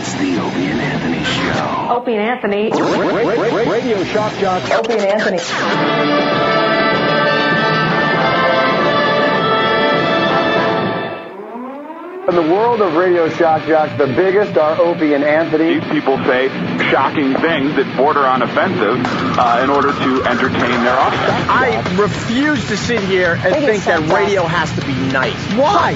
It's the Opie and Anthony Show. Opie and Anthony. Radio shock jocks. Opie and Anthony. In the world of radio shock jocks, the biggest are Opie and Anthony. These people say shocking things that border on offensive in order to entertain their audience. I refuse to sit here and think that radio has to be nice. Why?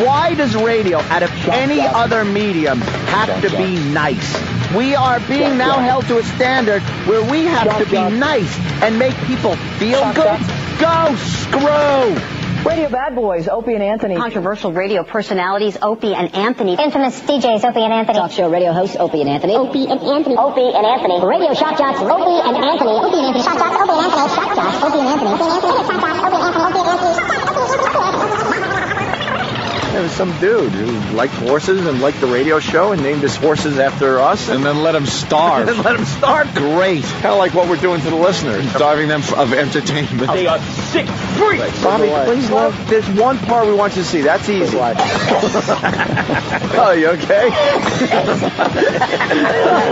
Why does radio, out of any other medium, have to be nice? We are being now held to a standard where we have to be nice and make people feel good. Go screw! Radio bad boys, Opie and Anthony. Controversial radio personalities, Opie and Anthony. Infamous DJs, Opie and Anthony. Talk show radio hosts, Opie and Anthony. Opie and Anthony. Opie and Anthony. Radio shock jocks, Opie and Anthony. Opie and Anthony. Shock jocks, Opie and Anthony. Shock jocks, Opie and Anthony. Opie and Anthony. Shock jocks, Opie and Anthony. Opie and Anthony. Shock jocks, Opie and Anthony. There was some dude who liked horses and liked the radio show and named his horses after us. And then let them starve. And let them starve? Great. Kind of like what we're doing to the listeners, starving them of entertainment. They are sick freaks. Bobby, please look. There's one part we want you to see. That's easy. Oh, you okay?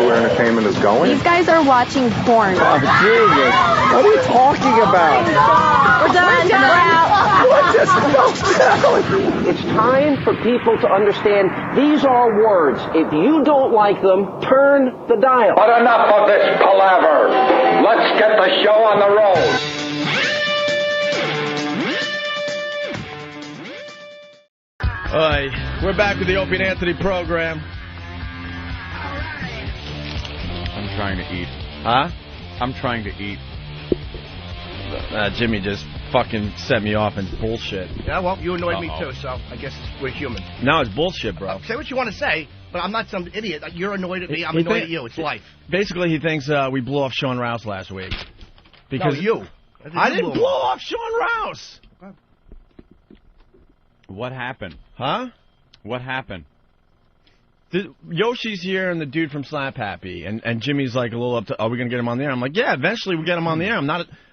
Where entertainment is going. These guys are watching porn. Oh, Jesus. What are you talking about? We're done. We're out. What just It's time for people to understand these are words. If you don't like them, turn the dial. But enough of this palaver. Let's get the show on the road. We're back with the Opie and Anthony program. I'm trying to eat. Huh? I'm trying to eat. Jimmy just fucking set me off in bullshit. Yeah, well, you annoyed me too, so I guess we're human. No, it's bullshit, bro. Say what you want to say, but I'm not some idiot. You're annoyed at me, I'm annoyed at you. It's life. Basically, he thinks we blew off Sean Rouse last week. Because no, you. I didn't blow off Sean Rouse. What happened? Huh? What happened? Yoshi's here and the dude from Slap Happy, and Jimmy's like a little up to, are we going to get him on the air? I'm like, yeah, eventually we'll get him on the air.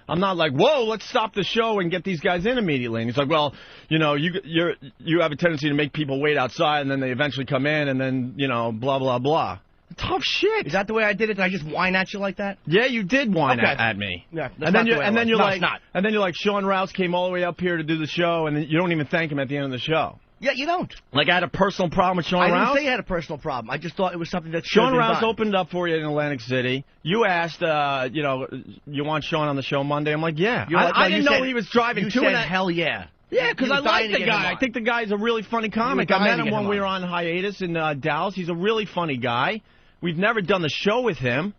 I'm not like, whoa, let's stop the show and get these guys in immediately. And he's like, well, you know, you have a tendency to make people wait outside, and then they eventually come in, and then, you know, blah, blah, blah. Tough shit. Is that the way I did it? Did I just whine at you like that? Yeah, you did whine at me. Yeah, and then you're like, Sean Rouse came all the way up here to do the show, and then you don't even thank him at the end of the show. Yeah, you don't. Like I had a personal problem with Sean Rouse? I didn't say you had a personal problem. I just thought it was something that Sean Rouse opened up for you in Atlantic City. You asked, you know, you want Sean on the show Monday? I'm like, yeah. I didn't know he was driving you said, hell yeah. Yeah, because I like the guy. I think the guy's a really funny comic. I met him when we were on hiatus in Dallas. He's a really funny guy. We've never done the show with him.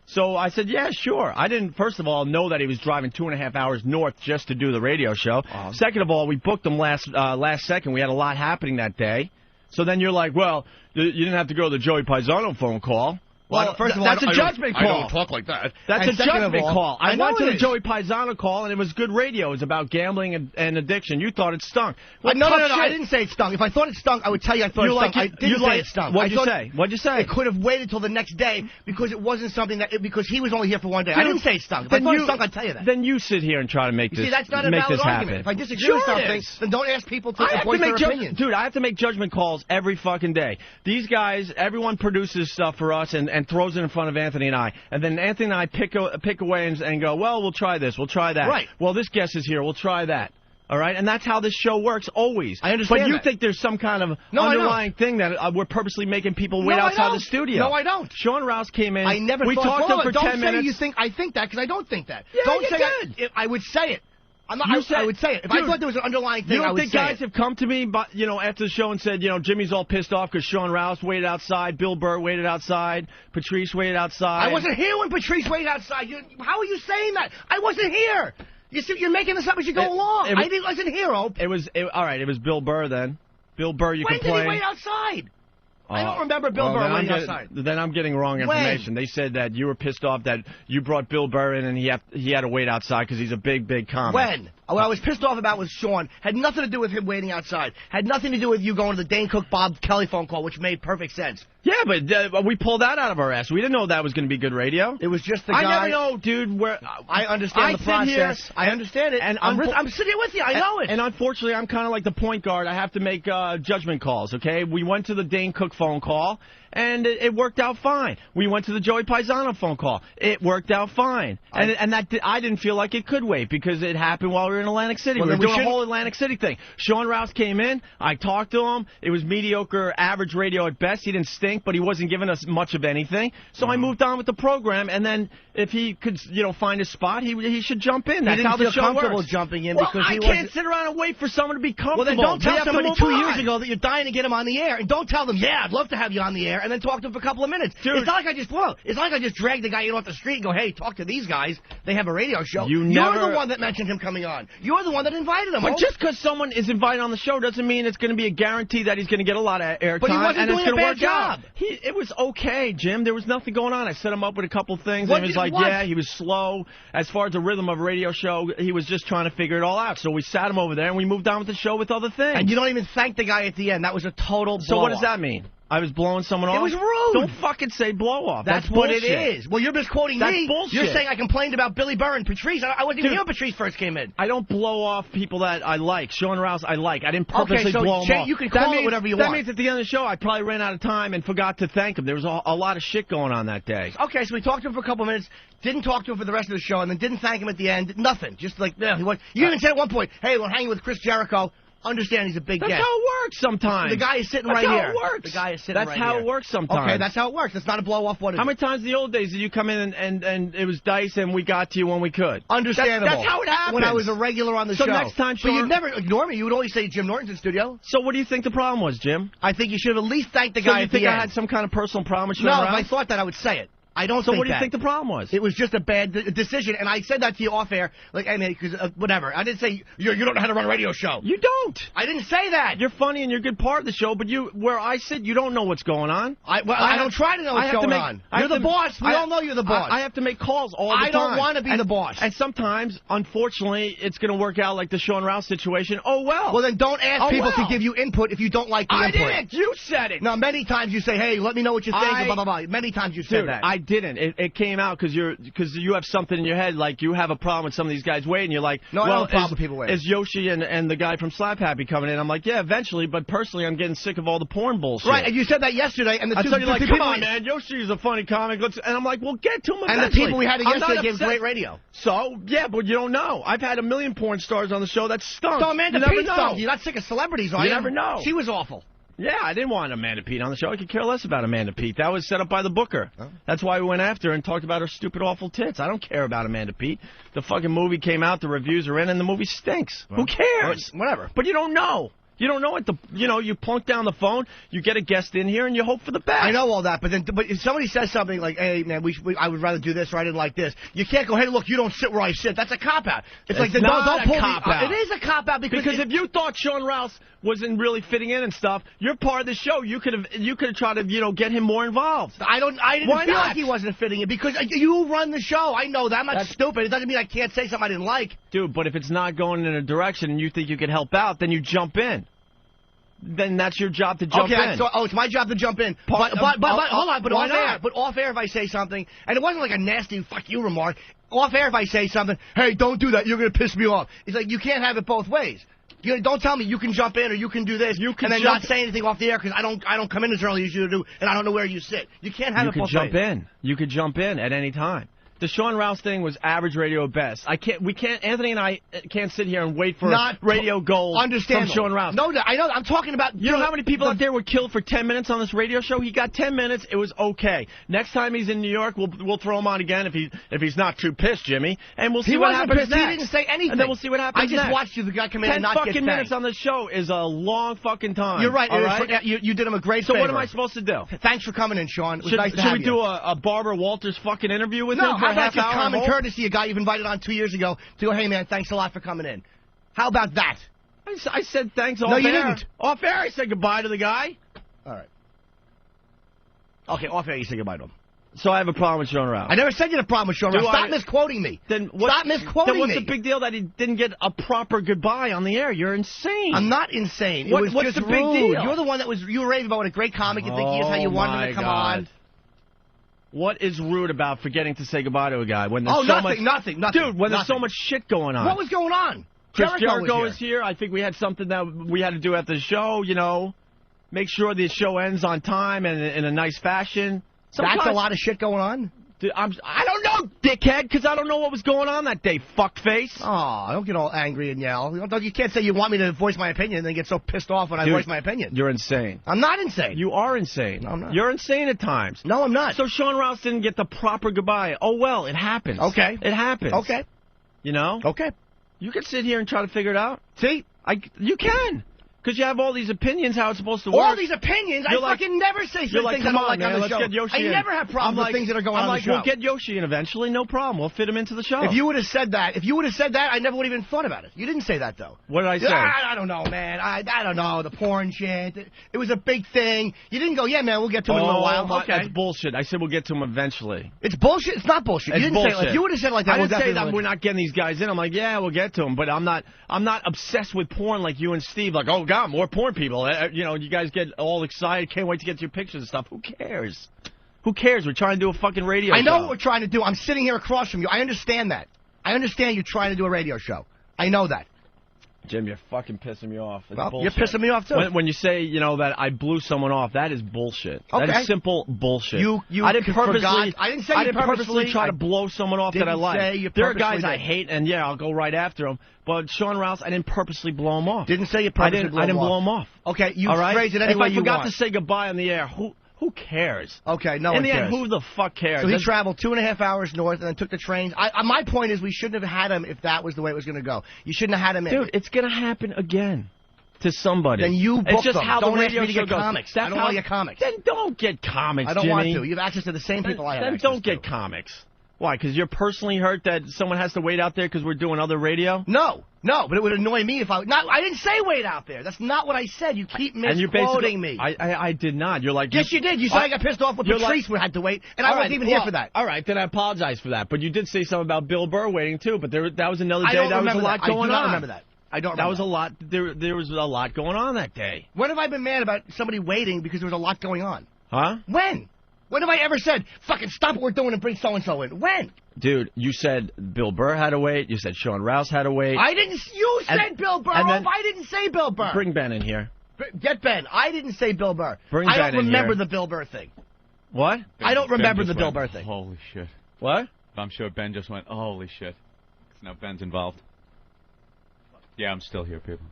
So I said, yeah, sure. I didn't, first of all, know that he was driving 2.5 hours north just to do the radio show. Second of all, we booked him last second. We had a lot happening that day. So then you're like, well, you didn't have to go to the Joey Paisano phone call. Well, first of all, that's a judgment call. I don't talk like that. That's a judgment call. I went to the Joey Paisano call, and it was good radio. It was about gambling and addiction. You thought it stunk. No, I didn't say it stunk. If I thought it stunk, I would tell you I thought it stunk. I didn't say it stunk. What'd you say? It could have waited till the next day because it wasn't something because he was only here for one day. I didn't say it stunk. If I thought it stunk, I'd tell you that. Then you sit here and try to make this happen. See, that's not a valid argument. If I disagree with something, then don't ask people to voice their opinions. Dude, I have to make judgment calls every fucking day. These guys, everyone produces stuff for us and throws it in front of Anthony and I. And then Anthony and I pick away and go, well, we'll try this, we'll try that. Right. Well, this guest is here, we'll try that. All right? And that's how this show works, always. I understand But you think there's some kind of underlying thing that we're purposely making people wait outside the studio. No, I don't. Sean Rouse came in. I never we talked to him for 10 minutes. You think I think that because I don't think that. Yeah, don't you say did. I would say it. I would say it. If Dude, I thought there was an underlying thing, you I don't would think say guys have come to me, but after the show and said, Jimmy's all pissed off because Sean Rouse waited outside, Bill Burr waited outside, Patrice waited outside. I wasn't here when Patrice waited outside. How are you saying that? I wasn't here. You see, you're making this up as you go along. I wasn't here, Ope. It was all right. It was Bill Burr then. Bill Burr, you complained. When did he wait outside? I don't remember Bill Burr waiting outside. Then I'm getting wrong information. They said that you were pissed off that you brought Bill Burr in and he had to wait outside because he's a big, big comic. When? What I was pissed off about with Sean had nothing to do with him waiting outside. Had nothing to do with you going to the Dane Cook Bob Kelly phone call, which made perfect sense. Yeah, but we pulled that out of our ass. We didn't know that was going to be good radio. It was just the guy. I never know, dude. Where I understand the process. I understand it. And I'm sitting here with you. I know it. And unfortunately, I'm kind of like the point guard. I have to make judgment calls, okay? We went to the Dane Cook phone call, and it worked out fine. We went to the Joey Paisano phone call. It worked out fine. And that I didn't feel like it could wait because it happened while we were in Atlantic City. Well, we were doing a whole Atlantic City thing. Sean Rouse came in. I talked to him. It was mediocre, average radio at best. He didn't stink, but he wasn't giving us much of anything. So I moved on with the program, and then if he could, find his spot, he should jump in. That's how the show works. Comfortable jumping in because I can't sit around and wait for someone to be comfortable. Well, then don't tell somebody 2 years ago that you're dying to get him on the air, and don't tell them, yeah, I'd love to have you on the air, and then talk to him for a couple of minutes. Dude. It's not like I just dragged the guy in off the street and go, hey, talk to these guys. They have a radio show. You're the one that mentioned him coming on. You're the one that invited him. But just because someone is invited on the show doesn't mean it's going to be a guarantee that he's going to get a lot of airtime. But he wasn't doing a bad job. It was okay, Jim. There was nothing going on. I set him up with a couple things, and he was like, yeah, he was slow. As far as the rhythm of a radio show, he was just trying to figure it all out. So we sat him over there, and we moved on with the show with other things. And you don't even thank the guy at the end. That was a total blow-off. So what does that mean? I was blowing someone off? It was rude. Don't fucking say blow off. That's what it is. Well, you're misquoting me. That's bullshit. You're saying I complained about Billy Burr and Patrice. I wasn't even here when Patrice first came in. I don't blow off people that I like. Sean Rouse, I like. I didn't purposely blow him off. You can call it whatever you want. That means at the end of the show, I probably ran out of time and forgot to thank him. There was a lot of shit going on that day. Okay, so we talked to him for a couple of minutes, didn't talk to him for the rest of the show, and then didn't thank him at the end. Nothing. Just like, you even said at one point, hey, we're hanging with Chris Jericho. Understand he's a big guest. That's how it works sometimes. The guy is sitting right here. That's how it works. The guy is sitting right here. That's how it works sometimes. Okay, that's how it works. That's not a blow-off. What is How many times in the old days did you come in and it was dice and we got to you when we could? Understandable. That's how it happens. When I was a regular on the show. So next time, But you'd never ignore me. You would always say Jim Norton's in studio. So what do you think the problem was, Jim? I think you should have at least thanked the guy at the end. So you think I had some kind of personal problem with Sean No, Rouse? if I thought that, I would say it. I don't think So that. what do you think the problem was? It was just a bad decision, and I said that to you off air, like, I mean, because whatever. I didn't say you don't know how to run a radio show. You don't. I didn't say that. You're funny and you're a good part of the show, but where I sit, you don't know what's going on. I don't try to know what's going on. You're the boss. We all know you're the boss. I have to make calls all the time. I don't want to be the boss. And sometimes, unfortunately, it's going to work out like the Sean Rouse situation. Oh, well. Well, then don't ask people to give you input if you don't like the input. I didn't. You said it. Now, many times you say, hey, let me know what you think, and blah, blah, blah. Many times you said that. I didn't. It came out because you have something in your head, like you have a problem with some of these guys waiting. You're like, no, well, I don't have a problem with people waiting. Is Yoshi and the guy from Slap Happy coming in? I'm like, yeah, eventually, but personally, I'm getting sick of all the porn bullshit. Right, and you said that yesterday, and the two you're like, people, come on, man, Yoshi is a funny comic. And I'm like, well, get to him eventually. And the people we had yesterday gave great radio. So, yeah, but you don't know. I've had a million porn stars on the show that stunk. So Amanda Pete stunk. You're not sick of celebrities, are you? You never know. She was awful. Yeah, I didn't want Amanda Pete on the show. I could care less about Amanda Pete. That was set up by the booker. Oh. That's why we went after her and talked about her stupid, awful tits. I don't care about Amanda Pete. The fucking movie came out, the reviews are in, and the movie stinks. Well, who cares? Whatever. But you don't know. You don't know what you plunk down the phone, you get a guest in here, and you hope for the best. I know all that, but if somebody says something like, hey, man, I would rather do this or I didn't like this, you can't go, hey, look, you don't sit where I sit. That's a cop-out. It's like, don't pull cop-out. It is a cop-out because if you thought Sean Rouse wasn't really fitting in and stuff, you're part of the show. You could have tried to, get him more involved. I didn't feel like he wasn't fitting in because you run the show. I know that. I'm not stupid. It doesn't mean I can't say something I didn't like. Dude, but if it's not going in a direction and you think you could help out, then you jump in. Then that's your job to jump in. So, it's my job to jump in. But hold on, but off air if I say something, and it wasn't like a nasty fuck you remark. Off air if I say something, hey, don't do that, you're going to piss me off. It's like, you can't have it both ways. Don't tell me you can jump in or you can do this and then not say anything off the air because I don't come in as early as you do and I don't know where you sit. You can't have it both ways. You could jump in at any time. The Sean Rouse thing was average radio at best. Anthony and I can't sit here and wait for radio gold from Sean Rouse. No, I know. I'm talking about... You know how many people out there were killed for 10 minutes on this radio show? He got 10 minutes. It was okay. Next time he's in New York, we'll throw him on again if he's not too pissed, Jimmy. And we'll see what happens next. He didn't say anything. And then we'll see what happens next. I just watched you, the guy come in and not get 10 fucking minutes on the show is a long fucking time. You're right. All right? You did him a great favor. So what am I supposed to do? Thanks for coming in, Sean. It was nice to have you. Should we do a Barbara Walters fucking interview with him for a half hour? Common courtesy, a guy you've invited on 2 years ago, to go, hey, man, thanks a lot for coming in. How about that? I said thanks off air. No, you didn't. Off air, I said goodbye to the guy. All right. Okay, off air, you say goodbye to him. So I have a problem with Sean Rouse. I never said you had a problem with Sean Rouse. Stop misquoting me. Stop misquoting me. Then what's the big deal that he didn't get a proper goodbye on the air? You're insane. I'm not insane. What's just the rude. big deal? You're the one that you were raving about what a great comic you think he is, how you wanted him to come on. What is rude about forgetting to say goodbye to a guy when there's nothing. Dude, when there's so much shit going on. What was going on? Chris Jericho is here. I think we had something that we had to do after the show, you know. Make sure the show ends on time and in a nice fashion. That's a lot of shit going on? Dude, I don't know, dickhead, because I don't know what was going on that day, fuckface. Oh, don't get all angry and yell. You can't say you want me to voice my opinion and then get so pissed off when I voice my opinion. You're insane. I'm not insane. You are insane. No, I'm not. You're insane at times. No, I'm not. So Sean Rouse didn't get the proper goodbye. Oh, well, it happens. Okay. It happens. Okay. You know? Okay. You can sit here and try to figure it out. See? You can. Because you have all these opinions how it's supposed to work. All these opinions? I fucking never say things I don't like on the show. Let's get Yoshi in. I never have problems with things that are going on the show. We'll get Yoshi in eventually, no problem. We'll fit him into the show. If you would have said that, I never would have even thought about it. You didn't say that, though. What did I say? I don't know, man. I don't know. The porn shit. It was a big thing. You didn't go, yeah, man, we'll get to him in a little while. Okay. That's bullshit. I said we'll get to him eventually. It's bullshit? It's not bullshit. You didn't say it like, if you would have said it like that, I didn't say that we're not getting these guys in. I'm like, yeah, we'll get to them. But I'm not obsessed with porn like you and Steve. Like, oh, God, more porn people. You know, you guys get all excited. Can't wait to get your pictures and stuff. Who cares? Who cares? We're trying to do a fucking radio show. I know what we're trying to do. I'm sitting here across from you. I understand that. I understand you're trying to do a radio show. I know that. Jim, you're fucking pissing me off. It's bullshit. You're pissing me off, too. When you say, you know, that I blew someone off, that is bullshit. Okay. That is simple bullshit. I didn't purposely try to blow someone off that I like. There are guys I hate, and yeah, I'll go right after them. But Sean Rouse, I didn't purposely blow him off. Didn't say you purposely I didn't blow him off. Okay, you phrase it any way you want. If I forgot to say goodbye on the air, who cares? Okay, no one cares. In the end, who the fuck cares? So he traveled 2.5 hours north and then took the trains. My point is we shouldn't have had him if that was the way it was going to go. You shouldn't have had him in. Dude, it's going to happen again to somebody. Then you book It's just them. how Don't the radio ask me to show get goes. comics. I don't want to get comics. Then don't get comics, I don't Jimmy. want to. You have access to the same people I have access to. Then don't get comics. Why? Because you're personally hurt that someone has to wait out there because we're doing other radio? No, but it would annoy me if I didn't say wait out there. That's not what I said. You keep misquoting me. I did not. You're like... Yes, you did. You said I got pissed off when Patrice had to wait, and I wasn't even here for that. All right, then I apologize for that. But you did say something about Bill Burr waiting, too. But that was another day. That was a lot going on. I do not remember that. I don't remember that. Was a lot. There was a lot going on that day. When have I been mad about somebody waiting because there was a lot going on? Huh? When? When have I ever said, fucking stop what we're doing and bring so-and-so in? When? Dude, you said Bill Burr had to wait. You said Sean Rouse had to wait. I didn't. You said Bill Burr. I didn't say Bill Burr. Bring Ben in here. Get Ben. I didn't say Bill Burr. I don't remember the Bill Burr thing. What? I don't remember the Bill Burr thing. Holy shit. What? I'm sure Ben just went, holy shit. Now Ben's involved. Yeah, I'm still here, people.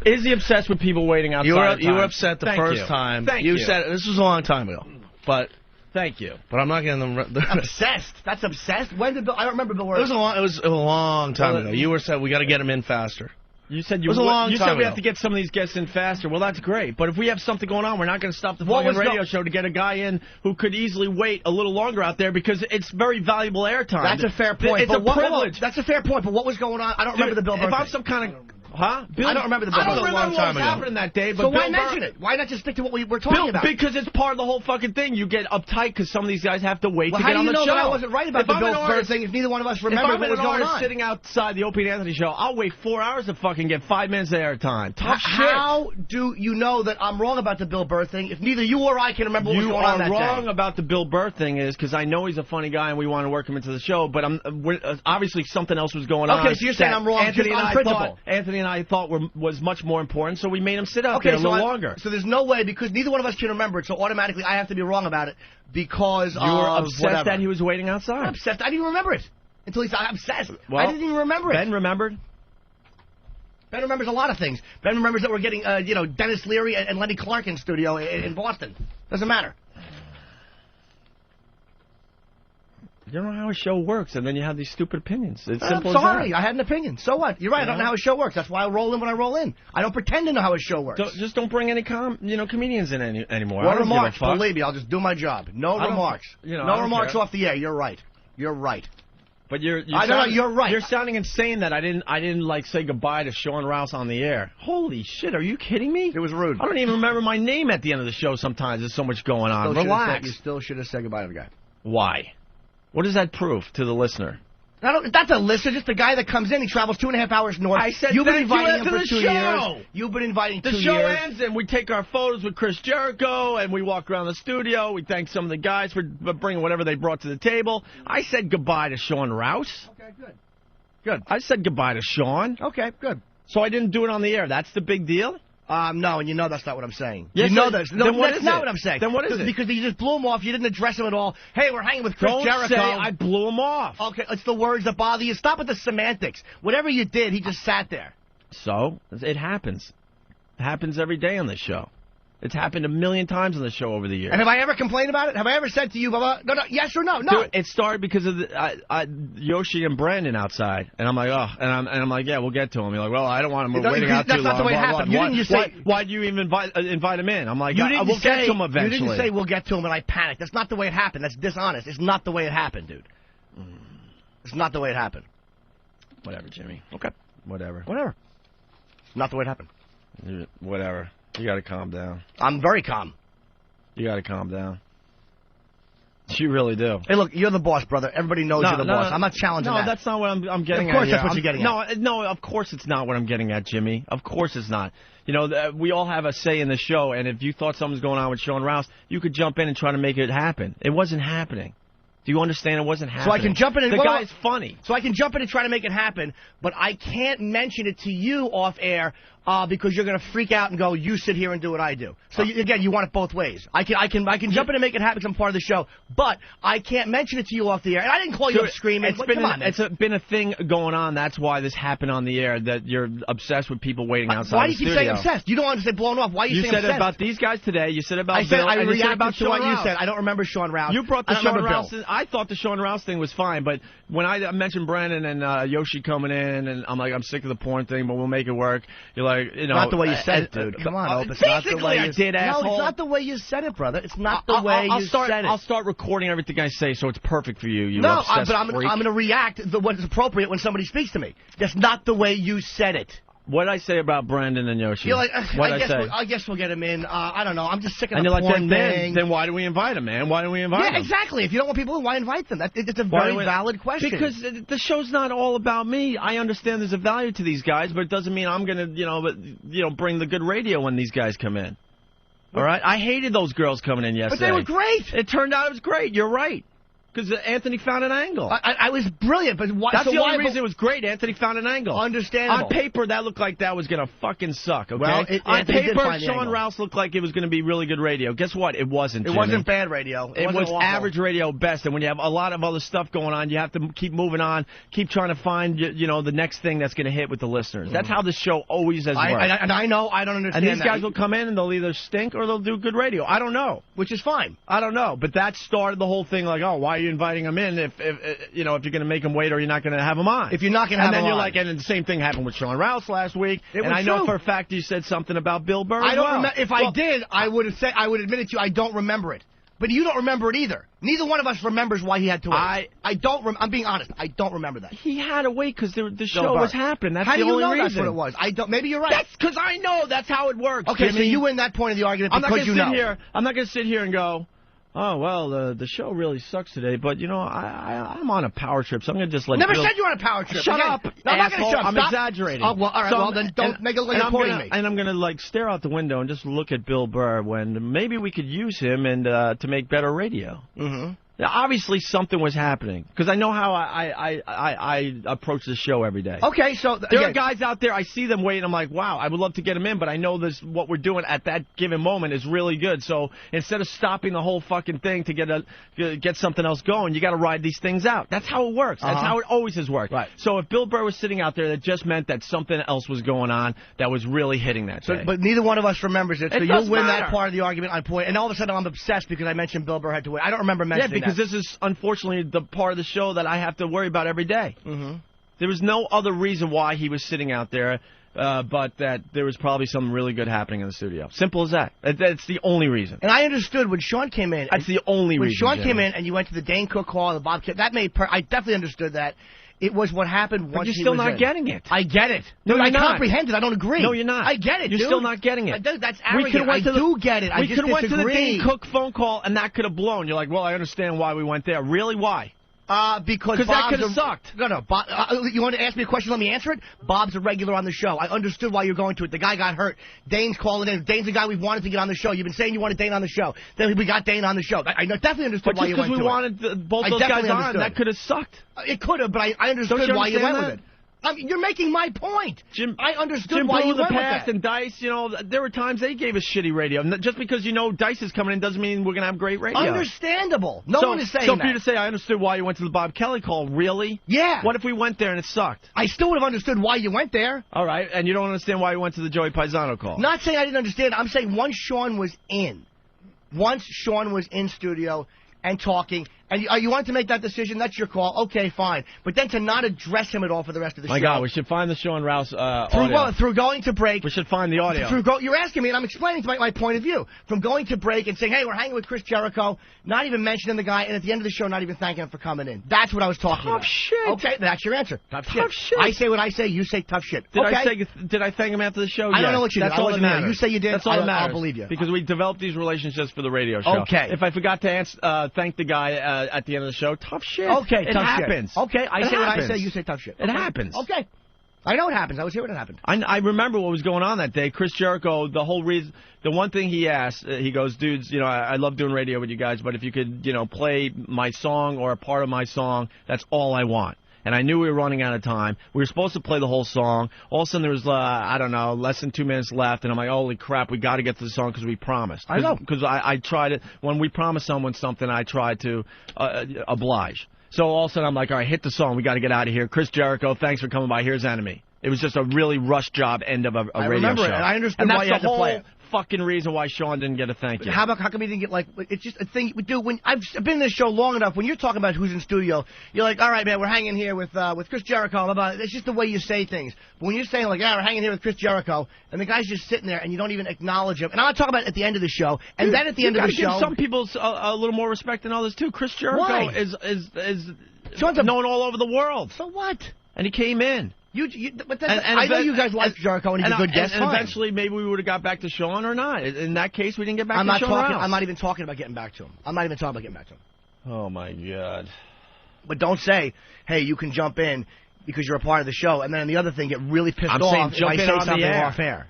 Is he obsessed with people waiting outside? You were upset the first time. Thank you. Said this was a long time ago. But thank you. But I'm not getting them. Obsessed. That's obsessed. When did Bill? I don't remember Bill. It was a long time ago. You were said we got to get him in faster. You said it was a long time You said we ago. have to get some of these guests in faster. Well, that's great. But if we have something going on, we're not going to stop the fucking radio show to get a guy in who could easily wait a little longer out there because it's very valuable airtime. That's a fair point. It's a privilege. That's a fair point. But what was going on? I don't remember the Bill Burr. If I'm some kind of... Huh? I don't remember the Bill Burr. I don't remember what was happening that day. But so why mention it? Why not just stick to what we were talking about? Because it's part of the whole fucking thing. You get uptight because some of these guys have to wait to get on the show. How do you know that I wasn't right about the Bill Burr thing if neither one of us remembered what was going on? Sitting outside the Opie and Anthony show, I'll wait 4 hours to fucking get 5 minutes of airtime. Tough shit. How do you know that I'm wrong about the Bill Burr thing if neither you or I can remember what was going on that day? You are wrong about the Bill Burr thing is because I know he's a funny guy and we want to work him into the show, but obviously something else was going on. Okay, so you're saying I'm wrong Anthony and I thought was much more important, so we made him sit out there a little longer. So there's no way, because neither one of us can remember it, so automatically I have to be wrong about it because you were obsessed that he was waiting outside. I'm obsessed. I didn't even remember it until he said I'm obsessed. Well, I didn't even remember it. Ben remembered? Ben remembers a lot of things. Ben remembers that we're getting, Dennis Leary and Lenny Clark in studio in Boston. Doesn't matter. You don't know how a show works, and then you have these stupid opinions. It's simple I'm sorry. I had an opinion. So what? You're right. I don't know how a show works. That's why I roll in when I roll in. I don't pretend to know how a show works. Just don't bring any comedians in anymore. No remarks. Believe me, I'll just do my job. No remarks. No remarks off the air. You're right. You're right. But you're right. You're sounding insane that I didn't like say goodbye to Sean Rouse on the air. Holy shit, are you kidding me? It was rude. I don't even remember my name at the end of the show sometimes. There's so much going on. Relax. You still should have said goodbye to the guy. Why? What does that prove to the listener? That's a listener, just the guy that comes in. He travels 2.5 hours north. I said you've been thank you inviting him after for the 2 show. years. You've been inviting the 2 show years. ends and we take our photos with Chris Jericho and we walk around the studio. We thank some of the guys for bringing whatever they brought to the table. I said goodbye to Sean Rouse. Okay, good. Good. I said goodbye to Sean. Okay, good. So I didn't do it on the air. That's the big deal? No, and you know that's not what I'm saying. Yes, you know that's not what I'm saying. Then what is it? Because you just blew him off. You didn't address him at all. Hey, we're hanging with Chris Jericho. Don't say I blew him off. Okay, it's the words that bother you. Stop with the semantics. Whatever you did, he just sat there. So, it happens. It happens every day on this show. It's happened a million times on the show over the years. And have I ever complained about it? Have I ever said to you, blah, blah, no, yes or no? No. Dude, it started because of Yoshi and Brandon outside, and I'm like, oh, and I'm like, yeah, we'll get to him. You're like, well, I don't want him waiting out too long. That's not the way it happened. Why'd you even invite him in? I'm like, we'll get to him eventually. You didn't say we'll get to him, and I panicked. That's not the way it happened. That's dishonest. It's not the way it happened, dude. It's not the way it happened. Whatever, Jimmy. Okay. Whatever. Not the way it happened. Whatever. You got to calm down. I'm very calm. You got to calm down. You really do. Hey, look, you're the boss, brother. Everybody knows you're the boss. I'm not challenging that. No, that's not what I'm getting at. Of course that's what you're getting at. No, of course it's not what I'm getting at, Jimmy. Of course it's not. You know, we all have a say in the show, and if you thought something was going on with Sean Rouse, you could jump in and try to make it happen. It wasn't happening. Do you understand? It wasn't happening. So I can jump in and... The guy's funny. So I can jump in and try to make it happen, but I can't mention it to you off air because you're going to freak out and go, you sit here and do what I do. So, again, you want it both ways. I can jump in and make it happen because I'm part of the show, but I can't mention it to you off the air. And I didn't call you up screaming. It's been a thing going on. That's why this happened on the air, that you're obsessed with people waiting outside Why the do you keep saying obsessed? You don't want to say blown off. Why are you saying obsessed? You said about these guys today. You said about Bill. I reacted about to what you said. I don't remember Sean Rouse. You brought the Sean Rouse. I thought the Sean Rouse thing was fine, but when I mentioned Brandon and Yoshi coming in, and I'm like, I'm sick of the porn thing, but we'll make it work. You're like, you know, not the way you said it, dude. Come on, Opie. It's not the way you did, asshole. No, it's not the way you said it, brother. It's not the way you said it. I'll start recording everything I say, so it's perfect for you. No, but I'm going to react to what is appropriate when somebody speaks to me. That's not the way you said it. What did I say about Brandon and Yoshi? You're like, I guess we'll get him in. I don't know. I'm just sick of the porn thing. Then why do we invite him, man? Why do we invite him? Yeah, exactly. If you don't want people in, why invite them? It's a very valid question. Because the show's not all about me. I understand there's a value to these guys, but it doesn't mean I'm going to, bring the good radio when these guys come in. All right? I hated those girls coming in yesterday. But they were great. It turned out it was great. You're right. Because Anthony found an angle. I was brilliant, but why? That's the only reason it was great. Anthony found an angle. Understandable. On paper, that looked like that was going to fucking suck, okay? Well, on paper, Sean Rouse looked like it was going to be really good radio. Guess what? It wasn't, Jimmy. It wasn't bad radio. It was average radio best. And when you have a lot of other stuff going on, you have to keep moving on, keep trying to find, the next thing that's going to hit with the listeners. That's how the show always has worked. And I know, I don't understand. And these guys will come in and they'll either stink or they'll do good radio. I don't know. Which is fine. I don't know. But that started the whole thing like, oh, why are you inviting them in? If you're going to make them wait or you're not going to have them on. If you're not going to have them on. And then you're like, and the same thing happened with Sean Rouse last week. And I know for a fact you said something about Bill Burr. I don't remember. If I did, I would admit it to you. I don't remember it. But you don't remember it either. Neither one of us remembers why he had to wait. I'm being honest. I don't remember that. He had to wait because the show was happening. That's the only reason. How do you know that's what it was? Maybe you're right. That's because I know that's how it works. Okay, Jimmy. so you win that point of the argument because you know. I'm not going to sit here and go, oh, well, the show really sucks today, but, I'm on a power trip, so I'm going to just let Never said you were on a power trip. Shut up, no, I'm not going to shut up. I'm exaggerating. Oh, well, all right, well, then don't make it look like you're quoting me. And I'm going to, stare out the window and just look at Bill Burr when maybe we could use him and to make better radio. Mm-hmm. Now, obviously, something was happening because I know how I approach the show every day. Okay, so there are guys out there. I see them waiting. I'm like, wow, I would love to get them in, but I know what we're doing at that given moment is really good. So instead of stopping the whole fucking thing to get something else going, you got to ride these things out. That's how it works. That's how it always has worked. Right. So if Bill Burr was sitting out there, that just meant that something else was going on that was really hitting that day. But neither one of us remembers it. So you'll win that part of the argument on point. And all of a sudden, I'm obsessed because I mentioned Bill Burr had to wait. I don't remember mentioning that. Because this is unfortunately the part of the show that I have to worry about every day. Mm-hmm. There was no other reason why he was sitting out there, but that there was probably something really good happening in the studio. Simple as that. That's the only reason. And I understood when Sean came in. That's the only reason. When Sean came in and you went to the Dane Cook Hall, the Bob Kip, that made I definitely understood that. It was what happened once he was in. You're still not getting it. I get it. No, I comprehend it. I don't agree. No, you're not. I get it, You're still not getting it. That's arrogant. I do get it. I just disagree. We could have went to the Dane Cook phone call, and that could have blown. You're like, well, I understand why we went there. Really? Why? Because that could have sucked. No. Bob, you want to ask me a question? Let me answer it. Bob's a regular on the show. I understood why you're going to it. The guy got hurt. Dane's calling in. Dane's the guy we wanted to get on the show. You've been saying you wanted Dane on the show. Then we got Dane on the show. I definitely understood why you went to it. But just because we wanted both those guys on, that could have sucked. It could have, but I understood why you went with it. You're making my point. Jim, I understood why you went with that. and Dice, there were times they gave us shitty radio. Just because Dice is coming in doesn't mean we're going to have great radio. Understandable. No one is saying that. So for you to say, I understood why you went to the Bob Kelly call, really? Yeah. What if we went there and it sucked? I still would have understood why you went there. All right, and you don't understand why you went to the Joey Paisano call. Not saying I didn't understand. I'm saying once Sean was in studio and talking, and you wanted to make that decision, that's your call. Okay, fine. But then to not address him at all for the rest of the show. My God, we should find the Sean Rouse audio. Through going to break. We should find the audio. You're asking me, and I'm explaining to my point of view. From going to break and saying, hey, we're hanging with Chris Jericho, not even mentioning the guy, and at the end of the show, not even thanking him for coming in. That's what I was talking about. Tough shit. Okay, that's your answer. Tough shit. Shit. I say what I say, you say tough shit. Did I thank him after the show? I don't know what you did. That's all that matters. You say you did. That's all that matters. I'll believe you. Because we developed these relationships for the radio show. Okay. If I forgot to thank the guy at the end of the show, tough shit. Okay, it tough happens. Shit. Okay, I say what I say, you say tough shit. It happens. Okay. I know it happens. I was here when it happened. I remember what was going on that day. Chris Jericho, the one thing he asked, he goes, dudes, I love doing radio with you guys, but if you could, play my song or a part of my song, that's all I want. And I knew we were running out of time. We were supposed to play the whole song. All of a sudden, there was, less than 2 minutes left. And I'm like, holy crap, we got to get to the song because we promised. I know. Because I tried it. When we promise someone something, I try to oblige. So all of a sudden, I'm like, all right, hit the song. We got to get out of here. Chris Jericho, thanks for coming by. Here's Enemy. It was just a really rush job end of a radio show. I remember it, and I understood why you had to play it. Fucking reason why Sean didn't get a thank you. How come he didn't get, it's just a thing we do. When I've been in this show long enough, when you're talking about who's in studio, you're like, all right, man, we're hanging here with Chris Jericho, blah, blah. It's just the way you say things. But when you're saying, we're hanging here with Chris Jericho, and the guy's just sitting there, and you don't even acknowledge him. And I'm not talking about at the end of the show, and then at the end of the show. Give some people a little more respect than others, too. Chris Jericho is Sean's known all over the world. So what? And he came in. I know you guys like Jericho and he's a good guest. And eventually, maybe we would have got back to Sean or not. In that case, we didn't get back to Sean Rouse. I'm not even talking about getting back to him. Oh, my God. But don't say, hey, you can jump in because you're a part of the show, and then the other thing, get really pissed off if I say something off air.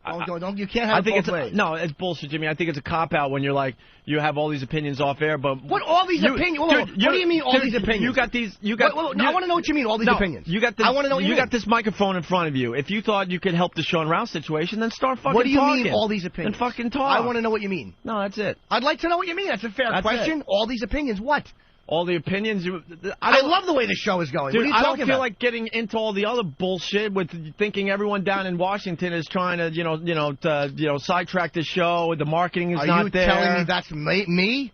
You can't have it both ways. No, it's bullshit, Jimmy. I think it's a cop-out when you're like, you have all these opinions off air, but... What, all these opinions? What do you mean, all these opinions? You got these... I want to know what you mean, all these opinions. I want to know what you mean. You got this microphone in front of you. If you thought you could help the Sean Rouse situation, then start fucking talking. What do you mean, all these opinions? Then fucking talk. I want to know what you mean. No, that's it. I'd like to know what you mean. That's a fair question. All these opinions, what? All the opinions. I love the way the show is going. Dude, what are you talking I don't feel like getting into all the other bullshit with thinking everyone down in Washington is trying to, sidetrack the show. The marketing is not there. Are you telling me that's me?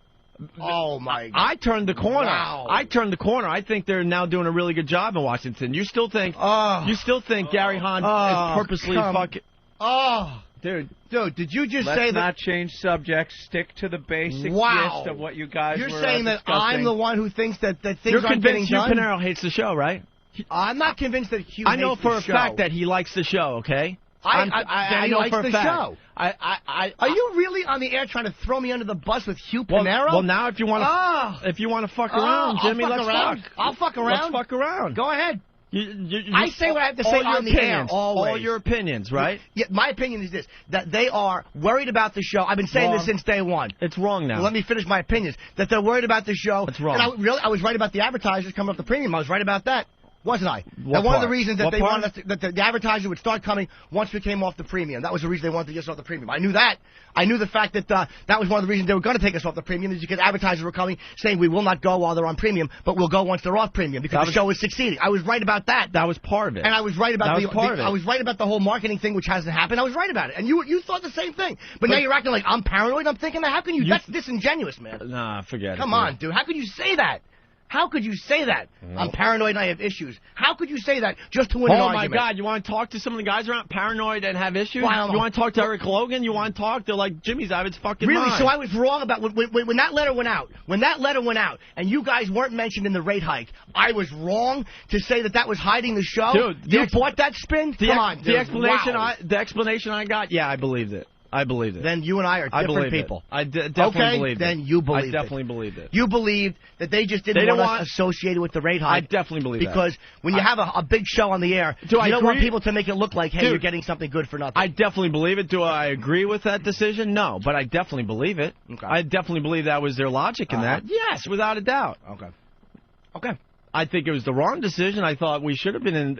Oh my God! I turned the corner. Wow. I turned the corner. I think they're now doing a really good job in Washington. You still think? Gary Hahn is purposely fucking? Oh. Dude, did you just say that? Let's not change subjects. Stick to the basic gist of what you guys You're saying that I'm the one who thinks that things aren't getting done? You're convinced Hugh Pinero hates the show, right? I'm not convinced that Hugh hates the show. I know for a fact that he likes the show, okay? I know for a fact. Show. Are you really on the air trying to throw me under the bus with Hugh Pinero? Well, now if you want to fuck around, Jimmy, let's fuck. I'll fuck around. Let's fuck around. Go ahead. I say what I have to say on the air, always. All your opinions, right? Yeah, my opinion is this, that they are worried about the show. I've been saying this since day one. It's wrong now. Well, let me finish my opinions. That they're worried about the show. It's wrong. And I was right about the advertisers coming up the premium. I was right about that. Wasn't I? And one of the reasons that they wanted us that the advertiser would start coming once we came off the premium. That was the reason they wanted to get us off the premium. I knew that. I knew the fact that that was one of the reasons they were going to take us off the premium is because advertisers were coming saying we will not go while they're on premium, but we'll go once they're off premium because the show is succeeding. I was right about that. That was part of it. And I was right about I was right about the whole marketing thing, which hasn't happened. I was right about it. And you thought the same thing. But now you're acting like I'm paranoid. I'm thinking that. How can you? That's disingenuous, man. Nah, forget it. Come on, dude. How can you say that? How could you say that? No. I'm paranoid and I have issues. How could you say that just to win an argument? Oh, my God. You want to talk to some of the guys around paranoid and have issues? Well, you want to talk to Eric Logan? You want to talk? They're like, Jimmy's out of his fucking really? mind. So I was wrong about when that letter went out. When that letter went out and you guys weren't mentioned in the rate hike, I was wrong to say that was hiding the show? Dude, you bought that spin? Come on, dude. The explanation I got, yeah, I believed it. I believed it. Then you and I are different people. I definitely believed it. Then you believed it. I definitely believed it. You believed that they just didn't want us associated with the rate hike. I definitely believe that. Because when you have a big show on the air, you don't want people to make it look like, hey, you're getting something good for nothing. I definitely believe it. Do I agree with that decision? No, but I definitely believe it. Okay. I definitely believe that was their logic in that. Yes, without a doubt. Okay. I think it was the wrong decision. I thought we should have been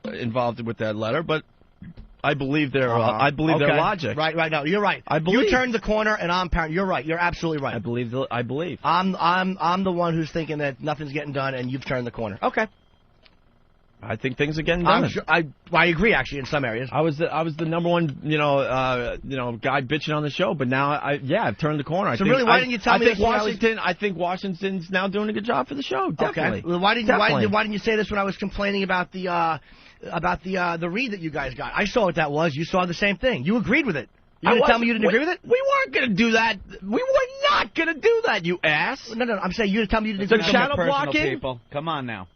involved with that letter, but I believe their their logic. Right. No, you're right. I believe. You turned the corner, and I'm paranoid. You're right. You're absolutely right. I believe. I'm the one who's thinking that nothing's getting done, and you've turned the corner. Okay. I think things are getting done. I agree, actually, in some areas. I was the number one, guy bitching on the show, but now I've turned the corner. Why didn't you tell me this? I think Washington's now doing a good job for the show. Definitely. Okay. Well, why didn't you say this when I was complaining about the read that you guys got? I saw what that was. You saw the same thing. You agreed with it. You didn't tell me you didn't agree with it? We weren't going to do that. We were not going to do that, you ass. No. I'm saying you didn't tell me you didn't agree with it. The channel blocking? People. Come on now.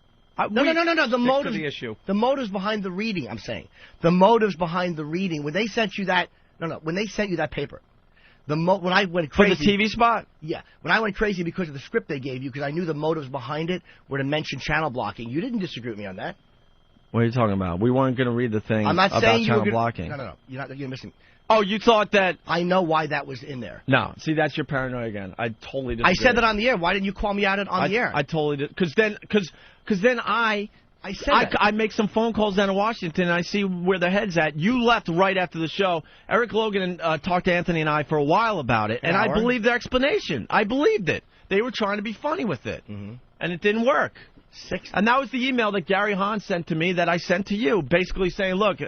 No. The motives. The issue. The motives behind the reading. I'm saying the motives behind the reading. When they sent you that. When they sent you that paper. When I went crazy for the TV spot. Yeah. When I went crazy because of the script they gave you, because I knew the motives behind it were to mention channel blocking. You didn't disagree with me on that. What are you talking about? We weren't going to read the thing I'm not about saying channel blocking. No. You're missing. Oh, you thought that... I know why that was in there. No. See, that's your paranoia again. I totally disagree. I said that on the air. Why didn't you call me out on the air? I totally did. Because then I make some phone calls down to Washington, and I see where their head's at. You left right after the show. Eric Logan talked to Anthony and I for a while about it, and I believed their explanation. I believed it. They were trying to be funny with it, and it didn't work. And that was the email that Gary Hahn sent to me that I sent to you, basically saying, look,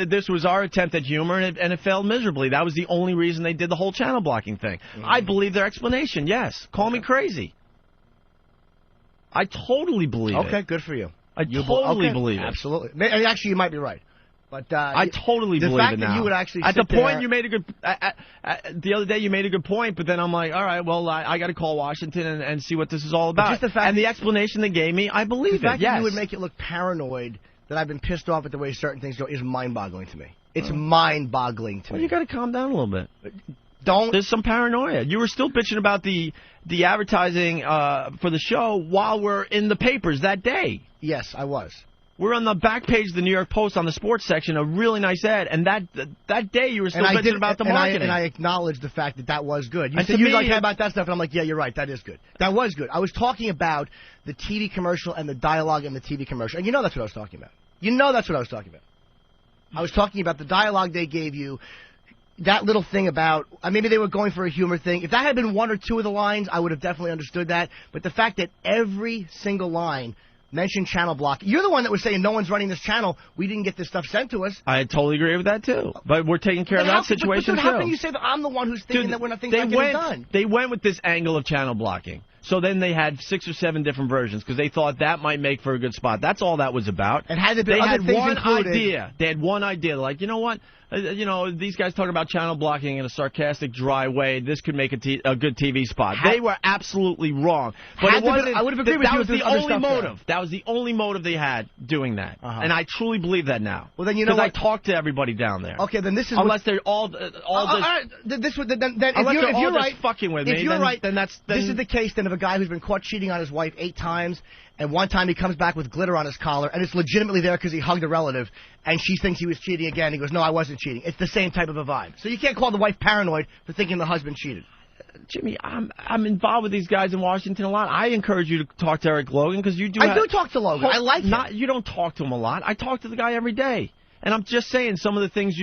this was our attempt at humor, and it failed miserably. That was the only reason they did the whole channel blocking thing. I believe their explanation, yes. Call me crazy. I totally believe it. Okay, good for you. I totally believe it. Absolutely. Actually, you might be right. But I totally believe it now. The fact that you would actually at the point you made a good the other day you made a good point, but then I'm like, all right, well I got to call Washington and see what this is all about. Just the fact and the explanation they gave me, I believe it. The fact yes. that you would make it look paranoid that I've been pissed off at the way certain things go is mind-boggling to me. It's mind-boggling to me. You got to calm down a little bit. Don't. There's some paranoia. You were still bitching about the advertising for the show while we're in the papers that day. Yes, I was. We're on the back page of the New York Post on the sports section, a really nice ad, and that day you were still bitching about the marketing. And I acknowledged the fact that was good. You said you like about that stuff, and I'm like, yeah, you're right, that is good. That was good. I was talking about the TV commercial and the dialogue in the TV commercial, and you know that's what I was talking about. I was talking about the dialogue they gave you, that little thing about, maybe they were going for a humor thing. If that had been one or two of the lines, I would have definitely understood that. But the fact that every single line mentioned channel blocking. You're the one that was saying no one's running this channel. We didn't get this stuff sent to us. I totally agree with that, too. But we're taking care of that situation, too. How can you say that I'm the one who's thinking that we're not getting done? They went with this angle of channel blocking. So then they had 6 or 7 different versions because they thought that might make for a good spot. That's all that was about. And had they had one idea. They had one idea. Like, you know what? These guys talk about channel blocking in a sarcastic, dry way. This could make a good TV spot. They were absolutely wrong. But I would have agreed with you. That was the only motive. That was the only motive they had doing that. And I truly believe that now. Well, then you know what? Because I talked to everybody down there. Okay, then this is unless they're all if you're right, fucking with me. If you're right, then this is the case then of a guy who's been caught cheating on his wife 8 times. And one time he comes back with glitter on his collar, and it's legitimately there because he hugged a relative, and she thinks he was cheating again. He goes, no, I wasn't cheating. It's the same type of a vibe. So you can't call the wife paranoid for thinking the husband cheated. Jimmy, I'm involved with these guys in Washington a lot. I encourage you to talk to Eric Logan because you do. I do talk to Logan. I like him. You don't talk to him a lot. I talk to the guy every day. And I'm just saying, some of the things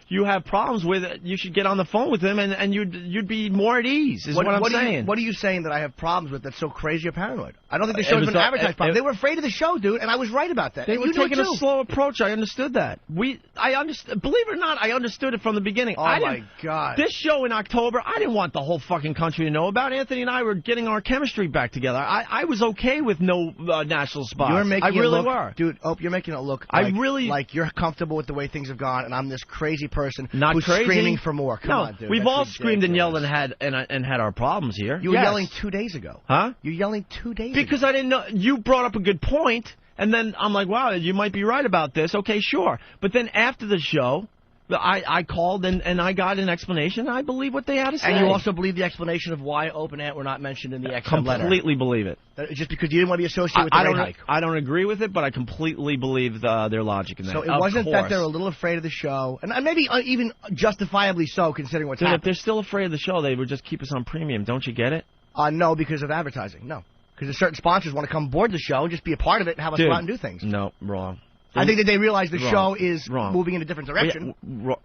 you have problems with, you should get on the phone with him, and you'd be more at ease, is what I'm saying. What are you saying that I have problems with that's so crazy or paranoid? I don't think the show's been advertised properly. They were afraid of the show, dude, and I was right about that. They were taking a slow approach. I understood that. Believe it or not, I understood it from the beginning. Oh, my God. This show in October, I didn't want the whole fucking country to know about. Anthony and I were getting our chemistry back together. I was okay with no national spots. I really were. Dude, you're making it look like you're comfortable with the way things have gone, and I'm this crazy person who's screaming for more. Come on, dude. We've all screamed and yelled and had our problems here. You were yelling 2 days ago. Huh? You're yelling 2 days ago. Because I didn't know. You brought up a good point, and then I'm like, wow, you might be right about this. Okay, sure. But then after the show, I called and I got an explanation. I believe what they had to say. And you also believe the explanation of why Open Ant were not mentioned in the XM letter. Completely believe it. Just because you didn't want to be associated with the rate hike. I don't agree with it, but I completely believe their logic in that. So it wasn't that they're a little afraid of the show, and maybe even justifiably so, considering what's happening. If they're still afraid of the show, they would just keep us on premium. Don't you get it? No, because of advertising. No. Because certain sponsors want to come aboard the show and just be a part of it and have us go out and do things. No, wrong. I think that they realize the show is moving in a different direction.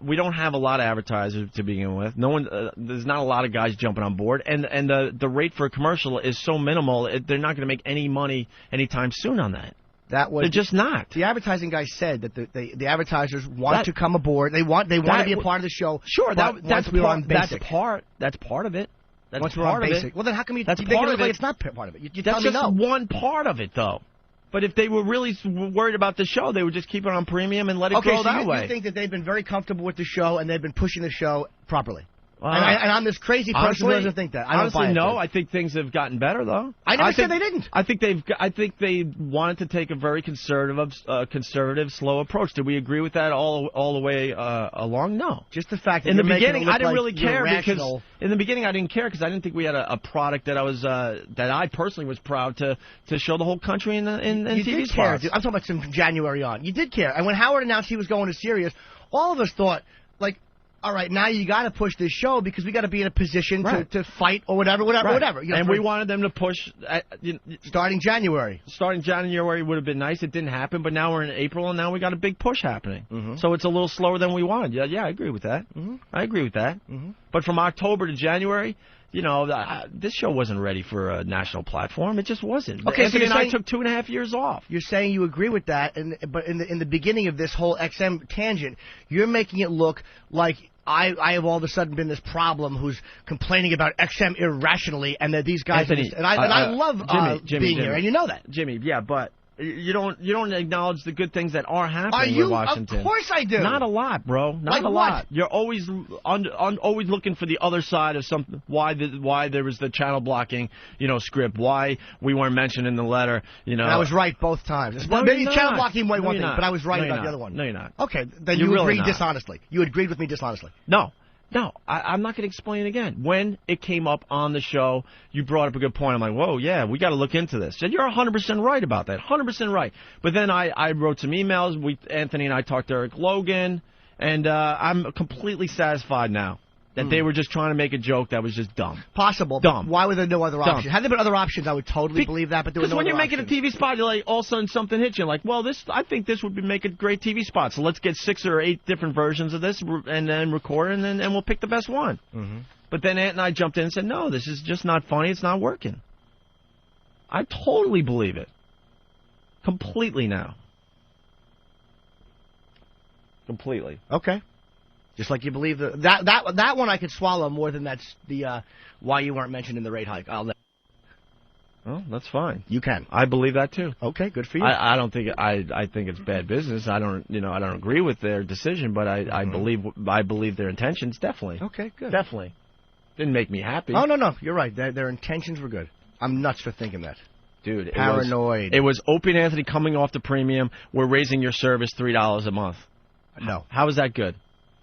We don't have a lot of advertisers to begin with. No one, there's not a lot of guys jumping on board, and the rate for a commercial is so minimal. They're not going to make any money anytime soon on that. They're just not. The advertising guy said that the advertisers want to come aboard. They want to be a part of the show. Sure, that's we're on basic. That's part of it. That's once we're on basic. Well, then how come you make it look like it's not part of it? You that's just one part of it, though. But if they were really worried about the show, they would just keep it on premium and let it grow that way. Okay, so you think that they've been very comfortable with the show and they've been pushing the show properly? And I'm this crazy person who doesn't think that. Honestly, no. I think things have gotten better, though. I never said they didn't. I think they wanted to take a very conservative, slow approach. Did we agree with that all the way along? No. Just the fact that in the beginning, I didn't really care because in the beginning I didn't care because I didn't think we had a product that I personally was proud to show the whole country in TV did spots. Care, dude. I'm talking about from January on. You did care, and when Howard announced he was going to Sirius, all of us thought like, all right, now you got to push this show because we got to be in a position to fight or whatever. You know, and we wanted them to push starting January. Starting January would have been nice. It didn't happen, but now we're in April, and now we got a big push happening. So it's a little slower than we wanted. Yeah, I agree with that. I agree with that. But from October to January, you know, this show wasn't ready for a national platform. It just wasn't. Okay, Anthony and I took 2.5 years off. You're saying you agree with that, but in the beginning of this whole XM tangent, you're making it look like I have all of a sudden been this problem who's complaining about XM irrationally, and that these guys Anthony, I love Jimmy, being here, and you know that, Jimmy. Yeah, but you don't acknowledge the good things that are happening in Washington. Of course I do. Not a lot, bro. Not like a what? lot. You're always always looking for the other side of something. Why there was the channel blocking, script. Why we weren't mentioned in the letter. And I was right both times. No, maybe channel blocking way one thing, but I was right about the other one. No, you're not. Okay, then you agreed dishonestly. You agreed with me dishonestly. No, I'm not going to explain again. When it came up on the show, you brought up a good point. I'm like, whoa, yeah, we got to look into this. And you're 100% right about that, 100% right. But then I wrote some emails. Anthony and I talked to Eric Logan, and I'm completely satisfied now that they were just trying to make a joke that was just dumb. Possible. Dumb. Why were there no other options? Had there been other options, I would totally believe that, but there were no other options. Because when you're making a TV spot, you're like, all of a sudden something hits you. Like, well, I think this would make a great TV spot, so let's get 6 or 8 different versions of this and then record it, and we'll pick the best one. But then Ant and I jumped in and said, no, this is just not funny. It's not working. I totally believe it. Completely now. Completely. Okay. Just like you believe that one I could swallow more than that's the why you weren't mentioned in the rate hike. Well, that's fine. You can. I believe that too. Okay, good for you. I don't think I think it's bad business. I don't agree with their decision, but I believe their intentions definitely. Okay, good. Definitely. Didn't make me happy. Oh no, you're right. Their intentions were good. I'm nuts for thinking that. Dude, paranoid. It was Opie and Anthony coming off the premium. We're raising your service $3 a month. No. How is that good?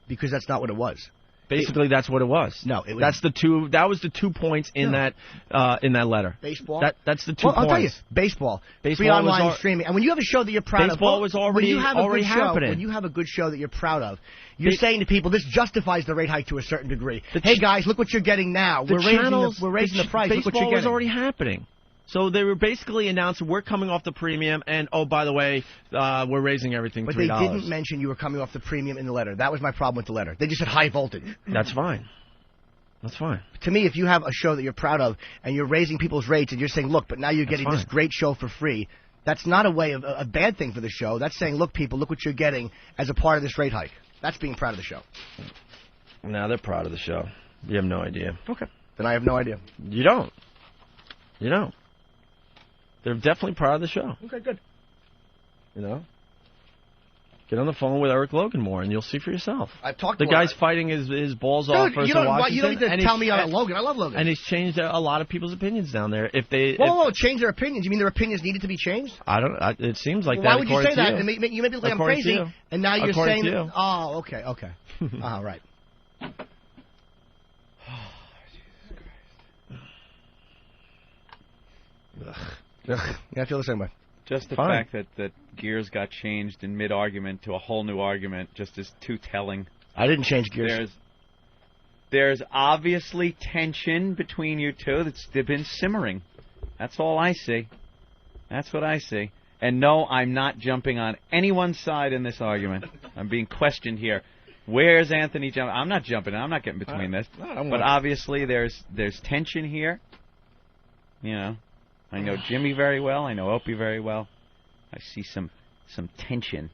Because that's not what it was. Basically, that's what it was. No, that was the 2 points in that letter. Baseball. That's the 2 points. I'll tell you, baseball free online streaming, and when you have a show that you're proud of, baseball was already happening. When you have a good show that you're proud of, you're saying to people, this justifies the rate hike to a certain degree. Hey guys, look what you're getting now. We're raising the price. Look what you're getting. Baseball was already happening. So they were basically announcing we're coming off the premium, and oh, by the way, we're raising everything $3. But they didn't mention you were coming off the premium in the letter. That was my problem with the letter. They just said high voltage. That's fine. That's fine. To me, if you have a show that you're proud of and you're raising people's rates and you're saying, look, but now you're getting this great show for free, that's not a way of a bad thing for the show. That's saying, look, people, look what you're getting as a part of this rate hike. That's being proud of the show. No, they're proud of the show. You have no idea. Okay. Then I have no idea. You don't. You don't. They're definitely proud of the show. Okay, good. You know? Get on the phone with Eric Logan more, and you'll see for yourself. I've talked to the guy's fighting his balls off versus Washington. You don't need to tell me about Logan. I love Logan. And he's changed a lot of people's opinions down there. If they Whoa, change their opinions? You mean their opinions needed to be changed? I don't. it seems like that. Why would you say that? You made me look like I'm crazy, and now you're saying that. Oh, okay. Right. Yeah, I feel the same way. Just the fact that gears got changed in mid-argument to a whole new argument just is too telling. I didn't change gears. There's obviously tension between you two that's been simmering. That's all I see. That's what I see. And no, I'm not jumping on anyone's side in this argument. I'm being questioned here. Where's Anthony jumping? I'm not jumping. I'm not getting between this. But obviously there's tension here. You know. I know Jimmy very well. I know Opie very well. I see some tension.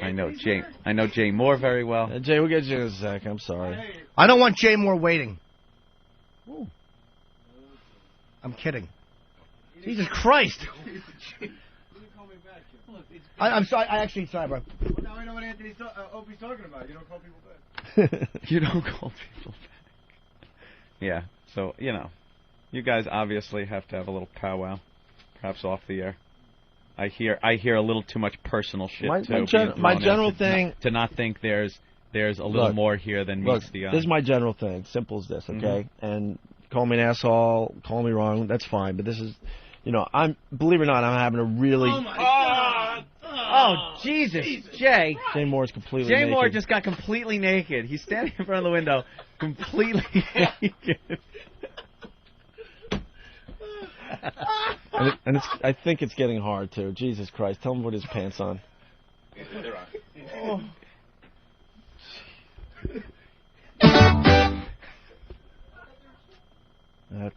I know Jay Moore very well. Jay, we'll get you in a sec. I'm sorry. I don't want Jay Moore waiting. Ooh. I'm kidding. Jesus Christ. I'm sorry. Sorry, bro. Well, now I know what Opie's talking about. You don't call people back. You don't call people back. Yeah. So, you know. You guys obviously have to have a little powwow, perhaps off the air. I hear a little too much personal shit my general thing to not think there's a little more here than meets the eye. This is my general thing. Simple as this, okay? And call me an asshole, call me wrong, that's fine. But this is, believe it or not, I'm having a really. Oh my God! Oh Jesus, Jay! Jay Moore's completely naked. Jay Moore just got completely naked. He's standing in front of the window, completely naked. and I think it's getting hard too. Jesus Christ! Tell him to put his pants on.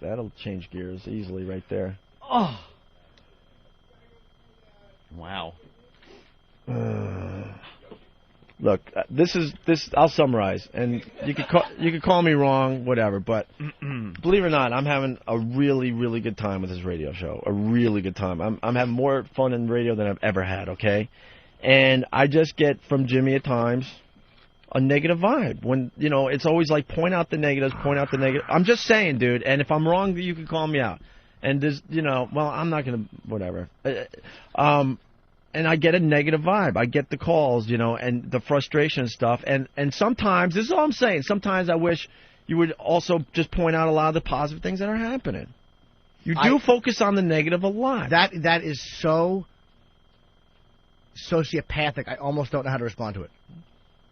That'll change gears easily right there. Oh. Wow. Look, this. I'll summarize, and you could call me wrong, whatever. But believe it or not, I'm having a really, really good time with this radio show. A really good time. I'm having more fun in radio than I've ever had. Okay, and I just get from Jimmy at times a negative vibe. When it's always like point out the negatives, point out the negative. I'm just saying, dude. And if I'm wrong, you can call me out. And there's, well, I'm not gonna, whatever. And I get a negative vibe. I get the calls, and the frustration and stuff. And sometimes, this is all I'm saying, sometimes I wish you would also just point out a lot of the positive things that are happening. You do focus on the negative a lot. That is so sociopathic, I almost don't know how to respond to it.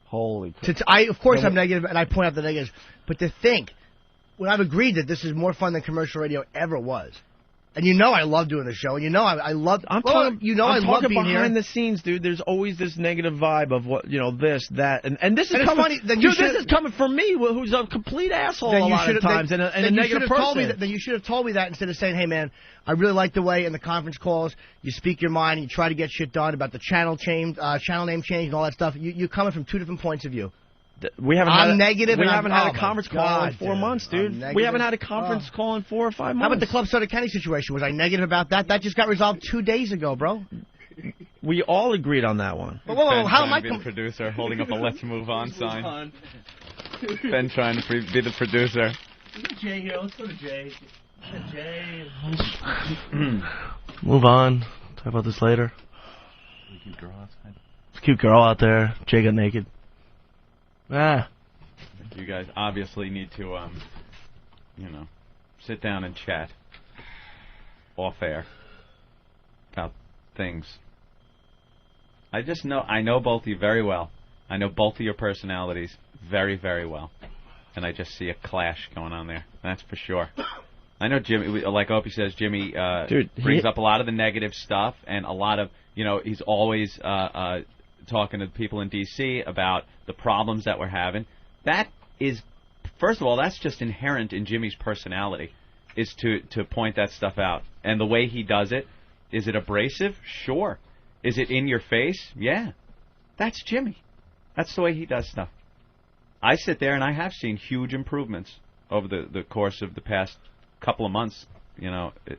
Holy crap. Of course I'm negative, and I point out the negatives. But to think, when I've agreed that this is more fun than commercial radio ever was. And I love doing the show, and I love. I'm talking behind here. The scenes, dude. There's always this negative vibe of what this, that, and this is and coming. This is coming from me, who's a complete asshole a lot of times, and a negative person. Then you should have told me that instead of saying, "Hey, man, I really like the way in the conference calls you speak your mind and you try to get shit done about the channel name change, and all that stuff." You're coming from two different points of view. We haven't had a conference call in 4 months, dude. We haven't had a conference call in 4 or 5 months. How about the Club Soda Kenny situation? Was I negative about that? That just got resolved 2 days ago, bro. We all agreed on that one. Whoa, how am I the producer holding up a "Let's move on" sign? Ben trying to be the producer. Jay here. Let's go to Jay. Jay. Move on. Talk about this later. Cute girl outside. It's a cute girl out there. Jay got naked. You guys obviously need to, sit down and chat off air about things. I know both of you very well. I know both of your personalities very, very well. And I just see a clash going on there. That's for sure. I know Jimmy, like Opie says, Jimmy brings up a lot of the negative stuff and a lot of, he's always talking to people in D.C. about the problems that we're having. That is, first of all, that's just inherent in Jimmy's personality, is to point that stuff out. And the way he does it, is it abrasive? Sure. Is it in your face? Yeah. That's Jimmy. That's the way he does stuff. I sit there and I have seen huge improvements over the course of the past couple of months.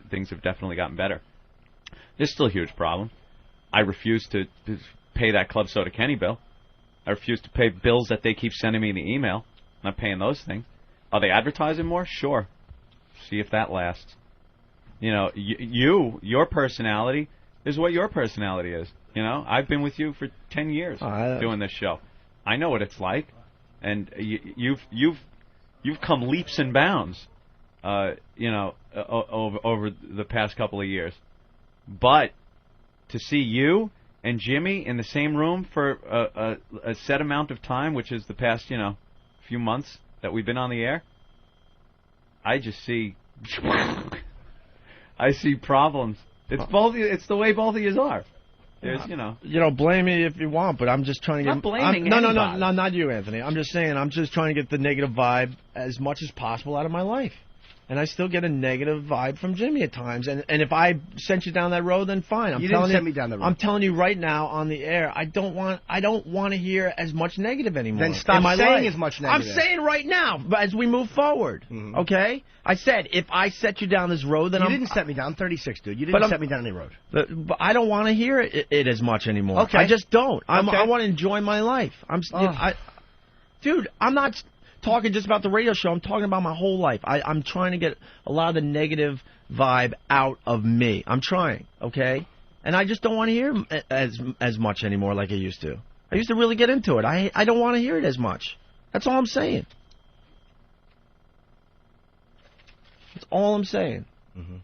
Things have definitely gotten better. There's still a huge problem. I refuse to pay that Club Soda Kenny bill. I refuse to pay bills that they keep sending me in the email. I'm not paying those things. Are they advertising more? Sure. See if that lasts. Your personality is what your personality is. I've been with you for 10 years doing this show. I know what it's like, and you've come leaps and bounds, over the past couple of years. But to see you and Jimmy in the same room for a set amount of time, which is the past few months that we've been on the air, I just see I see problems. It's the way both of you are. There's, blame me if you want, but I'm just trying to get... Not blaming No, not you, Anthony. I'm just saying, I'm just trying to get the negative vibe as much as possible out of my life. And I still get a negative vibe from Jimmy at times. And if I sent you down that road, then fine. You didn't send me down that road. I'm telling you right now on the air, I don't want to hear as much negative anymore. Then stop saying as much negative. I'm saying right now, but as we move forward, okay? I said, if I set you down this road, then You didn't set me down. I'm 36, dude. You didn't set me down any road. But I don't want to hear it as much anymore. Okay. I just don't. I Okay. want to enjoy my life. Dude, I'm not talking just about the radio show. I'm talking about my whole life. I'm trying to get a lot of the negative vibe out of me. I'm trying, okay? And I just don't want to hear as much anymore like I used to. I used to really get into it. I don't want to hear it as much. That's all I'm saying. That's all I'm saying. Mm-hmm.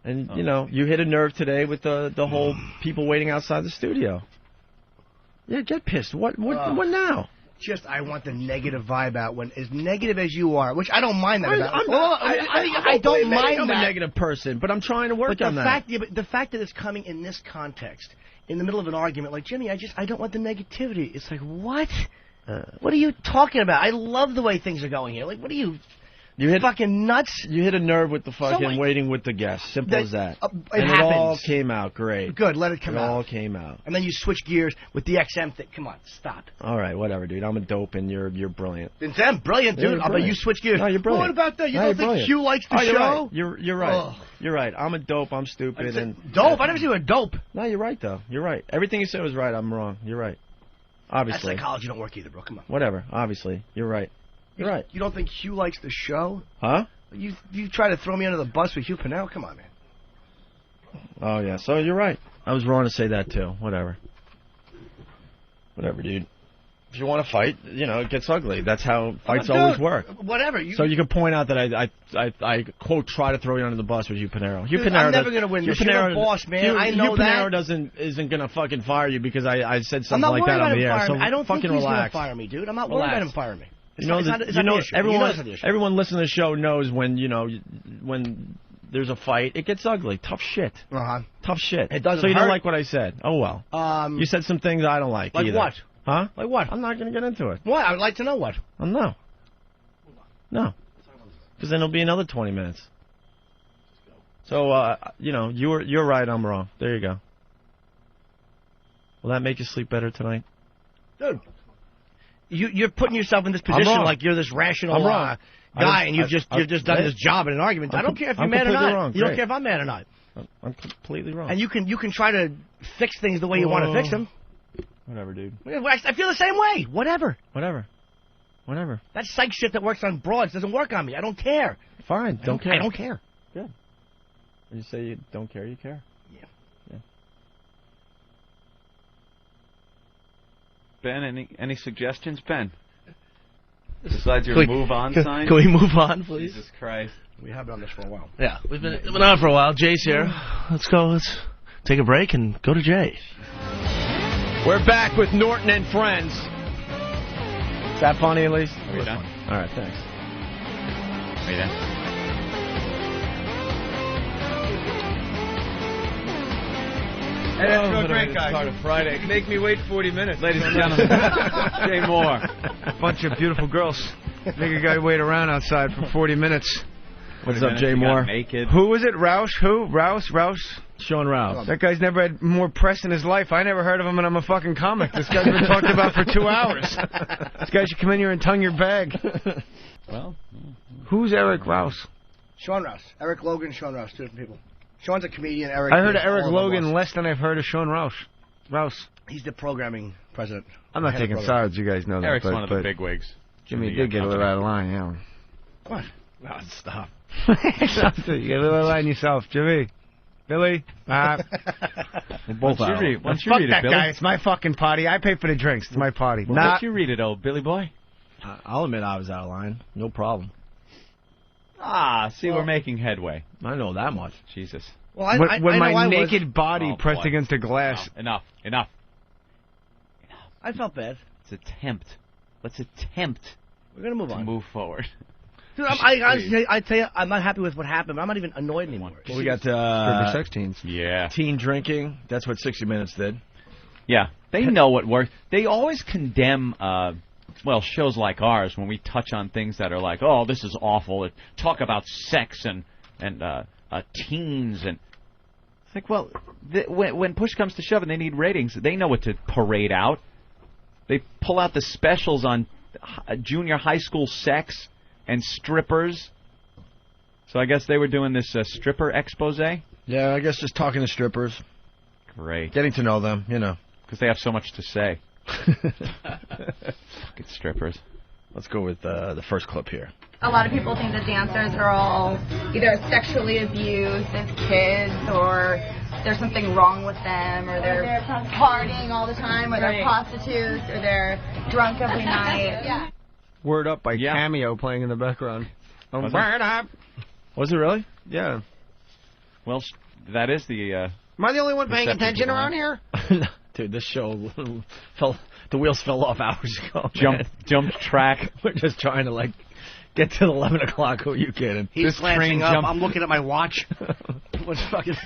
And, you hit a nerve today with the whole people waiting outside the studio. Yeah, get pissed. What now? Just, I want the negative vibe out. When as negative as you are, which I don't mind that about. I don't mind. I'm a negative person, but I'm trying to work on that. But the fact that it's coming in this context, in the middle of an argument, like, Jimmy, I don't want the negativity. It's like, what? What are you talking about? I love the way things are going here. Like, what are you... You hit fucking nuts. You hit a nerve with the fucking waiting with the guests. Simple as that. It happens. It all came out great. Good, let it come out. It all came out. And then you switch gears with the XM thing. Come on, stop. All right, whatever, dude. I'm a dope and you're brilliant. I'm brilliant, dude. Yeah, But you switch gears. No, you're brilliant. What about that? You don't think Hugh likes the show? Right. You're right. Ugh. You're right. I'm a dope. I'm stupid. Dope? I never said you were dope. No, you're right, though. You're right. Everything you said was right. I'm wrong. You're right. Obviously. That psychology don't work either, bro. Come on. Whatever. Obviously. You're right. You're right. You don't think Hugh likes the show? Huh? You try to throw me under the bus with Hugh Pinnell? Come on, man. Oh, yeah. So you're right. I was wrong to say that, too. Whatever. Whatever, dude. If you want to fight, it gets ugly. That's how fights always work. Whatever. So you can point out that I quote, try to throw you under the bus with Hugh Pinero. Dude, I'm never going to win. You're the boss, man. I know that. Hugh Pinero isn't going to fucking fire you because I said something like that on the air. So I don't fucking think he's relax. Going to fire me, dude. I'm not worried about him firing me. Everyone listening to the show knows when there's a fight, it gets ugly. Tough shit. Tough shit. It doesn't So you hurt. don't like what I said? Oh well. You said some things I don't like. Like either. What? Huh? Like what? I'm not going to get into it. What? I would like to know what. Oh, no. No. Because then it'll be another 20 minutes. So you're right. I'm wrong. There you go. Will that make you sleep better tonight? Dude. You're putting yourself in this position like you're this rational guy, and you've just done this job in an argument. I don't care if you're mad or not. Wrong. You don't care if I'm mad or not. I'm completely wrong. And you can try to fix things the way you want to fix them. Whatever, dude. I feel the same way. Whatever. That psych shit that works on broads doesn't work on me. I don't care. Fine. Don't care. I don't care. Good. When you say you don't care, you care. Yeah. Ben, any suggestions, Ben? Besides your move on sign? Can we move on, please? Jesus Christ. We have been on this for a while. Yeah, we've been on for a while. Jay's here. Let's go. Let's take a break and go to Jay. We're back with Norton and Friends. Is that funny at least? Are you done? All right, thanks. Are you done? Hey, that's real great, guys. Start of Friday. Make me wait 40 minutes. Ladies and gentlemen, Jay Moore. Bunch of beautiful girls. Make a guy wait around outside for 40 minutes. What's up, Jay Moore? Naked. Who was it? Roush? Who? Rouse? Sean Rouse. That guy's never had more press in his life. I never heard of him, and I'm a fucking comic. This guy's been talked about for 2 hours. This guy should come in here and tongue your bag. Well, who's Eric Rouse? Sean Rouse. Eric Logan, Sean Rouse, 2 different people. Sean's a comedian. Eric. I heard of Eric Logan less than I've heard of Sean Rouse. He's the programming president. I'm not taking sides. You guys know that. Eric's one of the big wigs. Jimmy did get a little out of line, yeah. What? Oh, stop. You get a little out of line yourself, Jimmy. Billy. Once you read Fuck it, that Billy. guy. It's my fucking party. I pay for the drinks. It's my party. Well, Nah. let you read it, old Billy boy. I'll admit I was out of line. No problem. We're making headway. I know that much. Jesus. Well, when I my naked body pressed boy. against a glass. Enough. I felt bad. Let's attempt. We're gonna move on. Move forward. Dude, I tell you, I'm not happy with what happened. But I'm not even annoyed anymore. Well, we got Stripper sex teens. Yeah. teen drinking. That's what 60 Minutes did. Yeah. They know what works. They always condemn, shows like ours when we touch on things that are like, oh, this is awful. Talk about sex and teens and. It's like, well, when push comes to shove and they need ratings, they know what to parade out. They pull out the specials on junior high school sex and strippers. So I guess they were doing this stripper expose. Yeah, I guess just talking to strippers. Great. Getting to know them, you know. Because they have so much to say. Fucking strippers. Let's go with the first clip here. A lot of people think the dancers are all either sexually abused as kids, or there's something wrong with them, or they're partying all the time, or they're prostitutes, or they're drunk every night. Yeah. Word Up by Cameo playing in the background. Was Word Up. Was it really? Yeah. Well, that is the... Am I the only one paying attention around here? Dude, this show the wheels fell off hours ago. Jumped track. We're just trying to, get to 11 o'clock. Who are you kidding? He's glancing up. I'm looking at my watch. What's fucking...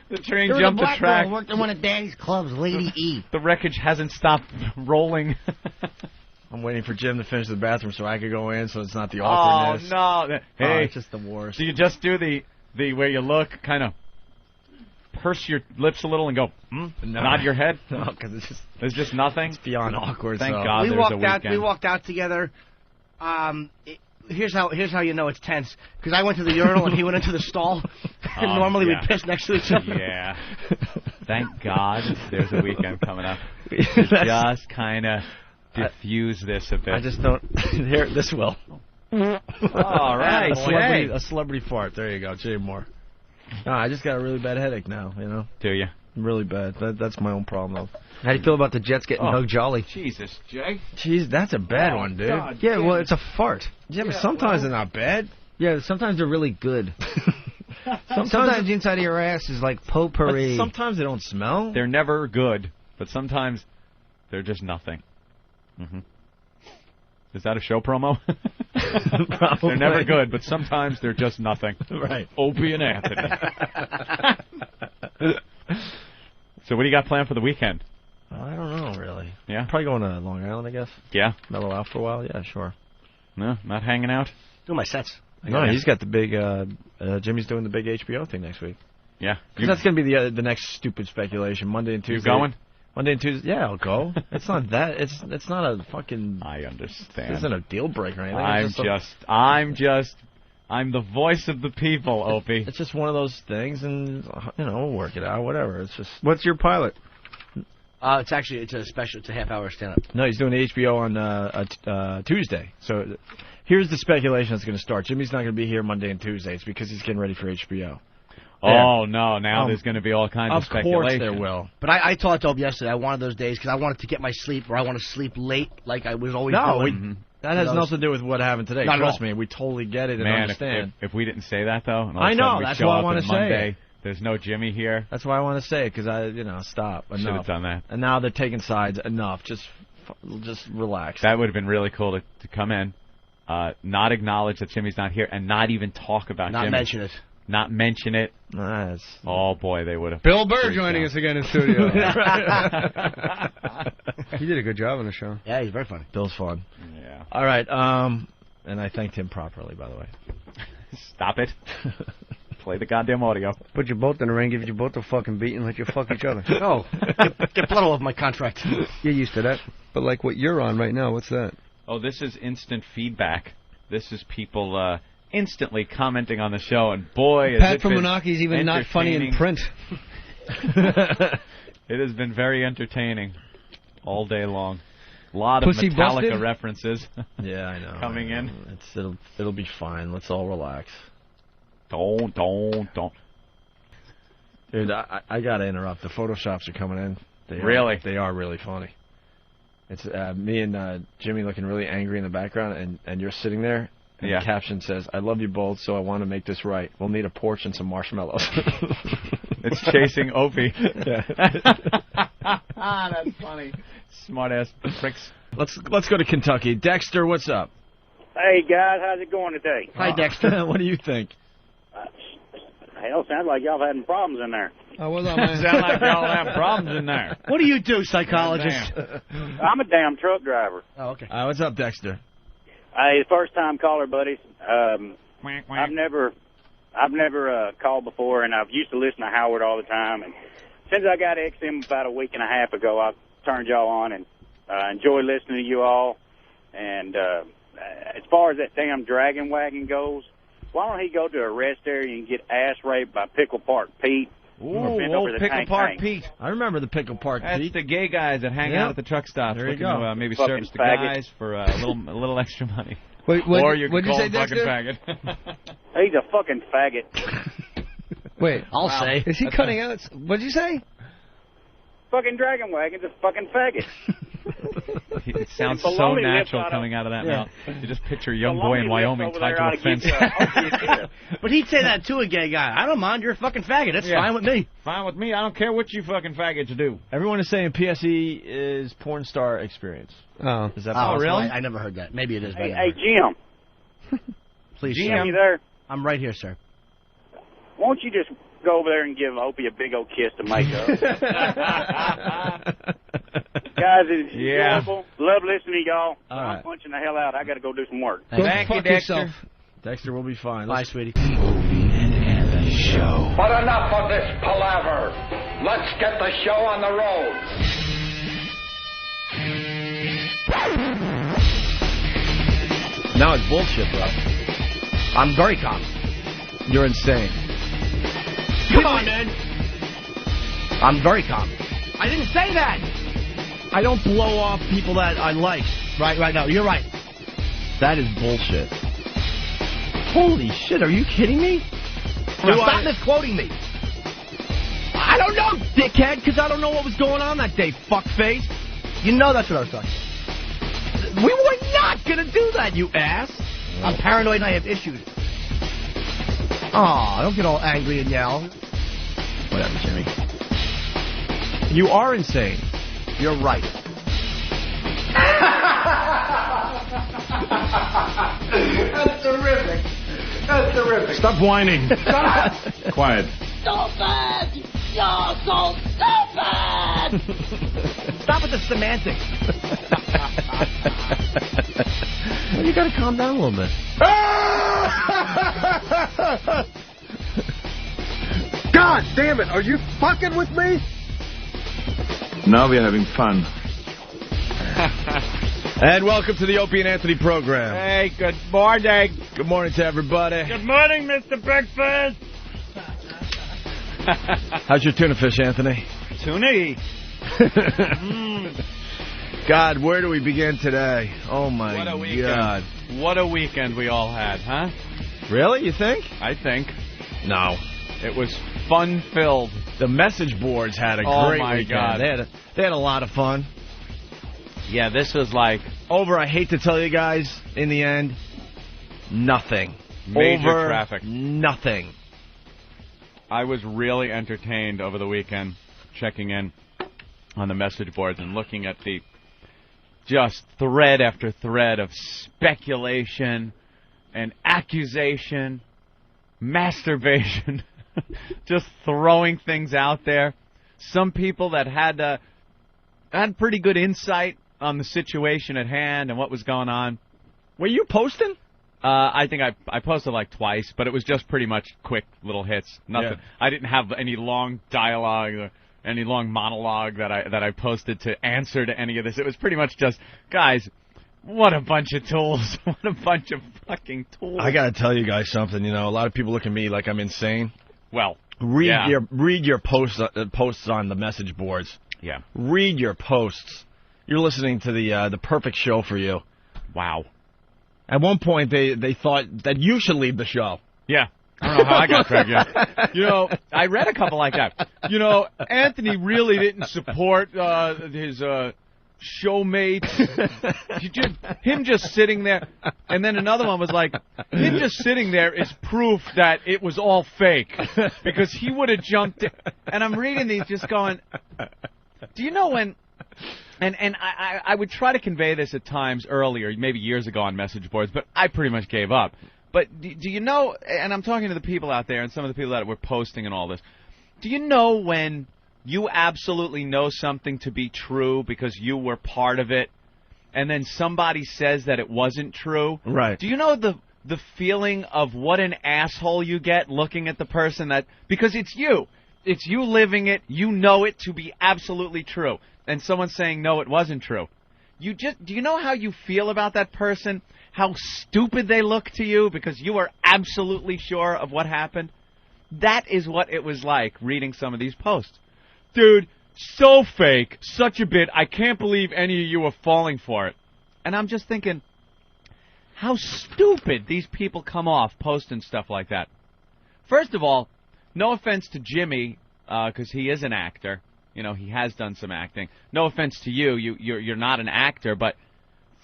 The train jumped the track. Girl worked in one of Daddy's clubs, Lady E. The wreckage hasn't stopped rolling. I'm waiting for Jim to finish the bathroom so I could go in, so it's not the awkwardness. Oh, no. Hey, it's just the worst. Do you just do the where you look, kind of purse your lips a little and go, nod your head? No, because there's just nothing? It's beyond awkward. Thank God there's a weekend. We walked out together. Here's how you know it's tense. Because I went to the urinal and he went into the stall. And normally we'd piss next to each other. Yeah. Thank God there's a weekend coming up. Just kind of diffuse this a bit. I just don't... Here, this will. All right. A celebrity fart. There you go, Jay Moore. No, I just got a really bad headache now, you know. Do you? Really bad. That's my own problem, though. How do you feel about the Jets getting Doug Jolly? Jesus, Jay. Jeez, that's a bad one, dude. God, yeah, well, it's a fart. Yeah, but sometimes they're not bad. Yeah, sometimes they're really good. Sometimes the inside of your ass is like potpourri. But sometimes they don't smell. They're never good, but sometimes they're just nothing. Mm-hmm. Is that a show promo? They're never good, but sometimes they're just nothing. Right. Opie and Anthony. So what do you got planned for the weekend? I don't know, really. Yeah? Probably going to Long Island, I guess. Yeah? Mellow out for a while? Yeah, sure. No, not hanging out? Doing my sets. No, he's got the big, Jimmy's doing the big HBO thing next week. Yeah. Because that's going to be the next stupid speculation. Monday and Tuesday. You going? Monday and Tuesday. Yeah, I'll go. It's not that. It's not a fucking... I understand. It isn't a deal breaker or anything. I'm the voice of the people, Opie. It's just one of those things, and, we'll work it out, whatever. It's just... What's your pilot? It's a special. It's a half-hour stand-up. No, he's doing the HBO on Tuesday. So here's the speculation that's going to start. Jimmy's not going to be here Monday and Tuesday. It's because he's getting ready for HBO. Oh, no, now there's going to be all kinds of speculation. Of course there will. But I told Dope yesterday I wanted those days because I wanted to get my sleep, or I want to sleep late like I was always doing. That has nothing to do with what happened today. Not Trust me, we totally get it and understand. If we didn't say that, though, and all I of a know, sudden we that's show why I up want on to say Monday, it. There's no Jimmy here. That's why I want to say it, because stop. Should have done that. And now they're taking sides. Enough. Just just relax. That would have been really cool to come in, not acknowledge that Jimmy's not here, and not even talk about Jimmy. Not mention it. Not mention it. Nice. Oh, boy, they would have. Bill Burr joining us again in studio. He did a good job on the show. Yeah, he's very funny. Bill's fun. Yeah. All right. And I thanked him properly, by the way. Stop it. Play the goddamn audio. Put you both in the ring, give you both a fucking beat, and let you fuck each other. Oh, get blood off my contract. You're used to that. But like what you're on right now, what's that? Oh, this is instant feedback. This is people instantly commenting on the show, and boy, is Pat it from been Monaco's even not funny in print. It has been very entertaining all day long. A lot of Pussy Metallica busted? references. Yeah, I know. Coming in. It'll be fine. Let's all relax. Don't. Dude, I gotta interrupt. The Photoshops are coming in. They are really funny. It's me and Jimmy looking really angry in the background, and you're sitting there, and the caption says, "I love you both, so I want to make this right. We'll need a porch and some marshmallows." It's chasing Opie. Yeah. That's funny. Smart-ass pricks. Let's go to Kentucky. Dexter, what's up? Hey, guys, how's it going today? Hi, Dexter. What do you think? Hell, sounds like y'all having problems in there. Oh, what's up, man? Sound like y'all have problems in there. What do you do, psychologist? I'm a damn truck driver. Oh, okay. What's up, Dexter? Hey, first-time caller, buddies. I've never called before, and I've used to listen to Howard all the time. And since I got XM about a week and a half ago, I've turned y'all on and enjoy listening to you all. And as far as that damn dragon wagon goes, why don't he go to a rest area and get ass raped by Pickle Park Pete? Ooh, old Pickle Park Pete. I remember the Pickle Park Pete. That's the gay guys that hang out at the truck stops looking to maybe Fucking service the faggot. guys for a little extra money. Wait, or you what'd can you call say, him fucking Dexter? faggot. He's a fucking faggot. Wait, I'll say. Is he cutting out? What'd you say? Fucking dragon wagon's a fucking faggot. It sounds so Baloney natural lips coming out of that Yeah. mouth. You just picture a young Baloney boy in lips Wyoming over tied there ought to a to fence. get you But he'd say that to a gay guy. I don't mind. You're a fucking faggot. That's fine with me. Fine with me. I don't care what you fucking faggots do. Everyone is saying PSE is porn star experience. Oh. Is that Oh, possible? really? I never heard that. Maybe it is. Hey, Jim. Please, Jim, you there? I'm right here, sir. Won't you just go over there and give Opie a big old kiss to make up? Guys, it's enjoyable. Love listening to y'all. All I'm right. punching the hell out. I got to go do some work. Thank you, Dexter. Dexter will be fine. Bye, sweetie. Opie and Anthony Show. But enough of this palaver. Let's get the show on the road. Now it's bullshit, bro. I'm very calm. You're insane. Come on, man. I'm very calm. I didn't say that. I don't blow off people that I like. Right, no, you're right. That is bullshit. Holy shit, are you kidding me? Now stop misquoting me. I don't know, dickhead, because I don't know what was going on that day, fuckface. You know that's what I was talking about. We were not going to do that, you ass. I'm paranoid and I have issues. Aw, don't get all angry and yell. Whatever, Jimmy. You are insane. You're right. That's terrific. That's terrific. Stop whining. Quiet. Stupid! You're so stupid! Stop with the semantics. Well, you got to calm down a little bit. God damn it! Are you fucking with me? Now we are having fun. And welcome to the Opie and Anthony program. Hey, good morning. Good morning to everybody. Good morning, Mr. Breakfast. How's your tuna fish, Anthony? Tuna. God, where do we begin today? Oh, my What a weekend. God. What a weekend we all had, huh? Really, you think? I think. No. It was fun-filled. The message boards had a Oh, great my weekend. God. They had a lot of fun. Yeah, this was like Over, I hate to tell you guys, in the end, nothing. major Over traffic. Nothing. I was really entertained over the weekend checking in on the message boards and looking at the just thread after thread of speculation and accusation, masturbation, just throwing things out there. Some people that had pretty good insight on the situation at hand and what was going on. Were you posting? I think I posted like twice, but it was just pretty much quick little hits. Nothing. Yeah. I didn't have any long dialogue or any long monologue that I posted to answer to any of this. It was pretty much just, guys, what a bunch of tools. What a bunch of fucking tools. I gotta tell you guys something. You know, a lot of people look at me like I'm insane. Well, read your posts on the message boards. Yeah. Read your posts. You're listening to the perfect show for you. Wow. At one point, they thought that you should leave the show. Yeah. I don't know how I got Craig yet. You know, I read a couple like that. You know, Anthony really didn't support his showmates. Him just sitting there. And then another one was like, him just sitting there is proof that it was all fake. Because he would have jumped in. And I'm reading these just going, do you know when... And I would try to convey this at times earlier, maybe years ago on message boards, but I pretty much gave up. But do you know, and I'm talking to the people out there and some of the people that were posting and all this, do you know when you absolutely know something to be true because you were part of it, and then somebody says that it wasn't true? Right. Do you know the feeling of what an asshole you get looking at the person that, because it's you. It's you living it, you know it to be absolutely true. And someone saying, no, it wasn't true. Do you know how you feel about that person? How stupid they look to you because you are absolutely sure of what happened? That is what it was like reading some of these posts. Dude, so fake, such a bit, I can't believe any of you are falling for it. And I'm just thinking, how stupid these people come off posting stuff like that. First of all, no offense to Jimmy, because he is an actor. You know, he has done some acting. No offense to you, you're not an actor, but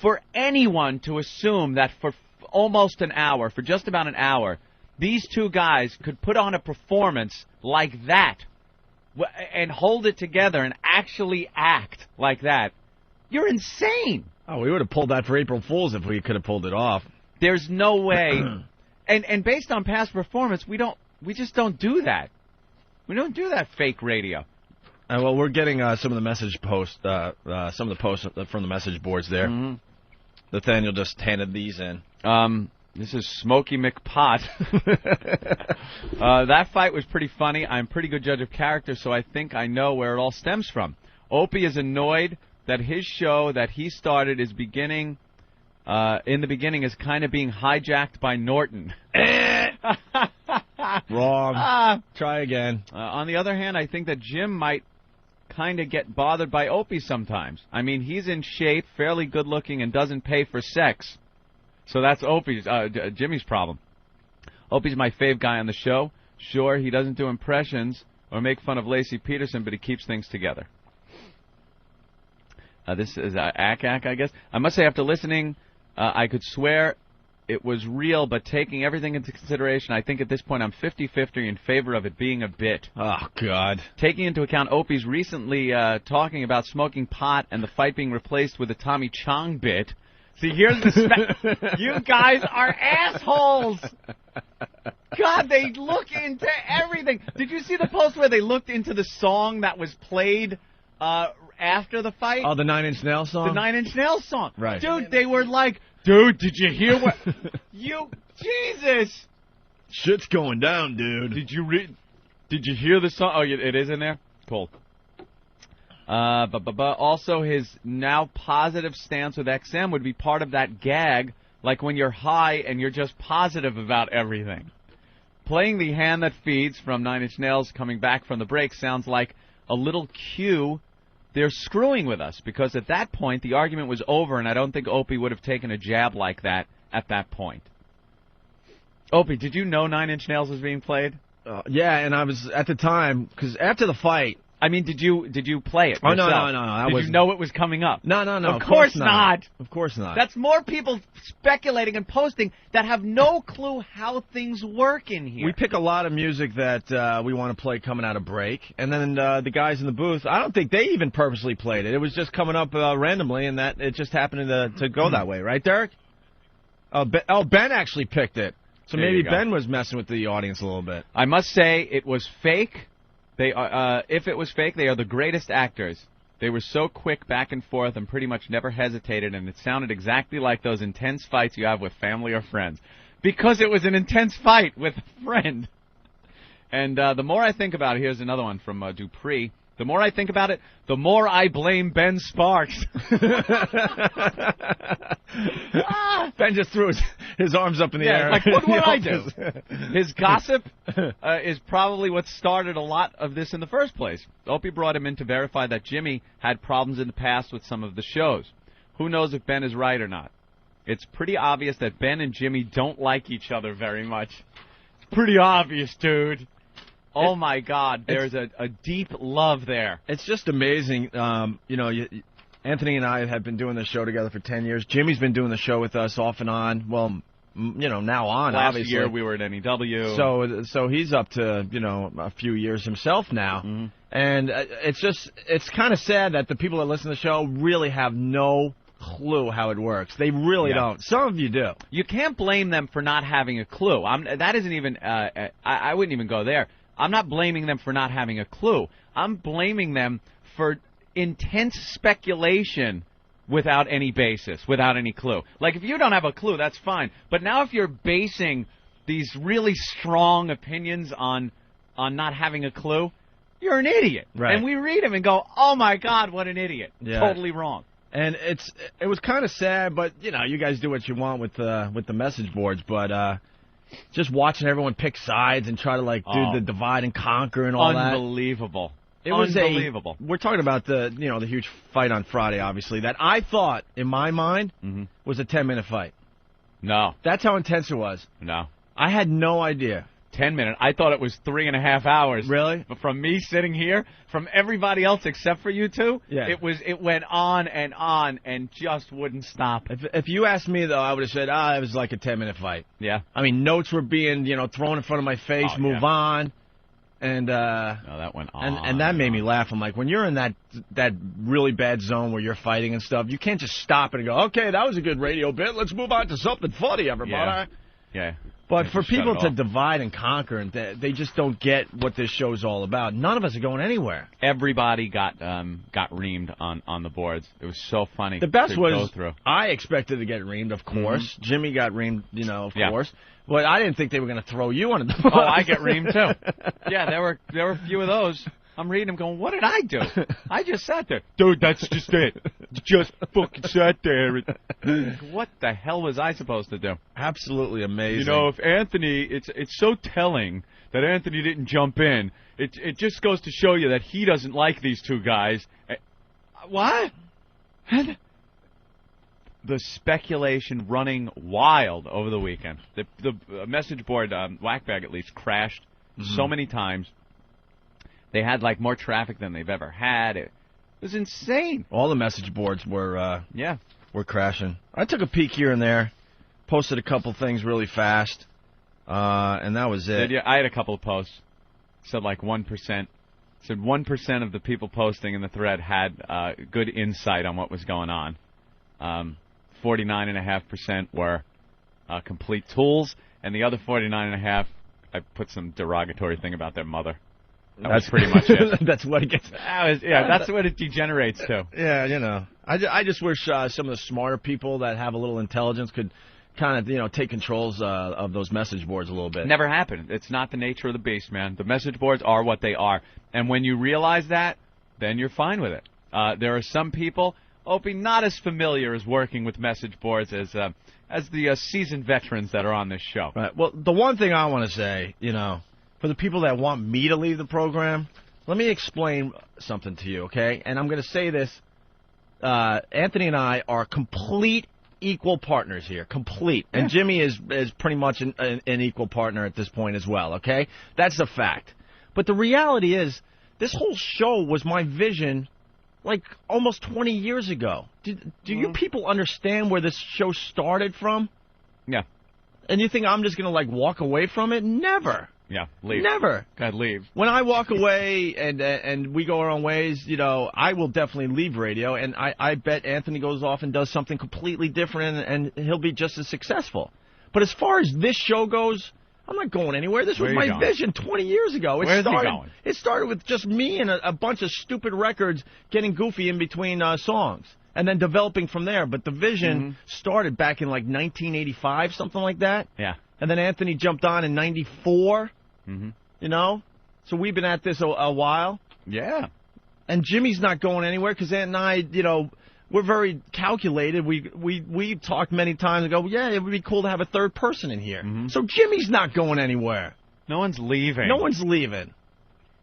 for anyone to assume that for almost an hour, for just about an hour, these two guys could put on a performance like that and hold it together and actually act like that, you're insane. Oh, we would have pulled that for April Fool's if we could have pulled it off. There's no way. And based on past performance, we just don't do that. We don't do that fake radio. Well, we're getting some of the message posts, some of the posts from the message boards there. Mm-hmm. Nathaniel just handed these in. This is Smokey McPot. That fight was pretty funny. I'm a pretty good judge of character, so I think I know where it all stems from. Opie is annoyed that his show that he started is in the beginning is kind of being hijacked by Norton. Wrong. Try again. On the other hand, I think that Jim might kind of get bothered by Opie sometimes. I mean, he's in shape, fairly good-looking, and doesn't pay for sex. So that's Jimmy's problem. Opie's my fave guy on the show. Sure, he doesn't do impressions or make fun of Lacey Peterson, but he keeps things together. This is Ack, I guess. I must say, after listening, I could swear it was real, but taking everything into consideration, I think at this point I'm 50-50 in favor of it being a bit. Oh, God. Taking into account Opie's recently talking about smoking pot and the fight being replaced with a Tommy Chong bit. See, here's the you guys are assholes! God, they look into everything. Did you see the post where they looked into the song that was played after the fight? Oh, the Nine Inch Nails song? The Nine Inch Nails song. Right. Dude, they were like, dude, did you hear what... Jesus! Shit's going down, dude. Did you hear the song? Oh, it is in there? Cool. Also, his now positive stance with XM would be part of that gag, like when you're high and you're just positive about everything. Playing the hand that feeds from Nine Inch Nails coming back from the break sounds like a little cue. They're screwing with us, because at that point the argument was over, and I don't think Opie would have taken a jab like that at that point. Opie, did you know Nine Inch Nails was being played? Yeah, and I was, at the time, because after the fight, I mean, did you play it? Oh, yourself? no. Did you know it was coming up? No. Of course not. Of course not. That's more people speculating and posting that have no clue how things work in here. We pick a lot of music that we want to play coming out of break, and then the guys in the booth, I don't think they even purposely played it. It was just coming up randomly, and that it just happened to go that way. Right, Derek? Ben actually picked it. So maybe Ben was messing with the audience a little bit. I must say it was fake. They if it was fake, they are the greatest actors. They were so quick back and forth and pretty much never hesitated, and it sounded exactly like those intense fights you have with family or friends. Because it was an intense fight with a friend. And the more I think about it, here's another one from Dupree. The more I think about it, the more I blame Ben Sparks. Ben just threw his arms up in the air. Like, what would I do? His gossip is probably what started a lot of this in the first place. Opie brought him in to verify that Jimmy had problems in the past with some of the shows. Who knows if Ben is right or not? It's pretty obvious that Ben and Jimmy don't like each other very much. It's pretty obvious, dude. Oh, my God, there's a deep love there. It's just amazing. Anthony and I have been doing this show together for 10 years. Jimmy's been doing the show with us off and on. Well, now on, Last obviously. year we were at NEW. So he's up to, a few years himself now. Mm-hmm. And it's kind of sad that the people that listen to the show really have no clue how it works. They really don't. Some of you do. You can't blame them for not having a clue. That isn't even, I wouldn't even go there. I'm not blaming them for not having a clue. I'm blaming them for intense speculation without any basis, without any clue. Like, if you don't have a clue, that's fine. But now if you're basing these really strong opinions on not having a clue, you're an idiot. Right. And we read them and go, oh, my God, what an idiot. Yeah. Totally wrong. And it was kind of sad, but, you guys do what you want with the message boards, but just watching everyone pick sides and try to, do the divide and conquer and all that. Unbelievable. It was unbelievable. We're talking about the huge fight on Friday, obviously, that I thought, in my mind, was a 10-minute fight. No. That's how intense it was. No. I had no idea. 10 minutes. I thought it was 3.5 hours. Really? But from me sitting here, from everybody else except for you two, it went on and just wouldn't stop. If you asked me, though, I would have said, it was like a 10-minute fight. Yeah. I mean, notes were being, thrown in front of my face, move on. And no, that went on. And that made me laugh. I'm like, when you're in that really bad zone where you're fighting and stuff, you can't just stop it and go, okay, that was a good radio bit. Let's move on to something funny, everybody. Yeah. But for people to divide and conquer, and they just don't get what this show's all about. None of us are going anywhere. Everybody got reamed on the boards. It was so funny. The best was go through. I expected to get reamed, of course. Jimmy got reamed, of course. But I didn't think they were going to throw you on the bus. Oh, I get reamed too. Yeah, there were a few of those. I'm reading them going, what did I do? I just sat there. Dude, that's just it. Just fucking sat there. What the hell was I supposed to do? Absolutely amazing. If Anthony, it's so telling that Anthony didn't jump in. It just goes to show you that he doesn't like these two guys. What? The speculation running wild over the weekend. The message board, Whackbag at least, crashed so many times. They had, more traffic than they've ever had. It was insane. All the message boards were crashing. I took a peek here and there, posted a couple things really fast, and that was it. Yeah, I had a couple of posts. Said 1%. Said 1% of the people posting in the thread had good insight on what was going on. 49.5% were complete tools, and the other 49.5%, I put some derogatory thing about their mother. That's pretty much it. That's what it gets. That's what it degenerates to. Yeah, I just wish some of the smarter people that have a little intelligence could kind of, take controls of those message boards a little bit. Never happened. It's not the nature of the beast, man. The message boards are what they are. And when you realize that, then you're fine with it. There are some people, Opie, not as familiar as working with message boards as the seasoned veterans that are on this show. Right. Well, the one thing I want to say, for the people that want me to leave the program, let me explain something to you, okay? And I'm going to say this. Anthony and I are complete equal partners here. Complete. And Jimmy is pretty much an equal partner at this point as well, okay? That's a fact. But the reality is this whole show was my vision, like almost 20 years ago. Do you people understand where this show started from? Yeah. And you think I'm just going to, like, walk away from it? Never. Yeah, leave. Never. God, leave. When I walk away and we go our own ways, you know, I will definitely leave radio, and I bet Anthony goes off and does something completely different, and he'll be just as successful. But as far as this show goes, I'm not going anywhere. This was my vision 20 years ago. Where's he going? It started with just me and a bunch of stupid records getting goofy in between songs, and then developing from there. But the vision started back in, like, 1985, something like that. Yeah. And then Anthony jumped on in 94, you know? So we've been at this a while. Yeah. And Jimmy's not going anywhere because Ant and I, you know, we're very calculated. We talked many times ago, yeah, it would be cool to have a third person in here. So Jimmy's not going anywhere. No one's leaving. No one's leaving.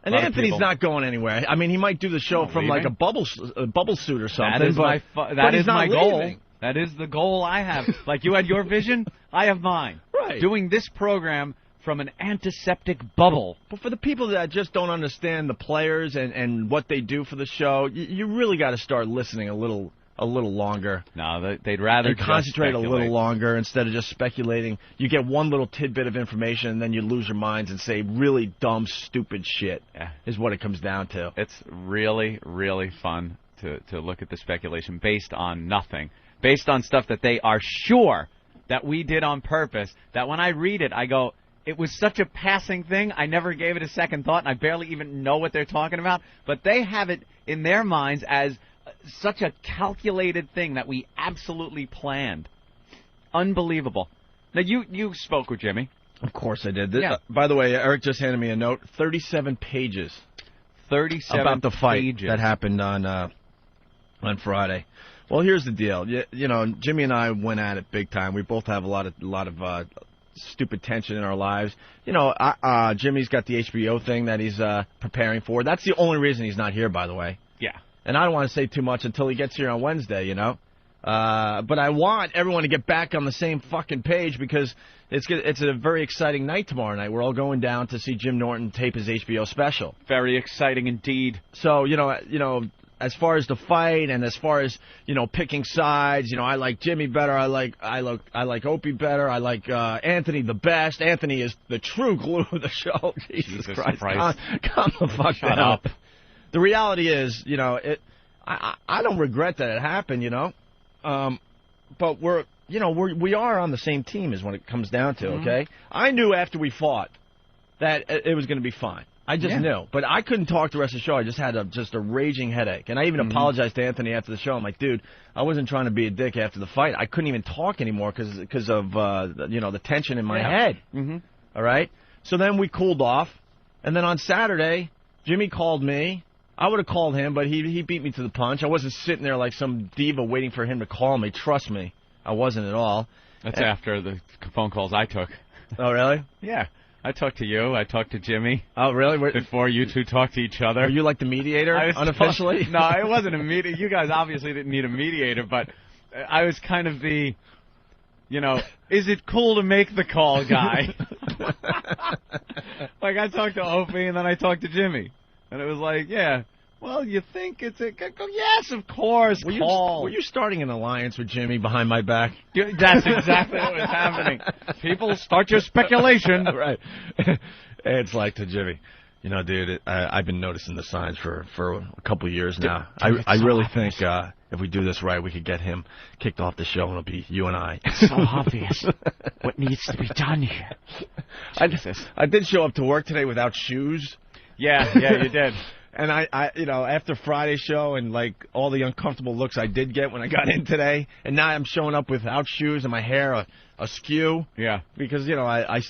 And Anthony's not going anywhere. I mean, he might do the show from like a bubble suit or something. That is but he's my not goal. leaving. That is the goal I have. Like you had your vision, I have mine. Right. Doing this program from an antiseptic bubble. But for the people that just don't understand the players and what they do for the show, you really got to start listening a little longer. No, they'd rather and concentrate just a little longer instead of just speculating. You get one little tidbit of information, and then you lose your minds and say really dumb, stupid shit. Is what it comes down to. It's really, really fun to look at the speculation based on nothing, based on stuff that they are sure that we did on purpose, that when I read it, I go, it was such a passing thing, I never gave it a second thought, and I barely even know what they're talking about, but they have it in their minds as such a calculated thing that we absolutely planned. Unbelievable. Now, you spoke with Jimmy. Of course I did. By the way, Eric just handed me a note, 37 pages. 37 about the fight pages. that happened on Friday. Well, here's the deal. You know, Jimmy and I went at it big time. We both have a lot of stupid tension in our lives. You know, Jimmy's got the HBO thing that he's preparing for. That's the only reason he's not here, by the way. Yeah. And I don't want to say too much until he gets here on Wednesday, you know. But I want everyone to get back on the same fucking page because it's a very exciting night tomorrow night. We're all going down to see Jim Norton tape his HBO special. Very exciting indeed. So, you know, as far as the fight and as far as, you know, picking sides, you know, I like Jimmy better. I like Opie better. I like Anthony the best. Anthony is the true glue of the show. Jesus Christ. Calm the fuck Shut down. up. The reality is, you know, I don't regret that it happened, you know. But we are on the same team is what it comes down to, okay? I knew after we fought that it was going to be fine. I just knew. But I couldn't talk the rest of the show. I just had a raging headache. And I even apologized to Anthony after the show. I'm like, dude, I wasn't trying to be a dick after the fight. I couldn't even talk anymore because of, the tension in my head. All right? So then we cooled off. And then on Saturday, Jimmy called me. I would have called him, but he beat me to the punch. I wasn't sitting there like some diva waiting for him to call me. Trust me, I wasn't at all. That's after the phone calls I took. Oh, really? Yeah. I talked to you. I talked to Jimmy. Oh, really? Before you two talked to each other. Are you like the mediator, unofficially? No, I wasn't a mediator. You guys obviously didn't need a mediator, but I was kind of the, is it cool to make the call guy? Like, I talked to Opie, and then I talked to Jimmy. And it was like, yeah, well, you think it's a... Yes, of course, call. Were you starting an alliance with Jimmy behind my back? That's exactly what was happening. People, start your speculation. Right. It's like to Jimmy, dude, I've been noticing the signs for a couple of years now. I really think if we do this right, we could get him kicked off the show, and it'll be you and I. It's so obvious what needs to be done here. I did show up to work today without shoes. Yeah, you did. And I after Friday's show and like all the uncomfortable looks I did get when I got in today, and now I'm showing up without shoes and my hair askew. Yeah. Because I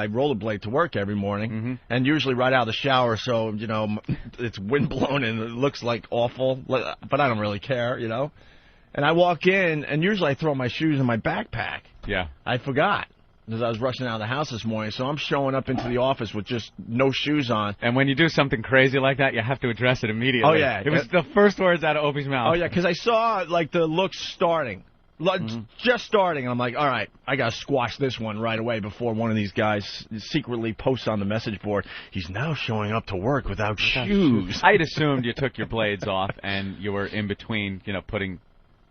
rollerblade to work every morning, and usually right out of the shower, so it's windblown and it looks like awful, but I don't really care, And I walk in, and usually I throw my shoes in my backpack. Yeah. I forgot. Because I was rushing out of the house this morning, so I'm showing up into the office with just no shoes on. And when you do something crazy like that, you have to address it immediately. Oh, yeah. It was the first words out of Opie's mouth. Oh, yeah, because I saw, like, the looks starting. Just starting. I'm like, all right, I got to squash this one right away before one of these guys secretly posts on the message board, he's now showing up to work without shoes. I'd assumed you took your blades off and you were in between,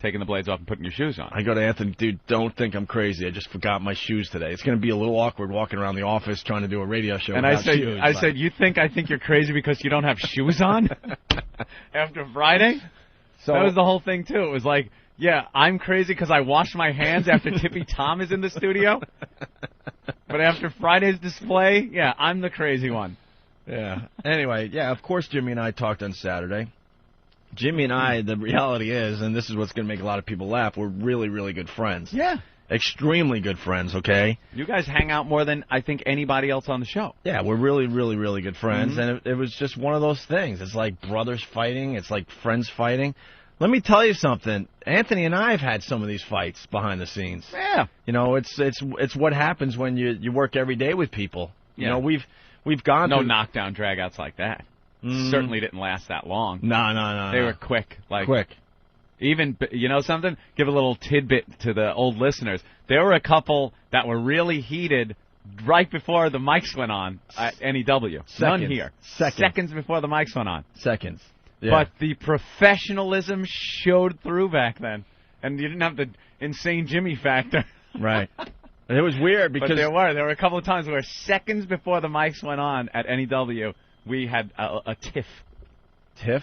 taking the blades off and putting your shoes on. I go to Anthony, dude, don't think I'm crazy. I just forgot my shoes today. It's going to be a little awkward walking around the office trying to do a radio show and without shoes. I said, you think I think you're crazy because you don't have shoes on after Friday? So that was the whole thing, too. It was like, yeah, I'm crazy because I washed my hands after Tippy Tom is in the studio. But after Friday's display, yeah, I'm the crazy one. Yeah. Anyway, yeah, of course Jimmy and I talked on Saturday. Jimmy and I, the reality is, and this is what's going to make a lot of people laugh, we're really, really good friends. Yeah. Extremely good friends, okay? You guys hang out more than I think anybody else on the show. Yeah, we're really, really, really good friends, and it was just one of those things. It's like brothers fighting. It's like friends fighting. Let me tell you something. Anthony and I have had some of these fights behind the scenes. Yeah. It's what happens when you work every day with people. Yeah. We've gone no through knockdown dragouts like that. Certainly didn't last that long. No. They were quick. Quick. Even, something? Give a little tidbit to the old listeners. There were a couple that were really heated right before the mics went on at NEW. None here. Seconds before the mics went on. Seconds. Yeah. But the professionalism showed through back then. And you didn't have the insane Jimmy factor. Right. It was weird because... But there were a couple of times where seconds before the mics went on at NEW, we had a tiff. Tiff?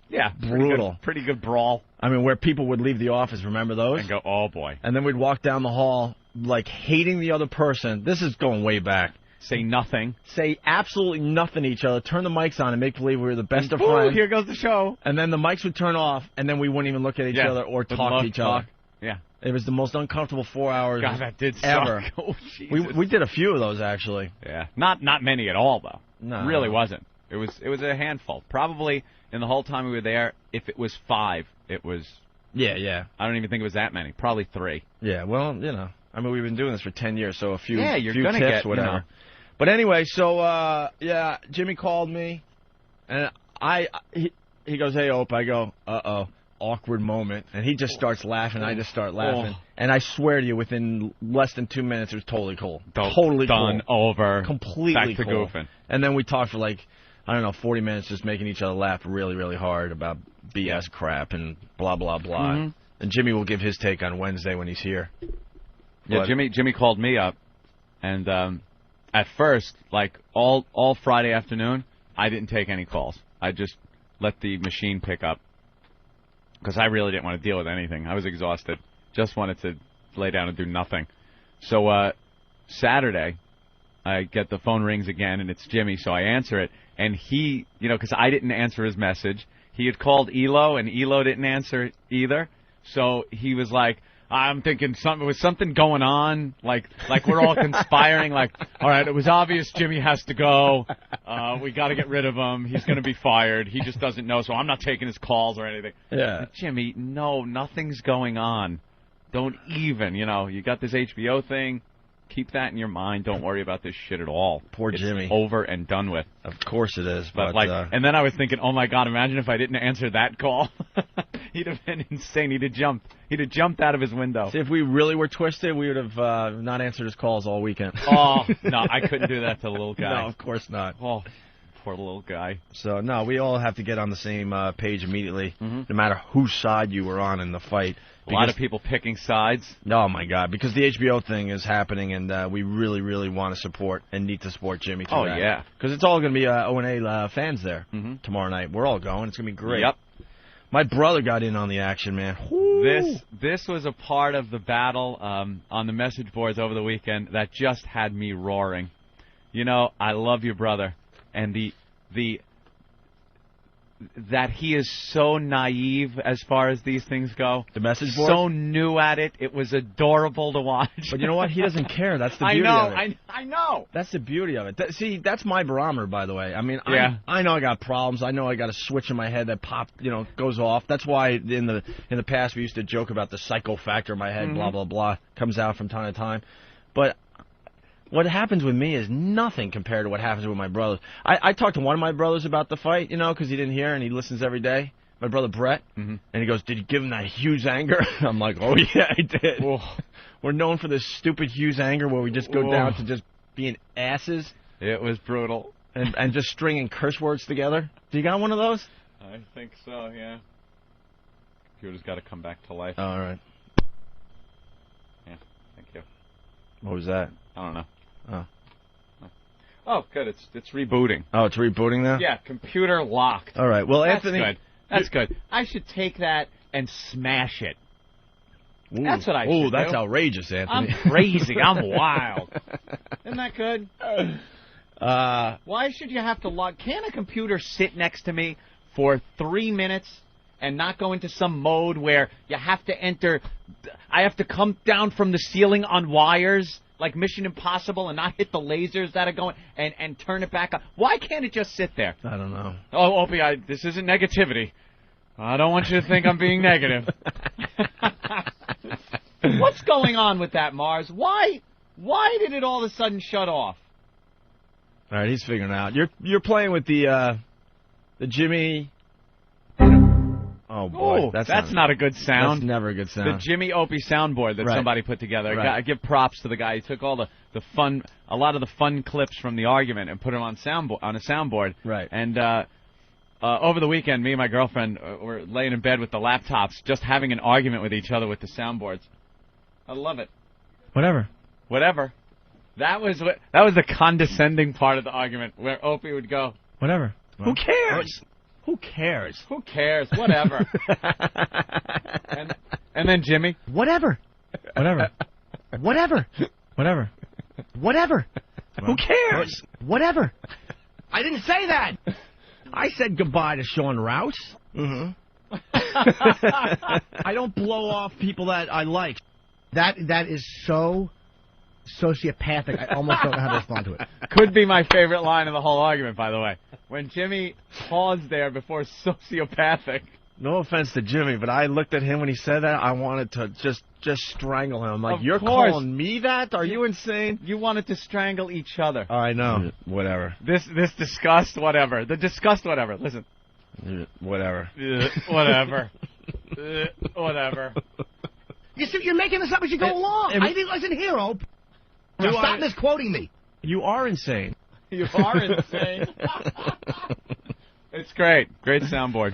Yeah. Brutal. Pretty good brawl. I mean, where people would leave the office, remember those? And go, oh, boy. And then we'd walk down the hall, like, hating the other person. This is going way back. Say nothing. Say absolutely nothing to each other. Turn the mics on and make believe we were the best of friends. Here goes the show. And then the mics would turn off, and then we wouldn't even look at each other or talk to each other. Yeah. It was the most uncomfortable 4 hours God, that did ever. Suck. Oh, we did a few of those, actually. Yeah. Not many at all, though. No. It really wasn't. It was a handful. Probably in the whole time we were there, if it was 5, it was... Yeah. I don't even think it was that many. Probably 3. Yeah, well, I mean, we've been doing this for 10 years, so a few, you're few gonna tips, get, whatever. But anyway, so, Jimmy called me, and he goes, hey, Ope. I go, uh-oh, awkward moment. And he just starts laughing. I just start laughing. And I swear to you, within less than 2 minutes, it was totally cool. Totally done, cool. over. Completely back to cool. goofing. And then we talked for 40 minutes just making each other laugh really, really hard about BS crap and blah, blah, blah. Mm-hmm. And Jimmy will give his take on Wednesday when he's here. Yeah, But Jimmy called me up, and at first, all Friday afternoon, I didn't take any calls. I just let the machine pick up because I really didn't want to deal with anything. I was exhausted. Just wanted to lay down and do nothing. So Saturday, I get the phone rings again, and it's Jimmy, so I answer it. And he, because I didn't answer his message, he had called Elo, and Elo didn't answer either. So he was like, I'm thinking was something going on, like we're all conspiring, all right, it was obvious Jimmy has to go. We got to get rid of him. He's going to be fired. He just doesn't know, so I'm not taking his calls or anything. Yeah. But Jimmy, no, nothing's going on. Don't even, you got this HBO thing. Keep that in your mind. Don't worry about this shit at all. Poor it's Jimmy. Over and done with. Of course it is. But and then I was thinking, oh my God, imagine if I didn't answer that call. He'd have been insane. He'd have jumped out of his window. See, if we really were twisted, we would have not answered his calls all weekend. Oh, no, I couldn't do that to the little guy. No, of course not. Oh, poor little guy. So, no, we all have to get on the same page immediately, Mm-hmm. no matter whose side you were on in the fight. A lot of people picking sides. Oh, my God, because the HBO thing is happening, and we really, really want to support and need to support Jimmy. Oh, yeah. Because it's all going to be O&A fans there Mm-hmm. tomorrow night. We're all going. It's going to be great. Yep. My brother got in on the action, man. Woo. This was a part of the battle on the message boards over the weekend that just had me roaring. I love your brother, and the that he is so naive as far as these things go. The message board? So new at it. It was adorable to watch. But you know what? He doesn't care. That's the beauty of it. I know. That's the beauty of it. See, that's my barometer, by the way. I mean, yeah. I know I got problems. I know I got a switch in my head that goes off. That's why in the past we used to joke about the psycho factor in my head, Mm-hmm. blah, blah, blah, comes out from time to time. But what happens with me is nothing compared to what happens with my brothers. I talked to one of my brothers about the fight, because he didn't hear and he listens every day. my brother Brett, and he goes, "Did you give him that Hughes anger?" I'm like, "Oh yeah, I did." We're known for this stupid Hughes anger where we just go down to just being asses. It was brutal. And just stringing curse words together. Do you got one of those? I think so, yeah. Computer's got to come back to life. Oh, all right. Yeah, thank you. What was that? I don't know. Oh. Oh, good. It's rebooting. Oh, it's rebooting now? Yeah, computer locked. All right. Well, That's Anthony... good. That's good. I should take that and smash it. Ooh. That's what I should do. Ooh, that's outrageous, Anthony. I'm crazy. I'm wild. Isn't that good? Why should you have to log? Can't a computer sit next to me for 3 minutes and not go into some mode where you have to enter? I have to come down from the ceiling on wires like Mission Impossible and not hit the lasers that are going and turn it back on. Why can't it just sit there? I don't know. Oh, Opie, this isn't negativity. I don't want you to think I'm being negative. What's going on with that, Mars? Why did it all of a sudden shut off? All right, he's figuring it out. You're playing with the Jimmy. Oh boy, Ooh, that's not a good sound. That's never a good sound. The Jimmy Opie soundboard that somebody put together. Right. I give props to the guy. He took all the fun, a lot of the fun clips from the argument and put them on a soundboard. Right. And over the weekend, me and my girlfriend were laying in bed with the laptops, just having an argument with each other with the soundboards. I love it. Whatever. That was the condescending part of the argument where Opie would go, "Whatever. Who cares? Who cares? Who cares? Whatever." and then Jimmy, Whatever. Whatever. Who cares? Whatever. I didn't say that. I said goodbye to Sean Rouse. Mm-hmm. I don't blow off people that I like. That is so sociopathic. I almost don't know how to respond to it. could be my favorite line of the whole argument, by the way. When Jimmy paused there before sociopathic. No offense to Jimmy, but I looked at him when he said that. I wanted to just strangle him. I'm like, Of you're course. calling me that? Are you insane? You wanted to strangle each other. I know. Whatever. This disgust, whatever. The disgust, whatever. Listen. Whatever. Whatever. Whatever. You see, you're making this up as you go along. I wasn't here, Ope. Now stop misquoting me. You are insane. You are insane. It's great. Great soundboard.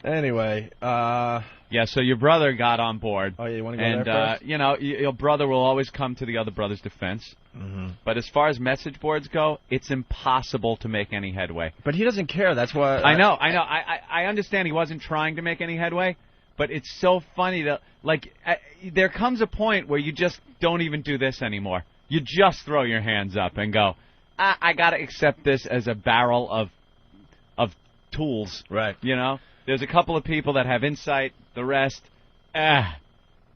Anyway, yeah, so your brother got on board. Oh, yeah, you want to go there first? You know, your brother will always come to the other brother's defense. Mm-hmm. But as far as message boards go, it's impossible to make any headway. But he doesn't care. That's why... I know. I understand he wasn't trying to make any headway, but it's so funny that, like, there comes a point where you just don't even do this anymore. You just throw your hands up and go, I got to accept this as a barrel of tools. Right. You know? There's a couple of people that have insight. The rest,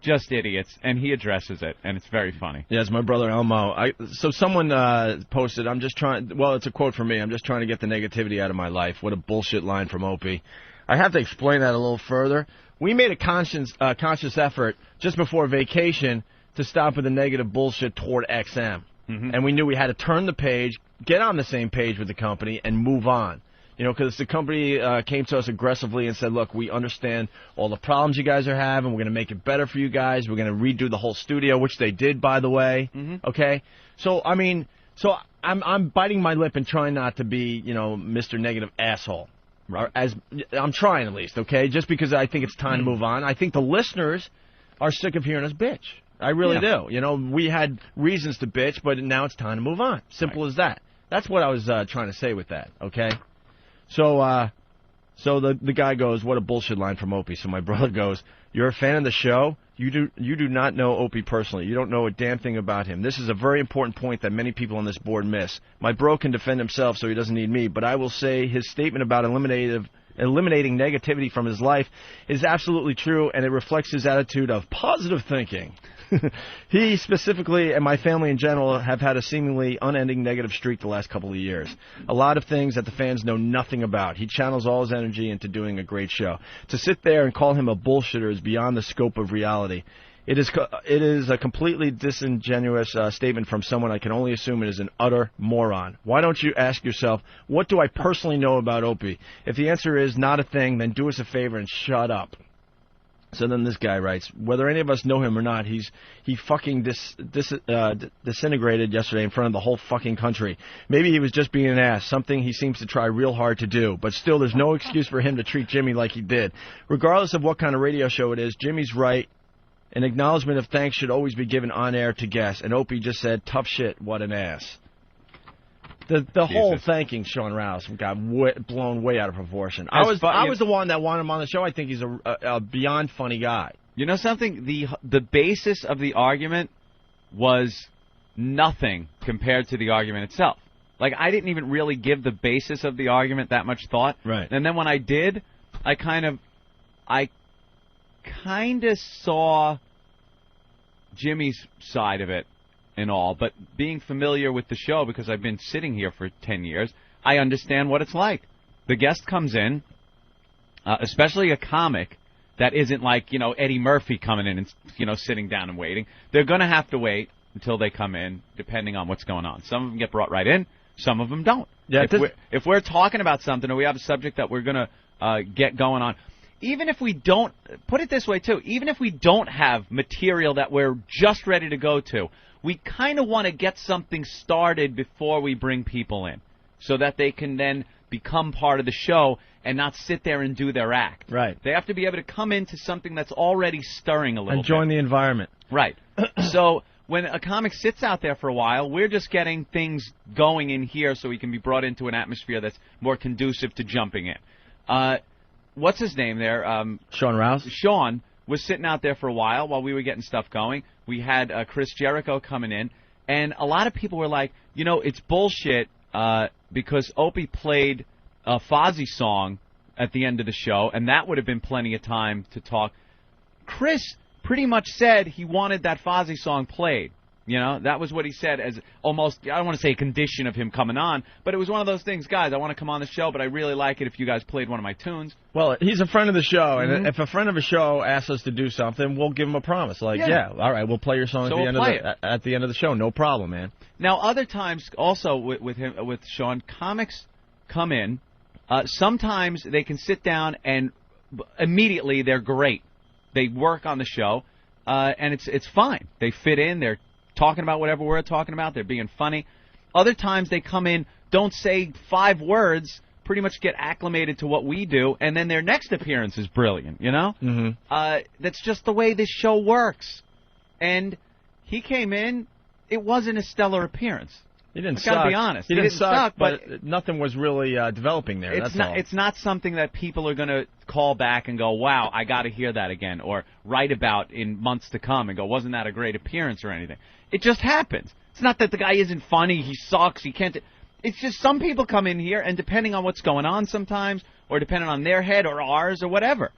just idiots. And he addresses it, and it's very funny. Yes, my brother Elmo. So someone posted, I'm just trying... Well, it's a quote from me. I'm just trying to get the negativity out of my life. What a bullshit line from Opie. I have to explain that a little further. We made a conscious effort just before vacation to stop with the negative bullshit toward XM. Mm-hmm. And we knew we had to turn the page, get on the same page with the company, and move on. You know, because the company came to us aggressively and said, look, we understand all the problems you guys are having. We're going to make it better for you guys. We're going to redo the whole studio, which they did, by the way. Mm-hmm. Okay? So, I mean, I'm biting my lip and trying not to be, you know, Mr. Negative Asshole. As I'm trying, at least, okay? Just because I think it's time to move on. I think the listeners are sick of hearing us bitch. I really do. You know, we had reasons to bitch, but now it's time to move on. Simple as that. That's what I was trying to say with that, okay? So the guy goes, what a bullshit line from Opie. So my brother goes, you're a fan of the show? You do not know Opie personally. You don't know a damn thing about him. This is a very important point that many people on this board miss. My bro can defend himself, so he doesn't need me. But I will say his statement about eliminating negativity from his life is absolutely true, and it reflects his attitude of positive thinking. He specifically, and my family in general, have had a seemingly unending negative streak the last couple of years. A lot of things that the fans know nothing about. He channels all his energy into doing a great show. To sit there and call him a bullshitter is beyond the scope of reality. It is a completely disingenuous statement from someone I can only assume is an utter moron. Why don't you ask yourself, what do I personally know about Opie? If the answer is not a thing, then do us a favor and shut up. So then this guy writes, whether any of us know him or not, he fucking disintegrated yesterday in front of the whole fucking country. Maybe he was just being an ass, something he seems to try real hard to do. But still, there's no excuse for him to treat Jimmy like he did. Regardless of what kind of radio show it is, Jimmy's right. An acknowledgement of thanks should always be given on air to guests. And Opie just said, tough shit, what an ass. The whole thanking Sean Rouse got blown way out of proportion. I was the one that wanted him on the show. I think he's a beyond funny guy. You know something? The basis of the argument was nothing compared to the argument itself. Like, I didn't even really give the basis of the argument that much thought. Right. And then when I did, I kind of saw Jimmy's side of it and all, but being familiar with the show because I've been sitting here for 10 years, I understand what it's like. The guest comes in, especially a comic that isn't like, Eddie Murphy coming in and, sitting down and waiting. They're going to have to wait until they come in, depending on what's going on. Some of them get brought right in, some of them don't. Yeah, if we're talking about something or we have a subject that we're going to get going on, even if we don't, put it this way too, even if we don't have material that we're just ready to go to, we kind of want to get something started before we bring people in so that they can then become part of the show and not sit there and do their act. Right. They have to be able to come into something that's already stirring a little bit. And join the environment. Right. So when a comic sits out there for a while, we're just getting things going in here so we can be brought into an atmosphere that's more conducive to jumping in. What's his name there? Sean Rouse. Sean was sitting out there for a while we were getting stuff going. We had Chris Jericho coming in, and a lot of people were like, it's bullshit because Opie played a Fozzy song at the end of the show, and that would have been plenty of time to talk. Chris pretty much said he wanted that Fozzy song played. That was what he said as almost, I don't want to say a condition of him coming on, but it was one of those things, guys, I want to come on the show, but I really like it if you guys played one of my tunes. Well, he's a friend of the show, and if a friend of the show asks us to do something, we'll give him a promise. Like, yeah all right, we'll play your song at the end of the show. No problem, man. Now, other times, also with Sean, comics come in. Sometimes they can sit down and immediately they're great. They work on the show, and it's fine. They fit in. They're talking about whatever we're talking about. They're being funny. Other times they come in, don't say 5 words, pretty much get acclimated to what we do, and then their next appearance is brilliant, Mm-hmm. That's just the way this show works. And he came in, it wasn't a stellar appearance. He didn't suck. I gotta be honest. He didn't suck, but nothing was really developing there. It's not something that people are going to call back and go, wow, I got to hear that again, or write about in months to come and go, wasn't that a great appearance or anything? It just happens. It's not that the guy isn't funny, he sucks, he can't. It's just some people come in here, and depending on what's going on sometimes, or depending on their head or ours or whatever,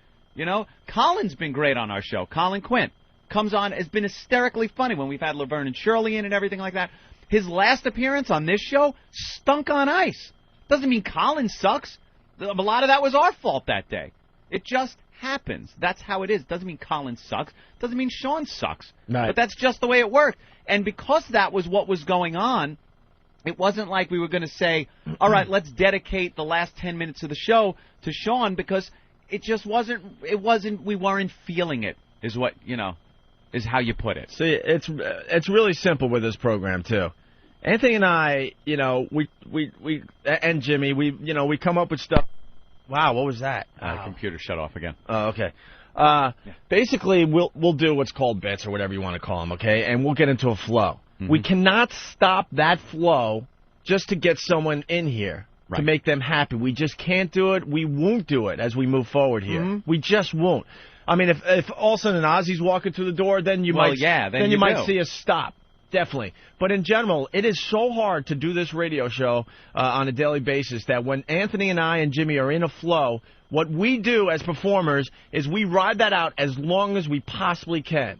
Colin's been great on our show. Colin Quinn comes on, has been hysterically funny when we've had Laverne and Shirley in and everything like that. His last appearance on this show stunk on ice. Doesn't mean Colin sucks. A lot of that was our fault that day. It just happens. That's how it is. Doesn't mean Colin sucks. Doesn't mean Sean sucks. Right. But that's just the way it worked. And because that was what was going on, it wasn't like we were going to say, all right, let's dedicate the last 10 minutes of the show to Sean, because it just wasn't, we weren't feeling it, is what, is how you put it. See, it's really simple with this program too. Anthony and I, we and Jimmy, we come up with stuff. Wow, what was that? The computer shut off again. Oh, okay. Basically, we'll do what's called bits or whatever you want to call them, okay? And we'll get into a flow. Mm-hmm. We cannot stop that flow just to get someone in here to make them happy. We just can't do it. We won't do it as we move forward here. Mm-hmm. We just won't. I mean, if all of a sudden Ozzy's walking through the door, then you might see us stop. Definitely. But in general, it is so hard to do this radio show on a daily basis that when Anthony and I and Jimmy are in a flow, what we do as performers is we ride that out as long as we possibly can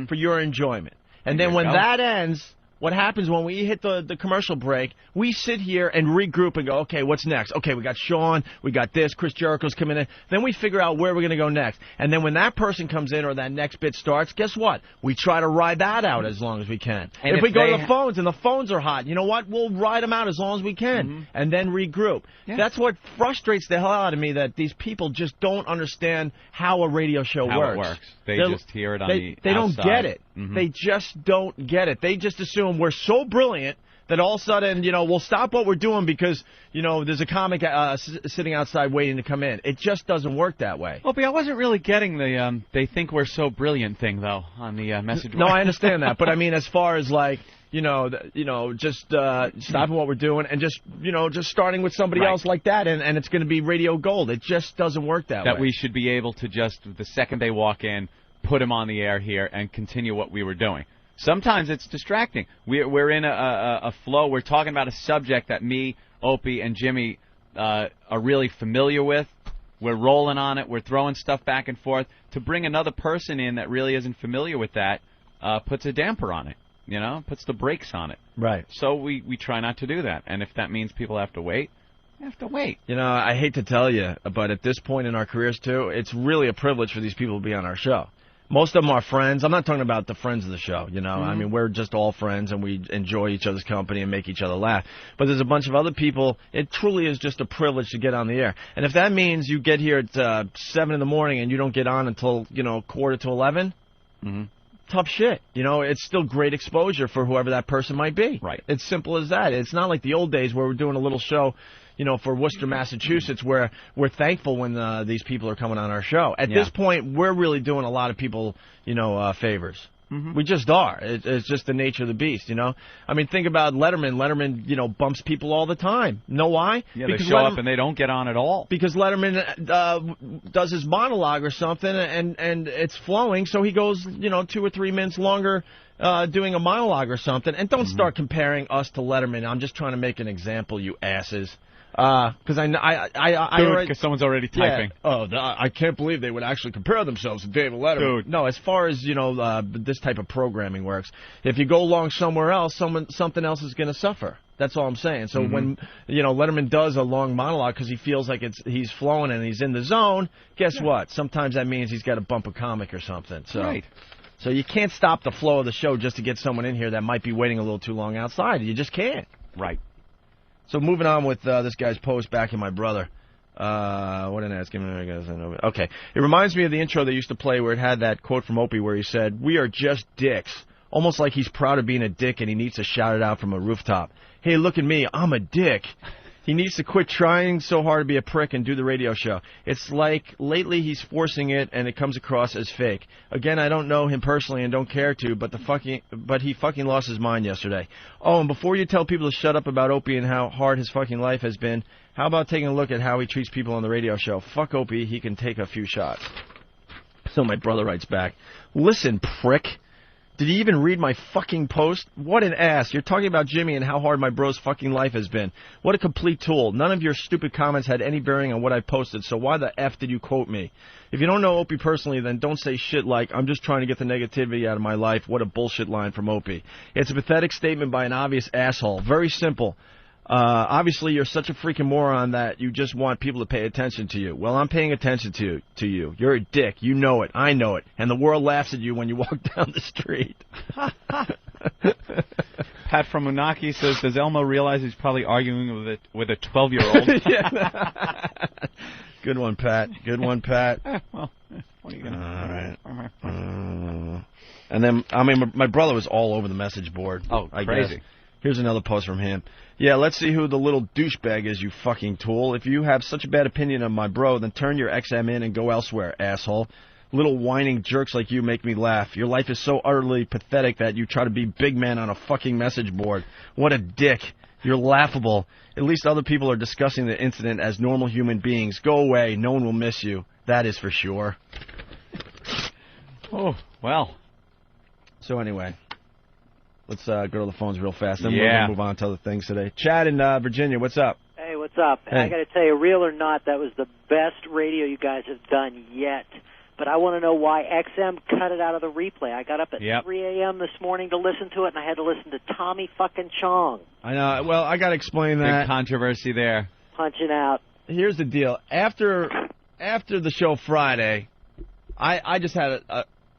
for your enjoyment. And then when that ends, What happens when we hit the commercial break, we sit here and regroup and go, okay, what's next? Okay, we got Sean, we got this, Chris Jericho's coming in. Then we figure out where we're going to go next. And then when that person comes in or that next bit starts, guess what? We try to ride that out as long as we can. And if we go to the phones and the phones are hot, you know what? We'll ride them out as long as we can and then regroup. Yeah. That's what frustrates the hell out of me, that these people just don't understand how a radio show works. They just hear it on the They don't outside. get it. They just don't get it. They just assume we're so brilliant that all of a sudden, we'll stop what we're doing because, there's a comic sitting outside waiting to come in. It just doesn't work that way. Opie, I wasn't really getting the they think we're so brilliant thing, though, on the message board. No, I understand that. But, I mean, as far as, like, just stopping what we're doing and just starting with somebody else like that, and it's going to be radio gold. It just doesn't work that way. That we should be able to just, the second they walk in, put them on the air here and continue what we were doing. Sometimes it's distracting. We're in a flow. We're talking about a subject that me, Opie, and Jimmy are really familiar with. We're rolling on it. We're throwing stuff back and forth. To bring another person in that really isn't familiar with that puts a damper on it, puts the brakes on it. Right. So we try not to do that. And if that means people have to wait, they have to wait. I hate to tell you, but at this point in our careers, too, it's really a privilege for these people to be on our show. Most of them are friends. I'm not talking about the friends of the show, I mean, we're just all friends, and we enjoy each other's company and make each other laugh. But there's a bunch of other people. It truly is just a privilege to get on the air. And if that means you get here at 7 in the morning and you don't get on until, quarter to 11, tough shit. It's still great exposure for whoever that person might be. Right. It's simple as that. It's not like the old days where we're doing a little show, for Worcester, Massachusetts, where we're thankful when these people are coming on our show. At this point, we're really doing a lot of people, favors. We just are. It's just the nature of the beast, I mean, think about Letterman. Letterman, bumps people all the time. Know why? Yeah, because they show up and they don't get on at all. Because Letterman does his monologue or something, and it's flowing, so he goes, 2 or 3 minutes longer doing a monologue or something. And don't start comparing us to Letterman. I'm just trying to make an example, you asses. Because because someone's already typing. Yeah. I can't believe they would actually compare themselves to David Letterman. Dude. No, as far as this type of programming works, if you go along somewhere else, something else is going to suffer. That's all I'm saying. So when Letterman does a long monologue because he feels like he's flowing and he's in the zone, guess what? Sometimes that means he's got to bump a comic or something. So. Right. So you can't stop the flow of the show just to get someone in here that might be waiting a little too long outside. You just can't. Right. So moving on with this guy's post back in my brother. What an ass. Okay. It reminds me of the intro they used to play where it had that quote from Opie where he said, "We are just dicks." Almost like he's proud of being a dick and he needs to shout it out from a rooftop. Hey, look at me. I'm a dick. He needs to quit trying so hard to be a prick and do the radio show. It's like lately he's forcing it and it comes across as fake. Again, I don't know him personally and don't care to, but he fucking lost his mind yesterday. Oh, and before you tell people to shut up about Opie and how hard his fucking life has been, how about taking a look at how he treats people on the radio show? Fuck Opie, he can take a few shots. So my brother writes back, "Listen, prick. Did he even read my fucking post? What an ass. You're talking about Jimmy and how hard my bro's fucking life has been. What a complete tool. None of your stupid comments had any bearing on what I posted, so why the F did you quote me? If you don't know Opie personally, then don't say shit like, I'm just trying to get the negativity out of my life. What a bullshit line from Opie. It's a pathetic statement by an obvious asshole. Very simple. Obviously, you're such a freaking moron that you just want people to pay attention to you. Well, I'm paying attention to you. You're a dick. You know it. I know it. And the world laughs at you when you walk down the street." Pat from Unaki says, "Does Elmo realize he's probably arguing with a 12-year-old?" Yeah. Good one, Pat. Good one, Pat. Well, what are you gonna? All right. And then, I mean, my brother was all over the message board. Oh, crazy. Guess. Here's another post from him. "Yeah, let's see who the little douchebag is, you fucking tool. If you have such a bad opinion of my bro, then turn your XM in and go elsewhere, asshole. Little whining jerks like you make me laugh. Your life is so utterly pathetic that you try to be big man on a fucking message board. What a dick. You're laughable. At least other people are discussing the incident as normal human beings. Go away. No one will miss you. That is for sure." Oh, well. So anyway. Let's go to the phones real fast. Then we're going to move on to other things today. Chad in Virginia, what's up? Hey, what's up? Hey. I got to tell you, real or not, that was the best radio you guys have done yet. but I want to know why XM cut it out of the replay. I got up at Yep. 3 a.m. this morning to listen to it, and I had to listen to Tommy fucking Chong I know. Well, I got to explain that. Big controversy there. punching out. Here's the deal. After the show Friday, I just had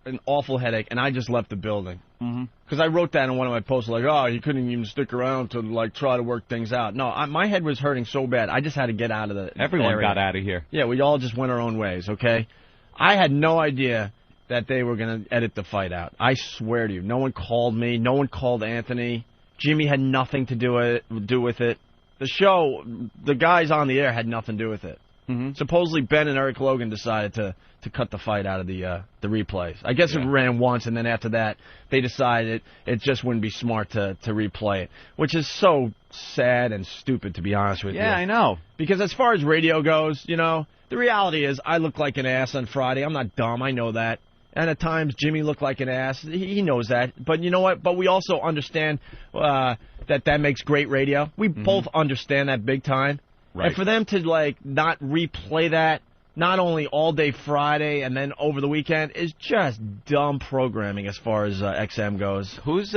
an awful headache, and I just left the building. Because I wrote that in one of my posts, like, oh, you couldn't even stick around to, like, try to work things out. No, my head was hurting so bad, I just had to get out of the Everyone area. got out of here. Yeah, we all just went our own ways, okay? I had no idea that they were going to edit the fight out. I swear to you. No one called me. No one called Anthony. Jimmy had nothing to do with it. The show, the guys on the air had nothing to do with it. Supposedly Ben and Eric Logan decided to cut the fight out of the replays. I guess it ran once, and then after that, they decided it just wouldn't be smart to replay it, which is so sad and stupid, to be honest with you. Yeah, I know. Because as far as radio goes, you know, the reality is I look like an ass on Friday. I'm not dumb. I know that. And at times, Jimmy looked like an ass. He knows that. But you know what? But we also understand that makes great radio. We both understand that big time. Right. And for them to, like, not replay that, not only all day Friday and then over the weekend, is just dumb programming as far as XM goes. Whose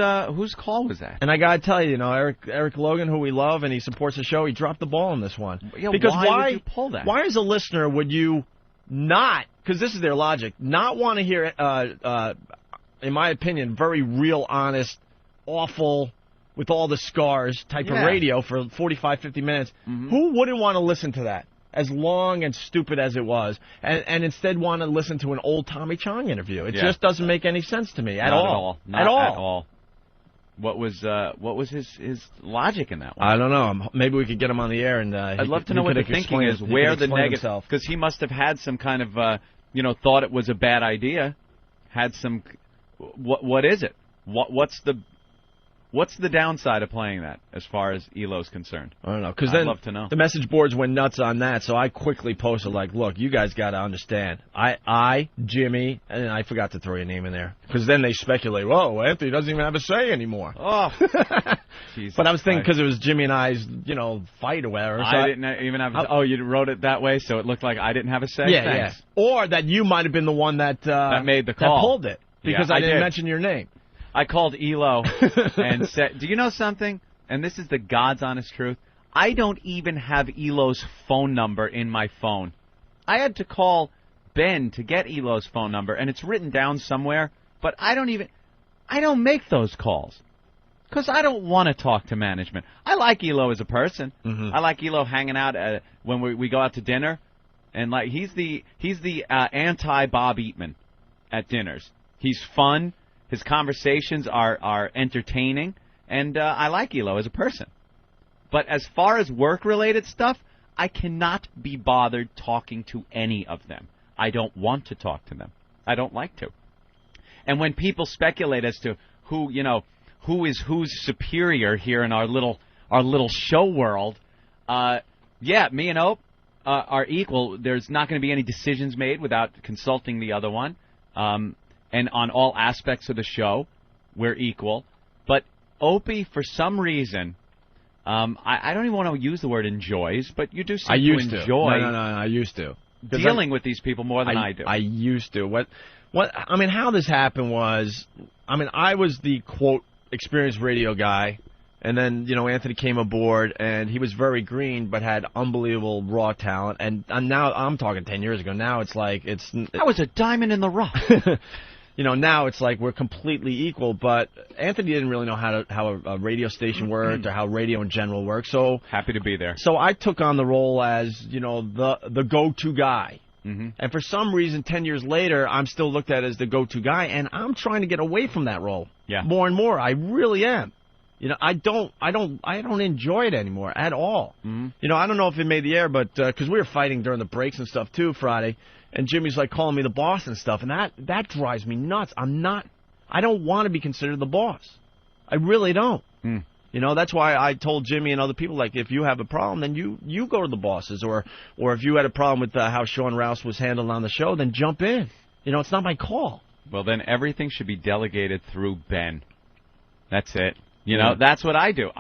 call was that? And I gotta tell you, Eric Logan, who we love and he supports the show, he dropped the ball on this one. Yeah, because why would you pull that? Why, as a listener, would you not? Because this is their logic. Not want to hear, in my opinion, very real, honest, awful, with all the scars type of radio for 45, 50 minutes. Who wouldn't want to listen to that? As long and stupid as it was, and instead want to listen to an old Tommy Chong interview. It just doesn't make any sense to me at all. Not at all. What was his logic in that one? I don't know. Maybe we could get him on the air, and I'd love to know what the thinking is. Where the negative? Because he must have had some kind of thought it was a bad idea. Had some. What is it? What's the downside of playing that as far as ELO's concerned? I don't know. Because I'd love to know. The message boards went nuts on that, so I quickly posted, like, look, you guys got to understand. Jimmy, and I forgot to throw your name in there. Because then they speculate, whoa, Anthony doesn't even have a say anymore. Oh. But I was thinking because it was Jimmy and I's, fight or whatever. So I didn't even have oh, you wrote it that way, so it looked like I didn't have a say? Yeah, Thanks. yeah. Or that you might have been the one that made the call. That pulled it. Because Yeah, I didn't did. mention your name. I called ELO and said, do you know something? And this is the God's honest truth. I don't even have ELO's phone number in my phone. I had to call Ben to get ELO's phone number, and it's written down somewhere, but I don't make those calls. Because I don't want to talk to management. I like ELO as a person. I like ELO hanging out when we go out to dinner. And like he's the anti-Bob Eatman at dinners. He's fun. His conversations are entertaining, and I like ELO as a person. But as far as work-related stuff, I cannot be bothered talking to any of them. I don't want to talk to them. I don't like to. And when people speculate as to who is who's superior here in our little show world, me and Ope are equal. There's not going to be any decisions made without consulting the other one. And on all aspects of the show, we're equal. But Opie, for some reason, I don't even want to use the word enjoys, but you do seem to enjoy. No, I used to. Dealing with these people more than I do. I used to. How this happened was, I was the, quote, experienced radio guy, and then, Anthony came aboard, and he was very green, but had unbelievable raw talent, and now, I'm talking 10 years ago, now it's like, I was a diamond in the rough. Now it's like we're completely equal, but Anthony didn't really know how a radio station worked or how radio in general works, so... Happy to be there. So I took on the role as, the go-to guy. And for some reason, 10 years later, I'm still looked at as the go-to guy, and I'm trying to get away from that role. Yeah. More and more. I really am. I don't enjoy it anymore at all. I don't know if it made the air, but because we were fighting during the breaks and stuff too Friday, and Jimmy's like calling me the boss and stuff, and that drives me nuts. I don't want to be considered the boss. I really don't. That's why I told Jimmy and other people, like, if you have a problem, then you go to the bosses, or if you had a problem with how Sean Rouse was handled on the show, then jump in. It's not my call. Well, then everything should be delegated through Ben. That's it. That's what I do.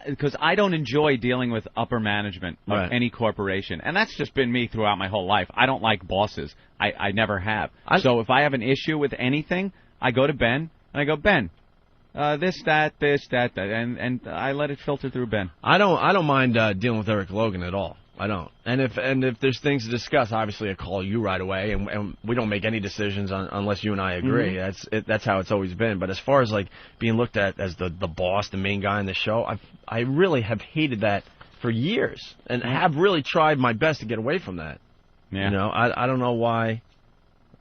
because I don't enjoy dealing with upper management of Right. any corporation, and that's just been me throughout my whole life. I don't like bosses. I never have. So if I have an issue with anything, I go to Ben and I go, Ben, this, that, and I let it filter through Ben. I don't mind dealing with Eric Logan at all. I don't. And if there's things to discuss, obviously I call you right away, and we don't make any decisions unless you and I agree. That's how it's always been. But as far as like being looked at as the boss, the main guy in the show, I really have hated that for years, and have really tried my best to get away from that. Yeah. You know, I don't know why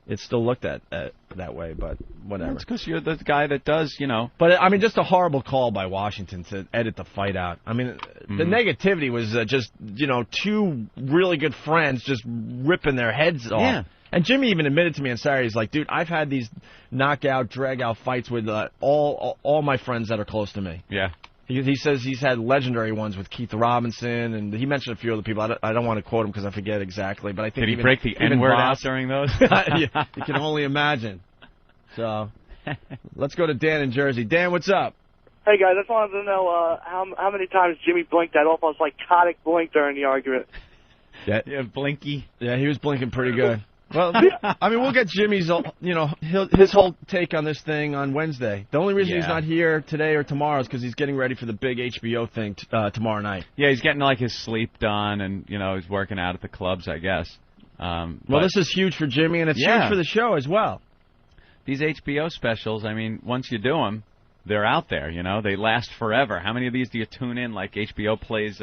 it's still looked at that way, but whatever. It's because you're the guy that does, you know. But, I mean, just a horrible call by Washington to edit the fight out. I mean, the negativity was just, you know, two really good friends just ripping their heads off. Yeah. And Jimmy even admitted to me on Saturday, he's like, dude, I've had these knockout, drag-out fights with all my friends that are close to me. Yeah. He says he's had legendary ones with Keith Robinson, and he mentioned a few other people. I don't want to quote him because I forget exactly, but I think Did he break the N-word out during those? Yeah, you can only imagine. So, let's go to Dan in Jersey. Dan, what's up? Hey, guys, I just wanted to know how many times Jimmy blinked that almost psychotic blink during the argument. Yeah, blinky. Yeah, he was blinking pretty good. Well, I mean, we'll get Jimmy's, you know, his whole take on this thing on Wednesday. The only reason he's not here today or tomorrow is because he's getting ready for the big HBO thing tomorrow night. Yeah, he's getting like his sleep done, and you know, he's working out at the clubs, I guess. Well, this is huge for Jimmy, and it's huge for the show as well. These HBO specials, I mean, once you do them, they're out there. You know, they last forever. How many of these do you tune in? Like HBO plays,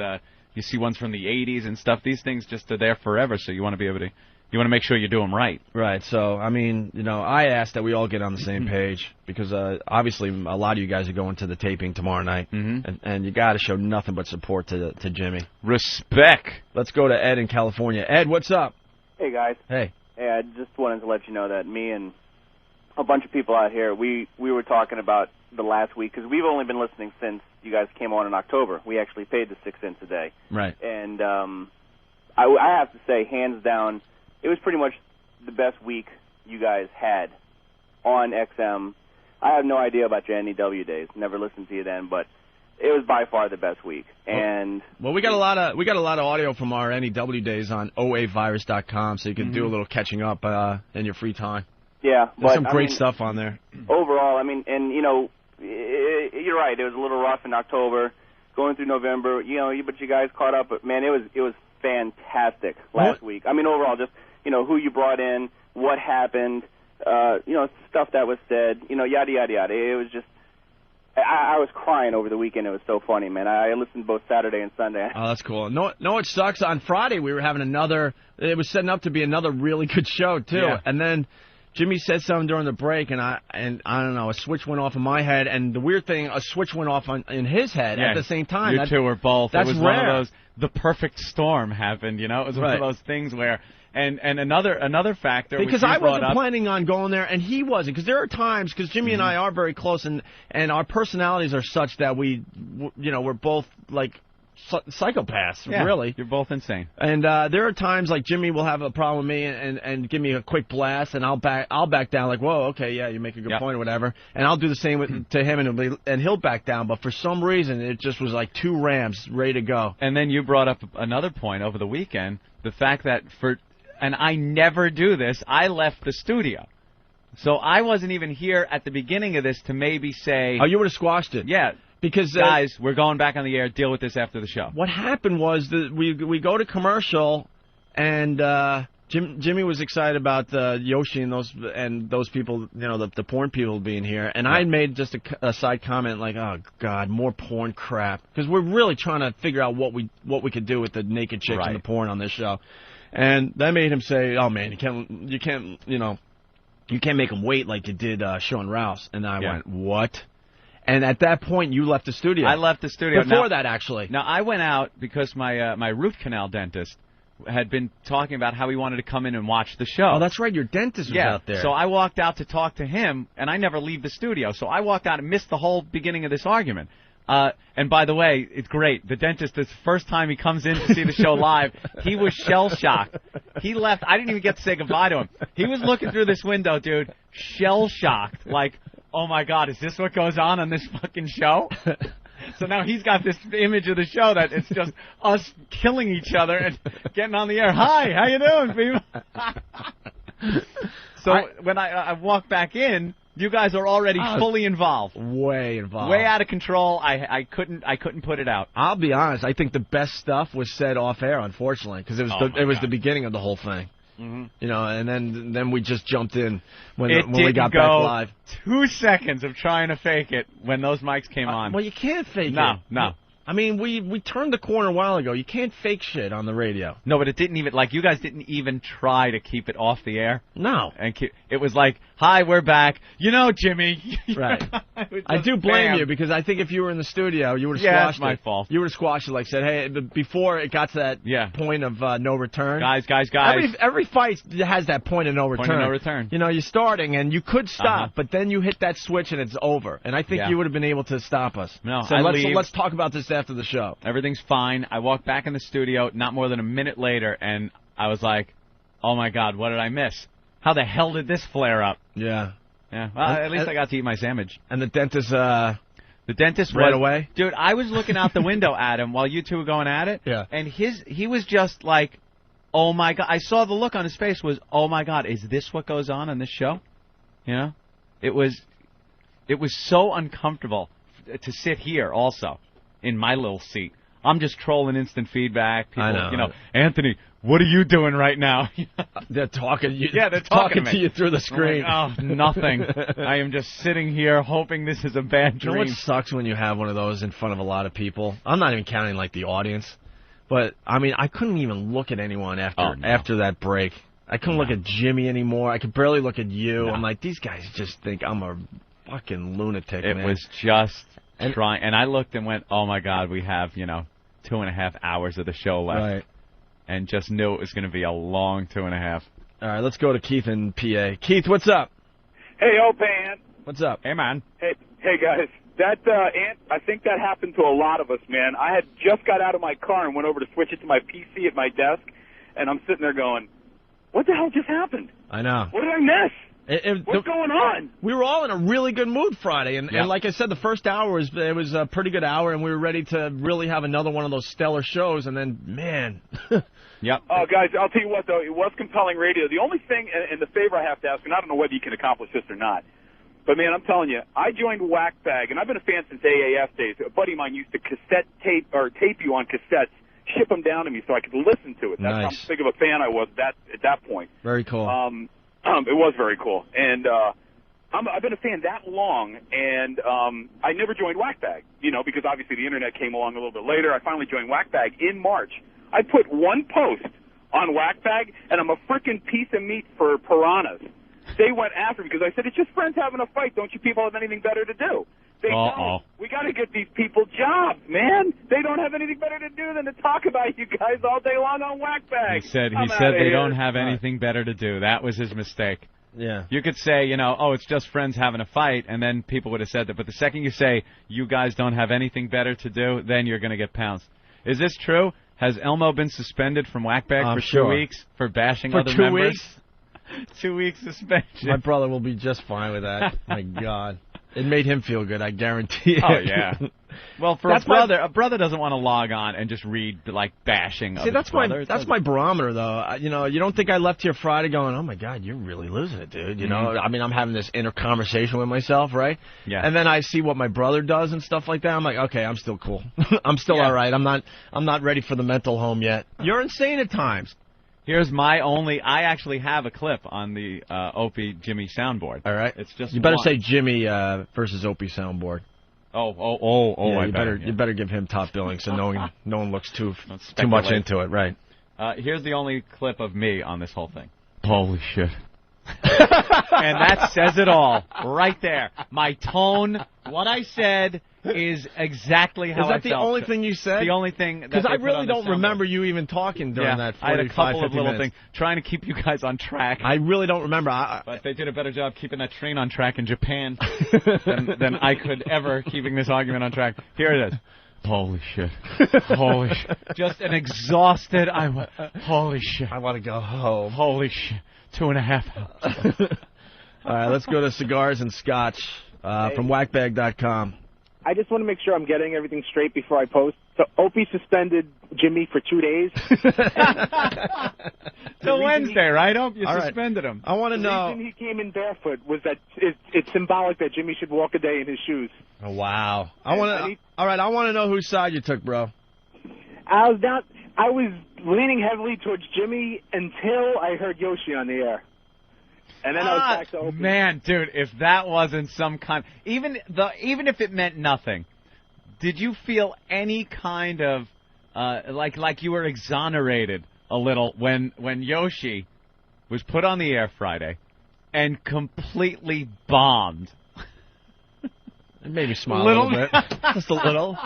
you see ones from the '80s and stuff. These things just are there forever, so you want to be able to. You want to make sure you do them right. Right. So, I mean, you know, I asked that we all get on the same page because obviously a lot of you guys are going to the taping tomorrow night, and you got to show nothing but support to Jimmy. Respect. Let's go to Ed in California. Ed, what's up? Hey, guys. Hey. Hey, I just wanted to let you know that me and a bunch of people out here, we were talking about the last week because we've only been listening since you guys came on in October. We actually paid the 6 cents a day. Right. And I have to say, hands down, it was pretty much the best week you guys had on XM. I have no idea about your NEW days. Never listened to you then, but it was by far the best week. And well, we got a lot of audio from our NEW days on oavirus.com, so you can do a little catching up in your free time. Yeah, there's some great stuff on there. Overall, I mean, and you know, you're right. It was a little rough in October, going through November. You know, but you guys caught up. But man, it was fantastic last week. I mean, overall, just you know, who you brought in, what happened, you know, stuff that was said, you know, yada, yada, yada. It was just, I was crying over the weekend. It was so funny, man. I listened both Saturday and Sunday. Oh, that's cool. No, it sucks. On Friday, we were having it was setting up to be another really good show, too. Yeah. And then Jimmy said something during the break, and I don't know, a switch went off in my head, and the weird thing, a switch went off in his head at the same time. You two were both. That's it was rare. One of those, the perfect storm happened, you know? It was one of those things where... And another factor, because I wasn't planning on going there, and he wasn't. Because there are times, because Jimmy and I are very close, and our personalities are such that we're both like psychopaths, really. You're both insane. And there are times like Jimmy will have a problem with me and give me a quick blast, and I'll back down like, whoa, okay, yeah, you make a good point or whatever, and I'll do the same to him, and he'll back down. But for some reason, it just was like two Rams ready to go. And then you brought up another point over the weekend, the fact that and I never do this, I left the studio. So I wasn't even here at the beginning of this to maybe say... Oh, you would have squashed it. Yeah. Because guys, we're going back on the air. Deal with this after the show. What happened was that we go to commercial, and Jimmy was excited about Yoshi and those people, you know, the porn people being here, and I made just a side comment like, oh God, more porn crap, because we're really trying to figure out what we could do with the naked chicks and the porn on this show, and that made him say, oh man, you can't make them wait like you did Sean Rouse, and I went, what? And at that point, you left the studio. I left the studio. Before that, actually. Now, I went out because my root canal dentist had been talking about how he wanted to come in and watch the show. Oh, that's right. Your dentist was out there. So I walked out to talk to him, and I never leave the studio. So I walked out and missed the whole beginning of this argument. And by the way, it's great. The dentist, this first time he comes in to see the show live, he was shell-shocked. He left. I didn't even get to say goodbye to him. He was looking through this window, dude, shell-shocked, like, oh, my God, is this what goes on this fucking show? So now he's got this image of the show that it's just us killing each other and getting on the air. Hi, how you doing, people? So when I walk back in, you guys are already fully involved. Way involved. Way out of control. I couldn't put it out. I'll be honest. I think the best stuff was said off air, unfortunately, because it was the beginning of the whole thing. Mm-hmm. You know, and then we just jumped in when we got go back live. 2 seconds of trying to fake it when those mics came on. Well, you can't fake it. No. I mean, we turned the corner a while ago. You can't fake shit on the radio. No, but it didn't even, like, you guys didn't even try to keep it off the air. No. And it was like, hi, we're back. You know, Jimmy. Right. I do blame you, because I think if you were in the studio, you would have squashed it. Yeah, it's my fault. You would have squashed it, like said, hey, before it got to that point of no return. Guys. Every fight has that point of no return. Point of no return. You know, you're starting, and you could stop, but then you hit that switch, and it's over. And I think you would have been able to stop us. No, so let's talk about this after the show. Everything's fine. I walked back in the studio not more than a minute later, and I was like, oh, my God, what did I miss? How the hell did this flare up? Yeah. Yeah. Well, at least I got to eat my sandwich. And the dentist... The dentist right away? Dude, I was looking out the window at him while you two were going at it. Yeah. And he was just like, oh, my God. I saw the look on his face was, oh, my God, is this what goes on this show? You know? It was so uncomfortable to sit here also in my little seat. I'm just trolling instant feedback. People, I know. You know, Anthony, what are you doing right now? They're talking to you. Yeah, they're talking to you through the screen. Like, oh, nothing. I am just sitting here hoping this is a bad dream. You know what sucks when you have one of those in front of a lot of people? I'm not even counting, like, the audience. But, I mean, I couldn't even look at anyone after that break. I couldn't look at Jimmy anymore. I could barely look at you. No. I'm like, these guys just think I'm a fucking lunatic, It man. was just... trying, and I looked and went, oh, my God, we have, 2.5 hours of the show left. Right. And just knew it was going to be a long 2.5. All right, let's go to Keith in PA. Keith, what's up? Hey, Opan. What's up? Hey, man. Hey, guys. That, I think that happened to a lot of us, man. I had just got out of my car and went over to switch it to my PC at my desk, and I'm sitting there going, what the hell just happened? I know. What did I miss? What's going on? We were all in a really good mood Friday, and like I said, the first hour was a pretty good hour, and we were ready to really have another one of those stellar shows, and then, man. Yep. Oh, guys, I'll tell you what, though, it was compelling radio. The only thing, and the favor I have to ask, and I don't know whether you can accomplish this or not, but, man, I'm telling you, I joined Whackbag, and I've been a fan since AAF days. A buddy of mine used to tape you on cassettes, ship them down to me so I could listen to it. That's how big of a fan I was at that point. Very cool. It was very cool. And I've been a fan that long, and I never joined Whackbag, because obviously the Internet came along a little bit later. I finally joined Whackbag in March. I put one post on Whackbag, and I'm a frickin' piece of meat for piranhas. They went after me because I said, it's just friends having a fight. Don't you people have anything better to do? They don't. We got to get these people jobs, man. They don't have anything better to do than to talk about you guys all day long on Whackbag. He said they don't have anything better to do. That was his mistake. Yeah. You could say, it's just friends having a fight, and then people would have said that. But the second you say, you guys don't have anything better to do, then you're going to get pounced. Is this true? Has Elmo been suspended from Whackbag for 2 weeks for bashing other members? 2 weeks suspension. My brother will be just fine with that. My God. It made him feel good, I guarantee it. Oh, yeah. Well, for a brother doesn't want to log on and just read, like, bashing of his brother. That's my barometer, though. You don't think I left here Friday going, oh, my God, you're really losing it, dude. I mean, I'm having this inner conversation with myself, right? Yeah. And then I see what my brother does and stuff like that. I'm like, okay, I'm still cool. I'm still all right. I'm not ready for the mental home yet. You're insane at times. Here's I actually have a clip on the Opie Jimmy soundboard. All right. It's just you better say Jimmy versus Opie soundboard. Yeah, you better give him top billing so no one looks too much into it, right? Here's the only clip of me on this whole thing. Holy shit. And that says it all right there. My tone, what I said is exactly how I felt. Is that the only thing you said? The only thing. Because I really don't remember you even talking during that 45, I had a couple of little things trying to keep you guys on track. I really don't remember. But they did a better job keeping that train on track in Japan than I could ever keeping this argument on track. Here it is. Holy shit. Holy shit. Just an exhausted, holy shit. I want to go home. Holy shit. 2.5 hours. All right, let's go to Cigars and Scotch from whackbag.com. I just want to make sure I'm getting everything straight before I post. So Opie suspended Jimmy for 2 days. Till Wednesday, right? You All right. suspended him. I want to know. The reason he came in barefoot was that it's symbolic that Jimmy should walk a day in his shoes. Oh, wow. All right, I want to know whose side you took, bro. I was leaning heavily towards Jimmy until I heard Yoshi on the air. And then I was back to Opie. Man, dude, if that wasn't some kind... Even if it meant nothing, did you feel any kind of... like you were exonerated a little when Yoshi was put on the air Friday and completely bombed? It made me smile a little bit. Just a little.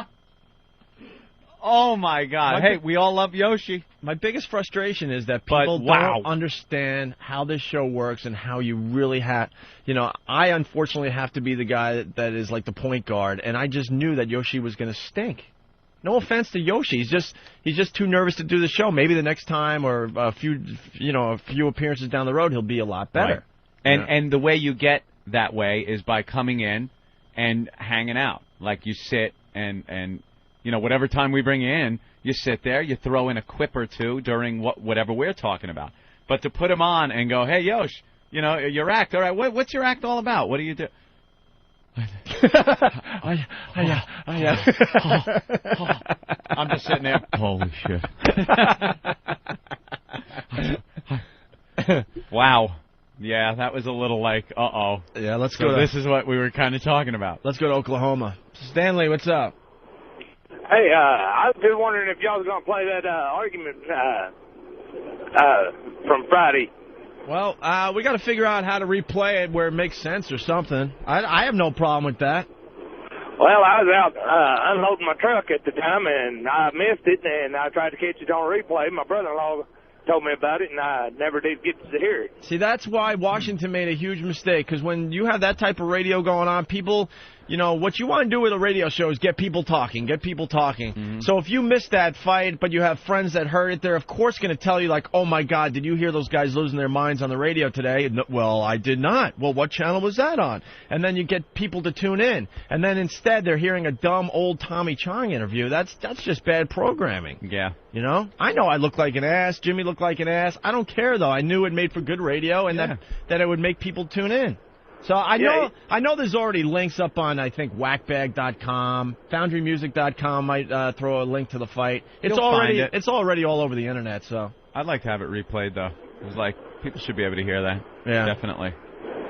Oh, my God. Hey, we all love Yoshi. My biggest frustration is that people don't understand how this show works and how you really have... You know, I unfortunately have to be the guy that is like the point guard, and I just knew that Yoshi was going to stink. No offense to Yoshi. He's just too nervous to do the show. Maybe the next time or a few appearances down the road, he'll be a lot better. Right. And the way you get that way is by coming in and hanging out. Like you sit and you know, whatever time we bring you in, you sit there, you throw in a quip or two during whatever we're talking about. But to put him on and go, hey, Yosh, you know, your act, all right, what's your act all about? What do you do? I'm just sitting there. Holy shit. Wow. Yeah, that was a little like, uh-oh. Yeah, let's go. This is what we were kind of talking about. Let's go to Oklahoma. Stanley, what's up? Hey, I was just wondering if y'all was going to play that argument from Friday. Well, we got to figure out how to replay it where it makes sense or something. I have no problem with that. Well, I was out unloading my truck at the time, and I missed it, and I tried to catch it on replay. My brother-in-law told me about it, and I never did get to hear it. See, that's why Washington made a huge mistake, because when you have that type of radio going on, people... You know, what you want to do with a radio show is get people talking. Mm-hmm. So if you missed that fight, but you have friends that heard it, they're of course going to tell you, like, oh, my God, did you hear those guys losing their minds on the radio today? No, well, I did not. Well, what channel was that on? And then you get people to tune in. And then instead they're hearing a dumb old Tommy Chong interview. That's just bad programming. Yeah. You know? I know I look like an ass. Jimmy looked like an ass. I don't care, though. I knew it made for good radio and that it would make people tune in. So I know there's already links up on, I think, whackbag.com. FoundryMusic.com might throw a link to the fight. It's already all over the internet, so. I'd like to have it replayed, though. It was like, people should be able to hear that. Yeah. Definitely.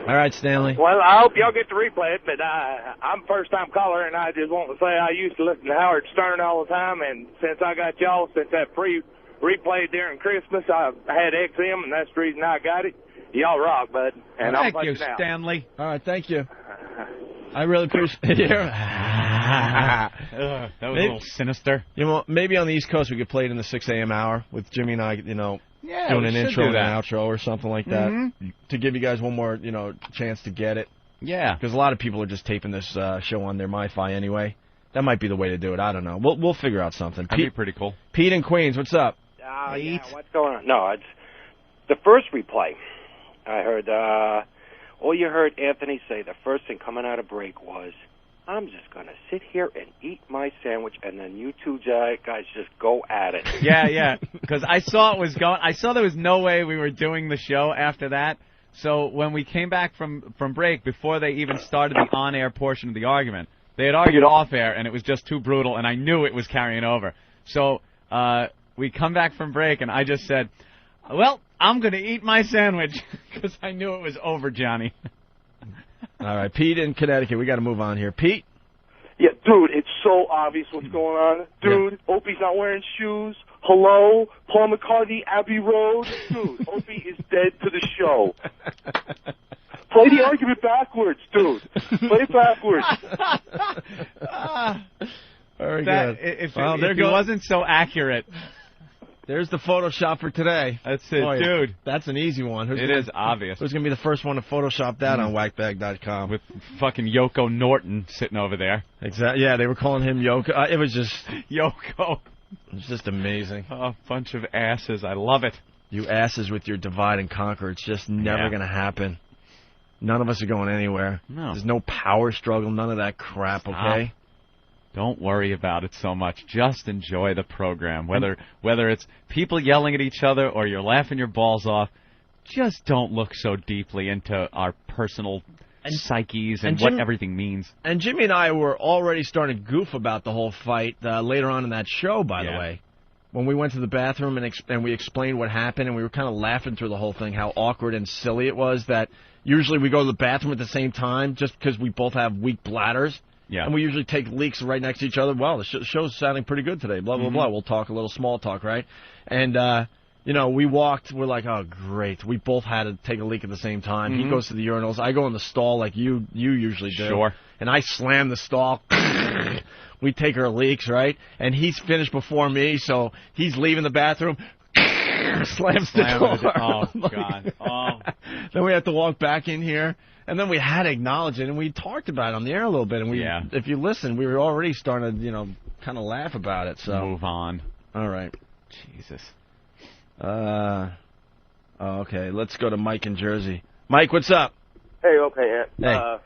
All right, Stanley. Well, I hope y'all get to replay it, but I'm a first-time caller, and I just want to say I used to listen to Howard Stern all the time, and since I got y'all, since that replay during Christmas, I had XM, and that's the reason I got it. Y'all rock, bud. And thank you, Stanley. All right, thank you. I really appreciate it. That was a little sinister. You know, maybe on the East Coast we could play it in the 6 a.m. hour with Jimmy and I, you know, doing an intro and an outro or something like that to give you guys one more, you know, chance to get it. Yeah. Because a lot of people are just taping this show on their MiFi anyway. That might be the way to do it. I don't know. We'll figure out something. That'd be pretty cool. Pete in Queens, what's up? Yeah, what's going on? No, it's the first replay. I heard, all you heard Anthony say, the first thing coming out of break was, I'm just going to sit here and eat my sandwich, and then you two guys just go at it. Yeah, because I saw it was going. I saw there was no way we were doing the show after that. So when we came back from break, before they even started the on-air portion of the argument, they had argued off-air, and it was just too brutal, and I knew it was carrying over. So we come back from break, and I just said, well, I'm going to eat my sandwich because I knew it was over, Johnny. All right, Pete in Connecticut. We got to move on here. Pete? Yeah, dude, it's so obvious what's going on. Dude, Opie's not wearing shoes. Hello? Paul McCartney, Abbey Road. Dude, Opie is dead to the show. Play the argument backwards, dude. Play it backwards. Very good. If it wasn't so accurate... There's the Photoshop for today. That's it, dude. That's an easy one. It is obvious. Who's going to be the first one to Photoshop that on whackbag.com? With fucking Yoko Norton sitting over there. Exactly. Yeah, they were calling him Yoko. It was just... Yoko. It was just amazing. Oh, bunch of asses. I love it. You asses with your divide and conquer. It's just never going to happen. None of us are going anywhere. No. There's no power struggle, none of that crap, okay? Don't worry about it so much. Just enjoy the program. Whether it's people yelling at each other or you're laughing your balls off, just don't look so deeply into our personal psyches and what everything means. And Jimmy and I were already starting to goof about the whole fight later on in that show, by the way. When we went to the bathroom and we explained what happened, and we were kind of laughing through the whole thing, how awkward and silly it was that usually we go to the bathroom at the same time just because we both have weak bladders. Yeah. And we usually take leaks right next to each other. Well, the show's sounding pretty good today, blah, blah, blah. We'll talk a little small talk, right? And, we walked. We're like, oh, great. We both had to take a leak at the same time. He goes to the urinals. I go in the stall like you usually do. Sure. And I slam the stall. We take our leaks, right? And he's finished before me, so he's leaving the bathroom. Slams the door. Oh, God. Oh. Then we have to walk back in here. And then we had to acknowledge it, and we talked about it on the air a little bit. And if you listen, we were already starting to, kind of laugh about it. So move on. All right. Jesus. Okay. Let's go to Mike in Jersey. Mike, what's up? Hey, okay, Ant. Hey. I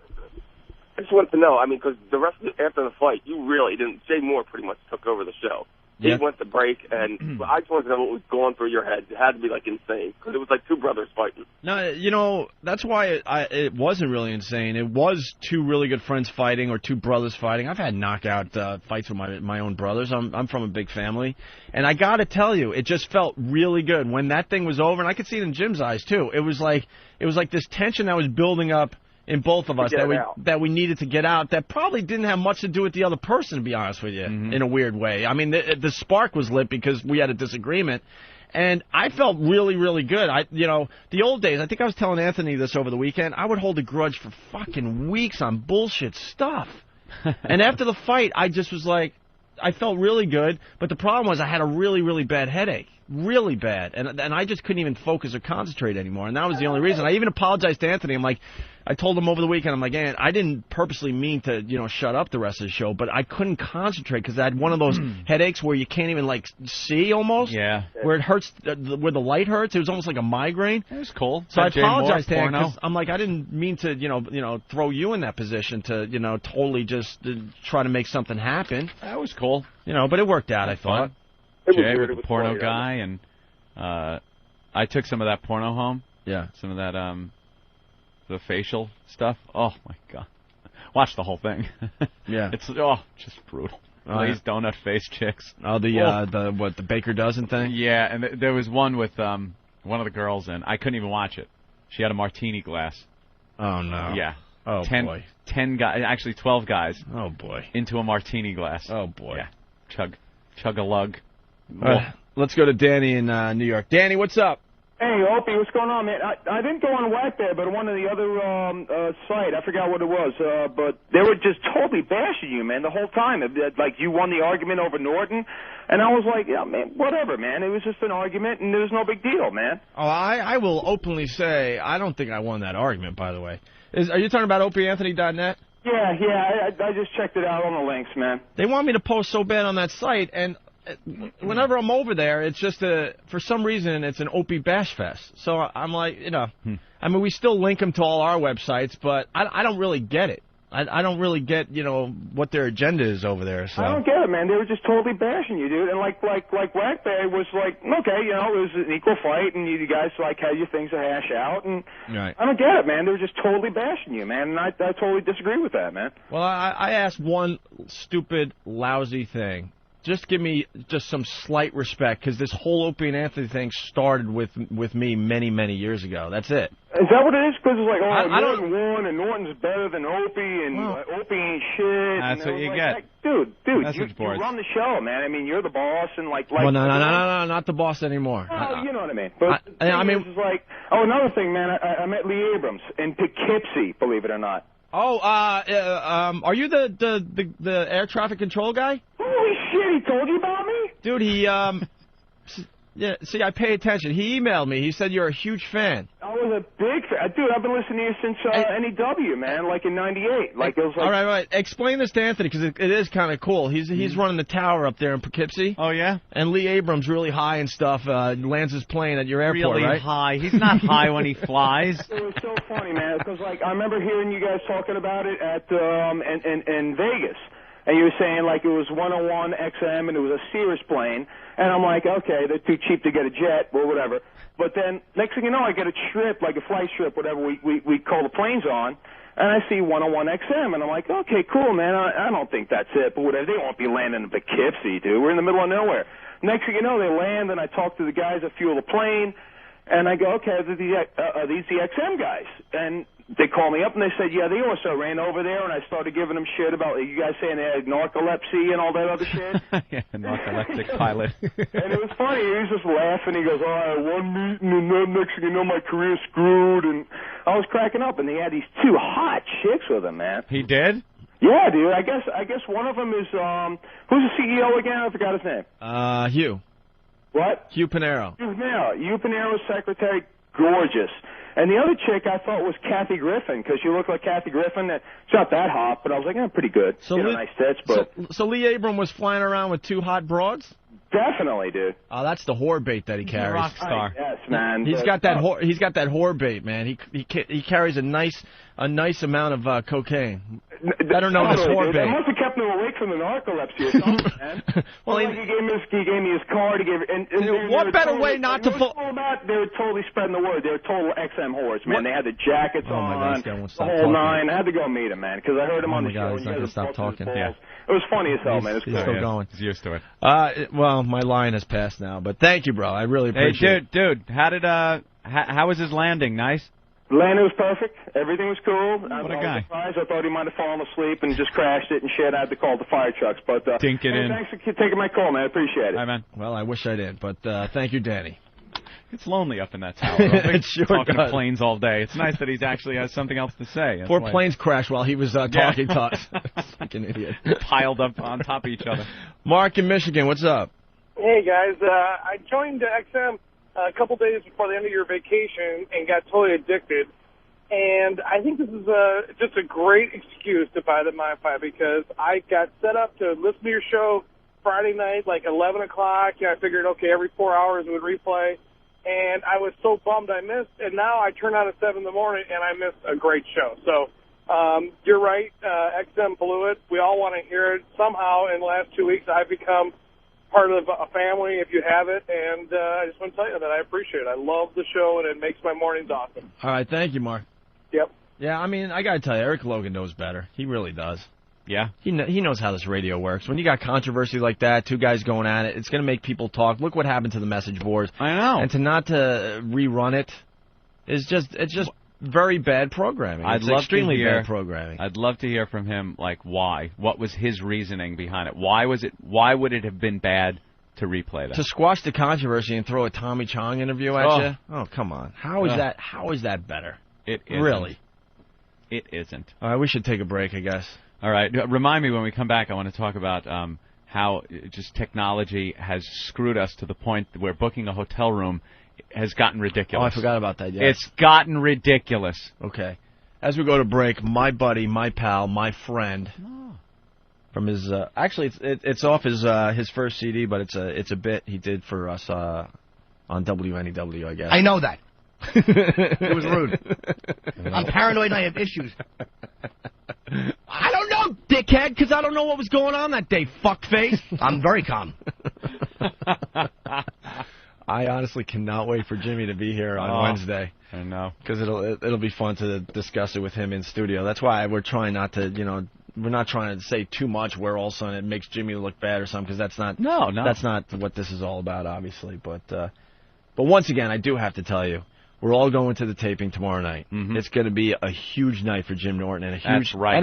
just wanted to know. Because the rest of after the fight, you really didn't. Jay Moore pretty much took over the show. He went to break, and I just wanted to know what was going through your head. It had to be, insane, because it was like two brothers fighting. No, that's why it wasn't really insane. It was two really good friends fighting or two brothers fighting. I've had knockout fights with my own brothers. I'm from a big family. And I got to tell you, it just felt really good. When that thing was over, and I could see it in Jim's eyes, too, it was like this tension that was building up in both of us that we needed to get out that probably didn't have much to do with the other person, to be honest with you, in a weird way. I mean, the spark was lit because we had a disagreement, and I felt really, really good. The old days, I think I was telling Anthony this over the weekend, I would hold a grudge for fucking weeks on bullshit stuff. And after the fight, I just was like, I felt really good, but the problem was I had a really, really bad headache. Really bad. And I just couldn't even focus or concentrate anymore. And that was the only reason. I even apologized to Anthony. I'm like, I told him over the weekend, I'm like, Ant, I didn't purposely mean to, shut up the rest of the show, but I couldn't concentrate because I had one of those headaches where you can't even, see almost. Yeah. Where it hurts, where the light hurts. It was almost like a migraine. It was cool. So I apologized to him because I'm like, I didn't mean to, throw you in that position to, totally just try to make something happen. That was cool. But it worked out, I thought. Jay with the porno guy, and I took some of that porno home. Yeah. Some of that, the facial stuff. Oh, my God. Watch the whole thing. Yeah. It's, just brutal. Glazed donut face chicks. Oh, the Baker Dozen thing? Yeah, and there was one with one of the girls, and I couldn't even watch it. She had a martini glass. Oh, no. Yeah. Oh, boy. 10 guys, actually 12 guys. Oh, boy. Into a martini glass. Oh, boy. Yeah. Chug a lug. Let's go to Danny in New York. Danny, what's up? Hey, Opie, what's going on, man? I didn't go on Whack there, but one of the other site, I forgot what it was, but they were just totally bashing you, man, the whole time. Like, you won the argument over Norton, and I was like, yeah, man, whatever, man. It was just an argument, and there was no big deal, man. Oh, I will openly say I don't think I won that argument, by the way. Are you talking about opieanthony.net? Yeah, I just checked it out on the links, man. They want me to post so bad on that site, and whenever I'm over there, it's just for some reason, it's an Opie Bash Fest. So I'm like, I mean, we still link them to all our websites, but I don't really get it. I don't really get, what their agenda is over there. So I don't get it, man. They were just totally bashing you, dude. And like Wackbag was like, okay, it was an equal fight, and you guys had your things to hash out, and right. I don't get it, man. They were just totally bashing you, man, and I totally disagree with that, man. Well, I asked one stupid, lousy thing. Just give me just some slight respect, because this whole Opie and Anthony thing started with me many, many years ago. That's it. Is that what it is? Because it's like, Norton won, and Norton's better than Opie, and Opie ain't shit. That's what you get. Dude, you run the show, man. I mean, you're the boss, and Well, no, not the boss anymore. Oh, you know what I mean. But I mean, it's like, another thing, man. I met Lee Abrams in Poughkeepsie, believe it or not. Oh, are you the air traffic control guy? Holy shit, he told you about me? Dude, he, yeah, see, I pay attention. He emailed me. He said you're a huge fan. I was a big fan. Dude, I've been listening to you since NEW, man, like in 98. Like, it was like... All right. Explain this to Anthony, because it is kind of cool. He's running the tower up there in Poughkeepsie. Oh, yeah? And Lee Abrams, really high and stuff, lands his plane at your airport, really right? Really high. He's not high when he flies. It was so funny, man, because, like, I remember hearing you guys talking about it at in Vegas. and you were saying like it was 101 XM and it was a Cirrus plane, and I'm like, okay, they're too cheap to get a jet or whatever. But then next thing you know, I get a trip, like a flight trip, whatever we call the planes on, and I see 101 XM, and I'm like, okay, cool, man. I don't think that's it, but whatever. They won't be landing in Poughkeepsie, dude. We're in the middle of nowhere. Next thing you know, they land, and I talk to the guys that fuel the plane, and I go, okay, are these the XM guys? And they call me up, and they said, yeah, they also ran over there, and I started giving them shit about you guys saying they had narcolepsy and all that other shit. Yeah, narcoleptic pilot. And it was funny. He was just laughing. He goes, all right, one meeting, and then next thing you know, my career's screwed. And I was cracking up, and he had these two hot chicks with him, man. He did? Yeah, dude. I guess one of them is, who's the CEO again? I forgot his name. Hugh. What? Hugh Pinero. Hugh Pinero's secretary, gorgeous. And the other chick I thought was Kathy Griffin, because she looked like Kathy Griffin. It's not that hot, but I was like, pretty good. So nice tits, but... So Lee Abram was flying around with two hot broads? Definitely, dude. Oh, that's the whore bait that he carries. Rock star. Yes, man. He's got that whore bait, man. He carries a nice amount of cocaine. Better known as whore bait. That must have kept him awake from the narcolepsy or something, man. Well, he gave me his card. What better way not to... They were totally spreading the word. They were total XM whores, man. They had the jackets on, my God, won't stop the whole talking. nine. I had to go meet him, man, because I heard him on the show. He's not going to stop talking. Yeah. It was funny as hell, man. It was He's still going. He's used to it. Well, my line has passed now, but thank you, bro. I really appreciate it. Hey, dude, how was his landing? Nice? Landing was perfect. Everything was cool. What a guy. I thought he might have fallen asleep and just crashed it and shit. I had to call the fire trucks. But Dink it in. Thanks for taking my call, man. I appreciate it. Hi, man. Well, I wish I did, but thank you, Danny. It's lonely up in that tower. It sure talking does. to planes all day. It's nice that he actually has something else to say. Poor planes crashed while he was talking to us. Fucking idiot. Piled up on top of each other. Mark in Michigan, what's up? Hey, guys. I joined XM a couple days before the end of your vacation and got totally addicted. And I think this is just a great excuse to buy the MiFi because I got set up to listen to your show Friday night, like 11 o'clock. I figured, okay, every 4 hours it would replay. And I was so bummed I missed. And now I turn on at 7 in the morning and I missed a great show. So you're right. XM blew it. We all want to hear it. Somehow in the last 2 weeks I've become part of a family if you have it. And I just want to tell you that I appreciate it. I love the show and it makes my mornings awesome. All right. Thank you, Mark. Yep. Yeah, I mean, I got to tell you, Eric Logan knows better. He really does. Yeah? He knows how this radio works. When you got controversy like that, two guys going at it, it's going to make people talk. Look what happened to the message boards. I know. And to not to rerun it is just very bad programming. It's extremely bad programming. I'd love to hear from him, like, why? What was his reasoning behind it? Why would it have been bad to replay that? To squash the controversy and throw a Tommy Chong interview at you? Oh, come on. How is that better? It isn't. Really? It isn't. All right, we should take a break, I guess. All right. Remind me when we come back, I want to talk about how just technology has screwed us to the point where booking a hotel room has gotten ridiculous. Oh, I forgot about that, yeah. It's gotten ridiculous. Okay. As we go to break, my buddy, my pal, my friend, from his actually it's off his first CD, but it's a bit he did for us on WNEW, I guess. I know that. It was rude. I'm paranoid and I have issues. I don't know, dickhead, because I don't know what was going on that day, fuckface. I'm very calm. I honestly cannot wait for Jimmy to be here on Wednesday. I know. Because it'll be fun to discuss it with him in studio. That's why we're trying not to, we're not trying to say too much where all of a sudden it makes Jimmy look bad or something, because that's not that's not what this is all about, obviously. But once again, I do have to tell you, we're all going to the taping tomorrow night. Mm-hmm. It's going to be a huge night for Jim Norton and a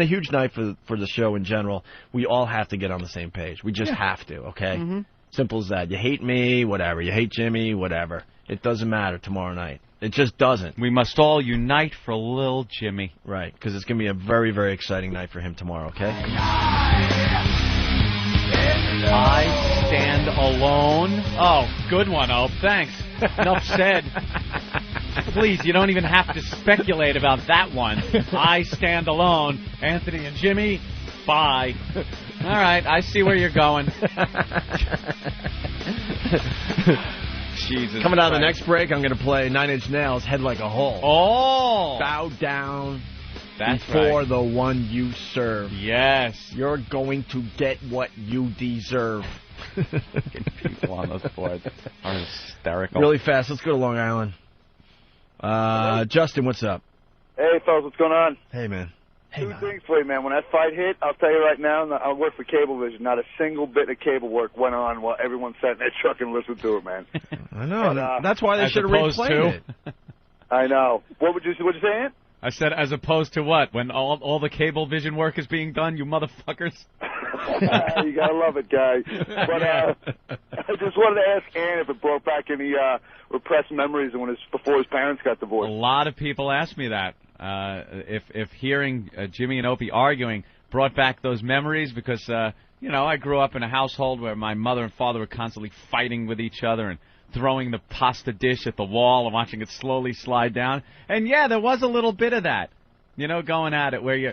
huge night for the show in general. We all have to get on the same page. We just have to, okay? Mm-hmm. Simple as that. You hate me, whatever. You hate Jimmy, whatever. It doesn't matter tomorrow night. It just doesn't. We must all unite for little Jimmy. Right, because it's going to be a very, very exciting night for him tomorrow, okay? I stand alone. Oh, good one, Ope. Thanks. Enough said. Please, you don't even have to speculate about that one. I stand alone. Anthony and Jimmy, bye. All right, I see where you're going. Jesus. Coming out of the next break, I'm going to play 9 Inch Nails, Head Like a Hole. Oh! Bow down. before the one you serve. Yes. You're going to get what you deserve. People on those boards are hysterical. Really fast. Let's go to Long Island. Justin, what's up? Hey, fellas, what's going on? Hey, man. Two things for you, man. When that fight hit, I'll tell you right now, I work for Cablevision. Not a single bit of cable work went on while everyone sat in their truck and listened to it, man. I know. But, that's why they should have replayed it. I know. What you saying? I said, as opposed to what? When all the Cablevision work is being done, you motherfuckers? You gotta love it, guy. But I just wanted to ask Ann if it brought back any repressed memories before his parents got divorced. A lot of people ask me that. If hearing Jimmy and Opie arguing brought back those memories, because I grew up in a household where my mother and father were constantly fighting with each other and throwing the pasta dish at the wall and watching it slowly slide down. And yeah, there was a little bit of that, going at it, where you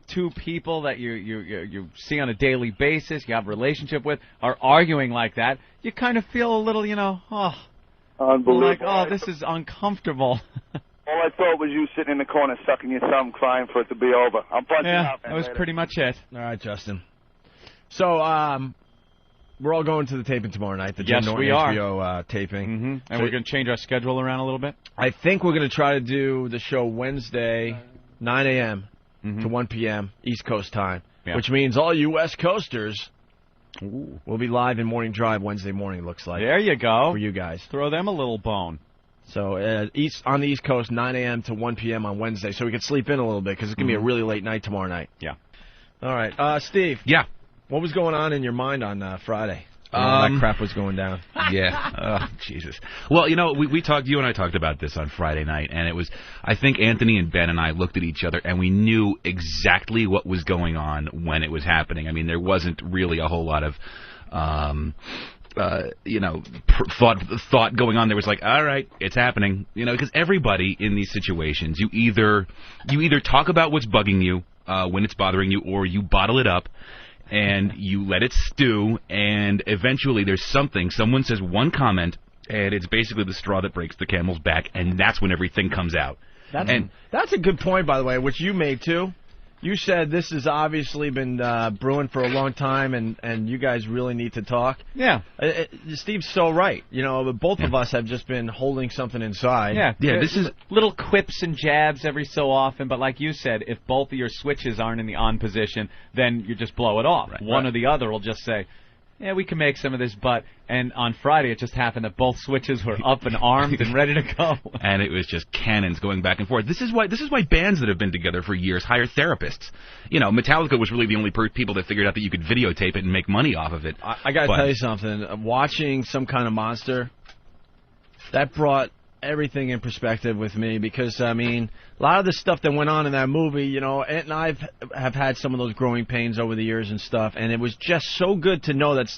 two people that you see on a daily basis, you have a relationship with, are arguing like that. You kind of feel a little, unbelievable. Like, oh, this is uncomfortable. All I thought was you sitting in the corner sucking your thumb, crying for it to be over. I'm punching out, man. That was pretty much it. All right, Justin. So, we're all going to the taping tomorrow night, the Jim Norton HBO taping. Mm-hmm. And we're going to change our schedule around a little bit? I think we're going to try to do the show Wednesday, 9 a.m. to 1 p.m. East Coast time, which means all you West Coasters will be live in Morning Drive Wednesday morning, looks like. There you go. For you guys. Throw them a little bone. So on the East Coast, 9 a.m. to 1 p.m. on Wednesday, so we can sleep in a little bit, because it's going to be a really late night tomorrow night. Yeah. All right. Steve. Yeah. What was going on in your mind on Friday? That crap was going down. Yeah. Oh, Jesus. Well, we talked. You and I talked about this on Friday night, and it was. I think Anthony and Ben and I looked at each other, and we knew exactly what was going on when it was happening. I mean, there wasn't really a whole lot of. Thought going on. There was like, all right, it's happening. Because everybody in these situations, you either talk about what's bugging you when it's bothering you, or you bottle it up and you let it stew, and eventually there's someone says one comment, and it's basically the straw that breaks the camel's back, and that's when everything comes out. That's a good point, by the way, which you made too. You said this has obviously been brewing for a long time, and you guys really need to talk. Yeah. Steve's so right. Both of us have just been holding something inside. Yeah. This is little quips and jabs every so often, but like you said, if both of your switches aren't in the on position, then you just blow it off. Right. One or the other will just say, yeah, we can make some of this, and on Friday it just happened that both switches were up and armed and ready to go. And it was just cannons going back and forth. This is why bands that have been together for years hire therapists. Metallica was really the only people that figured out that you could videotape it and make money off of it. I got to tell you something. Watching Some Kind of Monster, that brought everything in perspective with me, because a lot of the stuff that went on in that movie, Ant and I have had some of those growing pains over the years and stuff, and it was just so good to know that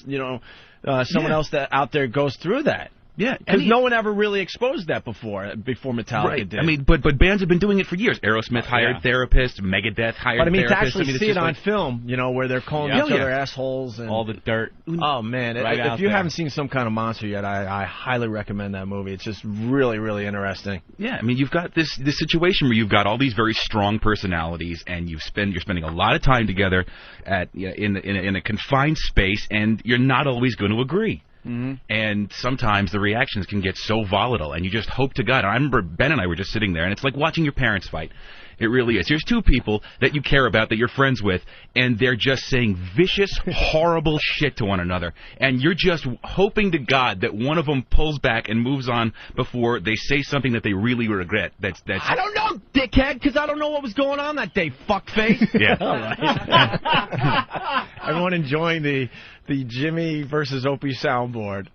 someone else that out there goes through that. Yeah, because no one ever really exposed that before Metallica did. But bands have been doing it for years. Aerosmith hired therapists, Megadeth hired therapists. To actually see it on film, where they're calling each other assholes and all the dirt. Oh man, if you haven't seen Some Kind of Monster yet, I highly recommend that movie. It's just really, really interesting. Yeah, you've got this situation where you've got all these very strong personalities, and you're spending a lot of time together in a confined space, and you're not always going to agree. Mm-hmm. And sometimes the reactions can get so volatile, and you just hope to God. I remember Ben and I were just sitting there, and it's like watching your parents fight. It really is. Here's two people that you care about, that you're friends with, and they're just saying vicious, horrible shit to one another. And you're just hoping to God that one of them pulls back and moves on before they say something that they really regret. That's. I don't know, dickhead, because I don't know what was going on that day, fuckface. Yeah. All right. Everyone enjoying the Jimmy versus Opie soundboard.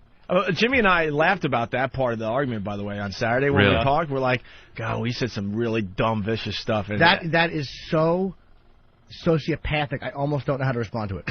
Jimmy and I laughed about that part of the argument, by the way, on Saturday when we talked. We're like, God, we said some really dumb, vicious stuff. That is so sociopathic. I almost don't know how to respond to it.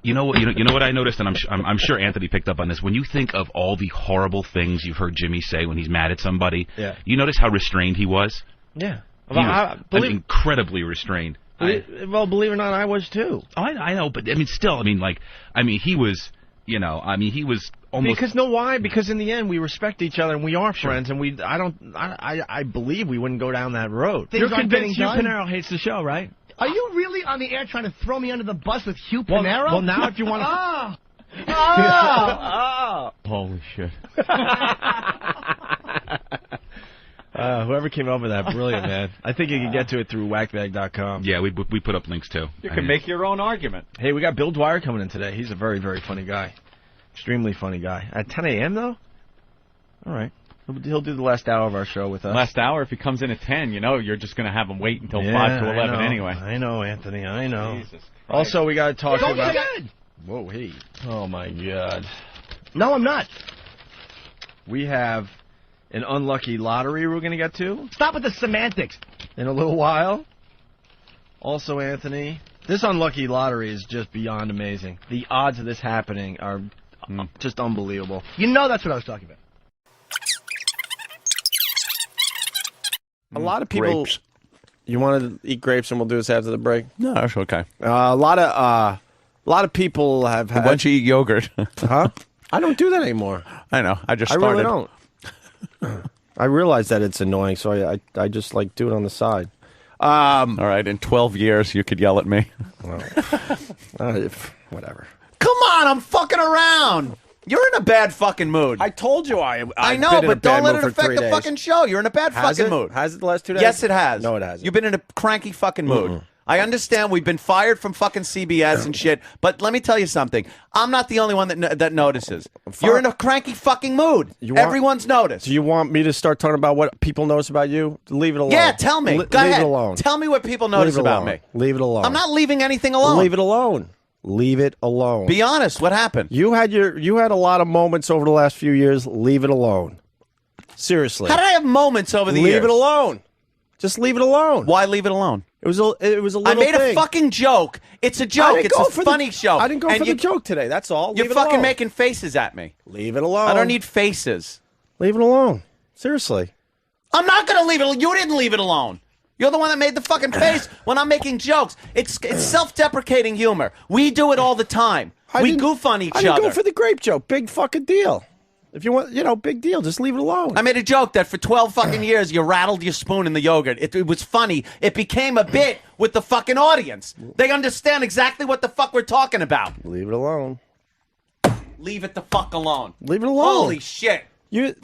You know what I noticed, and I'm sure Anthony picked up on this. When you think of all the horrible things you've heard Jimmy say when he's mad at somebody, you notice how restrained he was. Yeah, he was incredibly restrained. Well, believe it or not, I was too. I know, but still, he was. You know, I mean, he was almost... Because, why? Because in the end, we respect each other, and we are friends, and I believe we wouldn't go down that road. You're convinced Hugh Pinero hates the show, right? Are you really on the air trying to throw me under the bus with Hugh Pinero? Well, now if you want to... Holy shit. Whoever came up with that, brilliant, man. I think you can get to it through whackbag.com. Yeah, we put up links, too. You can make your own argument. Hey, we got Bill Dwyer coming in today. He's a very, very funny guy. Extremely funny guy. At 10 a.m., though? All right. He'll do the last hour of our show with us. Last hour, if he comes in at 10, you're just going to have him wait until 5 to 11 anyway. I know, Anthony, I know. Jesus Christ. Also, we got to talk about... Good. Whoa, hey. Oh, my God. No, I'm not. We have an unlucky lottery we're going to get to. Stop with the semantics. In a little while. Also, Anthony, this unlucky lottery is just beyond amazing. The odds of this happening are just unbelievable. You know that's what I was talking about. A lot of people... Grapes. You want to eat grapes and we'll do this after the break? No, that's okay. A lot of people have had... Why don't you eat yogurt? Huh? I don't do that anymore. I know. I just started. I really don't. I realize that it's annoying, so I just like do it on the side. All right, in 12 years, you could yell at me. Whatever. Come on, I'm fucking around. You're in a bad fucking mood. I told you I know, but don't let it affect the fucking show. You're in a bad fucking mood. Has it the last 2 days? Yes, it has. No, it hasn't. You've been in a cranky fucking mood. I understand we've been fired from fucking CBS and shit, but let me tell you something. I'm not the only one that notices. You're in a cranky fucking mood. Everyone's noticed. Do you want me to start talking about what people notice about you? Leave it alone. Yeah, tell me. Go ahead. Leave it alone. Tell me what people notice about me. Leave it alone. I'm not leaving anything alone. Leave it alone. Leave it alone. Be honest. What happened? You had a lot of moments over the last few years. Leave it alone. Seriously. How did I have moments over the years? Leave it alone. Just leave it alone. Why leave it alone? It was a little I made a fucking joke. It's a joke. It's a funny show. I didn't go for the joke today. That's all. You're fucking making faces at me. Leave it alone. I don't need faces. Leave it alone. Seriously. I'm not going to leave it alone. You didn't leave it alone. You're the one that made the fucking face when I'm making jokes. It's self-deprecating humor. We do it all the time. We goof on each other. I didn't go for the grape joke. Big fucking deal. If you want, big deal. Just leave it alone. I made a joke that for 12 fucking years you rattled your spoon in the yogurt. It was funny. It became a bit with the fucking audience. They understand exactly what the fuck we're talking about. Leave it alone. Leave it the fuck alone. Leave it alone. Holy shit.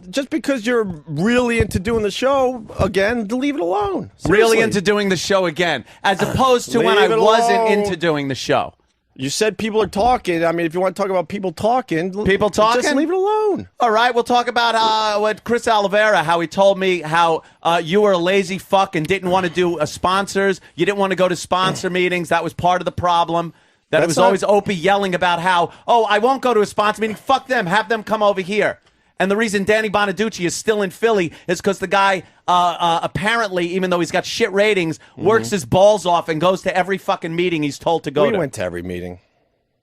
Just because you're really into doing the show again, leave it alone. Seriously. Really into doing the show again, as opposed to when I wasn't into doing the show. You said people are talking. I mean, if you want to talk about people talking, just leave it alone. All right, we'll talk about what Chris Oliveira, how he told me how you were a lazy fuck and didn't want to do sponsors. You didn't want to go to sponsor meetings. That was part of the problem. That it was always Opie yelling about how, I won't go to a sponsor meeting. Fuck them. Have them come over here. And the reason Danny Bonaducci is still in Philly is because the guy, apparently, even though he's got shit ratings, works his balls off and goes to every fucking meeting he's told to go to. We went to every meeting.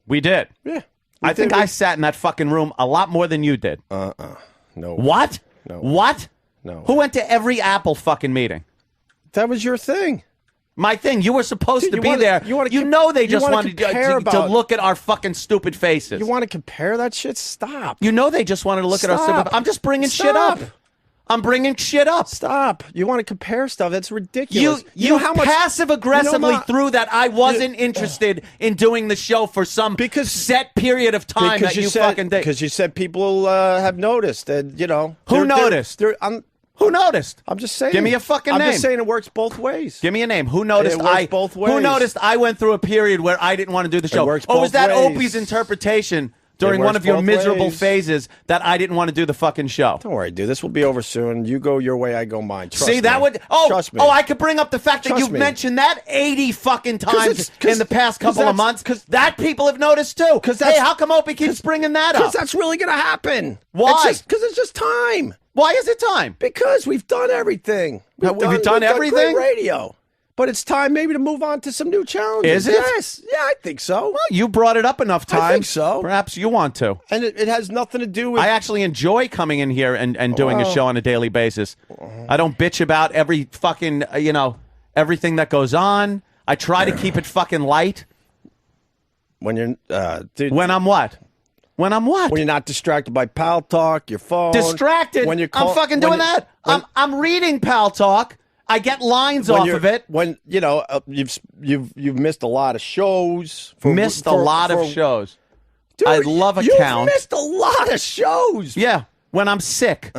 We did. Yeah. I think I sat in that fucking room a lot more than you did. No. What? No. What? No. Who went to every Apple fucking meeting? That was your thing. My thing. You were supposed to be there. You know they just wanted to look at our fucking stupid faces. You want to compare that shit? Stop. You know they just wanted to look at our stupid... I'm just bringing shit up. I'm bringing shit up. Stop. You want to compare stuff. That's ridiculous. You passive-aggressively threw that I wasn't interested in doing the show for some set period of time that you fucking did. Because you said people have noticed. And, Who noticed? Who noticed? I'm just saying. Give me a fucking name. I'm just saying it works both ways. Give me a name. Who noticed? It works both ways. Who noticed I went through a period where I didn't want to do the show? Was that Opie's interpretation during one of your miserable phases that I didn't want to do the fucking show? Don't worry, dude. This will be over soon. You go your way, I go mine. Trust me. That would... Trust me. I could bring up the fact that you've mentioned that 80 fucking times in the past couple of months. Because that people have noticed too. Hey, how come Opie keeps bringing that up? Because that's really going to happen. Why? Because it's just time. Why is it time? Because we've done everything. We've done everything? Great radio. But it's time maybe to move on to some new challenges. Is it? Yes. Yeah, I think so. Well, you brought it up enough times. I think so. Perhaps you want to. And it has nothing to do with... I actually enjoy coming in here and doing a show on a daily basis. I don't bitch about every fucking, everything that goes on. I try to keep it fucking light. When you're... dude, when I'm what? When I'm what? When you're not distracted by pal talk, your phone. Distracted? When you're I'm fucking doing that. I'm reading pal talk. I get lines off of it. When you've missed a lot of shows. Missed a lot of shows. Dude, I love a you've count. Missed a lot of shows. Yeah. When I'm sick.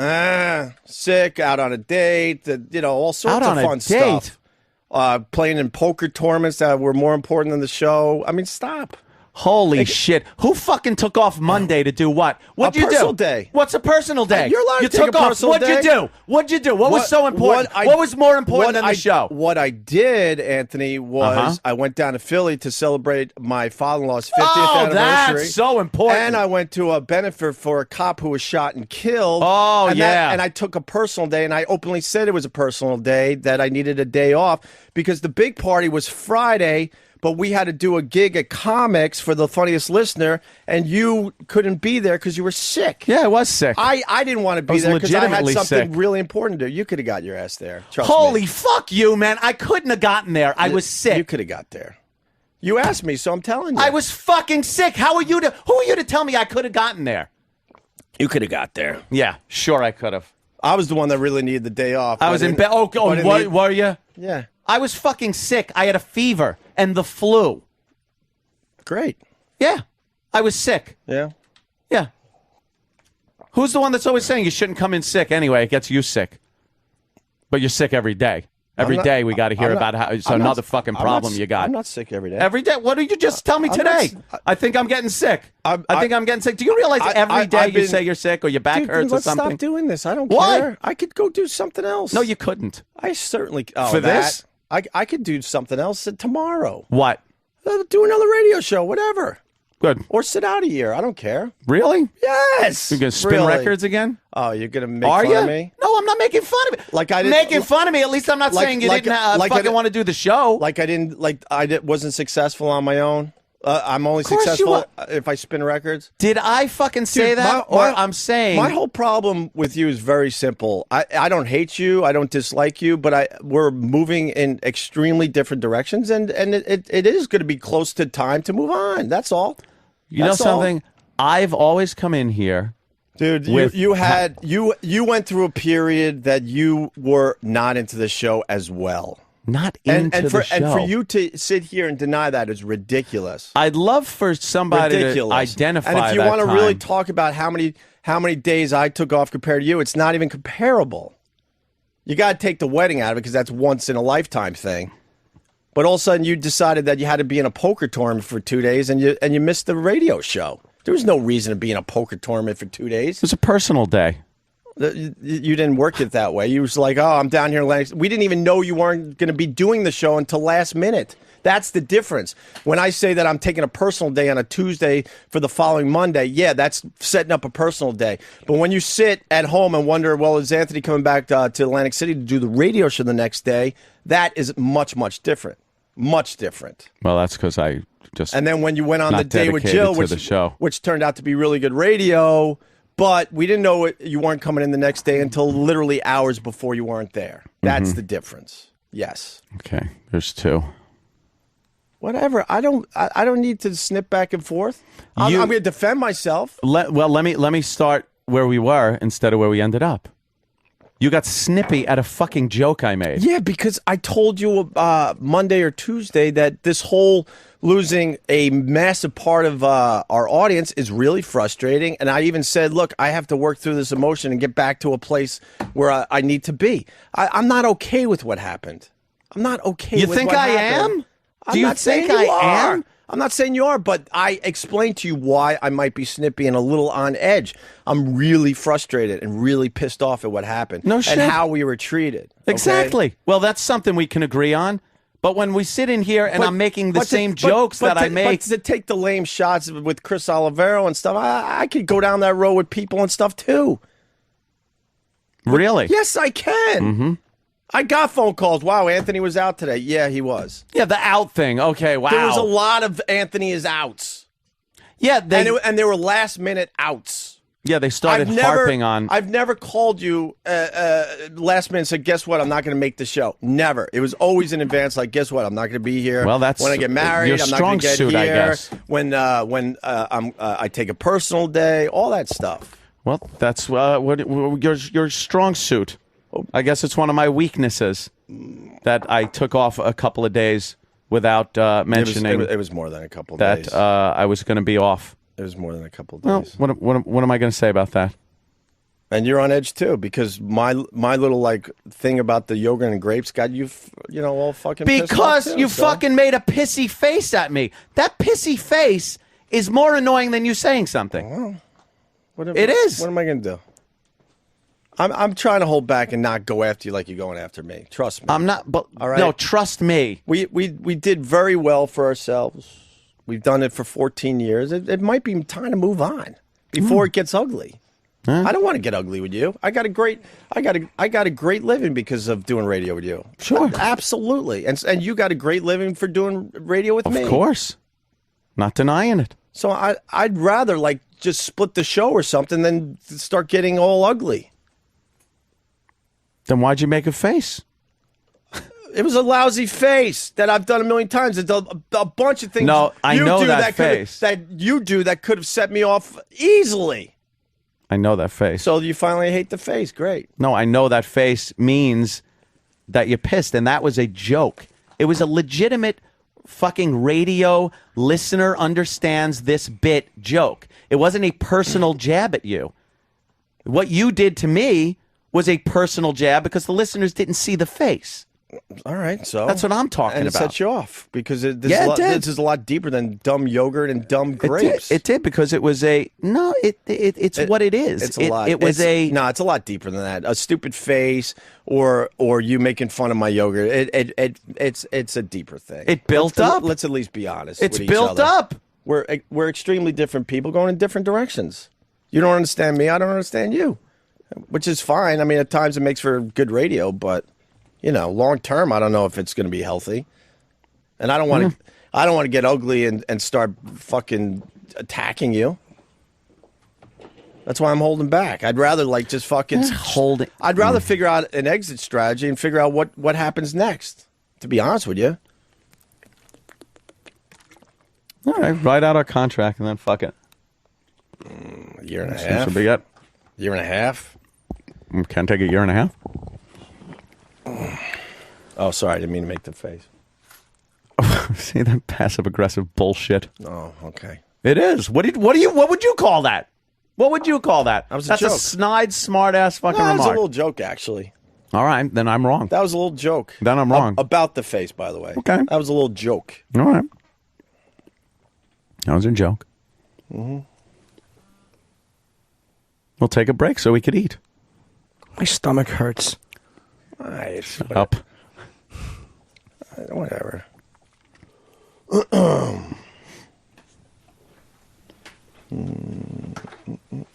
Sick, out on a date, all sorts of fun stuff. Playing in poker tournaments that were more important than the show. I mean, stop. Holy shit. Who fucking took off Monday to do what? What'd you do? Personal day. What's a personal day? You're allowed to take took a off. personal What'd day. you do? What'd you do? What was so important? What was more important than the show? What I did, Anthony, was I went down to Philly to celebrate my father-in-law's 50th anniversary. That's so important. And I went to a benefit for a cop who was shot and killed. Oh, and yeah. And I took a personal day, and I openly said it was a personal day, that I needed a day off, because the big party was Friday, but we had to do a gig at Comics for the Funniest Listener, and you couldn't be there because you were sick. Yeah, I was sick. I didn't want to be there because I had something really important to do. You could have got your ass there. Trust me. Holy fuck you, man. I couldn't have gotten there. I was sick. You could have got there. You asked me, so I'm telling you. I was fucking sick. Who are you to tell me I could have gotten there? You could have got there. Yeah, sure I could have. I was the one that really needed the day off. I was in bed. Were you? Yeah. I was fucking sick. I had a fever and the flu. Great. Yeah. I was sick. Yeah. Yeah. Who's the one that's always saying you shouldn't come in sick anyway? It gets you sick. But you're sick every day. Every day we got to hear about how it's another fucking problem you got. I'm not sick every day. Every day? What did you just tell me today? I think I'm getting sick. I think I'm getting sick. Do you realize every day you say you're sick or your back hurts or something? Let's stop doing this. I don't Why? care. I could go do something else. No, you couldn't. I certainly For this? I could do something else tomorrow. What? Do another radio show, whatever. Good. Or sit out a year. I don't care. Really? Yes. You're going to spin records again? Oh, you're going to make fun of me? No, I'm not making fun of it. Like I didn't making fun of me. At least I'm not saying you didn't fucking want to do the show. Like I wasn't successful on my own. I'm only successful if I spin records. Did I fucking say that? I'm saying my whole problem with you is very simple. I don't hate you. I don't dislike you, but we're moving in extremely different directions, and it is going to be close to time to move on. That's all. You know something? I've always come in here. Dude, you went through a period that you were not into the show as well. Not into the show. And for you to sit here and deny that is ridiculous. I'd love for somebody to identify that. And if you want to really talk about how many days I took off compared to you, it's not even comparable. You got to take the wedding out of it because that's once in a lifetime thing. But all of a sudden you decided that you had to be in a poker tournament for 2 days and you missed the radio show. There was no reason to be in a poker tournament for 2 days. It was a personal day. You didn't work it that way. You was like, oh, I'm down here. We didn't even know you weren't going to be doing the show until last minute. That's the difference. When I say that I'm taking a personal day on a Tuesday for the following Monday, yeah, that's setting up a personal day. But when you sit at home and wonder, well, is Anthony coming back to Atlantic City to do the radio show the next day? That is much, much different. Much different. Well, that's because I just. And then when you went on the day with Jill, which turned out to be really good radio. But we didn't know you weren't coming in the next day until literally hours before you weren't there. That's the difference. Yes. Okay. There's two. Whatever. I don't need to snip back and forth. I'm going to defend myself. Let me start where we were instead of where we ended up. You got snippy at a fucking joke I made. Yeah, because I told you Monday or Tuesday that this whole losing a massive part of our audience is really frustrating. And I even said, look, I have to work through this emotion and get back to a place where I need to be. I'm not okay with what happened. I'm not okay with what happened. You think I am? Do you think I am? I'm not saying you are, but I explained to you why I might be snippy and a little on edge. I'm really frustrated and really pissed off at what happened. No shit. And how we were treated. Exactly. Okay? Well, that's something we can agree on. But when we sit in here and I'm making the same jokes that I make. But to take the lame shots with Chris Olivero and stuff, I could go down that road with people and stuff too. Really? Yes, I can. Mm-hmm. I got phone calls. Wow, Anthony was out today. Yeah, he was. Yeah, the out thing. Okay, wow. There was a lot of Anthony is outs. Yeah, and they were last minute outs. Yeah, they started harping on. I've never called you last minute and said, guess what? I'm not going to make the show. Never. It was always in advance. Like, guess what? I'm not going to be here. Well, that's when I get married. your I'm not going to get strong suit, here. I guess. When I take a personal day. All that stuff. Well, that's your strong suit. I guess it's one of my weaknesses that I took off a couple of days without mentioning. It was more than a couple of days. days. I was going to be off. It was more than a couple of days. Well, what am I going to say about that? And you're on edge too, because my little like thing about the yogurt and grapes got you, all fucking pissed off because too, you so. fucking made a pissy face at me. That pissy face is more annoying than you saying something. It is. What am I going to do? I'm trying to hold back and not go after you like you're going after me. Trust me. I'm not. But all right? No, trust me. We did very well for ourselves. We've done it for 14 years. It might be time to move on before it gets ugly. I don't want to get ugly with you. I got a great living because of doing radio with you. Sure, absolutely. And you got a great living for doing radio with me. Of course, not denying it. So I'd rather like just split the show or something than start getting all ugly. Then why'd you make a face? It was a lousy face that I've done a million times. It's a bunch of things. No, I know that face. That you do that could have set me off easily. I know that face. So you finally hate the face. Great. No, I know that face means that you're pissed, and that was a joke. It was a legitimate fucking radio listener understands this bit joke. It wasn't a personal jab at you. What you did to me was a personal jab because the listeners didn't see the face. All right, so that's what I'm talking and about. It sets you off because this is a lot deeper than dumb yogurt and dumb grapes. It did because it was it's what it is. It's a lot. It's a lot deeper than that. A stupid face or you making fun of my yogurt. It's a deeper thing. It built up. Let's at least be honest. It's with each built other. up. We're extremely different people going in different directions. You don't understand me. I don't understand you, which is fine. I mean, at times it makes for good radio, but. Long term, I don't know if it's going to be healthy, and I don't want to. I don't want to get ugly and start fucking attacking you. That's why I'm holding back. I'd rather like just fucking holding. I'd rather figure out an exit strategy and figure out what happens next. To be honest with you. All right, write out our contract and then fuck it. A year and a half. Should be it. Year and a half. Can't take a year and a half. Oh, sorry, I didn't mean to make the face. See that passive aggressive bullshit? Oh, okay. It is. What would you call that? What would you call that? That's a snide, smart ass fucking remark. That was a little joke, actually. All right, then I'm wrong. That was a little joke. Then I'm wrong. About the face, by the way. Okay. That was a little joke. All right. That was a joke. Mm-hmm. We'll take a break so we could eat. My stomach hurts. Right. Shut up. Whatever.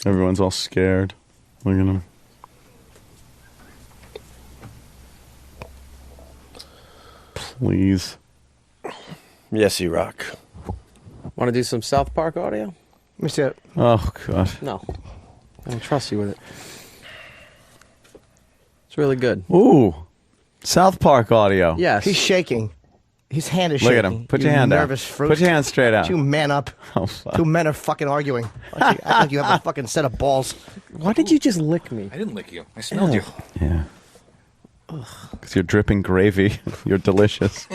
Everyone's all scared. Look at them. Please. Yes, you rock. Want to do some South Park audio? Let me see it. Oh, God. No. I don't trust you with it. It's really good. Ooh. South Park audio. Yes. He's shaking. His hand is Look shaking. at him. Put your hand out. Nervous fruit. Put your hand straight out. Two men up. Oh, fuck. Two men are fucking arguing. Act like you have a fucking set of balls. Why did you just lick me? I didn't lick you. I smelled you. Yeah. Because you're dripping gravy. You're delicious.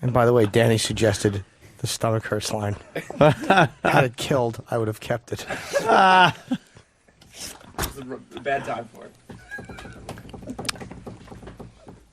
And by the way, Danny suggested the stomach hurts line. Had it killed, I would have kept it. It's a bad time for it.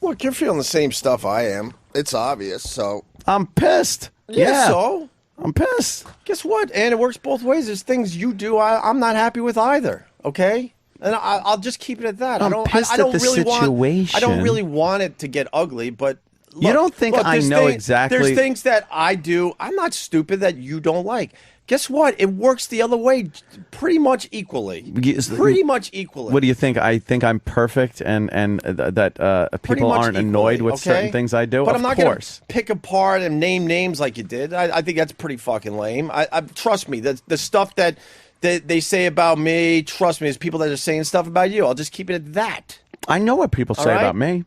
Look, you're feeling the same stuff I am. It's obvious, so. I'm pissed. Yeah, so? I'm pissed. Guess what? And it works both ways. There's things you do I'm not happy with either, okay? And I'll just keep it at that. I'm pissed at the situation. I don't really want it to get ugly, but You don't think I there's know exactly- There's things that I do. I'm not stupid that you don't like. Guess what? It works the other way pretty much equally. Pretty much equally. What do you think? I think I'm perfect and that people much aren't annoyed with okay? certain things I do? But of I'm not course. going to pick apart and name names like you did. I think that's pretty fucking lame. I trust me. The stuff that they say about me, trust me, there's people that are saying stuff about you. I'll just keep it at that. I know what people say about me.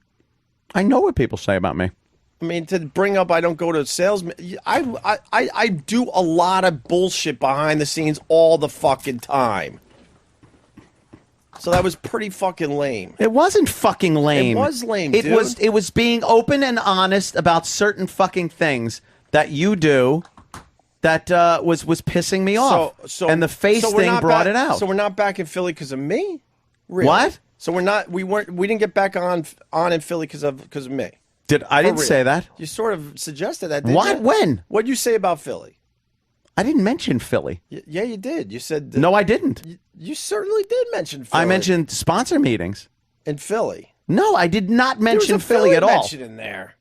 I know what people say about me. I mean, to bring up I don't go to salesmen. I do a lot of bullshit behind the scenes all the fucking time. So that was pretty fucking lame. It wasn't fucking lame. It was lame, It dude. was being open and honest about certain fucking things that you do that was pissing me off. And the face so we're thing not brought back- it out. So we're not back in Philly because of me? Really? What? So we didn't get back on in Philly because of me. I didn't For real. say that. You sort of suggested that, didn't What? you? When? What'd you say about Philly? I didn't mention Philly. Yeah, you did. You said... No, I didn't. You certainly did mention Philly. I mentioned sponsor meetings. In Philly. No, I did not mention There was a Philly at all. mention in there.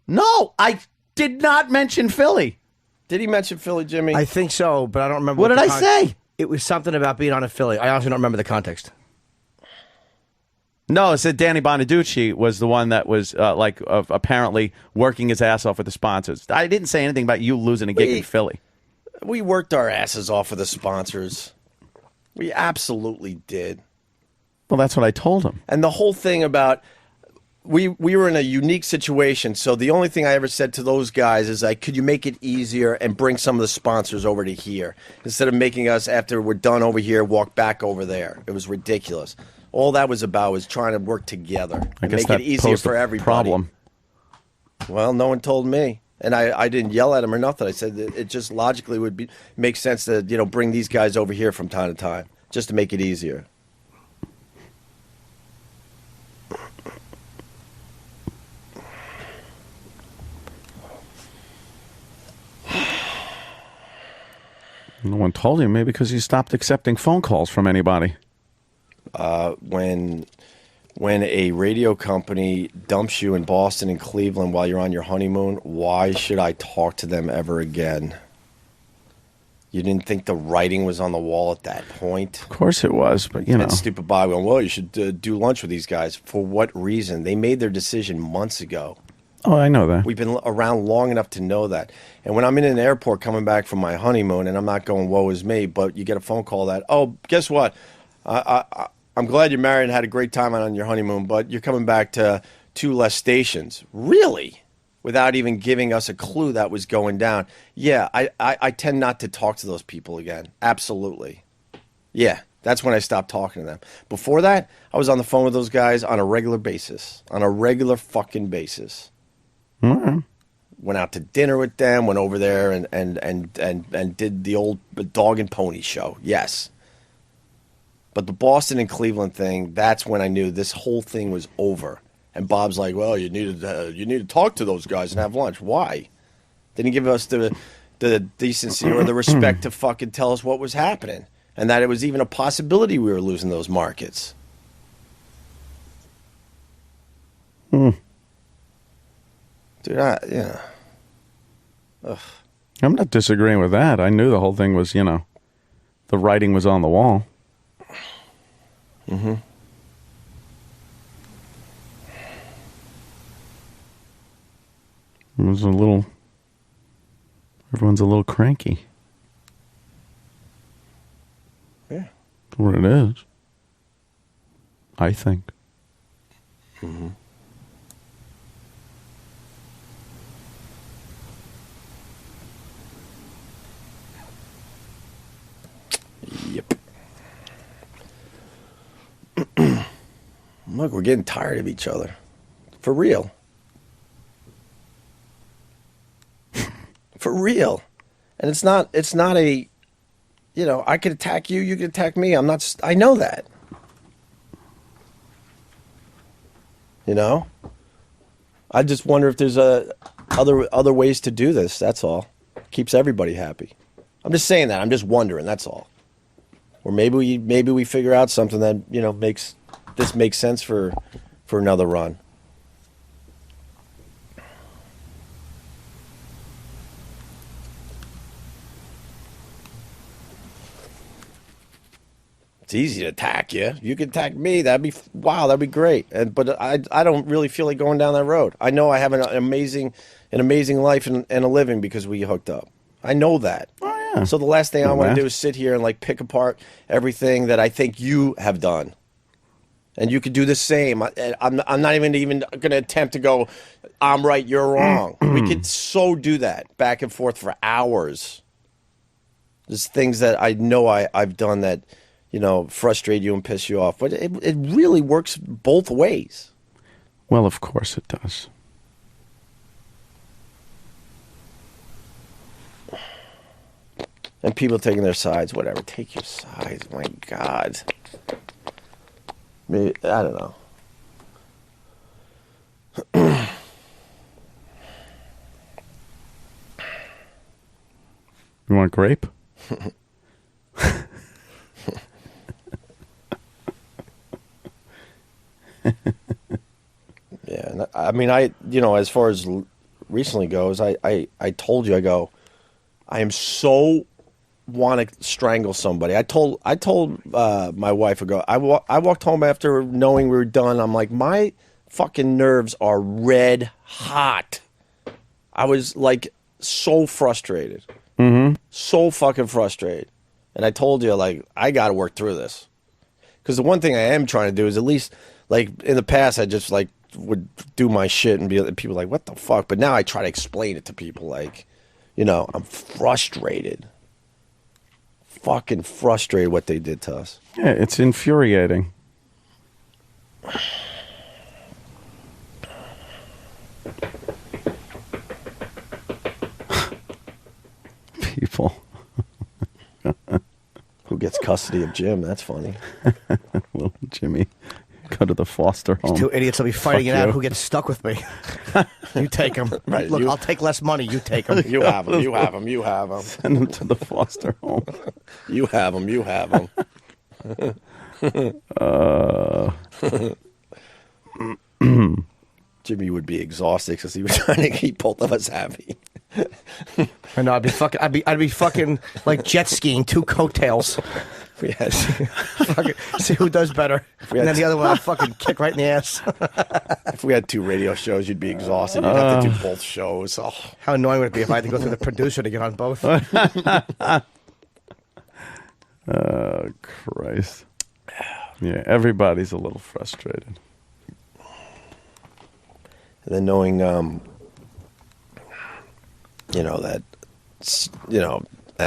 No, I did not mention Philly. Did he mention Philly, Jimmy? I think so, but I don't remember. What did the I say? It was something about being on a Philly. I honestly don't remember the context. No, it said Danny Bonaducci was the one that was apparently working his ass off with the sponsors. I didn't say anything about you losing a gig in Philly. We worked our asses off with the sponsors. We absolutely did. Well, that's what I told him. And the whole thing about we were in a unique situation. So the only thing I ever said to those guys is like, could you make it easier and bring some of the sponsors over to here instead of making us, after we're done over here, walk back over there? It was ridiculous. All that was about was trying to work together and guess make that it easier posed a for everybody. problem. Well, no one told me. And I didn't yell at him or nothing. I said that it just logically would make sense to, bring these guys over here from time to time just to make it easier. No one told you, maybe because you stopped accepting phone calls from anybody. When a radio company dumps you in Boston and Cleveland while you're on your honeymoon, why should I talk to them ever again? You didn't think the writing was on the wall at that point? Of course it was, but you know. And stupid Bob going, well, you should do lunch with these guys. For what reason? They made their decision months ago. Oh, I know that. We've been around long enough to know that. And when I'm in an airport coming back from my honeymoon, and I'm not going, woe is me, but you get a phone call that, oh, guess what? I'm glad you're married and had a great time on your honeymoon, but you're coming back to 2 less stations. Really? Without even giving us a clue that was going down. Yeah, I tend not to talk to those people again. Absolutely. Yeah, that's when I stopped talking to them. Before that, I was on the phone with those guys on a regular basis. On a regular fucking basis. Mm-hmm. Went out to dinner with them, went over there and did the old dog and pony show. Yes. But the Boston and Cleveland thing, that's when I knew this whole thing was over. And Bob's like, well, you need to talk to those guys and have lunch. Why? Didn't give us the decency or the respect to fucking tell us what was happening. And that it was even a possibility we were losing those markets. Dude, yeah. Ugh. I'm not disagreeing with that. I knew the whole thing was, the writing was on the wall. Mm-hmm. Everyone's a little cranky. Yeah. That's what it is. I think. Mm-hmm. Yep. Look, we're getting tired of each other. For real. For real. And it's not a, I could attack you, you could attack me. I know that. I just wonder if there's other ways to do this. That's all. Keeps everybody happy. I'm just saying that. I'm just wondering. That's all. Or maybe we figure out something that makes sense for another run. It's easy to attack you. You could attack me. That'd be great. But I don't really feel like going down that road. I know I have an amazing life and a living because we hooked up. I know that. Oh yeah. So the last thing I want to do is sit here and like pick apart everything that I think you have done. And you could do the same. I'm not even going to attempt to go, I'm right, you're wrong. We could so do that back and forth for hours. There's things that I know I've done that, frustrate you and piss you off. But it really works both ways. Well, of course it does. And people taking their sides, whatever. Take your sides. My God. Maybe, I don't know. You want grape? Yeah, I mean, as far as recently goes, I told you, I am so want to strangle somebody. I told my wife, I walked home after knowing we were done. I'm like, my fucking nerves are red hot. I was like so frustrated. Mm-hmm. So fucking frustrated. And I told you, like, I got to work through this. Because the one thing I am trying to do is at least, like, in the past, I just, like, would do my shit and people like, what the fuck? But now I try to explain it to people, like, I'm frustrated. Fucking frustrated what they did to us. Yeah, it's infuriating. People. Who gets custody of Jim? That's funny. Little Jimmy. Go to the foster home. These two idiots will be fighting Fuck it out you. who gets stuck with me. You take them. Right, Look, I'll take less money. You take them. You have them. You have them. You have them. Send them to the foster home. You have them. You have them. Jimmy would be exhausted because he was trying to keep both of us happy. I know. I'd be fucking like jet skiing, two coattails. We had see who does better, and then the other one I'd fucking kick right in the ass. If we had two radio shows, you'd be exhausted. You'd have to do both shows. Oh. How annoying would it be if I had to go through the producer to get on both? Oh, Christ. Yeah, everybody's a little frustrated. And then knowing,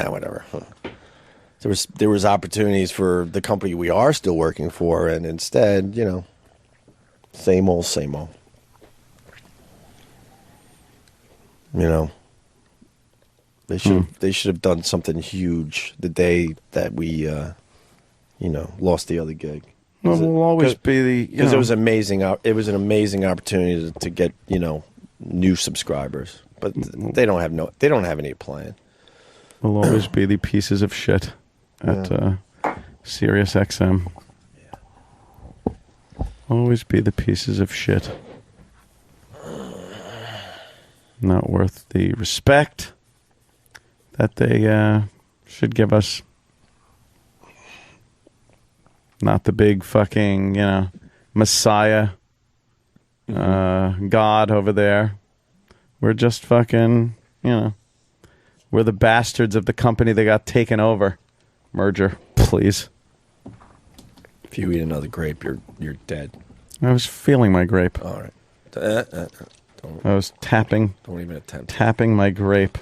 whatever. There was opportunities for the company we are still working for, and instead, same old, same old. They should have done something huge the day that we, lost the other gig. Well, we'll always be the because it was amazing. It was an amazing opportunity to get new subscribers, but they don't have any plan. We'll always be the pieces of shit at SiriusXM. Yeah. Always be the pieces of shit. Not worth the respect that they should give us. Not the big fucking, Messiah, God over there. We're just fucking, we're the bastards of the company that got taken over. Merger, please. If you eat another grape, you're dead. I was feeling my grape. All right. I was tapping. Don't even attempt. Tapping my grape.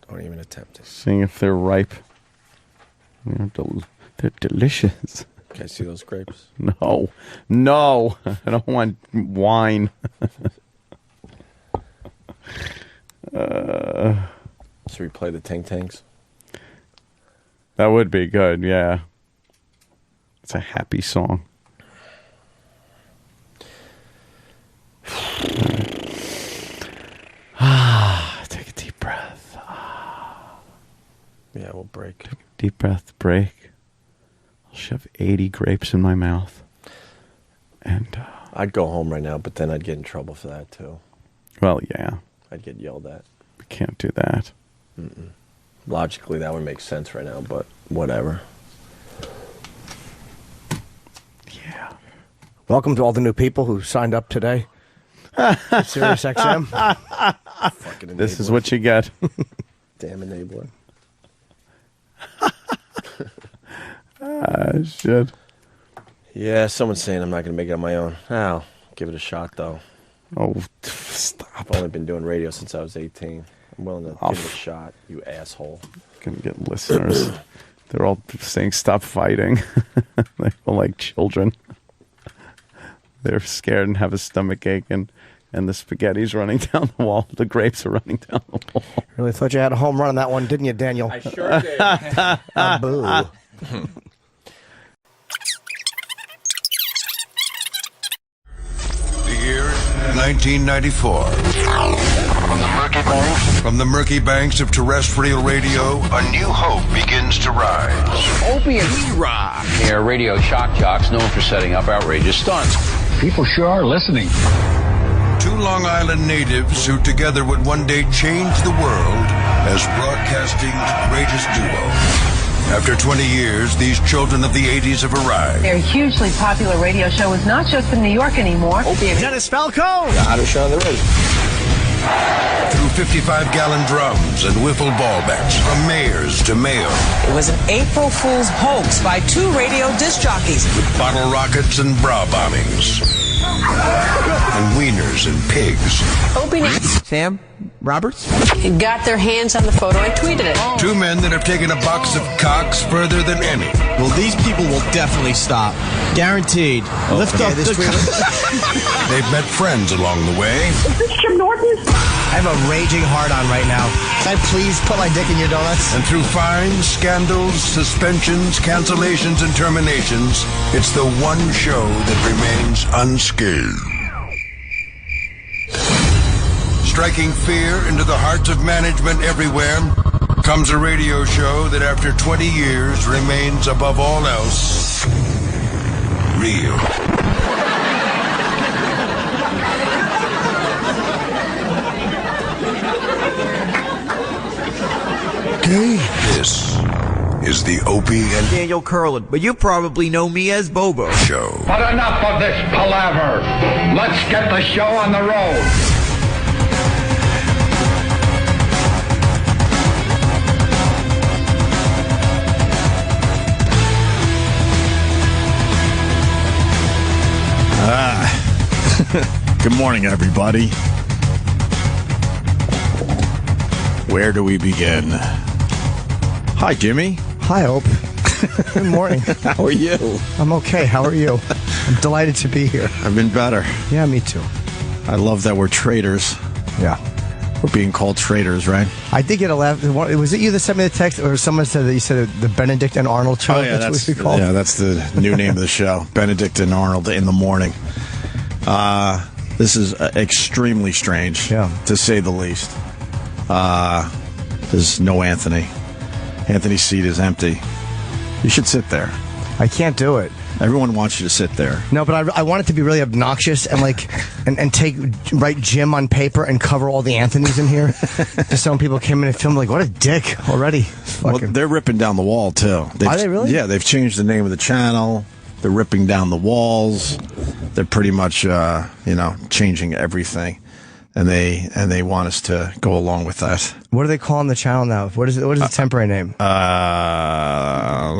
Don't even attempt it. Seeing if they're ripe. They're delicious. Can I see those grapes? No. I don't want wine. Should we play the Ting Tings? That would be good, yeah. It's a happy song. Take a deep breath. Yeah, we'll break. Deep breath, break. I'll shove 80 grapes in my mouth. And I'd go home right now, but then I'd get in trouble for that too. Well, yeah. I'd get yelled at. We can't do that. Mm-mm. Logically, that would make sense right now, but whatever. Welcome to all the new people who signed up today. SiriusXM. Fucking This is what you get. Damn enabler. Shit. Yeah, someone's saying I'm not going to make it on my own. I'll give it a shot, though. Oh, stop. I've only been doing radio since I was 18. I'm willing to give it a shot, you asshole. Can get listeners. They're all saying stop fighting. They feel like children. They're scared and have a stomach ache, and the spaghetti's running down the wall. The grapes are running down the wall. Really thought you had a home run on that one, didn't you, Daniel? I sure did. Boo. The year 1994. From the murky banks of terrestrial radio, a new hope begins to rise. Opie and rock. They are radio shock jocks known for setting up outrageous stunts. People sure are listening. Two Long Island natives who together would one day change the world as broadcasting's greatest duo. After 20 years, these children of the 80s have arrived. Their hugely popular radio show is not just in New York anymore. Opie and Dennis Falco. The hottest show there is. Through 55-gallon drums and wiffle ball bets, from mayors to mayo. It was an April Fool's hoax by two radio disc jockeys. With bottle rockets and bra bombings. And wieners and pigs. Opie Sam Roberts got their hands on the photo and tweeted it. Two men that have taken a box of cocks further than any. Well, these people will definitely stop. Guaranteed. Lift up this They've met friends along the way. Is this Jim Norton? I have a raging hard-on right now. Can I please put my dick in your donuts? And through fines, scandals, suspensions, cancellations, and terminations, it's the one show that remains unscathed. Striking fear into the hearts of management everywhere comes a radio show that after 20 years remains above all else real. Okay. This is the Opie and Daniel Curlin, but you probably know me as Bobo. Show. But enough of this palaver. Let's get the show on the road. Good morning, everybody. Where do we begin? Hi, Jimmy. Hi, Hope. Good morning. How are you? I'm okay. How are you? I'm delighted to be here. I've been better. Yeah, me too. I love that we're traitors. Yeah. We're being called traitors, right? I did get a laugh. Was it you that sent me the text, or someone said that you said the Benedict and Arnold show? Oh, yeah, that's what we call it. Yeah, that's the new name of the show. Benedict and Arnold in the morning. This is extremely strange, to say the least. There's no Anthony. Anthony's seat is empty. You should sit there. I can't do it. Everyone wants you to sit there. No, but I want it to be really obnoxious and write Jim on paper and cover all the Anthonys in here. Just so when people came in and filmed, like, what a dick already. Well, they're ripping down the wall too. Are they really? Yeah, they've changed the name of the channel. They're ripping down the walls. They're pretty much, changing everything, and they want us to go along with that. What are they calling the channel now? What is the temporary name? I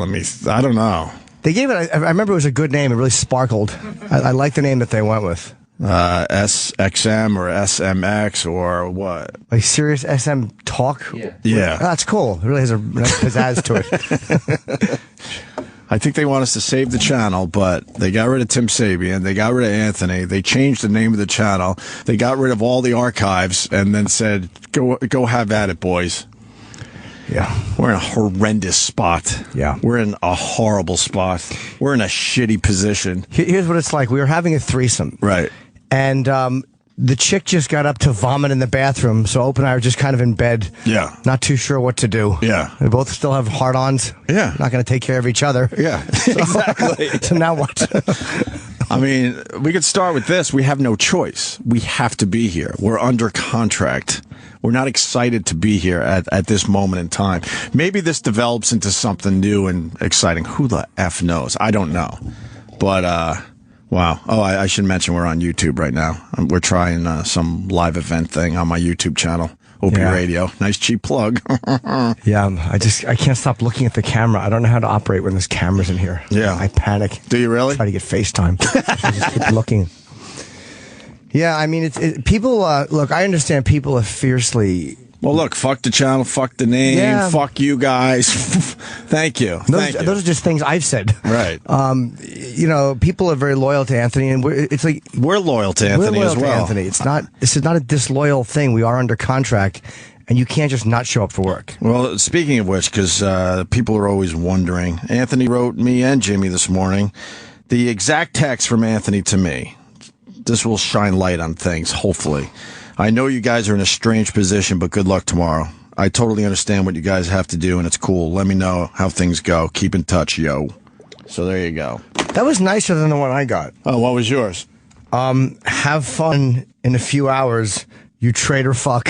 don't know. They gave it. I remember it was a good name. It really sparkled. I like the name that they went with. SXM or SMX or what? Like SiriusXM Talk. Yeah. Oh, that's cool. It really has a nice pizzazz to it. I think they want us to save the channel, but they got rid of Tim Sabian. They got rid of Anthony. They changed the name of the channel. They got rid of all the archives and then said, go have at it, boys. Yeah. We're in a horrendous spot. Yeah. We're in a horrible spot. We're in a shitty position. Here's what it's like. We were having a threesome. Right. And the chick just got up to vomit in the bathroom, so Ope and I are just kind of in bed. Yeah. Not too sure what to do. Yeah. We both still have hard-ons. Yeah. Not going to take care of each other. Yeah, exactly. So now what? I mean, we could start with this. We have no choice. We have to be here. We're under contract. We're not excited to be here at this moment in time. Maybe this develops into something new and exciting. Who the F knows? I don't know. But Wow. Oh, I should mention we're on YouTube right now. We're trying some live event thing on my YouTube channel, Opie Radio. Nice cheap plug. Yeah, I can't stop looking at the camera. I don't know how to operate when there's cameras in here. Yeah. I panic. Do you really? Try to get FaceTime. I just keep looking. Yeah, I mean, people, look, I understand people are fiercely... Well, look, fuck the channel, fuck the name, fuck you guys. Thank you. Those are just things I've said. Right. You know, people are very loyal to Anthony, and it's like we're loyal to Anthony as well. Anthony. This is not a disloyal thing. We are under contract, and you can't just not show up for work. Well, speaking of which, because people are always wondering, Anthony wrote me and Jimmy this morning the exact text from Anthony to me. This will shine light on things, hopefully. I know you guys are in a strange position, but good luck tomorrow. I totally understand what you guys have to do, and it's cool. Let me know how things go. Keep in touch, yo. So there you go. That was nicer than the one I got. Oh, what was yours? Have fun in a few hours, you traitor fuck.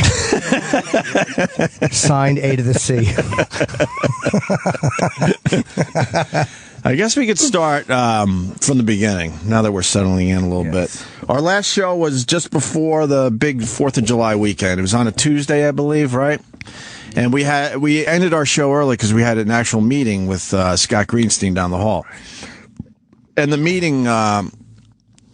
Signed A to the C. I guess we could start from the beginning, now that we're settling in a little bit. Our last show was just before the big 4th of July weekend. It was on a Tuesday, I believe, right? And we ended our show early because we had an actual meeting with Scott Greenstein down the hall. And the meeting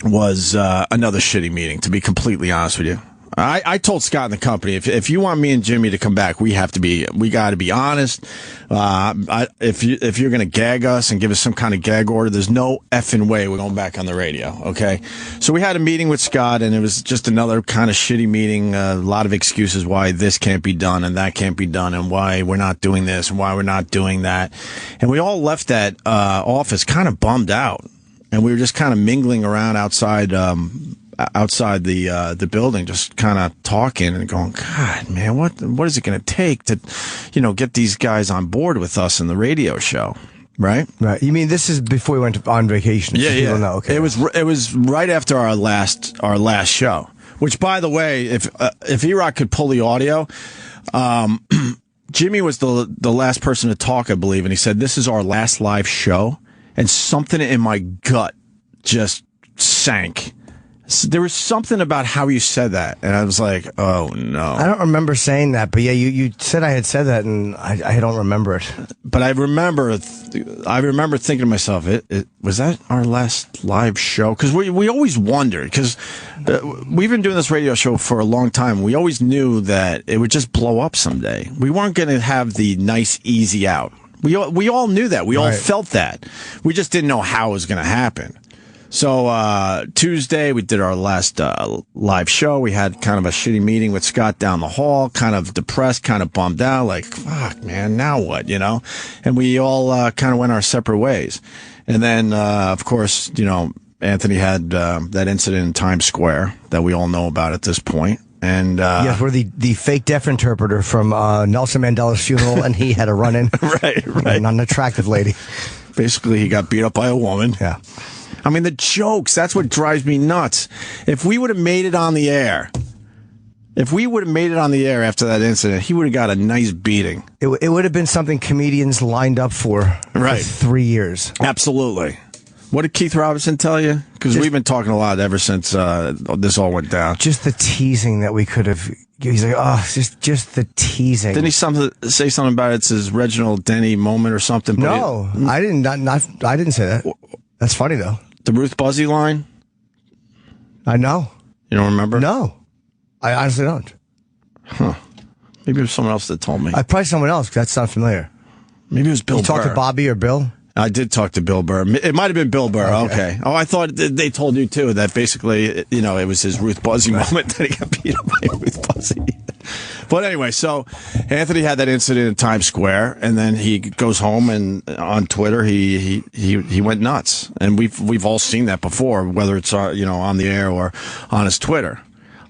was another shitty meeting, to be completely honest with you. I told Scott and the company, if you want me and Jimmy to come back, we got to be honest. If you're going to gag us and give us some kind of gag order, there's no effing way we're going back on the radio. Okay. So we had a meeting with Scott, and it was just another kind of shitty meeting. A lot of excuses why this can't be done and that can't be done, and why we're not doing this and why we're not doing that. And we all left that office kind of bummed out, and we were just kind of mingling around outside the building, just kind of talking and going, God, man, what is it going to take to, get these guys on board with us in the radio show, right? Right. You mean this is before we went on vacation? Yeah, yeah. Know. Okay. It was right after our last show. Which, by the way, if E-Rock could pull the audio, Jimmy was the last person to talk, I believe, and he said, "This is our last live show," and something in my gut just sank. There was something about how you said that, and I was like, oh, no. I don't remember saying that, but yeah, you said I had said that, and I don't remember it. But I remember thinking to myself, was that our last live show? Because we always wondered, because we've been doing this radio show for a long time. We always knew that it would just blow up someday. We weren't going to have the nice, easy out. We all knew that. We all felt that. We just didn't know how it was going to happen. So Tuesday, we did our last live show. We had kind of a shitty meeting with Scott down the hall, kind of depressed, kind of bummed out, like, fuck, man, now what, And we all kind of went our separate ways. And then, of course, Anthony had that incident in Times Square that we all know about at this point. And yes, we're the fake deaf interpreter from Nelson Mandela's funeral, and he had a run-in. Right. An unattractive lady. Basically, he got beat up by a woman. Yeah. I mean, the jokes, that's what drives me nuts. If we would have made it on the air after that incident, he would have got a nice beating. It would have been something comedians lined up for 3 years. Absolutely. What did Keith Robinson tell you? Because we've been talking a lot ever since this all went down. Just the teasing that we could have. He's like, oh, just the teasing. Didn't he say something about it's his Reginald Denny moment or something? No, I didn't. I didn't say that. That's funny though. The Ruth Buzzy line? I know. You don't remember? No. I honestly don't. Huh. Maybe it was someone else that told me. Probably someone else, because that sounds familiar. Maybe it was Bill Burr. You talked to Bobby or Bill? I did talk to Bill Burr. It might have been Bill Burr. Okay. Oh, I thought they told you, too, that basically, it was his Ruth Buzzy moment that he got beat up by Ruth Buzzy. But anyway, so Anthony had that incident in Times Square, and then he goes home, and on Twitter he went nuts, and we've all seen that before, whether it's on the air or on his Twitter.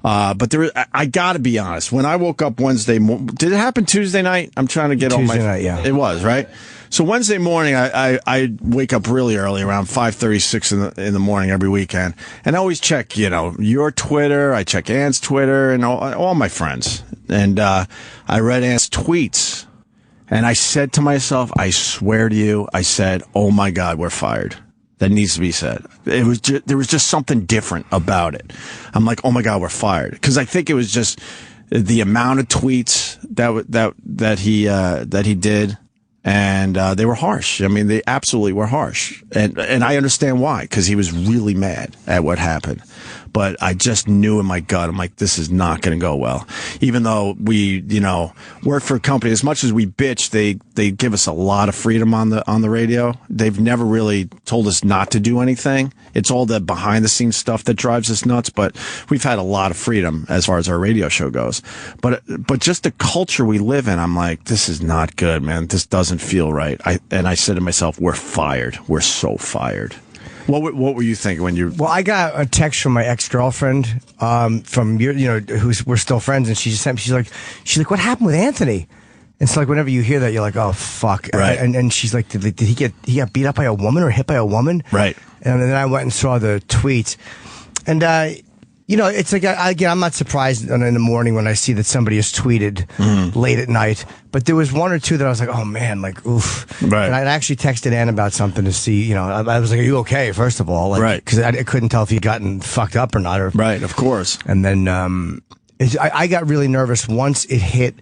But I got to be honest. When I woke up Wednesday, did it happen Tuesday night? I'm trying to get on my Tuesday night, yeah. It was right. So Wednesday morning, I wake up really early, around 5:36 in the morning every weekend, and I always check, your Twitter. I check Ant's Twitter and all my friends, and I read Ant's tweets, and I said to myself, I swear to you, I said, oh my God, we're fired. that needs to be said. There was just something different about it. I'm like, oh my God, we're fired. Because I think it was just the amount of tweets that he did, and they were harsh. I mean, they absolutely were harsh, and I understand why, because he was really mad at what happened. But I just knew in my gut, I'm like, this is not going to go well. Even though we, work for a company, as much as we bitch, they give us a lot of freedom on the radio. They've never really told us not to do anything. It's all the behind the scenes stuff that drives us nuts. But we've had a lot of freedom as far as our radio show goes. But just the culture we live in, I'm like, this is not good, man. This doesn't feel right. I said to myself, we're fired. We're so fired. What were you thinking when you? Well, I got a text from my ex-girlfriend, we're still friends, and she just sent me. She's like, what happened with Anthony? And so, like, whenever you hear that, you're like, oh fuck. Right. And she's like, did he get beat up by a woman or hit by a woman? Right. And then I went and saw the tweets, and it's like, again, I'm not surprised in the morning when I see that somebody has tweeted late at night. But there was one or two that I was like, oh man, like, oof. Right. And I actually texted Ann about something to see, I was like, are you okay, first of all? Like, right. Because I couldn't tell if he'd gotten fucked up or not. Right, of course. And then I got really nervous once it hit,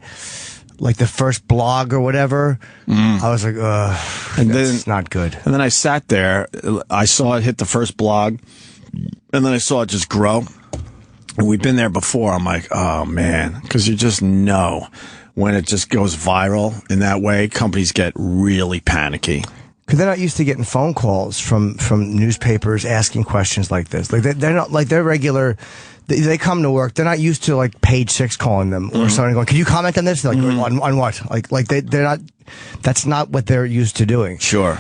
like, the first blog or whatever. I was like, that's not good. And then I sat there. I saw it hit the first blog. And then I saw it just grow. And we've been there before. I'm like, oh, man. Because you just know when it just goes viral in that way, companies get really panicky. Because they're not used to getting phone calls from newspapers asking questions like this. Like, they're not, like, they're regular. They come to work. They're not used to, like, Page 6 calling them or somebody going, can you comment on this? They're like, on what? Like they're not, that's not what they're used to doing. Sure.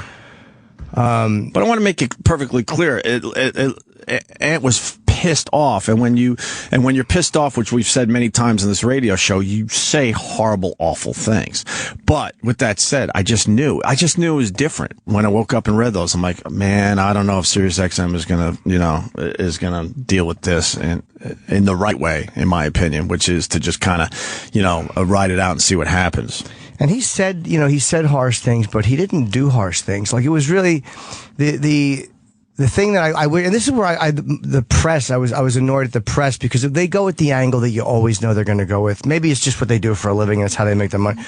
But I want to make it perfectly clear. Ant was pissed off, and when you're pissed off, which we've said many times in this radio show, you say horrible, awful things. But with that said, I just knew it was different when I woke up and read those. I'm like, man, I don't know if SiriusXM is gonna deal with this in the right way, in my opinion, which is to just kind of ride it out and see what happens. And he said harsh things, but he didn't do harsh things. Like, it was really the thing that and this is where the press, I was annoyed at the press, because if they go with the angle that you always know they're going to go with, maybe it's just what they do for a living and it's how they make their money.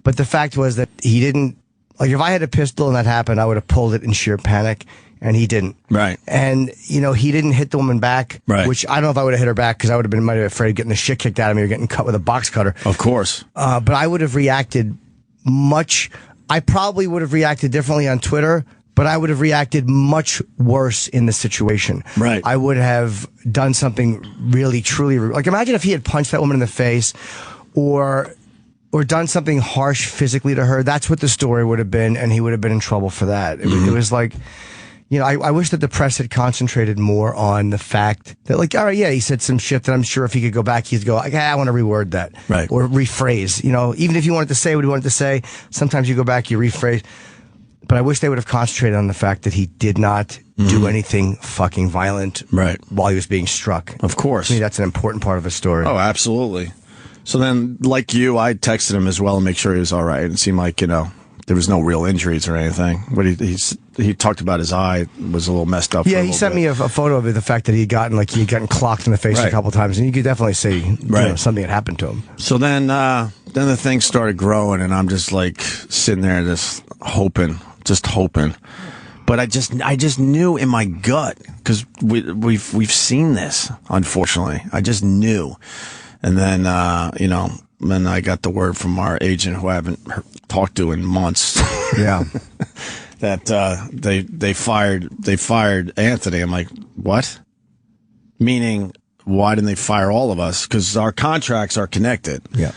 But the fact was that he didn't, like, if I had a pistol and that happened, I would have pulled it in sheer panic, and he didn't. Right. And, he didn't hit the woman back, right. Which I don't know if I would have hit her back, because I would have been might have been afraid of getting the shit kicked out of me or getting cut with a box cutter. Of course. But I would have reacted I probably would have reacted differently on Twitter, but I would have reacted much worse in the situation. Right. I would have done something really, truly, like, imagine if he had punched that woman in the face or done something harsh physically to her. That's what the story would have been, and he would have been in trouble for that. It was like, I wish that the press had concentrated more on the fact that, like, all right, yeah, he said some shit that I'm sure if he could go back, he'd go, okay, I want to reword that. Right. Or rephrase. Even if you wanted to say what he wanted to say, sometimes you go back, you rephrase. But I wish they would have concentrated on the fact that he did not do anything fucking violent while he was being struck. Of course. To me, that's an important part of the story. Oh, absolutely. So then, like you, I texted him as well to make sure he was all right. It seemed like, there was no real injuries or anything. But he talked about his eye was a little messed up. Yeah, he sent me a photo of the fact that he had gotten clocked in the face a couple times, and you could definitely see something had happened to him. So then the thing started growing, and I'm just like sitting there, just hoping. But I just knew in my gut, because we've seen this, unfortunately. I just knew, and then then I got the word from our agent, who I haven't talked to in months. Yeah. That they fired Anthony. I'm like, what? Meaning, why didn't they fire all of us? Because our contracts are connected. Yeah.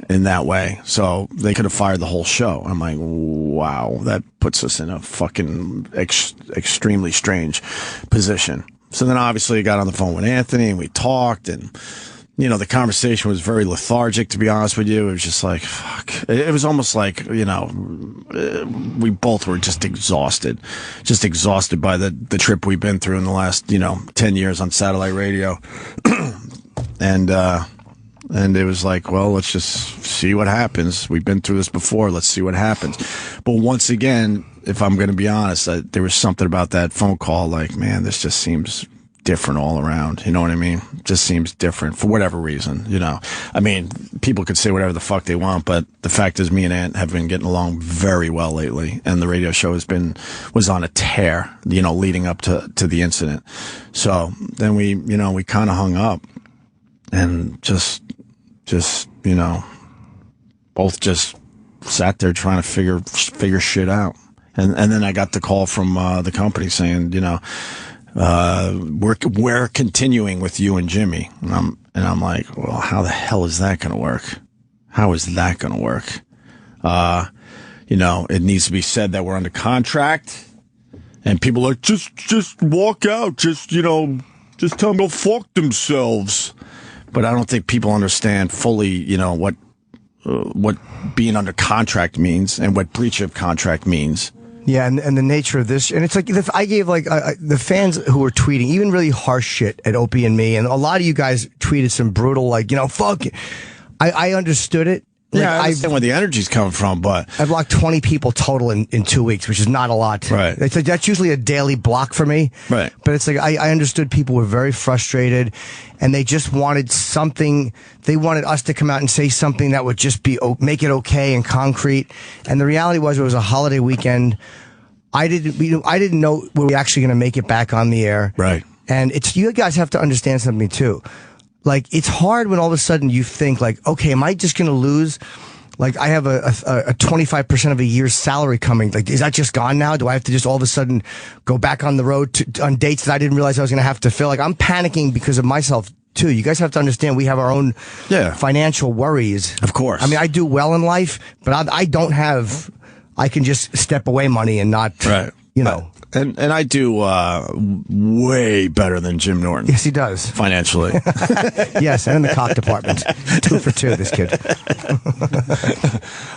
In that way. So they could have fired the whole show. I'm like, wow, that puts us in a fucking extremely strange position. So then obviously I got on the phone with Anthony, and we talked, and the conversation was very lethargic, to be honest with you. It was just like, fuck. It was almost like, we both were just exhausted by the trip we've been through in the last, 10 years on satellite radio. And And it was like, well, let's just see what happens. We've been through this before. Let's see what happens. But once again, if I'm going to be honest, there was something about that phone call like, man, this just seems different all around. You know what I mean? Just seems different for whatever reason, you know. I mean, people could say whatever the fuck they want, but the fact is me and Ant have been getting along very well lately, and the radio show was on a tear, you know, leading up to the incident. So then we kind of hung up and just, you know, both just sat there trying to figure shit out. And then I got the call from the company saying, you know, we're continuing with you and Jimmy. And I'm like, well, how the hell is that going to work? How is that going to work? You know, it needs to be said that we're under contract, and people are just walk out, just tell them to go fuck themselves. But I don't think people understand fully, you know, what being under contract means and what breach of contract means. Yeah, and the nature of this, and it's like I gave the fans who were tweeting even really harsh shit at Opie and me, and a lot of you guys tweeted some brutal, like, you know, fuck it. I understood it. Like, Yeah, I understand where the energy's coming from, but I blocked 20 people total in 2 weeks, which is not a lot. Right. It's like, that's usually a daily block for me. Right. But it's like I understood people were very frustrated, and they just wanted something. They wanted us to come out and say something that would just make it okay and concrete. And the reality was, it was a holiday weekend. I didn't know we were actually going to make it back on the air. Right. And you guys have to understand something too. Like, it's hard when all of a sudden you think, like, okay, am I just going to lose? Like, I have a 25% of a year's salary coming. Like, is that just gone now? Do I have to just all of a sudden go back on the road on dates that I didn't realize I was going to have to fill? Like, I'm panicking because of myself too. You guys have to understand we have our own financial worries. Of course. I mean, I do well in life, but I don't have, I can just step away money and not, you know. And I do way better than Jim Norton. Yes, he does. Financially. Yes, and in the cock department. 2 for 2, this kid.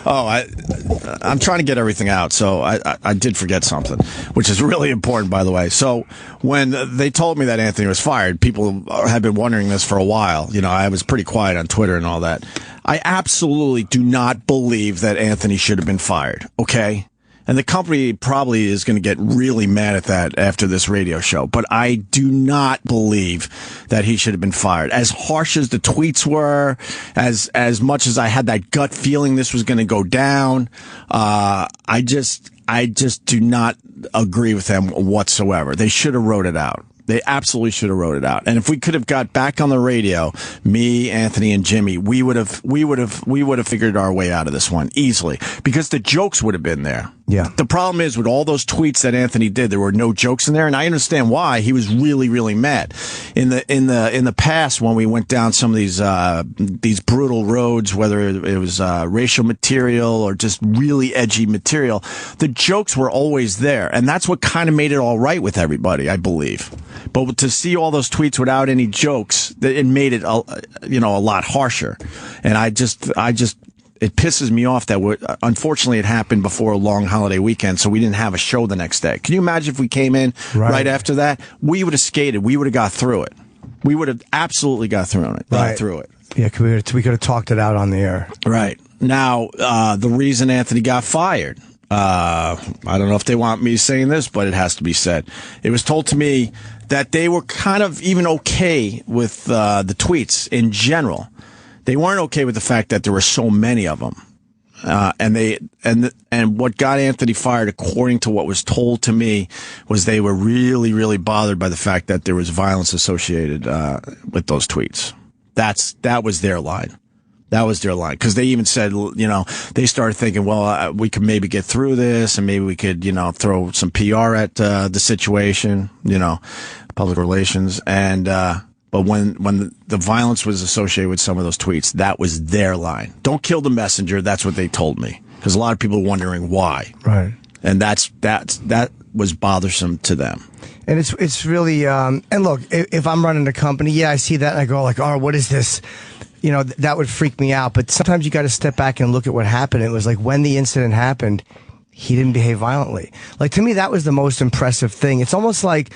I'm trying to get everything out, so I did forget something, which is really important, by the way. So when they told me that Anthony was fired, people had been wondering this for a while. You know, I was pretty quiet on Twitter and all that. I absolutely do not believe that Anthony should have been fired, okay? And the company probably is going to get really mad at that after this radio show. But I do not believe that he should have been fired. As harsh as the tweets were, as much as I had that gut feeling this was going to go down, I just do not agree with them whatsoever. They should have wrote it out. They absolutely should have wrote it out. And if we could have got back on the radio, me, Anthony, and Jimmy, we would have figured our way out of this one easily, because the jokes would have been there. Yeah. The problem is, with all those tweets that Anthony did, there were no jokes in there, and I understand why. He was really, really mad. In the past, when we went down some of these brutal roads, whether it was racial material or just really edgy material, the jokes were always there, and that's what kind of made it all right with everybody, I believe. But to see all those tweets without any jokes, it made it a lot harsher, and I just. It pisses me off that unfortunately it happened before a long holiday weekend, so we didn't have a show the next day. Can you imagine if we came in right after that? We would have skated. We would have got through it. We would have absolutely got through it. Yeah, we could have talked it out on the air. Right. Now, the reason Anthony got fired, I don't know if they want me saying this, but it has to be said. It was told to me that they were kind of even okay with the tweets in general. They weren't okay with the fact that there were so many of them, and what got Anthony fired, according to what was told to me, was they were really, really bothered by the fact that there was violence associated with those tweets. That was their line. That was their line, because they even said, you know, they started thinking, well, we could maybe get through this, and maybe we could, you know, throw some PR at the situation, you know, public relations, and. But when the violence was associated with some of those tweets, that was their line. Don't kill the messenger. That's what they told me. Because a lot of people were wondering why. Right. And that was bothersome to them. And it's really, and look, if I'm running a company, yeah, I see that and I go like, oh, what is this? You know, that would freak me out. But sometimes you got to step back and look at what happened. It was like, when the incident happened, he didn't behave violently. Like, to me, that was the most impressive thing. It's almost like,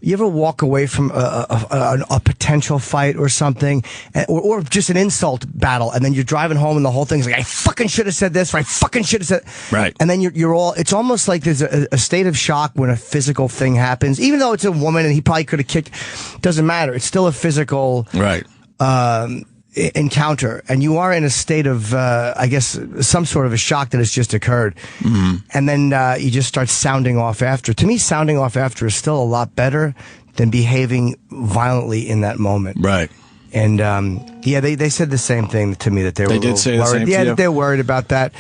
you ever walk away from a potential fight or something, or just an insult battle, and then you're driving home and the whole thing's like, I fucking should have said this, or I fucking should have said... Right. And then you're all... It's almost like there's a state of shock when a physical thing happens. Even though it's a woman and he probably could have kicked... Doesn't matter. It's still a physical... Right. Encounter, and you are in a state of I guess some sort of a shock that has just occurred, and then you just start sounding off after. To me, sounding off after is still a lot better than behaving violently in that moment. Right. And yeah, they said the same thing to me, that they were did say worried. the same Yeah, to you? they're worried about that,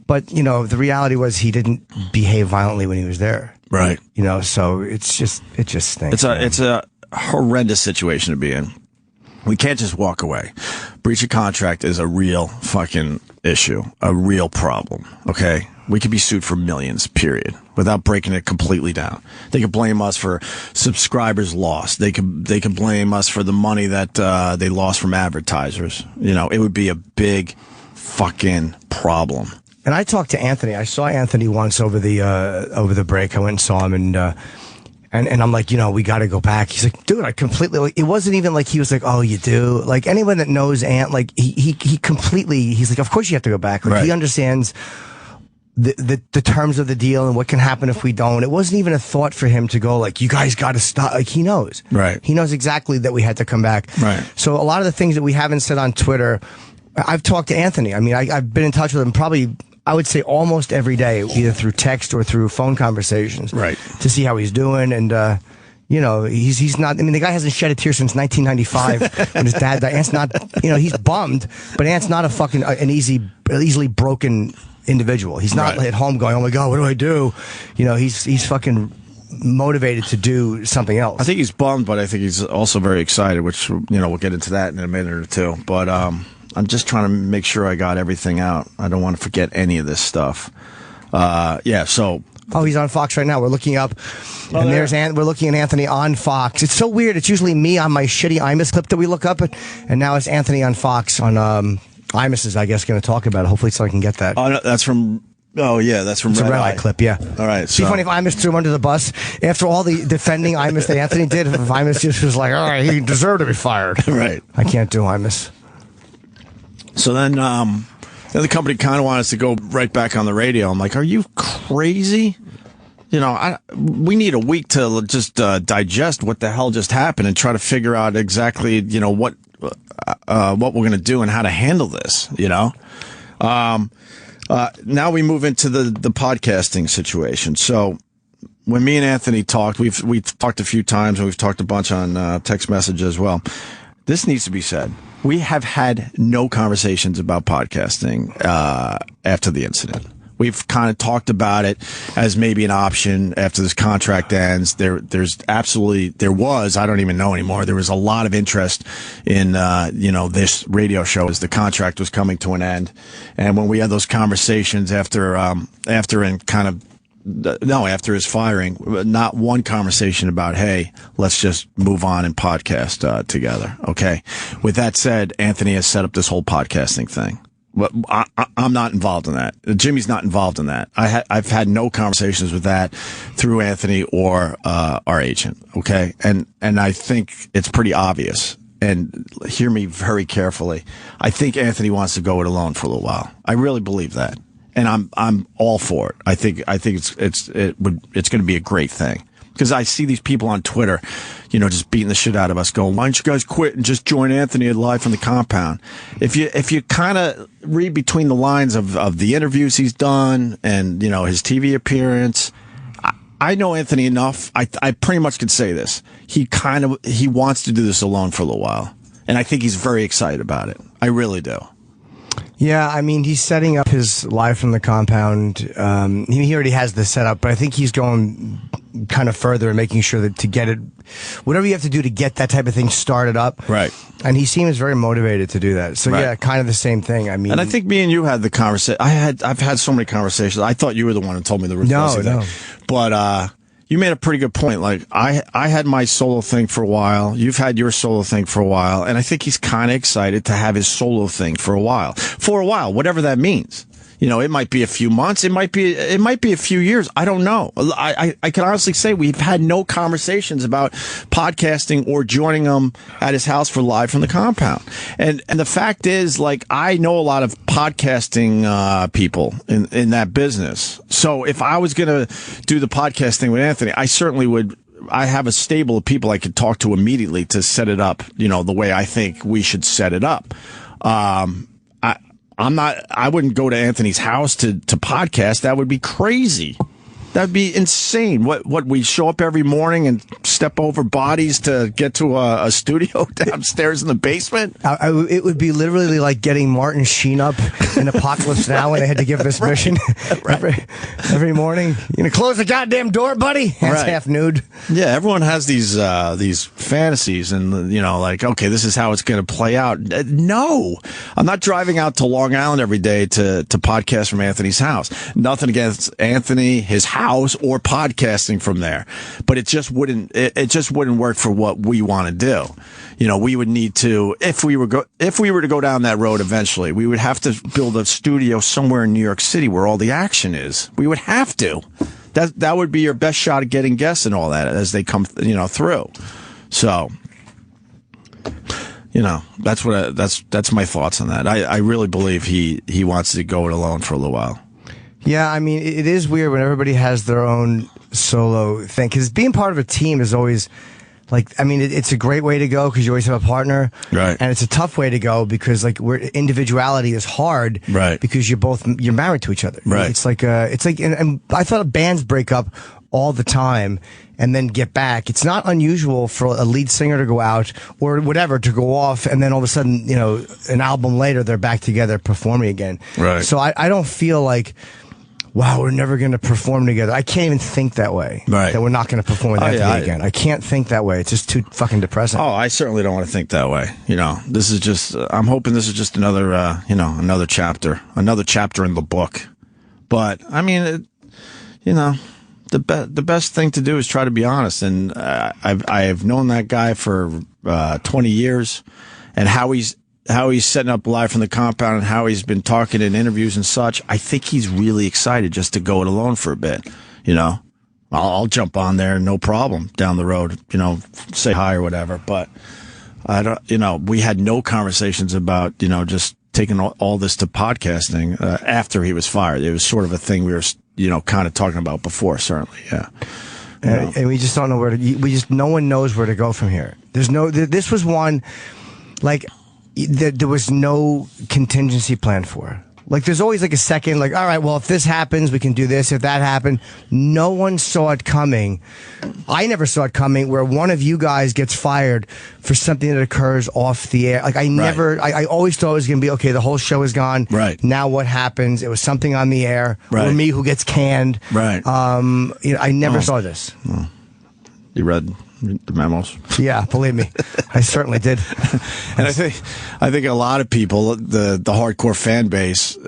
but you know, the reality was he didn't behave violently when he was there. Right. You know, so it just stinks. It's a horrendous situation to be in. We can't just walk away. Breach of contract is a real fucking issue, a real problem, okay? We could be sued for millions, period, without breaking it completely down. They could blame us for subscribers lost. They could blame us for the money that they lost from advertisers. You know, it would be a big fucking problem. And I talked to Anthony. I saw Anthony once over the break. I went and saw him, and I'm like, you know, we got to go back. He's like, dude, I completely, like, it wasn't even like he was like, oh, you do? Like, anyone that knows Ant, like, he completely, he's like, of course you have to go back. Like, he understands the terms of the deal and what can happen if we don't. It wasn't even a thought for him to go like, you guys got to stop. Like, he knows. Right. He knows exactly that we had to come back. Right. So a lot of the things that we haven't said on Twitter, I've talked to Anthony. I mean, I've been in touch with him probably, I would say, almost every day, either through text or through phone conversations, right, to see how he's doing. And you know, he's not. I mean, the guy hasn't shed a tear since 1995 when his dad died. Ant's not. You know, he's bummed, but Ant's not a fucking easily broken individual. He's not at home going, oh my god, what do I do? You know, he's fucking motivated to do something else. I think he's bummed, but I think he's also very excited, which, you know, we'll get into that in a minute or two. But I'm just trying to make sure I got everything out. I don't want to forget any of this stuff. Yeah, so... Oh, he's on Fox right now. We're looking up, and there's we're looking at Anthony on Fox. It's so weird. It's usually me on my shitty Imus clip that we look up at, and now it's Anthony on Fox on Imus is, I guess, going to talk about it. Hopefully, so I can get that. Oh, no, that's from... Oh, yeah, that's from It's Red a Red Eye Eye clip, yeah. All right, It'd be funny if Imus threw him under the bus. After all the defending Imus that Anthony did, if Imus just was like, all right, he deserved to be fired. Right. I can't do Imus. So then the company kind of wanted us to go right back on the radio. I'm like, are you crazy? You know, we need a week to just digest what the hell just happened and try to figure out exactly, you know, what we're going to do and how to handle this, you know? Now we move into the podcasting situation. So when me and Anthony talked, we've talked a few times, and we've talked a bunch on text message as well. This needs to be said. We have had no conversations about podcasting after the incident. We've kind of talked about it as maybe an option after this contract ends. There was, I don't even know anymore. There was a lot of interest in, you know, this radio show as the contract was coming to an end. And when we had those conversations after his firing, not one conversation about, hey, let's just move on and podcast together. Okay. With that said, Anthony has set up this whole podcasting thing. But I'm not involved in that. Jimmy's not involved in that. I've had no conversations with that through Anthony or our agent. Okay, and I think it's pretty obvious. And hear me very carefully. I think Anthony wants to go it alone for a little while. I really believe that, and I'm all for it. I think it's going to be a great thing. Because I see these people on Twitter, you know, just beating the shit out of us, going, "Why don't you guys quit and just join Anthony live from the compound?" If you kind of read between the lines of the interviews he's done and, you know, his TV appearance, I know Anthony enough. I pretty much could say this. He wants to do this alone for a little while, and I think he's very excited about it. I really do. Yeah, I mean, he's setting up his live from the compound. He already has this set up, but I think he's going kind of further and making sure that to get it, whatever you have to do to get that type of thing started up. Right. And he seems very motivated to do that. So, yeah, kind of the same thing. I mean, and I think me and you had the conversation. I've had so many conversations. I thought you were the one who told me the No. thing. But you made a pretty good point. Like, I had my solo thing for a while. You've had your solo thing for a while. And I think he's kind of excited to have his solo thing for a while. For a while, whatever that means. It might be a few months. It might be a few years. I don't know. I can honestly say we've had no conversations about podcasting or joining him at his house for Live from the Compound. And the fact is, like, I know a lot of podcasting people in that business. So if I was going to do the podcasting with Anthony, I certainly would. I have a stable of people I could talk to immediately to set it up, the way I think we should set it up. I wouldn't go to Anthony's house to podcast. That would be crazy. That'd be insane. What we show up every morning and step over bodies to get to a studio downstairs in the basement? It would be literally like getting Martin Sheen up in Apocalypse Now when they had to give this mission every morning. You gonna close the goddamn door, buddy? Hands half nude. Yeah, everyone has these fantasies and like, okay, this is how it's gonna play out. No, I'm not driving out to Long Island every day to podcast from Anthony's house. Nothing against Anthony, his house, or podcasting from there, but it just wouldn't work for what we want to do. We would need to, if we were to go down that road eventually, we would have to build a studio somewhere in New York City where all the action is. We would have to. That would be your best shot at getting guests and all that as they come through. So that's my thoughts on that. I really believe he wants to go it alone for a little while. Yeah, I mean, it is weird when everybody has their own solo thing, because being part of a team is always, like, I mean, it's a great way to go because you always have a partner. Right. And it's a tough way to go because, like, individuality is hard. Right. Because you're married to each other. Right. It's like, and I thought bands break up all the time and then get back. It's not unusual for a lead singer to go out or whatever, to go off, and then all of a sudden, an album later, they're back together performing again. Right. So I don't feel like, wow, we're never going to perform together. I can't even think that way. Right. That we're not going to perform with Anthony again. I can't think that way. It's just too fucking depressing. Oh, I certainly don't want to think that way. This is just, I'm hoping this is just another, another chapter in the book. But, I mean, the best thing to do is try to be honest. And I have known that guy for 20 years, and how he's setting up Live from the Compound and how he's been talking in interviews and such. I think he's really excited just to go it alone for a bit. I'll jump on there, no problem, down the road, say hi or whatever. But I don't, we had no conversations about, just taking all this to podcasting after he was fired. It was sort of a thing we were, kind of talking about before, certainly. Yeah. And we just don't know no one knows where to go from here. This was one, like, there was no contingency plan for. Like, there's always like a second, like, all right, well, if this happens, we can do this. If that happened, no one saw it coming. I never saw it coming where one of you guys gets fired for something that occurs off the air. Like, I always thought it was going to be, okay, the whole show is gone. Right. Now what happens? It was something on the air. Right. Or me who gets canned. Right. I never saw this. You read the memos? Yeah, believe me, I certainly did. And I think a lot of people, the hardcore fan base,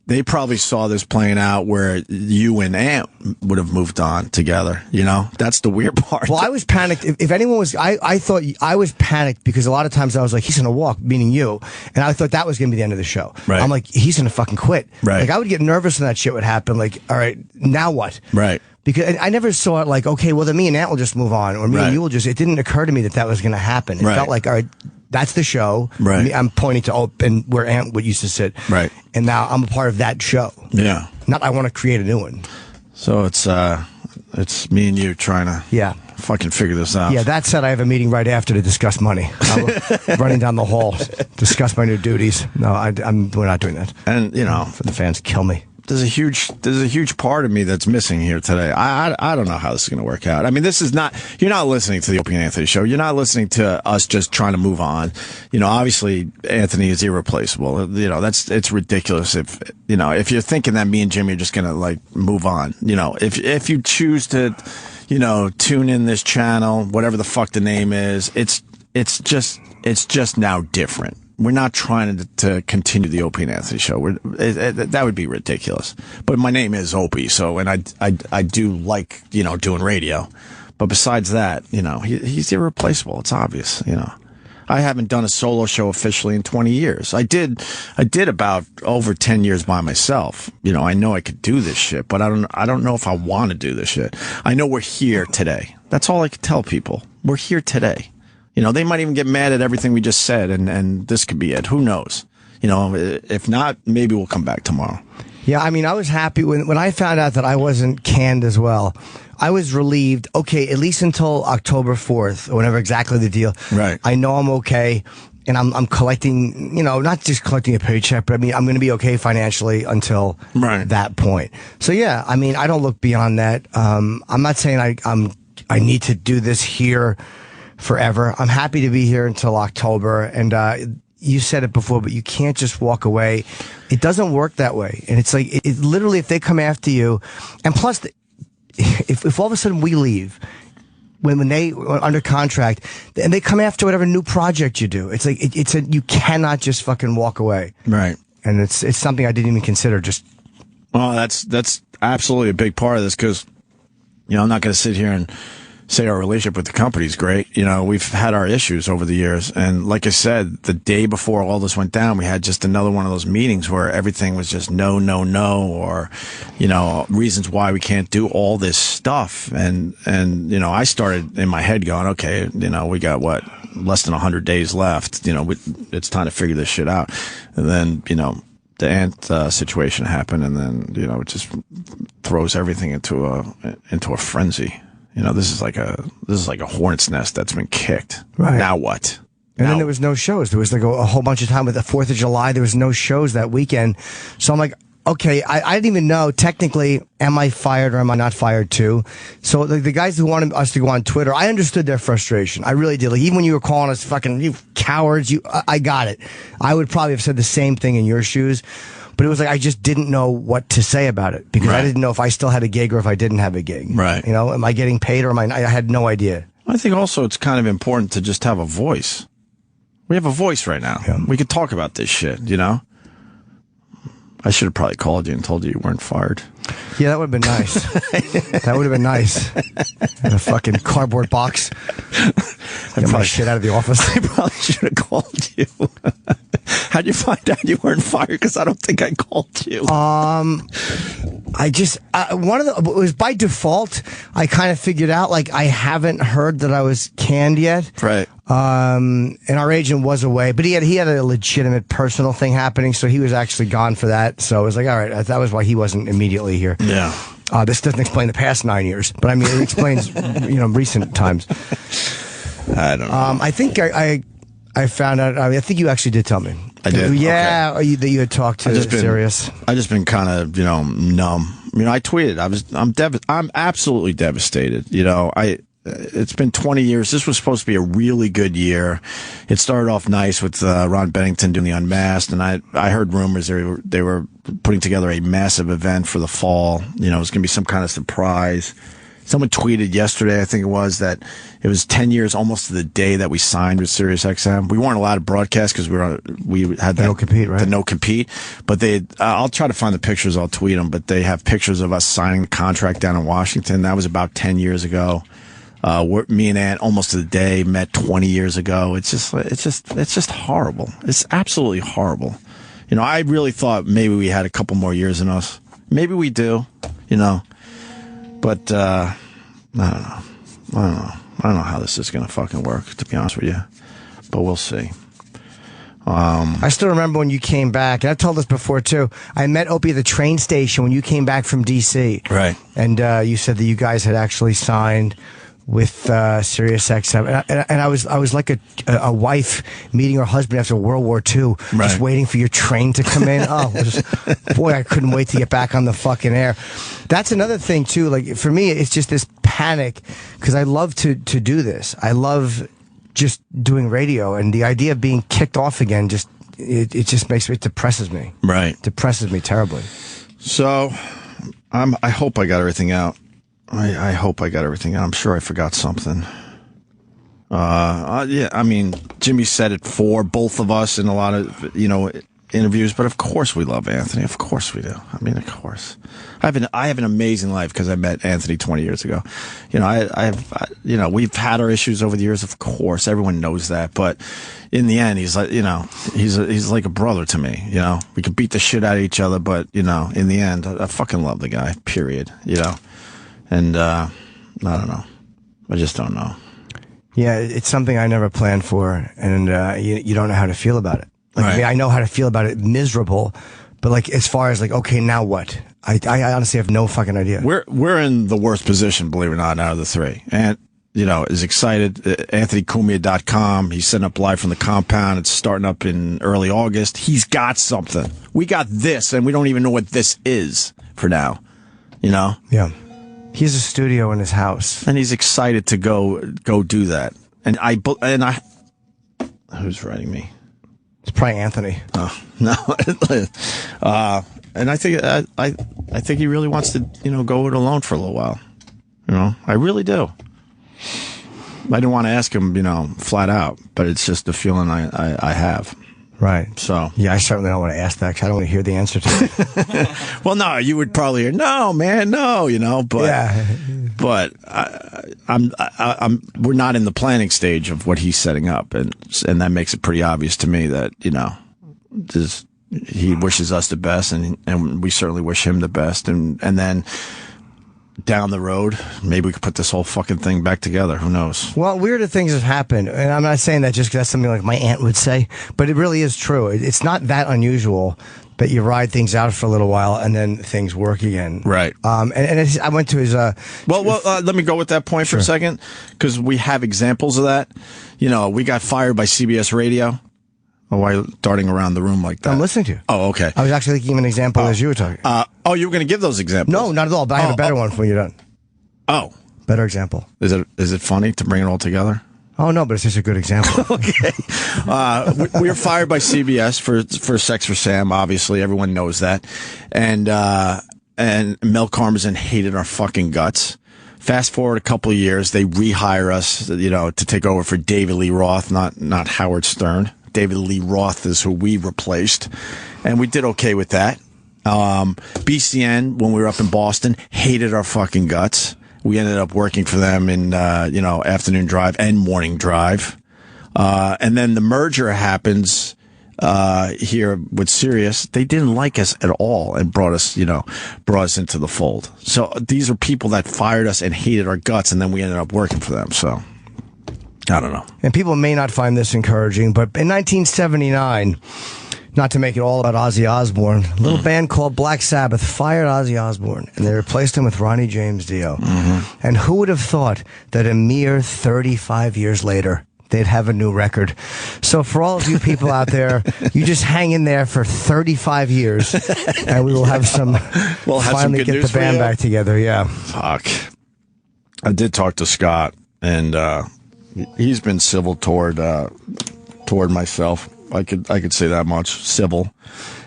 they probably saw this playing out where you and Ant would have moved on together. That's the weird part. Well, I was panicked. If anyone was, I thought I was panicked because a lot of times I was like, he's gonna walk, meaning you, and I thought that was gonna be the end of the show. Right. I'm like, he's gonna fucking quit. Right. Like, I would get nervous when that shit would happen. Like, all right, now what? Right. Because I never saw it like, okay, well, then me and Ant will just move on, or me and you will just. It didn't occur to me that was going to happen. It felt like, all right, that's the show. Right. I'm pointing to and where Ant would used to sit. Right. And now I'm a part of that show. Yeah. Not I want to create a new one. So it's me and you trying to fucking figure this out. Yeah. That said, I have a meeting right after to discuss money. I'm running down the hall, discuss my new duties. No, we're not doing that. And for the fans, kill me. There's a huge part of me that's missing here today. I don't know how this is going to work out. I mean, this is not, you're not listening to the Opie and Anthony show. You're not listening to us just trying to move on. Obviously Anthony is irreplaceable. It's ridiculous if you're thinking that me and Jimmy are just going to like move on. If you choose to, tune in this channel, whatever the fuck the name is, it's just now different. We're not trying to continue the Opie and Anthony show. That would be ridiculous. But my name is Opie, so, and I do like, doing radio. But besides that, he's irreplaceable. It's obvious, I haven't done a solo show officially in 20 years. I did about over 10 years by myself. You know, I know I could do this shit, but I don't know if I want to do this shit. I know we're here today. That's all I can tell people. We're here today. You know, they might even get mad at everything we just said, and this could be it. Who knows? You know, if not, maybe we'll come back tomorrow. Yeah, I mean, I was happy when I found out that I wasn't canned as well. I was relieved. Okay, at least until October 4th, or whenever exactly the deal. Right. I know I'm okay, and I'm collecting, you know, not just collecting a paycheck, but I mean, I'm going to be okay financially until that point. So yeah, I mean, I don't look beyond that. I'm not saying I need to do this here forever. I'm happy to be here until October, and you said it before, but you can't just walk away. It doesn't work that way. And it's like, it literally, if they come after you, and plus, if all of a sudden we leave, when they are under contract, and they come after whatever new project you do, it's like, you cannot just fucking walk away. Right. And it's something I didn't even consider. Well, that's absolutely a big part of this, because, you know, I'm not going to sit here and say our relationship with the company is great. You know, we've had our issues over the years. And like I said, the day before all this went down, we had just another one of those meetings where everything was just no, or, you know, reasons why we can't do all this stuff. And, you know, I started in my head going, okay, you know, we got less than 100 days left. You know, it's time to figure this shit out. And then, you know, the ant situation happened, and then, you know, it just throws everything into a frenzy. You know, this is like a hornet's nest that's been kicked. Right. Now what? And then there was no shows. There was like a whole bunch of time with the 4th of July. There was no shows that weekend. So I'm like, okay, I didn't even know technically, am I fired or am I not fired too? So the guys who wanted us to go on Twitter, I understood their frustration. I really did. Like, even when you were calling us fucking you cowards, I got it. I would probably have said the same thing in your shoes. But it was like I just didn't know what to say about it, because I didn't know if I still had a gig or if I didn't have a gig. Right. You know, am I getting paid or am I had no idea. I think also it's kind of important to just have a voice. We have a voice right now. Yeah. We could talk about this shit, you know? I should have probably called you and told you you weren't fired. Yeah, that would have been nice. That would have been nice. In a fucking cardboard box. Get my shit out of the office. I probably should have called you. How'd you find out you weren't fired? Because I don't think I called you. I just it was by default. I kind of figured out, like, I haven't heard that I was canned yet. Right. And our agent was away, but he had a legitimate personal thing happening, so he was actually gone for that. So I was like, all right, that was why he wasn't immediately here. Yeah. This doesn't explain the past 9 years, but I mean, it explains, you know, recent times. I don't know. I think I found out. I think you actually did tell me. I did. Yeah, okay. That you had talked to Sirius. I just been kind of, you know, numb. You know, I tweeted. I'm absolutely devastated. You know, it's been 20 years. This was supposed to be a really good year. It started off nice with Ron Bennington doing the Unmasked, and I heard rumors they were putting together a massive event for the fall. You know, it was going to be some kind of surprise. Someone tweeted yesterday, I think it was, that it was 10 years almost to the day that we signed with SiriusXM. We weren't allowed to broadcast because we had that no compete, right? The no compete. But I'll try to find the pictures. I'll tweet them. But they have pictures of us signing the contract down in Washington. That was about 10 years ago. Me and Ant almost to the day met 20 years ago. It's just horrible. It's absolutely horrible. You know, I really thought maybe we had a couple more years in us. Maybe we do, you know. But, I don't know how this is going to fucking work, to be honest with you. But we'll see. I still remember when you came back, and I've told this before too. I met Opie at the train station when you came back from D.C. Right. And you said that you guys had actually signed with SiriusXM, and I was like a wife meeting her husband after World War II, just waiting for your train to come in. Boy, I couldn't wait to get back on the fucking air. That's another thing too. Like, for me, it's just this panic, because I love to do this. I love just doing radio, and the idea of being kicked off again it just depresses me. Right, depresses me terribly. So, I hope I got everything out. I hope I got everything out. I'm sure I forgot something. Yeah, I mean, Jimmy said it for both of us, and a lot of, you know, interviews, but of course we love Anthony. Of course we do. I mean, of course. I have an amazing life because I met Anthony 20 years ago. You know, we've had our issues over the years. Of course, everyone knows that. But in the end, he's like, you know, he's like a brother to me. You know, we can beat the shit out of each other, but you know, in the end, I fucking love the guy. Period. You know, and I don't know. I just don't know. Yeah, it's something I never planned for, and you don't know how to feel about it. Like, Right. I mean, I know how to feel about it, miserable, but like as far as like, okay, now what? I honestly have no fucking idea. We're in the worst position, believe it or not, out of the three. And, you know, is excited. AnthonyKumia.com. He's setting up live from the compound. It's starting up in early August. He's got something. We got this, and we don't even know what this is for now. You know? Yeah. He has a studio in his house. And he's excited to go do that. And I who's writing me? It's probably Anthony. Oh, no. And I think he really wants to, you know, go it alone for a little while. You know, I really do. I didn't want to ask him, you know, flat out, but it's just a feeling I have. Right. So. Yeah, I certainly don't want to ask that because I don't want to hear the answer to it. Well, no, you would probably hear, no, man, no, you know, but. Yeah. But we're not in the planning stage of what he's setting up, and that makes it pretty obvious to me that, you know, he wishes us the best, and we certainly wish him the best, and then down the road, maybe we could put this whole fucking thing back together. Who knows? Well, weirder things have happened, and I'm not saying that just because that's something like my aunt would say, but it really is true. It's not that unusual that you ride things out for a little while and then things work again. Right. And I went to his. Well, let me go with that point for a second, because we have examples of that. You know, we got fired by CBS Radio. Oh, why are you darting around the room like that? I'm listening to you. Oh, okay. I was actually thinking of an example as you were talking. You were going to give those examples? No, not at all. But I have a better one when you're done. Oh, better example. Is it funny to bring it all together? Oh no, but it's just a good example. Okay. We were fired by CBS for Sex for Sam. Obviously, everyone knows that. And Mel Karmazin hated our fucking guts. Fast forward a couple of years, they rehire us, you know, to take over for David Lee Roth, not Howard Stern. David Lee Roth is who we replaced, and we did okay with that. BCN, when we were up in Boston, hated our fucking guts. We ended up working for them in, you know, afternoon drive and morning drive. And then the merger happens, here with Sirius. They didn't like us at all and brought us into the fold. So these are people that fired us and hated our guts, and then we ended up working for them. So I don't know. And people may not find this encouraging, but in 1979, not to make it all about Ozzy Osbourne, a little band called Black Sabbath fired Ozzy Osbourne, and they replaced him with Ronnie James Dio. Mm-hmm. And who would have thought that a mere 35 years later, they'd have a new record? So for all of you people out there, you just hang in there for 35 years, and we will have finally get the band back together. Yeah. Fuck. I did talk to Scott, and he's been civil toward myself. I could say that much, civil,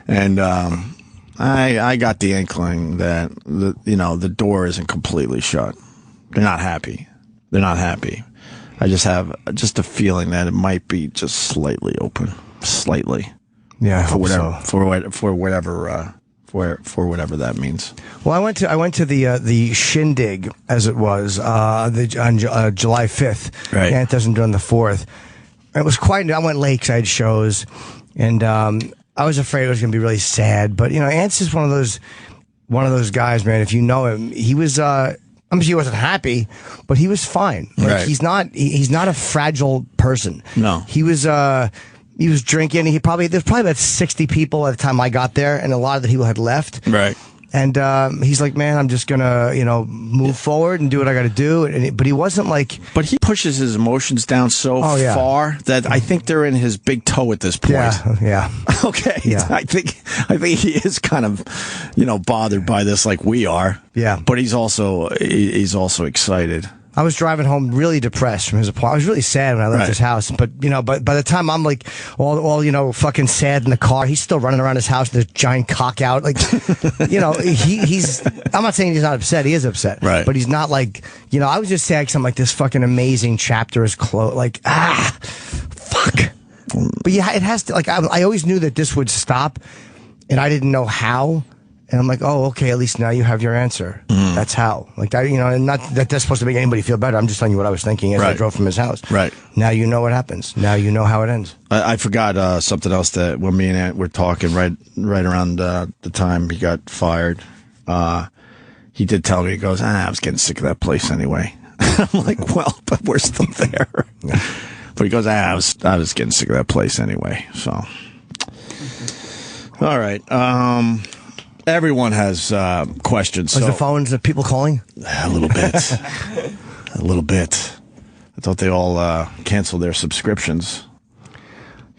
and I got the inkling that the door isn't completely shut. They're not happy. I just have a feeling that it might be just slightly open, slightly. Yeah, for whatever that means. Well, I went to the shindig, as it was, on July 5th. Right. And it doesn't do on the 4th. It was quite. I went late 'cause I had shows, and I was afraid it was going to be really sad. But Ant's is one of those guys, man. If you know him, he was. I'm sure he wasn't happy, but he was fine. Like, right. He's not a fragile person. No. He was drinking. There's probably about 60 people at the time I got there, and a lot of the people had left. Right. And he's like, man, I'm just gonna, move forward and do what I got to do. But he wasn't like. But he pushes his emotions down so far that I think they're in his big toe at this point. Yeah. Okay. Yeah. I think he is kind of, bothered by this like we are. Yeah. But he's also excited. I was driving home really depressed from his apartment. I was really sad when I left his house. But, but by the time I'm like all fucking sad in the car, he's still running around his house with this giant cock out. Like, he's, I'm not saying he's not upset. He is upset. Right. But he's not like, I was just sad because I'm like, this fucking amazing chapter is closed. Like, fuck. But yeah, it has to. Like I always knew that this would stop, and I didn't know how. And I'm like, oh, okay. At least now you have your answer. That's how. Like that, and not that that's supposed to make anybody feel better. I'm just telling you what I was thinking as I drove from his house. Right. Now you know what happens. Now you know how it ends. I forgot something else that when me and Ant were talking right around the time he got fired. He did tell me, he goes, I was getting sick of that place anyway. I'm like, well, but we're still there. But he goes, I was getting sick of that place anyway. So, all right. Everyone has questions. Was the phones of people calling? A little bit. A little bit. I thought they all canceled their subscriptions.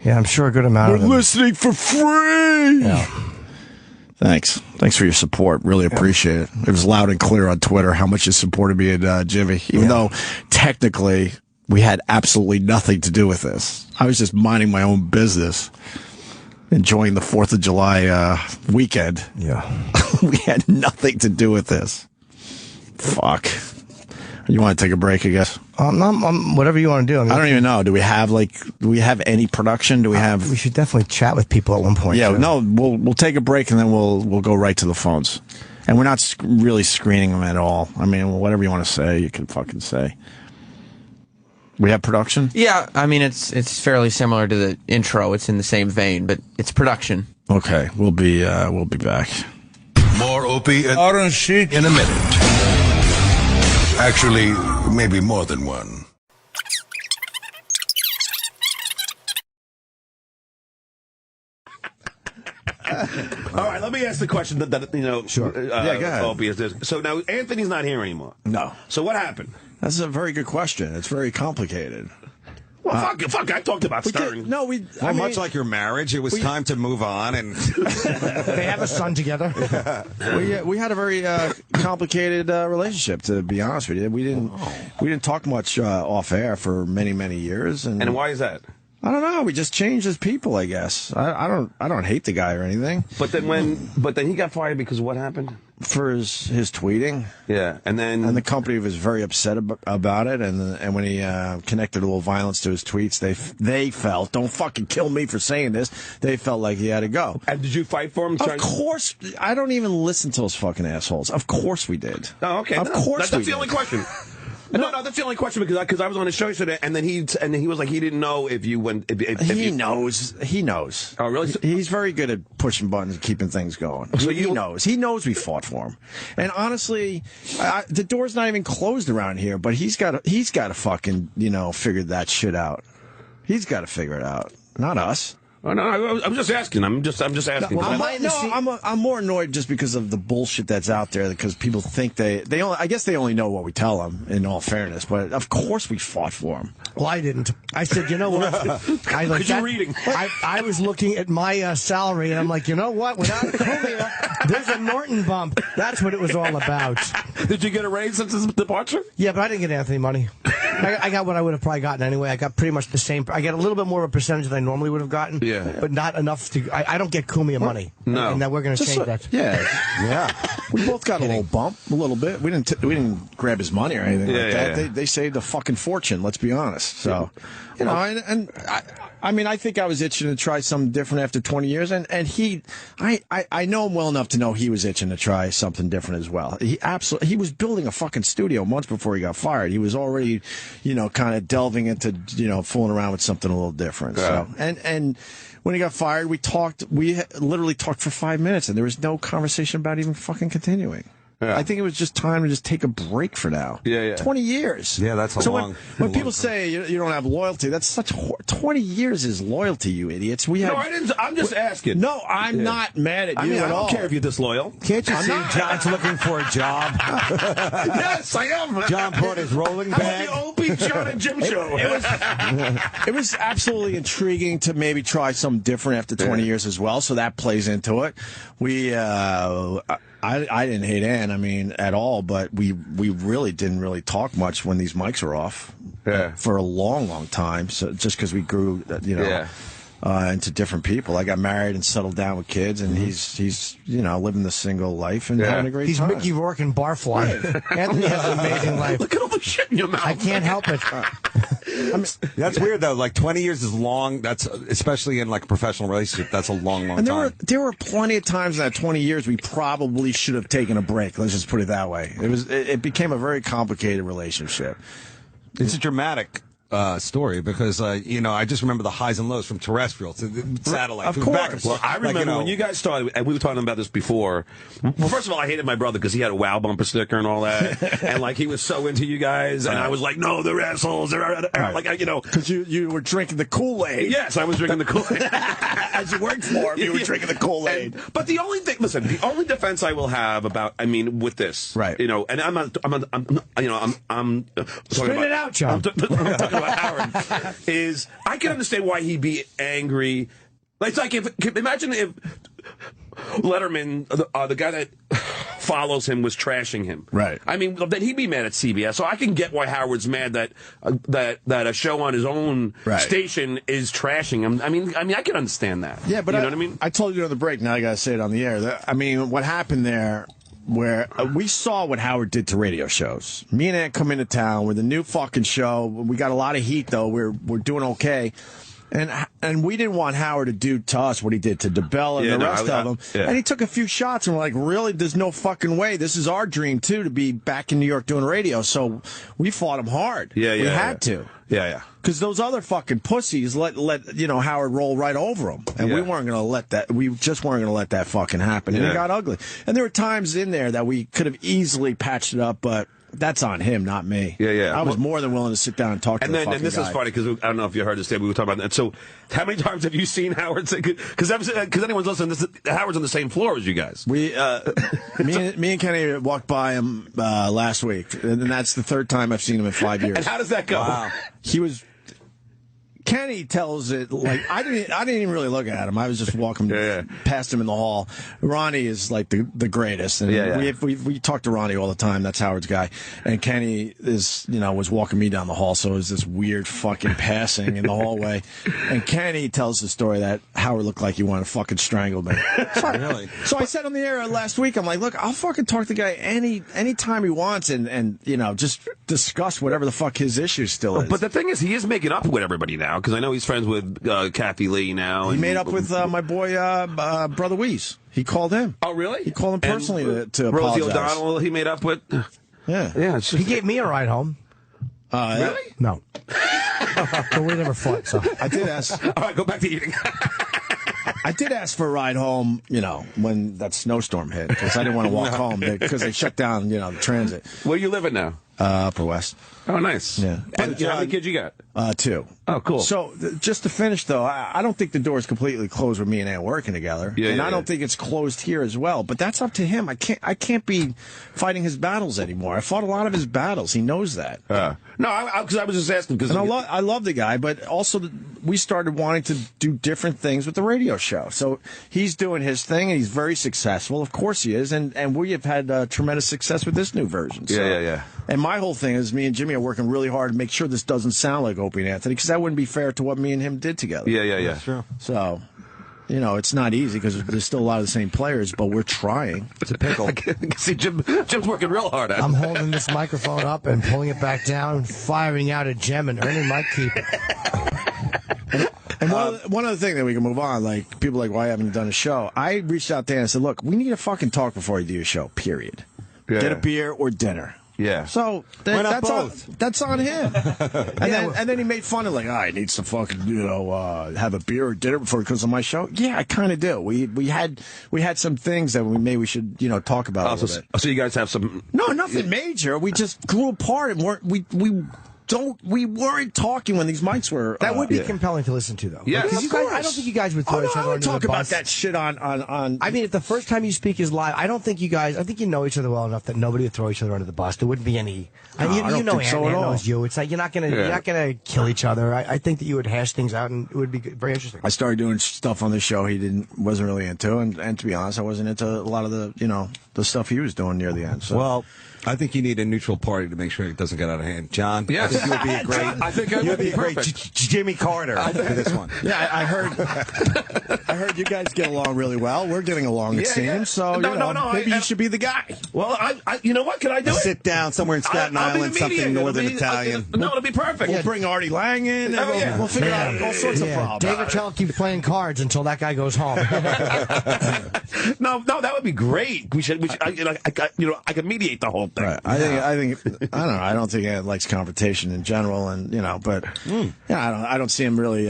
Yeah, I'm sure a good amount of them. Listening for free. Yeah. Thanks for your support. Really appreciate it. It was loud and clear on Twitter how much you supported me and Jimmy, even though technically we had absolutely nothing to do with this. I was just minding my own business, enjoying the 4th of July weekend. Yeah. We had nothing to do with this. Fuck. You want to take a break, I guess? Whatever you want to do. I don't even know. Do we have any production? Do we have? We should definitely chat with people at one point. Yeah, too. no, we'll take a break and then we'll go right to the phones. And we're not really screening them at all. I mean, whatever you want to say, you can fucking say. We have production? Yeah, I mean it's fairly similar to the intro. It's in the same vein, but it's production. Okay, we'll be back. More Opie and in a minute. Actually, maybe more than one. All right, let me ask the question that Sure. Yeah, go ahead. Opie is this. So now Anthony's not here anymore. No. So what happened? That's a very good question. It's very complicated. Well, fuck! I talked about Stern. Much like your marriage, it was time to move on, and they have a son together. We had a very complicated relationship. To be honest with you, we didn't talk much off air for many years. And why is that? I don't know. We just changed as people, I guess. I don't hate the guy or anything. But then he got fired because what happened? For his tweeting. Yeah, and the company was very upset about it. And when he connected a little violence to his tweets, they felt, don't fucking kill me for saying this. They felt like he had to go. And did you fight for him? Of course. I don't even listen to those fucking assholes. Of course we did. Oh, okay. Of course that's the only question. No, that's the only question because I was on his show yesterday, and then he was like he didn't know if you went. He knows. He knows. Oh, really? He's very good at pushing buttons and keeping things going. So he knows. He knows we fought for him. And honestly, the door's not even closed around here. But he's got to fucking figure that shit out. He's got to figure it out, not us. Oh, no, I'm just asking. I'm just asking. I'm more annoyed just because of the bullshit that's out there. Because people think I guess they only know what we tell them. In all fairness, but of course we fought for them. Well, I didn't. I said, you know what? You're reading. I was looking at my salary, and I'm like, you know what? Without Kumia, there's a Norton bump. That's what it was all about. Did you get a raise since his departure? Yeah, but I didn't get Anthony money. I got what I would have probably gotten anyway. I got pretty much the same. I got a little bit more of a percentage than I normally would have gotten. Yeah. But not enough to. I don't get Kumia money. No. And now we're going to change that. Yeah. We both got a little bump, a little bit. We didn't grab his money or anything like that. Yeah. They saved a fucking fortune. Let's be honest. So, I mean, I think I was itching to try something different after 20 years, and I know him well enough to know he was itching to try something different as well. He was building a fucking studio months before he got fired. He was already, kind of delving into, fooling around with something a little different. Yeah. So, and when he got fired, we literally talked for 5 minutes, and there was no conversation about even fucking continuing. Yeah. I think it was just time to just take a break for now. Yeah. 20 years. Yeah, that's a long. When people say you don't have loyalty, that's such 20 years is loyalty, you idiots. No, I didn't. I'm just asking. No, I'm not mad at you at all. I don't care if you're disloyal. Can't you see John's looking for a job? Yes, I am. John brought his rolling bag. How about the Opie, John, and Jim show? It was absolutely intriguing to maybe try something different after 20 years as well, so that plays into it. I didn't hate Ann, at all, but we really didn't talk much when these mics were off for a long time. So just because we grew, into different people. I got married and settled down with kids, and he's living the single life and having a great time. He's Mickey Rourke and Barfly. Anthony has an amazing life. Look at all the shit in your mouth. I can't help it. That's weird though. Like 20 years is long. That's especially in like a professional relationship. That's a long And time. there were plenty of times in that 20 years we probably should have taken a break. Let's just put it that way. It became a very complicated relationship. It's a dramatic story because I just remember the highs and lows from terrestrial to satellite. Of It was course. back and forth. I remember when you guys started, and we were talking about this before. Well, first of all, I hated my brother because he had a WoW bumper sticker and all that, and like he was so into you guys, and I was like, no, they're assholes. They're like, because you were drinking the Kool-Aid. Yes, I was drinking the Kool-Aid. As you worked for him, you were drinking the Kool-Aid. But the only thing, listen, the only defense I will have about, with this, right? And I'm Spit it out, John. I'm talking about Howard. Is I can understand why he'd be angry. It's like imagine if Letterman, the guy that follows him, was trashing him. Right. I mean, then he'd be mad at CBS. So I can get why Howard's mad that a show on his own station is trashing him. I mean, I can understand that. Yeah, but you know what I mean? I told you on the break. Now I gotta say it on the air. What happened there? Where we saw what Howard did to radio shows. Me and Ant come into town with a new fucking show. We got a lot of heat though. We're doing okay. And we didn't want Howard to do to us what he did to DeBella and the rest of them. Yeah. And he took a few shots and we're like, really? There's no fucking way. This is our dream too, to be back in New York doing radio. So we fought him hard. We had to. Yeah. Because those other fucking pussies let Howard roll right over them, and we weren't going to let that. We just weren't going to let that fucking happen, and it got ugly. And there were times in there that we could have easily patched it up, but that's on him, not me. Yeah. I was more than willing to sit down and talk to the fucking And this guy. is funny because I don't know if you heard this day, we were talking about that. So, how many times have you seen Howard say? Because anyone's listening, Howard's on the same floor as you guys. Me and Kenny walked by him last week, and that's the third time I've seen him in 5 years. And how does that go? Wow. Kenny tells it like I didn't even really look at him. I was just walking past him in the hall. Ronnie is like the greatest, and we talk to Ronnie all the time. That's Howard's guy, and Kenny was walking me down the hall, so it was this weird fucking passing in the hallway. And Kenny tells the story that Howard looked like he wanted to fucking strangle me. So I said on the air last week, I'm like, look, I'll fucking talk to the guy any time he wants, and just discuss whatever the fuck his issue still is. But the thing is, he is making up with everybody now. Because I know he's friends with Kathy Lee now. He made up with my boy, Brother Weeze. He called him. Oh, really? He called him personally to Rosie apologize. O'Donnell, he made up with. Yeah. He gave me a ride home. Really? No. But we never fought, so. I did ask. All right, go back to eating. I did ask for a ride home, when that snowstorm hit, because I didn't want to walk home because they shut down, the transit. Where you living now? Upper West. Oh, nice. Yeah. And how many kids you got? 2. Oh, cool. So, just to finish, though, I don't think the door is completely closed with me and Aunt working together. I don't think it's closed here as well. But that's up to him. I can't be fighting his battles anymore. I fought a lot of his battles. He knows that. No, because I was just asking. Because I love the guy, but also we started wanting to do different things with the radio show. So he's doing his thing, and he's very successful. Of course he is. And we have had tremendous success with this new version. So. Yeah. And my whole thing is me and Jimmy are working really hard to make sure this doesn't sound like Opie and Anthony, because that wouldn't be fair to what me and him did together. Yeah. That's true. So, it's not easy because there's still a lot of the same players, but we're trying. It's a pickle. See, Jim's working real hard at it. I'm holding this microphone up and pulling it back down, firing out a gem and earning my keep. And one other thing that we can move on, like, people are like, why haven't you done a show? I reached out there and said, look, we need to fucking talk before you do a show, period. Get a beer or dinner. Yeah. So that's on him. And then he made fun of I need to fucking have a beer or dinner before he comes on my show. Yeah, I kind of do. We had some things that we should talk about a little bit. So you guys have some? No, nothing major. We just grew apart and we weren't talking when these mics were. That would be compelling to listen to, though. Yeah, because I don't think you guys would throw each other under the bus. I would talk about that shit on. I mean, if the first time you speak is live, I think you know each other well enough that nobody would throw each other under the bus. There wouldn't be any. I don't think so at all. knows you. It's like you're not gonna kill each other. I think that you would hash things out, and it would be very interesting. I started doing stuff on the show he wasn't really into, and to be honest, I wasn't into a lot of the stuff he was doing near the end. So. Well, I think you need a neutral party to make sure it doesn't get out of hand. John, Yes. I think you would be a great. I think I you would be be a great perfect. Jimmy Carter for this one. Yeah, I heard you guys get along really well. We're getting along, it seems. So maybe you should be the guy. Well, I you know what? Can I do it? Sit down somewhere in Staten Island, something northern Italian. No, it'll be perfect. We'll bring Artie Lang in. And we'll figure out all sorts of problems. David Trell keeps playing cards until that guy goes home. No, that would be great. We should. I could mediate the whole thing. Right. I think. I don't know. I don't think Ed likes confrontation in general, and but I don't see him really,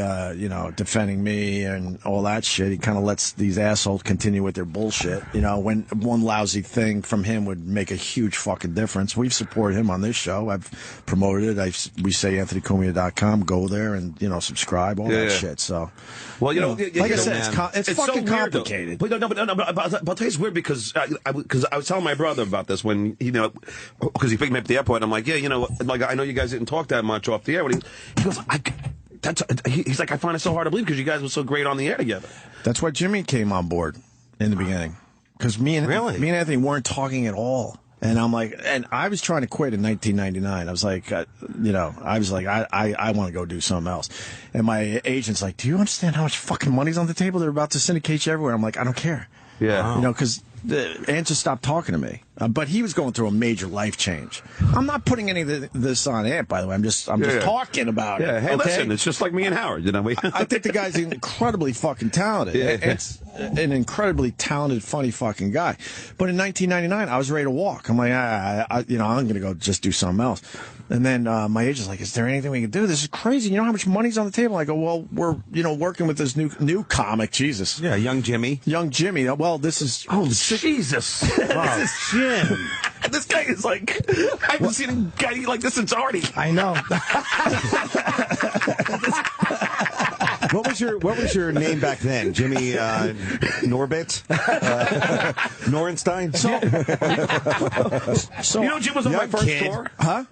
defending me and all that shit. He kind of lets these assholes continue with their bullshit. When one lousy thing from him would make a huge fucking difference. We've supported him on this show. I've promoted it. We say AnthonyKumia.com. Go there and subscribe. All that shit. So, well, like I said, it's fucking so weird, complicated. But I'll tell you it's weird because I was telling my brother about this when because he picked me up at the airport. And I'm like, I know you guys didn't talk that much off the air. But he goes, he's like, I find it so hard to believe because you guys were so great on the air together. That's why Jimmy came on board in the beginning, because me and Anthony weren't talking at all. And I'm like, and I was trying to quit in 1999. I was like, I want to go do something else. And my agent's like, do you understand how much fucking money's on the table? They're about to syndicate you everywhere. I'm like, I don't care. Yeah. Because Ant just stopped talking to me. But he was going through a major life change. I'm not putting any of this on Ant, by the way. I'm just talking about it. Hey, listen, it's just like me and Howard. I think the guy's incredibly fucking talented. It's an incredibly talented, funny fucking guy. But in 1999, I was ready to walk. I'm like, I'm going to go just do something else. And then my agent's like, is there anything we can do? This is crazy. You know how much money's on the table? I go, well, we're working with this new comic. Jesus. Yeah, young Jimmy. Well, this is Jesus. This is Jim. This guy is like, I haven't seen a guy like this since Artie. I know. What was your name back then? Jimmy Norbit? Norenstein? So Jim was on my first tour? Huh?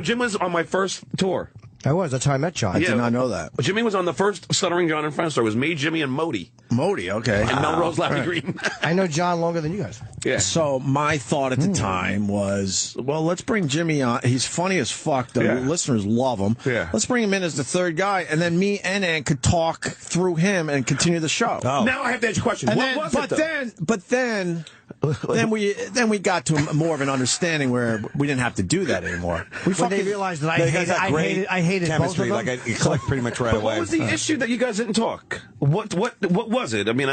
Jim was on my first tour. I was. That's how I met John. I did not know that. Jimmy was on the first Stuttering John and Friends tour. It was me, Jimmy, and Modi. Okay. And Melrose Larry Green. I know John longer than you guys. Yeah. So my thought at the time was, well, let's bring Jimmy on. He's funny as fuck. The listeners love him. Yeah. Let's bring him in as the third guy, and then me and Ann could talk through him and continue the show. Oh. Now I have to ask you a question. But then we got to more of an understanding where we didn't have to do that anymore. When they realized that I hated both of them. Like it clicked pretty much right away. What was the issue that you guys didn't talk? What was it? I mean,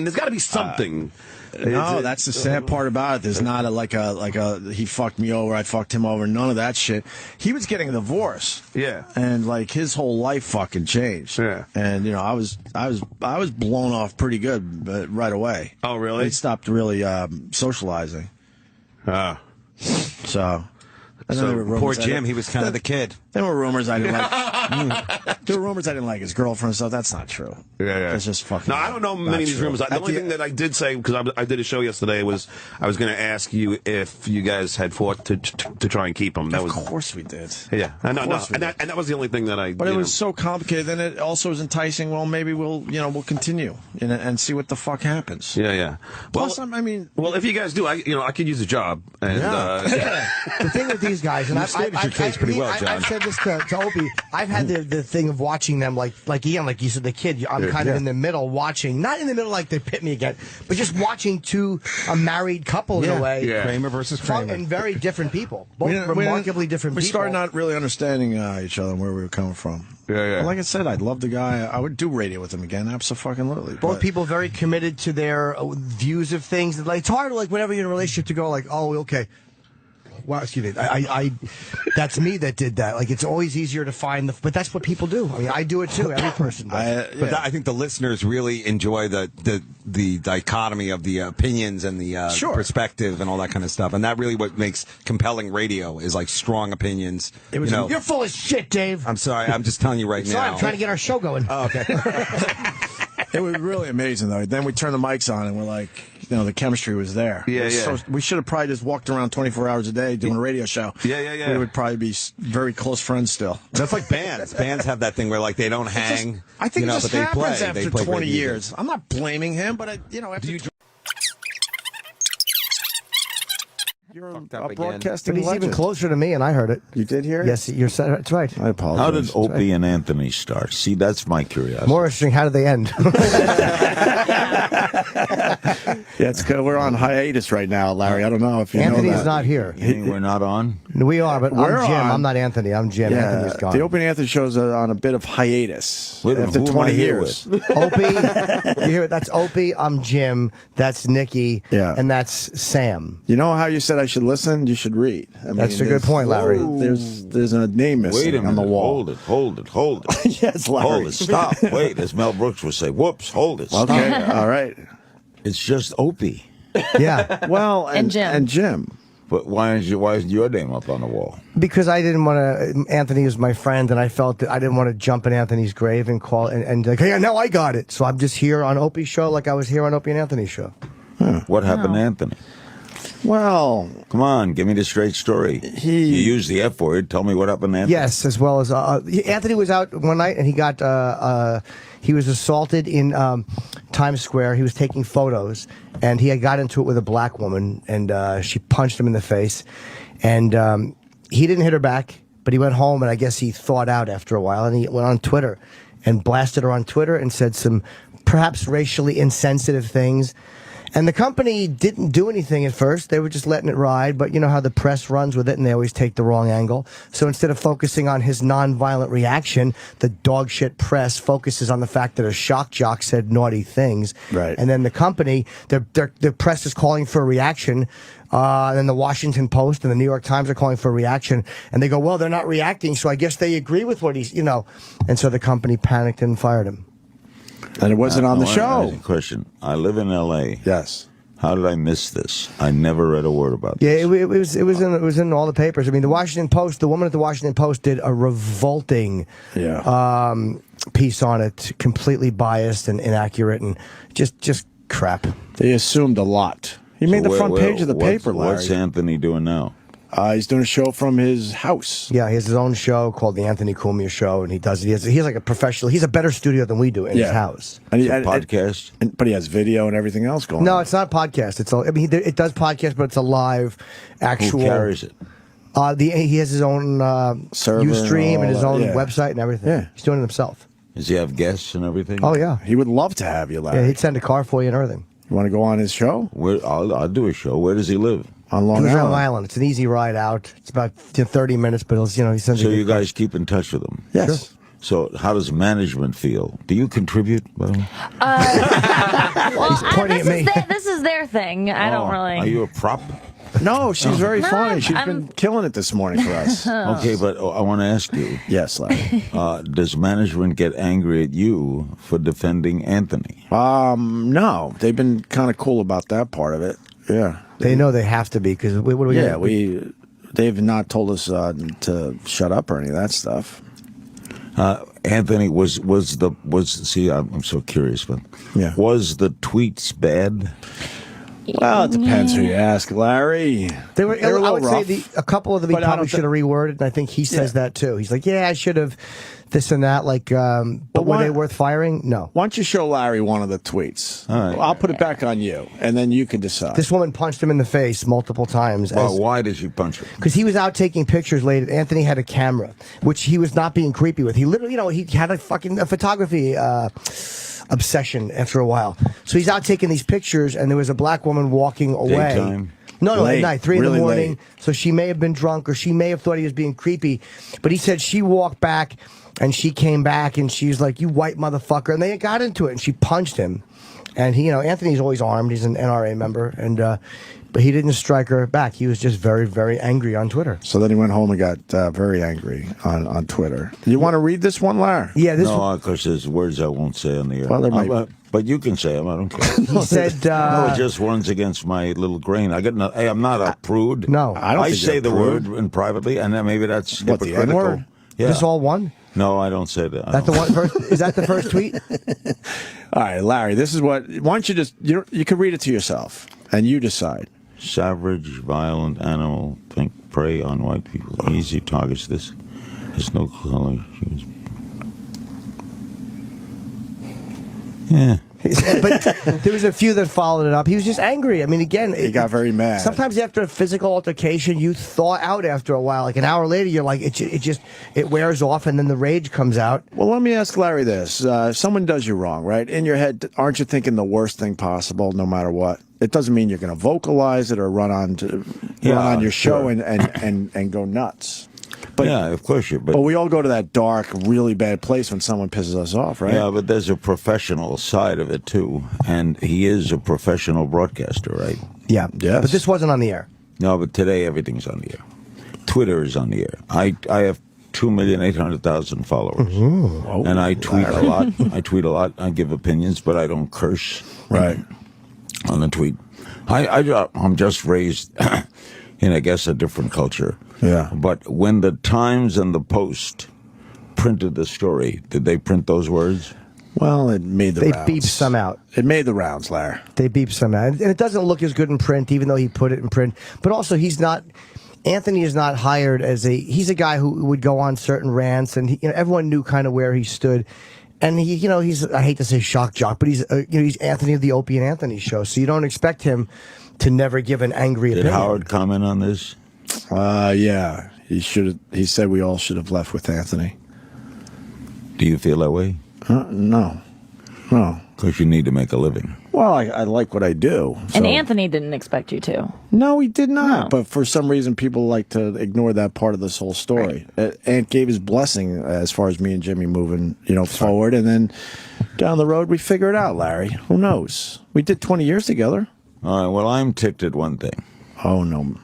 there's got to be something. No, that's the sad part about it. There's not like a he fucked me over, I fucked him over, none of that shit. He was getting a divorce. Yeah. And like his whole life fucking changed. Yeah. And I was blown off pretty good right away. Oh, really? He stopped really socializing. So poor Jim, he was kind of the kid. There were rumors I didn't like. There were rumors I didn't like his girlfriend and stuff. That's not true. Yeah. It's just fucking. No, I don't know many of these rumors. The only thing that I did say, because I did a show yesterday, was I was going to ask you if you guys had fought to try and keep him. Of course we did. Yeah, and that was the only thing that I. But it was so complicated. Then it also was enticing. Well, maybe we'll continue and see what the fuck happens. Yeah. Plus, well, if you guys do, I could use a job. And, the thing with these guys, and I've stated your case pretty well, John. I've said this to Opie. I've had the thing of watching them like Ian, like you said, the kid. I'm kind of in the middle watching, not in the middle like they pit me again, but just watching a married couple in a way. Yeah. Kramer versus Kramer. And very different people. Both remarkably different people. We started not really understanding each other and where we were coming from. Yeah. But like I said, I'd love the guy. I would do radio with him again. Absolutely. Both people very committed to their views of things. Like, it's hard, like, whenever you're in a relationship to go, like, oh, okay. Well, excuse me. I that's me that did that. Like, it's always easier to find but that's what people do. I mean, I do it too. Every person does. But I think the listeners really enjoy the dichotomy of the opinions and the perspective and all that kind of stuff. And that really what makes compelling radio is like strong opinions. You're full of shit, Dave. I'm sorry. I'm just telling you right now. I'm trying to get our show going. Oh, okay. It was really amazing, though. Then we turned the mics on, and we're like, the chemistry was there. Yeah. So we should have probably just walked around 24 hours a day doing a radio show. Yeah. We would probably be very close friends still. That's like bands. Bands have that thing where, like, they don't hang. I think it just but they happens play. after 20 years. I'm not blaming him, but, after... You're a But broadcasting he's legend. even closer to me, and I heard it. You did hear it? Yes, that's right. I apologize. How did That's Opie right. and Anthony start? See, that's my curiosity. More interesting, how did they end? Yeah, it's good. We're on hiatus right now, Larry. I don't know if you know Anthony's that. not here. You mean we're not on? We are, but We're I'm Jim. on. I'm not Anthony. I'm Jim. Yeah, Anthony's gone. the Opie and Anthony show's on a bit of hiatus Wait a minute, after who am 20 I here years. Opie, you hear it? That's Opie. I'm Jim. That's Nikki. Yeah. And that's Sam. You know how you said I should listen? You should read. I mean, That's a good there's- point, Larry. There's a name missing Wait a minute. on the wall. Hold it. Yes, Larry. Hold it. Stop. Wait, as Mel Brooks would say, whoops, hold it. Stop. Okay, all right. It's just Opie. Yeah. Well, And Jim. And Jim. But why isn't your name up on the wall? Because I didn't want to. Anthony was my friend, and I felt that I didn't want to jump in Anthony's grave and call and like, hey, now I got it. So I'm just here on Opie's show, like I was here on Opie and Anthony's show. What happened to Anthony? Well, come on, give me the straight story. You used the F word. Tell me what happened to Anthony. Yes, as well as Anthony was out one night and he got he was assaulted in Times Square. He was taking photos and he had got into it with a black woman and she punched him in the face and he didn't hit her back, but he went home and I guess he thawed out after a while and he went on Twitter and blasted her on Twitter and said some perhaps racially insensitive things. And the company didn't do anything at first. They were just letting it ride. But you know how the press runs with it, and they always take the wrong angle. So instead of focusing on his nonviolent reaction, the dog shit press focuses on the fact that a shock jock said naughty things. Right. And then the company, the press is calling for a reaction. And then the Washington Post and the New York Times are calling for a reaction. And they go, well, they're not reacting, so I guess they agree with what he's, And so the company panicked and fired him. And it wasn't on the show. Question. I live in L.A. Yes. How did I miss this? I never read a word about this. Yeah, it was in all the papers. I mean, the Washington Post, the woman at the Washington Post did a revolting piece on it, completely biased and inaccurate and just crap. They assumed a lot. He made the front page of the paper, Larry. What's Anthony doing now? He's doing a show from his house. Yeah, he has his own show called the Anthony Kumia Show, and he has like a professional. He's a better studio than we do in his house. And It's a podcast? But he has video and everything else going on. No, it's not a podcast. It does podcast, but it's a live, actual. Who carries it? He has his own server Ustream and his that, own yeah. website and everything. Yeah. He's doing it himself. Does he have guests and everything? Oh yeah, he would love to have you, Larry. Yeah, he'd send a car for you and everything. You want to go on his show? I'll do a show. Where does he live? On Long Long Island. It's an easy ride out. It's about 30 minutes, but he sends. So you guys keep in touch with him? Yes. Sure. So how does management feel? Do you contribute? By the way? Well, this is their thing. I don't really. Are you a prop? No, she's very No, funny. She's I'm- been killing it this morning for us. Okay, but I want to ask you. Yes, Larry. Does management get angry at you for defending Anthony? No, they've been kind of cool about that part of it. Yeah, They know they have to be because what do we? yeah, they've not told us to shut up or any of that stuff. Anthony see, I'm so curious, but was the tweets bad? Well, it depends who you ask, Larry. They were. They were a I little would rough. say a couple of them he But I probably don't should have reworded, and I think he says that too. He's like, "Yeah, I should have this and that." Like, but were they worth firing? No. Why don't you show Larry one of the tweets? All right. I'll put it back on you, and then you can decide. This woman punched him in the face multiple times. Well, why did she punch him? Because he was out taking pictures late. Anthony had a camera, which he was not being creepy with. He literally, he had a photography obsession after a while. So he's out taking these pictures, and there was a black woman walking away. Daytime? No, Late. at night, 3 in Really the morning. late. So she may have been drunk, or she may have thought he was being creepy. But he said she walked back, and she came back, and she's like, "You white motherfucker!" And they got into it, and she punched him. And he, Anthony's always armed. He's an NRA member, and but he didn't strike her back. He was just very, very angry on Twitter. So then he went home and got very angry on Twitter. Do you want to read this one, Larry? Yeah, No, because there's words I won't say on the air. Well, there might- but you can say them. I don't care. He said, no, it just runs against my little grain. Hey, I'm not a prude. No. I don't think say you're a the prude. word in privately, and then maybe that's What, the hypocritical. N-word? Yeah. This all one? No, I don't say that. That the one first? Is that the first tweet? All right, Larry, this is what... Why don't you just... You can read it to yourself, and you decide. Savage, violent animal, prey on white people. Easy targets. This has no color. Yeah. But there was a few that followed it up. He was just angry. I mean, again, He got very mad. Sometimes after a physical altercation, you thaw out after a while. Like an hour later, you're like, it wears off, and then the rage comes out. Well, let me ask Larry this. If someone does you wrong, right? In your head, aren't you thinking the worst thing possible no matter what? It doesn't mean you're going to vocalize it or run on your show and go nuts. But, yeah, of course you. But we all go to that dark, really bad place when someone pisses us off, right? Yeah, but there's a professional side of it too, and he is a professional broadcaster, right? Yeah, yes. But this wasn't on the air. No, but today everything's on the air. Twitter is on the air. I have 2,800,000 followers, and I tweet a lot. I give opinions, but I don't curse. Right. On the tweet, I'm just raised in, I guess, a different culture. Yeah. But when the Times and the Post printed the story, did they print those words? Well, it made the rounds. They beeped some out. It made the rounds, Larry. They beeped some out. And it doesn't look as good in print, even though he put it in print. But also, Anthony is not hired he's a guy who would go on certain rants, and everyone knew kind of where he stood. And he's, I hate to say shock jock, but he's Anthony of the Opie and Anthony show. So you don't expect him to never give an angry opinion. Did Howard comment on this? Yeah. He said we all should have left with Anthony. Do you feel that way? No. Because you need to make a living. Well, I like what I do. And Anthony didn't expect you to. No, he did not. But for some reason, people like to ignore that part of this whole story. Right. Ant gave his blessing as far as me and Jimmy moving, forward, and then down the road we figure it out, Larry. Who knows? We did 20 years together. All right. Well, I'm ticked at one thing. Oh no.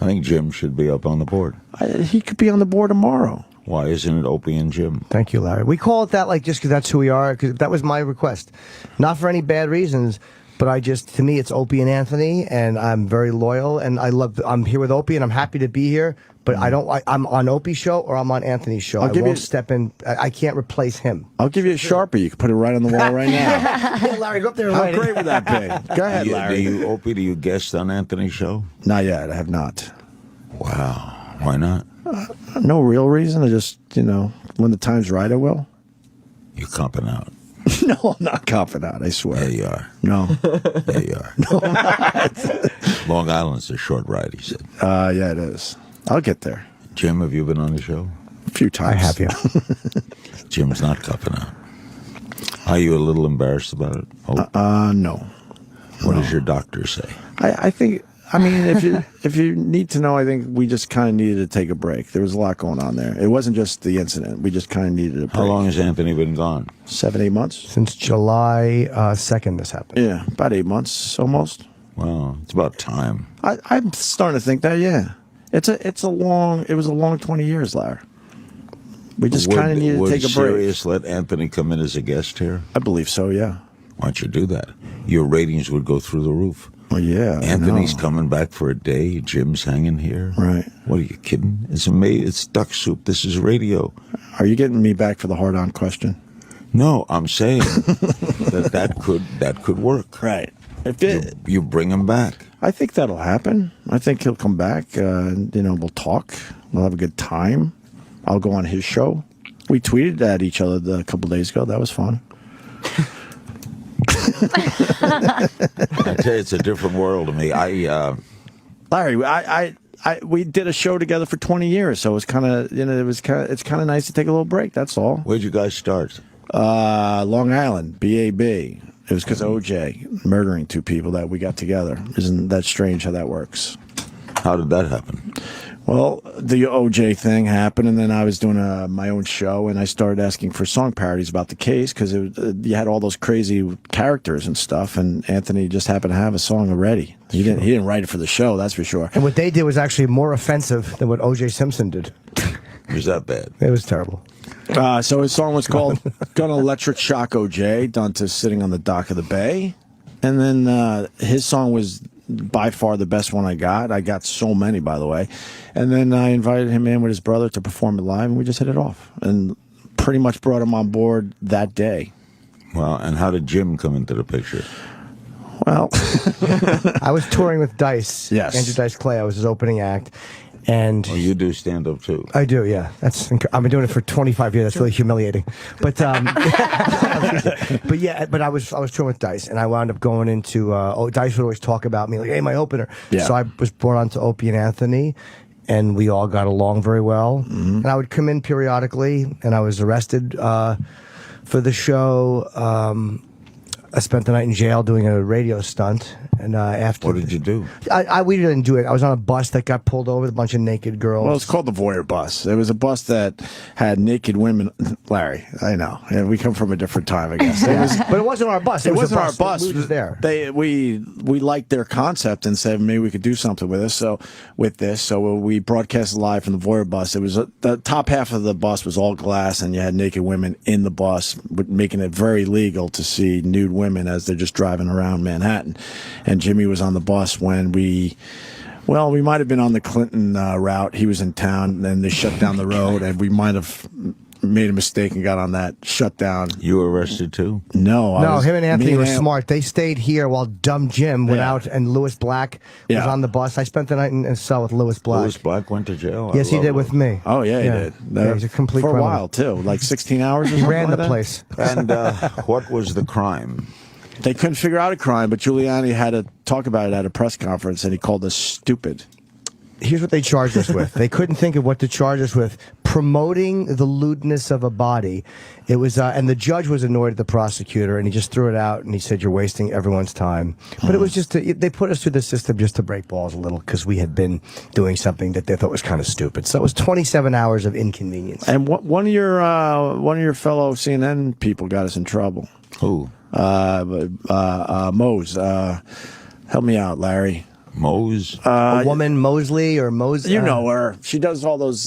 I think Jim should be up on the board. He could be on the board tomorrow. Why isn't it Opie and Jim? Thank you, Larry. We call it that just because that's who we are, because that was my request. Not for any bad reasons, but to me, it's Opie and Anthony, and I'm very loyal, and I'm here with Opie, and I'm happy to be here, but I'm on Opie's show or I'm on Anthony's show. I won't step in. I can't replace him. I'll give you a Sharpie. You can put it right on the wall right now. Hey, Larry, go up there and How write great would that be? Go ahead, Larry. Opie, do you guest on Anthony's show? Not yet. I have not. Wow. Why not? No real reason. I just, when the time's right, I will. You're copping out. No, I'm not copping out. I swear. There you are. No. There you are. No, I'm not. Long Island's a short ride, he said. Yeah, it is. I'll get there. Jim, have you been on the show? A few times. I have, yeah. Jim's not copping out. Are you a little embarrassed about it? No. What does your doctor say? I think... if you need to know, I think we just kind of needed to take a break. There was a lot going on there. It wasn't just the incident. We just kind of needed a break. How long has Anthony been gone? 7-8 months. Since July 2nd this happened. Yeah, about 8 months almost. Wow, it's about time. I'm starting to think that, yeah. It was a long 20 years, Larry. We just kind of needed to take a break. Would Sirius let Anthony come in as a guest here? I believe so, yeah. Why don't you do that? Your ratings would go through the roof. Well, yeah. Anthony's coming back for a day. Jim's hanging here. Right. What are you kidding? It's amazing. It's duck soup. This is radio. Are you getting me back for the hard-on question? No, I'm saying that could work. Right. You bring him back. I think that'll happen. I think he'll come back. We'll talk. We'll have a good time. I'll go on his show. We tweeted at each other a couple days ago. That was fun. I tell you, it's a different world to me. Larry, we did a show together for 20 years, so it's kind of it's nice to take a little break. That's all. Where'd you guys start? Long Island, BAB. It was because OJ murdering 2 people that we got together. Isn't that strange how that works? How did that happen? Well, the OJ thing happened, and then I was doing my own show, and I started asking for song parodies about the case because you had all those crazy characters and stuff, and Anthony just happened to have a song already. He didn't write it for the show, that's for sure. And what they did was actually more offensive than what O.J. Simpson did. Was that bad? It was terrible. So his song was called "Gonna Electric Shock OJ," done to Sitting on the Dock of the Bay, and then his song was by far the best one I got. I got so many, by the way. And then I invited him in with his brother to perform it live, and we just hit it off. And pretty much brought him on board that day. Well, and how did Jim come into the picture? Well, I was touring with Dice. Yes. Andrew Dice Clay. I was his opening act. And you do stand up too. I do, yeah. I've been doing it for 25 years. That's really humiliating. But but I was touring with Dice, and I wound up going into Dice would always talk about me like, hey, my opener. Yeah. So I was brought on to Opie and Anthony, and we all got along very well. Mm-hmm. And I would come in periodically, and I was arrested for the show. I spent the night in jail doing a radio stunt, and after. What did you do? We didn't do it. I was on a bus that got pulled over with a bunch of naked girls. Well, it's called the Voyeur bus. It was a bus that had naked women. Larry, I know. Yeah, we come from a different time, I guess. But it wasn't our bus. It wasn't our bus. We was there. We liked their concept and said maybe we could do something with this. So we broadcast live from the Voyeur bus. It was the top half of the bus was all glass, and you had naked women in the bus, making it very legal to see nude women as they're just driving around Manhattan. And Jimmy was on the bus when we might have been on the Clinton route. He was in town, and they shut down the road, and we might have made a mistake and got on that shutdown. You were arrested too? No, him and Anthony were smart. They stayed here while Dumb Jim went out, and Louis Black was on the bus. I spent the night in a cell with Louis Black. Louis Black went to jail? Yes, he did with me. Oh, yeah, he did. Yeah, he's a complete for a criminal. while, too. Like 16 hours or He something ran like the that? place. And what was the crime? They couldn't figure out a crime, but Giuliani had to talk about it at a press conference, and he called us stupid. Here's what they charged us with. They couldn't think of what to charge us with. Promoting the lewdness of a body. It was, and the judge was annoyed at the prosecutor, and he just threw it out, and he said, "You're wasting everyone's time." But it was just, they put us through the system just to break balls a little, because we had been doing something that they thought was kind of stupid. So it was 27 hours of inconvenience. And one of your fellow CNN people got us in trouble. Who? Mose. Help me out, Larry. Mose? A woman, Mosley or Mose? You know her. She does all those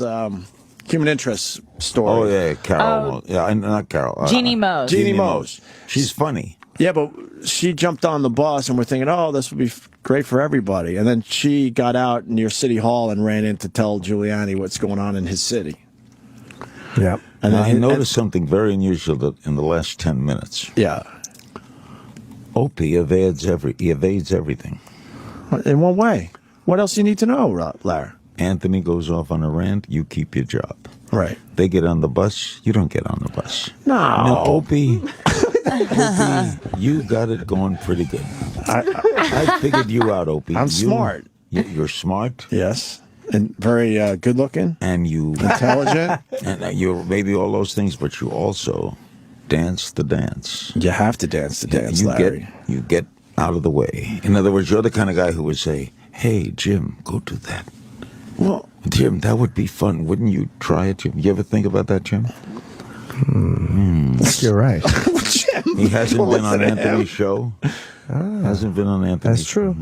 human interest stories. Oh, yeah, Carol. Yeah, not Carol. Jeannie Mose. Jeannie Mose. She's funny. Yeah, but she jumped on the bus, and we're thinking, oh, this would be great for everybody. And then she got out near City Hall and ran in to tell Giuliani what's going on in his city. Yeah. And I noticed something very unusual in the last 10 minutes. Yeah. Opie evades everything. In what way? What else do you need to know, Larry? Anthony goes off on a rant, you keep your job. Right. They get on the bus, you don't get on the bus. No. Now, Opie, you got it going pretty good. I figured you out, Opie. I'm smart. You're smart. Yes. And very good looking. And you intelligent. And you're maybe all those things, but you also dance the dance. You have to dance the dance, Larry. You get out of the way. In other words, you're the kind of guy who would say, "Hey, Jim, go do that." Well, Jim, that would be fun. Wouldn't you try it, Jim? You ever think about that, Jim? You're right. Jim, he hasn't been on Anthony's show. Hasn't been on Anthony's That's true.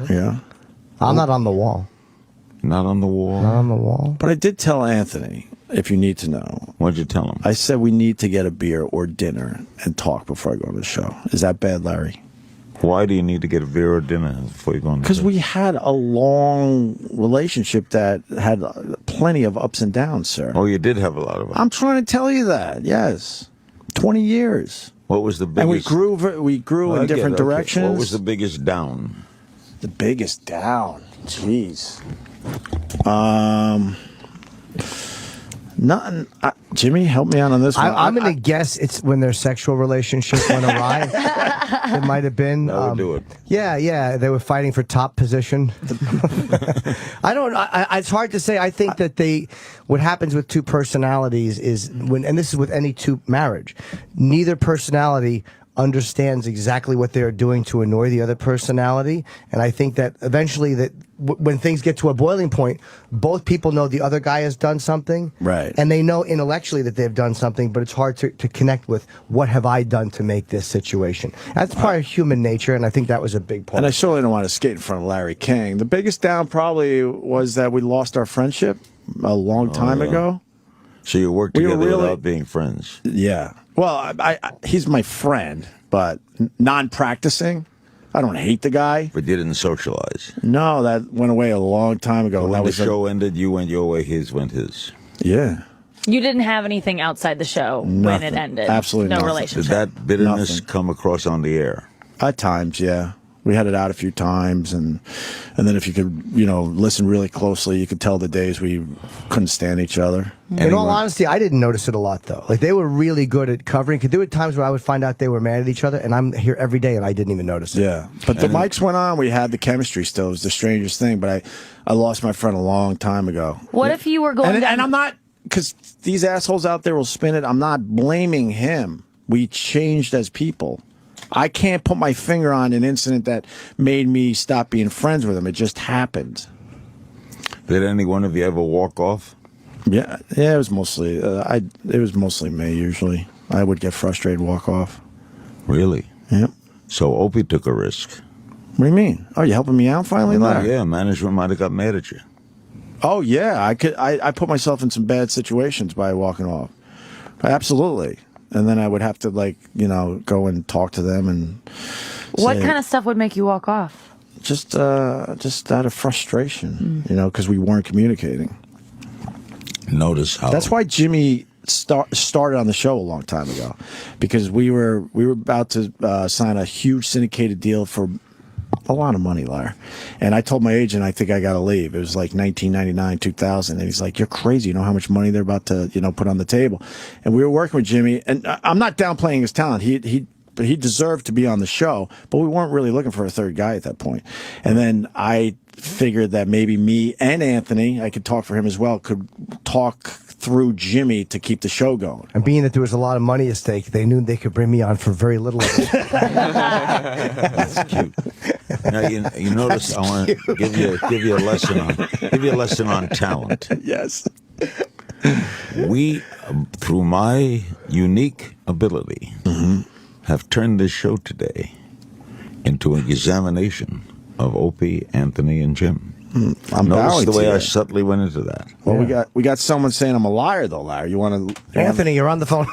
Yeah. I'm not on the wall. Not on the wall? Not on the wall. But I did tell Anthony, if you need to know. What'd you tell him? I said we need to get a beer or dinner and talk before I go on the show. Is that bad, Larry? Why do you need to get a beer or dinner before you go on the show? Because we had a long relationship that had plenty of ups and downs, sir. Oh, you did have a lot of them. I'm trying to tell you that, yes. 20 years. What was the biggest... And we grew in different directions. What was the biggest down? The biggest down? Jeez. Nothing. Jimmy, help me out on this one. I'm going to guess it's when their sexual relationship went awry. It might have been. That would do it. Yeah. They were fighting for top position. It's hard to say. I think that what happens with two personalities is and this is with any two marriage, neither personality understands exactly what they're doing to annoy the other personality. And I think that eventually when things get to a boiling point, both people know the other guy has done something. Right. And they know intellectually that they've done something, but it's hard to connect with what have I done to make this situation. That's part of human nature, and I think that was a big part. And I certainly don't want to skate in front of Larry King. The biggest down probably was that we lost our friendship a long time ago. So you worked together without being friends? Yeah. Well, he's my friend, but non-practicing. I don't hate the guy. But you didn't socialize? No, that went away a long time ago. When that the show ended, you went your way, his went his. Yeah. You didn't have anything outside the show when it ended. Absolutely no nothing. relationship. Did that bitterness come across on the air? At times, yeah. We had it out a few times, and then if you could, listen really closely, you could tell the days we couldn't stand each other. In all honesty, I didn't notice it a lot, though. Like, they were really good at covering. There were times where I would find out they were mad at each other, and I'm here every day, and I didn't even notice it. Yeah, but the mics went on. We had the chemistry still. It was the strangest thing, but I lost my friend a long time ago. What if you were going and I'm not, because these assholes out there will spin it, I'm not blaming him. We changed as people. I can't put my finger on an incident that made me stop being friends with him. It just happened. Did any one of you ever walk off? Yeah. It was mostly it was mostly me. Usually, I would get frustrated, walk off. Really? Yep. So Opie took a risk. What do you mean? Oh, you helping me out finally, Larry? Yeah, management might have got mad at you. Oh yeah, I put myself in some bad situations by walking off. Absolutely. And then I would have to go and talk to them and. What kind of stuff would make you walk off? Just out of frustration, because we weren't communicating. Notice how. That's why Jimmy started on the show a long time ago, because we were about to sign a huge syndicated deal for a lot of money, Larry. And I told my agent, I think I got to leave. It was like 1999, 2000. And he's like, you're crazy. You know how much money they're about to, put on the table. And we were working with Jimmy. And I'm not downplaying his talent. He deserved to be on the show, but we weren't really looking for a third guy at that point. And then I figured that maybe me and Anthony, I could talk for him as well, could talk through Jimmy to keep the show going. And being that there was a lot of money at stake, they knew they could bring me on for very little of it. That's cute. Now you notice I want to give you a lesson on talent. Yes. We, through my unique ability, have turned this show today into an examination of Opie, Anthony, and Jim. I'm Notice the way to I you. subtly went into that. Well, we got someone saying I'm a liar, though, Larry. You want to? Anthony, you're on the phone.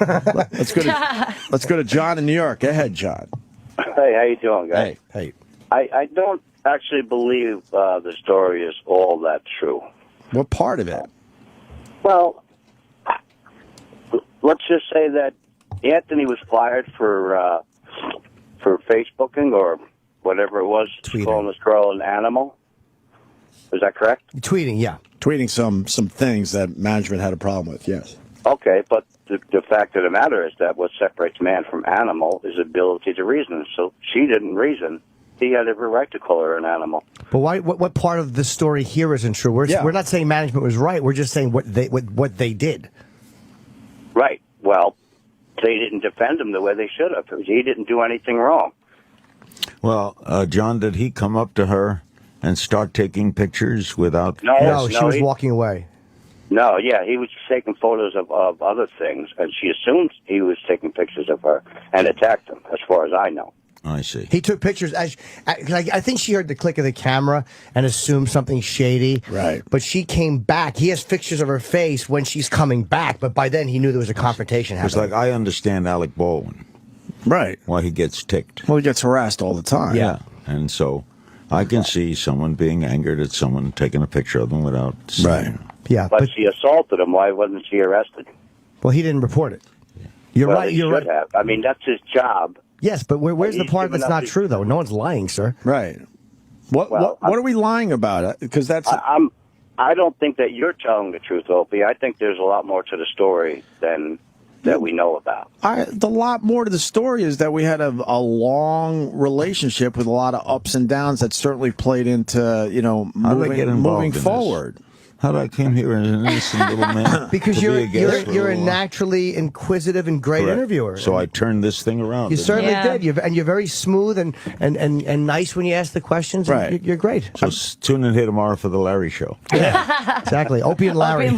Let's go to John in New York. Go ahead, John. Hey, how you doing, guys? Hey. I don't actually believe the story is all that true. What part of it? Well, let's just say that Anthony was fired for Facebooking or whatever it was, calling this girl an animal. Is that correct? Tweeting, yeah. Tweeting some things that management had a problem with, yes. Okay, but the fact of the matter is that what separates man from animal is ability to reason. So she didn't reason. He had every right to call her an animal. But why? What part of the story here isn't true? We're not saying management was right. We're just saying what they did. Right. Well, they didn't defend him the way they should have. He didn't do anything wrong. Well, John, did he come up to her and start taking pictures without... No, she was walking away. No, yeah, he was taking photos of other things, and she assumed he was taking pictures of her and attacked him, as far as I know. I see. He took pictures. I think she heard the click of the camera and assumed something shady. Right. But she came back. He has pictures of her face when she's coming back, but by then he knew there was a confrontation It's happening. like I understand Alec Baldwin. Right. Why he gets ticked. Well, he gets harassed all the time. Yeah. And so I can see someone being angered at someone taking a picture of them without saying. Yeah. But she assaulted him. Why wasn't she arrested? Well, he didn't report it. You're Well, right. he You're should right. have. I mean, that's his job. Yes, but where's the he's part given that's up not his- true, though? No one's lying, sir. Right. What are we lying about? Because that's... I don't think that you're telling the truth, Opie. I think there's a lot more to the story than that we know about. The lot more to the story is that we had a long relationship with a lot of ups and downs that certainly played into, How did I get involved moving in this? forward. How did I came here as an innocent little man? Because to be a guest for you're a little while? naturally inquisitive and great Correct. interviewer. So I turned this thing around. You didn't certainly I? did. You're very smooth and nice when you ask the questions. and Right. You're great. So tune in here tomorrow for the Larry Show. Exactly. Opie and Larry.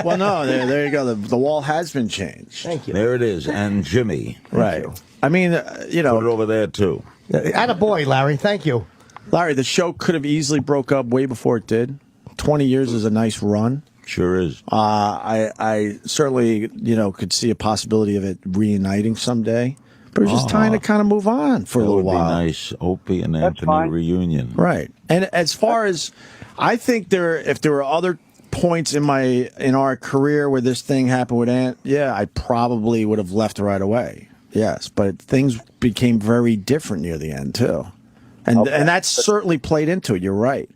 Well, no, there you go. The wall has been changed. Thank you. There it is. And Jimmy. Right. I mean, Put it over there, too. Attaboy, Larry. Thank you. Larry, the show could have easily broke up way before it did. 20 years is a nice run. Sure is. I certainly, could see a possibility of it reuniting someday. But it was just time to kind of move on for a little while. That would be nice. Opie and Anthony reunion. Right. And as far as, I think if there were other points in our career where this thing happened with Ant, I probably would have left right away. Yes. But things became very different near the end, too. and Okay. and that's certainly played into it. You're right.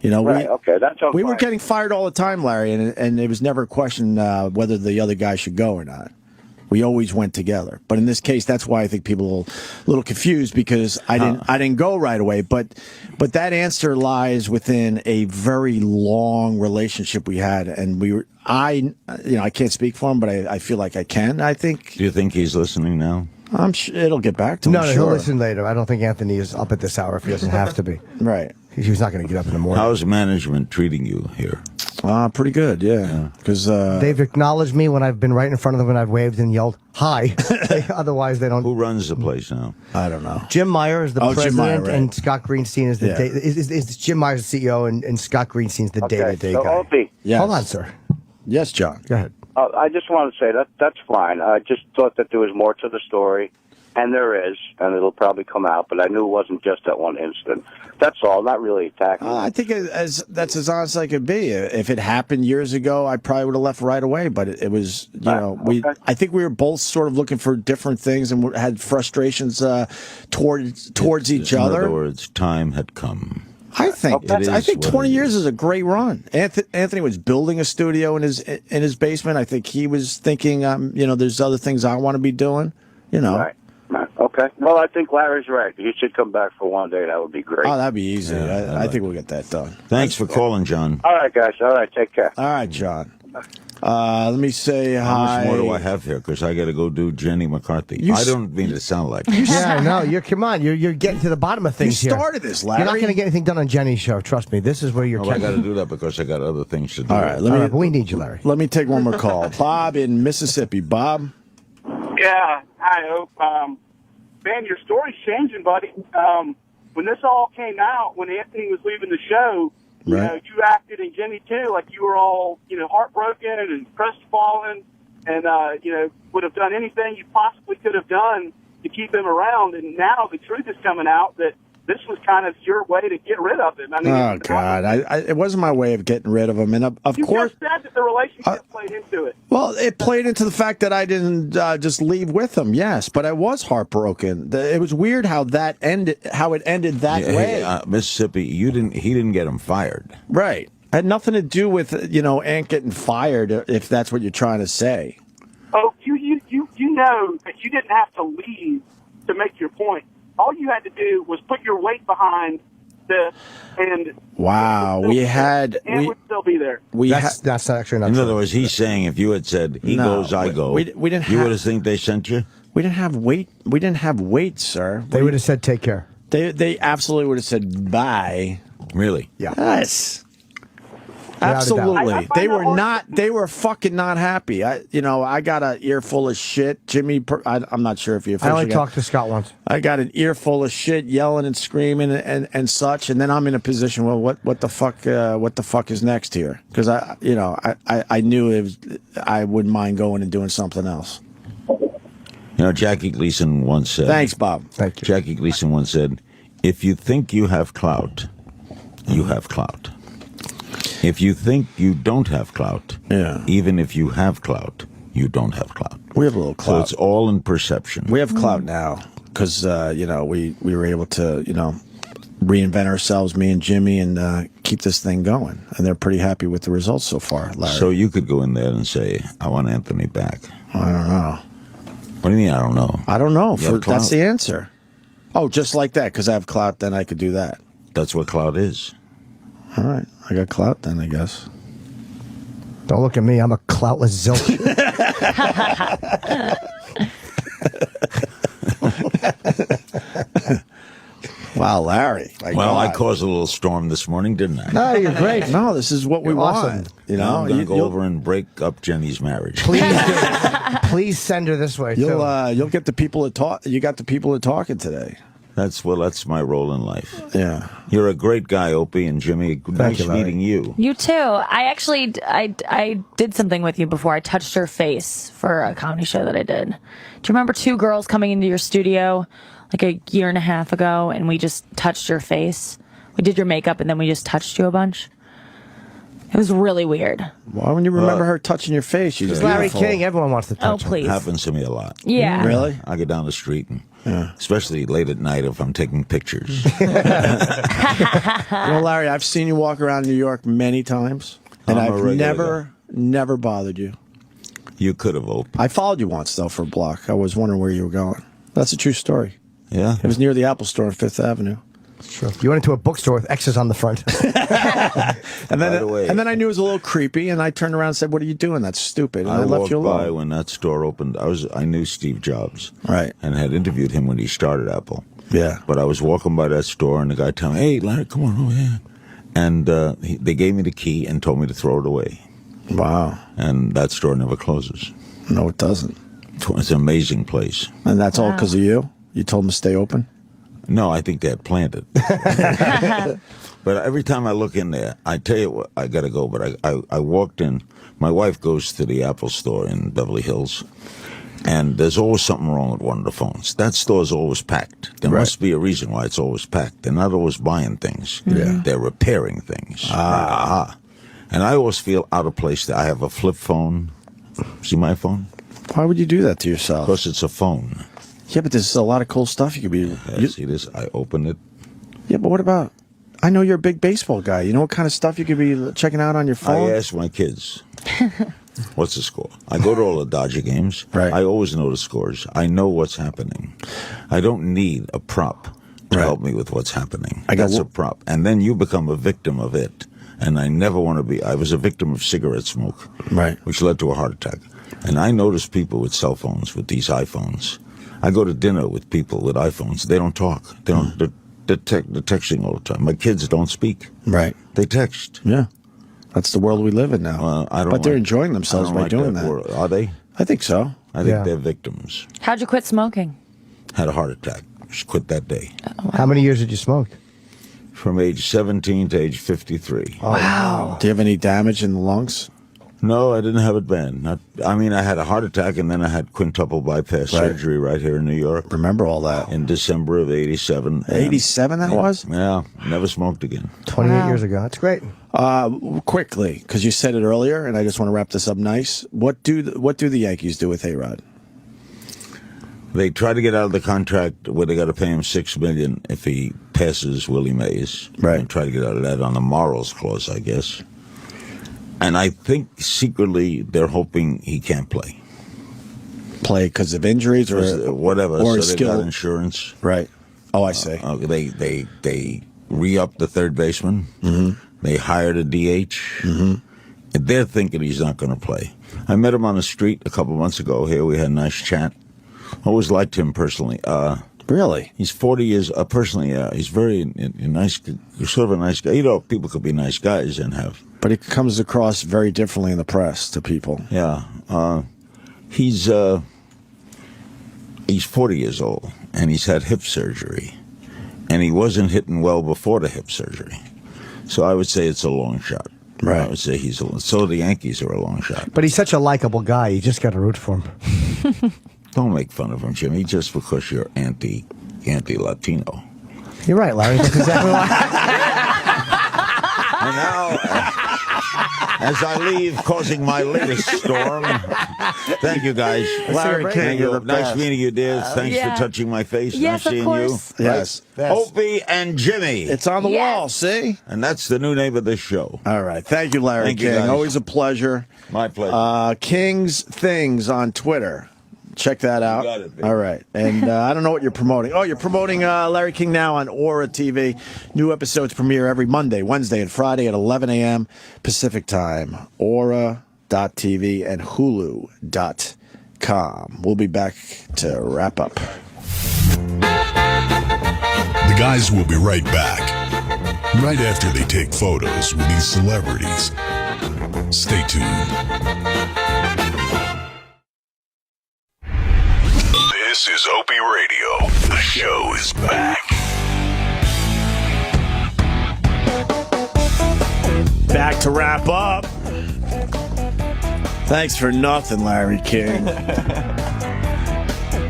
You know, Right, okay, that's we were fine. getting fired all the time, Larry, and it was never a question whether the other guy should go or not. We always went together. But in this case, that's why I think people are a little confused because I didn't go right away. But that answer lies within a very long relationship we had, and I can't speak for him, but I feel like I can. I think. Do you think he's listening now? I'm sure it'll get back to him. No, sure. he'll listen later. I don't think Anthony is up at this hour if he doesn't have to be. Right. He's not going to get up in the morning. How's management treating you here? Pretty good, yeah. Because they've acknowledged me when I've been right in front of them and I've waved and yelled hi. Otherwise, they don't. Who runs the place now? I don't know. Jim Meyer is the Jim president, Meyer, right. and Scott Greenstein is the Yeah. is Jim Meyer's the CEO, and Scott Greenstein's the day-to-day so guy. Opie. Yes. Hold on, sir. Yes, John. Go ahead. I just want to say that's fine. I just thought that there was more to the story, and there is, and it'll probably come out. But I knew it wasn't just that one incident. That's all. Not really attacking. I think that's as honest as I could be. If it happened years ago, I probably would have left right away. But it was, I think we were both sort of looking for different things and had frustrations towards each In other. other words, time had come. I think It is 20 years is a great run. Anthony was building a studio in his basement. I think he was thinking, there's other things I want to be doing. Right. Okay. Well, I think Larry's right. He should come back for one day. That would be great. Oh, that'd be easy. Yeah, I think we'll get that done. Thanks for calling, John. All right, guys. All right. Take care. All right, John. Let me say How hi. much more do I have here? Because I got to go do Jenny McCarthy. I don't mean to sound like Yeah, no, come on. You're getting to the bottom of things You here. started this, Larry. You're not going to get anything done on Jenny's show. Trust me. This is where you're. Oh, I got to do that because I got other things to do. All right, but we need you, Larry. Let me take one more call. Bob in Mississippi. Bob. Yeah, hi, Hope. Man, your story's changing, buddy. When this all came out, when Anthony was leaving the show, Right. you acted, and Jimmy too, like you were all, heartbroken and crestfallen, and would have done anything you possibly could have done to keep him around. And now the truth is coming out that this was kind of your way to get rid of him. I mean, Oh God! It wasn't my way of getting rid of him, and of you course, just said that the relationship played into it. well, it played into the fact that I didn't just leave with him. Yes, but I was heartbroken. It was weird how that ended. How it ended that way. Hey, Mississippi, he didn't get him fired. Right. It had nothing to do with Ant getting fired. If that's what you're trying to say. Oh, you know that you didn't have to leave to make your point. All you had to do was put your weight behind this, and Wow, we would still be there. That's actually not In true. other words, he's saying if you had said he No, goes, I go, we didn't you have- would have think they sent you. We didn't have weight. We didn't have weight, sir. They would have said, "Take care." They absolutely would have said bye. Really? Yeah. Yes. Without a doubt. Absolutely. They were fucking not happy. I got an earful of shit. Jimmy, I'm not sure if you I only talked to Scott once. I got an earful of shit, yelling and screaming and such, and then I'm in a position. Well, what the fuck is next here? Because I knew I wouldn't mind going and doing something else. Jackie Gleason once said. Thanks, Bob. Thank you. Jackie Gleason once said, "If you think you have clout, you have clout. If you think you don't have clout, even if you have clout, you don't have clout." We have a little clout. So it's all in perception. We have clout now because we were able to reinvent ourselves, me and Jimmy, and keep this thing going. And they're pretty happy with the results so far, Larry. So you could go in there and say, "I want Anthony back." I don't know. What do you mean? I don't know. I don't know. You have clout. That's the answer. Oh, just like that, because I have clout, then I could do that. That's what clout is. All right, I got clout then, I guess. Don't look at me. I'm a cloutless zilch. Wow, Larry. Well, I caused a little storm this morning, didn't I? No, you're great. No, this is what we You're awesome. want. I'm going to go over and break up Jenny's marriage. Please do. Please send her this way, too. You'll get the people that talk. You got the people that talking today. That's my role in life. Yeah. You're a great guy, Opie and Jimmy. Nice meeting you. You too. I actually I did something with you before. I touched your face for a comedy show that I did. Do you remember two girls coming into your studio like a year and a half ago, and we just touched your face? We did your makeup, and then we just touched you a bunch. It was really weird. Why wouldn't you remember her touching your face? She's Larry beautiful. King. Everyone wants to touch Oh, please. Happens to me a lot. Yeah. Really? I get down the street, and especially late at night if I'm taking pictures. Larry, I've seen you walk around New York many times, and I'm a I've regular never bothered you. You could have opened. I followed you once, though, for a block. I was wondering where you were going. That's a true story. Yeah? It was near the Apple Store on 5th Avenue. True. You went into a bookstore with X's on the front. And then I knew it was a little creepy, and I turned around and said, "What are you doing? That's stupid." And I left walked you alone. by when that store opened. I knew Steve Jobs. Right. And had interviewed him when he started Apple. Yeah. But I was walking by that store, and the guy told me, "Hey, Larry, come on over here." And they gave me the key and told me to throw it away. Wow. And that store never closes. No, it doesn't. It's an amazing place. And that's all because of you? You told them to stay open? No, I think they had planned it. But every time I look in there, I tell you what, I got to go. But I walked in. My wife goes to the Apple store in Beverly Hills, and there's always something wrong with one of the phones. That store's always packed. There must be a reason why it's always packed. They're not always buying things. Yeah. They're repairing things. And I always feel out of place there. I have a flip phone. See my phone? Why would you do that to yourself? Because it's a phone. Yeah, but there's a lot of cool stuff you could be... See this? I open it. Yeah, but what about... I know you're a big baseball guy. You know what kind of stuff you could be checking out on your phone? I ask my kids, what's the score? I go to all the Dodger games. Right. I always know the scores. I know what's happening. I don't need a prop to help me with what's happening. That's a prop. And then you become a victim of it. And I never want to be... I was a victim of cigarette smoke. Right. Which led to a heart attack. And I notice people with cell phones, with these iPhones. I go to dinner with people with iPhones. They don't talk. They don't. They're texting all the time. My kids don't speak. Right. They text. Yeah. That's the world we live in now. But they're enjoying themselves by doing that. World. Are they? I think so. I think they're victims. How'd you quit smoking? Had a heart attack. Just quit that day. How many years did you smoke? From age 17 to age 53. Oh, wow. Do you have any damage in the lungs? No, I didn't have it bad. I mean, I had a heart attack, and then I had quintuple bypass surgery right here in New York. Remember all that? In December of 87. 87 that was? Yeah, never smoked again. 28 years ago. That's great. Quickly, because you said it earlier, and I just want to wrap this up nice. What do the Yankees do with A-Rod? They try to get out of the contract where they got to pay him $6 million if he passes Willie Mays. Right. And try to get out of that on the morals clause, I guess. And I think secretly they're hoping he can't play. Play because of injuries or whatever. Or so they skill got insurance. Right. Oh, I see. They re-upped the third baseman. Mm-hmm. They hired a DH. Mm-hmm. And they're thinking he's not going to play. I met him on the street a couple months ago. Here we had a nice chat. Always liked him personally. Really? He's 40 years. Personally, he's very nice. Sort of a nice guy. You know, people could be nice guys and have. But it comes across very differently in the press to people. Yeah. He's 40 years old, and he's had hip surgery. And he wasn't hitting well before the hip surgery. So I would say it's a long shot. Right. I would say so the Yankees are a long shot. But he's such a likable guy. You just got to root for him. Don't make fun of him, Jimmy, just because you're anti-Latino. You're right, Larry. That's exactly why. And now, as I leave, causing my latest storm. Thank you, guys. Larry King, you're the nice best. meeting you, dear. Thanks Yeah. for touching my face. Yes, nice of seeing course. you. Yes. Right. Opie and Jimmy. It's on the Yes. wall, see? And that's the new name of this show. All right. Thank you, Larry Thank you, King. guys. Always a pleasure. My pleasure. King's Things on Twitter. Check that out. got it, baby. All right. And I don't know what you're promoting. Oh, you're promoting Larry King Now on Aura TV. New episodes premiere every Monday, Wednesday, and Friday at 11 a.m. Pacific Time. Aura.tv and Hulu.com. We'll be back to wrap up. The guys will be right back. Right after they take photos with these celebrities. Stay tuned. This is Opie Radio. The show is back. Back to wrap up. Thanks for nothing, Larry King.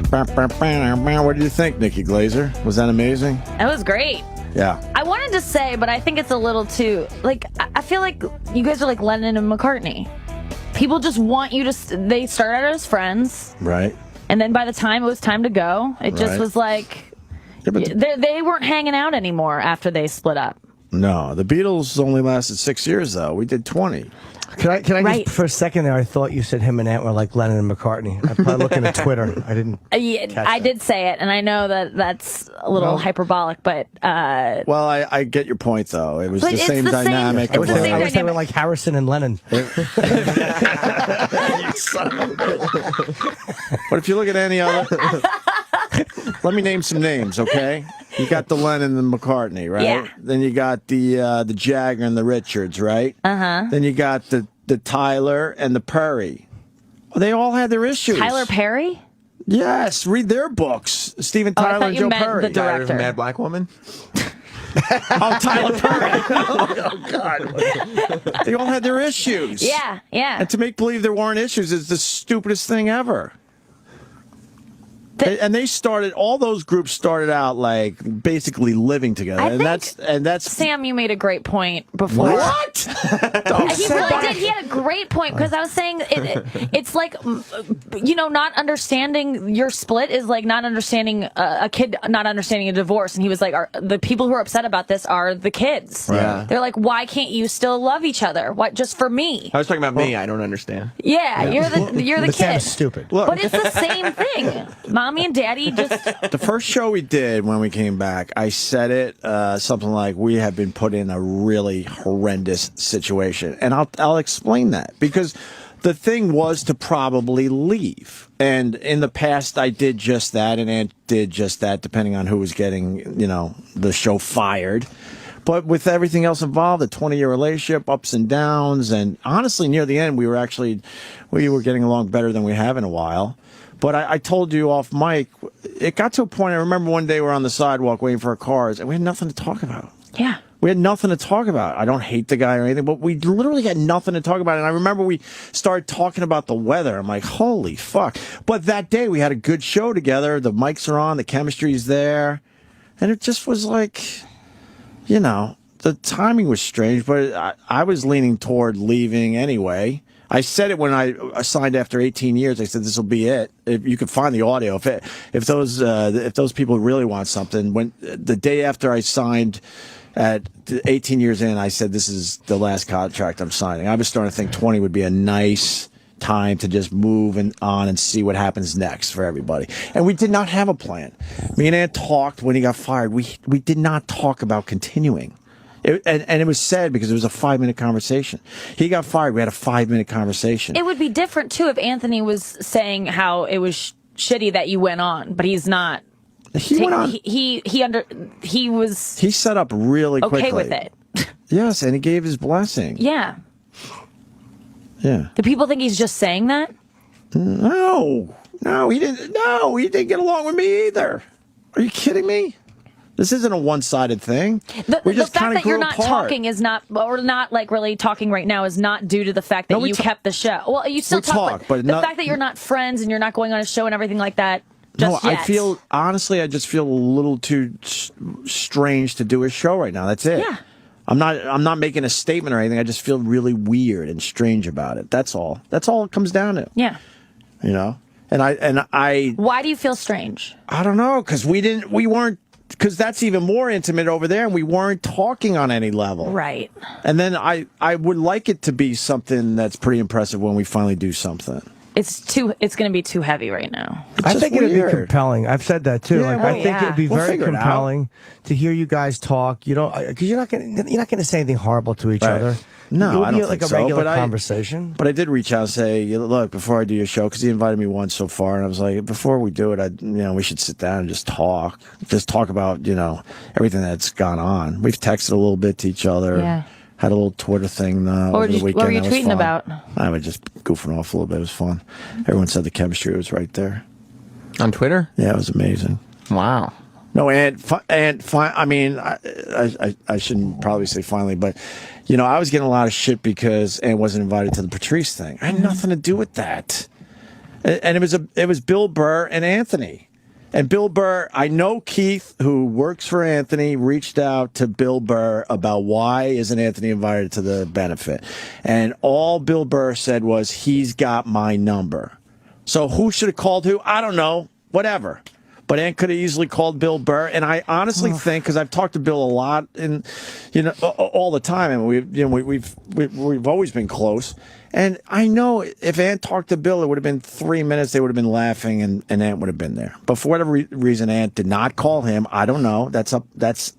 What did you think, Nikki Glazer? Was that amazing? That was great. Yeah. I wanted to say, but I think it's a little too, like, I feel like you guys are like Lennon and McCartney. People just want you to. They start out as friends, right? And then by the time it was time to go, it just Right. was like they weren't hanging out anymore after they split up. No, the Beatles only lasted 6 years, though. We did 20. Can I Right. just, for a second there, I thought you said him and Ant were like Lennon and McCartney. I'm probably looking at Twitter. I didn't. Yeah, catch I that. did say it, and I know that that's a little hyperbolic, but Well, I get your point, though. It was But the it's same the same- dynamic. it's of the like- same I wish they were like Harrison and Lennon. But if you look at any other, let me name some names, okay? You got the Lennon and the McCartney, right? Yeah. Then you got the Jagger and the Richards, right? Then you got the Tyler and the Perry. Well, they all had their issues. Tyler Perry. Yes, read their books. Steven Oh, I Tyler thought and you Joe meant Perry. the director. Mad Black Woman? Oh, Tyler Perry. Oh, God. They all had their issues. Yeah, yeah. And to make believe there weren't issues is the stupidest thing ever. And they started, all those groups started out like basically living together. I and think that's Sam, you made a great point before. What? He really did. He had a great point because I was saying it's like, you know, not understanding your split is like not understanding a kid, not understanding a divorce. And he was like, the people who are upset about this are the kids. Yeah. They're like, why can't you still love each other? What, just for me? I was talking about me. I don't understand. Yeah, you're the But Sam kid. is stupid. Look. But it's the same thing. Mommy and daddy just. the first show we did when we came back. I said it something like, we have been put in a really horrendous situation. And I'll explain that because the thing was to probably leave. And in the past, I did just that, and Ant did just that, depending on who was getting, you know, the show fired. But with everything else involved, a 20-year relationship, ups and downs, and honestly, near the end, we were getting along better than we have in a while. But I told you off mic, it got to a point, I remember one day we were on the sidewalk waiting for our cars, and we had nothing to talk about. Yeah. We had nothing to talk about. I don't hate the guy or anything, but we literally had nothing to talk about. And I remember we started talking about the weather. I'm like, holy fuck. But that day we had a good show together. The mics are on, the chemistry's there. And it just was like, you know, the timing was strange, but I was leaning toward leaving anyway. I said it when I signed after 18 years. I said this will be it. If you could find the audio, if those people really want something, when the day after I signed, at 18 years in, I said this is the last contract I'm signing. I was starting to think 20 would be a nice time to just move on and see what happens next for everybody. And we did not have a plan. Me and Ant talked when he got fired. We did not talk about continuing. And it was sad because it was a 5-minute conversation. He got fired. We had a 5-minute conversation. It would be different too if Anthony was saying how it was shitty that you went on, but he's not. He went on. He was. He set up really quickly. Okay with it. Yes, and he gave his blessing. Yeah. Yeah. Do people think he's just saying that? No, he didn't. No, he didn't get along with me either. Are you kidding me? This isn't a one-sided thing. The just fact kinda that you're grew not apart. talking is not, or not like really talking right now, is not due to the fact that No, we you ta- kept the show. Well, you still we talk, but the not- fact that you're not friends and you're not going on a show and everything like that. No, Just I yet. feel honestly, I just feel a little too strange to do a show right now. That's it. Yeah. I'm not making a statement or anything. I just feel really weird and strange about it. That's all. That's all it comes down to. Yeah. You know. And I. Why do you feel strange? I don't know, because we weren't. Because that's even more intimate over there, and we weren't talking on any level. Right. And then I would like it to be something that's pretty impressive when we finally do something. It's going to be too heavy right now. I think it'd be weird. compelling. I've said that too. Yeah, like, well, I think it'd be We'll very figure it out. compelling to hear you guys talk. You don't, because you're not going to say anything horrible to each Right. other. No, It'll I be don't like think a regular so, conversation. But I did reach out and say, look, before I do your show, because he invited me once so far, and I was like, before we do it, we should sit down and just talk about, everything that's gone on. We've texted a little bit to each other. Yeah. Had a little Twitter thing over the weekend. What were you That was tweeting fun. about? I was just goofing off a little bit. It was fun. Everyone said the chemistry was right there. On Twitter? Yeah, it was amazing. Wow. No, I mean, I shouldn't probably say finally, but I was getting a lot of shit because Ant wasn't invited to the Patrice thing. I had nothing to do with that, and it was Bill Burr and Anthony. And Bill Burr, I know Keith, who works for Anthony, reached out to Bill Burr about why isn't Anthony invited to the benefit. And all Bill Burr said was, he's got my number. So who should have called who? I don't know. Whatever. But Ant could have easily called Bill Burr. And I honestly think, because I've talked to Bill a lot and, all the time, and we've always been close. And I know if Ant talked to Bill, it would have been 3 minutes. They would have been laughing, and Ant would have been there. But for whatever reason, Ant did not call him. I don't know. That's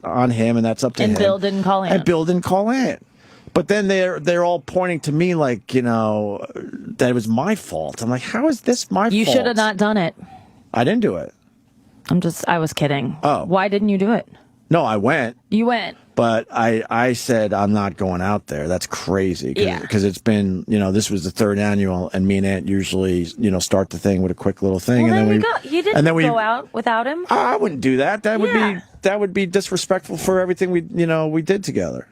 on him, and that's up to him. And Bill didn't call Ant. And Bill didn't call Ant. But then they're all pointing to me like, that it was my fault. I'm like, how is this my fault? You should have not done it. I didn't do it. I was kidding. Oh. Why didn't you do it? No, I went. You went. But I said, I'm not going out there. That's crazy. Because it's been, this was the 3rd annual, and me and Ant usually, start the thing with a quick little thing. Well, and then you didn't go out without him? I wouldn't do that. That would be disrespectful for everything we did together.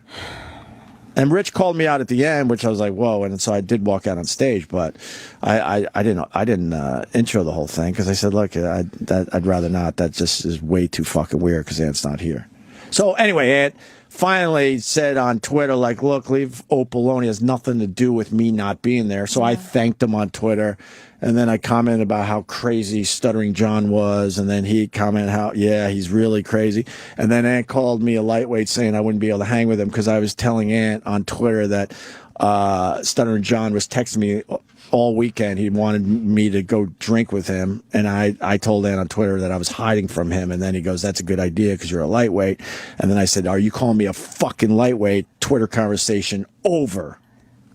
And Rich called me out at the end, which I was like, whoa. And so I did walk out on stage, but I didn't intro the whole thing because I said, look, I'd rather not. That just is way too fucking weird because Ant's not here. So anyway, Ant finally said on Twitter, like, look, leave Ope alone. He has nothing to do with me not being there. So I thanked him on Twitter. And then I commented about how crazy Stuttering John was. And then he commented how, he's really crazy. And then Ant called me a lightweight saying I wouldn't be able to hang with him because I was telling Ant on Twitter that Stuttering John was texting me all weekend. He wanted me to go drink with him. And I told Ant on Twitter that I was hiding from him. And then he goes, that's a good idea because you're a lightweight. And then I said, are you calling me a fucking lightweight? Twitter conversation over.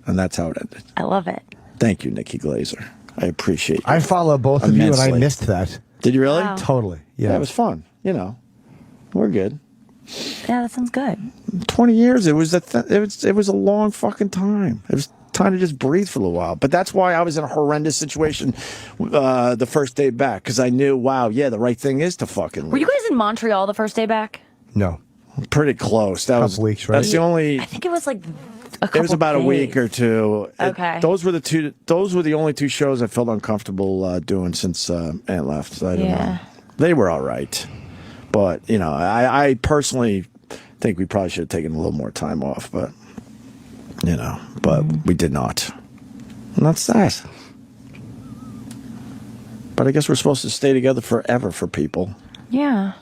And that's how it ended. I love it. Thank you, Nikki Glazer. I appreciate it. I follow both of you, and I missed that. Did you really? Wow. Totally. Yeah, it was fun. We're good. Yeah, that sounds good. 20 years. It was a long fucking time. It was time to just breathe for a little while. But that's why I was in a horrendous situation the first day back because I knew, the right thing is to fucking leave. Were you guys in Montreal the first day back? No. Pretty close. That was weeks, right? That's the only. I think it was like a couple It was about days. a week or two. Okay. Those were the only 2 shows I felt uncomfortable doing since Ant left. So I don't know. They were all right, but I personally think we probably should have taken a little more time off, but we did not. And that's that. But I guess we're supposed to stay together forever for people. Yeah.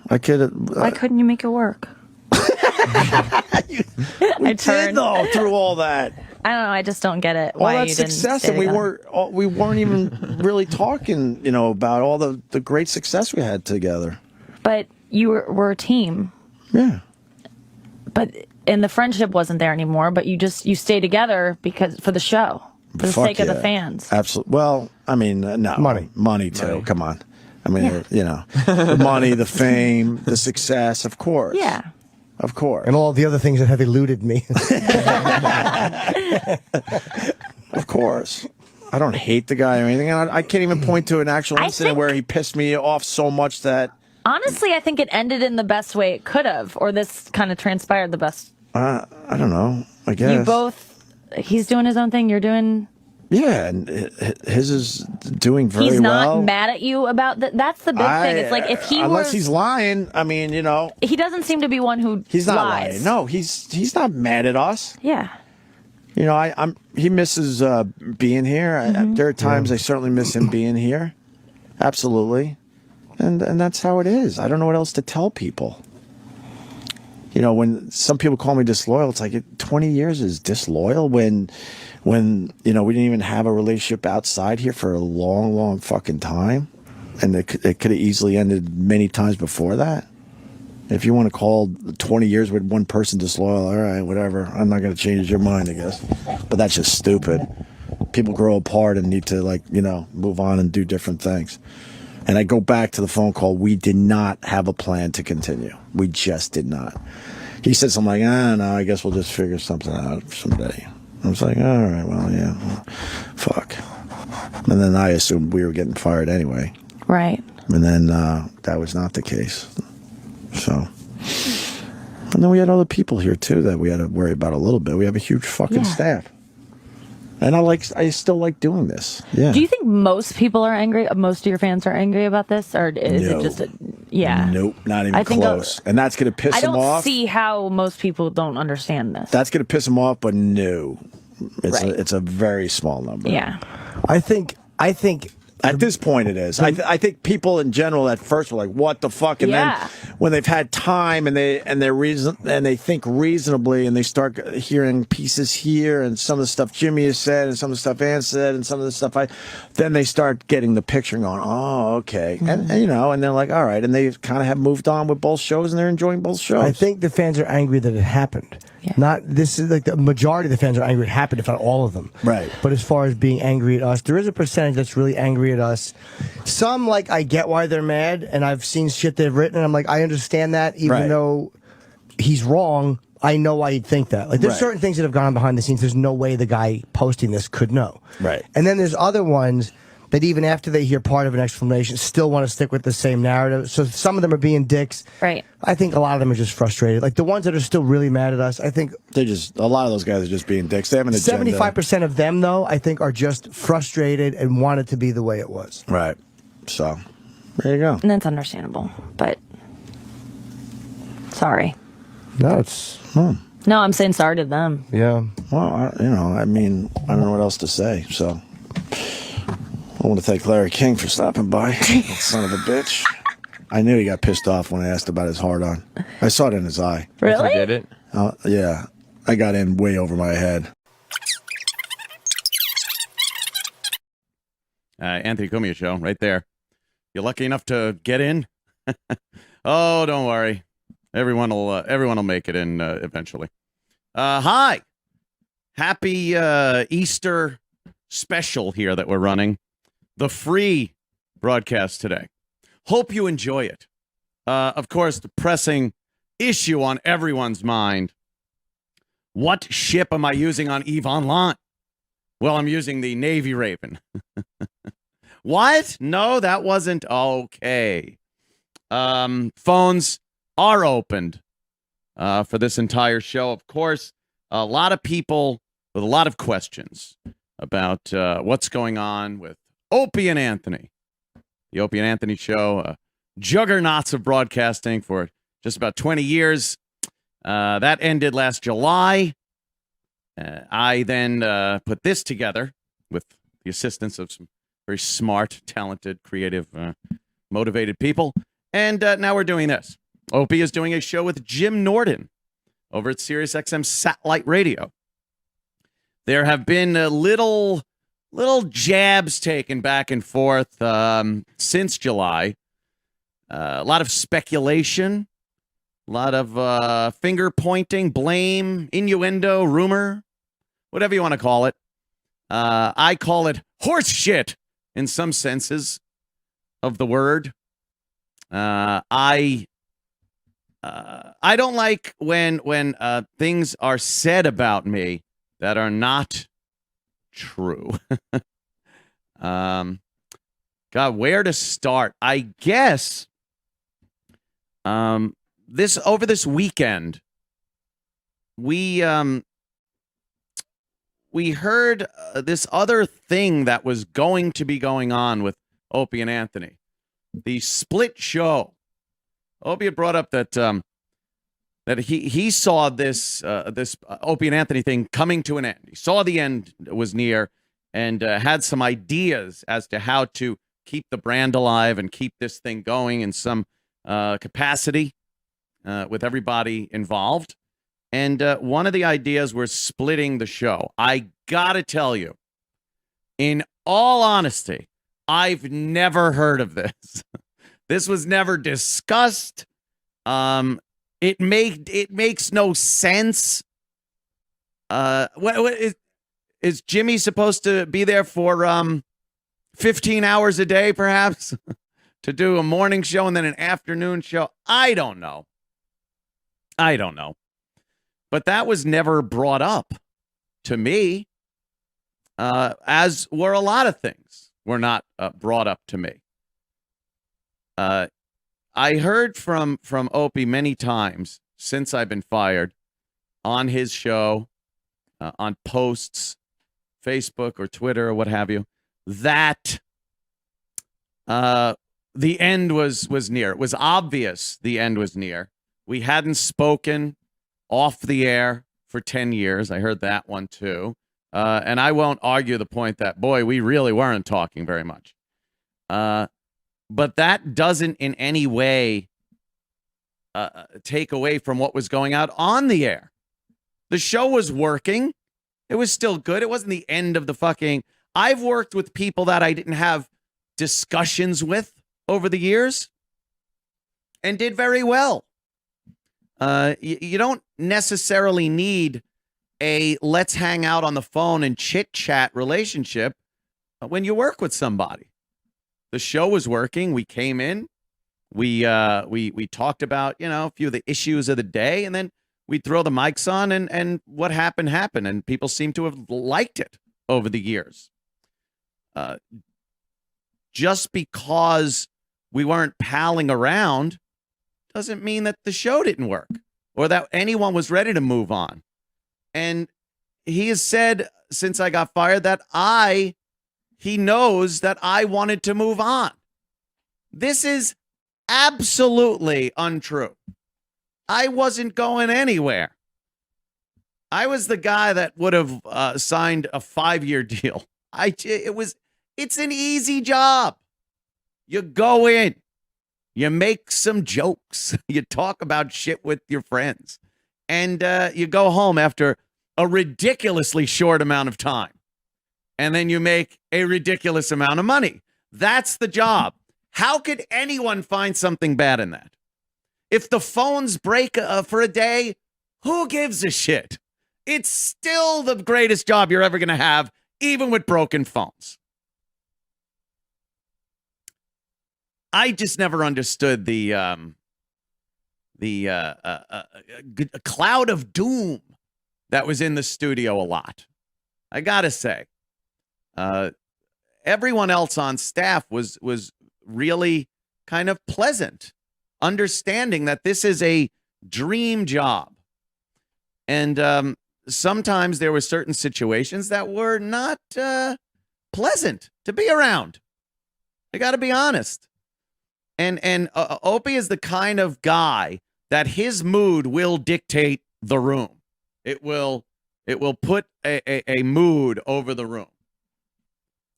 Why couldn't you make it work? We did though through all that. I don't know. I just don't get it. All Why that you success, didn't stay and we weren't even really talking, about all the great success we had together. But you were a team. Yeah. And the friendship wasn't there anymore. But you stay together for the show, for the sake of the fans. Absolutely. Well, I mean, no, money too. Come on. I mean, the money, the fame, the success, of course. Yeah. Of course. And all the other things that have eluded me. Of course. I don't hate the guy or anything. I can't even point to an actual incident where he pissed me off so much that... Honestly, I think it ended in the best way it could have, or this kind of transpired the best. I don't know. I guess. He's doing his own thing, you're doing... Yeah, and his is doing very well. He's not mad at you about that. That's the big thing. It's like if he unless he's lying, I mean, he doesn't seem to be one who he's not lies. lying. No, he's not mad at us. Yeah. He misses being here. Mm-hmm. There are times I certainly miss him being here. Absolutely, and that's how it is. I don't know what else to tell people. When some people call me disloyal, it's like 20 years is disloyal when we didn't even have a relationship outside here for a long, long fucking time. And it could have easily ended many times before that. If you want to call 20 years with one person disloyal, all right, whatever. I'm not going to change your mind, I guess. But that's just stupid. People grow apart and need to, move on and do different things. And I go back to the phone call. We did not have a plan to continue. We just did not. He said something like, no, I guess we'll just figure something out someday. I was like, all right, well, yeah, fuck. And then I assumed we were getting fired anyway. Right. And then that was not the case. So. And then we had other people here, too, that we had to worry about a little bit. We have a huge fucking staff. And I still like doing this. Yeah. Do you think most people are angry? Most of your fans are angry about this, or is it just yeah? Nope, not even I think close. And that's going to piss I them don't off. see how most people don't understand this. That's going to piss them off, but no, Right. it's a very small number. Yeah. I think at this point it is. I think people in general at first were like, "What the fuck?" And then when they've had time and they think reasonably and they start hearing pieces here and some of the stuff Jimmy has said and some of the stuff Ann said and some of the stuff then they start getting the picture and going, "Oh, okay," and they're like, "All right," and they kind of have moved on with both shows and they're enjoying both shows. I think the fans are angry that it happened. Not this is like the majority of the fans are angry it happened, if not all of them. Right. But as far as being angry at us, there is a percentage that's really angry at us. Some I get why they're mad, and I've seen shit they've written, and I'm like, I understand that, even though he's wrong. I know why he'd think that. Like, there's certain things that have gone on behind the scenes. There's no way the guy posting this could know. Right. And then there's other ones that even after they hear part of an explanation, still want to stick with the same narrative. So some of them are being dicks. Right. I think a lot of them are just frustrated. Like the ones that are still really mad at us, I think a lot of those guys are just being dicks. They have an agenda. 75% of them, though, I think are just frustrated and want it to be the way it was. Right. So there you go. And that's understandable, but sorry. No, it's. No, I'm saying sorry to them. Yeah. Well, I don't know what else to say. So I want to thank Larry King for stopping by. Son of a bitch. I knew he got pissed off when I asked about his hard-on. I saw it in his eye. Really? Did it? Yeah. I got in way over my head. Anthony Kumia show right there. You're lucky enough to get in? Oh, don't worry. Everyone will make it in eventually. Hi. Happy Easter special here that we're running. The free broadcast today. Hope you enjoy it. Of course, the pressing issue on everyone's mind. What ship am I using on EVE Online? Well, I'm using the Navy Raven. What? No, that wasn't okay. Phones are opened for this entire show. Of course, a lot of people with a lot of questions about what's going on with Opie and Anthony. The Opie and Anthony show, juggernauts of broadcasting for just about 20 years. That ended last July. I then put this together with the assistance of some very smart, talented, creative, motivated people. And now we're doing this. Opie is doing a show with Jim Norton over at SiriusXM Satellite Radio. There have been little jabs taken back and forth since July. A lot of speculation, a lot of finger pointing, blame, innuendo, rumor, whatever you want to call it. I call it horse shit in some senses of the word. I don't like when things are said about me that are not true. God, where to start? I guess over this weekend, we heard this other thing that was going to be going on with Opie and Anthony, the split show. Opie had brought up that that he saw this Opie and Anthony thing coming to an end. He saw the end was near and had some ideas as to how to keep the brand alive and keep this thing going in some capacity with everybody involved. And one of the ideas was splitting the show. I gotta tell you, in all honesty, I've never heard of this. This was never discussed. It makes no sense. Is Jimmy supposed to be there for 15 hours a day, perhaps, to do a morning show and then an afternoon show? I don't know. But that was never brought up to me, as were a lot of things were not brought up to me. I heard from Opie many times since I've been fired on his show, on posts, Facebook or Twitter or what have you, that the end was near. It was obvious the end was near. We hadn't spoken off the air for 10 years. I heard that one too. And I won't argue the point that, boy, we really weren't talking very much. But that doesn't in any way take away from what was going out on the air. The show was working. It was still good. It wasn't the end of the fucking... I've worked with people that I didn't have discussions with over the years and did very well. You don't necessarily need a let's hang out on the phone and chit-chat relationship when you work with somebody. The show was working. We came in. We talked about, a few of the issues of the day, and then we'd throw the mics on, and what happened, and people seem to have liked it over the years. Just because we weren't palling around doesn't mean that the show didn't work or that anyone was ready to move on. And he has said since I got fired that he knows that I wanted to move on. This is absolutely untrue. I wasn't going anywhere. I was the guy that would have signed a 5-year deal. It's an easy job. You go in, you make some jokes, you talk about shit with your friends, and you go home after a ridiculously short amount of time. And then you make a ridiculous amount of money. That's the job. How could anyone find something bad in that? If the phones break for a day, who gives a shit? It's still the greatest job you're ever going to have, even with broken phones. I just never understood the cloud of doom that was in the studio a lot. I gotta say, everyone else on staff was really kind of pleasant, understanding that this is a dream job. And sometimes there were certain situations that were not pleasant to be around. I got to be honest. And Opie is the kind of guy that his mood will dictate the room. It will put a mood over the room.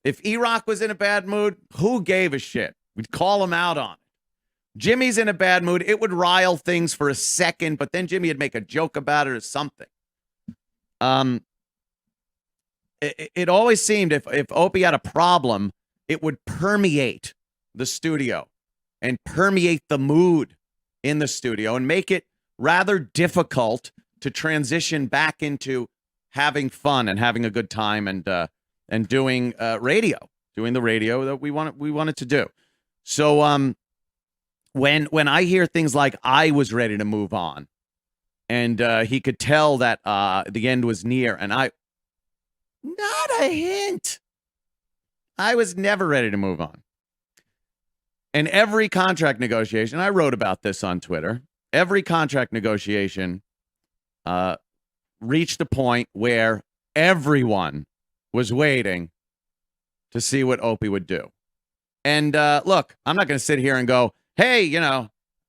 If E-Rock was in a bad mood, who gave a shit? We'd call him out on it. Jimmy's in a bad mood. It would rile things for a second, but then Jimmy would make a joke about it or something. It always seemed if Opie had a problem, it would permeate the studio and permeate the mood in the studio and make it rather difficult to transition back into having fun and having a good time and doing radio, doing the radio that we wanted to do. So when I hear things like I was ready to move on, and he could tell that the end was near, and not a hint. I was never ready to move on. And every contract negotiation, I wrote about this on Twitter, every contract negotiation reached a point where everyone was waiting to see what Opie would do. And look, I'm not going to sit here and go, hey,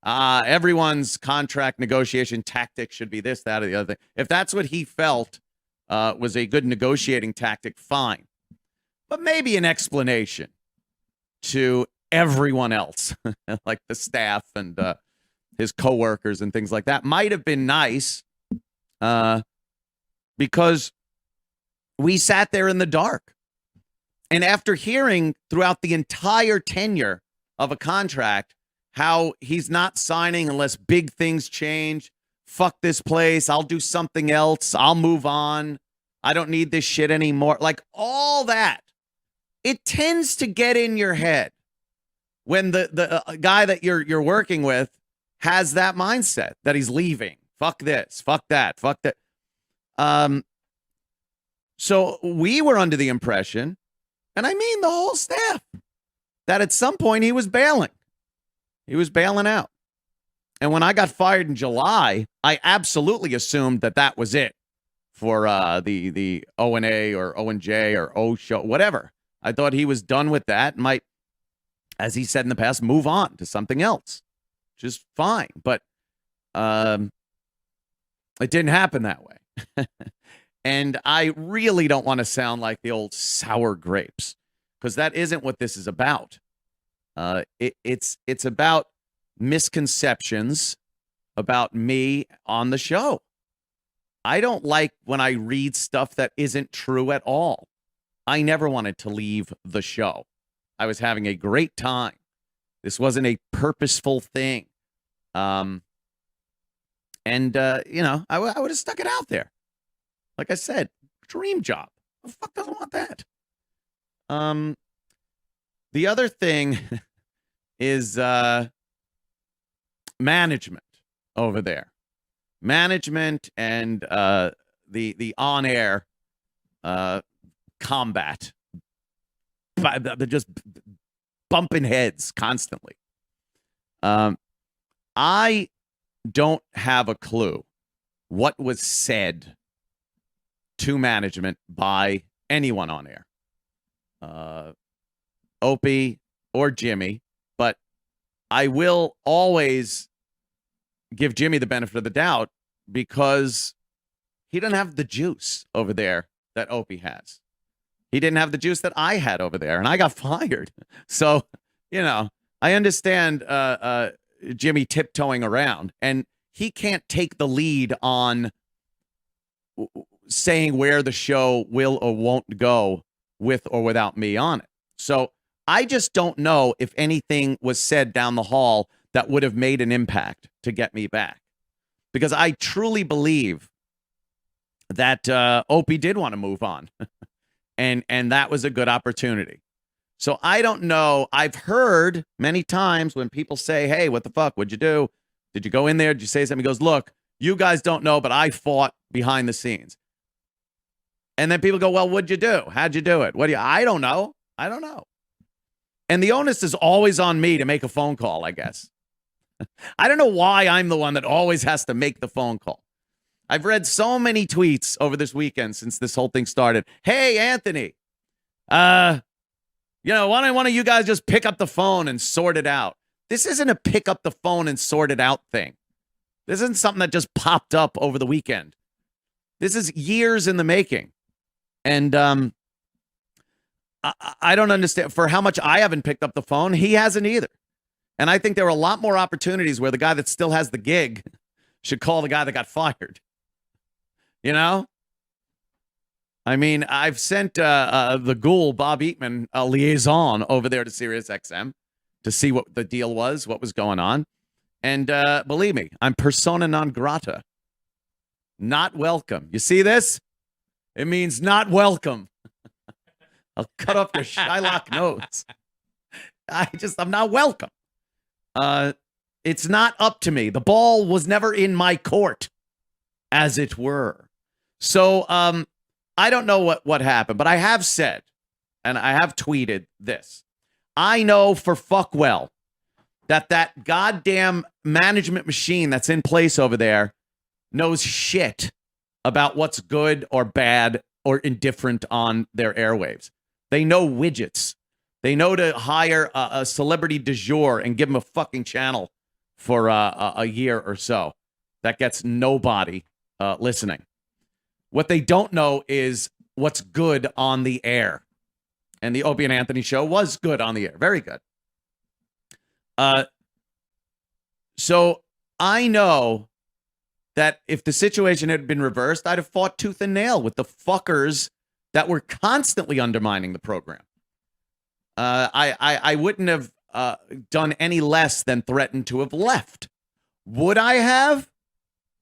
everyone's contract negotiation tactic should be this, that, or the other thing. If that's what he felt was a good negotiating tactic, fine. But maybe an explanation to everyone else, like the staff and his coworkers and things like that, might have been nice because we sat there in the dark. And after hearing throughout the entire tenure of a contract how he's not signing unless big things change, fuck this place, I'll do something else, I'll move on, I don't need this shit anymore, like all that, it tends to get in your head when the guy that you're working with has that mindset that he's leaving. Fuck this, fuck that, fuck that. So we were under the impression, and I mean the whole staff, that at some point he was bailing. He was bailing out. And when I got fired in July, I absolutely assumed that was it for the O&A or O&J or O show, whatever. I thought he was done with that. Might, as he said in the past, move on to something else, which is fine. But it didn't happen that way. And I really don't want to sound like the old sour grapes, because that isn't what this is about. It's about misconceptions about me on the show. I don't like when I read stuff that isn't true at all. I never wanted to leave the show. I was having a great time. This wasn't a purposeful thing. You know, I would have stuck it out there. Like I said, dream job. Who the fuck doesn't want that? The other thing is management over there. Management and the on-air combat. They're just bumping heads constantly. I don't have a clue what was said to management by anyone on air. Opie or Jimmy, but I will always give Jimmy the benefit of the doubt because he doesn't have the juice over there that Opie has. He didn't have the juice that I had over there, and I got fired. So, you know, I understand Jimmy tiptoeing around, and he can't take the lead on saying where the show will or won't go with or without me on it. So I just don't know if anything was said down the hall that would have made an impact to get me back. Because I truly believe that Opie did want to move on. and that was a good opportunity. So I don't know. I've heard many times when people say, hey, what the fuck? What'd you do? Did you go in there? Did you say something? He goes, look, you guys don't know, but I fought behind the scenes. And then people go, well, what'd you do? How'd you do it? I don't know. I don't know. And the onus is always on me to make a phone call, I guess. I don't know why I'm the one that always has to make the phone call. I've read so many tweets over this weekend since this whole thing started. Hey, Anthony, why don't one of you guys just pick up the phone and sort it out? This isn't a pick up the phone and sort it out thing. This isn't something that just popped up over the weekend. This is years in the making. And I don't understand for how much I haven't picked up the phone. He hasn't either. And I think there are a lot more opportunities where the guy that still has the gig should call the guy that got fired. You know? I mean, I've sent the ghoul, Bob Eatman, a liaison over there to SiriusXM to see what the deal was, what was going on. And believe me, I'm persona non grata. Not welcome. You see this? It means not welcome. I'll cut off your Shylock nose. I'm not welcome. It's not up to me. The ball was never in my court, as it were. So I don't know what happened, but I have said, and I have tweeted this. I know for fuck well that goddamn management machine that's in place over there knows shit about what's good or bad or indifferent on their airwaves. They know widgets. They know to hire a celebrity du jour and give him a fucking channel for a year or so. That gets nobody listening. What they don't know is what's good on the air. And the Opie and Anthony show was good on the air. Very good. So I know that if the situation had been reversed, I'd have fought tooth and nail with the fuckers that were constantly undermining the program. I wouldn't have done any less than threatened to have left. Would I have?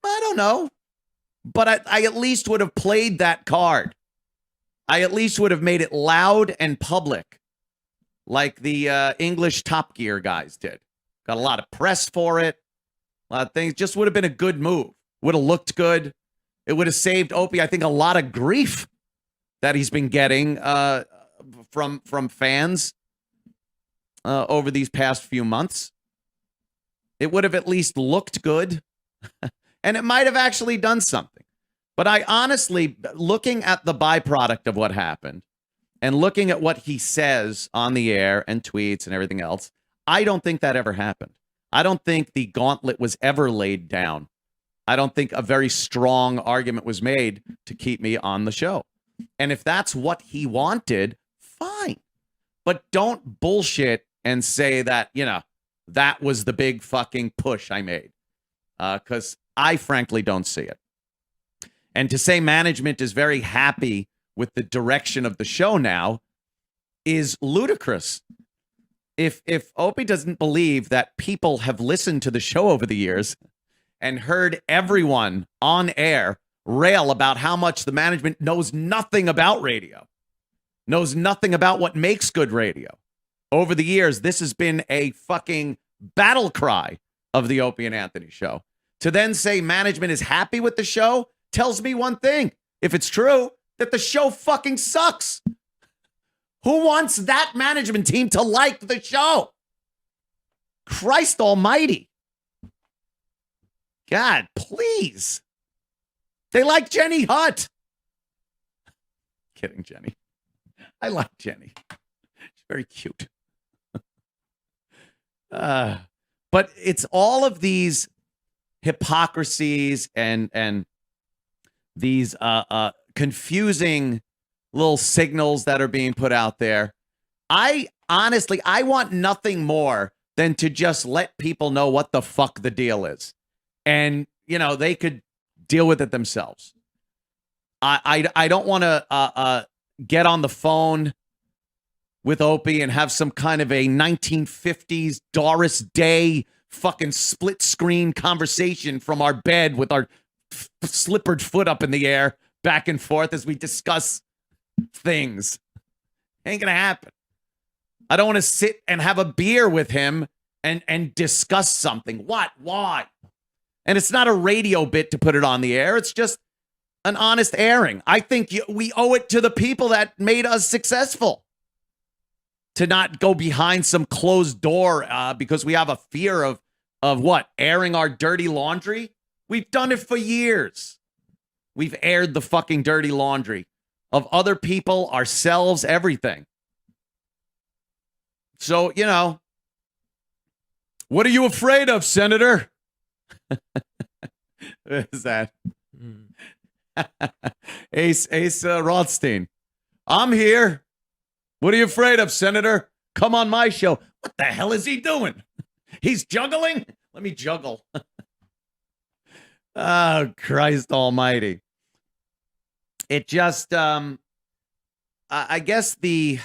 I don't know. But I at least would have played that card. I at least would have made it loud and public, like the English Top Gear guys did. Got a lot of press for it. A lot of things. Just would have been a good move. Would have looked good. It would have saved Opie, I think, a lot of grief that he's been getting from fans over these past few months. It would have at least looked good. And it might have actually done something. But I honestly, looking at the byproduct of what happened and looking at what he says on the air and tweets and everything else, I don't think that ever happened. I don't think the gauntlet was ever laid down. I don't think a very strong argument was made to keep me on the show. And if that's what he wanted, fine. But don't bullshit and say that, that was the big fucking push I made. Because I frankly don't see it. And to say management is very happy with the direction of the show now is ludicrous. If Opie doesn't believe that people have listened to the show over the years and heard everyone on air rail about how much the management knows nothing about radio, knows nothing about what makes good radio. Over the years, this has been a fucking battle cry of the Opie and Anthony show. To then say management is happy with the show tells me one thing. If it's true, that the show fucking sucks. Who wants that management team to like the show? Christ almighty. God, please. They like Jenny Hutt. Kidding, Jenny. I like Jenny. She's very cute. But it's all of these hypocrisies and these confusing little signals that are being put out there. I want nothing more than to just let people know what the fuck the deal is. And, they could deal with it themselves. I don't want to get on the phone with Opie and have some kind of a 1950s Doris Day fucking split screen conversation from our bed with our slippered foot up in the air back and forth as we discuss things. Ain't gonna happen. I don't want to sit and have a beer with him and discuss something. What? Why? And it's not a radio bit to put it on the air. It's just an honest airing. I think we owe it to the people that made us successful to not go behind some closed door because we have a fear of what? Airing our dirty laundry? We've done it for years. We've aired the fucking dirty laundry of other people, ourselves, everything. So, what are you afraid of, Senator? What is that? Ace Rothstein. I'm here. What are you afraid of, Senator? Come on my show. What the hell is he doing? He's juggling? Let me juggle. Oh, Christ almighty. It just, I guess it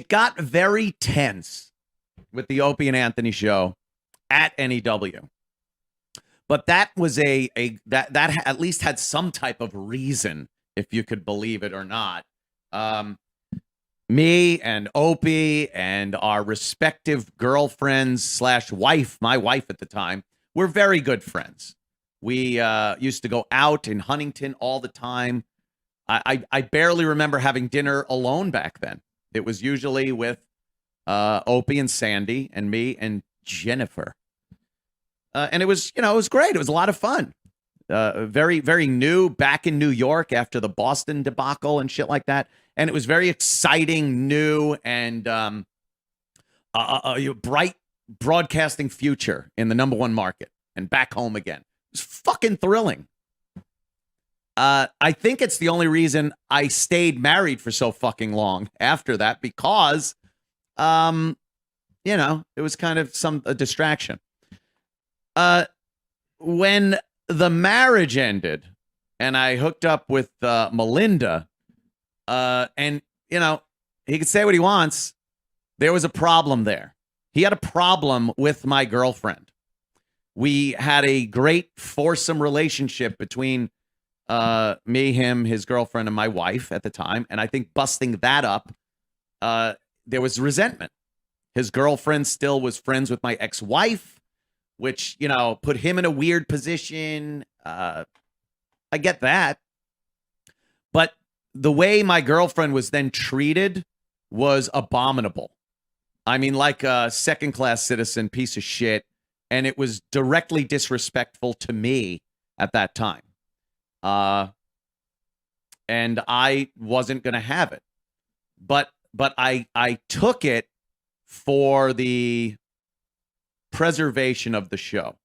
got very tense with the Opie and Anthony show at NEW. But that was that at least had some type of reason, if you could believe it or not. Me and Opie and our respective girlfriends / wife, my wife at the time, were very good friends. We used to go out in Huntington all the time. I barely remember having dinner alone back then. It was usually with Opie and Sandy and me and Jennifer. And it was, it was great. It was a lot of fun. Very, very new, back in New York after the Boston debacle and shit like that. And it was very exciting, new, and a bright broadcasting future in the #1 market and back home again. It was fucking thrilling. I think it's the only reason I stayed married for so fucking long after that because, it was kind of a distraction. When the marriage ended and I hooked up with Melinda, and, he could say what he wants. There was a problem there. He had a problem with my girlfriend. We had a great foursome relationship between me, him, his girlfriend, and my wife at the time. And I think busting that up, there was resentment. His girlfriend still was friends with my ex-wife, which, put him in a weird position. I get that. But the way my girlfriend was then treated was abominable. I mean, like a second-class citizen, piece of shit. and it was directly disrespectful to me at that time. And I wasn't going to have it. But I took it for the preservation of the show.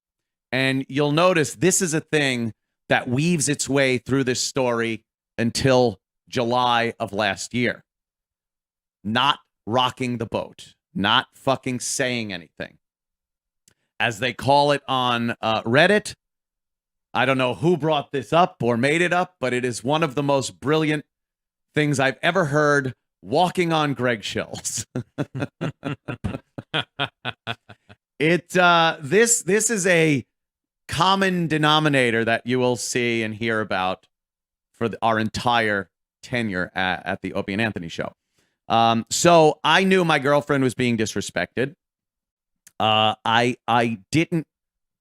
And you'll notice this is a thing that weaves its way through this story until July of last year. Not rocking the boat, not fucking saying anything. As they call it on Reddit, I don't know who brought this up or made it up, but it is one of the most brilliant things I've ever heard. Walking on Greggshells. This is a common denominator that you will see and hear about for our entire tenure at the Opie and Anthony show. So I knew my girlfriend was being disrespected. I didn't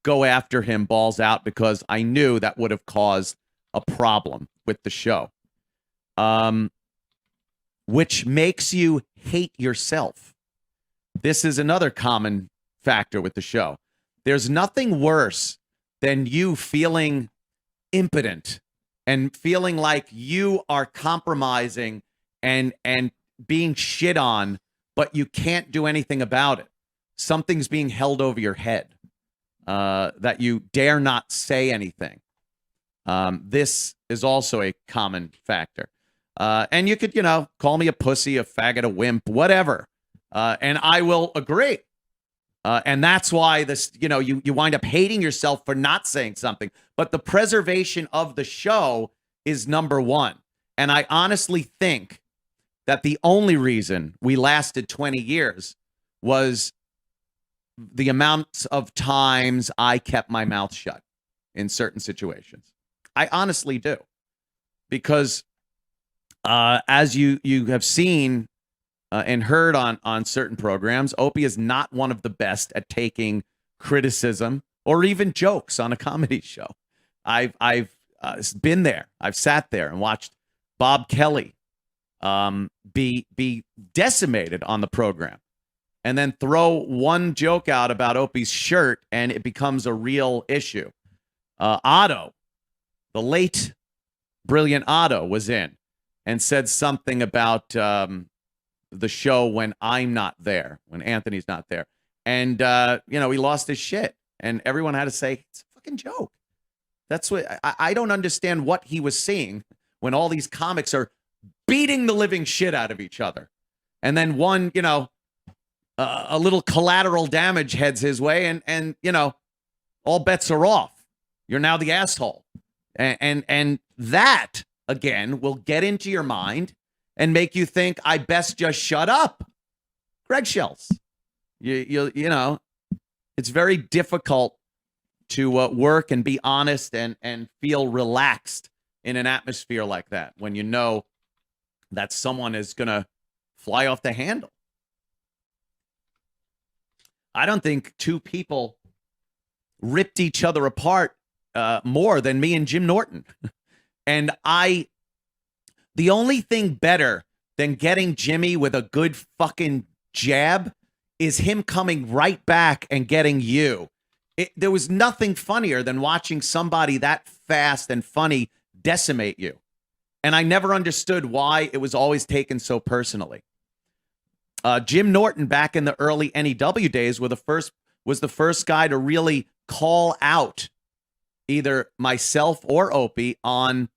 go after him balls out because I knew that would have caused a problem with the show. Which makes you hate yourself. This is another common factor with the show. There's nothing worse than you feeling impotent and feeling like you are compromising and being shit on, but you can't do anything about it. Something's being held over your head that you dare not say anything. This is also a common factor. And you could, call me a pussy, a faggot, a wimp, whatever. And I will agree. And that's why this, you wind up hating yourself for not saying something. But the preservation of the show is number one. And I honestly think that the only reason we lasted 20 years was the amount of times I kept my mouth shut in certain situations. I honestly do. Because as you have seen and heard on certain programs, Opie is not one of the best at taking criticism or even jokes on a comedy show. I've been there. I've sat there and watched Bob Kelly be decimated on the program, and then throw one joke out about Opie's shirt, and it becomes a real issue. Otto, the late brilliant Otto, was in and said something about the show when I'm not there, when Anthony's not there. And, he lost his shit. And everyone had to say, it's a fucking joke. That's what I don't understand what he was seeing when all these comics are beating the living shit out of each other. And then one, a little collateral damage heads his way and all bets are off. You're now the asshole. And that, again, will get into your mind and make you think, I best just shut up. Greggshells. It's very difficult to work and be honest and feel relaxed in an atmosphere like that when you know that someone is going to fly off the handle. I don't think two people ripped each other apart more than me and Jim Norton. And the only thing better than getting Jimmy with a good fucking jab is him coming right back and getting you. There was nothing funnier than watching somebody that fast and funny decimate you. And I never understood why it was always taken so personally. Jim Norton, back in the early NEW days, was the first guy to really call out either myself or Opie on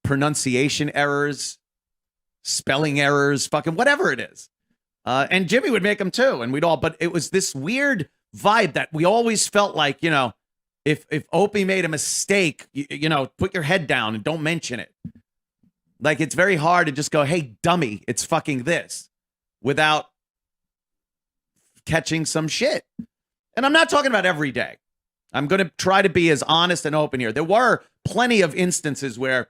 pronunciation errors, spelling errors, fucking whatever it is. And Jimmy would make them too, and we'd all. But it was this weird vibe that we always felt like, if Opie made a mistake, put your head down and don't mention it. Like, it's very hard to just go, hey, dummy, it's fucking this, without catching some shit. And I'm not talking about every day. I'm going to try to be as honest and open here. There were plenty of instances where,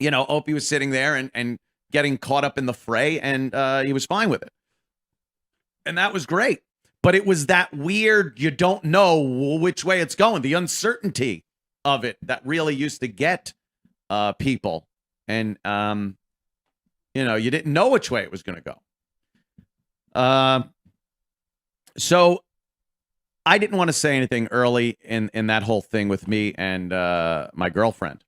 Opie was sitting there and getting caught up in the fray, and he was fine with it. And that was great. But it was that weird, you don't know which way it's going, the uncertainty of it that really used to get people. And, you didn't know which way it was going to go. So I didn't want to say anything early in that whole thing with me and my girlfriend.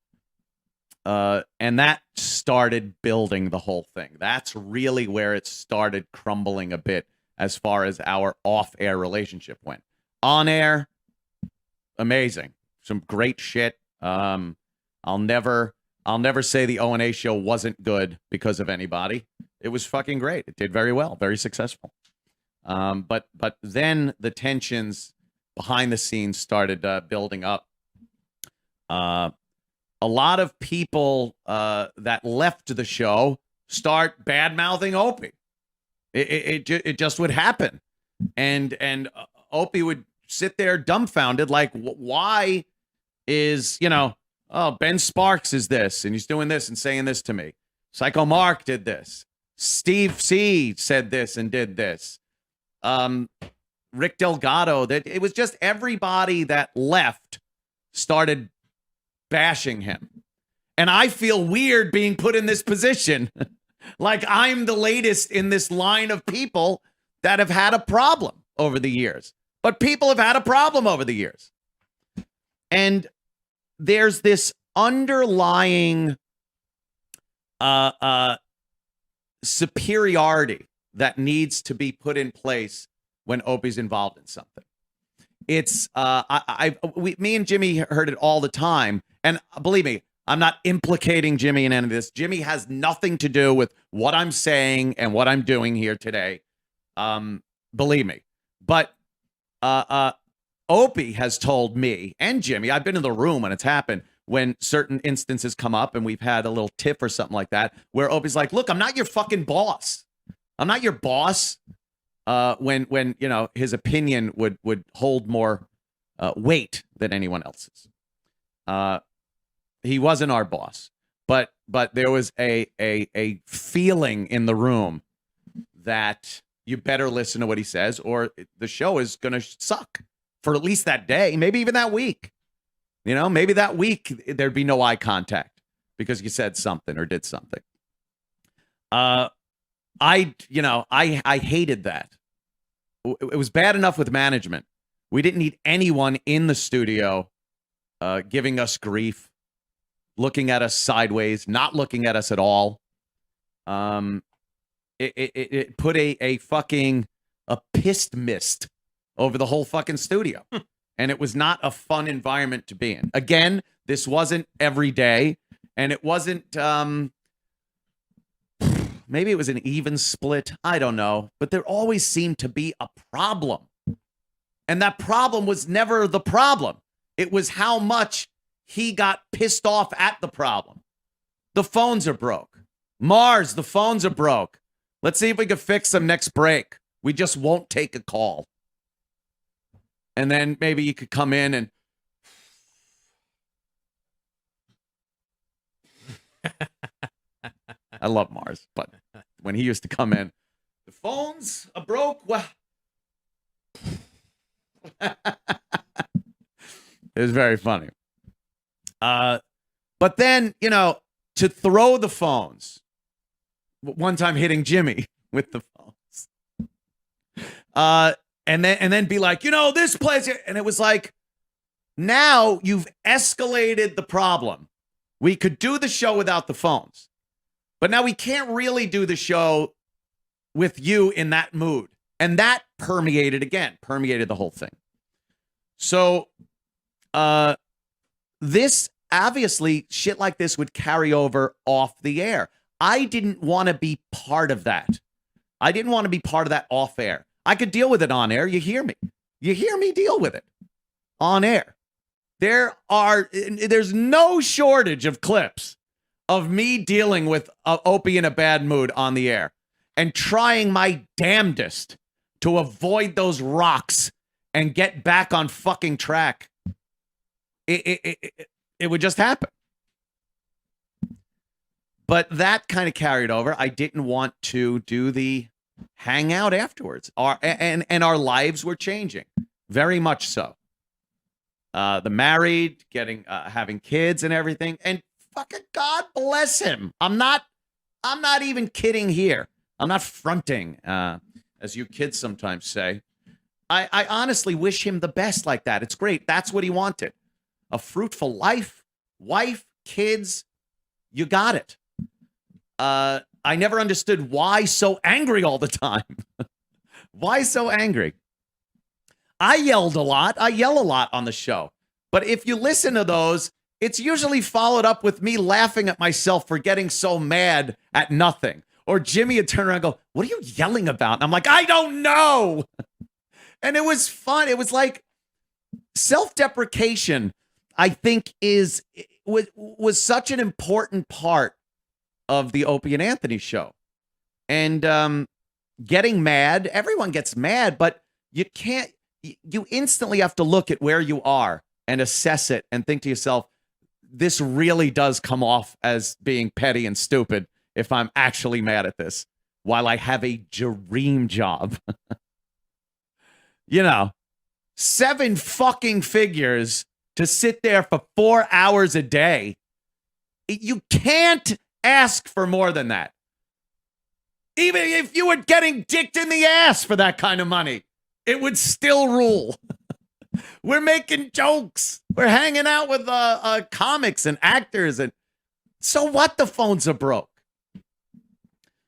And that started building the whole thing. That's really where it started crumbling a bit as far as our off-air relationship went. On air, amazing. Some great shit. I'll never say the O&A show wasn't good because of anybody. It was fucking great. It did very well, very successful. But then the tensions behind the scenes started building up. A lot of people that left the show start bad-mouthing Opie. It just would happen. And Opie would sit there dumbfounded, like, why is, oh, Ben Sparks is this, and he's doing this and saying this to me. Psycho Mark did this. Steve C said this and did this. Rick Delgado, that it was just everybody that left started bashing him. And I feel weird being put in this position. Like I'm the latest in this line of people that have had a problem over the years. But people have had a problem over the years. And there's this underlying superiority that needs to be put in place when Opie's involved in something. It's me and Jimmy heard it all the time, and believe me, I'm not implicating Jimmy in any of this. Jimmy has nothing to do with what I'm saying and what I'm doing here today. Believe me, but Opie has told me and Jimmy, I've been in the room when it's happened, when certain instances come up and we've had a little tiff or something like that, where Opie's like, look, I'm not your fucking boss. I'm not your boss. When his opinion would hold more weight than anyone else's. He wasn't our boss, but there was a feeling in the room that you better listen to what he says, or the show is going to suck for at least that day, maybe even that week. Maybe that week there'd be no eye contact because you said something or did something. I hated that. It was bad enough with management. We didn't need anyone in the studio giving us grief, looking at us sideways, not looking at us at all. It put a pissed mist over the whole fucking studio. And it was not a fun environment to be in. Again, this wasn't every day, and it wasn't maybe it was an even split. I don't know. But there always seemed to be a problem. And that problem was never the problem. It was how much he got pissed off at the problem. The phones are broke. Mars, the phones are broke. Let's see if we can fix them next break. We just won't take a call. And then maybe you could come in and... I love Mars, but when he used to come in, the phones are broke. Well, it was very funny. But then, to throw the phones, one time hitting Jimmy with the phones, and then be like, this place, and it was like, now you've escalated the problem. We could do the show without the phones. But now we can't really do the show with you in that mood. And that permeated the whole thing. So this, obviously, shit like this would carry over off the air. I didn't want to be part of that. I didn't want to be part of that off air. I could deal with it on air. You hear me. You hear me deal with it on air. There's no shortage of clips of me dealing with Opie in a bad mood on the air and trying my damnedest to avoid those rocks and get back on fucking track. It would just happen. But that kind of carried over. I didn't want to do the hangout afterwards. And our lives were changing, very much so. The married, having kids and everything. And fucking God bless him. I'm not even kidding here. I'm not fronting, as you kids sometimes say. I honestly wish him the best like that. It's great. That's what he wanted. A fruitful life, wife, kids. You got it. I never understood why so angry all the time. Why so angry? I yelled a lot. I yell a lot on the show. But if you listen to those, it's usually followed up with me laughing at myself for getting so mad at nothing. Or Jimmy would turn around and go, "What are you yelling about?" And I'm like, "I don't know." And it was fun. It was like self-deprecation, I think, was such an important part of the Opie and Anthony show. And getting mad, everyone gets mad, but you instantly have to look at where you are and assess it and think to yourself, this really does come off as being petty and stupid if I'm actually mad at this while I have a dream job. 7 fucking figures to sit there for 4 hours a day. You can't ask for more than that. Even if you were getting dicked in the ass for that kind of money, it would still rule. We're making jokes. We're hanging out with comics and actors. And so what? The phones are broke.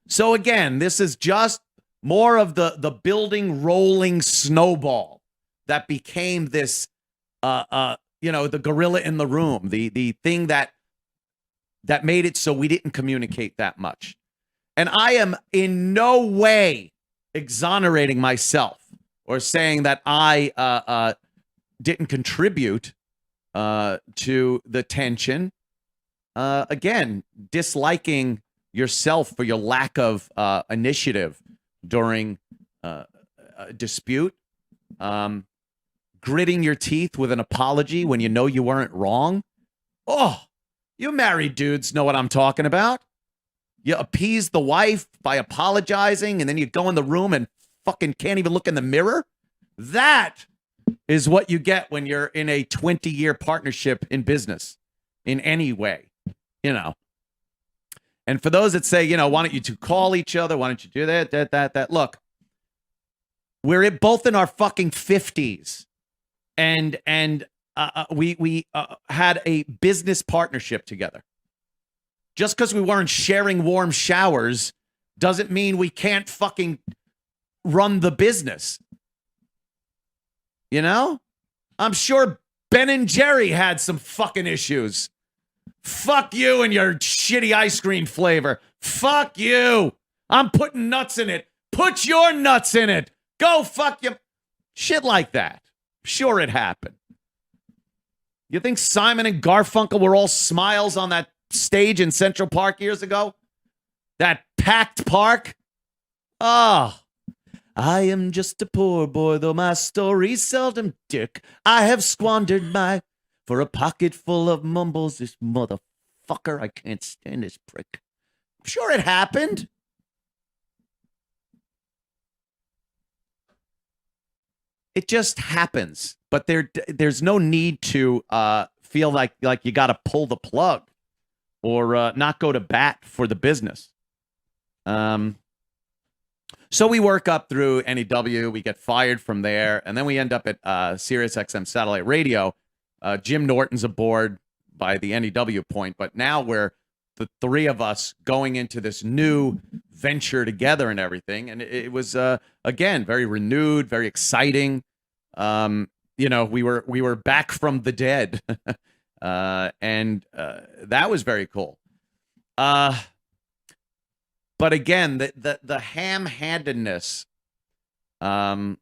So again, this is just more of the building rolling snowball that became this, the gorilla in the room, the thing that made it so we didn't communicate that much. And I am in no way exonerating myself or saying that I didn't contribute to the tension. Again, disliking yourself for your lack of initiative during a dispute, gritting your teeth with an apology when you know you weren't wrong. Oh, you married dudes know what I'm talking about. You appease the wife by apologizing, and then you go in the room and fucking can't even look in the mirror. That is what you get when you're in a 20-year partnership in business in any way, And for those that say, why don't you two call each other? Why don't you do that? Look, we're both in our fucking 50s, and we had a business partnership together. Just because we weren't sharing warm showers doesn't mean we can't fucking run the business. I'm sure Ben and Jerry had some fucking issues. Fuck you and your shitty ice cream flavor. Fuck you. I'm putting nuts in it. Put your nuts in it. Go fuck you. Shit like that. Sure, it happened. You think Simon and Garfunkel were all smiles on that stage in Central Park years ago? That packed park? Oh, I am just a poor boy, though my story's seldom dick. I have squandered for a pocket full of mumbles. This motherfucker, I can't stand this prick. Sure, it happened. It just happens. But there's no need to feel like you got to pull the plug or not go to bat for the business. So we work up through NEW. We get fired from there. And then we end up at SiriusXM Satellite Radio. Jim Norton's aboard by the NEW point. But now we're the three of us going into this new venture together and everything. And it was, again, very renewed, very exciting. We were back from the dead. And that was very cool. But again, the ham-handedness of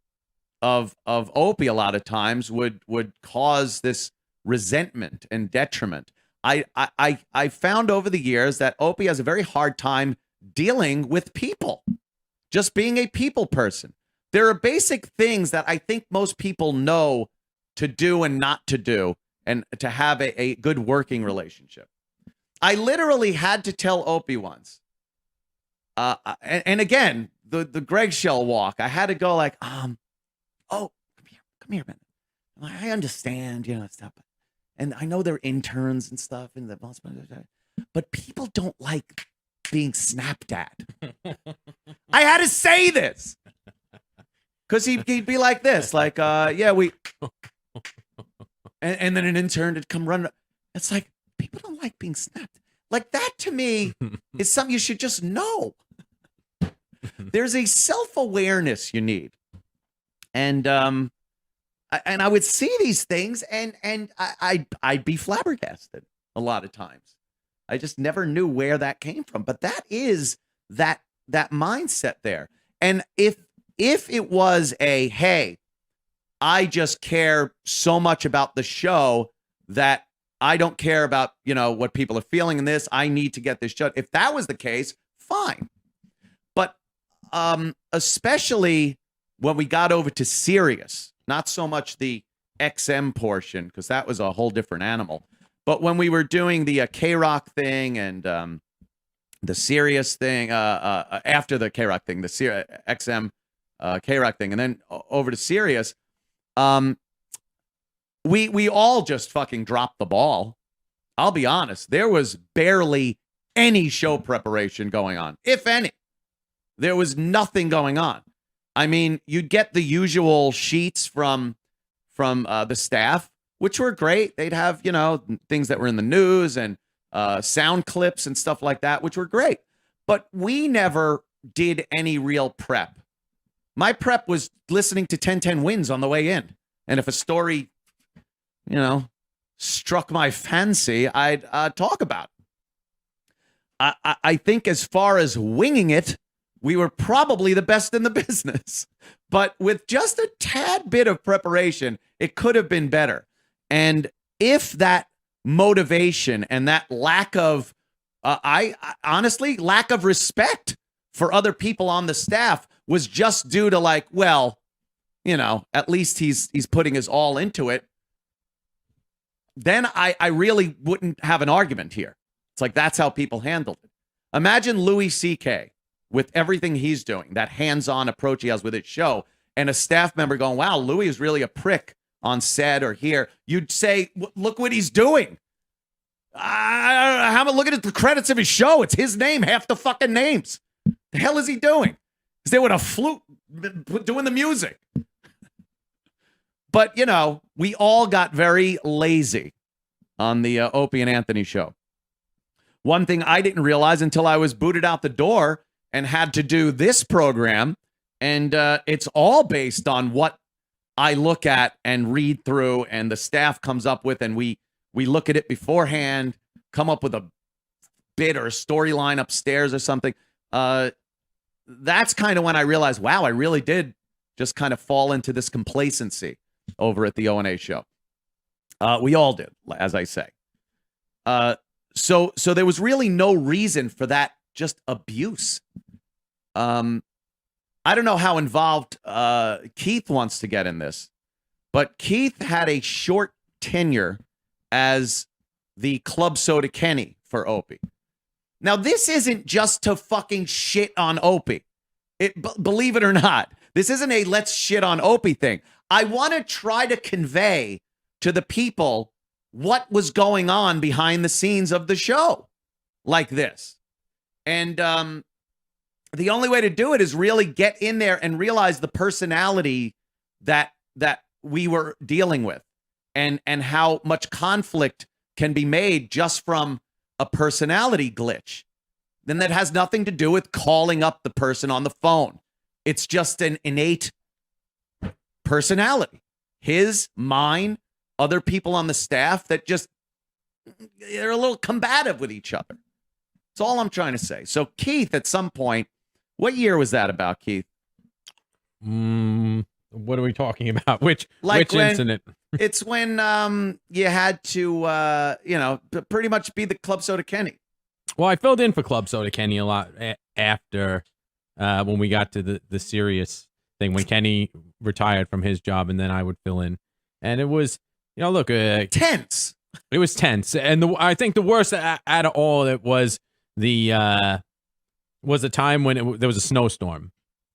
Opie a lot of times would cause this resentment and detriment. I found over the years that Opie has a very hard time dealing with people, just being a people person. There are basic things that I think most people know to do and not to do, and to have a good working relationship. I literally had to tell Opie once, and again, the Greggshells walk, I had to go like, oh, come here, man. I understand, stuff. And I know they're interns and stuff, and but people don't like being snapped at. I had to say this. Because he'd be like this, like, yeah, we. And then an intern would come running. It's like, people don't like being snapped. Like, that to me is something you should just know. There's a self-awareness you need. And I would see these things, and I'd be flabbergasted a lot of times. I just never knew where that came from. But that is that mindset there. And if it was a, hey, I just care so much about the show that I don't care about, what people are feeling in this. I need to get this show. If that was the case, fine. But especially when we got over to Sirius, not so much the XM portion, because that was a whole different animal. But when we were doing the K-Rock thing and the Sirius thing, after the K-Rock thing, the XM K-Rock thing, and then over to Sirius, we all just fucking dropped the ball. I'll be honest. There was barely any show preparation going on, if any. There was nothing going on. I mean, you'd get the usual sheets from the staff, which were great. They'd have, things that were in the news and sound clips and stuff like that, which were great. But we never did any real prep. My prep was listening to 1010 Wins on the way in. And if a story, struck my fancy, I'd talk about it. I think as far as winging it, we were probably the best in the business. But with just a tad bit of preparation, it could have been better. And if that motivation and that lack of, I honestly, lack of respect for other people on the staff was just due to like, well, at least he's putting his all into it, then I really wouldn't have an argument here. It's like, that's how people handled it. Imagine Louis C.K. with everything he's doing, that hands-on approach he has with his show, and a staff member going, wow, Louis is really a prick on set or here. You'd say, look what he's doing. How about looking at the credits of his show? It's his name, half the fucking names. The hell is he doing? Is there with a flute doing the music? But, we all got very lazy on the Opie and Anthony show. One thing I didn't realize until I was booted out the door and had to do this program, and it's all based on what I look at and read through, and the staff comes up with, and we look at it beforehand, come up with a bit or a storyline upstairs or something. That's kind of when I realized, wow, I really did just kind of fall into this complacency over at the O&A show. We all did, as I say. So there was really no reason for that just abuse. I don't know how involved Keith wants to get in this, but Keith had a short tenure as the Club Soda Kenny for Opie. Now, this isn't just to fucking shit on Opie. Believe it or not, this isn't a let's shit on Opie thing. I want to try to convey to the people what was going on behind the scenes of the show like this. And the only way to do it is really get in there and realize the personality that we were dealing with and how much conflict can be made just from a personality glitch. Then that has nothing to do with calling up the person on the phone. It's just an innate personality. His, mine, other people on the staff that just, they're a little combative with each other. That's all I'm trying to say. So Keith, at some point, what year was that about, Keith? What are we talking about? Which incident? It's when you had to, pretty much be the Club Soda Kenny. Well, I filled in for Club Soda Kenny a lot after when we got to the Sirius thing, when Kenny retired from his job, and then I would fill in. And it was, look, tense. It was tense. And I think the worst out of all it was the time when there was a snowstorm,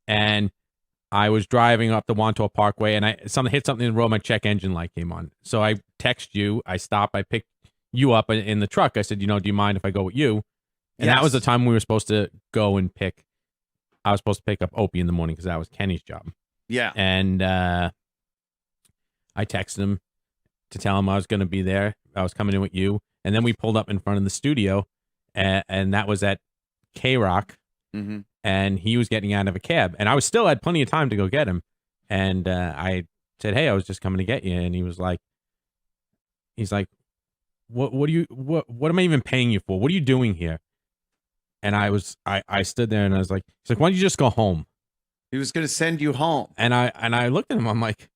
and I was driving up the Wantor Parkway, and something hit something in the road. My check engine light came on. So I text you. I stopped. I picked you up in the truck. I said, do you mind if I go with you? And that was the time we were supposed to go and I was supposed to pick up Opie in the morning because that was Kenny's job. Yeah. And I texted him to tell him I was going to be there. I was coming in with you. And then we pulled up in front of the studio, and that was at K-Rock. Mm-hmm. And he was getting out of a cab. And I still had plenty of time to go get him. And I said, hey, I was just coming to get you. And he's like, what am I even paying you for? What are you doing here? And I stood there and I was like, he's like, why don't you just go home? He was going to send you home. And I looked at him. I'm like,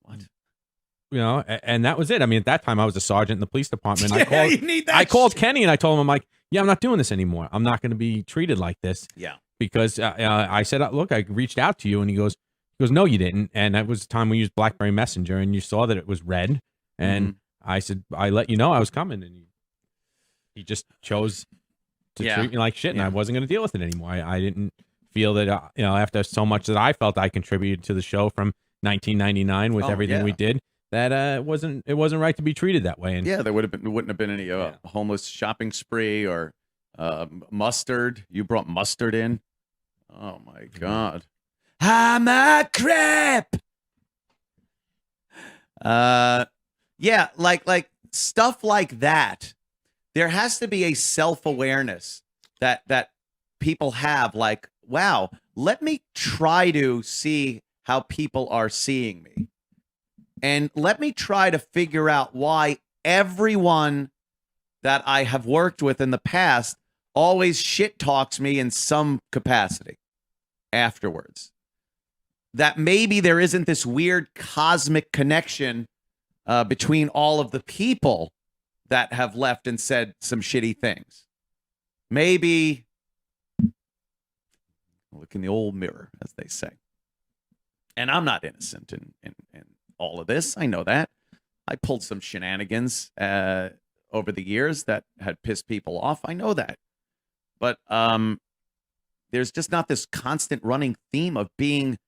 what? You know, and that was it. I mean, at that time I was a sergeant in the police department. I called Kenny and I told him, I'm like, yeah, I'm not doing this anymore. I'm not going to be treated like this. Yeah. Because I said, look, I reached out to you. And he goes, no, you didn't. And that was the time we used BlackBerry Messenger and you saw that it was red. And I said, I let you know I was coming. And he just chose to treat me like shit. And I wasn't going to deal with it anymore. I didn't feel that, after so much that I felt I contributed to the show from 1999 with everything we did, that it wasn't right to be treated that way. And there wouldn't have been any homeless shopping spree or mustard. You brought mustard in. Oh my God. I'm a crap. Like stuff like that. There has to be a self-awareness that people have. Like, wow, let me try to see how people are seeing me. And let me try to figure out why everyone that I have worked with in the past always shit talks me in some capacity afterwards. That maybe there isn't this weird cosmic connection between all of the people that have left and said some shitty things. Maybe look in the old mirror, as they say. And I'm not innocent in all of this. I know that. I pulled some shenanigans over the years that had pissed people off. I know that. But there's just not this constant running theme of being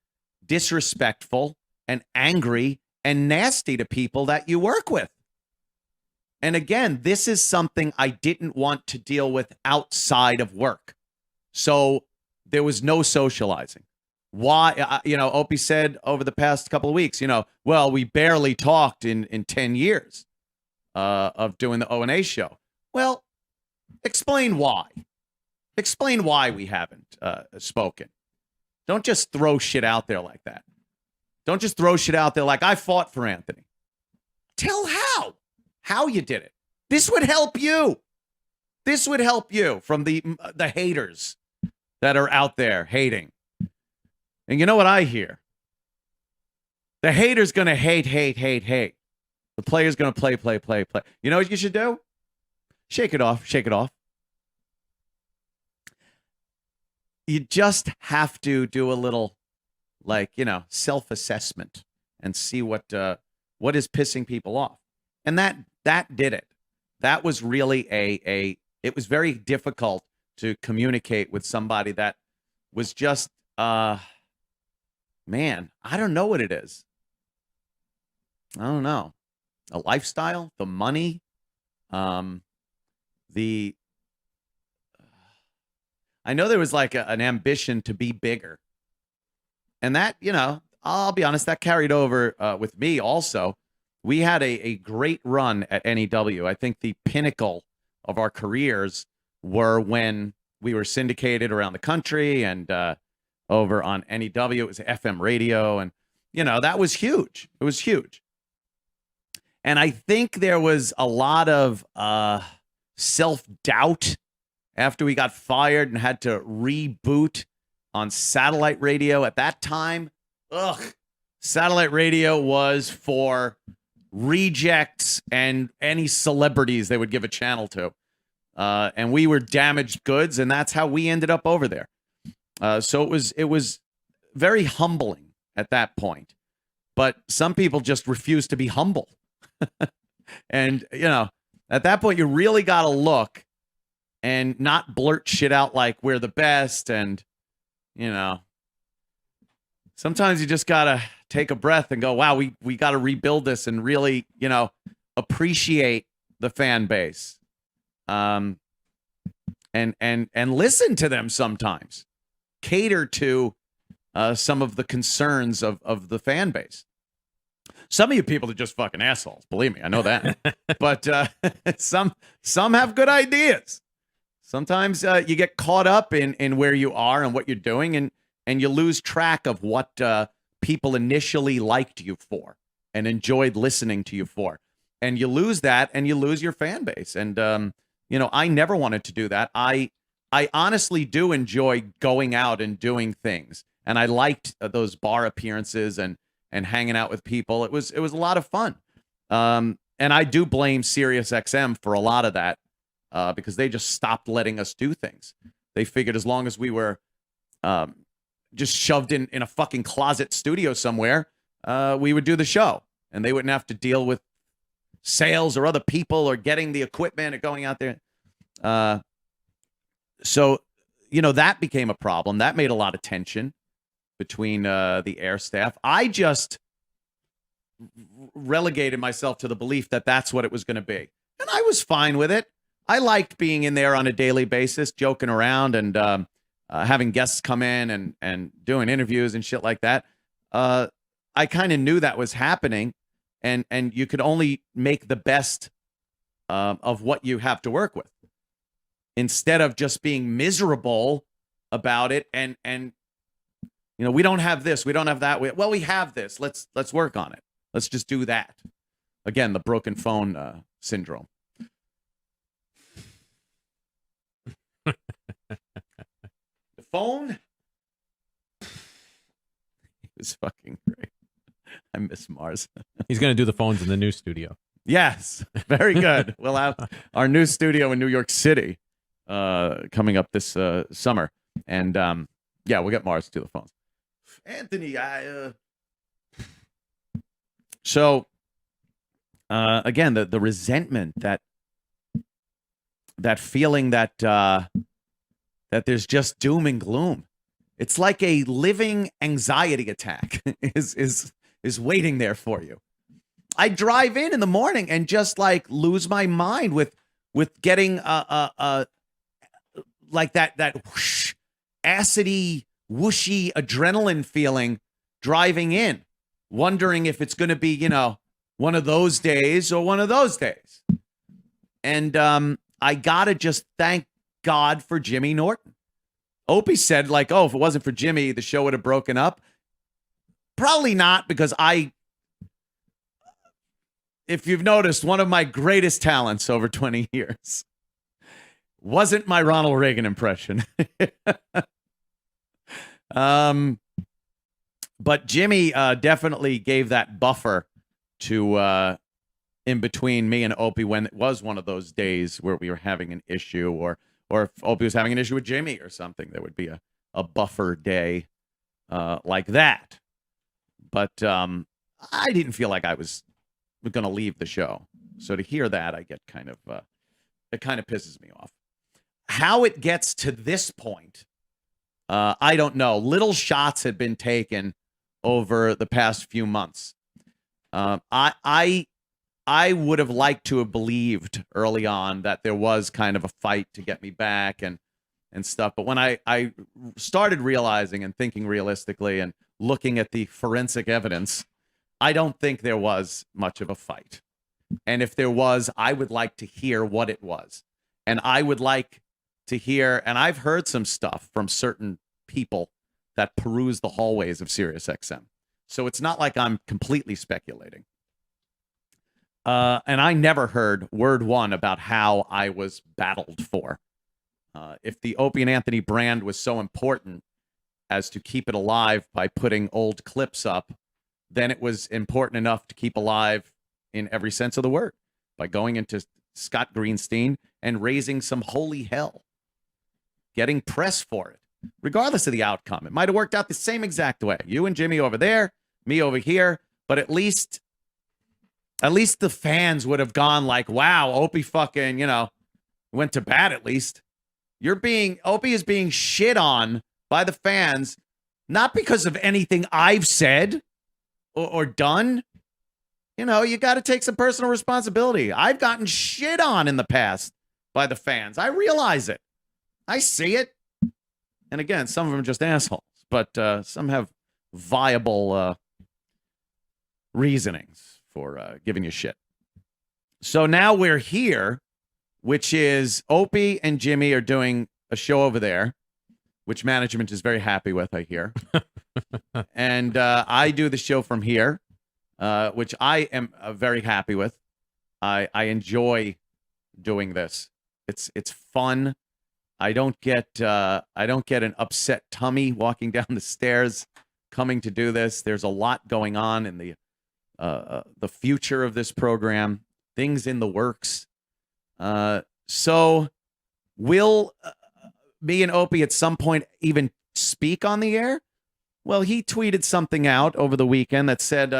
disrespectful and angry and nasty to people that you work with. And again, this is something I didn't want to deal with outside of work. So there was no socializing. Why, Opie said over the past couple of weeks, well, we barely talked in 10 years of doing the O&A show. Well, explain why. Explain why we haven't spoken. Don't just throw shit out there like that. Don't just throw shit out there like I fought for Anthony. Tell how you did it. This would help you. This would help you from the haters that are out there hating. And you know what I hear? The hater's going to hate. The player's going to play. You know what you should do? Shake it off. You just have to do a little, self-assessment and see what is pissing people off. And that did it. That was really it was very difficult to communicate with somebody that was just, man, I don't know what it is. I don't know. A lifestyle, the money, I know there was like an ambition to be bigger. And that, I'll be honest, that carried over with me also. We had a great run at NEW. I think the pinnacle of our careers were when we were syndicated around the country and over on NEW. It was FM radio. And, that was huge. It was huge. And I think there was a lot of self-doubt after we got fired and had to reboot on satellite radio at that time. Satellite radio was for rejects and any celebrities they would give a channel to. And we were damaged goods, and that's how we ended up over there. So it was very humbling at that point. But some people just refuse to be humble. And, at that point, you really got to look and not blurt shit out like we're the best. And, sometimes you just got to take a breath and go, wow, we got to rebuild this and really, appreciate the fan base. And listen to them sometimes. Cater to some of the concerns of the fan base. Some of you people are just fucking assholes. Believe me, I know that. But some have good ideas. Sometimes you get caught up in where you are and what you're doing, and you lose track of what people initially liked you for and enjoyed listening to you for. And you lose that, and you lose your fan base. And, I never wanted to do that. I honestly do enjoy going out and doing things. And I liked those bar appearances and hanging out with people. It was a lot of fun. And I do blame SiriusXM for a lot of that because they just stopped letting us do things. They figured as long as we were just shoved in a fucking closet studio somewhere, we would do the show. And they wouldn't have to deal with sales or other people or getting the equipment or going out there. So, that became a problem. That made a lot of tension between the air staff. I just relegated myself to the belief that that's what it was going to be. And I was fine with it. I liked being in there on a daily basis, joking around and having guests come in and doing interviews and shit like that. I kind of knew that was happening, and you could only make the best of what you have to work with instead of just being miserable about it and we don't have this, we don't have that. We have this. Let's work on it. Let's just do that. Again, the broken phone syndrome. The phone. It was fucking great. I miss Mars. He's going to do the phones in the new studio. Yes, very good. We'll have our new studio in New York City coming up this summer. And we'll get Mars to do the phones. Anthony, So, again, the resentment, that feeling that there's just doom and gloom. It's like a living anxiety attack is waiting there for you. I drive in the morning and just like lose my mind with getting like that whoosh, acidy, whooshy adrenaline feeling driving in, wondering if it's going to be, one of those days or one of those days. And I got to just thank God for Jimmy Norton. Opie said, like, if it wasn't for Jimmy, the show would have broken up. Probably not, because if you've noticed, one of my greatest talents over 20 years wasn't my Ronald Reagan impression. But Jimmy definitely gave that buffer to in between me and Opie when it was one of those days where we were having an issue, or if Opie was having an issue with Jimmy or something, there would be a buffer day like that. But I didn't feel like I was going to leave the show. So to hear that, I get kind of it kind of pisses me off. How it gets to this point, I don't know. Little shots had been taken over the past few months. I would have liked to have believed early on that there was kind of a fight to get me back and stuff. But when I started realizing and thinking realistically and looking at the forensic evidence, I don't think there was much of a fight. And if there was, I would like to hear what it was. And I would like to hear, and I've heard some stuff from certain people that peruse the hallways of SiriusXM. So it's not like I'm completely speculating. And I never heard word one about how I was battled for. If the Opie and Anthony brand was so important as to keep it alive by putting old clips up, then it was important enough to keep alive in every sense of the word by going into Scott Greenstein and raising some holy hell, getting press for it, regardless of the outcome. It might have worked out the same exact way. You and Jimmy over there, me over here, but at least the fans would have gone like, wow, Opie fucking, went to bat at least. Opie is being shit on by the fans, not because of anything I've said or done. You got to take some personal responsibility. I've gotten shit on in the past by the fans. I realize it. I see it. And again, some of them are just assholes. but some have viable reasonings for giving you shit. So now we're here, which is Opie and Jimmy are doing a show over there, which management is very happy with, I hear. And I do the show from here, which I am very happy with. I enjoy doing this. It's fun. I don't get an upset tummy walking down the stairs coming to do this. There's a lot going on in the future of this program, things in the works. So will me and Opie at some point even speak on the air? Well, he tweeted something out over the weekend that said,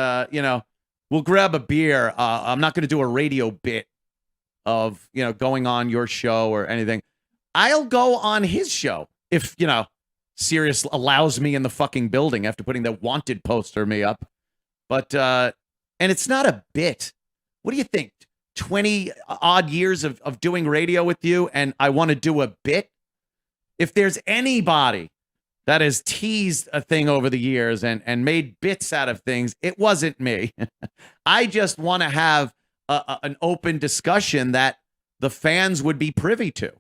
we'll grab a beer. I'm not going to do a radio bit of, going on your show or anything. I'll go on his show if, Sirius allows me in the fucking building after putting the wanted poster of me up. But, and it's not a bit. What do you think? 20 odd years of doing radio with you, and I want to do a bit? If there's anybody that has teased a thing over the years and made bits out of things, it wasn't me. I just want to have an open discussion that the fans would be privy to.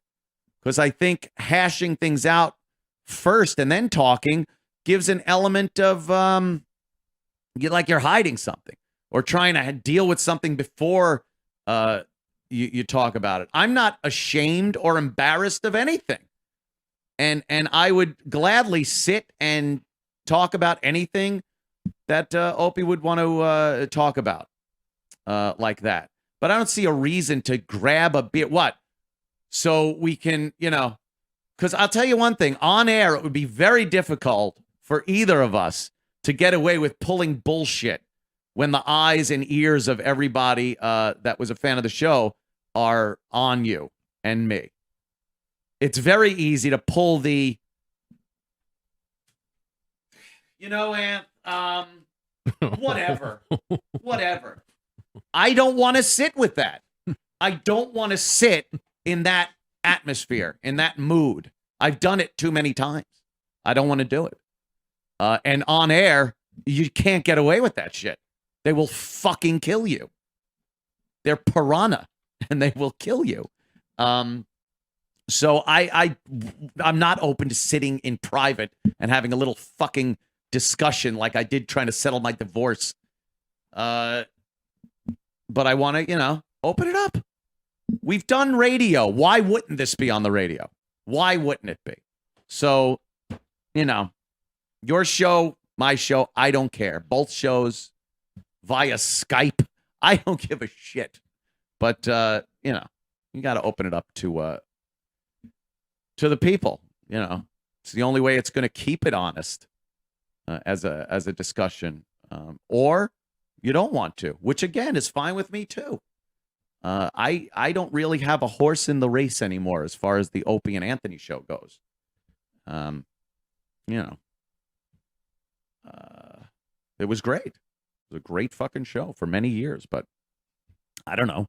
Because I think hashing things out first and then talking gives an element of you're hiding something or trying to deal with something before you talk about it. I'm not ashamed or embarrassed of anything. And I would gladly sit and talk about anything that Opie would want to talk about like that. But I don't see a reason to grab a beer. What? So we can, because I'll tell you one thing. On air, it would be very difficult for either of us to get away with pulling bullshit when the eyes and ears of everybody that was a fan of the show are on you and me. It's very easy to pull the, Aunt, whatever. I don't want to sit with that. I don't want to sit in that atmosphere, in that mood. I've done it too many times. I don't want to do it. And on air, you can't get away with that shit. They will fucking kill you. They're piranha, and they will kill you. So I'm not open to sitting in private and having a little fucking discussion like I did trying to settle my divorce. But I want to, open it up. We've done radio. Why wouldn't this be on the radio? Why wouldn't it be? So, your show, my show, I don't care. Both shows via Skype. I don't give a shit. But, you got to open it up to the people. It's the only way it's going to keep it honest as a discussion. Or you don't want to, which again is fine with me too. I don't really have a horse in the race anymore as far as the Opie and Anthony show goes. It was great. It was a great fucking show for many years, but I don't know.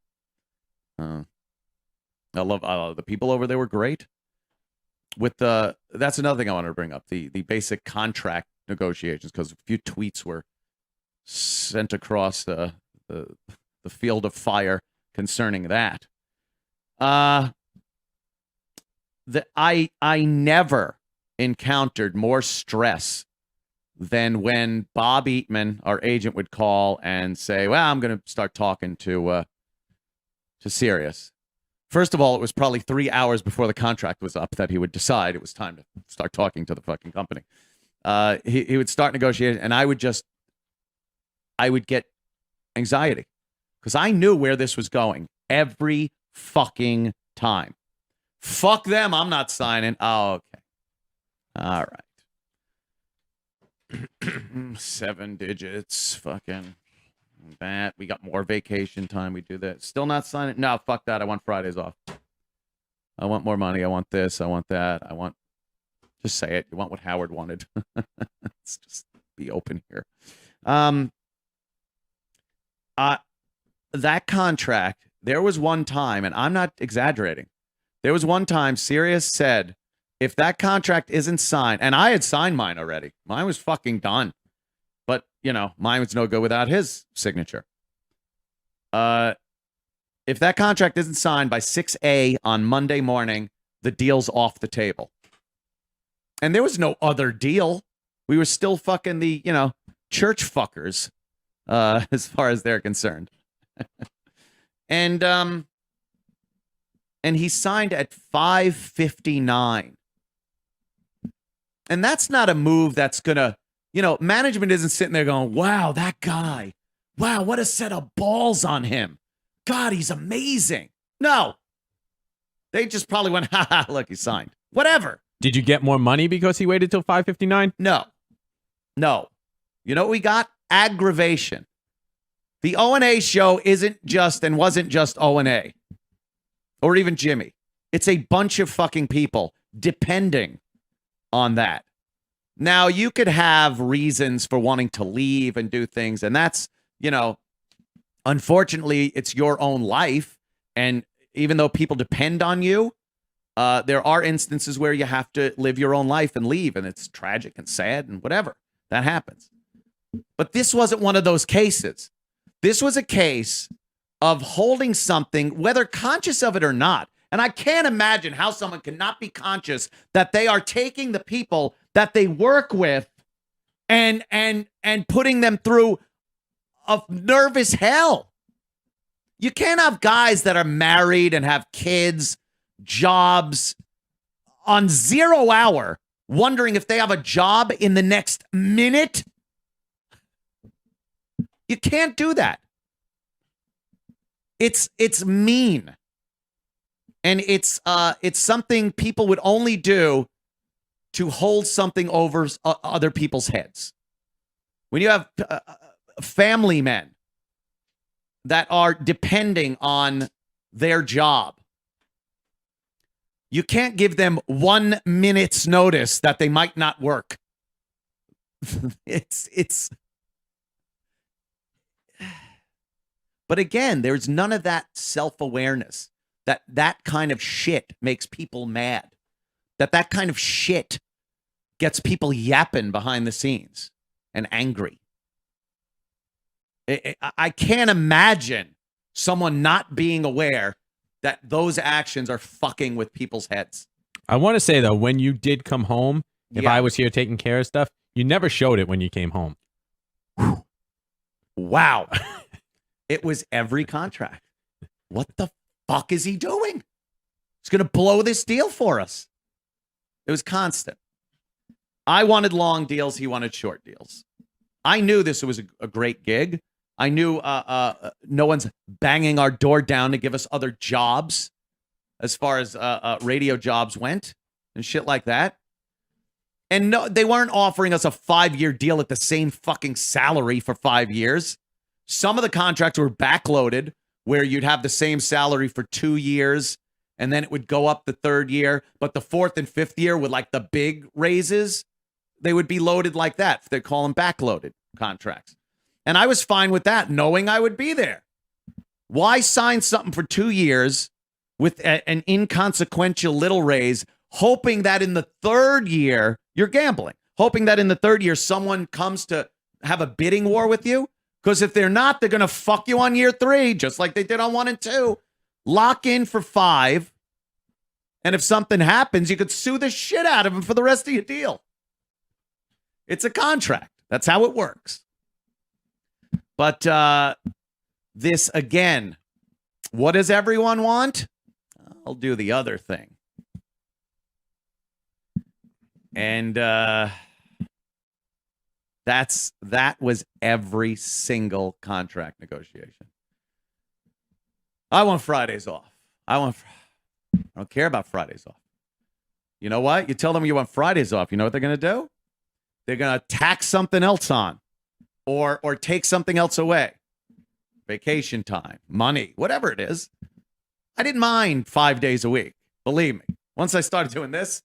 I love the people over there were great. That's another thing I wanted to bring up, the basic contract negotiations, because a few tweets were sent across the field of fire concerning that. I never encountered more stress than when Bob Eatman, our agent, would call and say, well, I'm going to start talking to Sirius. First of all, it was probably 3 hours before the contract was up that he would decide it was time to start talking to the fucking company. He would start negotiating, and I would get anxiety because I knew where this was going every fucking time. Fuck them. I'm not signing. Oh, okay. All right. 7 digits. Fucking that. We got more vacation time. We do that. Still not signing. No, fuck that. I want Fridays off. I want more money. I want this. I want that. I want. Just say it. You want what Howard wanted. Let's just be open here. That contract, there was one time, and I'm not exaggerating. There was one time Sirius said if that contract isn't signed, and I had signed mine already, mine was fucking done. But, mine was no good without his signature. If that contract isn't signed by 6 on Monday morning, the deal's off the table. And there was no other deal. We were still fucking the, church fuckers, as far as they're concerned. And he signed at 5:59. And that's not a move that's going to, management isn't sitting there going, wow, that guy. Wow, what a set of balls on him. God, he's amazing. No. They just probably went, look, he signed. Whatever. Did you get more money because he waited till 5:59? No. You know what we got? Aggravation. The O&A show isn't just and wasn't just O&A. Or even Jimmy. It's a bunch of fucking people depending on that. Now, you could have reasons for wanting to leave and do things, and that's, unfortunately, it's your own life. And even though people depend on you, there are instances where you have to live your own life and leave, and it's tragic and sad and whatever. That happens. But this wasn't one of those cases. This was a case of holding something, whether conscious of it or not. And I can't imagine how someone cannot be conscious that they are taking the people that they work with and putting them through a nervous hell. You can't have guys that are married and have kids, jobs, on 0 hour, wondering if they have a job in the next minute. You can't do that. It's mean. And it's something people would only do to hold something over other people's heads. When you have family men that are depending on their job, you can't give them 1 minute's notice that they might not work. But again, there's none of that self-awareness. That kind of shit makes people mad. That kind of shit gets people yapping behind the scenes and angry. I can't imagine someone not being aware that those actions are fucking with people's heads. I want to say, though, when you did come home, if I was here taking care of stuff, you never showed it when you came home. Wow. It was every contract. What the fuck is he doing? He's going to blow this deal for us. It was constant. I wanted long deals. He wanted short deals. I knew this was a great gig. I knew no one's banging our door down to give us other jobs as far as radio jobs went and shit like that. And no, they weren't offering us a 5-year deal at the same fucking salary for 5 years. Some of the contracts were backloaded where you'd have the same salary for 2 years and then it would go up the 3rd year. But the 4th and 5th year with like the big raises, they would be loaded like that. They call them backloaded contracts. And I was fine with that, knowing I would be there. Why sign something for 2 years with an inconsequential little raise, hoping that in the 3rd year, you're gambling, hoping that in the 3rd year, someone comes to have a bidding war with you? Because if they're not, they're going to fuck you on year 3, just like they did on 1 and 2. Lock in for 5. And if something happens, you could sue the shit out of them for the rest of your deal. It's a contract. That's how it works. But this, again, what does everyone want? I'll do the other thing. And that was every single contract negotiation. I want Fridays off. I don't care about Fridays off. You know what? You tell them you want Fridays off. You know what they're going to do? They're going to tack something else on or take something else away. Vacation time, money, whatever it is. I didn't mind 5 days a week. Believe me. Once I started doing this,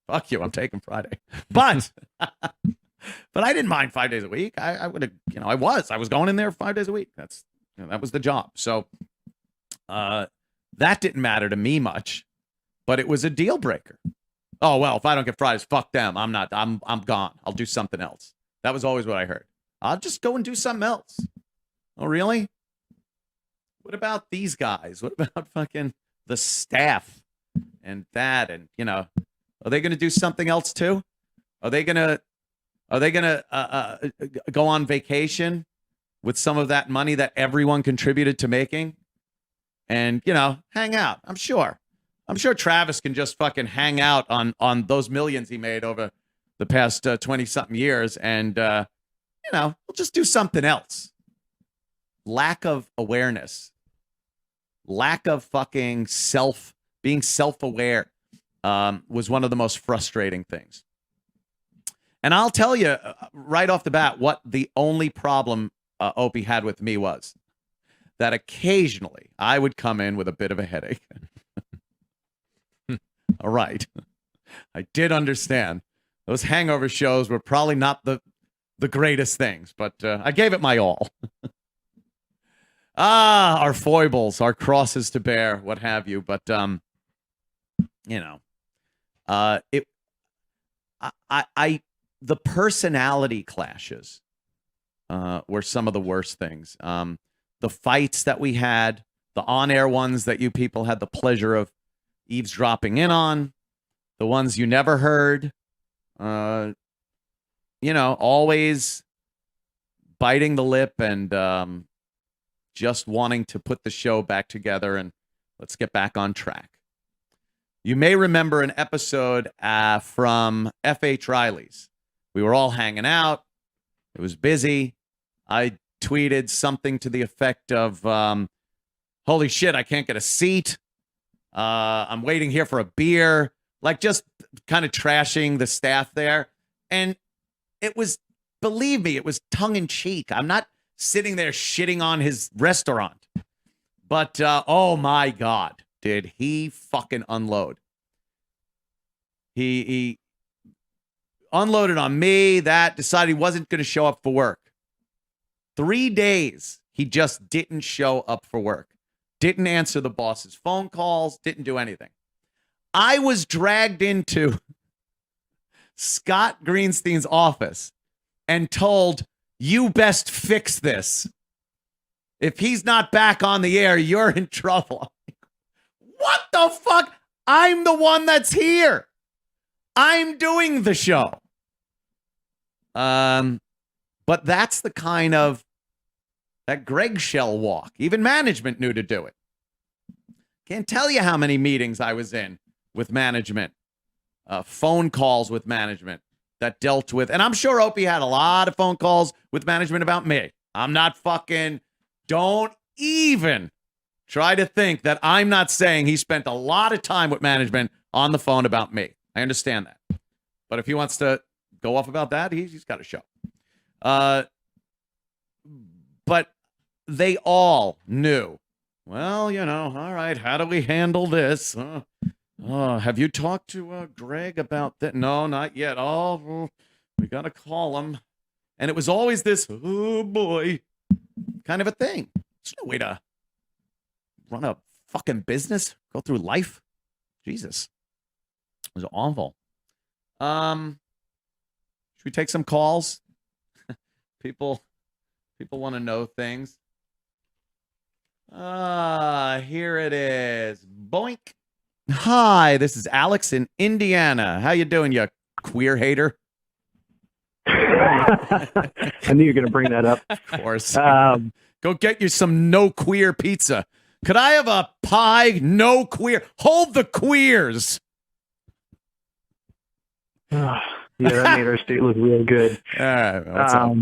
fuck you, I'm taking Friday. But I didn't mind 5 days a week. I would have, I was going in there 5 days a week. That was the job. So that didn't matter to me much, but it was a deal breaker. Oh, well, if I don't get Fridays, fuck them. I'm gone. I'll do something else. That was always what I heard. I'll just go and do something else. Oh, really? What about these guys? What about fucking the staff and that? And, are they going to do something else too? Are they going to go on vacation with some of that money that everyone contributed to making and, hang out? I'm sure Travis can just fucking hang out on those millions he made over the past 20-something years and, we'll just do something else. Lack of awareness. Lack of fucking being self-aware was one of the most frustrating things. And I'll tell you right off the bat what the only problem Opie had with me was. That occasionally I would come in with a bit of a headache. All right. I did understand. Those hangover shows were probably not the greatest things, but I gave it my all. Our foibles, our crosses to bear, what have you. But, the personality clashes were some of the worst things. The fights that we had, the on-air ones that you people had the pleasure of eavesdropping in on, the ones you never heard, always biting the lip and just wanting to put the show back together and let's get back on track. You may remember an episode from F.H. Riley's. We were all hanging out. It was busy. I tweeted something to the effect of, holy shit, I can't get a seat. I'm waiting here for a beer. Like just kind of trashing the staff there. And it was, believe me, it was tongue in cheek. I'm not sitting there shitting on his restaurant. But, oh my God, did he fucking unload. He unloaded on me, decided he wasn't going to show up for work. 3 days, he just didn't show up for work. Didn't answer the boss's phone calls, didn't do anything. I was dragged into Scott Greenstein's office and told, you best fix this. If he's not back on the air, you're in trouble. What the fuck? I'm the one that's here. I'm doing the show. But that's the kind of that Greggshells walk. Even management knew to do it. Can't tell you how many meetings I was in with management, phone calls with management that dealt with, and I'm sure Opie had a lot of phone calls with management about me. I'm not fucking, don't even try to think that I'm not saying he spent a lot of time with management on the phone about me. I understand that. But if he wants to go off about that, he's got a show. But they all knew, well, all right, how do we handle this? Have you talked to Greg about that? No, not yet. Oh, we got to call him. And it was always this, oh, boy, kind of a thing. There's no way to run a fucking business, go through life. Jesus. It was awful. Should we take some calls? People want to know things. Here it is. Boink. Hi, this is Alex in Indiana. How you doing, you queer hater? I knew you were going to bring that up. Of course. Go get you some no queer pizza. Could I have a pie? No queer. Hold the queers. Yeah, that made our state look real good. What's up?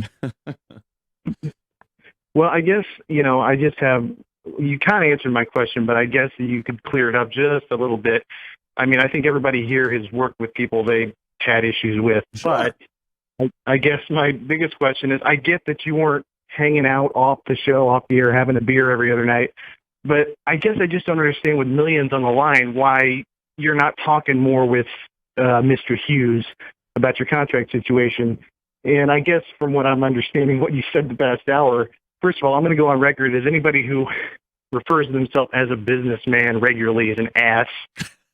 Well, I guess, I just have, you kind of answered my question, but I guess you could clear it up just a little bit. I mean, I think everybody here has worked with people they've had issues with, sure. But I guess my biggest question is, I get that you weren't hanging out off the show, off the air, having a beer every other night, but I guess I just don't understand with millions on the line why you're not talking more with Mr. Hughes about your contract situation. And I guess from what I'm understanding, what you said the past hour, first of all, I'm going to go on record as anybody who refers to themselves as a businessman regularly as an ass.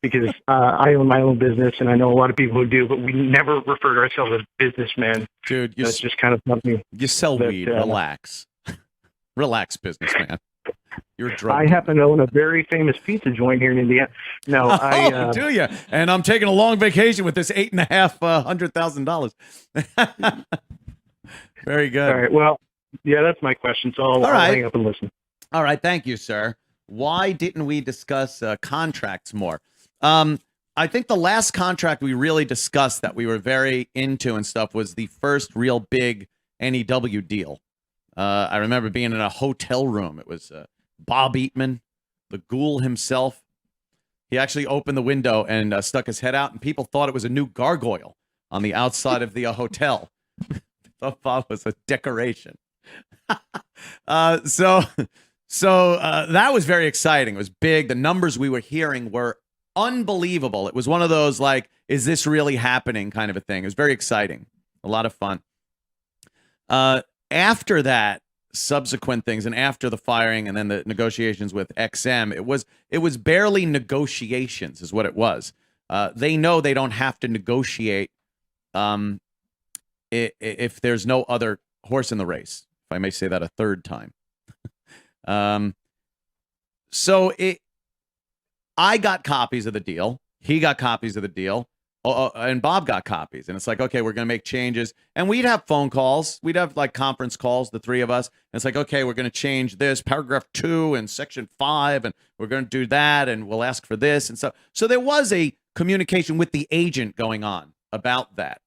because I own my own business, and I know a lot of people who do, but we never refer to ourselves as businessmen. Dude, That's just kind of something. You sell that, weed. Relax. Relax, businessman. You're drunk. I happen to own a very famous pizza joint here in Indiana. No, Oh, do you? And I'm taking a long vacation with this $8,500,000. Very good. All right. Well, yeah, that's my question. So I'll hang up and listen. All right. Thank you, sir. Why didn't we discuss contracts more? I think the last contract we really discussed that we were very into and stuff was the first real big NEW deal. I remember being in a hotel room. It was Bob Eatman, the ghoul himself. He actually opened the window and stuck his head out, and people thought it was a new gargoyle on the outside of the hotel. Thought Bob was a decoration. So that was very exciting. It was big. The numbers we were hearing were unbelievable. It was one of those, like, is this really happening kind of a thing. It was very exciting. A lot of fun. After that, subsequent things, and after the firing and then the negotiations with XM, it was barely negotiations is what it was. They know they don't have to negotiate if there's no other horse in the race, if I may say that a third time. I got copies of the deal. He got copies of the deal. And Bob got copies. And it's like, okay, we're going to make changes. And we'd have phone calls. We'd have like conference calls, the three of us. And it's like, okay, we're going to change this, paragraph 2 and section 5, and we're going to do that, and we'll ask for this and stuff. So there was a communication with the agent going on about that.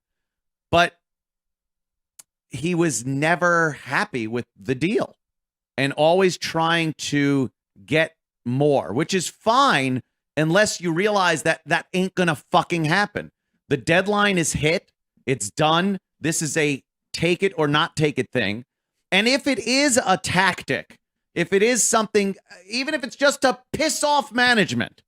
But he was never happy with the deal and always trying to get more, which is fine unless you realize that that ain't gonna fucking happen. The deadline is hit. It's done. This is a take it or not take it thing. And if it is a tactic, if it is something, even if it's just to piss off management,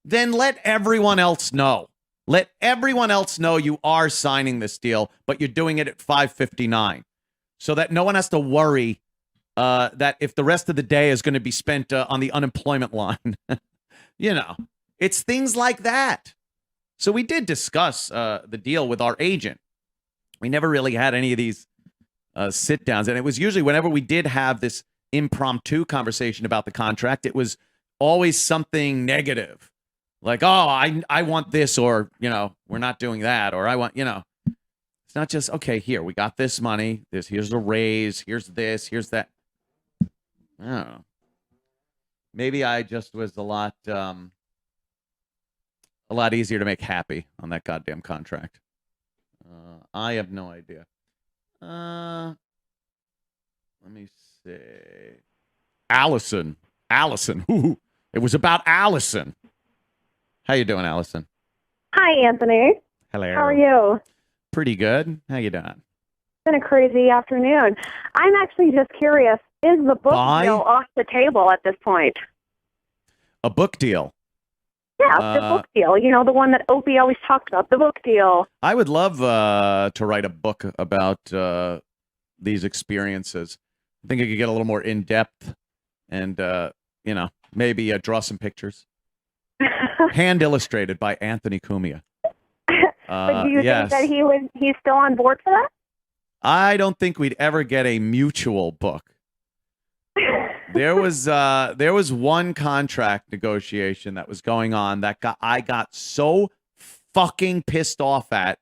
then let everyone else know. Let everyone else know you are signing this deal, but you're doing it at 5:59, so that no one has to worry that if the rest of the day is going to be spent on the unemployment line. You know, it's things like that. So we did discuss the deal with our agent. We never really had any of these sit downs. And it was usually whenever we did have this impromptu conversation about the contract, it was always something negative. Like, oh, I want this, or, you know, we're not doing that, or I want, you know. It's not just, okay, here, we got this money. Here's a raise. Here's this. Here's that. I don't know. Maybe I just was a lot easier to make happy on that goddamn contract. I have no idea. Let me see. Allison. Ooh, it was about Allison. How you doing, Allison? Hi, Anthony. Hello. How are you? Pretty good. How you doing? It's been a crazy afternoon. I'm actually just curious, is the book deal off the table at this point? A book deal? Yeah, the book deal. You know, the one that Opie always talked about, the book deal. I would love to write a book about these experiences. I think I could get a little more in-depth and, you know, maybe draw some pictures. Hand illustrated by Anthony Kumia. But do you think that he's still on board for that? I don't think we'd ever get a mutual book. There was one contract negotiation that was going on that I got so fucking pissed off at,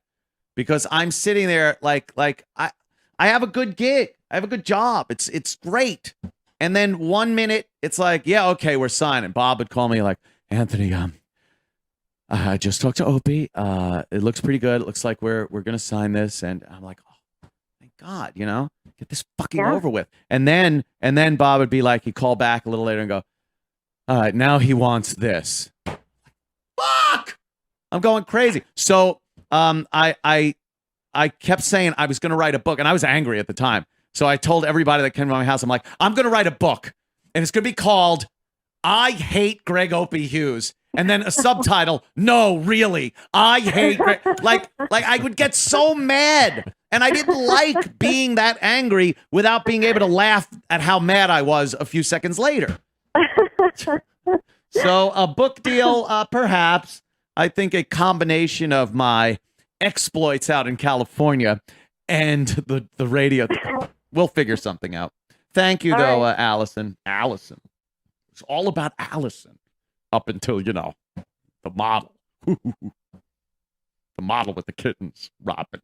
because I'm sitting there like I have a good gig. I have a good job. It's great. And then 1 minute it's like, yeah, okay, we're signing. Bob would call me like, Anthony, I just talked to Opie. It looks pretty good. It looks like we're gonna sign this. And I'm like, oh, thank God, you know, get this fucking over with. And then Bob would be like, he'd call back a little later and go, all right, now he wants this. Fuck! I'm going crazy. So I kept saying I was gonna write a book, and I was angry at the time. So I told everybody that came to my house, I'm like, I'm gonna write a book, and it's gonna be called I Hate Greg Opie Hughes. And then a subtitle, no, really, I hate Greg. Like I would get so mad. And I didn't like being that angry without being able to laugh at how mad I was a few seconds later. So a book deal, perhaps. I think a combination of my exploits out in California and the radio. We'll figure something out. Thank you, though, Allison. Allison. It's all about Allison up until, the model. The model with the kittens. Robin.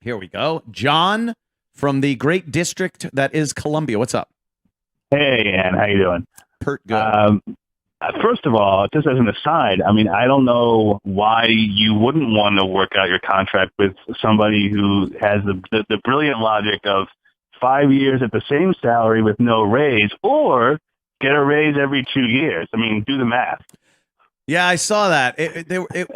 Here we go. John from the great district that is Columbia. What's up? Hey, Ann, how you doing? Pert good. First of all, just as an aside, I mean, I don't know why you wouldn't want to work out your contract with somebody who has the brilliant logic of 5 years at the same salary with no raise, or get a raise every 2 years. I mean, do the math. Yeah, I saw that.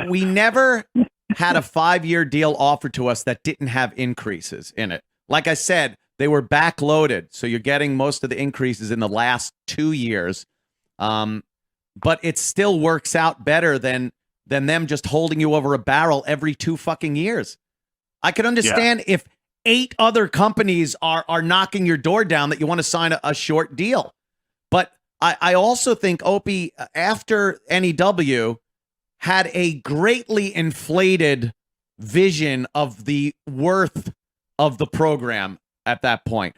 We never had a 5-year deal offered to us that didn't have increases in it. Like I said, they were backloaded, so you're getting most of the increases in the last 2 years. But it still works out better than them just holding you over a barrel every 2 fucking years. I could understand if 8 other companies are knocking your door down that you want to sign a short deal. But I also think Opie, after NEW, had a greatly inflated vision of the worth of the program at that point.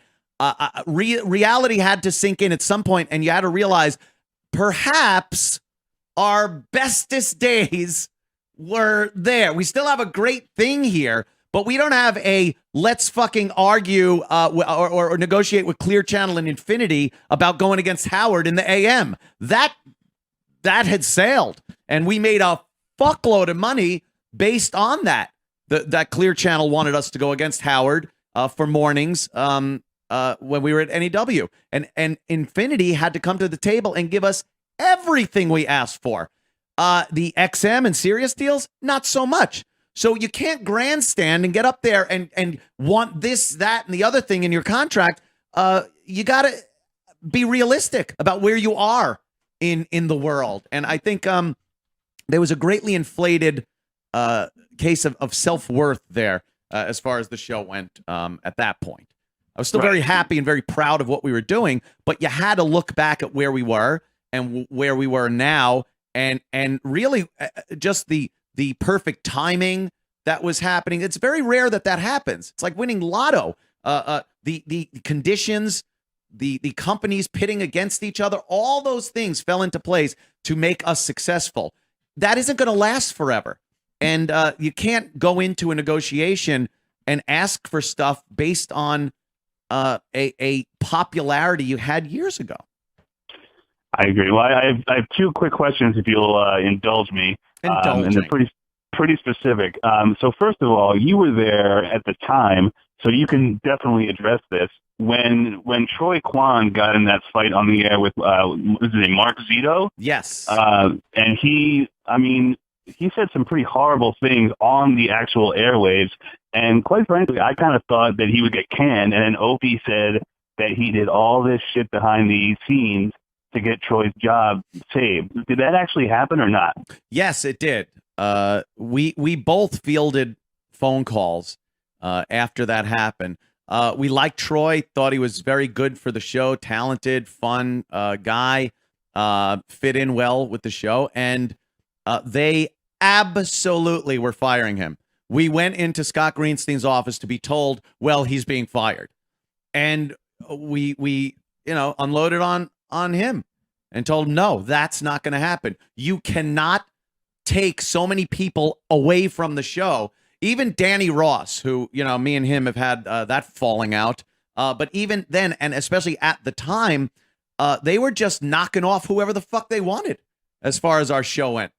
Reality had to sink in at some point, and you had to realize perhaps our bestest days were there. We still have a great thing here, but we don't have a let's fucking argue or negotiate with Clear Channel and Infinity about going against Howard in the AM. That had sailed, and we made a fuckload of money based on that. That Clear Channel wanted us to go against Howard for mornings when we were at NEW, and Infinity had to come to the table and give us everything we asked for. The XM and Sirius deals, not so much. So you can't grandstand and get up there and want this, that, and the other thing in your contract. You got to be realistic about where you are in the world. And I think there was a greatly inflated case of self-worth there as far as the show went at that point. I was still very happy and very proud of what we were doing, but you had to look back at where we were and where we were now, and really just the perfect timing that was happening. It's very rare that happens. It's like winning lotto. The conditions, the companies pitting against each other, all those things fell into place to make us successful. That isn't going to last forever. And you can't go into a negotiation and ask for stuff based on a popularity you had years ago. I agree. Well, I have 2 quick questions if you'll indulge me. And they're pretty specific. So first of all, you were there at the time, so you can definitely address this. When Troy Kwan got in that fight on the air with what was his name, Mark Zito? Yes. And he said some pretty horrible things on the actual airwaves. And quite frankly, I kind of thought that he would get canned. And then Opie said that he did all this shit behind the scenes to get Troy's job saved. Did that actually happen or not? Yes, it did. We both fielded phone calls after that happened. We liked Troy, thought he was very good for the show, talented, fun guy, fit in well with the show, and they absolutely were firing him. We went into Scott Greenstein's office to be told, well, he's being fired. And we unloaded on him and told him, no, that's not going to happen. You cannot take so many people away from the show. Even Danny Ross, who, me and him have had that falling out. But even then, and especially at the time, they were just knocking off whoever the fuck they wanted as far as our show went.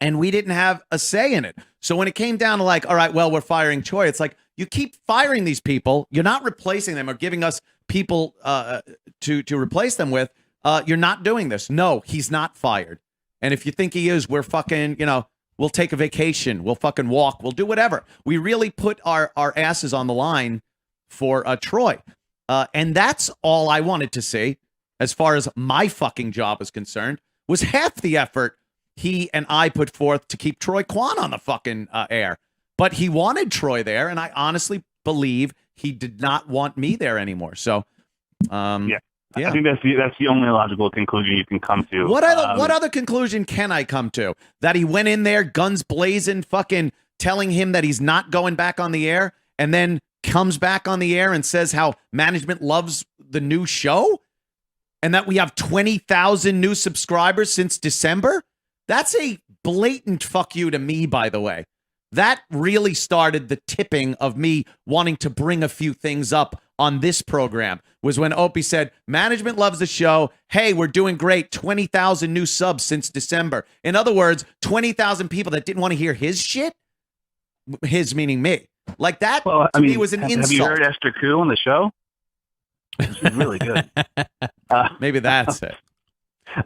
And we didn't have a say in it. So when it came down to like, all right, well, we're firing Troy, it's like, you keep firing these people. You're not replacing them or giving us people to replace them with. You're not doing this. No, he's not fired. And if you think he is, we're fucking, we'll take a vacation. We'll fucking walk. We'll do whatever. We really put our asses on the line for Troy. And that's all I wanted to see as far as my fucking job is concerned, was half the effort he and I put forth to keep Troy Kwan on the fucking air. But he wanted Troy there, and I honestly believe he did not want me there anymore. So, I think that's the only logical conclusion you can come to. What other conclusion can I come to? That he went in there, guns blazing, fucking telling him that he's not going back on the air, and then comes back on the air and says how management loves the new show, and that we have 20,000 new subscribers since December? That's a blatant fuck you to me, by the way. That really started the tipping of me wanting to bring a few things up on this program, was when Opie said, management loves the show. Hey, we're doing great. 20,000 new subs since December. In other words, 20,000 people that didn't want to hear his shit. His meaning me. Like that to me was an insult. Have you heard Esther Koo on the show? She's really good. Maybe that's it.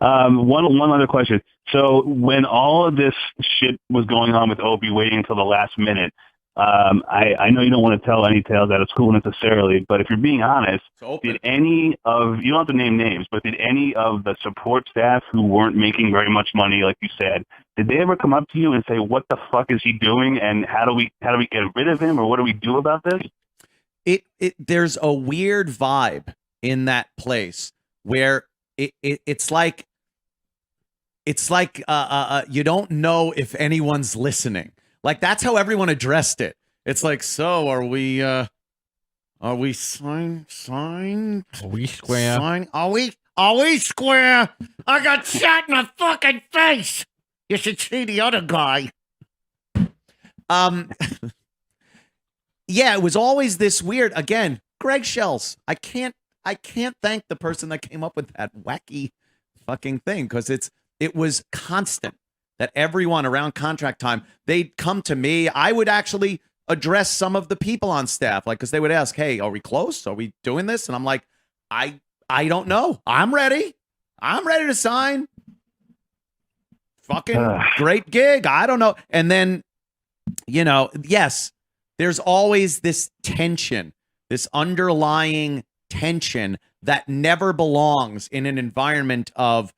One other question. So when all of this shit was going on with Opie waiting until the last minute, I know you don't want to tell any tales out of school necessarily, but if you're being honest, did any of, you don't have to name names, but did any of the support staff who weren't making very much money, like you said, did they ever come up to you and say, what the fuck is he doing, and how do we get rid of him, or what do we do about this? There's a weird vibe in that place where it's like you don't know if anyone's listening. Like that's how everyone addressed it. It's like, so are we sign? Are we square? Are we square? I got shot in the fucking face. You should see the other guy. Yeah, it was always this weird. Again, Greggshells. I can't thank the person that came up with that wacky fucking thing, because it was constant that everyone around contract time, they'd come to me. I would actually address some of the people on staff, like, because they would ask, hey, are we close? Are we doing this? And I'm like, I don't know. I'm ready to sign. Fucking great gig. I don't know. And then, yes, there's always this tension, this underlying tension that never belongs in an environment of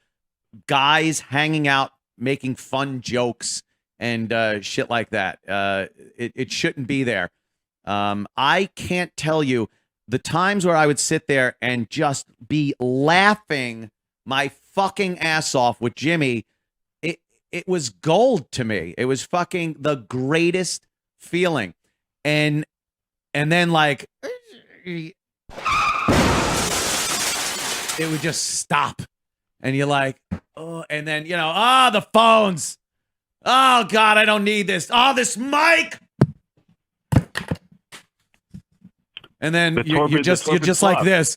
guys hanging out, making fun jokes and shit like that. It shouldn't be there. I can't tell you the times where I would sit there and just be laughing my fucking ass off with Jimmy. It was gold to me. It was fucking the greatest feeling. And then like it would just stop. And you're like, oh, and then, the phones. Oh, God, I don't need this. Oh, this mic. And then you're just like this.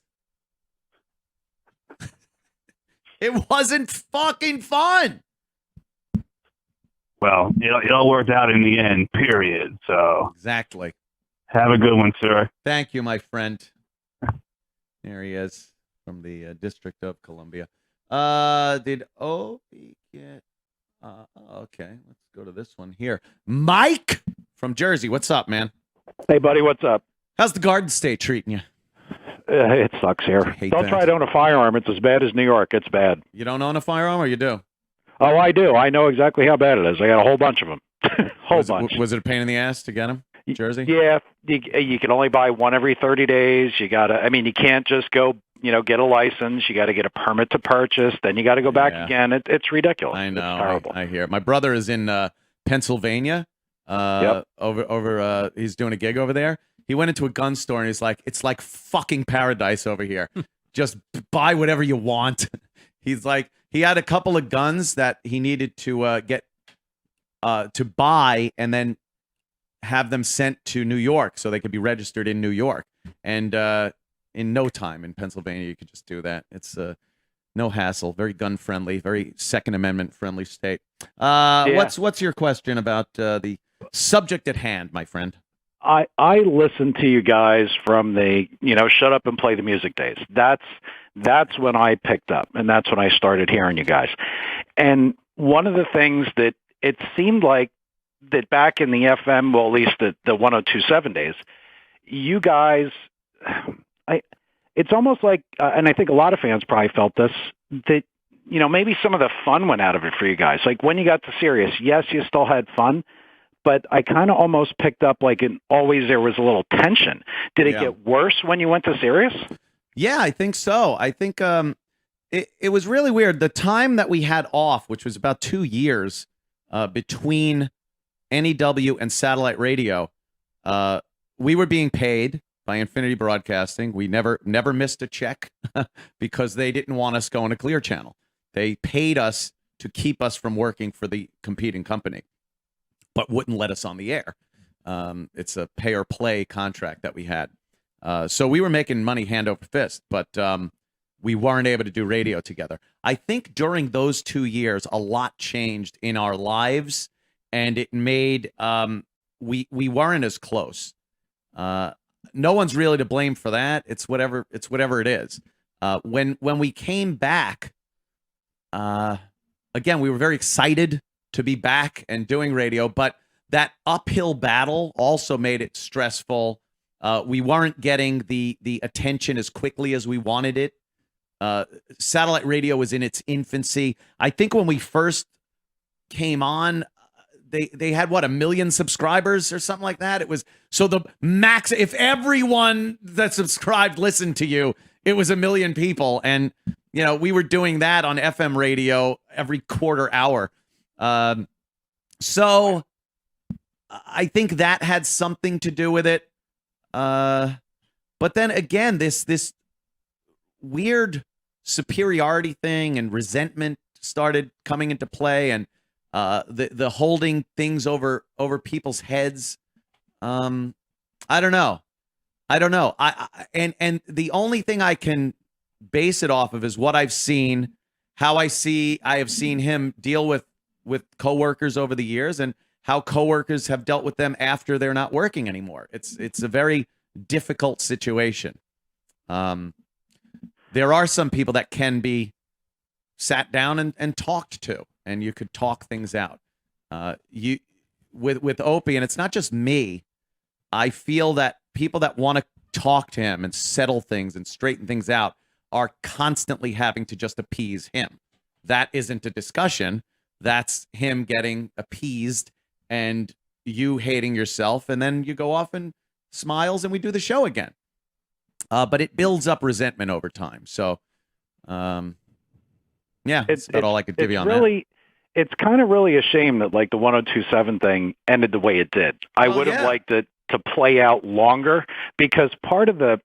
It wasn't fucking fun. Well, it all worked out in the end, period. So exactly. Have a good one, sir. Thank you, my friend. There he is from the District of Columbia. Did Opie get... okay, let's go to this one here. Mike from Jersey. What's up, man? Hey, buddy, what's up? How's the Garden State treating you? It sucks here. Don't try to own a firearm. It's as bad as New York. It's bad. You don't own a firearm, or you do? Oh, I do. I know exactly how bad it is. I got a whole bunch of them. Bunch. Was it a pain in the ass to get them? Jersey? Yeah, you can only buy one every 30 days. You can't just go, get a license. You got to get a permit to purchase. Then you got to go back again. It's ridiculous. I know. It's terrible. I hear it. My brother is in Pennsylvania. Over he's doing a gig over there. He went into a gun store and he's like, it's like fucking paradise over here. Just buy whatever you want. He's like, he had a couple of guns that he needed to get to buy and then have them sent to New York so they could be registered in New York. And in no time in Pennsylvania, you could just do that. It's no hassle, very gun friendly, very Second Amendment friendly state. What's your question about the subject at hand, my friend? I listened to you guys from the shut up and play the music days. That's when I picked up, and that's when I started hearing you guys. And one of the things that it seemed like that back in the FM, well, at least the 102.7 days, you guys, it's almost like, and I think a lot of fans probably felt this, that, maybe some of the fun went out of it for you guys. Like when you got to Sirius, yes, you still had fun, but I kind of almost picked up like always there was a little tension. Did it get worse when you went to Sirius? Yeah, I think so. I think it was really weird. The time that we had off, which was about 2 years between NEW and satellite radio, we were being paid by Infinity Broadcasting. We never missed a check because they didn't want us going to Clear Channel. They paid us to keep us from working for the competing company, but wouldn't let us on the air. It's a pay or play contract that we had. So we were making money hand over fist, but we weren't able to do radio together. I think during those 2 years, a lot changed in our lives, and it made we weren't as close. No one's really to blame for that. It's whatever it is. When we came back, again, we were very excited to be back and doing radio, but that uphill battle also made it stressful. We weren't getting the attention as quickly as we wanted it. Satellite radio was in its infancy. I think when we first came on, they had 1 million subscribers or something like that. It was so the max. If everyone that subscribed listened to you, it was 1 million people, and we were doing that on FM radio every quarter hour. So I think that had something to do with it. But then again, this weird superiority thing and resentment started coming into play, and the holding things over people's heads. I don't know. And the only thing I can base it off of is what I've seen, how I have seen him deal with coworkers over the years, and how coworkers have dealt with them after they're not working anymore. It's a very difficult situation. There are some people that can be sat down and talked to, and you could talk things out. With Opie, and it's not just me, I feel that people that want to talk to him and settle things and straighten things out are constantly having to just appease him. That isn't a discussion. That's him getting appeased and you hating yourself, and then you go off and smiles and we do the show again. But it builds up resentment over time. So, yeah, that's about all I could give you on that. It's kind of really a shame that like the 102.7 thing ended the way it did. I would have liked it to play out longer, because part of the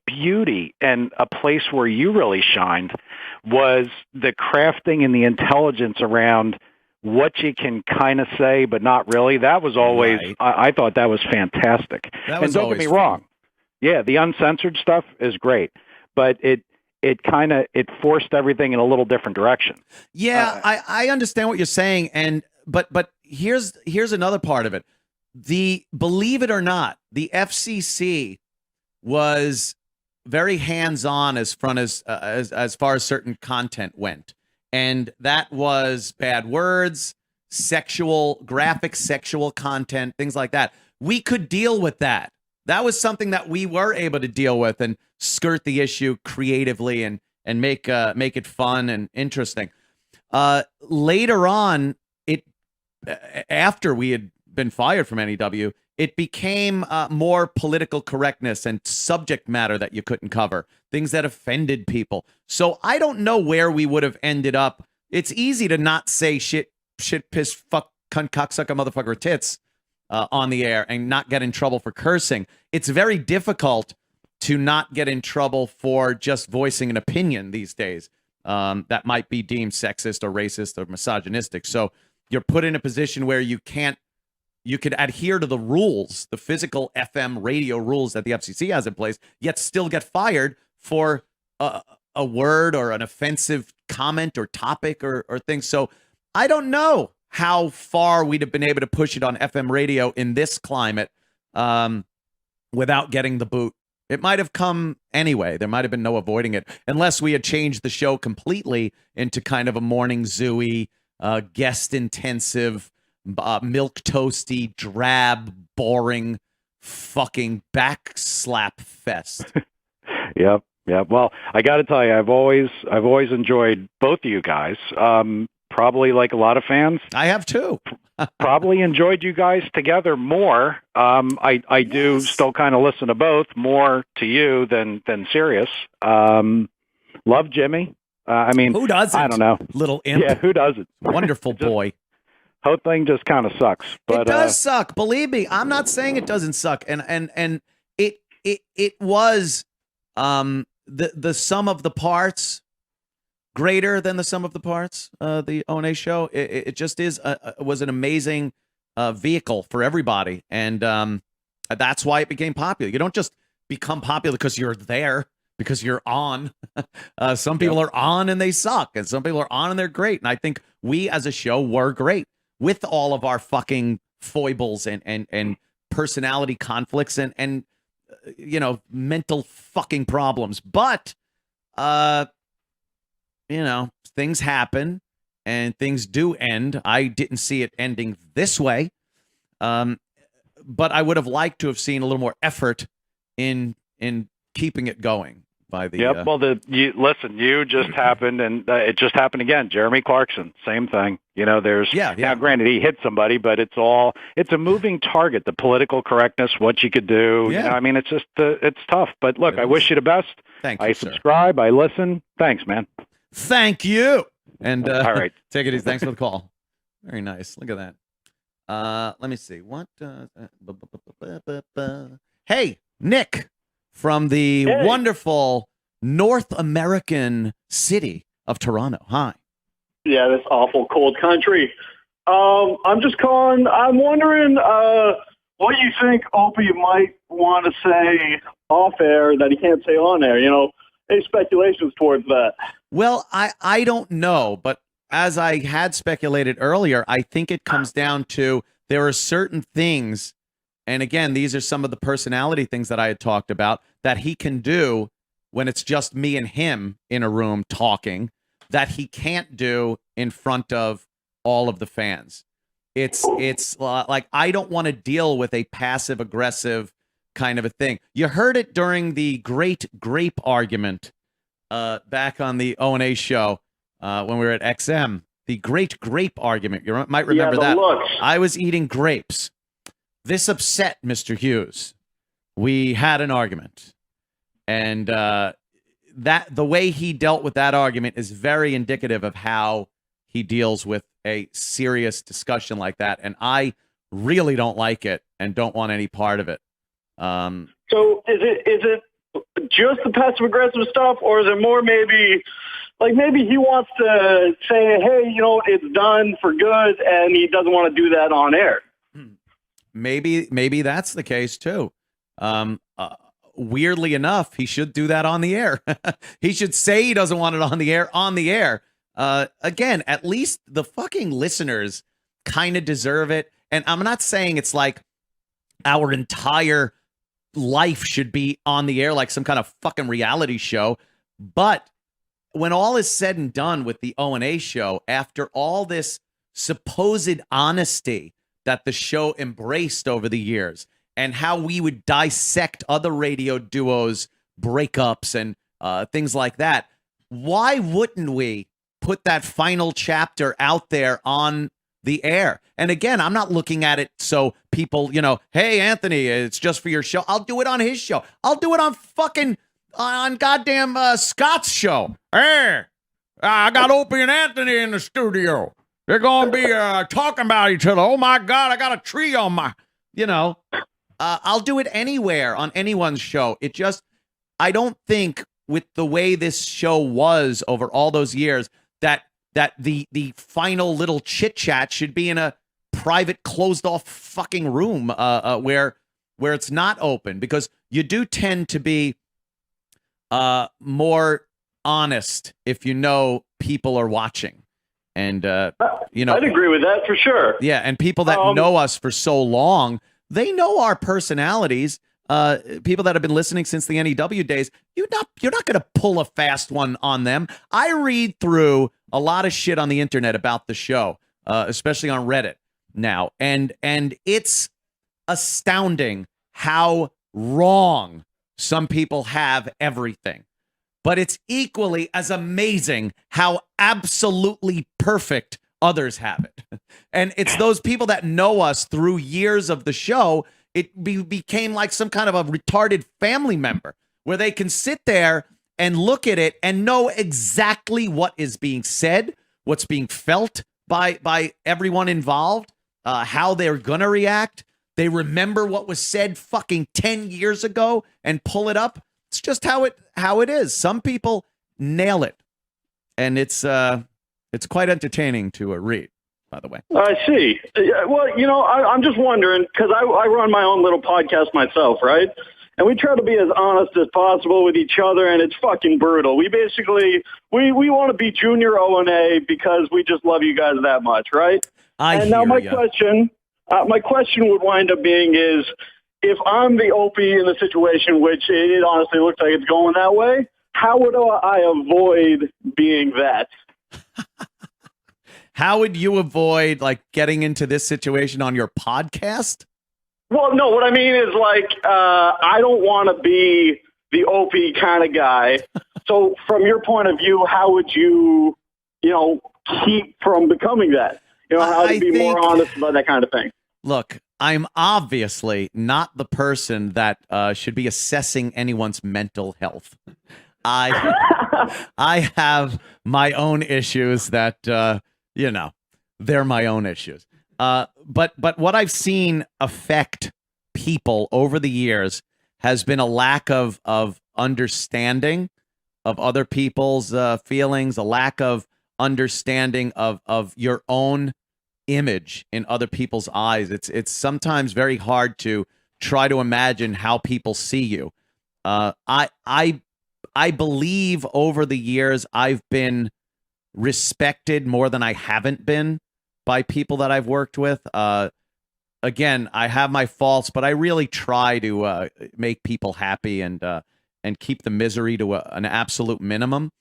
beauty and a place where you really shined was the crafting and the intelligence around what you can kind of say but not really. That was always I thought that was fantastic. And don't get me wrong. Yeah, the uncensored stuff is great, but it forced everything in a little different direction. Yeah, I understand what you're saying, but here's another part of it. Believe it or not, the FCC was very hands-on as far as certain content went, and that was bad words, graphic sexual content, things like that. We could deal with that. That was something that we were able to deal with and skirt the issue creatively and make it fun and interesting. Later on, after we had been fired from NEW, it became more political correctness and subject matter that you couldn't cover, things that offended people. So I don't know where we would have ended up. It's easy to not say shit, piss, fuck, cunt, cocksucker, motherfucker, tits on the air and not get in trouble for cursing. It's very difficult to not get in trouble for just voicing an opinion these days that might be deemed sexist or racist or misogynistic. So you're put in a position where you could adhere to the rules, the physical FM radio rules that the FCC has in place, yet still get fired for a word or an offensive comment or topic or things. So I don't know how far we'd have been able to push it on FM radio in this climate without getting the boot. It might have come anyway. There might have been no avoiding it, unless we had changed the show completely into kind of a morning zooey, guest-intensive, milk-toasty, drab, boring, fucking backslap fest. Yep. Well, I got to tell you, I've always enjoyed both of you guys. probably like a lot of fans. I have too. Probably enjoyed you guys together more. I do still kind of listen to both, more to you than Sirius. Love Jimmy. I mean, who doesn't? I don't know. Little imp. Yeah, who doesn't? Wonderful boy. Whole thing just kind of sucks. But it does suck. Believe me, I'm not saying it doesn't suck. And it was the sum of the parts greater than the sum of the parts. The O&A show. It just was an amazing vehicle for everybody, and that's why it became popular. You don't just become popular because you're there, because you're on. Some people are on and they suck, and some people are on and they're great. And I think we as a show were great with all of our fucking foibles and personality conflicts and you know, mental fucking problems. But you know, things happen and things do end. I didn't see it ending this way. But I would have liked to have seen a little more effort in keeping it going by the Yep. Well, you just happened, and it just happened again. Jeremy Clarkson, same thing. You know, there's now granted he hit somebody, but it's a moving target. The political correctness, what you could do. Yeah. You know, I mean, it's just it's tough. But look, I wish you the best. Thank I you, subscribe. I listen. Thanks, man. Thank you. And all right, take it easy. Thanks for the call. Very nice. Look at that. Let me see. What? Hey, Nick from the wonderful North American city of Toronto. Hi. Yeah, this awful cold country. I'm just calling. I'm wondering what you think Opie might want to say off air that he can't say on air. You know, any speculations towards that? Well, I don't know, but as I had speculated earlier, I think it comes down to there are certain things, and again, these are some of the personality things that I had talked about, that he can do when it's just me and him in a room talking, that he can't do in front of all of the fans. It's like, I don't want to deal with a passive aggressive kind of a thing. You heard it during the great Grape argument back on the O&A show when we were at XM. The great Grape argument. You might remember that. Looks. I was eating grapes. This upset Mr. Hughes. We had an argument. And that the way he dealt with that argument is very indicative of how he deals with a serious discussion like that. And I really don't like it and don't want any part of it. So is it just the passive aggressive stuff, or is it more maybe he wants to say, hey, you know, it's done for good, and he doesn't want to do that on air? Maybe that's the case too. Weirdly enough, he should do that on the air. He should say he doesn't want it on the air. Again, at least the fucking listeners kind of deserve it. And I'm not saying it's like our entire life should be on the air like some kind of fucking reality show. But when all is said and done with the O&A show, after all this supposed honesty that the show embraced over the years, and how we would dissect other radio duos, breakups, and things like that, why wouldn't we put that final chapter out there on the air? And again, I'm not looking at it so people, you know, hey, Anthony, it's just for your show. I'll do it on his show. I'll do it on goddamn Scott's show. Hey, I got Opie and Anthony in the studio. They're going to be talking about each other. Oh, my God, I got a tree on my, you know. I'll do it anywhere on anyone's show. I don't think with the way this show was over all those years that the final little chit chat should be in a private, closed off fucking room where it's not open, because you do tend to be more honest if you know people are watching. And you know, I'd agree with that for sure. Yeah, and people that know us for so long, they know our personalities. People that have been listening since the NEW days, you're not going to pull a fast one on them. I read through a lot of shit on the internet about the show, especially on Reddit now, and it's astounding how wrong some people have everything. But it's equally as amazing how absolutely perfect others have it. And it's those people that know us through years of the show. It became like some kind of a retarded family member where they can sit there and look at it and know exactly what is being said, what's being felt by everyone involved, how they're going to react. They remember what was said fucking 10 years ago and pull it up. It's just how it is. Some people nail it. And it's quite entertaining to read, by the way. I see. Well, I'm just wondering, because I run my own little podcast myself, right? And we try to be as honest as possible with each other, and it's fucking brutal. We basically, we want to be junior O&A because we just love you guys that much, right? Now my question would wind up being is, if I'm the Opie in the situation, which it honestly looks like it's going that way, how would I avoid being that? How would you avoid getting into this situation on your podcast? Well, no, what I mean is I don't want to be the Opie kind of guy. So from your point of view, how would you, keep from becoming that? How to be more honest about that kind of thing. Look, I'm obviously not the person that should be assessing anyone's mental health. I have my own issues that, they're my own issues. But what I've seen affect people over the years has been a lack of understanding of other people's feelings, a lack of understanding of your own image in other people's eyes. It's sometimes very hard to try to imagine how people see you. I believe over the years I've been respected more than I haven't been by people that I've worked with. Again, I have my faults, but I really try to make people happy and keep the misery to an absolute minimum.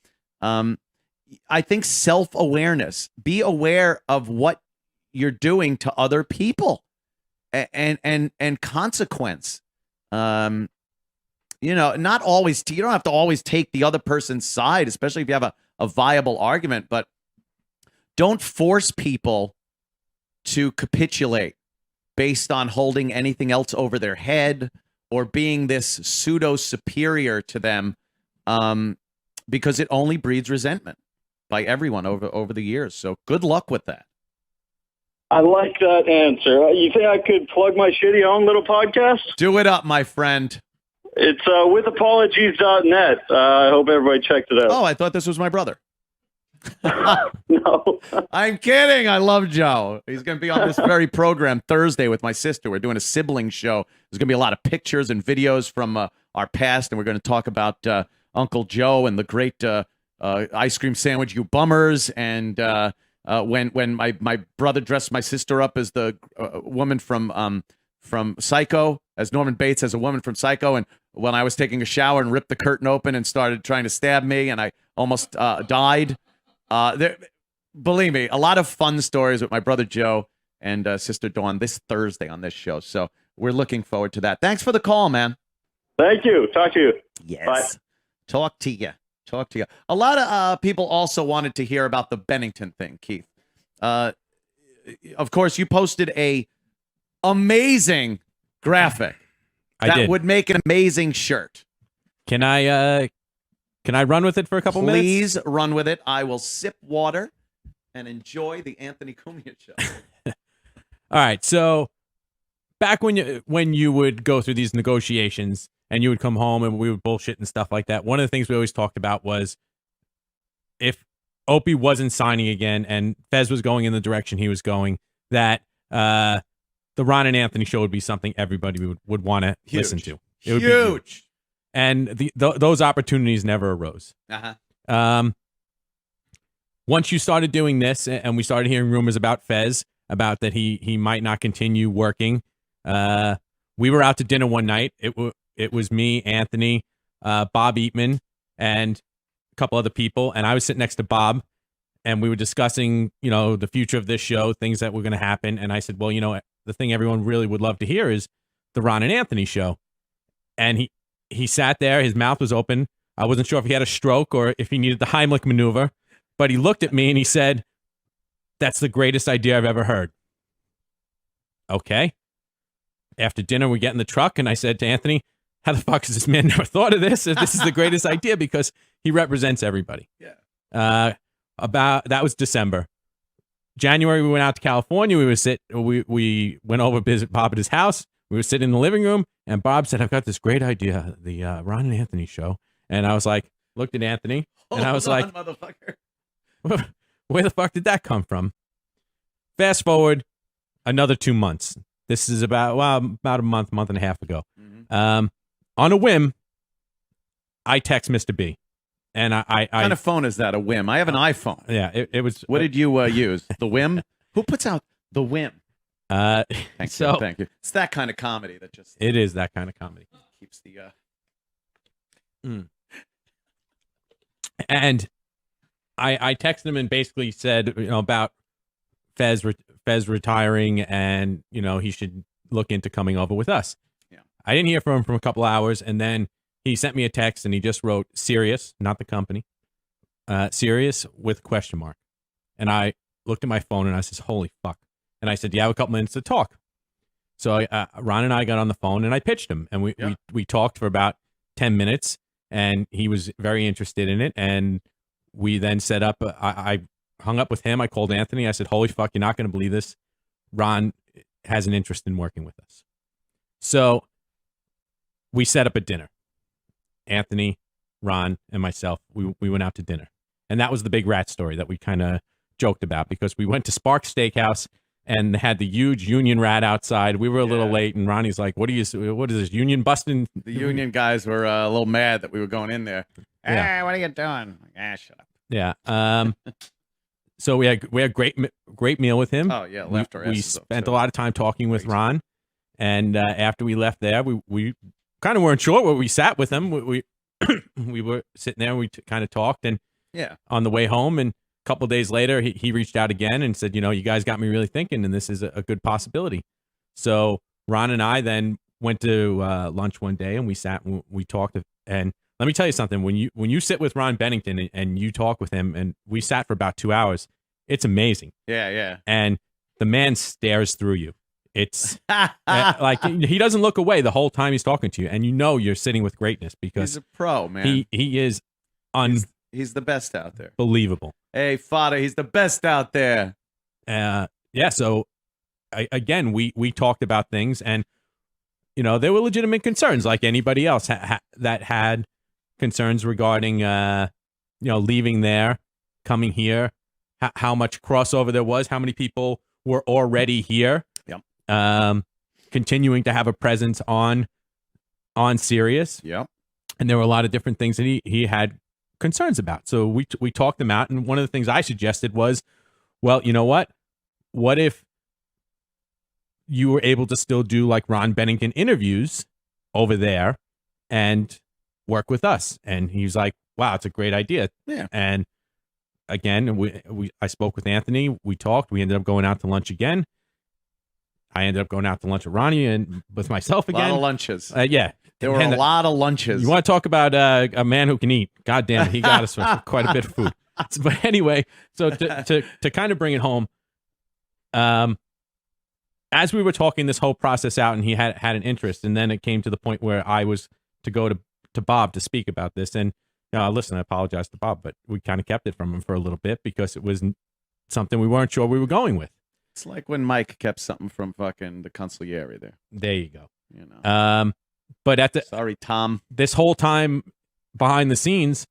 I think self-awareness, be aware of what you're doing to other people and consequence. Not always, you don't have to always take the other person's side, especially if you have a viable argument, but don't force people to capitulate based on holding anything else over their head or being this pseudo superior to them, because it only breeds resentment by everyone over the years. So good luck with that. I like that answer. You think I could plug my shitty own little podcast? Do it up, my friend. It's withapologies.net. I hope everybody checked it out. Oh, I thought this was my brother. No. I'm kidding. I love Joe. He's going to be on this very program Thursday with my sister. We're doing a sibling show. There's going to be a lot of pictures and videos from our past, and we're going to talk about Uncle Joe and the great ice cream sandwich, you bummers, and when my brother dressed my sister up as the woman from Psycho, as Norman Bates as a woman from Psycho, and when I was taking a shower and ripped the curtain open and started trying to stab me, and I almost died. Believe me, a lot of fun stories with my brother Joe and sister Dawn this Thursday on this show. So we're looking forward to that. Thanks for the call, man. Thank you. Talk to you. Yes. Bye. Talk to you. Talk to you. A lot of people also wanted to hear about the Bennington thing, Keith. Of course, you posted a amazing graphic that would make an amazing shirt. Can I run with it for a couple minutes? Please run with it. I will sip water and enjoy the Anthony Kumia show. All right. So back when you would go through these negotiations and you would come home and we would bullshit and stuff like that, one of the things we always talked about was if Opie wasn't signing again and Fez was going in the direction he was going, that the Ron and Anthony show would be something everybody would want to listen to. It would be huge. And those opportunities never arose. Once you started doing this, and we started hearing rumors about Fez, about that he might not continue working, we were out to dinner one night. It was me, Anthony, Bob Eatman, and a couple other people, and I was sitting next to Bob, and we were discussing, the future of this show, things that were going to happen, and I said, well, the thing everyone really would love to hear is the Ron and Anthony show. And he sat there, his mouth was open. I wasn't sure if he had a stroke or if he needed the Heimlich maneuver, but he looked at me and he said, That's the greatest idea I've ever heard. Okay. After dinner, we get in the truck, and I said to Anthony, how the fuck has this man never thought of this? If this is the greatest idea, because he represents everybody. Yeah. That was December. January, we went out to California. We went over to visit Bob at his house. We were sitting in the living room, and Bob said, I've got this great idea, the Ron and Anthony show. And I was like, looked at Anthony, and I was like, motherfucker. Where the fuck did that come from? Fast forward another 2 months. This is about a month and a half ago. On a whim, I text Mr. B. And What kind of phone is that? A whim? I have an iPhone. Yeah, it was. What did you use? The whim? Who puts out the whim? Thank you. It's that kind of comedy that just. It is that kind of comedy. Keeps the. And I texted him and basically said, about Fez retiring, and he should look into coming over with us. Yeah. I didn't hear from him for a couple hours, and then he sent me a text, and he just wrote Sirius, not the company, Sirius with question mark. And I looked at my phone and I said, holy fuck. And I said, do you have a couple minutes to talk? So Ron and I got on the phone and I pitched him, and we talked for about 10 minutes, and he was very interested in it. And we then set up, I hung up with him. I called Anthony. I said, holy fuck, you're not going to believe this. Ron has an interest in working with us. So we set up a dinner. Anthony, Ron, and myself, we went out to dinner. And that was the big rat story that we kind of joked about, because we went to Sparks Steakhouse and had the huge union rat outside. We were a little late, and Ronnie's like, what is this, union busting? The union guys were a little mad that we were going in there. Yeah. Hey, what are you doing? Shut up. Yeah. So we had great meal with him. Oh, yeah, left our asses We up, spent too. a lot of time talking with Ron. And after we left there, we kind of weren't sure where we sat with him. We were sitting there, and we kind of talked, and on the way home, and a couple of days later, he reached out again and said, you guys got me really thinking, and this is a good possibility. So Ron and I then went to lunch one day, and we sat and we talked. And let me tell you something: when you sit with Ron Bennington and you talk with him, and we sat for about 2 hours, it's amazing. Yeah. And the man stares through you. It's like he doesn't look away the whole time he's talking to you, and you're sitting with greatness, because He's a pro, man. He is He's the best out there. Unbelievable. Hey, Fada, he's the best out there. Yeah. So again, we talked about things, and there were legitimate concerns, like anybody else that had concerns regarding leaving there, coming here, how much crossover there was, how many people were already here. Yep. Continuing to have a presence on Sirius. Yep. And there were a lot of different things that he had concerns about. So we talked them out, and one of the things I suggested was, well, you know what? What if you were able to still do like Ron Bennington interviews over there and work with us? And he was like, wow, it's a great idea. Yeah. And again, I spoke with Anthony. We talked. We ended up going out to lunch again. I ended up going out to lunch with Ronnie and with myself again. A lot of lunches. Yeah. There were a lot of lunches. You want to talk about a man who can eat? God damn it, he got us for quite a bit of food. But anyway, so to kind of bring it home, as we were talking this whole process out, and he had an interest, and then it came to the point where I was to go to Bob to speak about this. And listen, I apologize to Bob, but we kind of kept it from him for a little bit because it was something we weren't sure we were going with. It's like when Mike kept something from fucking the consigliere there. There you go. But sorry, Tom. This whole time behind the scenes,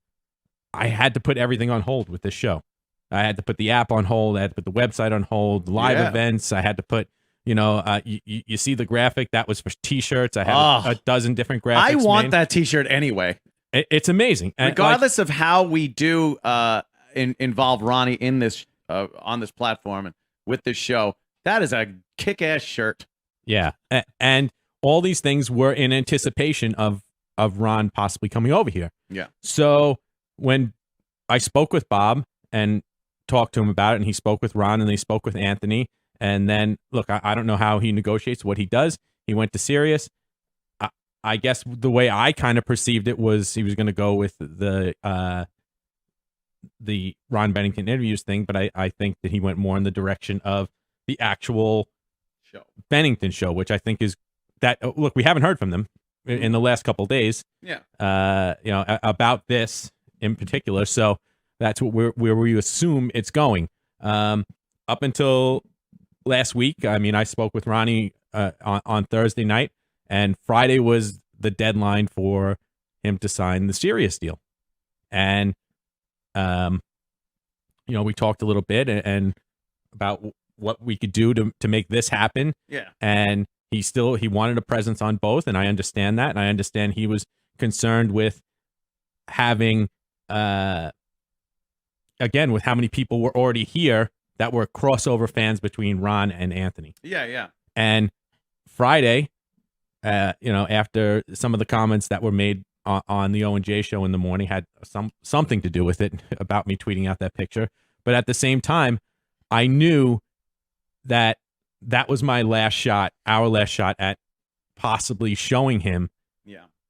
I had to put everything on hold with this show. I had to put the app on hold. I had to put the website on hold. Live events. I had to put. You see the graphic that was for T-shirts. I had a dozen different graphics. I want that T-shirt anyway. It's amazing, regardless of how we do involve Ronnie in this on this platform and with this show. That is a kick-ass shirt. Yeah, and all these things were in anticipation of Ron possibly coming over here. Yeah. So when I spoke with Bob and talked to him about it, and he spoke with Ron, and they spoke with Anthony, and then look, I don't know how he negotiates, what he does. He went to Sirius. I guess the way I kind of perceived it was he was going to go with the the Ron Bennington interviews thing, but I think that he went more in the direction of the actual show, Bennington show, which I think is that. Look, we haven't heard from them in the last couple of days. Yeah. About this in particular. So that's where we assume it's going. Up until last week, I mean, I spoke with Ronnie on Thursday night, and Friday was the deadline for him to sign the Sirius deal. And, we talked a little bit and about what we could do to make this happen. Yeah. And he wanted a presence on both, and I understand that. And I understand he was concerned with having, again, with how many people were already here that were crossover fans between Ron and Anthony. Yeah. And Friday, after some of the comments that were made on the O&J show in the morning had something to do with it about me tweeting out that picture. But at the same time, I knew that was my last shot, our last shot at possibly showing him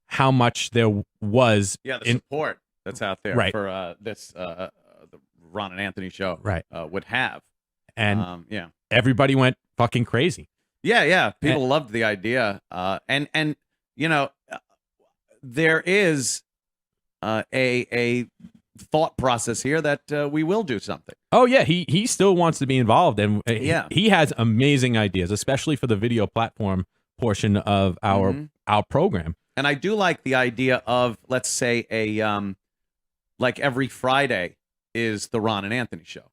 how much there was. Yeah, the support that's out there right. for this the Ron and Anthony show right. Would have. And everybody went fucking crazy. Yeah. People loved the idea. And there is a thought process here that we will do something. Oh yeah, he still wants to be involved, and he has amazing ideas, especially for the video platform portion of our program. And I do like the idea of, let's say, like every Friday is the Ron and Anthony show.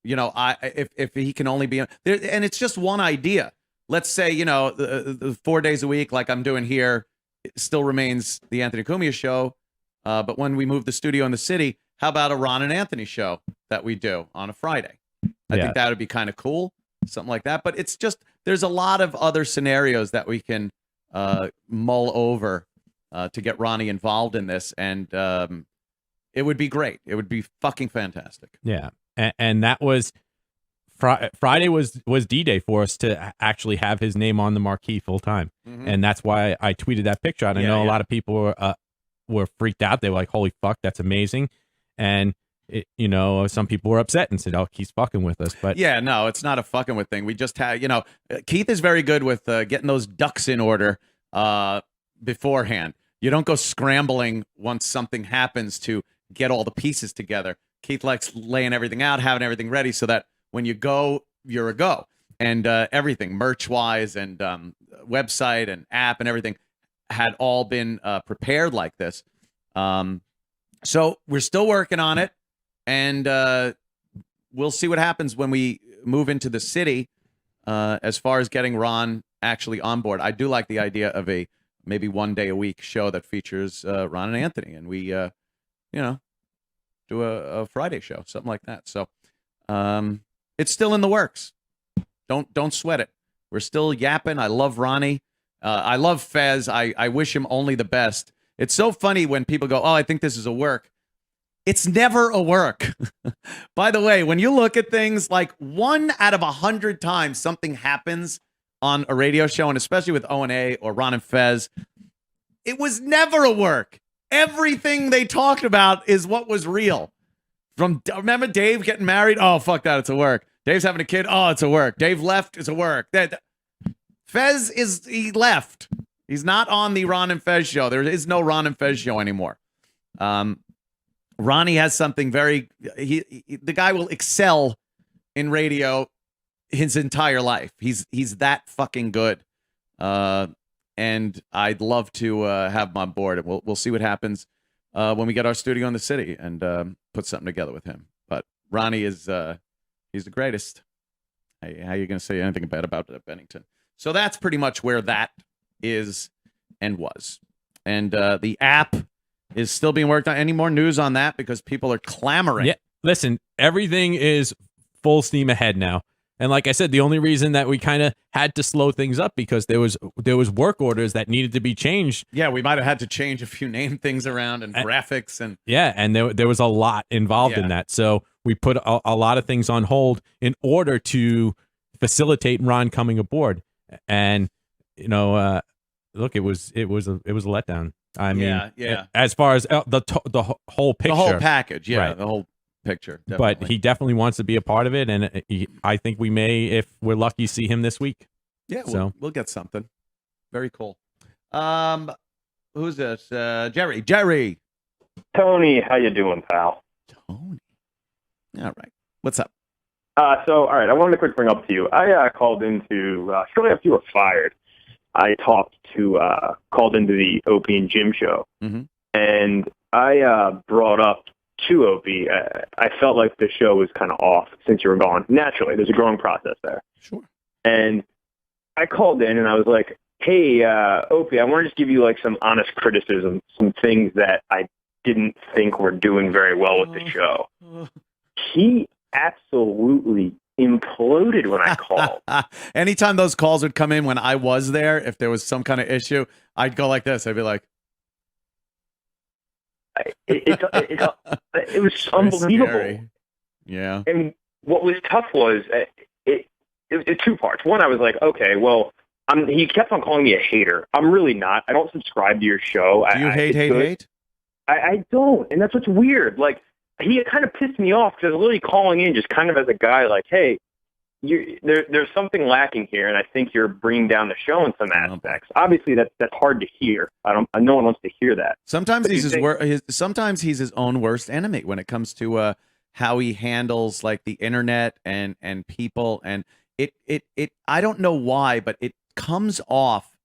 If he can only be there, and it's just one idea. Let's say, the 4 days a week, like I'm doing here, it still remains the Anthony Kumia show. But when we move the studio in the city, how about a Ron and Anthony show that we do on a Friday? I think that would be kind of cool, something like that. But it's just, there's a lot of other scenarios that we can mull over to get Ronnie involved in this. And it would be great. It would be fucking fantastic. Yeah. And that was Friday was D-Day for us to actually have his name on the marquee full time. And that's why I tweeted that picture out. I know a lot of people were freaked out. They were like, holy fuck, that's amazing. And some people were upset and said, oh, he's fucking with us. But yeah, no, it's not a fucking with thing. We just had, Keith is very good with getting those ducks in order beforehand. You don't go scrambling once something happens to get all the pieces together. Keith likes laying everything out, having everything ready so that when you go, you're a go. And everything, merch-wise and website and app and everything had all been prepared like this. So we're still working on it, and we'll see what happens when we move into the city as far as getting Ron actually on board. I do like the idea of a maybe 1 day a week show that features Ron and Anthony, and we, do a Friday show, something like that. So it's still in the works. Don't sweat it. We're still yapping. I love Ronnie. I love Fez. I wish him only the best. It's so funny when people go, oh, I think this is a work. It's never a work. By the way, when you look at things, like 1 out of 100 times something happens on a radio show, and especially with O&A or Ron and Fez, it was never a work. Everything they talked about is what was real. Remember Dave getting married? Oh, fuck that, it's a work. Dave's having a kid? Oh, it's a work. Dave left, it's a work. Fez he left. He's not on the Ron and Fez show. There is no Ron and Fez show anymore. Ronnie has something the guy will excel in radio his entire life. He's that fucking good. And I'd love to have him on board. And we'll see what happens when we get our studio in the city and put something together with him. But Ronnie is he's the greatest. How are you going to say anything bad about Bennington? So that's pretty much where that is and was. And the app is still being worked on. Any more news on that? Because people are clamoring. Yeah, listen, everything is full steam ahead now. And like I said, the only reason that we kind of had to slow things up because there was work orders that needed to be changed. Yeah, we might have had to change a few name things around and graphics and there was a lot involved in that. So we put a lot of things on hold in order to facilitate Ron coming aboard. And look, it was a letdown. I mean, as far as the whole picture, the whole package, right. the whole picture. but Definitely. he definitely wants to be a part of it, and I think we may, if we're lucky, see him this week. Yeah, So we'll get something. Very cool. Who's this? Jerry. Jerry. Tony, how you doing, pal? Tony. All right. What's up? All right, I wanted to quick bring up to you. I called into shortly after you were fired. I called into the Opie and Jim show, and I brought up to Opie. I felt like the show was kind of off since you were gone. Naturally, there's a growing process there. Sure. And I called in and I was like, "Hey, Opie, I want to just give you like some honest criticism, some things that I didn't think were doing very well with the show." He absolutely imploded when I called. Anytime those calls would come in when I was there, if there was some kind of issue, I'd go like this. I'd be like, it was unbelievable. Scary. Yeah. And what was tough was it was two parts. One, I was like, okay, well, he kept on calling me a hater. I'm really not. I don't subscribe to your show. Do you hate? I don't, and that's what's weird. Like, he kind of pissed me off because I was literally calling in just kind of as a guy, like, hey, there's something lacking here, and I think you're bringing down the show in some aspects. Obviously, that's hard to hear. No one wants to hear that. Sometimes sometimes he's his own worst enemy when it comes to how he handles like the internet and people, and it I don't know why, but it comes off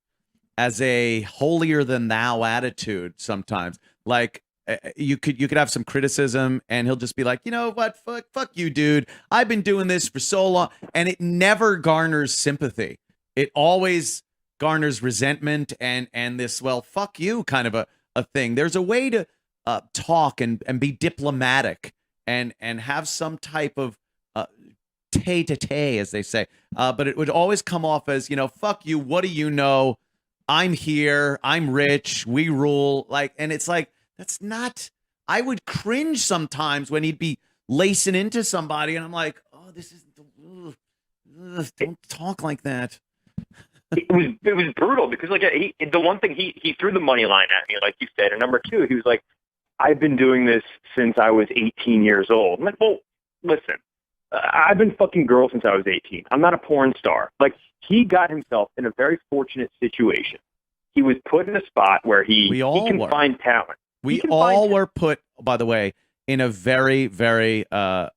as a holier than thou attitude sometimes. Like, you could have some criticism and he'll just be like, you know what, fuck you, dude. I've been doing this for so long, and it never garners sympathy. It always garners resentment and this, well, fuck you kind of a thing. There's a way to talk and be diplomatic and have some type of tete-a-tete, as they say. But it would always come off as, you know, fuck you. What do you know? I'm here. I'm rich. We rule. Like, and it's like, that's not, I would cringe sometimes when he'd be lacing into somebody, and I'm like, oh, this is, don't talk like that. It was brutal because, like, the one thing he threw the money line at me, like you said, and number two, he was like, I've been doing this since I was 18 years old. I'm like, well, listen, I've been fucking girls since I was 18. I'm not a porn star. Like, he got himself in a very fortunate situation. He was put in a spot where he can find talent. We all were put, by the way, in a very, very an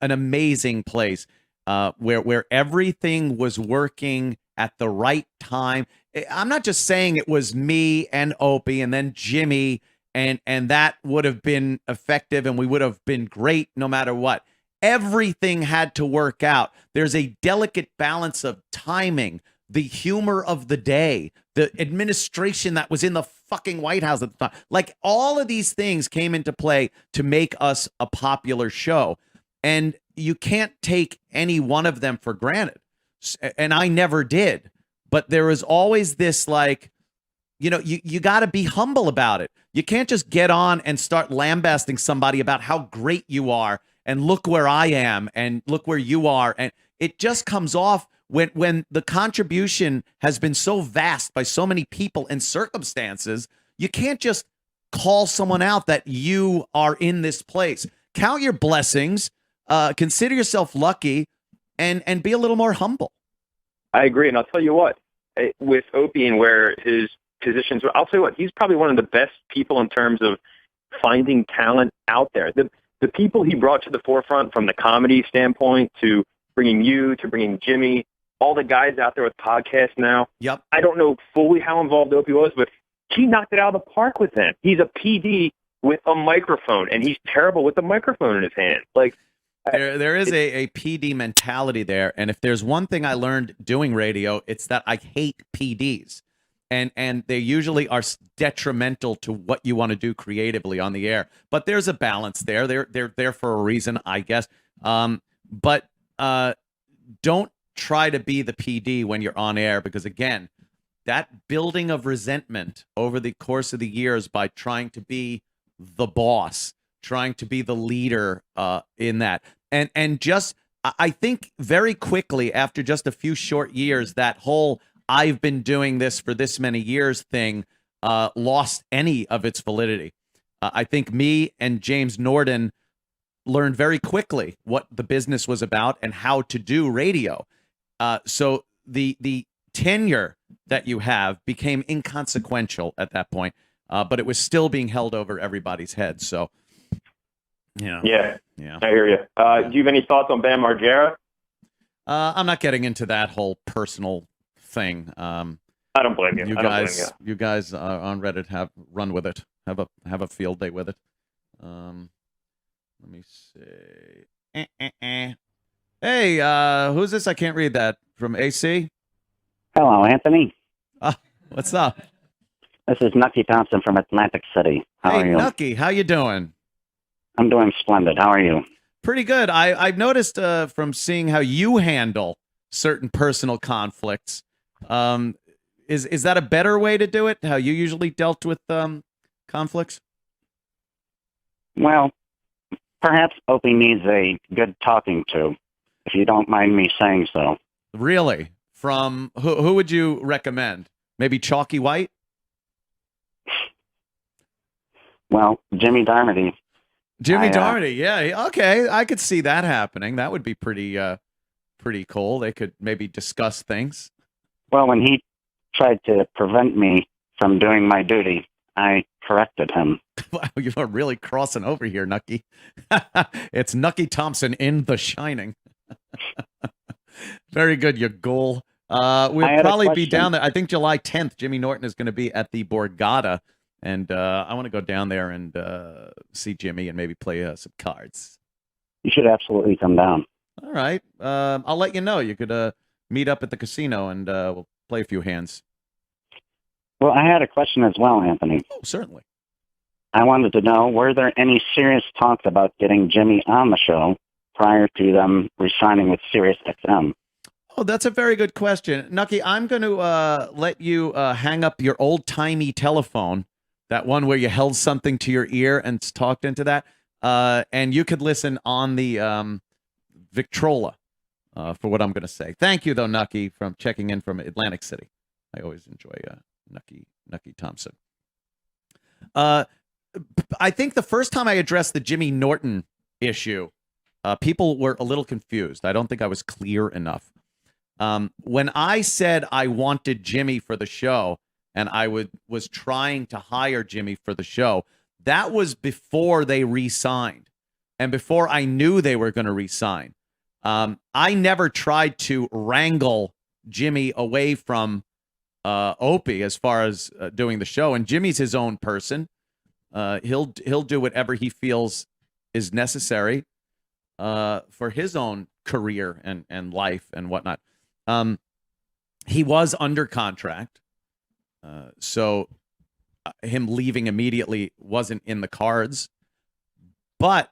amazing place where everything was working at the right time. I'm not just saying it was me and Opie and then Jimmy, and that would have been effective and we would have been great no matter what. Everything had to work out. There's a delicate balance of timing, the humor of the day, the administration that was in the fucking White House at the time. Like, all of these things came into play to make us a popular show. And you can't take any one of them for granted. And I never did. But there was always this, like, you know, you got to be humble about it. You can't just get on and start lambasting somebody about how great you are and look where I am and look where you are. And it just comes off when the contribution has been so vast by so many people and circumstances. You can't just call someone out that you are in this place. Count your blessings, consider yourself lucky, and be a little more humble. I agree, and I'll tell you what, with Opie and where his positions were, I'll tell you what, he's probably one of the best people in terms of finding talent out there. The people he brought to the forefront, from the comedy standpoint to bringing you, to bringing Jimmy, all the guys out there with podcasts now. Yep. I don't know fully how involved Opie was, but he knocked it out of the park with them. He's a PD with a microphone, and he's terrible with the microphone in his hand. Like, there is a PD mentality there, and if there's one thing I learned doing radio, it's that I hate PDs, and they usually are detrimental to what you want to do creatively on the air. But there's a balance there. They're there for a reason, I guess. But don't try to be the PD when you're on air, because again, that building of resentment over the course of the years by trying to be the boss, trying to be the leader in that. And just, I think very quickly after just a few short years, that whole I've been doing this for this many years thing lost any of its validity. I think me and James Norton learned very quickly what the business was about and how to do radio. So the tenure that you have became inconsequential at that point, but it was still being held over everybody's heads. So, Yeah, yeah. I hear you. Do you have any thoughts on Bam Margera? I'm not getting into that whole personal thing. I don't blame you. I don't blame you. You guys on Reddit have run with it. Have a field day with it. Let me see. Hey, who's this? I can't read that. From AC? Hello, Anthony. What's up? This is Nucky Thompson from Atlantic City. How are you? Nucky, how you doing? I'm doing splendid. How are you? Pretty good. I've noticed from seeing how you handle certain personal conflicts. Is that a better way to do it? How you usually dealt with conflicts? Well, perhaps Opie needs a good talking to, if you don't mind me saying so. Really? From who would you recommend? Maybe Chalky White? Well, Jimmy Darmody. Jimmy Darmody, yeah. Okay, I could see that happening. That would be pretty cool. They could maybe discuss things. Well, when he tried to prevent me from doing my duty, I corrected him. Wow, you are really crossing over here, Nucky. It's Nucky Thompson in The Shining. Very good, you ghoul. We'll probably be down there. I think July 10th, Jimmy Norton is going to be at the Borgata. And I want to go down there and see Jimmy and maybe play some cards. You should absolutely come down. All right. I'll let you know. You could meet up at the casino and we'll play a few hands. Well, I had a question as well, Anthony. Oh, certainly. I wanted to know, were there any serious talks about getting Jimmy on the show prior to them re-signing with SiriusXM? Oh, that's a very good question. Nucky, I'm going to let you hang up your old-timey telephone, that one where you held something to your ear and talked into that, and you could listen on the Victrola for what I'm going to say. Thank you, though, Nucky, from checking in from Atlantic City. I always enjoy Nucky Thompson. I think the first time I addressed the Jimmy Norton issue, people were a little confused. I don't think I was clear enough. When I said I wanted Jimmy for the show and I was trying to hire Jimmy for the show, that was before they re-signed and before I knew they were going to re-sign. I never tried to wrangle Jimmy away from Opie as far as doing the show, and Jimmy's his own person. He'll do whatever he feels is necessary for his own career and life and whatnot. He was under contract, so him leaving immediately wasn't in the cards. But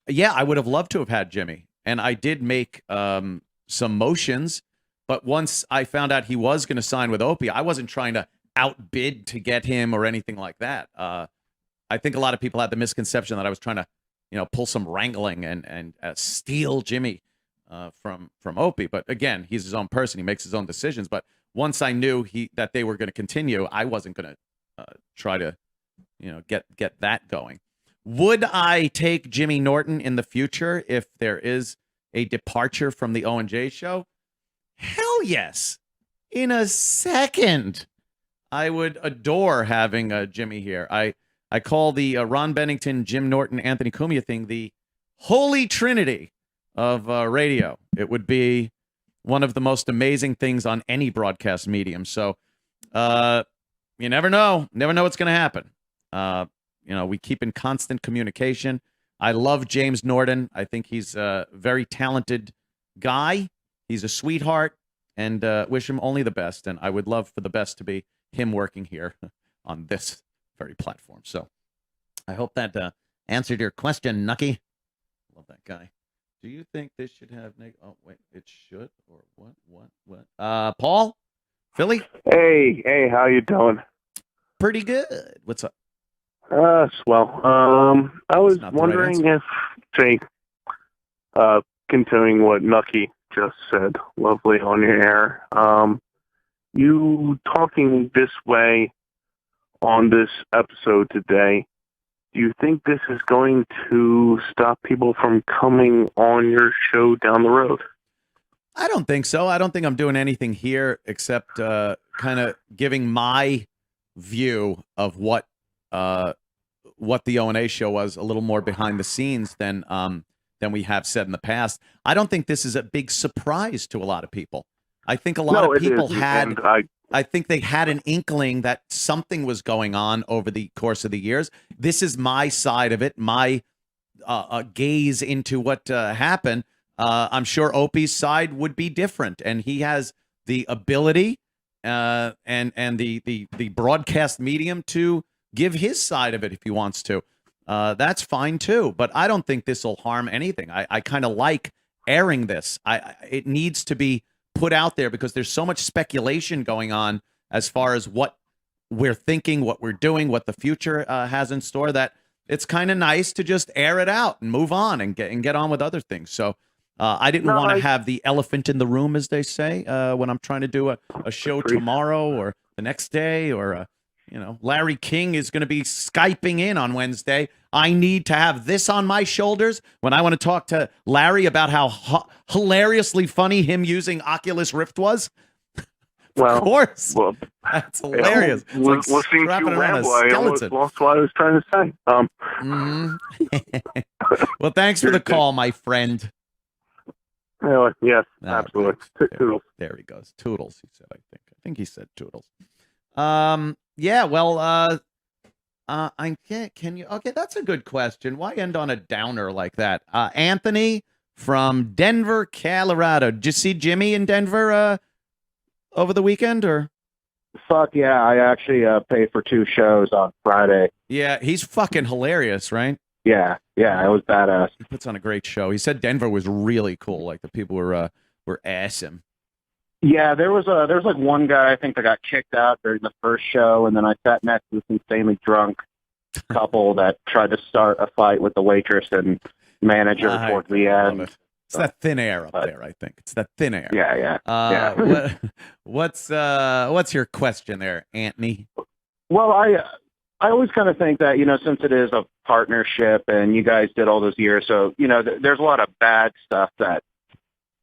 yeah, I would have loved to have had Jimmy, and I did make some motions. But once I found out he was going to sign with Opie, I wasn't trying to outbid to get him or anything like that. I think a lot of people had the misconception that I was trying to, pull some wrangling and steal Jimmy from Opie. But again, he's his own person. He makes his own decisions. But once I knew that they were going to continue, I wasn't going to try to, get that going. Would I take Jimmy Norton in the future if there is a departure from the O&J show? Hell yes. In a second. I would adore having Jimmy here. I call the Ron Bennington, Jim Norton, Anthony Kumia thing the holy trinity of radio. It would be one of the most amazing things on any broadcast medium. So you never know. Never know what's going to happen. We keep in constant communication. I love James Norton. I think he's a very talented guy. He's a sweetheart, and wish him only the best. And I would love for the best to be him working here on this very platform. So I hope that answered your question, Nucky. Love that guy. Do you think this should have oh wait, it should or what? Paul? Philly? Hey, how you doing? Pretty good. What's up? Swell. I was wondering if, continuing what Nucky just said, lovely on your air. You talking this way on this episode today, Do you think this is going to stop people from coming on your show down the road? I don't think so. I don't think I'm doing anything here except kind of giving my view of what the O&A show was, a little more behind the scenes than we have said in the past. I don't think this is a big surprise to a lot of people. I think a lot of people had. I think they had an inkling that something was going on over the course of the years. This is my side of it, my gaze into what happened. I'm sure Opie's side would be different, and he has the ability and the broadcast medium to give his side of it if he wants to. That's fine too, but I don't think this will harm anything. I kind of like airing this. It needs to be put out there because there's so much speculation going on as far as what we're thinking, what we're doing, what the future has in store, that it's kind of nice to just air it out and move on and get on with other things. So I didn't want to have the elephant in the room, as they say, when I'm trying to do a show tomorrow or the next day, or Larry King is going to be Skyping in on Wednesday. I need to have this on my shoulders when I want to talk to Larry about how hilariously funny him using Oculus Rift was. Well, of course. Well, that's hilarious. Yeah, listening to you ramble, I almost lost what I was trying to say. Well, thanks for the call, my friend. Yes, absolutely. Toodles. There he goes. Toodles, he said, I think he said Toodles. Yeah, well, I can't. Can you? Okay, that's a good question. Why end on a downer like that? Anthony from Denver, Colorado. Did you see Jimmy in Denver over the weekend, or? Fuck yeah! I actually paid for 2 shows on Friday. Yeah, he's fucking hilarious, right? Yeah, it was badass. He puts on a great show. He said Denver was really cool. Like the people were awesome. Yeah, there was like one guy I think that got kicked out during the first show, and then I sat next to this insanely drunk couple that tried to start a fight with the waitress and manager towards the end. It's that thin air up there, I think. It's that thin air. Yeah. What's your question there, Anthony? Well, I always kind of think that, since it is a partnership and you guys did all those years, so, there's a lot of bad stuff that,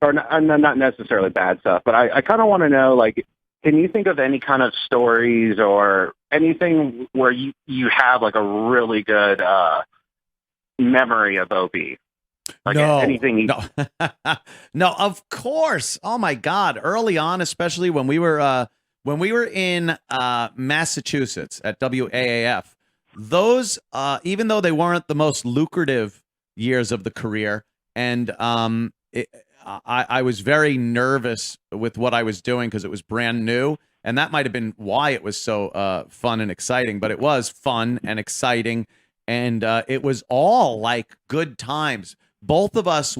or not necessarily bad stuff, but I kind of want to know, like, can you think of any kind of stories or anything where you have, like, a really good memory of Opie? Like anything? No, of course. Oh, my God. Early on, especially when we were in Massachusetts at WAAF, those, even though they weren't the most lucrative years of the career, and I was very nervous with what I was doing because it was brand new, and that might have been why it was so fun and exciting. But it was fun and exciting, and it was all like good times. Both of us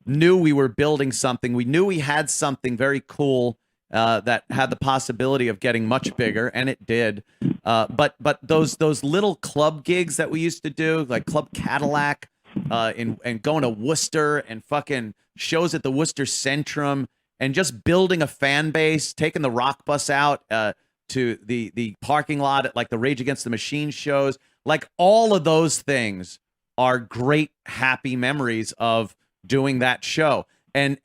knew we were building something. We knew we had something very cool that had the possibility of getting much bigger, and it did. But those little club gigs that we used to do, like Club Cadillac, and going to Worcester and fucking shows at the Worcester Centrum, and just building a fan base, taking the rock bus out to the parking lot at like the Rage Against the Machine shows. Like all of those things are great, happy memories of doing that show. And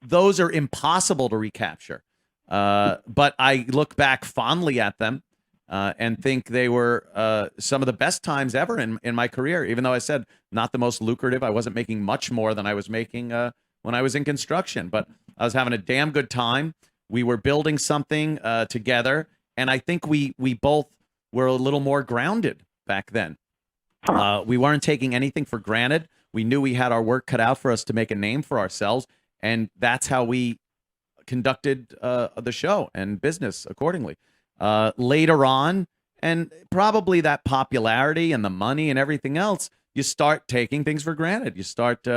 those are impossible to recapture. But I look back fondly at them and think they were some of the best times ever in my career, even though I said not the most lucrative. I wasn't making much more than I was making when I was in construction, but I was having a damn good time. We were building something together, and I think we both were a little more grounded back then. We weren't taking anything for granted. We knew we had our work cut out for us to make a name for ourselves, and that's how we conducted the show and business accordingly. Later on, and probably that popularity and the money and everything else, you start taking things for granted. You start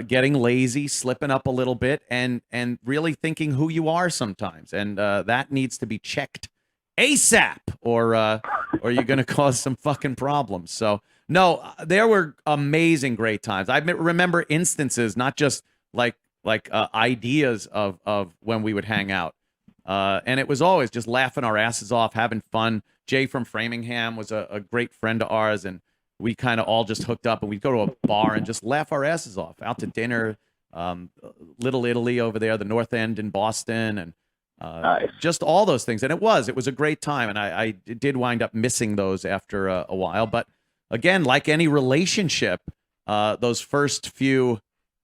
getting lazy, slipping up a little bit, and really thinking who you are sometimes, and that needs to be checked ASAP, or you're going to cause some fucking problems. So no, there were amazing, great times. I remember instances, not just like ideas of when we would hang out. And it was always just laughing our asses off, having fun. Jay from Framingham was a great friend of ours, and we kind of all just hooked up, and we'd go to a bar and just laugh our asses off, out to dinner, Little Italy over there, the North End in Boston, and just all those things. And it was a great time, and I did wind up missing those after a while. But again, like any relationship, those first few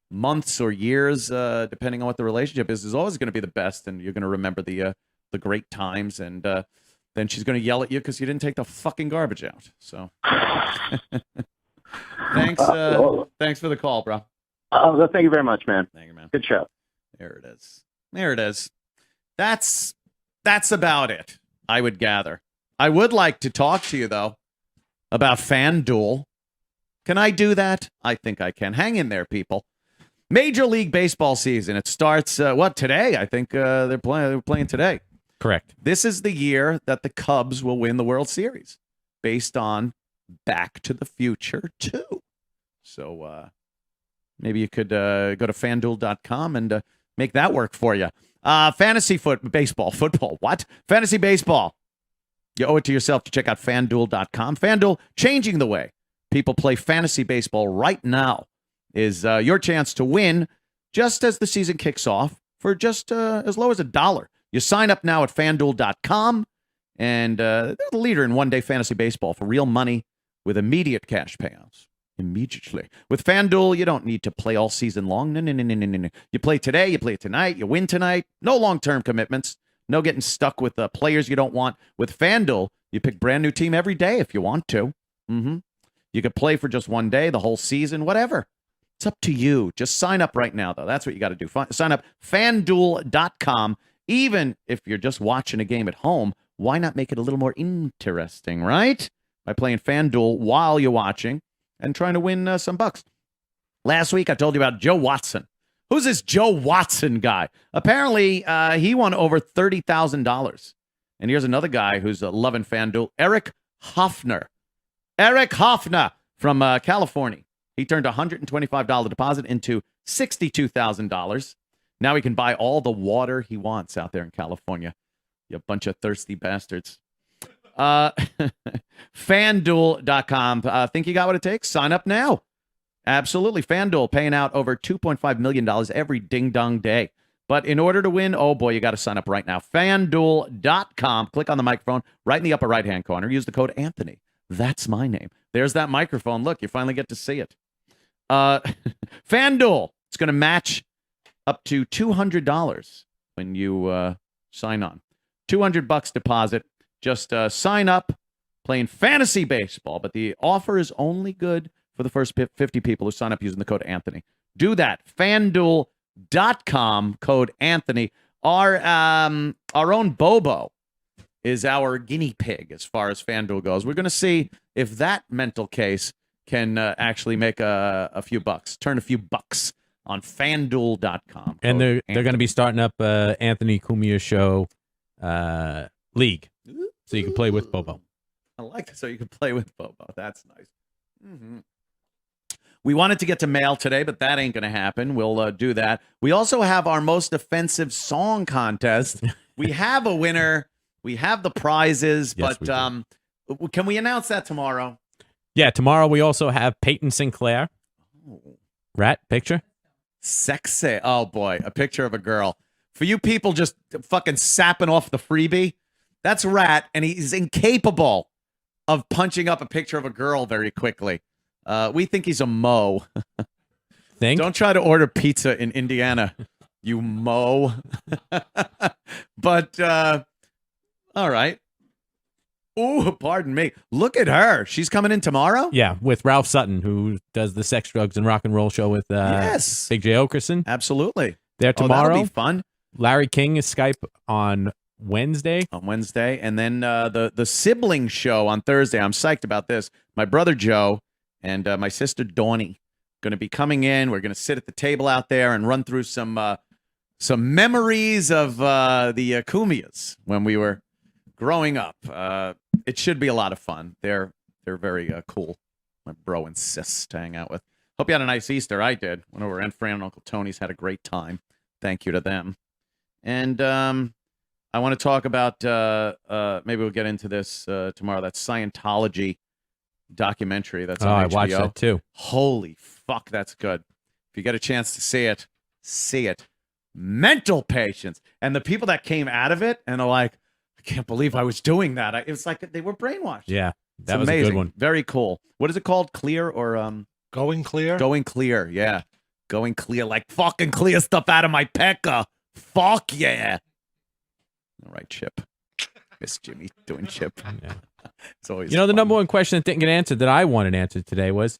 months or years, depending on what the relationship is always going to be the best, and you're going to remember the great times. And then she's going to yell at you because you didn't take the fucking garbage out. So thanks for the call, bro. Thank you very much, man. Thank you, man. Good show. There it is. There it is. That's about it, I would gather. I would like to talk to you, though, about FanDuel. Can I do that? I think I can. Hang in there, people. Major League Baseball season. It starts, today? I think they're playing today. Correct. This is the year that the Cubs will win the World Series, based on Back to the Future 2. So maybe you could go to FanDuel.com and make that work for you. Fantasy football. What? Fantasy baseball. You owe it to yourself to check out FanDuel.com. FanDuel, changing the way people play fantasy baseball right now, is your chance to win just as the season kicks off for just as low as $1. You sign up now at FanDuel.com, and they're the leader in one-day fantasy baseball for real money with immediate cash payouts. Immediately. With FanDuel, you don't need to play all season long. No. You play today, you play tonight, you win tonight. No long-term commitments. No getting stuck with players you don't want. With FanDuel, you pick brand new team every day if you want to. You could play for just one day, the whole season, whatever. It's up to you. Just sign up right now, though. That's what you got to do. Sign up, FanDuel.com. Even if you're just watching a game at home, why not make it a little more interesting, right? By playing FanDuel while you're watching and trying to win some bucks. Last week, I told you about Joe Watson. Who's this Joe Watson guy? Apparently, he won over $30,000. And here's another guy who's loving FanDuel, Eric Hoffner. Eric Hoffner from California. He turned a $125 deposit into $62,000. Now he can buy all the water he wants out there in California. You bunch of thirsty bastards. FanDuel.com. Think you got what it takes? Sign up now. Absolutely. FanDuel paying out over $2.5 million every ding-dong day. But in order to win, oh boy, you got to sign up right now. FanDuel.com. Click on the microphone right in the upper right-hand corner. Use the code Anthony. That's my name. There's that microphone. Look, you finally get to see it. FanDuel. It's going to match up to $200 when you sign on. $200 deposit. Just sign up, playing fantasy baseball. But the offer is only good for the first 50 people who sign up using the code Anthony. Do that. FanDuel.com, code Anthony. Our own Bobo is our guinea pig as far as FanDuel goes. We're going to see if that mental case can actually make a few bucks, turn a few bucks on FanDuel.com. And they're going to be starting up Anthony Kumia show league, so you can play with Bobo. I like it. So you can play with Bobo. That's nice. We wanted to get to mail today, but that ain't going to happen. We'll do that. We also have our most offensive song contest. We have a winner. We have the prizes, Yes, but can we announce that tomorrow? Yeah, tomorrow we also have Peyton Sinclair. Rat picture. Sexy. Oh, boy. A picture of a girl. For you people just fucking sapping off the freebie, that's Rat, and he's incapable of punching up a picture of a girl very quickly. We think he's a mo. Don't try to order pizza in Indiana, you mo. But, all right. Ooh, pardon me. Look at her. She's coming in tomorrow? Yeah, with Ralph Sutton, who does the Sex, Drugs, and Rock and Roll show with Yes. Big J. Okerson. Absolutely. There tomorrow. That'll be fun. Larry King is Skype on Wednesday. And then the sibling show on Thursday. I'm psyched about this. My brother Joe and my sister Dawnie going to be coming in. We're going to sit at the table out there and run through some memories of the Kumias when we were growing up. It should be a lot of fun. They're very cool. My bro insists to hang out with. Hope you had a nice Easter. I did. Went over Aunt Fran and Uncle Tony's, had a great time. Thank you to them. And I want to talk about, maybe we'll get into this tomorrow, that Scientology documentary that's on I HBO. watched that too. Holy fuck, that's good. If you get a chance to see it, see it. Mental patients. And the people that came out of it and are like, I can't believe I was doing that. It was like they were brainwashed. Yeah, that It's was amazing. a good one. Very cool. What is it called? Clear or Going Clear? Going Clear, yeah. Going Clear, like fucking clear stuff out of my peckah. Fuck yeah. All right, Chip. Miss Jimmy doing Chip. Yeah. It's always You know, the number one question that didn't get answered that I wanted answered today was,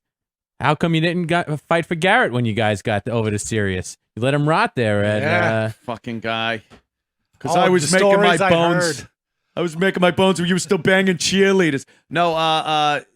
how come you didn't fight for Garrett when you guys got over to Sirius? You let him rot there at fucking guy. Because All I the was making my stories I bones. heard. I was making my bones when you were still banging cheerleaders. No,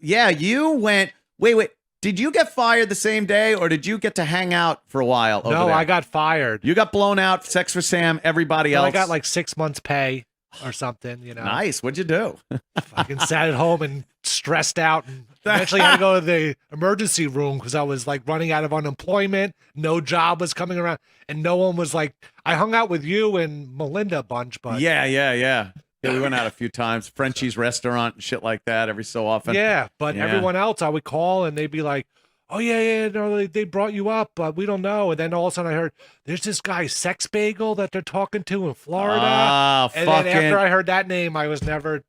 yeah, you went. Wait. Did you get fired the same day, or did you get to hang out for a while? Over No, there? I got fired. You got blown out. Sex for Sam. Everybody So else. I got like 6 months pay or something, you know. Nice. What'd you do? Fucking sat at home and stressed out, and eventually had to go to the emergency room because I was like running out of unemployment. No job was coming around, and no one was like. I hung out with you and Melinda a bunch, but Yeah, we went out a few times. Frenchie's restaurant and shit like that every so often. yeah, but everyone else I would call and they'd be like, "Oh yeah, no, they brought you up, but we don't know." And then all of a sudden I heard there's this guy Sex Bagel that they're talking to in Florida. Ah, and fucking then after I heard that name, I was never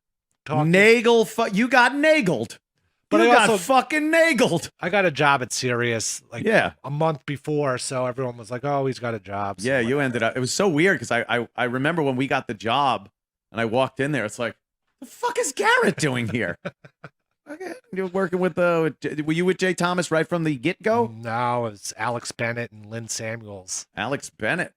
talking. Nagel, you got nagled. But you I got also- fucking nagled. I got a job at Sirius like Yeah. a month before, so everyone was like, "Oh, he's got a job." So Yeah, you ended up. It was so weird because I remember when we got the job and I walked in there. It's like, the fuck is Garrett doing here? Okay, you're working with were you with Jay Thomas right from the get go? No, it's Alex Bennett and Lynn Samuels. Alex Bennett,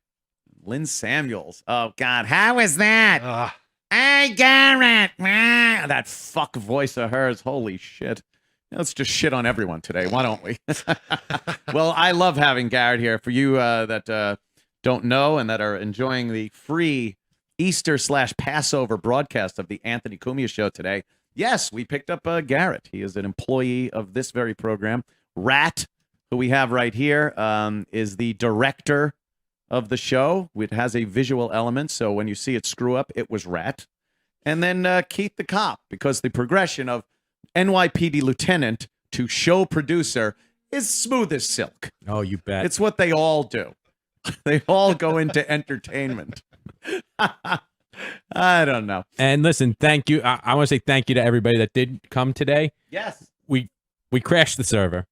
Lynn Samuels. Oh God, how is that? Hey Garrett, that fuck voice of hers. Holy shit. Let's just shit on everyone today. Why don't we? Well, I love having Garrett here. For you that don't know and that are enjoying the free Easter/Passover broadcast of the Anthony Kumia Show today. Yes, we picked up Garrett. He is an employee of this very program. Rat, who we have right here, is the director of the show. It has a visual element, so when you see it screw up, it was Rat. And then Keith the cop, because the progression of NYPD lieutenant to show producer is smooth as silk. Oh, you bet. It's what they all do. They all go into entertainment. I don't know. And listen, thank you. I want to say thank you to everybody that did come today. Yes. We crashed the server.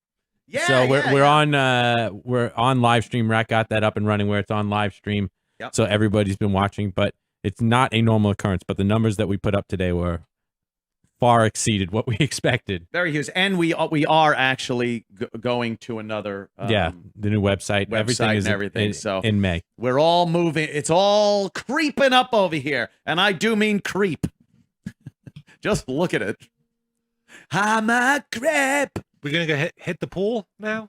Yeah. So we're on live stream. Rat got that up and running where it's on live stream. Yep. So everybody's been watching, but it's not a normal occurrence. But the numbers that we put up today were far exceeded what we expected. Very huge. And we are actually going to another The new website everything is and everything. So in May. We're all moving. It's all creeping up over here. And I do mean creep. Just look at it. I'm a creep. We're gonna go hit the pool now.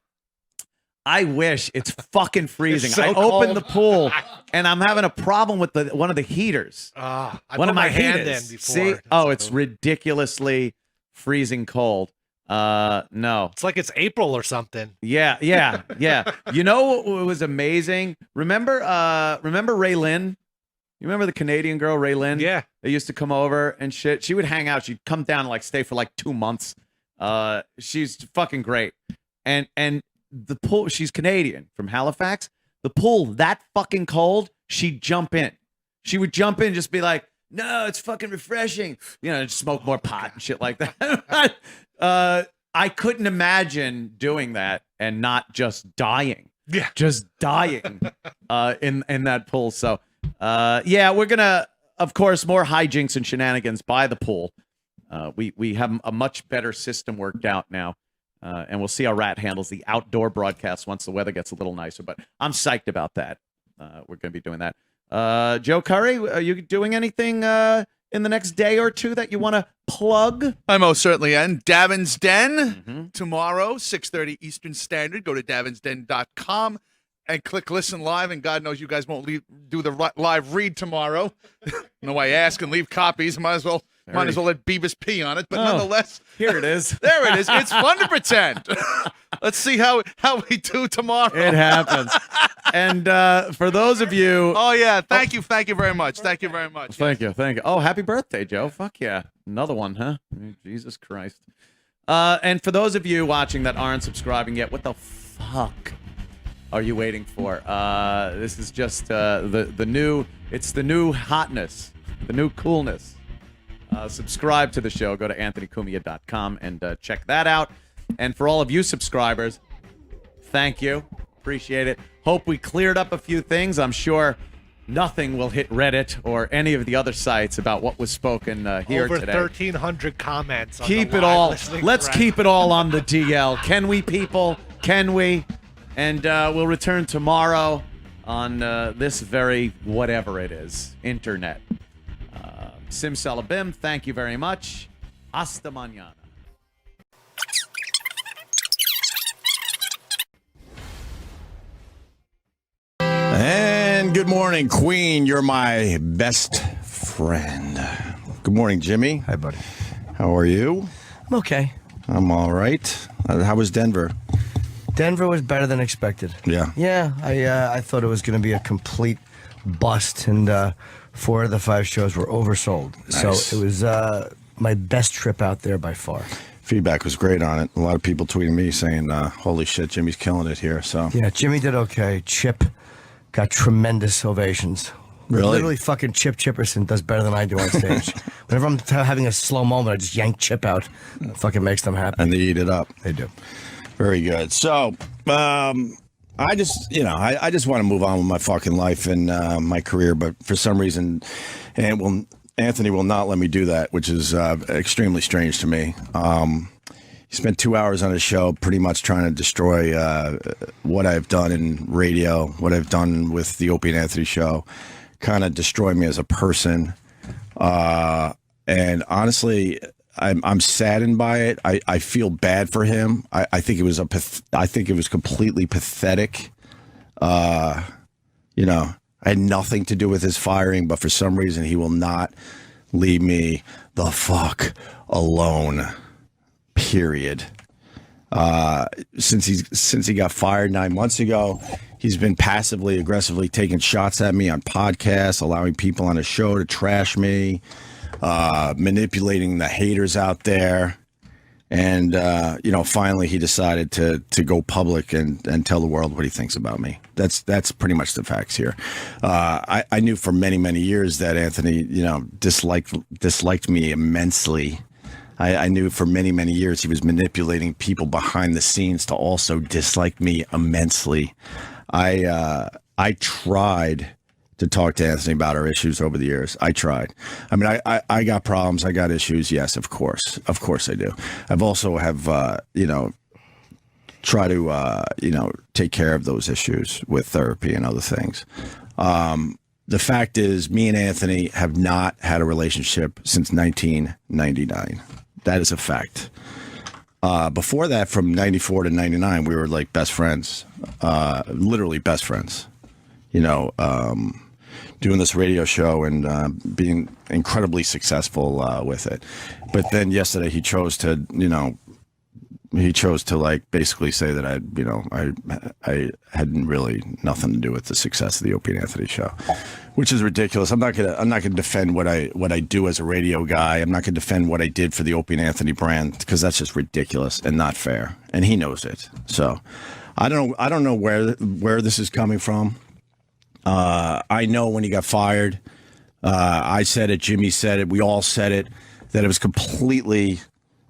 I wish. It's fucking freezing. It's so I opened cold. the pool and I'm having a problem with one of the heaters. I One put of my hand heaters. in before. See? Oh, it's ridiculously freezing cold. No. It's like it's April or something. Yeah. You know what was amazing? Remember Ray Lynn? You remember the Canadian girl, Ray Lynn? Yeah. They used to come over and shit. She would hang out. She'd come down and like stay for like 2 months. She's fucking great. And the pool, she's Canadian from Halifax. The pool that fucking cold, she'd jump in. She would jump in and just be like, no, it's fucking refreshing. You know, just smoke more pot and shit like that. I couldn't imagine doing that and not just dying. Yeah. Just dying in that pool. So, we're going to, of course, more hijinks and shenanigans by the pool. We have a much better system worked out now. And we'll see how Rat handles the outdoor broadcast once the weather gets a little nicer. But I'm psyched about that. We're going to be doing that. Joe Curry, are you doing anything in the next day or two that you want to plug? I most certainly am. Davin's Den tomorrow, 6:30 Eastern Standard. Go to davinsden.com and click listen live. And God knows you guys won't do the live read tomorrow. No, I ask and leave copies. Might as well let Beavis pee on it. But nonetheless, here it is. There it is. It's fun to pretend. Let's see how we do tomorrow. It happens. And for those of you, Oh yeah, thank you very much. Thank you very much. thank you. Oh, happy birthday, Joe. Fuck yeah, another one, huh? Jesus Christ. And for those of you watching that aren't subscribing yet, what the fuck are you waiting for? This is just the new. It's the new hotness, the new coolness. Subscribe to the show. Go to anthonykumia.com and check that out. And for all of you subscribers, thank you. Appreciate it. Hope we cleared up a few things. I'm sure nothing will hit Reddit or any of the other sites about what was spoken here Over today. 1,300 comments. Keep on the it all. listening Let's thread. keep it all on the DL. Can we, people? Can we? And we'll return tomorrow on this very whatever it is, internet. Sim Salabim, thank you very much. Hasta mañana. And good morning, Queen. You're my best friend. Good morning, Jimmy. Hi, buddy. How are you? I'm okay. I'm all right. How was Denver? Denver was better than expected. Yeah. Yeah, I thought it was going to be a complete bust, and 4 of the 5 shows were oversold. Nice. So it was my best trip out there by far. Feedback was great on it. A lot of people tweeting me saying, holy shit, Jimmy's killing it here. So Yeah, Jimmy did okay. Chip got tremendous ovations. Really? Literally fucking Chip Chipperson does better than I do on stage. Whenever I'm having a slow moment, I just yank Chip out. It fucking makes them happy. And they eat it up. They do. Very good. So, I just want to move on with my fucking life and my career, but for some reason, Anthony will not let me do that, which is extremely strange to me. He spent 2 hours on his show pretty much trying to destroy what I've done in radio, what I've done with the Opie and Anthony show, kind of destroy me as a person. And honestly, I'm saddened by it. I feel bad for him. I think it was completely pathetic. I had nothing to do with his firing, but for some reason he will not leave me the fuck alone. Period. Since he got fired 9 months ago, he's been passively aggressively taking shots at me on podcasts, allowing people on his show to trash me, manipulating the haters out there. And, finally he decided to go public and tell the world what he thinks about me. That's pretty much the facts here. I knew for many, many years that Anthony, disliked me immensely. I knew for many, many years he was manipulating people behind the scenes to also dislike me immensely. I tried to talk to Anthony about our issues over the years. I tried. I mean, I got problems. I got issues. Yes, of course. Of course I do. I've also try to, take care of those issues with therapy and other things. The fact is, me and Anthony have not had a relationship since 1999. That is a fact. Before that, from 94 to 99, we were like best friends, literally best friends, doing this radio show and being incredibly successful with it. But then yesterday he chose to like basically say that I hadn't really nothing to do with the success of the Opie and Anthony show, which is ridiculous. I'm not gonna defend what I do as a radio guy. I'm not gonna defend what I did for the Opie and Anthony brand, because that's just ridiculous and not fair, and he knows it. So I don't know where this is coming from. I know when he got fired, I said it, Jimmy said it, we all said it, that it was completely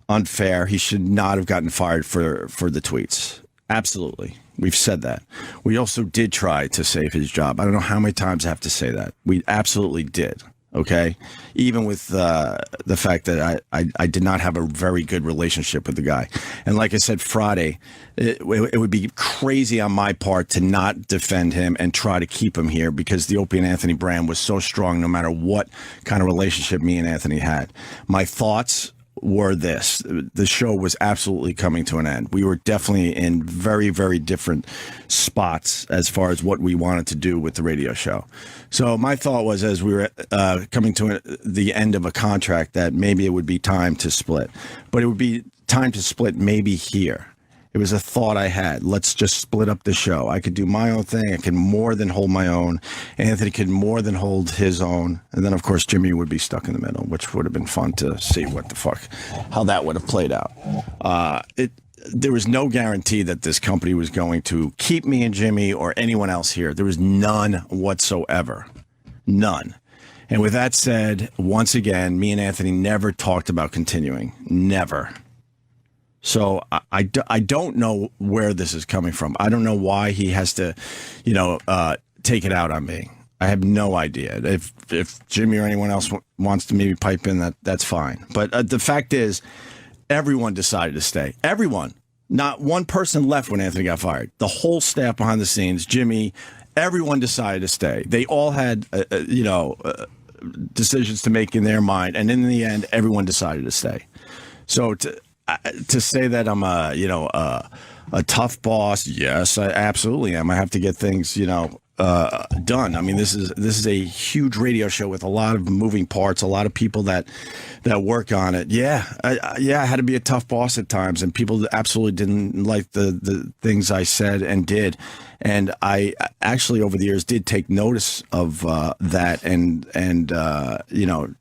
unfair. He should not have gotten fired for the tweets. Absolutely. We've said that. We also did try to save his job. I don't know how many times I have to say that. We absolutely did. Okay. Even with the fact that I did not have a very good relationship with the guy. And like I said, Friday, it would be crazy on my part to not defend him and try to keep him here, because the Opie and Anthony brand was so strong no matter what kind of relationship me and Anthony had. My thoughts were this: the show was absolutely coming to an end. We were definitely in very, very different spots as far as what we wanted to do with the radio show. So my thought was, as we were coming to the end of a contract, that maybe it would be time to split, but it would be time to split maybe here. It was a thought I had. Let's just split up the show. I could do my own thing. I could more than hold my own. Anthony could more than hold his own. And then, of course, Jimmy would be stuck in the middle, which would have been fun to see what the fuck, how that would have played out. There was no guarantee that this company was going to keep me and Jimmy or anyone else here. There was none whatsoever. None. And with that said, once again, me and Anthony never talked about continuing. Never. So I don't know where this is coming from. I don't know why he has to, take it out on me. I have no idea. If Jimmy or anyone else wants to maybe pipe in, that's fine. But the fact is, everyone decided to stay. Everyone. Not one person left when Anthony got fired. The whole staff behind the scenes, Jimmy, everyone decided to stay. They all had, decisions to make in their mind. And in the end, everyone decided to stay. So to say that I'm a tough boss, yes, I absolutely am. I have to get things, done. I mean, this is a huge radio show with a lot of moving parts, a lot of people that work on it. Yeah, I had to be a tough boss at times, and people absolutely didn't like the things I said and did. And I actually, over the years, did take notice of that and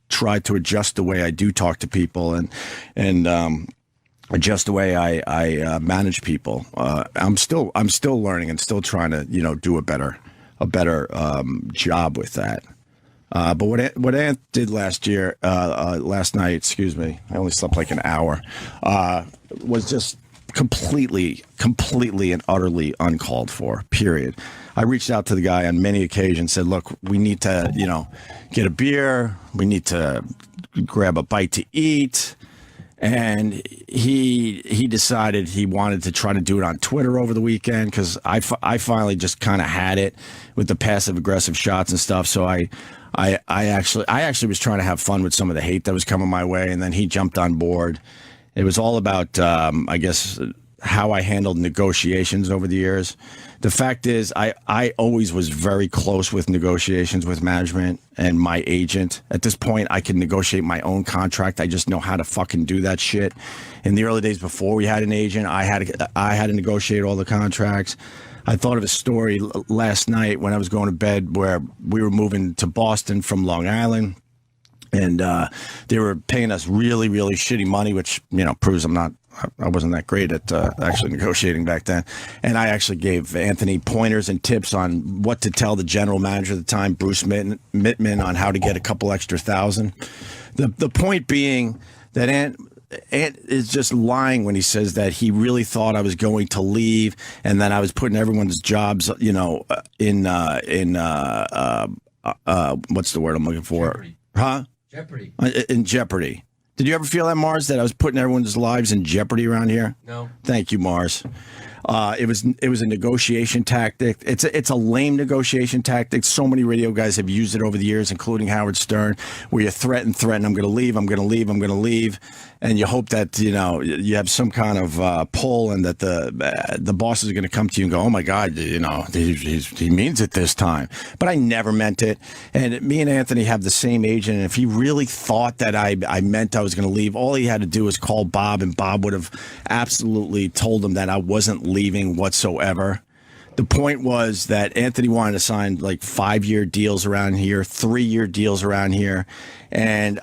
tried to adjust the way I do talk to people and adjust the way I manage people. I'm still learning and still trying to do a better job with that. But what Ant did last night, excuse me, I only slept like an hour, was just completely and utterly uncalled for, period. I reached out to the guy on many occasions, said, look, we need to, get a beer. We need to grab a bite to eat. And he decided he wanted to try to do it on Twitter over the weekend because I finally just kind of had it with the passive aggressive shots and stuff. So I actually was trying to have fun with some of the hate that was coming my way, and then he jumped on board. It was all about I guess how I handled negotiations over the years. The fact is, I always was very close with negotiations with management and my agent. At this point, I can negotiate my own contract. I just know how to fucking do that shit. In the early days before we had an agent, I had to negotiate all the contracts. I thought of a story last night when I was going to bed where we were moving to Boston from Long Island. And they were paying us really, really shitty money, which, proves I wasn't that great at actually negotiating back then. And I actually gave Anthony pointers and tips on what to tell the general manager at the time, Bruce Mittman, on how to get a couple extra thousand. The point being that Ant is just lying when he says that he really thought I was going to leave and that I was putting everyone's jobs, in what's the word I'm looking for? Jeopardy. Huh? Jeopardy. In jeopardy. Did you ever feel that, Mars, that I was putting everyone's lives in jeopardy around here? No. Thank you, Mars. It was a negotiation tactic. It's a lame negotiation tactic. So many radio guys have used it over the years, including Howard Stern, where you threaten, I'm going to leave, I'm going to leave, I'm going to leave. And you hope that, you have some kind of pull and that the boss is going to come to you and go, oh, my God, he means it this time. But I never meant it. And me and Anthony have the same agent. And if he really thought that I meant I was going to leave, all he had to do was call Bob, and Bob would have absolutely told him that I wasn't leaving whatsoever. The point was that Anthony wanted to sign like 5-year deals around here, 3-year deals around here. And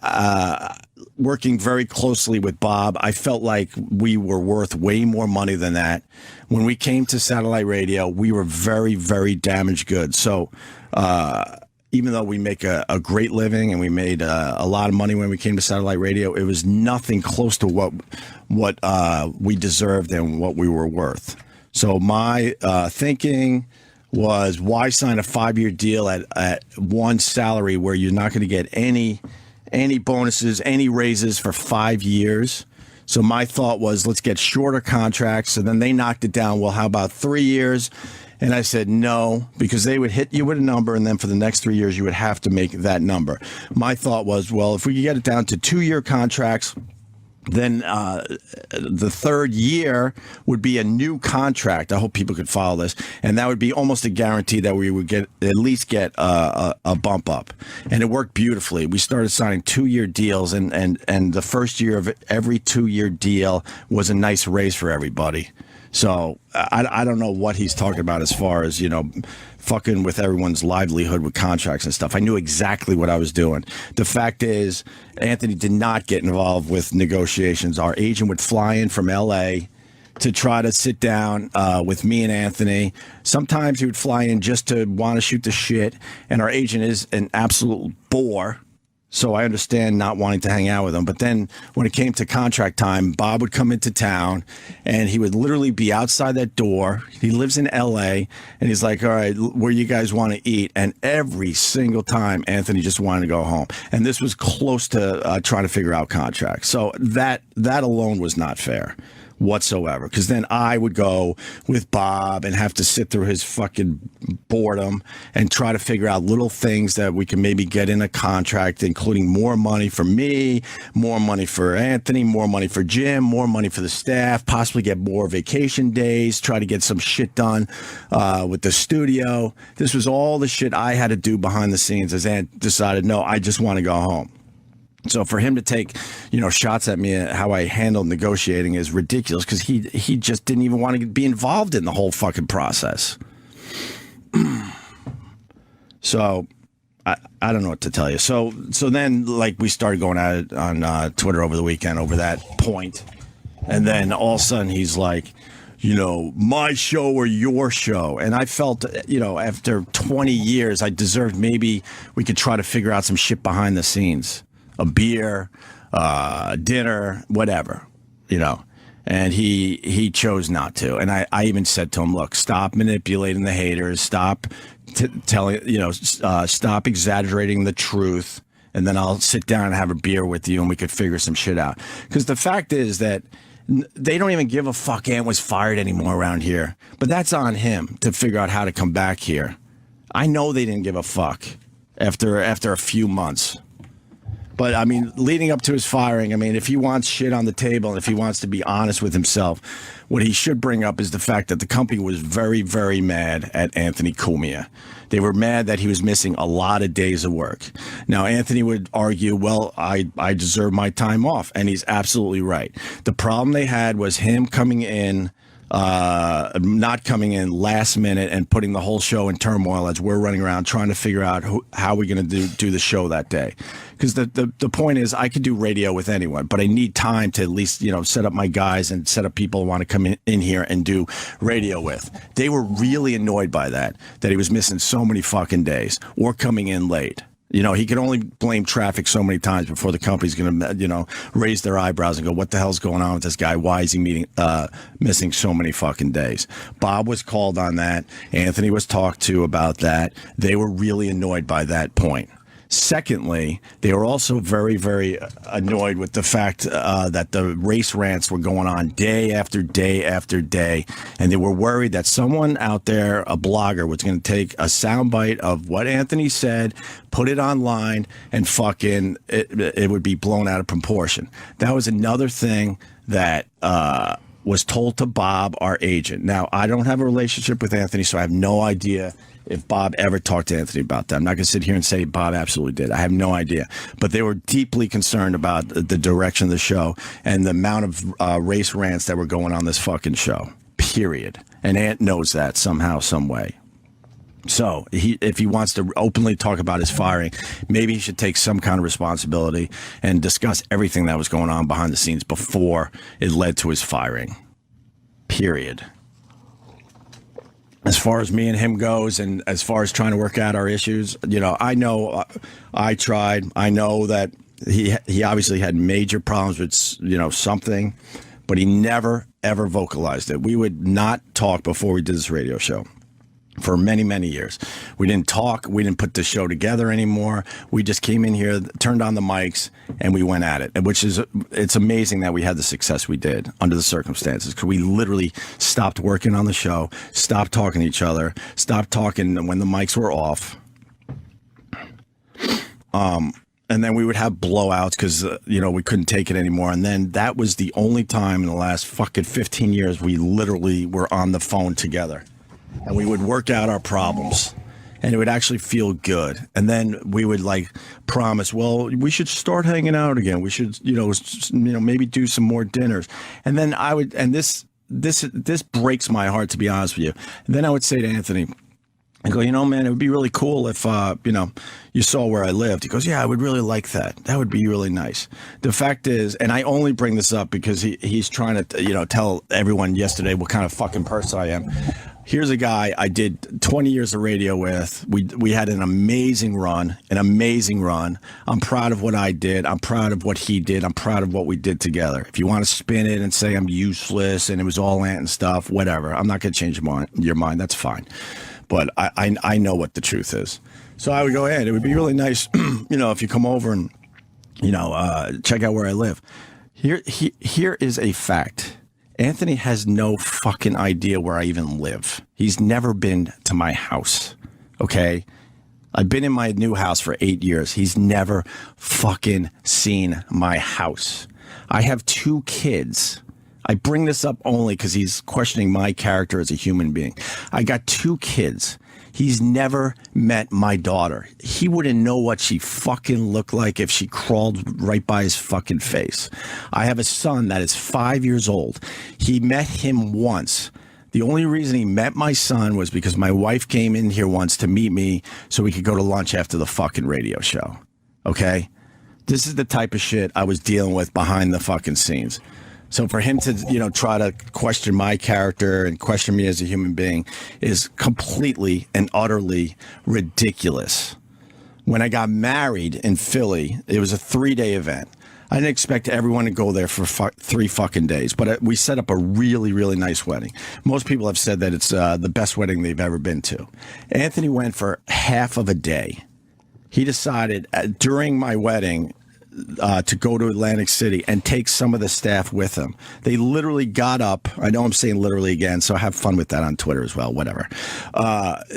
working very closely with Bob, I felt like we were worth way more money than that. When we came to satellite radio, we were very, very damaged goods. So even though we make a great living and we made a lot of money when we came to satellite radio, it was nothing close to what we deserved and what we were worth. So my thinking was, why sign a 5-year deal at one salary where you're not going to get any bonuses, any raises for 5 years? So my thought was, let's get shorter contracts. So then they knocked it down. Well, how about 3 years? And I said no, because they would hit you with a number, and then for the next 3 years, you would have to make that number. My thought was, well, if we could get it down to 2-year contracts, then the third year would be a new contract. I hope people could follow this. And that would be almost a guarantee that we would at least get a bump up. And it worked beautifully. We started signing 2-year deals, and the first year of every 2-year deal was a nice raise for everybody. So I don't know what he's talking about as far as, fucking with everyone's livelihood with contracts and stuff. I knew exactly what I was doing. The fact is, Anthony did not get involved with negotiations. Our agent would fly in from L.A. to try to sit down with me and Anthony. Sometimes he would fly in just to want to shoot the shit, and our agent is an absolute bore. So I understand not wanting to hang out with him. But then when it came to contract time, Bob would come into town and he would literally be outside that door. He lives in L.A. and he's like, all right, where you guys want to eat? And every single time, Anthony just wanted to go home. And this was close to trying to figure out contracts. So that alone was not fair whatsoever, because then I would go with Bob and have to sit through his fucking boredom and try to figure out little things that we can maybe get in a contract, including more money for me, more money for Anthony, more money for Jim, more money for the staff, possibly get more vacation days, try to get some shit done with the studio. This was all the shit I had to do behind the scenes as Ant decided, no, I just want to go home. So for him to take, shots at me at how I handled negotiating is ridiculous, because he just didn't even want to be involved in the whole fucking process. So I don't know what to tell you. So then we started going at it on Twitter over the weekend over that point. And then all of a sudden he's like, my show or your show. And I felt, after 20 years, I deserved maybe we could try to figure out some shit behind the scenes. A beer, dinner, whatever, and he chose not to. And I even said to him, look, stop manipulating the haters, stop stop exaggerating the truth, and then I'll sit down and have a beer with you and we could figure some shit out. Because the fact is that they don't even give a fuck Ant was fired anymore around here. But that's on him to figure out how to come back here. I know they didn't give a fuck after a few months. But, leading up to his firing, if he wants shit on the table and if he wants to be honest with himself, what he should bring up is the fact that the company was very, very mad at Anthony Kumia. They were mad that he was missing a lot of days of work. Now, Anthony would argue, well, I deserve my time off, and he's absolutely right. The problem they had was him coming in, not coming in last minute and putting the whole show in turmoil as we're running around trying to figure out how we're going to do the show that day. Because the point is, I could do radio with anyone, but I need time to at least, set up my guys and set up people who want to come in here and do radio with. They were really annoyed by that he was missing so many fucking days or coming in late. He could only blame traffic so many times before the company's going to, raise their eyebrows and go, what the hell's going on with this guy? Why is he missing so many fucking days? Bob was called on that. Anthony was talked to about that. They were really annoyed by that point. Secondly, they were also very, very annoyed with the fact that the race rants were going on day after day after day, and they were worried that someone out there, a blogger, was going to take a soundbite of what Anthony said, put it online, and fucking it would be blown out of proportion. That was another thing that was told to Bob, our agent. Now, I don't have a relationship with Anthony, so I have no idea if Bob ever talked to Anthony about that. I'm not going to sit here and say Bob absolutely did. I have no idea. But they were deeply concerned about the direction of the show and the amount of race rants that were going on this fucking show, period. And Ant knows that somehow, some way. So if he wants to openly talk about his firing, maybe he should take some kind of responsibility and discuss everything that was going on behind the scenes before it led to his firing, period. As far as me and him goes, and as far as trying to work out our issues, I know I tried. I know that he obviously had major problems with, something, but he never, ever vocalized it. We would not talk before we did this radio show. For many, many years. We didn't talk. We didn't put the show together anymore. We just came in here, turned on the mics, and we went at it, it's amazing that we had the success we did under the circumstances, because we literally stopped working on the show, stopped talking to each other, stopped talking when the mics were off. And then we would have blowouts because, we couldn't take it anymore. And then that was the only time in the last fucking 15 years we literally were on the phone together. And we would work out our problems, and it would actually feel good. And then we would promise, well, we should start hanging out again. We should, maybe do some more dinners. And then this breaks my heart, to be honest with you. And then I would say to Anthony, I go, man, it would be really cool if, you saw where I lived. He goes, yeah, I would really like that. That would be really nice. The fact is, and I only bring this up because he's trying to, tell everyone yesterday what kind of fucking person I am. Here's a guy I did 20 years of radio with. We had an amazing run. I'm proud of what I did. I'm proud of what he did. I'm proud of what we did together. If you want to spin it and say I'm useless and it was all Ant and stuff, whatever. I'm not going to change your mind. That's fine. But I know what the truth is. So I would go ahead. It would be really nice, if you come over and, check out where I live. Here is a fact. Anthony has no fucking idea where I even live. He's never been to my house. Okay? I've been in my new house for 8 years. He's never fucking seen my house. I have 2 kids. I bring this up only because he's questioning my character as a human being. I got 2 kids. He's never met my daughter. He wouldn't know what she fucking looked like if she crawled right by his fucking face. I have a son that is 5 years old. He met him once. The only reason he met my son was because my wife came in here once to meet me so we could go to lunch after the fucking radio show. Okay? This is the type of shit I was dealing with behind the fucking scenes. So for him to, try to question my character and question me as a human being is completely and utterly ridiculous. When I got married in Philly, it was a 3-day event. I didn't expect everyone to go there for 3 fucking days, but we set up a really, really nice wedding. Most people have said that it's the best wedding they've ever been to. Anthony went for half of a day. He decided during my wedding to go to Atlantic City and take some of the staff with him. They literally got up. I know I'm saying literally again, so have fun with that on Twitter as well, whatever.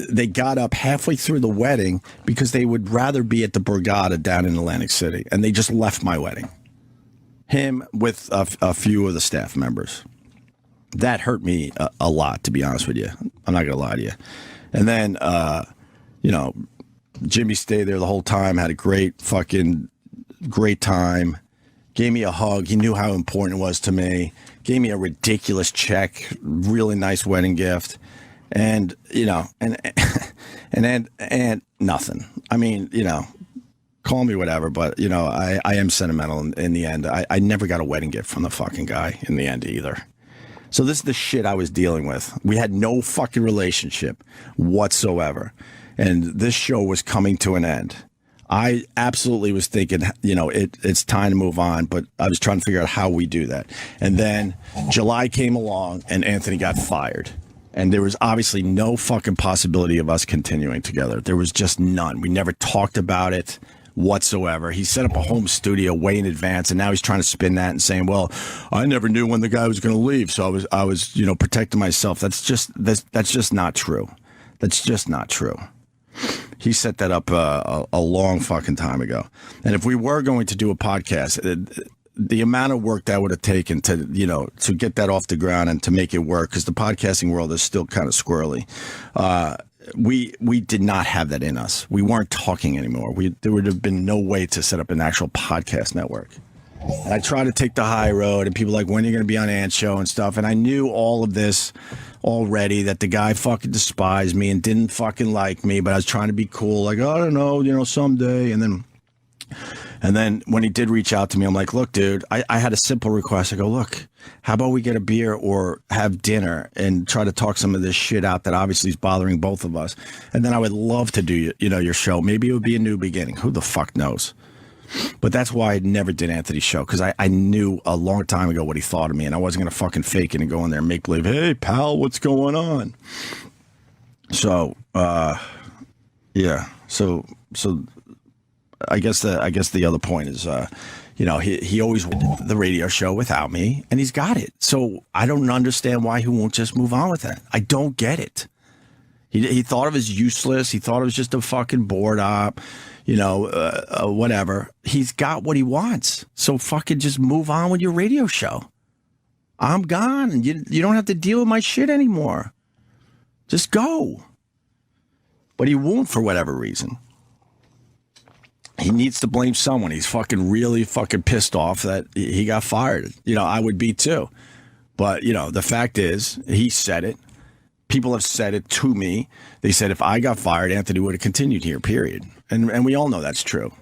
They got up halfway through the wedding because they would rather be at the Borgata down in Atlantic City, and they just left my wedding. Him with a few of the staff members. That hurt me a lot, to be honest with you. I'm not going to lie to you. And then, Jimmy stayed there the whole time, had a great time, gave me a hug. He knew how important it was to me, gave me a ridiculous check, really nice wedding gift, and and nothing. I mean, call me whatever, but I am sentimental in the end. I never got a wedding gift from the fucking guy in the end either. So this is the shit I was dealing with. We had no fucking relationship whatsoever, and this show was coming to an end. I absolutely was thinking, it's time to move on, but I was trying to figure out how we do that. And then July came along and Anthony got fired. And there was obviously no fucking possibility of us continuing together. There was just none. We never talked about it whatsoever. He set up a home studio way in advance, and now he's trying to spin that and saying, well, I never knew when the guy was going to leave, so I was protecting myself. That's just not true. That's just not true. He set that up a long fucking time ago. And if we were going to do a podcast, the amount of work that would have taken to get that off the ground and to make it work, because the podcasting world is still kind of squirrely. We did not have that in us. We weren't talking anymore. There would have been no way to set up an actual podcast network. And I tried to take the high road, and people were like, when are you going to be on Ant's show and stuff? And I knew all of this already, that the guy fucking despised me and didn't fucking like me, but I was trying to be cool, like, oh, I don't know, someday. And then when he did reach out to me, I'm like, look, dude, I had a simple request. I go, look, how about we get a beer or have dinner and try to talk some of this shit out that obviously is bothering both of us. And then I would love to do, your show. Maybe it would be a new beginning. Who the fuck knows? But that's why I never did Anthony's show, because I knew a long time ago what he thought of me, and I wasn't going to fucking fake it and go in there and make believe, hey, pal, what's going on? So, yeah. So I guess the other point is, he always did the radio show without me, and he's got it. So I don't understand why he won't just move on with that. I don't get it. He thought it was useless. He thought it was just a fucking board op, whatever. He's got what he wants. So fucking just move on with your radio show. I'm gone, and you don't have to deal with my shit anymore. Just go. But he won't, for whatever reason. He needs to blame someone. He's fucking really fucking pissed off that he got fired. I would be too. But, you know, the fact is, he said it. People have said it to me. They said if I got fired, Anthony would have continued here, period. And we all know that's true.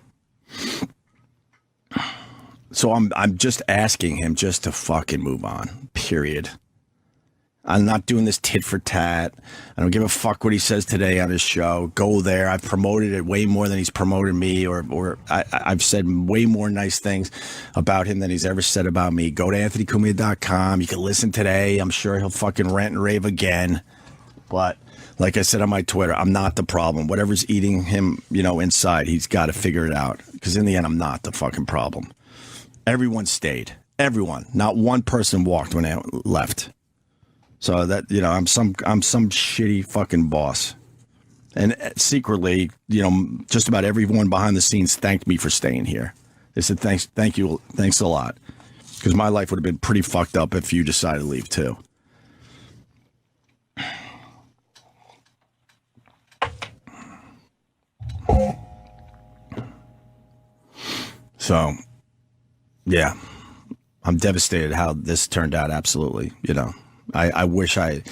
So I'm just asking him just to fucking move on, period. I'm not doing this tit for tat. I don't give a fuck what he says today on his show. Go there. I've promoted it way more than he's promoted me, or I've said way more nice things about him than he's ever said about me. Go to anthonykumia.com. You can listen today. I'm sure he'll fucking rant and rave again. But like I said on my Twitter, I'm not the problem. Whatever's eating him, you know, inside, he's got to figure it out. Because in the end, I'm not the fucking problem. Everyone stayed. Everyone. Not one person walked when I left. So that, you know, I'm some shitty fucking boss. And secretly, you know, just about everyone behind the scenes thanked me for staying here. They said, thank you, thanks a lot. Because my life would have been pretty fucked up if you decided to leave too. So, yeah, I'm devastated how this turned out. Absolutely, you know. I wish I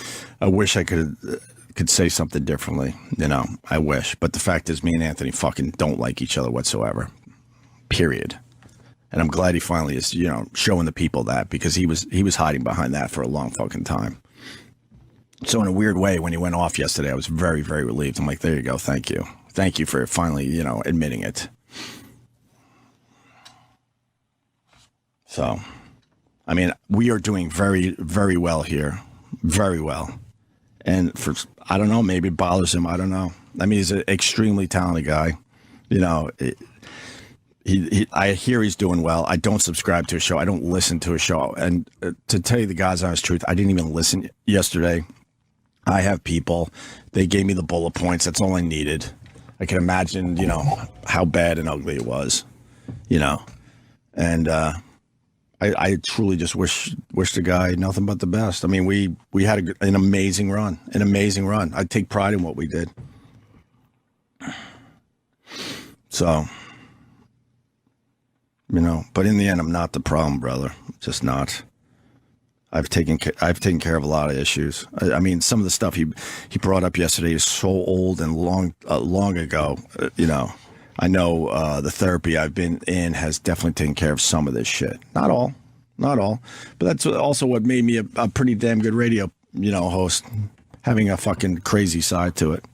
could say something differently. You know, I wish. But the fact is, me and Anthony fucking don't like each other whatsoever. Period. And I'm glad he finally is, you know, showing the people that, because he was hiding behind that for a long fucking time. So in a weird way, when he went off yesterday, I was very, very relieved. I'm like, there you go. Thank you. Thank you for finally, you know, admitting it. So, I mean, we are doing very, very well here. Very well. And for, I don't know, maybe it bothers him. I don't know. I mean, he's an extremely talented guy. You know, I hear he's doing well. I don't subscribe to his show. I don't listen to his show. And to tell you the God's honest truth, I didn't even listen yesterday. I have people. They gave me the bullet points. That's all I needed. I can imagine, you know, how bad and ugly it was, you know. And I truly just wish the guy nothing but the best. I mean, we had an amazing run, I take pride in what we did. So, you know, but in the end, I'm not the problem, brother. Just not. I've taken care of a lot of issues. I mean, some of the stuff he brought up yesterday is so old and long ago. You know, I know the therapy I've been in has definitely taken care of some of this shit. Not all, but that's also what made me a pretty damn good radio, you know, host, having a fucking crazy side to it.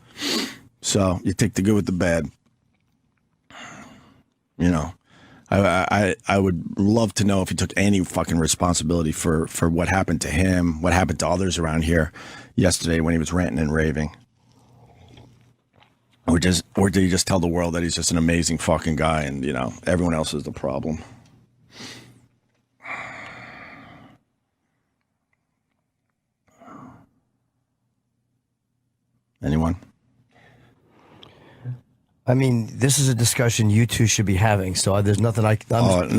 So you take the good with the bad. You know. I would love to know if he took any fucking responsibility for what happened to him, what happened to others around here yesterday when he was ranting and raving. Or did he just tell the world that he's just an amazing fucking guy and, you know, everyone else is the problem? Anyone? I mean, this is a discussion you two should be having. So there's nothing no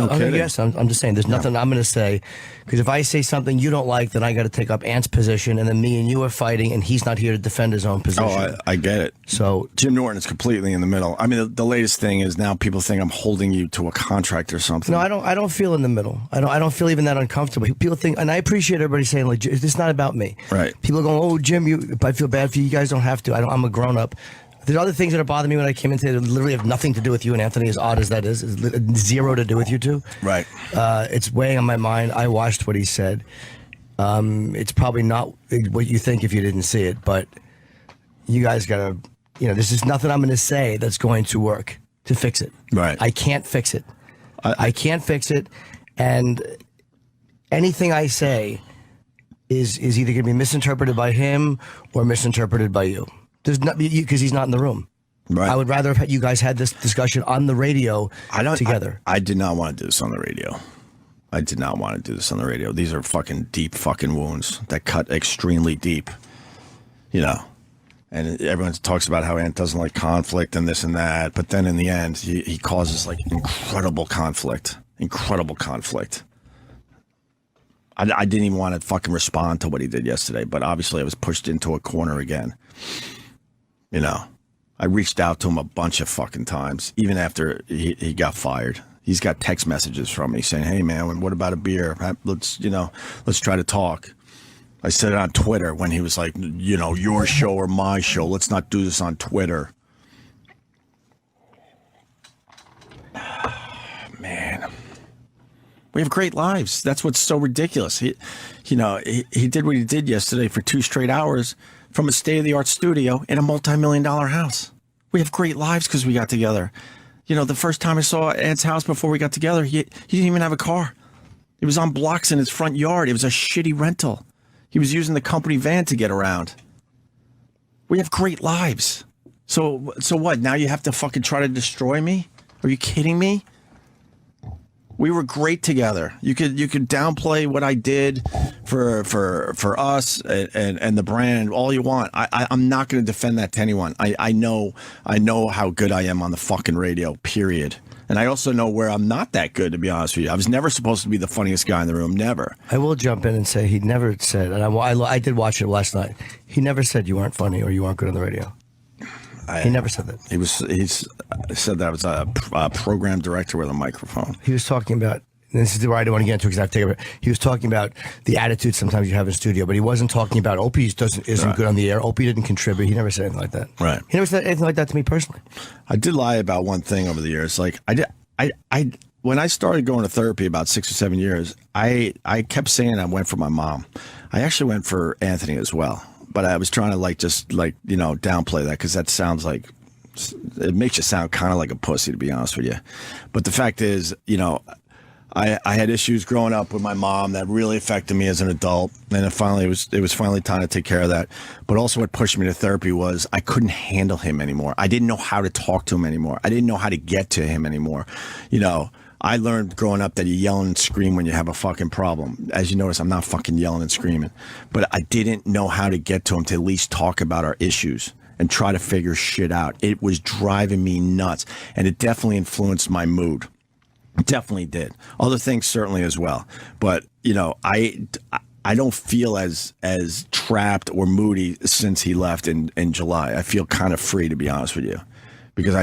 kidding. Yes, I'm just saying there's nothing I'm going to say. Because if I say something you don't like, then I got to take up Ant's position. And then me and you are fighting, and he's not here to defend his own position. Oh, I get it. So Jim Norton is completely in the middle. I mean, the latest thing is now people think I'm holding you to a contract or something. No, I don't feel in the middle. I don't feel even that uncomfortable. People think, and I appreciate everybody saying, like, it's not about me. Right. People are going, oh, Jim, I feel bad for you. You guys don't have to. I'm a grown up. There's other things that are bothering me when I came in today that literally have nothing to do with you and Anthony, as odd as that is. It's zero to do with you two. Right. It's weighing on my mind. I watched what he said. It's probably not what you think if you didn't see it, but you guys got to, you know, there's just nothing I'm going to say that's going to work to fix it. Right. I can't fix it. I can't fix it. And anything I say is either going to be misinterpreted by him or misinterpreted by you. There's not because he's not in the room. Right. I would rather have you guys had this discussion on the radio together. I did not want to do this on the radio. I did not want to do this on the radio. These are fucking deep fucking wounds that cut extremely deep. You know, and everyone talks about how Ant doesn't like conflict and this and that, but then in the end, he causes like incredible conflict. I didn't even want to fucking respond to what he did yesterday, but obviously I was pushed into a corner again. You know, I reached out to him a bunch of fucking times, even after he got fired. He's got text messages from me saying, "Hey man, what about a beer? Let's try to talk." I said it on Twitter when he was like, your show or my show. Let's not do this on Twitter. Man, we have great lives. That's what's so ridiculous. He did what he did yesterday for 2 straight hours from a state-of-the-art studio in a multi-million-dollar house. We have great lives because we got together. The first time I saw Ed's house before we got together, he didn't even have a car. It was on blocks in his front yard. It was a shitty rental. He was using the company van to get around. We have great lives. So what? Now you have to fucking try to destroy me? Are you kidding me? We were great together. You could downplay what I did for us and the brand all you want. I'm not going to defend that to anyone. I know how good I am on the fucking radio. Period. And I also know where I'm not that good, to be honest with you. I was never supposed to be the funniest guy in the room. Never. I will jump in and say he never said, and I did watch it last night. He never said you weren't funny or you weren't good on the radio. He never said that. He said that I was a program director with a microphone. He was talking about, and this is where I don't want to get into because I have to take it. He was talking about the attitude sometimes you have in studio, but he wasn't talking about Opie isn't good on the air. Opie didn't contribute. He never said anything like that. Right. He never said anything like that to me personally. I did lie about one thing over the years. Like when I started going to therapy about 6 or 7 years, I kept saying I went for my mom. I actually went for Anthony as well. But I was trying to downplay that because that sounds like it makes you sound kind of like a pussy, to be honest with you. But the fact is, I had issues growing up with my mom that really affected me as an adult, and it was finally time to take care of that. But also, what pushed me to therapy was I couldn't handle him anymore. I didn't know how to talk to him anymore. I didn't know how to get to him anymore. I learned growing up that you yell and scream when you have a fucking problem. As you notice, I'm not fucking yelling and screaming. But I didn't know how to get to him to at least talk about our issues and try to figure shit out. It was driving me nuts. And it definitely influenced my mood. It definitely did. Other things certainly as well. But, I don't feel as trapped or moody since he left in July. I feel kind of free, to be honest with you. Because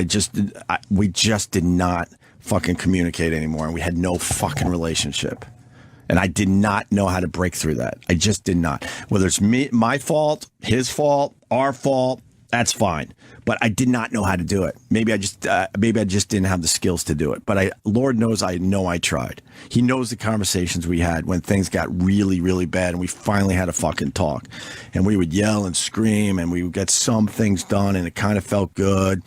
we just did not fucking communicate anymore, and we had no fucking relationship, and I did not know how to break through that. I just did not. Whether it's my fault, his fault, our fault, that's fine, but I did not know how to do it. Maybe I just didn't have the skills to do it. But Lord knows I tried. He knows the conversations we had when things got really, really bad, and we finally had a fucking talk, and we would yell and scream, and we would get some things done, and it kind of felt good.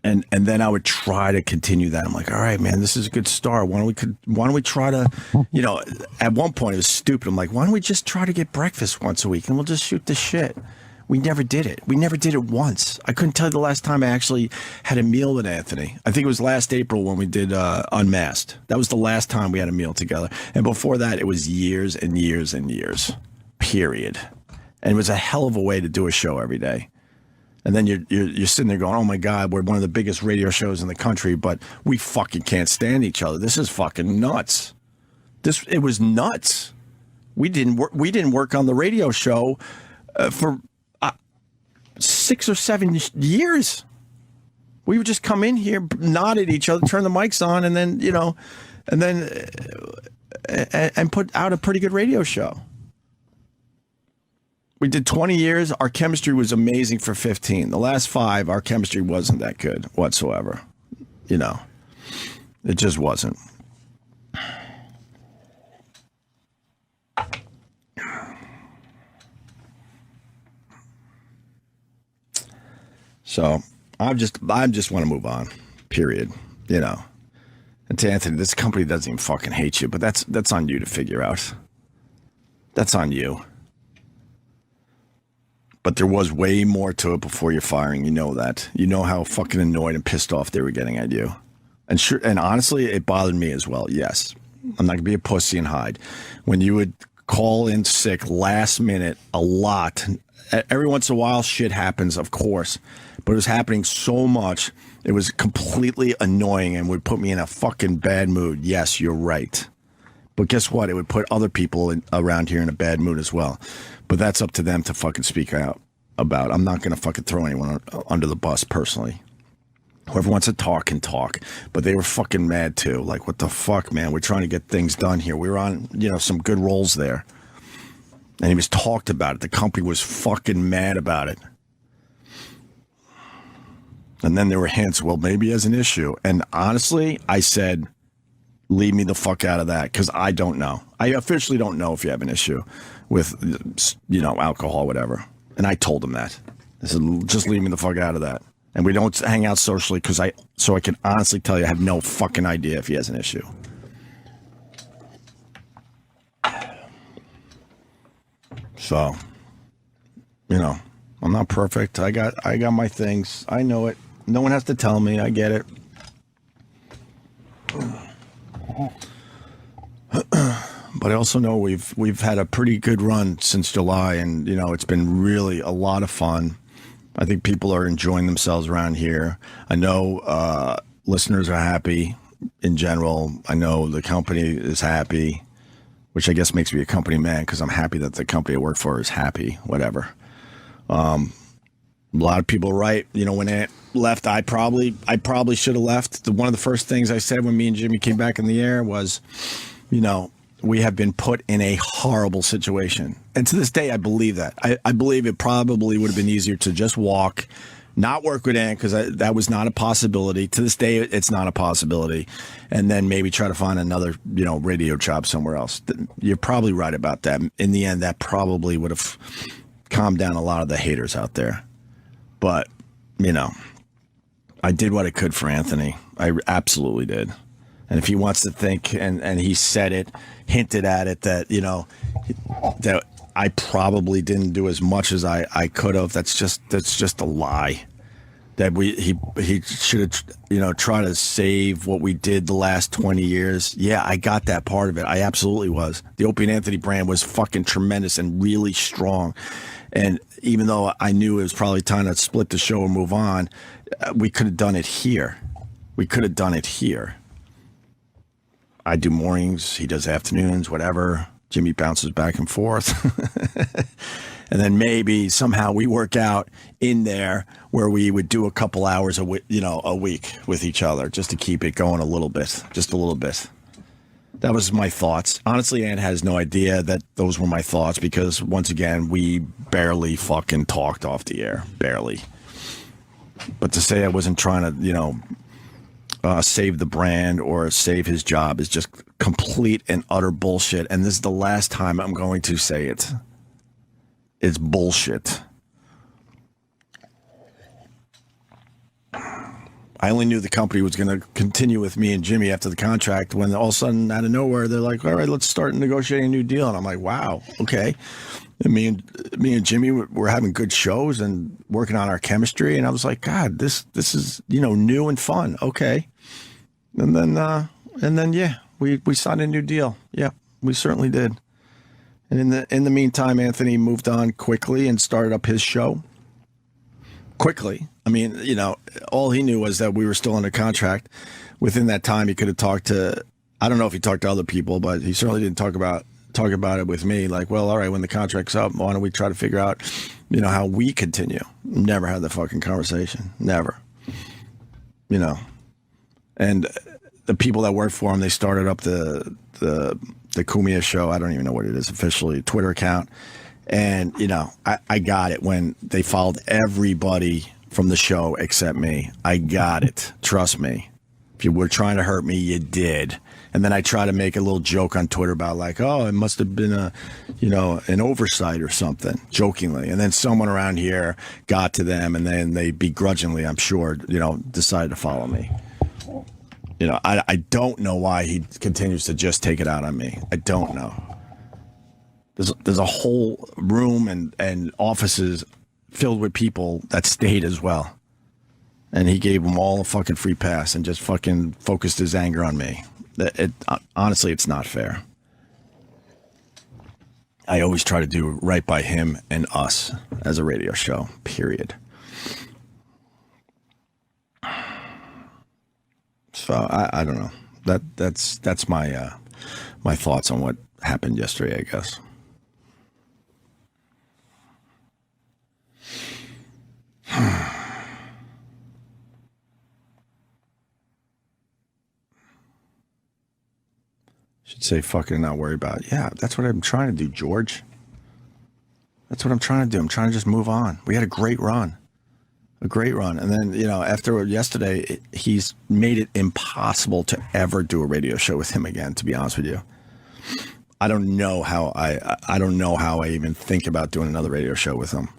And then I would try to continue that. I'm like, all right, man, this is a good start. Why don't we try to, at one point it was stupid. I'm like, why don't we just try to get breakfast once a week and we'll just shoot the shit. We never did it. We never did it once. I couldn't tell you the last time I actually had a meal with Anthony. I think it was last April when we did Unmasked. That was the last time we had a meal together. And before that, it was years and years and years, period. And it was a hell of a way to do a show every day. And then you're sitting there going, oh my God, we're one of the biggest radio shows in the country, but we fucking can't stand each other. This is fucking nuts. It was nuts. We didn't work on the radio show for 6 or 7 years. We would just come in here, nod at each other, turn the mics on, and then and put out a pretty good radio show. We did 20 years. Our chemistry was amazing for 15. The last 5, our chemistry wasn't that good whatsoever. It just wasn't. So I just want to move on. Period. And to Anthony, this company doesn't even fucking hate you, but that's on you to figure out. That's on you. But there was way more to it before your firing. You know that. You know how fucking annoyed and pissed off they were getting at you. And honestly, it bothered me as well. Yes. I'm not going to be a pussy and hide. When you would call in sick last minute a lot, every once in a while shit happens, of course. But it was happening so much, it was completely annoying and would put me in a fucking bad mood. Yes, you're right. But guess what? It would put other people around here in a bad mood as well. But that's up to them to fucking speak out about. I'm not going to fucking throw anyone under the bus personally. Whoever wants to talk can talk, but they were fucking mad too. Like, what the fuck, man? We're trying to get things done here. We were on, some good rolls there. And he was talked about it. The company was fucking mad about it. And then there were hints, well, maybe he has an issue. And honestly, I said, leave me the fuck out of that, because I don't know. I officially don't know if you have an issue with, alcohol, whatever. And I told him that. I said, just leave me the fuck out of that. And we don't hang out socially so I can honestly tell you I have no fucking idea if he has an issue. So, I'm not perfect. I got my things. I know it. No one has to tell me. I get it. But I also know we've had a pretty good run since July, and it's been really a lot of fun. I think people are enjoying themselves around here. I know listeners are happy in general. I know the company is happy, which I guess makes me a company man because I'm happy that the company I work for is happy, whatever. A lot of people are right. When Ant left, I probably should have left. One of the first things I said when me and Jimmy came back in the air was, we have been put in a horrible situation. And to this day, I believe that. I believe it probably would have been easier to just walk, not work with Ant, because that was not a possibility. To this day, it's not a possibility. And then maybe try to find another, radio job somewhere else. You're probably right about that. In the end, that probably would have calmed down a lot of the haters out there. But, I did what I could for Anthony. I absolutely did. And if he wants to think, and he said it, hinted at it, that, that I probably didn't do as much as I could have, that's just a lie. That he should have, tried to save what we did the last 20 years. Yeah, I got that part of it. I absolutely was. The Opie and Anthony brand was fucking tremendous and really strong. And even though I knew it was probably time to split the show and move on, we could have done it here. I do mornings, he does afternoons, whatever. Jimmy bounces back and forth. And then maybe somehow we work out in there where we would do a couple hours a week with each other just to keep it going a little bit. That was my thoughts. Honestly, Ann has no idea that those were my thoughts because, once again, we barely fucking talked off the air. Barely. But to say I wasn't trying to, save the brand or save his job is just complete and utter bullshit. And this is the last time I'm going to say it. It's bullshit. I only knew the company was going to continue with me and Jimmy after the contract when all of a sudden, out of nowhere, they're like, all right, let's start negotiating a new deal. And I'm like, wow, okay. And me and Jimmy were having good shows and working on our chemistry. And I was like, God, this is, new and fun. Okay. And then, yeah, we signed a new deal. Yeah, we certainly did. And in the meantime, Anthony moved on quickly and started up his show. Quickly. I mean, all he knew was that we were still under contract. Within that time, he could have talked to, I don't know if he talked to other people, but he certainly didn't talk about it with me. Like, well, all right, when the contract's up, why don't we try to figure out, how we continue? Never had the fucking conversation. Never. And the people that worked for him, they started up the Kumia show. I don't even know what it is officially, Twitter account. And, I got it when they followed everybody from the show except me. I got it. Trust me. If you were trying to hurt me, you did. And then I try to make a little joke on Twitter about like, oh, it must have been an oversight or something, jokingly. And then someone around here got to them, and then they begrudgingly, I'm sure, decided to follow me. I don't know why he continues to just take it out on me. I don't know. There's a whole room and offices filled with people that stayed as well. And he gave them all a fucking free pass and just fucking focused his anger on me. Honestly, it's not fair. I always try to do right by him and us as a radio show, period. So I don't know. That's my my thoughts on what happened yesterday, I guess. Should say fucking not worry about it. Yeah, that's what I'm trying to do, George. That's what I'm trying to do. I'm trying to just move on. We had a great run. And then, after yesterday, he's made it impossible to ever do a radio show with him again, to be honest with you. I don't know how I don't know how I even think about doing another radio show with him.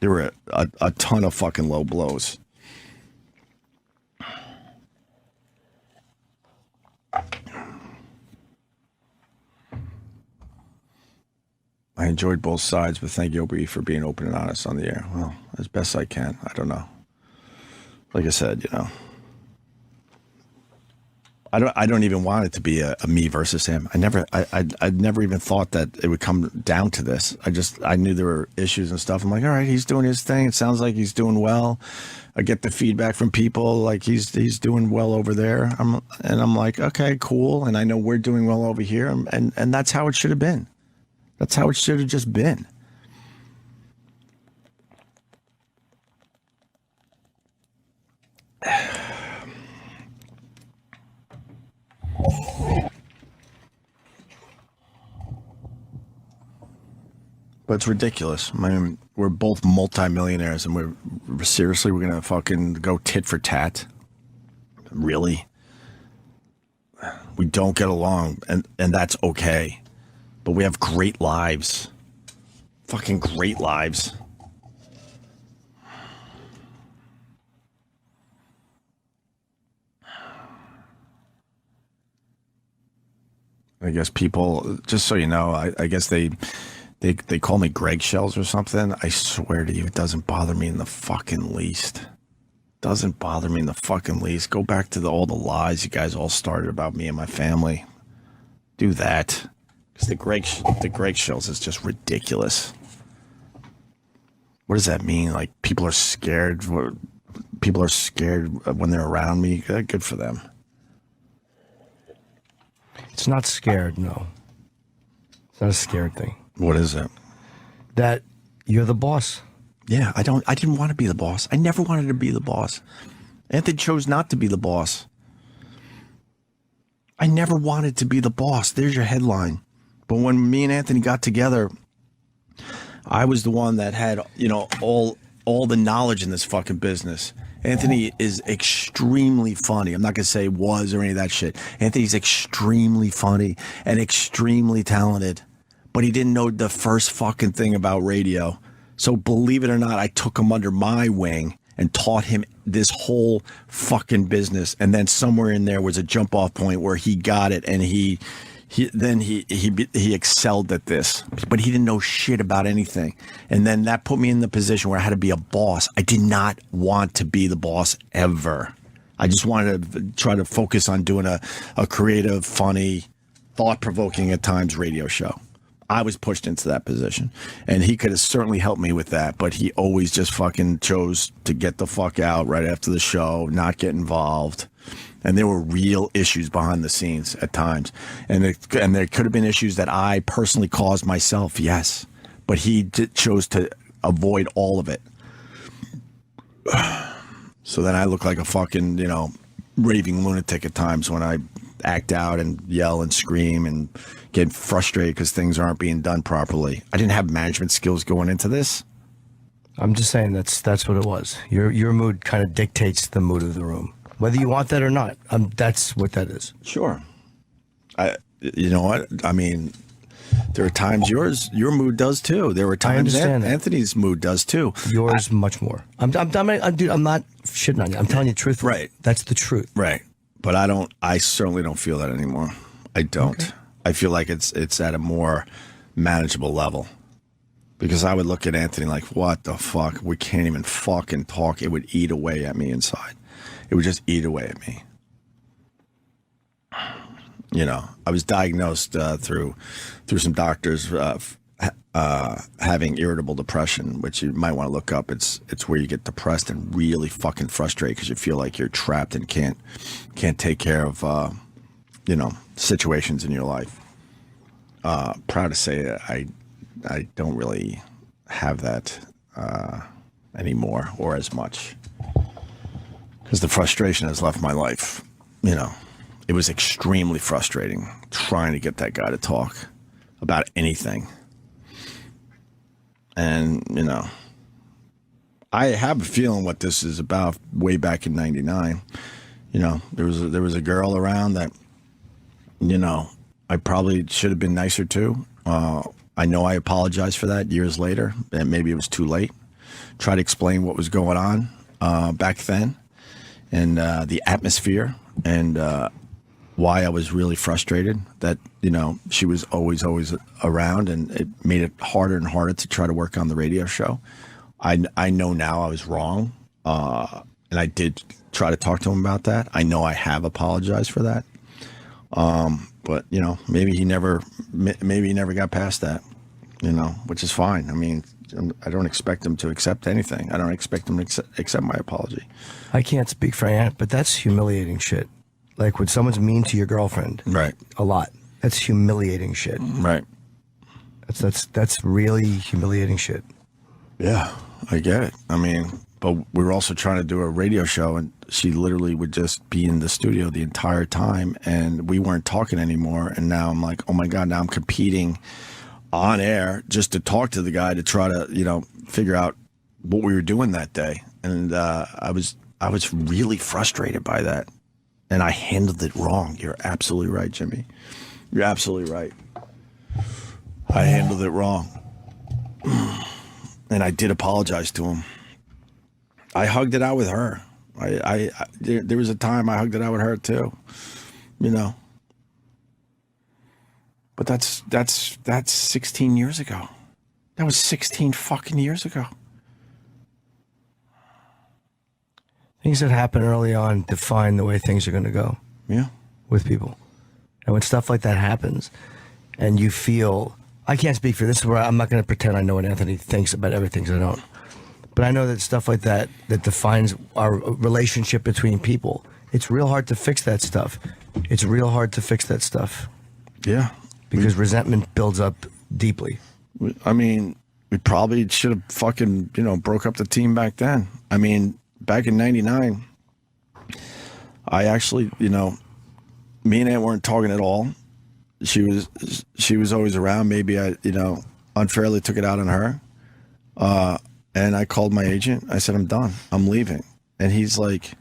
There were a ton of fucking low blows. I enjoyed both sides, but thank you, Opie, for being open and honest on the air. Well, as best I can. I don't know. Like I said, I don't even want it to be a me versus him. I never even thought that it would come down to this. I knew there were issues and stuff. I'm like, all right, he's doing his thing. It sounds like he's doing well. I get the feedback from people like he's doing well over there. I'm like, okay, cool. And I know we're doing well over here. And that's how it should have been. That's how it should have just been. But it's ridiculous. I mean, we're both multimillionaires, and we're gonna fucking go tit for tat. Really? We don't get along, and that's okay. But we have great lives. Fucking great lives. I guess people, just so you know, I guess they call me Greggshells or something. I swear to you, it doesn't bother me in the fucking least. Doesn't bother me in the fucking least. Go back to all the lies you guys all started about me and my family. Do that. Because the Greggshells is just ridiculous. What does that mean? Like, people are scared. People are scared when they're around me. Good for them. It's not scared, no. It's not a scared thing. What is it? That you're the boss. Yeah, I didn't want to be the boss. I never wanted to be the boss. Anthony chose not to be the boss. I never wanted to be the boss. There's your headline. But when me and Anthony got together, I was the one that had, all the knowledge in this fucking business. Anthony is extremely funny. I'm not going to say was or any of that shit. Anthony's extremely funny and extremely talented. But he didn't know the first fucking thing about radio. So believe it or not, I took him under my wing and taught him this whole fucking business. And then somewhere in there was a jump off point where he got it, and he excelled at this, but he didn't know shit about anything. And then that put me in the position where I had to be a boss. I did not want to be the boss ever. I just wanted to try to focus on doing a creative, funny, thought-provoking at times radio show. I was pushed into that position, and he could have certainly helped me with that, but he always just fucking chose to get the fuck out right after the show, not get involved. And there were real issues behind the scenes at times. And there could have been issues that I personally caused myself, yes. But he chose to avoid all of it. So then I look like a fucking, raving lunatic at times when I act out and yell and scream and get frustrated because things aren't being done properly. I didn't have management skills going into this. I'm just saying that's what it was. Your mood kind of dictates the mood of the room. Whether you want that or not, that's what that is. Sure. You know what? I mean, there are times your mood does too. There were times Anthony's mood does too. Yours much more. I'm not shitting on you. I'm telling you the truth. Right. That's the truth. Right. But I certainly don't feel that anymore. I don't. Okay. I feel like it's at a more manageable level. Because I would look at Anthony like, what the fuck? We can't even fucking talk. It would eat away at me inside. It would just eat away at me. I was diagnosed through some doctors having irritable depression, which you might want to look up. It's where you get depressed and really fucking frustrated because you feel like you're trapped and can't take care of situations in your life. Proud to say I don't really have that anymore or as much. Because the frustration has left my life, it was extremely frustrating trying to get that guy to talk about anything. And, you know, I have a feeling what this is about way back in 99. You know, there was a girl around that, you know, I probably should have been nicer to. I know I apologized for that years later, and maybe it was too late. Try to explain what was going on back then, and the atmosphere, and why I was really frustrated that, you know, she was always around, and it made it harder and harder to try to work on the radio show. I know now I was wrong, and I did try to talk to him about that. I know I have apologized for that. But, you know, maybe he never got past that, you know, which is fine. I mean, I don't expect him to accept anything. I don't expect him to accept my apology. I can't speak for Aunt, but that's humiliating shit. Like when someone's mean to your girlfriend. Right. A lot. That's humiliating shit. Right. That's really humiliating shit. Yeah, I get it. I mean, but we were also trying to do a radio show, and she literally would just be in the studio the entire time, and we weren't talking anymore. And now I'm like, oh my God, now I'm competing on air just to talk to the guy to try to, you know, figure out what we were doing that day. And I was really frustrated by that, and I handled it wrong. You're absolutely right, Jimmy. You're absolutely right. I handled it wrong. And I did apologize to him. I hugged it out with her. There was a time I hugged it out with her too, you know. But that's 16 years ago. That was 16 fucking years ago. Things that happen early on define the way things are going to go. Yeah. With people. And when stuff like that happens, and you feel, I can't speak for this, where I'm not going to pretend I know what Anthony thinks about everything, because I don't. But I know that stuff like that defines our relationship between people. It's real hard to fix that stuff. It's real hard to fix that stuff. Yeah. Because resentment builds up deeply. I mean, we probably should have fucking, you know, broke up the team back then. I mean, back in 99, I actually, you know, me and Aunt weren't talking at all. She was always around. Maybe I, you know, unfairly took it out on her. And I called my agent. I said, I'm done. I'm leaving. And he's like,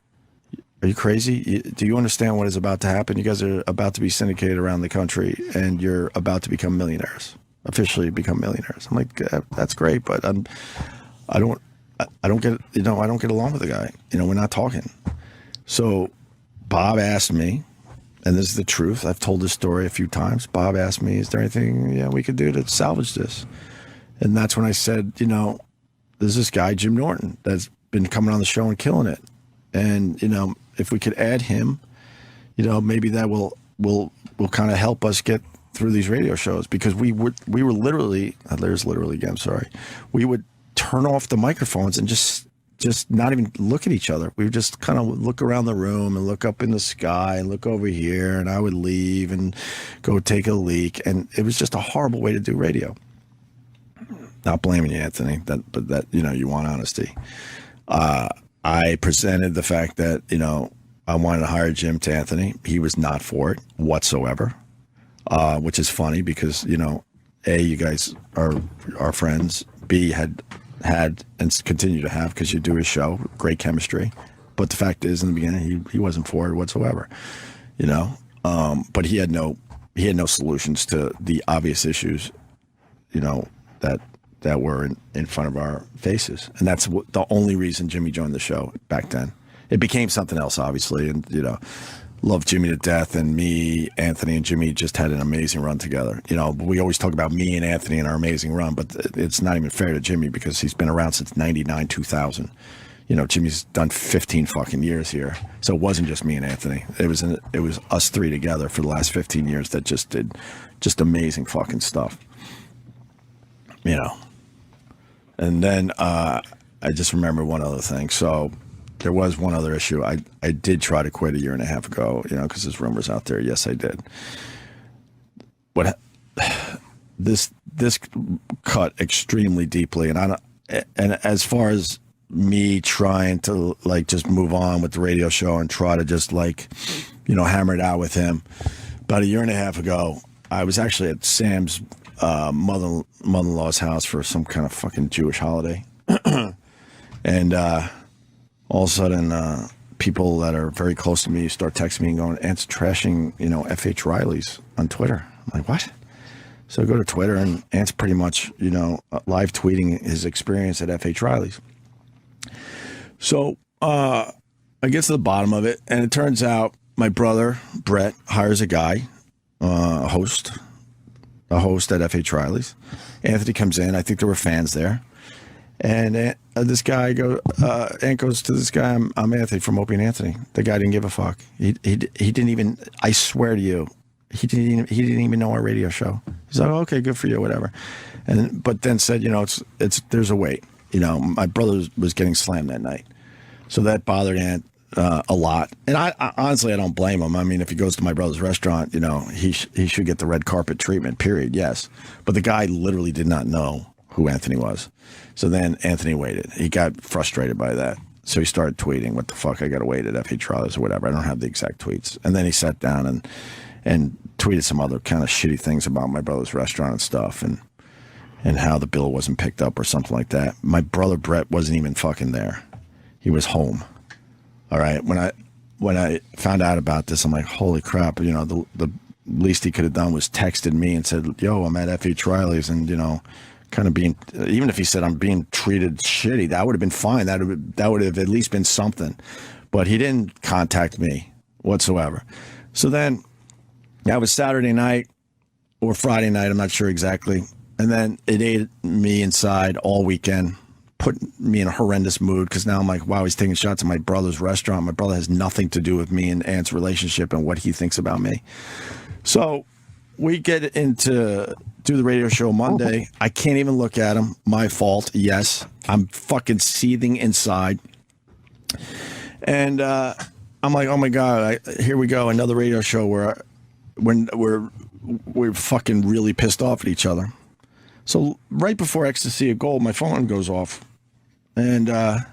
are you crazy? Do you understand what is about to happen? You guys are about to be syndicated around the country, and you're about to become millionaires, officially become millionaires. I'm like, that's great, but I don't get, you know, I don't get along with the guy. You know, we're not talking. So Bob asked me, and this is the truth. I've told this story a few times. Bob asked me, is there anything we could do to salvage this? And that's when I said, you know, there's this guy, Jim Norton, that's been coming on the show and killing it. And, you know, if we could add him, you know, maybe that will kind of help us get through these radio shows, because we were literally, there's literally again, sorry. We would turn off the microphones and just not even look at each other. We would just kind of look around the room and look up in the sky and look over here, and I would leave and go take a leak. And it was just a horrible way to do radio. Not blaming you, Anthony, but that, you know, you want honesty. I presented the fact that, you know, I wanted to hire Jim to Anthony. He was not for it whatsoever, which is funny because, you know, A, you guys are friends. B, had and continue to have, because you do his show, great chemistry. But the fact is, in the beginning, he wasn't for it whatsoever, you know. But he had no solutions to the obvious issues, you know, that were in front of our faces. And that's the only reason Jimmy joined the show back then. It became something else, obviously, and, you know, love Jimmy to death, and me, Anthony, and Jimmy just had an amazing run together. You know, we always talk about me and Anthony and our amazing run, but it's not even fair to Jimmy, because he's been around since 99, 2000. You know, Jimmy's done 15 fucking years here. So it wasn't just me and Anthony. It was us three together for the last 15 years that just did just amazing fucking stuff. You know. And then I just remember one other thing. So there was one other issue. I did try to quit a year and a half ago, you know, because there's rumors out there. Yes, I did. This cut extremely deeply, and as far as me trying to, like, just move on with the radio show and try to just, like, hammer it out with him. About a year and a half ago, I was actually at Sam's mother-in-law's house for some kind of fucking Jewish holiday. And all of a sudden, people that are very close to me start texting me and going, Ant's trashing, F.H. Riley's on Twitter. I'm like, what? So I go to Twitter, and Ant's pretty much, live tweeting his experience at F.H. Riley's. So I get to the bottom of it, and it turns out my brother, Brett, hires a guy, a host at F.H. Riley's. Anthony comes in. I think there were fans there. And this guy Ant goes to this guy, I'm Anthony from Opie and Anthony. The guy didn't give a fuck. He didn't even, I swear to you, he didn't even know our radio show. He's like, oh, okay, good for you, whatever. But then said, there's a wait. My brother was getting slammed that night. So that bothered Ant a lot. And I honestly, I don't blame him. I mean, if he goes to my brother's restaurant, he should get the red carpet treatment, period, yes. But the guy literally did not know who Anthony was. So then Anthony waited. He got frustrated by that. So he started tweeting, what the fuck, I got to wait at F.H. Riley's or whatever. I don't have the exact tweets. And then he sat down and tweeted some other kind of shitty things about my brother's restaurant and stuff and how the bill wasn't picked up or something like that. My brother Brett wasn't even fucking there. He was home. All right. When I found out about this, I'm like, holy crap. The least he could have done was texted me and said, yo, I'm at F.H. Riley's and, kind of being, even if he said I'm being treated shitty, that would have been fine. That would have at least been something. But he didn't contact me whatsoever. So then that was Saturday night or Friday night, I'm not sure exactly. And then it ate me inside all weekend, put me in a horrendous mood because now I'm like, wow, he's taking shots at my brother's restaurant. My brother has nothing to do with me and Ant's relationship and what he thinks about me. So we get into do the radio show Monday. I can't even look at him. My fault. Yes. I'm fucking seething inside. And I'm like, oh my God, here we go. Another radio show where we're fucking really pissed off at each other. So right before Ecstasy of Gold, my phone goes off. And the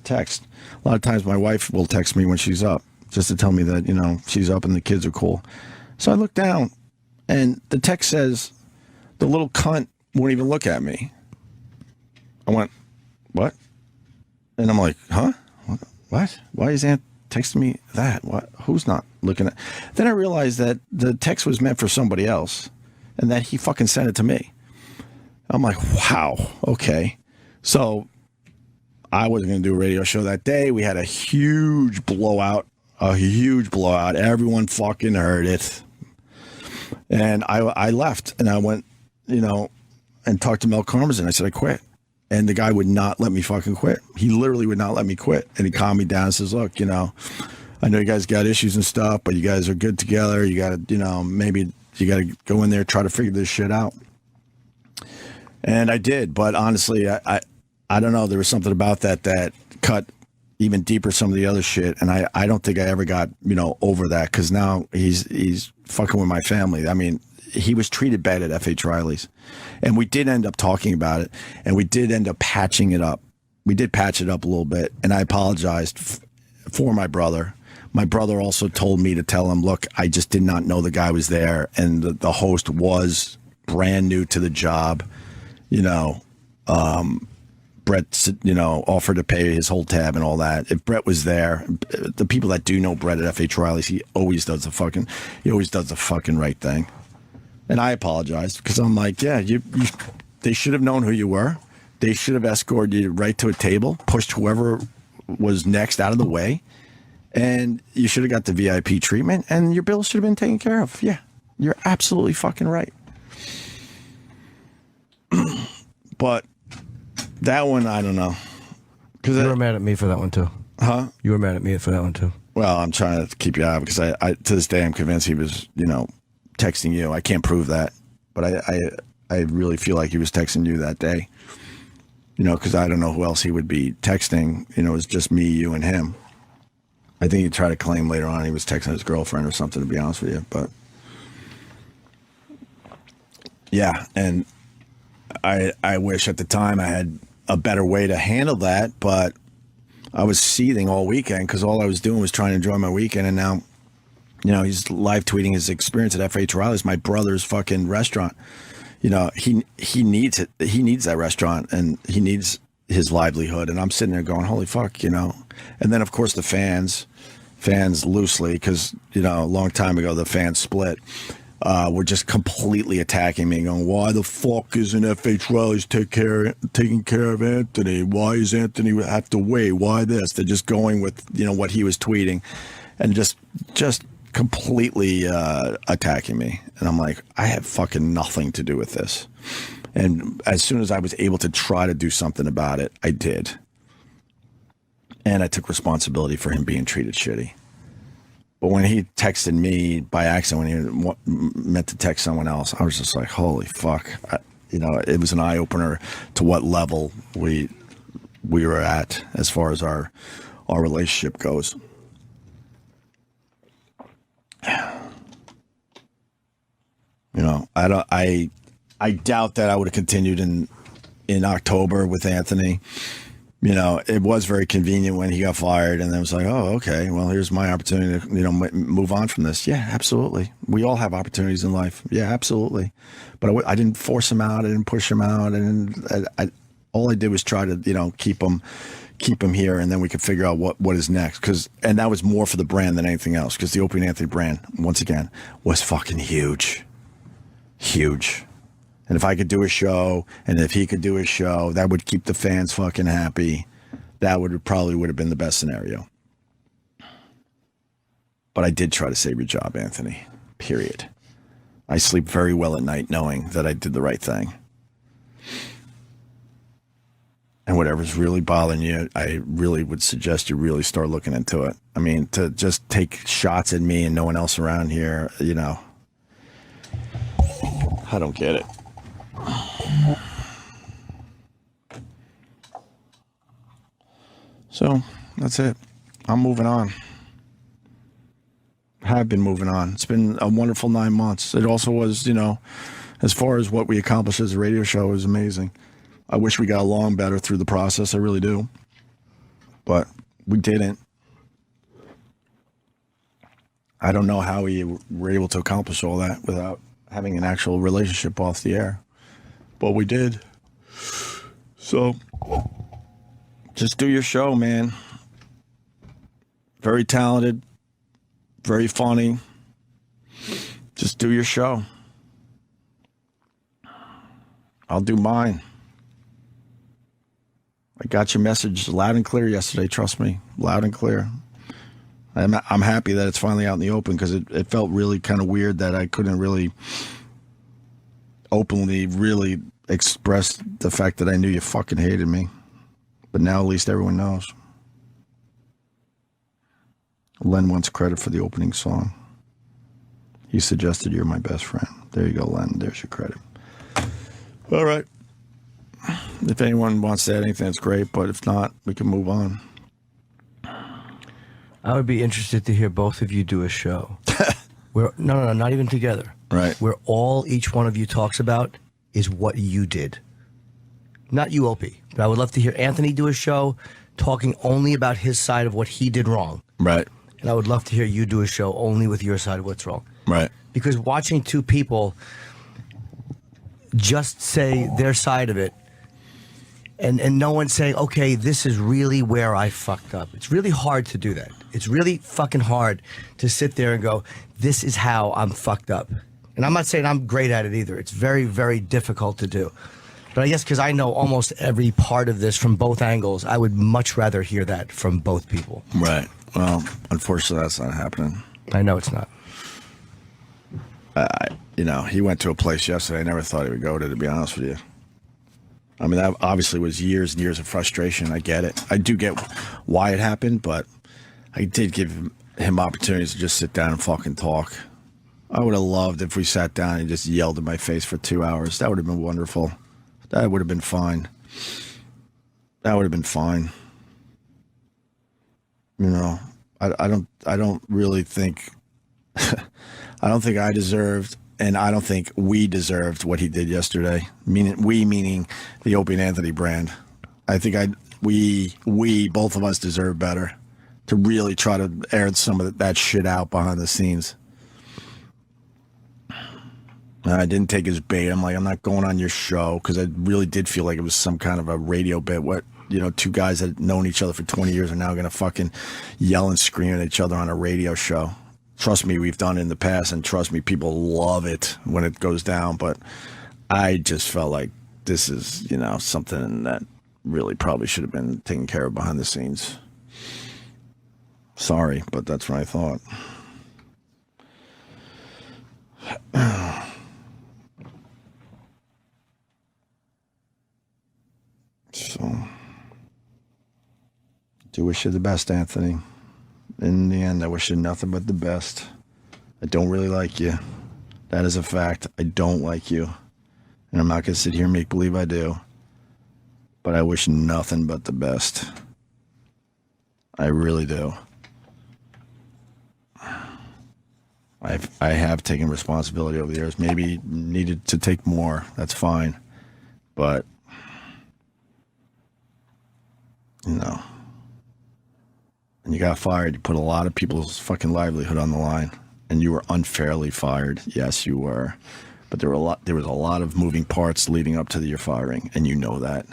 text. A lot of times my wife will text me when she's up just to tell me that, she's up and the kids are cool. So I look down. And the text says, the little cunt won't even look at me. I went, what? And I'm like, huh? What? Why is Aunt texting me that? What? Who's not looking at? Then I realized that the text was meant for somebody else and that he fucking sent it to me. I'm like, wow, okay. So I wasn't going to do a radio show that day. We had a huge blowout. Everyone fucking heard it. And I left and I went, and talked to Mel Karmazin. I said, I quit. And the guy would not let me fucking quit. He literally would not let me quit. And he calmed me down and says, look, I know you guys got issues and stuff, but you guys are good together. You got to, maybe you got to go in there, try to figure this shit out. And I did. But honestly, I don't know. There was something about that cut even deeper some of the other shit. And I don't think I ever got, over that because now he's fucking with my family. I mean, he was treated bad at F.H. Riley's. And we did end up talking about it. And we did end up patching it up. We did patch it up a little bit. And I apologized for my brother. My brother also told me to tell him, look, I just did not know the guy was there. And the host was brand new to the job. Brett, offered to pay his whole tab and all that. If Brett was there, the people that do know Brett at F.H. Riley's, he always does the fucking right thing. And I apologized because I'm like, yeah, they should have known who you were. They should have escorted you right to a table, pushed whoever was next out of the way, and you should have got the VIP treatment, and your bill should have been taken care of. Yeah, you're absolutely fucking right. But that one, I don't know. You were mad at me for that one, too. Huh? You were mad at me for that one, too. Well, I'm trying to keep you out because I to this day, I'm convinced he was, texting you. I can't prove that, but I really feel like he was texting you that day. Because I don't know who else he would be texting. It was just me, you, and him. I think he tried to claim later on he was texting his girlfriend or something, to be honest with you. But yeah, and I wish at the time I had a better way to handle that, but I was seething all weekend because all I was doing was trying to enjoy my weekend, and now, you know, he's live tweeting his experience at F.H. Riley's, my brother's fucking restaurant. You know, he needs it. He needs that restaurant, and he needs his livelihood. And I'm sitting there going, holy fuck, you know. And then, of course, the fans loosely, because, you know, a long time ago the fans split. Were just completely attacking me, going, why the fuck isn't F.H. Riley's taking care of Anthony? Why is Anthony have to wait? Why this? They're just going with, you know, what he was tweeting and just completely attacking me. And I'm like, I have fucking nothing to do with this. And as soon as I was able to try to do something about it, I did. And I took responsibility for him being treated shitty. But when he texted me by accident, when he meant to text someone else, I was just like, holy fuck. You know, it was an eye-opener to what level we were at as far as our relationship goes. You know, I doubt that I would have continued in October with Anthony. You know, it was very convenient when he got fired, and then it was like, oh, okay, well, here's my opportunity to, you know, move on from this. Yeah, absolutely. We all have opportunities in life. Yeah, absolutely. But I didn't force him out. I didn't push him out. And all I did was try to, you know, keep him here, and then we could figure out what is next. And that was more for the brand than anything else, because the Opie and Anthony brand, once again, was fucking huge. Huge. And if I could do a show, and if he could do a show, that would keep the fans fucking happy. That would have been the best scenario. But I did try to save your job, Anthony. Period. I sleep very well at night knowing that I did the right thing. And whatever's really bothering you, I really would suggest you really start looking into it. I mean, to just take shots at me and no one else around here, you know, I don't get it. So that's it. I'm moving on. Have been moving on. It's been a wonderful 9 months. It also was, you know, as far as what we accomplished as a radio show, it was amazing. I wish we got along better through the process. I really do. But we didn't. I don't know how we were able to accomplish all that without having an actual relationship off the air. But we did. So, just do your show, man. Very talented. Very funny. Just do your show. I'll do mine. I got your message loud and clear yesterday, trust me. Loud and clear. I'm happy that it's finally out in the open, because it felt really kind of weird that I couldn't really openly really express the fact that I knew you fucking hated me. But now at least everyone knows. Len wants credit for the opening song. He suggested You're My Best Friend. There you go, Len. There's your credit. All right. If anyone wants to add anything, that's great. But if not, we can move on. I would be interested to hear both of you do a show. Where no, not even together. Right. Where each one of you talks about is what you did. Not you, Opie. But I would love to hear Anthony do a show talking only about his side of what he did wrong. Right. And I would love to hear you do a show only with your side of what's wrong. Right. Because watching two people just say their side of it, and no one saying, okay, this is really where I fucked up. It's really hard to do that. It's really fucking hard to sit there and go, this is how I'm fucked up. And I'm not saying I'm great at it either. It's very, very difficult to do. But I guess because I know almost every part of this from both angles, I would much rather hear that from both people. Right. Well, unfortunately, that's not happening. I know it's not. You know, he went to a place yesterday I never thought he would go to be honest with you. I mean, that obviously was years and years of frustration. I get it. I do get why it happened, but I did give him opportunities to just sit down and fucking talk. I would have loved if we sat down and just yelled in my face for 2 hours. That would have been wonderful. That would have been fine. That would have been fine. You know, I don't really think, I don't think I deserved, and I don't think we deserved what he did yesterday. Meaning the Opie and Anthony brand. I think We both of us deserve better to really try to air some of that shit out behind the scenes. And I didn't take his bait. I'm like, I'm not going on your show, because I really did feel like it was some kind of a radio bit. What, two guys that had known each other for 20 years are now going to fucking yell and scream at each other on a radio show. Trust me, we've done it in the past, and trust me, people love it when it goes down. But I just felt like this is, something that really probably should have been taken care of behind the scenes. Sorry, but that's what I thought. So, do wish you the best, Anthony. In the end, I wish you nothing but the best. I don't really like you. That is a fact. I don't like you. And I'm not going to sit here and make believe I do. But I wish nothing but the best. I really do. I have taken responsibility over the years. Maybe needed to take more. That's fine. But, and you got fired. You put a lot of people's fucking livelihood on the line. And you were unfairly fired. Yes, you were. But there was a lot of moving parts leading up to your firing. And you know that.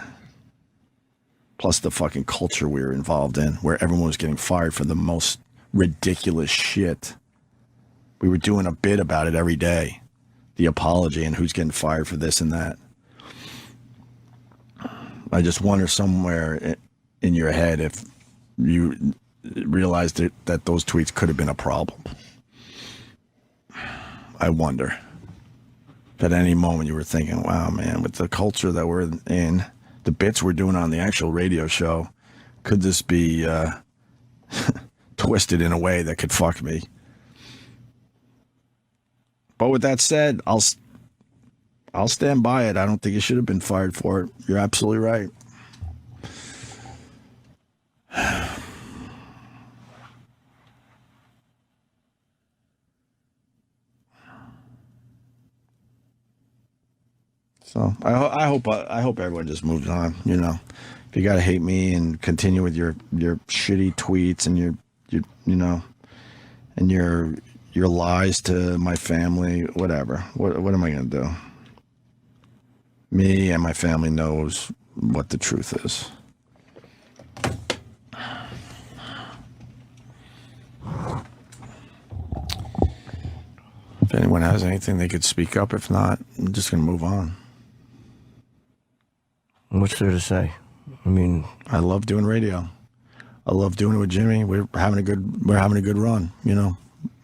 Plus the fucking culture we were involved in, where everyone was getting fired for the most ridiculous shit. We were doing a bit about it every day. The apology and who's getting fired for this and that. I just wonder somewhere in your head if you realized that those tweets could have been a problem. I wonder. If at any moment you were thinking, wow, man, with the culture that we're in, the bits we're doing on the actual radio show, could this be twisted in a way that could fuck me? But with that said, I'll stand by it. I don't think you should have been fired for it. You're absolutely right. So I hope everyone just moves on. If you gotta hate me and continue with your shitty tweets and your lies to my family, whatever. What am I gonna do? Me and my family knows what the truth is. If anyone has anything, they could speak up. If not, I'm just gonna move on. What's there to say? I mean, I love doing radio. I love doing it with Jimmy. We're having a good run.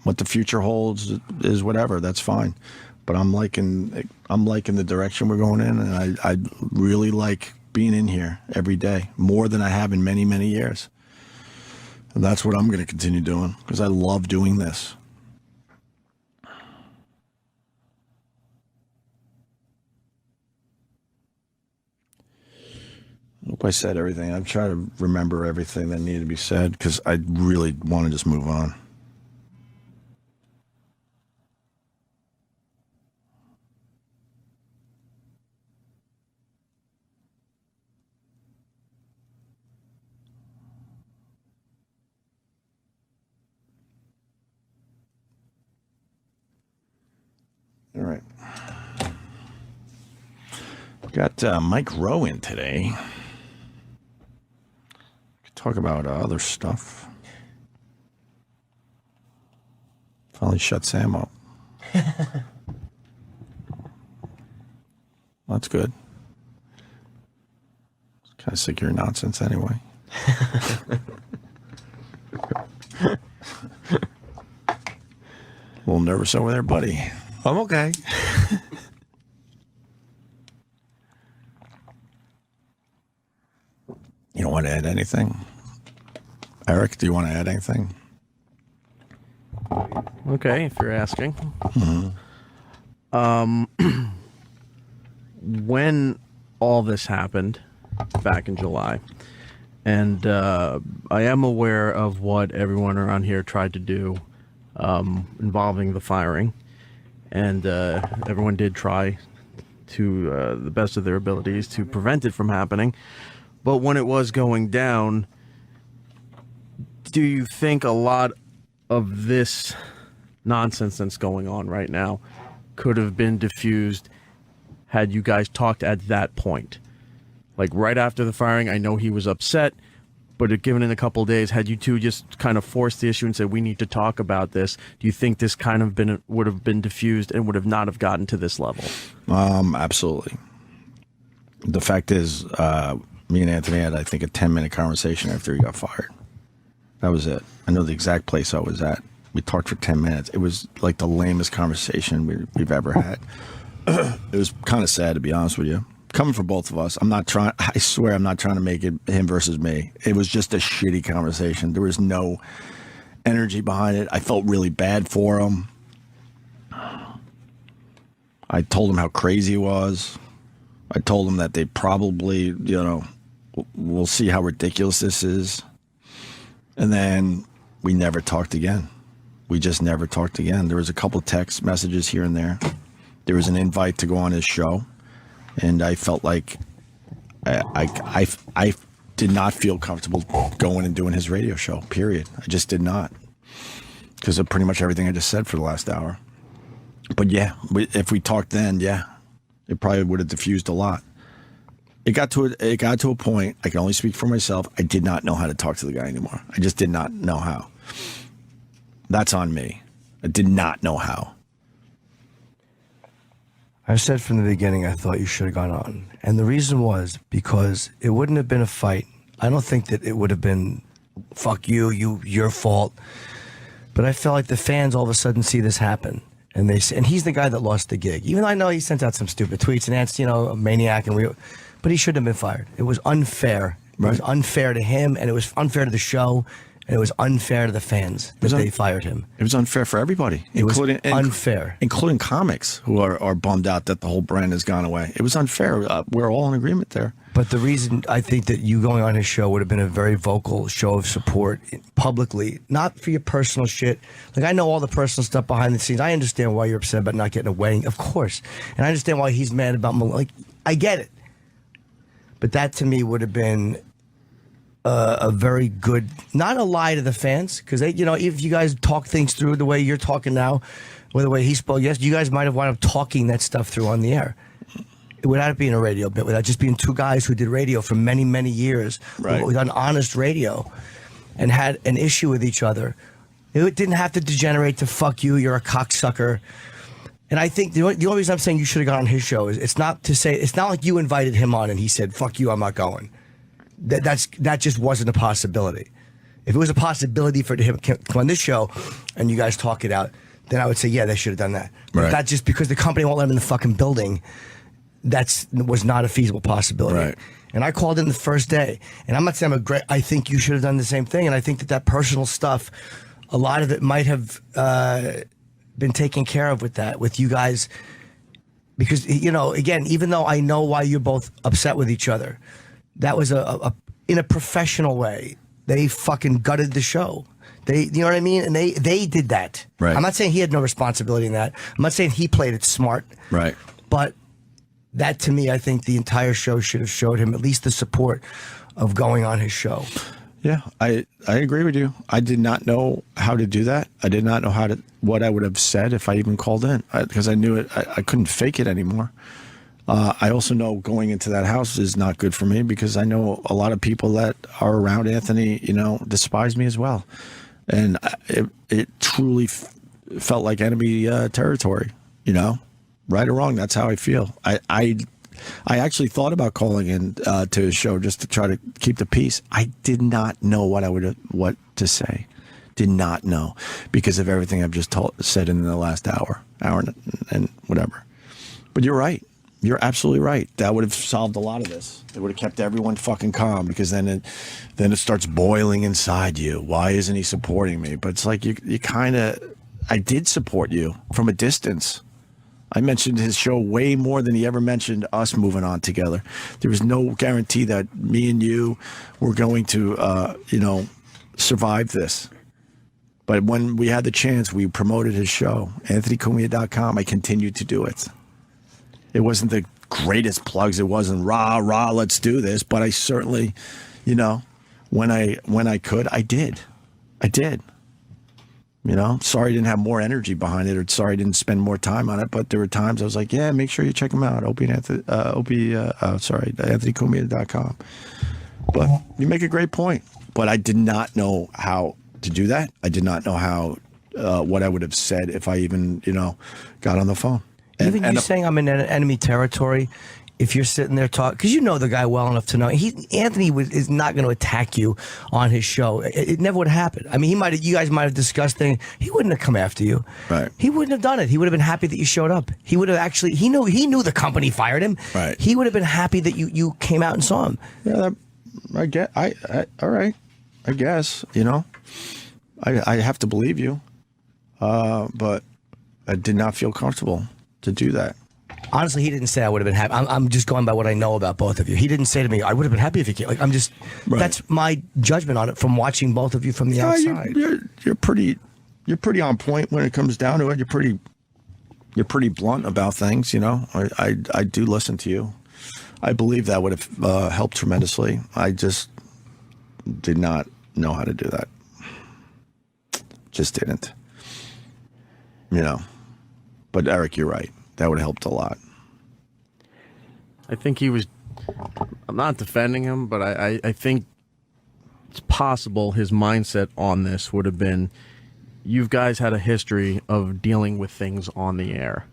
What the future holds is whatever. That's fine. But I'm liking the direction we're going in, and I really like being in here every day more than I have in many, many years. And that's what I'm going to continue doing because I love doing this. I hope I said everything. I've tried to remember everything that needed to be said because I really want to just move on. All right. Got Mike Rowe in today. Talk about other stuff. Finally shut Sam up. That's good. Kind of sick of your nonsense anyway. A little nervous over there, buddy. I'm okay. You don't want to add anything? Eric, do you want to add anything? Okay, if you're asking. Mm-hmm. When all this happened back in July, and I am aware of what everyone around here tried to do involving the firing, and everyone did try to the best of their abilities to prevent it from happening. But when it was going down, do you think a lot of this nonsense that's going on right now could have been diffused had you guys talked at that point? Like right after the firing, I know he was upset, but given in a couple of days, had you two just kind of forced the issue and said, we need to talk about this, do you think this kind of would have been diffused and would have not have gotten to this level? Absolutely. The fact is, me and Anthony had, I think, a 10-minute conversation after he got fired. That was it. I know the exact place I was at. We talked for 10 minutes. It was like the lamest conversation we've ever had. It was kind of sad, to be honest with you. Coming from both of us, I swear I'm not trying to make it him versus me. It was just a shitty conversation. There was no energy behind it. I felt really bad for him. I told him how crazy he was. I told him that they probably, we'll see how ridiculous this is. And then we never talked again. We just never talked again. There was a couple text messages here and there. There was an invite to go on his show. And I felt like I did not feel comfortable going and doing his radio show, period. I just did not. Because of pretty much everything I just said for the last hour. But yeah, if we talked then, yeah, it probably would have diffused a lot. It got to a point, I can only speak for myself, I did not know how to talk to the guy anymore. I just did not know how. That's on me. I did not know how. I've said from the beginning I thought you should have gone on. And the reason was because it wouldn't have been a fight. I don't think that it would have been, fuck you, your fault. But I felt like the fans all of a sudden see this happen. And he's the guy that lost the gig. Even though I know he sent out some stupid tweets and that's, a maniac. But he shouldn't have been fired. It was unfair. Right. It was unfair to him, and it was unfair to the show, and it was unfair to the fans that they fired him. It was unfair for everybody, unfair, including comics who are bummed out that the whole brand has gone away. It was unfair. We're all in agreement there. But the reason I think that you going on his show would have been a very vocal show of support publicly, not for your personal shit. Like, I know all the personal stuff behind the scenes. I understand why you're upset about not getting a wedding, of course, and I understand why he's mad about I get it. But that to me would have been a very good, not a lie to the fans, because if you guys talk things through the way you're talking now, or the way he spoke, yes, you guys might have wound up talking that stuff through on the air. Without it being a radio bit, without just being two guys who did radio for many, many years, right, with an honest radio, and had an issue with each other. It didn't have to degenerate to fuck you, you're a cocksucker. And I think the only reason I'm saying you should have gone on his show is it's not like you invited him on and he said, fuck you, I'm not going. That just wasn't a possibility. If it was a possibility for him to come on this show and you guys talk it out, then I would say, yeah, they should have done that. Right. But not just because the company won't let him in the fucking building. That was not a feasible possibility. Right. And I called in the first day. And I'm not saying I think you should have done the same thing. And I think that personal stuff, a lot of it might have been taken care of with you guys. Because, again, even though I know why you're both upset with each other, that was in a professional way. They fucking gutted the show. You know what I mean? And they did that. Right. I'm not saying he had no responsibility in that. I'm not saying he played it smart. Right. But that, to me, I think the entire show should have showed him at least the support of going on his show. Yeah, I agree with you. I did not know how to do that. I did not know what I would have said if I even called in, because I knew I couldn't fake it anymore. I also know going into that house is not good for me, because I know a lot of people that are around Anthony, despise me as well. And it truly felt like enemy territory, right or wrong. That's how I feel. I actually thought about calling in to his show just to try to keep the peace. I did not know what to say. Did not know, because of everything I've just said in the last hour and whatever. But you're right. You're absolutely right. That would have solved a lot of this. It would have kept everyone fucking calm, because then it starts boiling inside you. Why isn't he supporting me? But it's like you kind of, I did support you from a distance. I mentioned his show way more than he ever mentioned us moving on together. There was no guarantee that me and you were going to, survive this. But when we had the chance, we promoted his show, AnthonyKumia.com. I continued to do it. It wasn't the greatest plugs. It wasn't rah, let's do this. But I certainly, you know, when I could, I did. You know, sorry I didn't have more energy behind it, or sorry I didn't spend more time on it. But there were times I was like, yeah, make sure you check them out. AnthonyKumia.com. But you make a great point. But I did not know how to do that. I did not know how, what I would have said if I even, you know, got on the phone. Even you saying I'm in enemy territory, if you're sitting there talking, because you know the guy well enough to know Anthony is not going to attack you on his show. It never would happen. I mean, you guys might have discussed things. He wouldn't have come after you. Right. He wouldn't have done it. He would have been happy that you showed up. He would have actually. He knew the company fired him. Right. He would have been happy that you came out and saw him. Yeah. All right. I guess, you know, I have to believe you, but I did not feel comfortable to do that. Honestly, he didn't say I would have been happy. I'm just going by what I know about both of you. He didn't say to me, I would have been happy if you came. Like, I'm just, that's my judgment on it from watching both of you from the outside. You're pretty on point when it comes down to it. You're pretty blunt about things, you know. I do listen to you. I believe that would have helped tremendously. I just did not know how to do that. Just didn't. You know. But Eric, you're right. That would have helped a lot. I think he was. I'm not defending him, but I think it's possible his mindset on this would have been, you guys had a history of dealing with things on the air.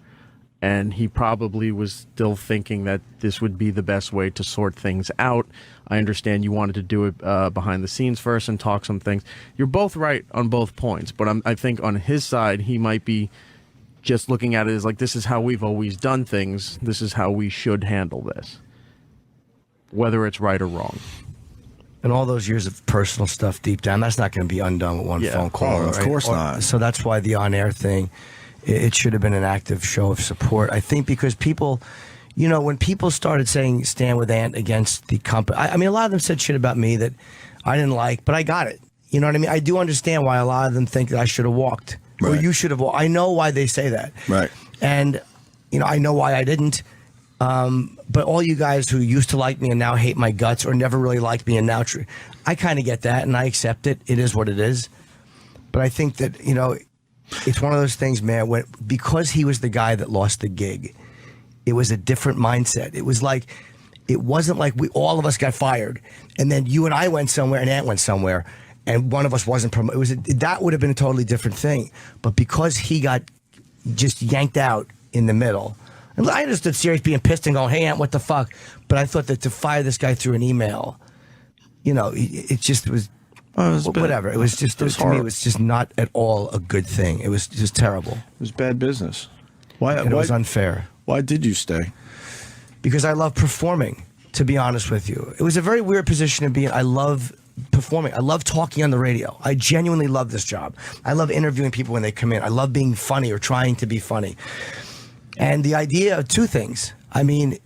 And he probably was still thinking that this would be the best way to sort things out. I understand you wanted to do it behind the scenes first and talk some things. You're both right on both points, but I think on his side, he might be just looking at it as like, this is how we've always done things. This is how we should handle this, whether it's right or wrong. And all those years of personal stuff deep down, that's not going to be undone with one phone call. Of course not. So that's why the on-air thing, it should have been an active show of support. I think because people, you know, when people started saying stand with Ant against the company, I mean, a lot of them said shit about me that I didn't like, but I got it. You know what I mean? I do understand why a lot of them think that I should have walked. Or you should have. I know why they say that. Right. And, you know, I know why I didn't. But all you guys who used to like me and now hate my guts, or never really liked me and now, I kind of get that and I accept it. It is what it is. But I think that, you know, it's one of those things, man, because he was the guy that lost the gig, it was a different mindset. It was like, it wasn't like all of us got fired and then you and I went somewhere and Ant went somewhere. And one of us wasn't promoted. That would have been a totally different thing. But because he got just yanked out in the middle, and I understood Sirius being pissed and going, "Hey, Ant, what the fuck?" But I thought that to fire this guy through an email, you know, it just was whatever. It was just to me, it was just not at all a good thing. It was just terrible. It was bad business. Why? It was unfair. Why did you stay? Because I love performing. To be honest with you, it was a very weird position to be in. I love performing. I love talking on the radio. I genuinely love this job. I love interviewing people when they come in. I love being funny or trying to be funny. And the idea of two things. I mean,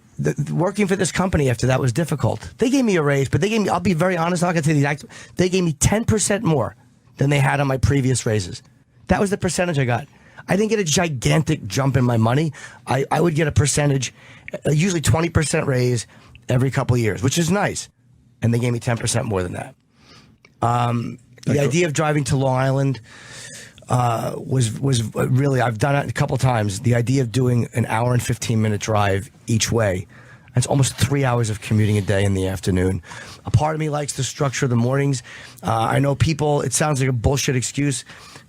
working for this company after that was difficult. They gave me a raise, but they gave me, I'll be very honest, I'm not going to tell you the exact, they gave me 10% more than they had on my previous raises. That was the percentage I got. I didn't get a gigantic jump in my money. I would get a percentage, usually 20% raise every couple of years, which is nice. And they gave me 10% more than that. The idea of driving to Long Island was really, I've done it a couple times. The idea of doing an hour and 15-minute drive each way, that's almost 3 hours of commuting a day in the afternoon. A part of me likes the structure of the mornings. I know people, it sounds like a bullshit excuse,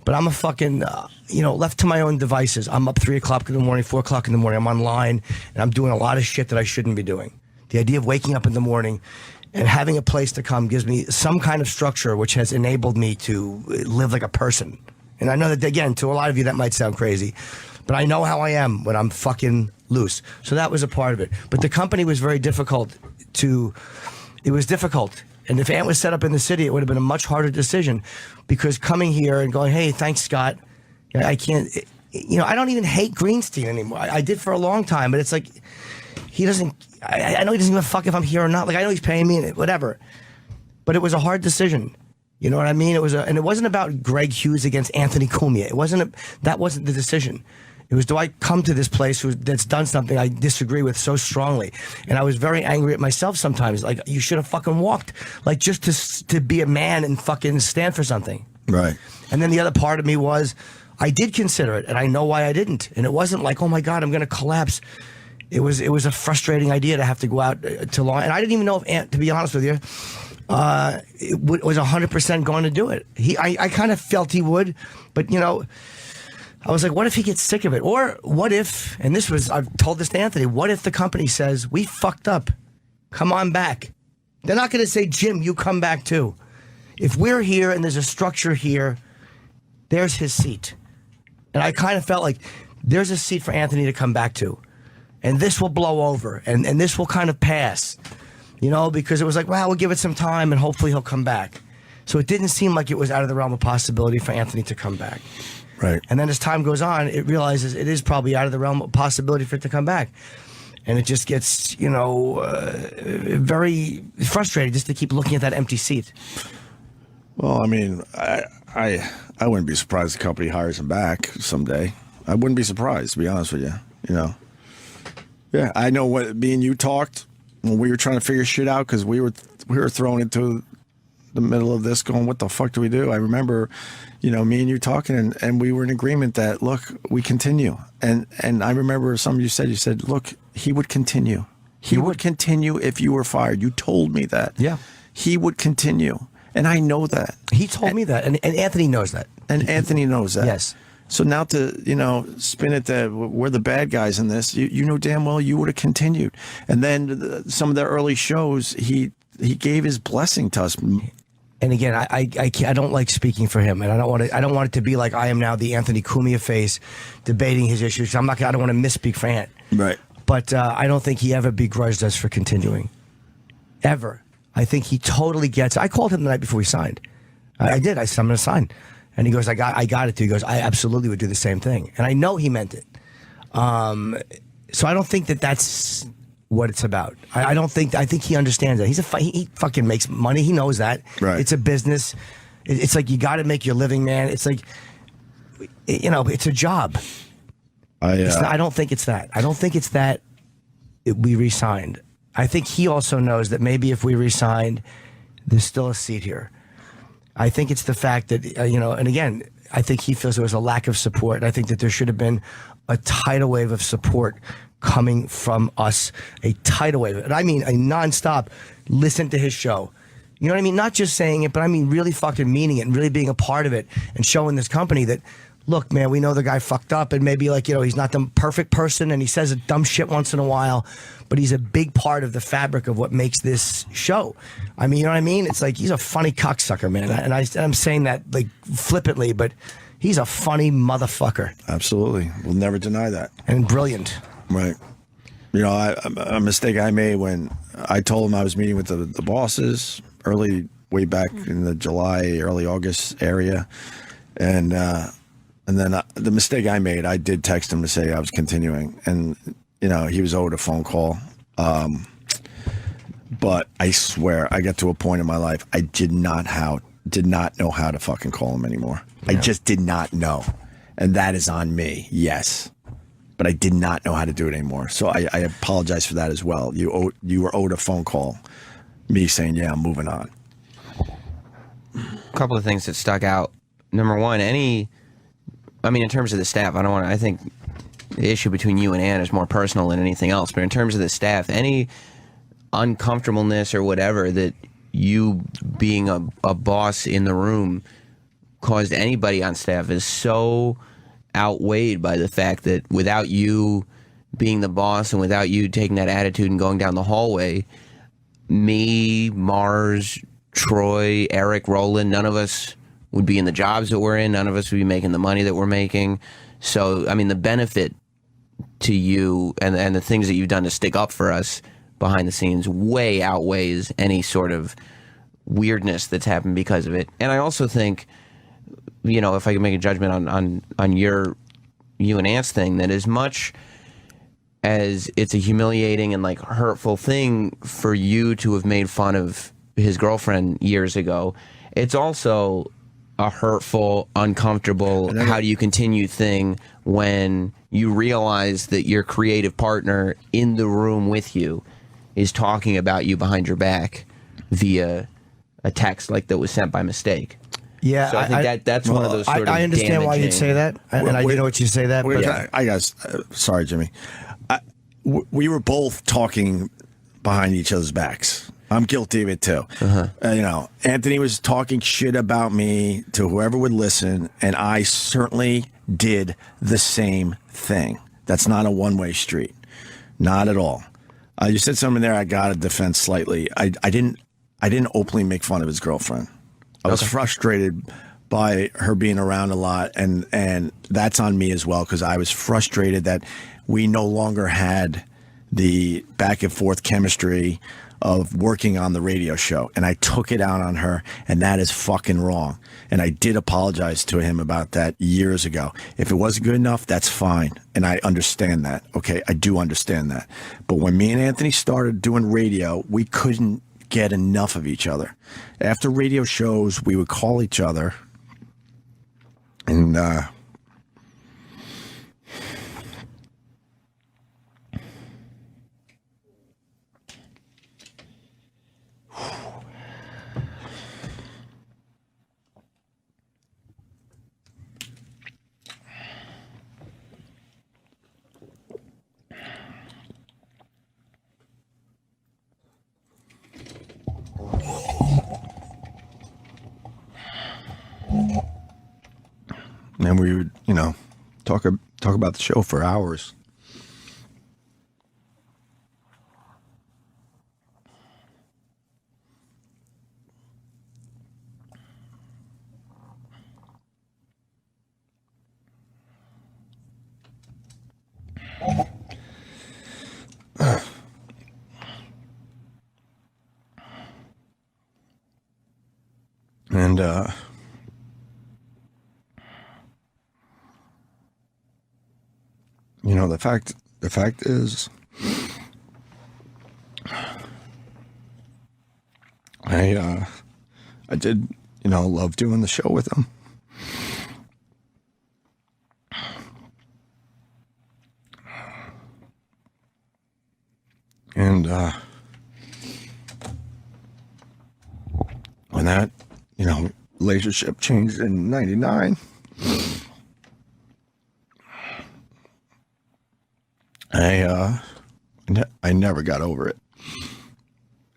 but I'm a fucking, left to my own devices. I'm up 3 o'clock in the morning, 4 o'clock in the morning. I'm online, and I'm doing a lot of shit that I shouldn't be doing. The idea of waking up in the morning and having a place to come gives me some kind of structure which has enabled me to live like a person. And I know that, again, to a lot of you that might sound crazy, but I know how I am when I'm fucking loose. So that was a part of it. But the company was very difficult it was difficult. And if Ant was set up in the city, it would have been a much harder decision, because coming here and going, hey, thanks, Scott, I can't, I don't even hate Greenstein anymore. I did for a long time, but it's like, he doesn't, I know he doesn't give a fuck if I'm here or not. Like, I know he's paying me, whatever. But it was a hard decision. You know what I mean? And it wasn't about Greg Hughes against Anthony Kumia. That wasn't the decision. It was, do I come to this place that's done something I disagree with so strongly? And I was very angry at myself sometimes. Like, you should have fucking walked. Like, just to be a man and fucking stand for something. Right. And then the other part of me was, I did consider it, and I know why I didn't. And it wasn't like, oh my God, I'm going to collapse. It was a frustrating idea to have to go out to law. And I didn't even know if, to be honest with you, it was 100% going to do it. I kind of felt he would, but you know, I was like, what if he gets sick of it? Or what if, and I've told this to Anthony, what if the company says, we fucked up, come on back? They're not going to say, Jim, you come back too. If we're here and there's a structure here, there's his seat. And I kind of felt like there's a seat for Anthony to come back to. And this will blow over, and this will kind of pass. You know, because it was like, well, we'll give it some time and hopefully he'll come back. So it didn't seem like it was out of the realm of possibility for Anthony to come back. Right. And then as time goes on, it realizes it is probably out of the realm of possibility for it to come back. And it just gets, you know, very frustrating just to keep looking at that empty seat. Well, I mean, I wouldn't be surprised the company hires him back someday. I wouldn't be surprised, to be honest with you. You know. Yeah, I know what me and you talked when we were trying to figure shit out because we were thrown into the middle of this going, what the fuck do we do? I remember, you know, me and you talking and we were in agreement that, look, we continue. And I remember something you said, look, he would continue. He would continue if you were fired. You told me that. Yeah. He would continue. And I know that. He told me that. And Anthony knows that. And Anthony knows that. Yes. So now to, you know, spin it that we're the bad guys in this, you know damn well you would have continued. And then some of the early shows, he gave his blessing to us. And again, I don't like speaking for him, and I don't want it to be like I am now the Anthony Kumia face debating his issues. I don't want to misspeak for Ant. Right. But I don't think he ever begrudged us for continuing. Ever. I think he totally gets it. I called him the night before we signed. I did. I said, I'm going to sign. And he goes, I got it too. He goes, I absolutely would do the same thing. And I know he meant it. So I don't think that's what it's about. I think he understands that. He fucking makes money. He knows that. Right. It's a business. It's like you got to make your living, man. It's like, you know, it's a job. I don't think it's that. I don't think it's that we re-signed. I think he also knows that maybe if we re-signed, there's still a seat here. I think it's the fact that, you know, and again, I think he feels there was a lack of support. I think that there should have been a tidal wave of support coming from us, a tidal wave. And I mean a nonstop listen to his show. You know what I mean? Not just saying it, but I mean really fucking meaning it and really being a part of it and showing this company that, look, man, we know the guy fucked up and maybe, like, you know, he's not the perfect person and he says a dumb shit once in a while, but he's a big part of the fabric of what makes this show. I mean, you know what I mean? It's like he's a funny cocksucker, man. And I'm saying that like flippantly, but he's a funny motherfucker. Absolutely. We'll never deny that. And brilliant. Right. You know, a mistake I made when I told him I was meeting with the bosses way back in the July, early August area. And then the mistake I made, I did text him to say I was continuing. And, you know, he was owed a phone call. But I swear, I got to a point in my life, I did not know how to fucking call him anymore. Yeah. I just did not know. And that is on me, yes. But I did not know how to do it anymore. So I apologize for that as well. You were owed a phone call, me saying, yeah, I'm moving on. A couple of things that stuck out. Number one, in terms of the staff, I think the issue between you and Ann is more personal than anything else, but in terms of the staff, any uncomfortableness or whatever that you being a boss in the room caused anybody on staff is so outweighed by the fact that without you being the boss and without you taking that attitude and going down the hallway, me, Mars, Troy, Eric, Roland, none of us would be in the jobs that we're in. None of us would be making the money that we're making. So, I mean, the benefit to you and the things that you've done to stick up for us behind the scenes way outweighs any sort of weirdness that's happened because of it. And I also think, you know, if I can make a judgment on you and Ant's thing, that as much as it's a humiliating and like hurtful thing for you to have made fun of his girlfriend years ago, it's also a hurtful, uncomfortable, how do you continue thing when you realize that your creative partner in the room with you is talking about you behind your back via a text like that was sent by mistake. Yeah, so I think that's one of those sort of I understand why you'd damaging- say that, and I do know what you say that. But I guess, sorry, Jimmy. We were both talking behind each other's backs. I'm guilty of it too. Anthony was talking shit about me to whoever would listen, and I certainly did the same thing. That's not a one-way street, not at all. You said something there. I got to defend slightly. I didn't openly make fun of his girlfriend. I was frustrated by her being around a lot, and that's on me as well, because I was frustrated that we no longer had the back and forth chemistry of working on the radio show, and I took it out on her, and that is fucking wrong. And I did apologize to him about that years ago. If it wasn't good enough, that's fine, and I understand that. Okay, I do understand that. But when me and Anthony started doing radio, we couldn't get enough of each other. After radio shows, we would call each other, and and we would, talk about the show for hours. And the fact is, I did, love doing the show with him. And when that, relationship changed in '99, I never got over it.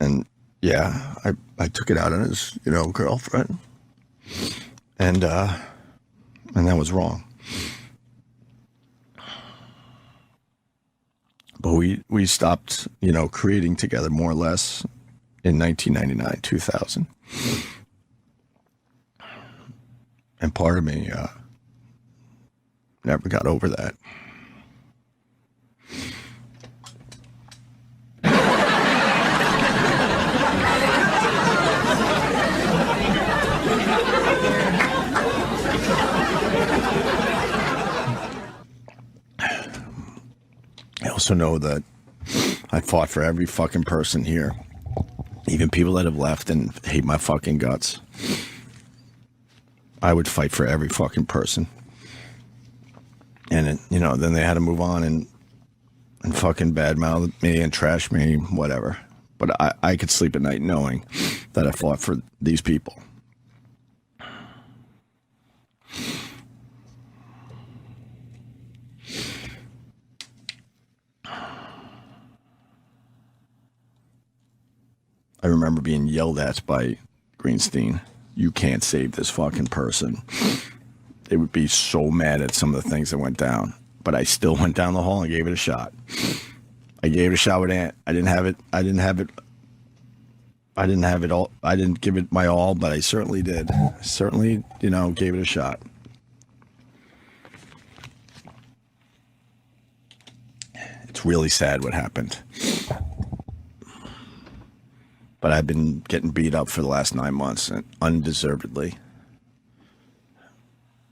And yeah, I took it out on his, girlfriend. And that was wrong. But we stopped, creating together more or less in 1999, 2000. And part of me never got over that. I also know that I fought for every fucking person here, even people that have left and hate my fucking guts. I would fight for every fucking person. And, then they had to move on and fucking badmouth me and trash me, whatever. But I could sleep at night knowing that I fought for these people. I remember being yelled at by Greenstein. You can't save this fucking person. They would be so mad at some of the things that went down. But I still went down the hall and gave it a shot. I gave it a shot with Ant. I didn't have it all. I didn't give it my all, but I certainly did. I certainly, gave it a shot. It's really sad what happened. But I've been getting beat up for the last 9 months, and undeservedly.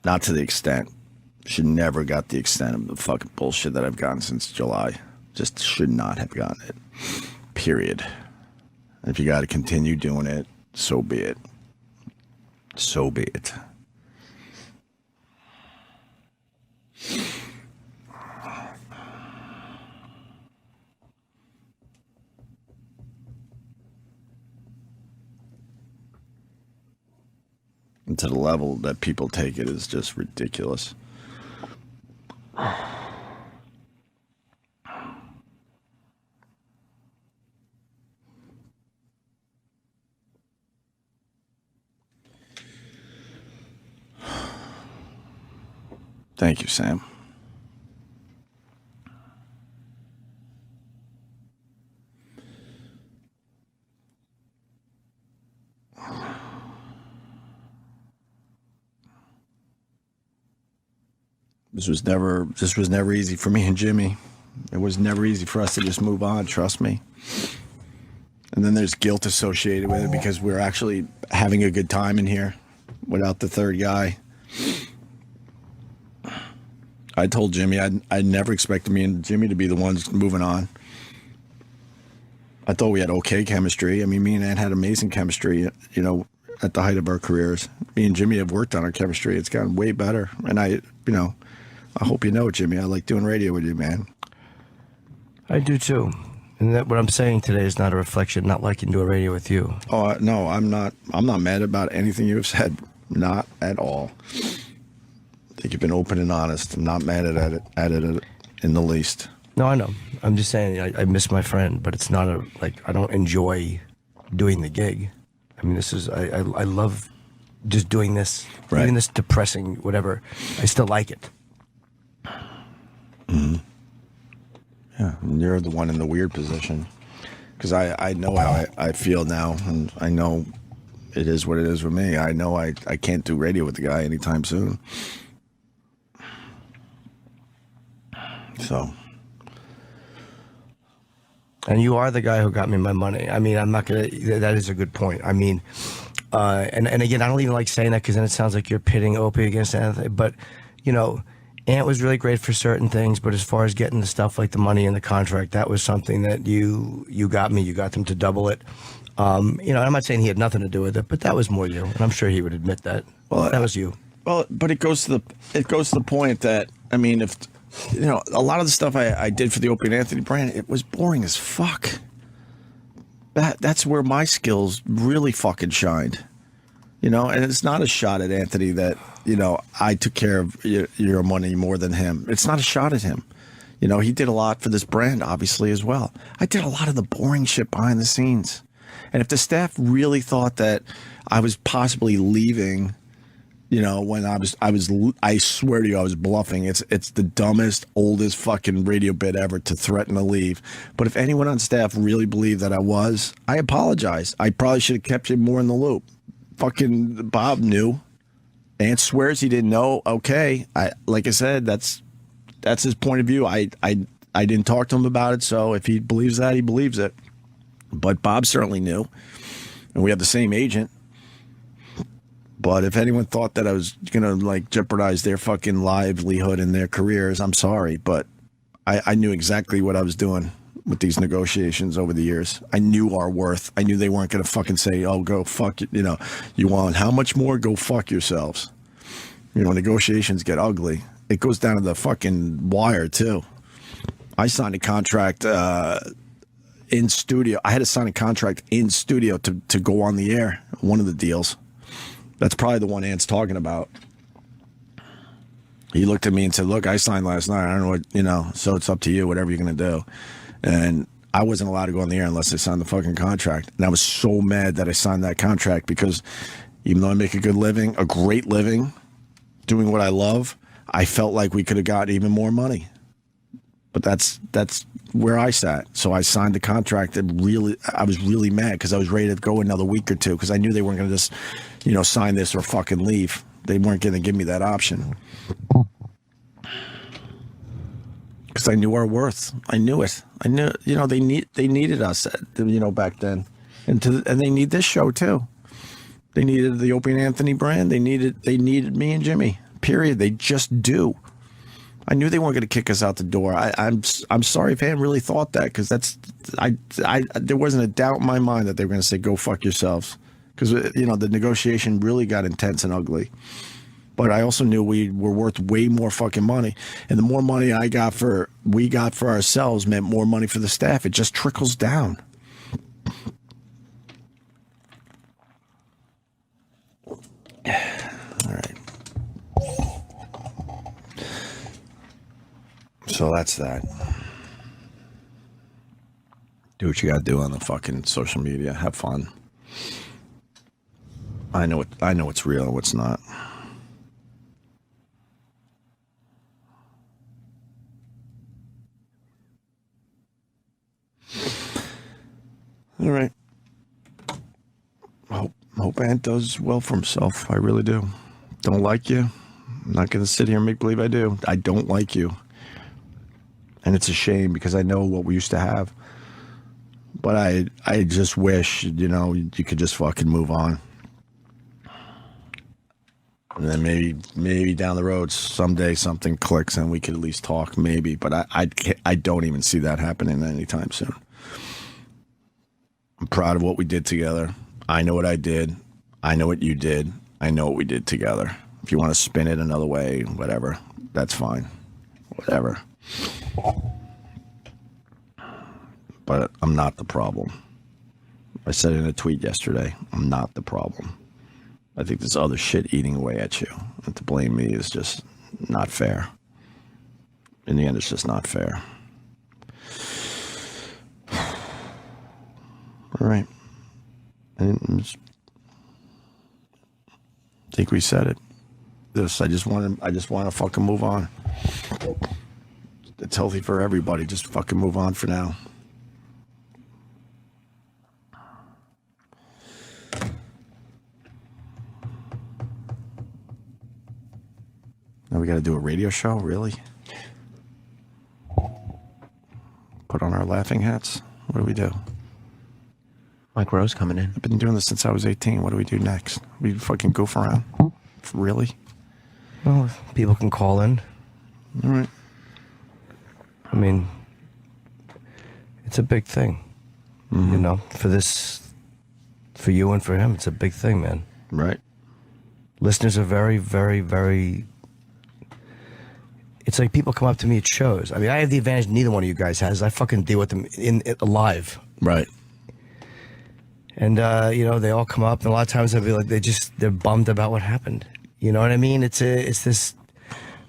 Not to the extent. Should never got the extent of the fucking bullshit that I've gotten since July. Just should not have gotten it. Period. And if you got to continue doing it, so be it. So be it. And to the level that people take it is just ridiculous. Thank you, Sam. This was never easy for me and Jimmy. It was never easy for us to just move on, trust me. And then there's guilt associated with it because we're actually having a good time in here without the third guy. I told Jimmy I never expected me and Jimmy to be the ones moving on. I thought we had okay chemistry. I mean, me and Ann had amazing chemistry, you know, at the height of our careers. Me and Jimmy have worked on our chemistry. It's gotten way better. And I hope you know it, Jimmy. I like doing radio with you, man. I do too. And that what I'm saying today is not a reflection, not liking doing radio with you. Oh, no, I'm not mad about anything you've said. Not at all. I think you've been open and honest. I'm not mad at it in the least. No, I know. I'm just saying I miss my friend, but it's not I don't enjoy doing the gig. I mean, I love just doing this, right. Doing this depressing, whatever. I still like it. Mm-hmm. Yeah, and you're the one in the weird position. Because I know how I feel now, and I know it is what it is with me. I know I can't do radio with the guy anytime soon. So. And you are the guy who got me my money. I mean, I'm not going to, that is a good point. I mean, and again, I don't even like saying that because then it sounds like you're pitting Opie against Anthony. But, you know, Ant was really great for certain things. But as far as getting the stuff like the money and the contract, that was something that you got me. You got them to double it. You know, I'm not saying he had nothing to do with it, but that was more you. And I'm sure he would admit that. Well, that was you. Well, but it goes to the point that, I mean, if... You know, a lot of the stuff I did for the Opie and Anthony brand, it was boring as fuck. That's where my skills really fucking shined. You know, and it's not a shot at Anthony that, you know, I took care of your money more than him. It's not a shot at him. You know, he did a lot for this brand, obviously, as well. I did a lot of the boring shit behind the scenes. And if the staff really thought that I was possibly leaving... You know, when I swear to you, I was bluffing. It's the dumbest, oldest fucking radio bit ever to threaten to leave. But if anyone on staff really believed that I was, I apologize. I probably should have kept you more in the loop. Fucking Bob knew. Ant swears he didn't know. Okay, like I said, that's his point of view. I didn't talk to him about it, so if he believes that, he believes it. But Bob certainly knew, and we have the same agent. But if anyone thought that I was going to, like, jeopardize their fucking livelihood and their careers, I'm sorry. But I knew exactly what I was doing with these negotiations over the years. I knew our worth. I knew they weren't going to fucking say, oh, go fuck, you know, you want how much more? Go fuck yourselves. You know, negotiations get ugly. It goes down to the fucking wire, too. I signed a contract in studio. I had to sign a contract in studio to go on the air, one of the deals. That's probably the one Ant's talking about. He looked at me and said, look, I signed last night. I don't know what, you know, so it's up to you, whatever you're going to do. And I wasn't allowed to go on the air unless I signed the fucking contract. And I was so mad that I signed that contract because even though I make a good living, a great living, doing what I love, I felt like we could have got even more money. But that's where I sat. So I signed the contract and I was really mad because I was ready to go another week or two because I knew they weren't going to just, you know, sign this or fucking leave. They weren't going to give me that option. Because I knew our worth. I knew it. I knew, you know, they needed us, you know, back then. And they need this show too. They needed the Opie and Anthony brand. They needed me and Jimmy. Period. They just do. I knew they weren't going to kick us out the door. I'm sorry if Ann really thought that because there wasn't a doubt in my mind that they were going to say go fuck yourselves because you know the negotiation really got intense and ugly. But I also knew we were worth way more fucking money, and the more money we got for ourselves meant more money for the staff. It just trickles down. So that's that. Do what you gotta do on the fucking social media. Have fun. I know what's real and what's not. All right. Hope Ant does well for himself. I really do. Don't like you. I'm not going to sit here and make believe I do. I don't like you. And it's a shame because I know what we used to have. But I just wish, you could just fucking move on. And then maybe down the road someday something clicks and we could at least talk, maybe. But I don't even see that happening anytime soon. I'm proud of what we did together. I know what I did. I know what you did. I know what we did together. If you want to spin it another way, whatever, that's fine. Whatever. But I'm not the problem. I said in a tweet yesterday, I'm not the problem. I think there's other shit eating away at you. And to blame me is just not fair. In the end, it's just not fair. All right. I think we said it. I just want to fucking move on. It's healthy for everybody. Just fucking move on for now. Now we got to do a radio show? Really? Put on our laughing hats? What do we do? Mike Rose coming in. I've been doing this since I was 18. What do we do next? We fucking goof around? Really? Well, people can call in. All right. I mean, it's a big thing. Mm-hmm. For you and for him, it's a big thing, man. Right. Listeners are very, very, very... It's like people come up to me at shows. I mean, I have the advantage neither one of you guys has. I fucking deal with them live. Right. And, they all come up, and a lot of times they'll be like, they're bummed about what happened. You know what I mean? It's this,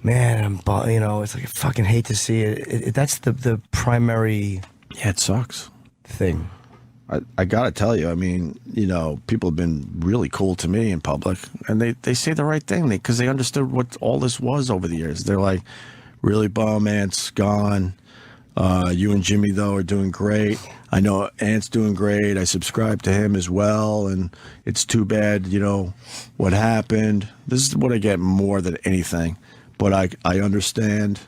man, it's like I fucking hate to see it. That's the primary... Yeah, it sucks. ...thing. I gotta tell you, I mean, people have been really cool to me in public, and they say the right thing because they understood what all this was over the years. They're like, really bum, Ant's gone. You and Jimmy, though, are doing great. I know Ant's doing great. I subscribe to him as well, and it's too bad, what happened. This is what I get more than anything. But I understand,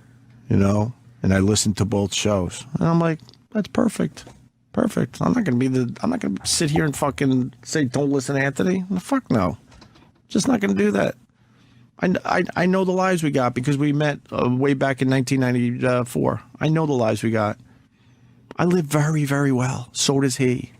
and I listen to both shows. And I'm like, that's perfect. Perfect. I'm not gonna sit here and fucking say don't listen to Anthony. Fuck no. Just not gonna do that. I know the lives we got because we met way back in 1994. I know the lives we got. I live very, very well. So does he.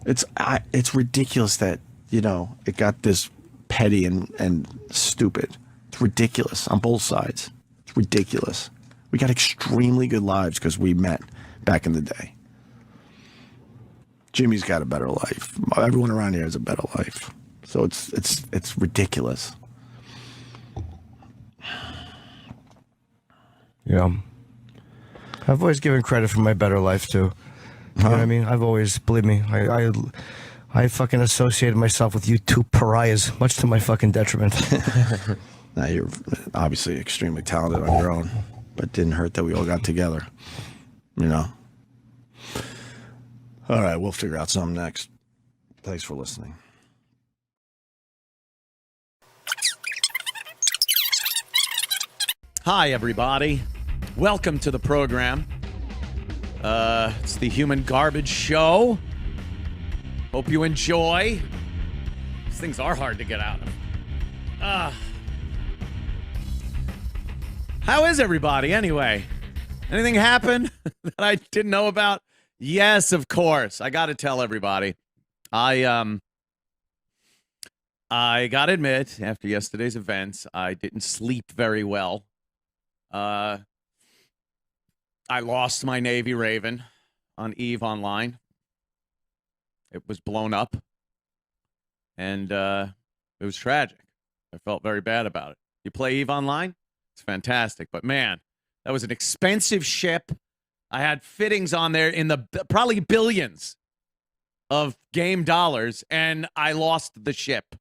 It's ridiculous that it got this petty and stupid. It's ridiculous on both sides. It's ridiculous. We got extremely good lives because we met back in the day. Jimmy's got a better life. Everyone around here has a better life. So it's ridiculous. Yeah. I've always given credit for my better life too. You know what I mean? I've always, believe me, I fucking associated myself with you two pariahs, much to my fucking detriment. Now you're obviously extremely talented on your own, but it didn't hurt that we all got together. All right, we'll figure out something next. Thanks for listening. Hi, everybody. Welcome to the program. It's the Human Garbage Show. Hope you enjoy. These things are hard to get out of. How is everybody, anyway? Anything happen that I didn't know about? Yes, of course. I got to tell everybody. I got to admit, after yesterday's events, I didn't sleep very well. I lost my Navy Raven on EVE Online. It was blown up, and it was tragic. I felt very bad about it. You play EVE Online? It's fantastic. But man, that was an expensive ship. I had fittings on there in the probably billions of game dollars, and I lost the ship.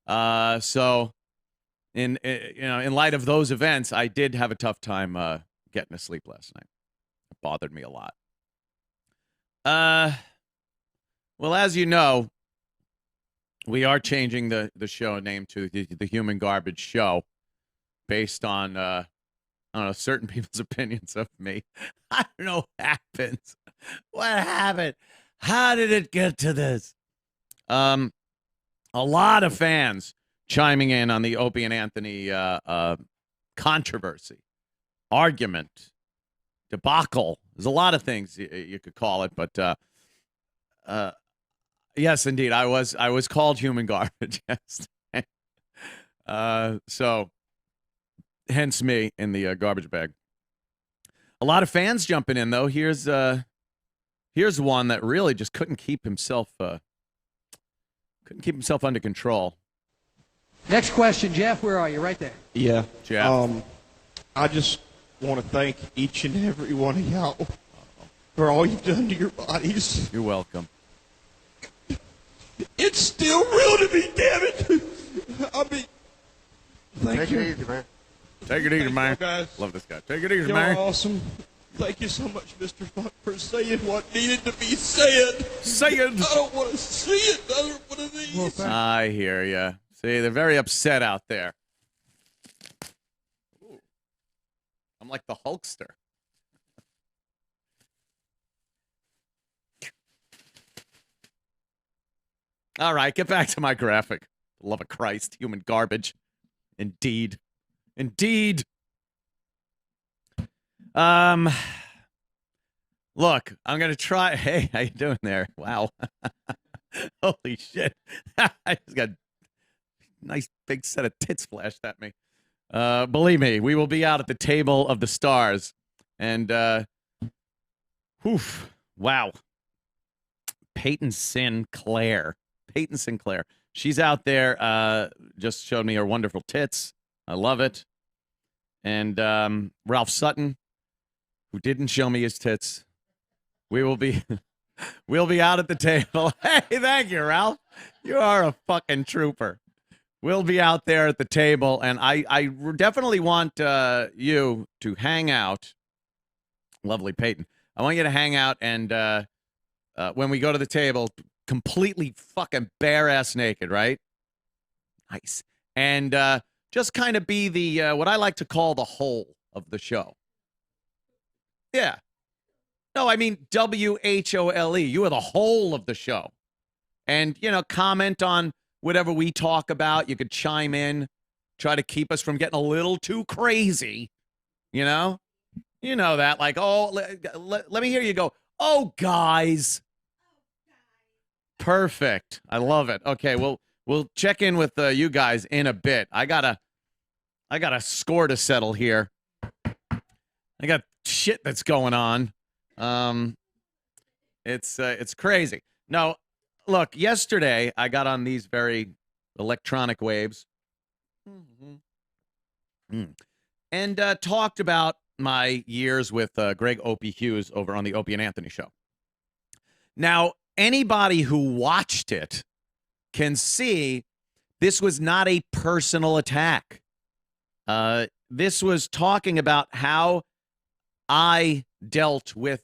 So in light of those events, I did have a tough time getting to sleep last night. It bothered me a lot. Well, as you know, we are changing the show name to the Human Garbage Show based on I don't know, certain people's opinions of me. I don't know what happens. What happened? How did it get to this? A lot of fans chiming in on the Opie and Anthony controversy, argument, debacle. There's a lot of things you could call it, but yes, indeed, I was called human garbage. Yes. So, hence me in the garbage bag. A lot of fans jumping in though. Here's one that really just couldn't keep himself under control. Next question, Jeff. Where are you? Right there. Yeah. Jeff. I just want to thank each and every one of y'all for all you've done to your bodies. You're welcome. It's still real to me, damn it. I mean, thank you. Take it easy, man. Take it easy, man. Guys. Love this guy. Take it easy, You're man. awesome. Thank you so much, Mr. Funk, for saying what needed to be said. Say it. I don't want to see another one of these. I hear ya. See, they're very upset out there. Ooh. I'm like the Hulkster. All right, get back to my graphic. Love of Christ, human garbage. Indeed. Indeed. Look, I'm going to try. Hey, how you doing there? Wow. Holy shit. I just got a nice big set of tits flashed at me. Believe me, we will be out at the table of the stars. And, wow. Peyton Sinclair. She's out there, just showed me her wonderful tits. I love it. And Ralph Sutton, who didn't show me his tits. We'll be out at the table. Hey, thank you, Ralph. You are a fucking trooper. We'll be out there at the table, and I definitely want you to hang out. Lovely Peyton. I want you to hang out, and when we go to the table, completely fucking bare-ass naked, right? Nice. And just kind of be the, what I like to call the whole of the show. Yeah. No, I mean WHOLE. You are the whole of the show. And, comment on whatever we talk about. You could chime in, try to keep us from getting a little too crazy. You know that. Like, oh, let me hear you go, oh, guys. Perfect. I love it. Okay, we'll check in with you guys in a bit. I got a score to settle here. I got shit that's going on. It's crazy. No, look, yesterday I got on these very electronic waves and talked about my years with Greg Opie Hughes over on the Opie and Anthony show. Now, anybody who watched it can see this was not a personal attack. This was talking about how I dealt with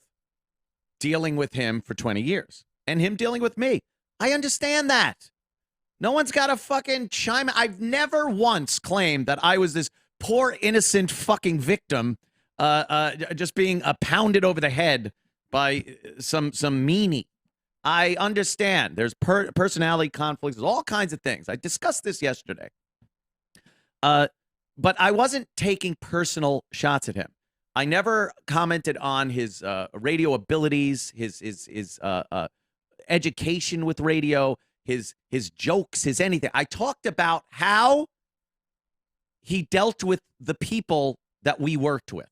dealing with him for 20 years and him dealing with me. I understand that. No one's got to fucking chime. I've never once claimed that I was this poor, innocent fucking victim just being pounded over the head by some meanie. I understand. There's personality conflicts, all kinds of things. I discussed this yesterday. But I wasn't taking personal shots at him. I never commented on his radio abilities, his education with radio, his jokes, his anything. I talked about how he dealt with the people that we worked with.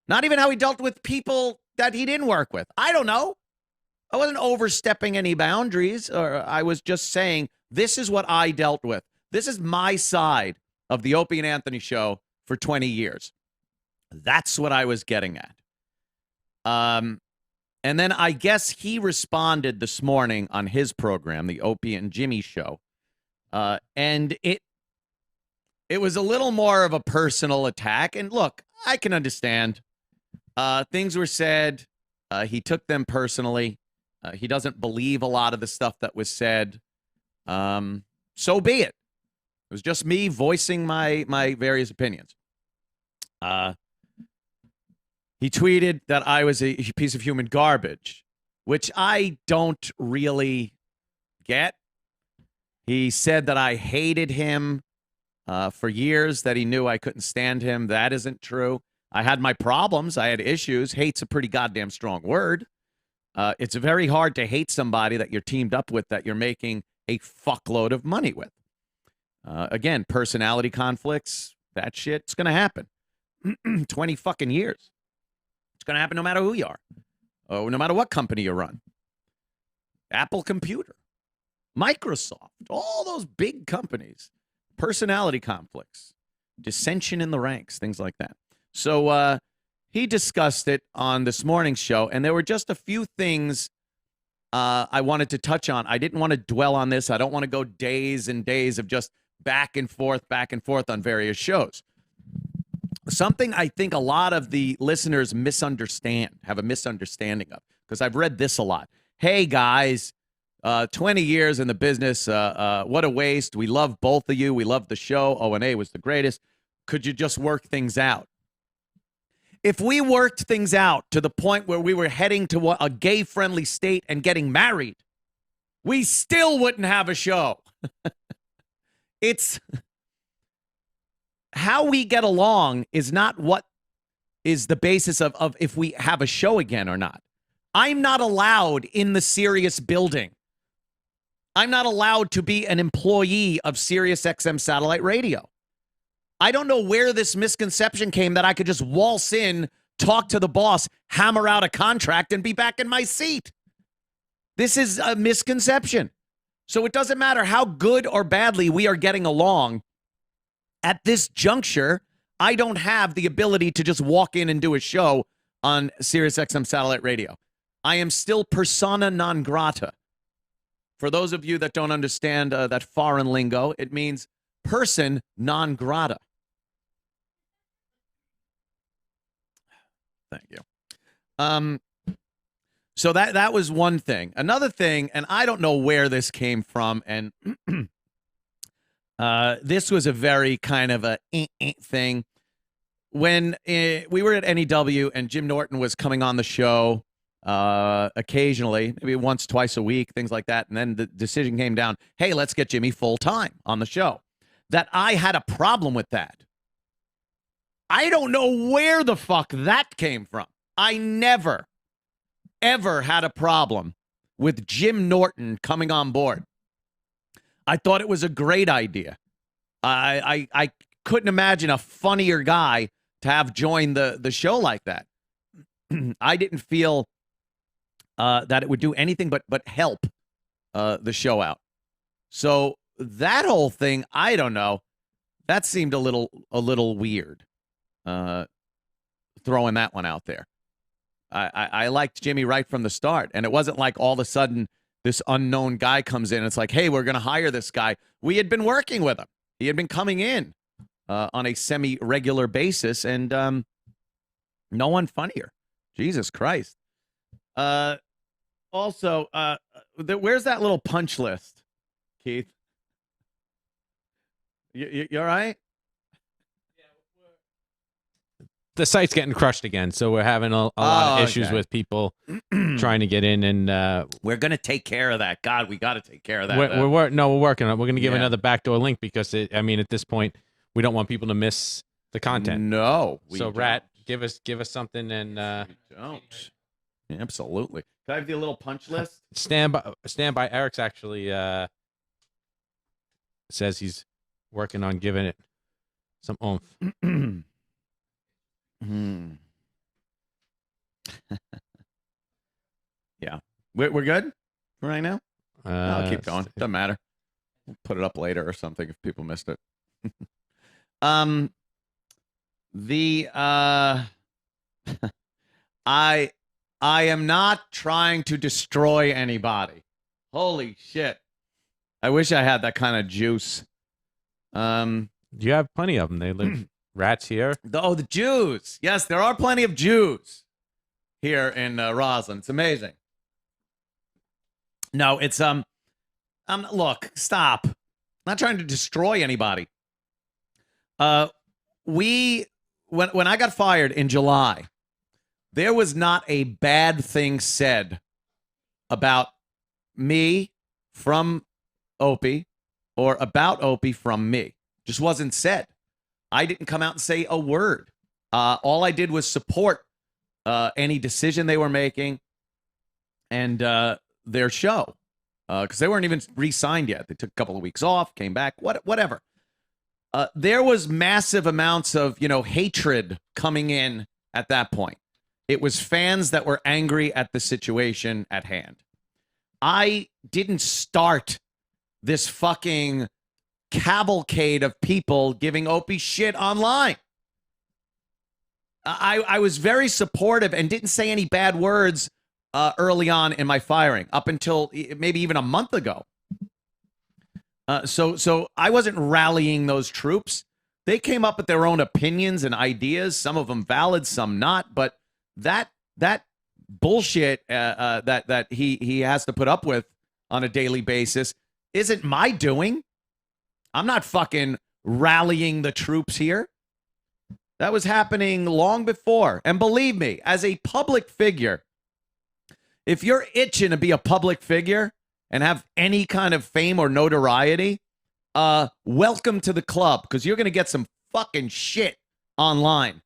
Not even how he dealt with people that he didn't work with. I don't know. I wasn't overstepping any boundaries, or I was just saying, this is what I dealt with. This is my side of the Opie and Anthony show for for 20 years. That's what I was getting at. And then I guess he responded this morning on his program, the Opie and Jimmy show. And it was a little more of a personal attack. And look, I can understand. Things were said. He took them personally. He doesn't believe a lot of the stuff that was said. So be it. It was just me voicing my various opinions. He tweeted that I was a piece of human garbage, which I don't really get. He said that I hated him for years, that he knew I couldn't stand him. That isn't true. I had my problems. I had issues. Hate's a pretty goddamn strong word. It's very hard to hate somebody that you're teamed up with, that you're making a fuckload of money with. Again, personality conflicts, that shit's going to happen. 20 fucking years. It's going to happen no matter who you are, or no matter what company you run. Apple Computer, Microsoft, all those big companies. Personality conflicts, dissension in the ranks, things like that. So he discussed it on this morning's show, and there were just a few things I wanted to touch on. I didn't want to dwell on this. I don't want to go days and days of just back and forth on various shows. Something I think a lot of the listeners misunderstand, have a misunderstanding of, because I've read this a lot. Hey, guys, 20 years in the business, what a waste. We love both of you. We love the show. O&A was the greatest. Could you just work things out? If we worked things out to the point where we were heading to a gay-friendly state and getting married, we still wouldn't have a show. It's how we get along is not what is the basis of if we have a show again or not. I'm not allowed in the Sirius building. I'm not allowed to be an employee of SiriusXM satellite radio. I don't know where this misconception came that I could just waltz in, talk to the boss, hammer out a contract, and be back in my seat. This is a misconception. So it doesn't matter how good or badly we are getting along. At this juncture, I don't have the ability to just walk in and do a show on SiriusXM satellite radio. I am still persona non grata. For those of you that don't understand that foreign lingo, it means person non grata. Thank you. So that was one thing. Another thing, and I don't know where this came from, and this was a very kind of a thing. When we were at NEW and Jim Norton was coming on the show occasionally, maybe once, twice a week, things like that, and then the decision came down, hey, let's get Jimmy full-time on the show. That I had a problem with that. I don't know where the fuck that came from. I never, ever had a problem with Jim Norton coming on board. I thought it was a great idea. I couldn't imagine a funnier guy to have joined the show like that. I didn't feel that it would do anything but help the show out. So that whole thing, I don't know. That seemed a little weird. Throwing that one out there. I liked Jimmy right from the start, and it wasn't like all of a sudden this unknown guy comes in. And it's like, hey, we're going to hire this guy. We had been working with him. He had been coming in on a semi-regular basis, and no one funnier. Jesus Christ. Also, where's that little punch list, Keith? You all right? The site's getting crushed again, so we're having a lot of issues with people trying to get in, and we're gonna take care of that. God, we got to take care of that. We're working on it. We're gonna give another backdoor link because at this point, we don't want people to miss the content. No, so Rat, give us something, and we don't. Absolutely. Can I have the little punch list? Stand by. Eric's actually says he's working on giving it some oomph. Yeah, we're good for right now. I'll keep going. Doesn't matter. We'll put it up later or something if people missed it. The I am not trying to destroy anybody. Holy shit. I wish I had that kind of juice. You have plenty of them. They live rats here. The Jews. Yes, there are plenty of Jews here in Roslyn. It's amazing. No, it's look, stop. I'm not trying to destroy anybody. When I got fired in July, there was not a bad thing said about me from Opie or about Opie from me. Just wasn't said. I didn't come out and say a word. All I did was support any decision they were making and their show, because they weren't even re-signed yet. They took a couple of weeks off, came back, whatever. There was massive amounts of, hatred coming in at that point. It was fans that were angry at the situation at hand. I didn't start this fucking cavalcade of people giving Opie shit online. I was very supportive and didn't say any bad words early on in my firing, up until maybe even a month ago. So I wasn't rallying those troops. They came up with their own opinions and ideas, some of them valid, some not. But that bullshit that he has to put up with on a daily basis isn't my doing. I'm not fucking rallying the troops here. That was happening long before. And believe me, as a public figure, if you're itching to be a public figure and have any kind of fame or notoriety, welcome to the club, because you're going to get some fucking shit online.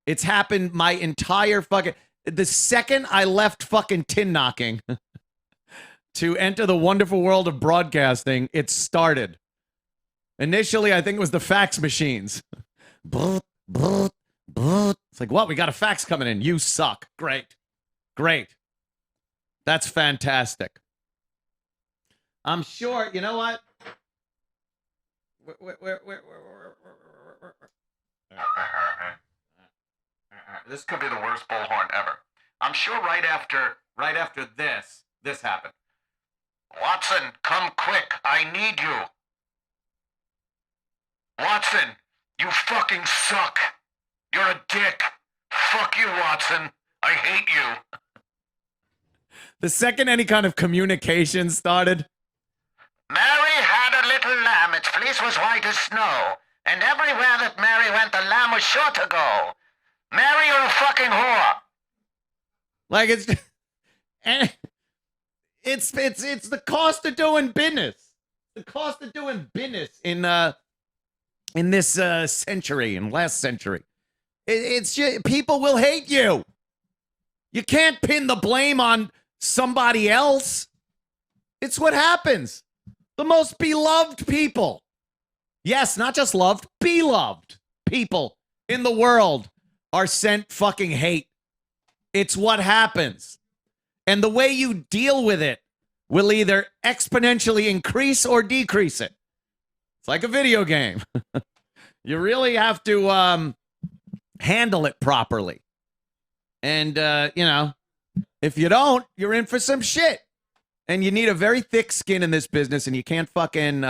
It's happened my entire fucking... The second I left fucking tin knocking to enter the wonderful world of broadcasting, it started. Initially, I think it was the fax machines. It's like, what? We got a fax coming in. You suck. Great. That's fantastic. I'm sure, you know what? This could be the worst bullhorn ever. I'm sure right after this happened. Watson, come quick. I need you. Watson, you fucking suck. You're a dick. Fuck you, Watson. I hate you. The second any kind of communication started. Mary had a little lamb. Its fleece was white as snow. And everywhere that Mary went, the lamb was sure to go. Mary, you're a fucking whore. Like it's the cost of doing business. The cost of doing business in this century, in last century. It's just, people will hate you. You can't pin the blame on somebody else. It's what happens. The most beloved people. Yes, not just loved, beloved people in the world are sent fucking hate. It's what happens. And the way you deal with it will either exponentially increase or decrease it. It's like a video game. You really have to handle it properly. And, if you don't, you're in for some shit. And you need a very thick skin in this business, and you can't fucking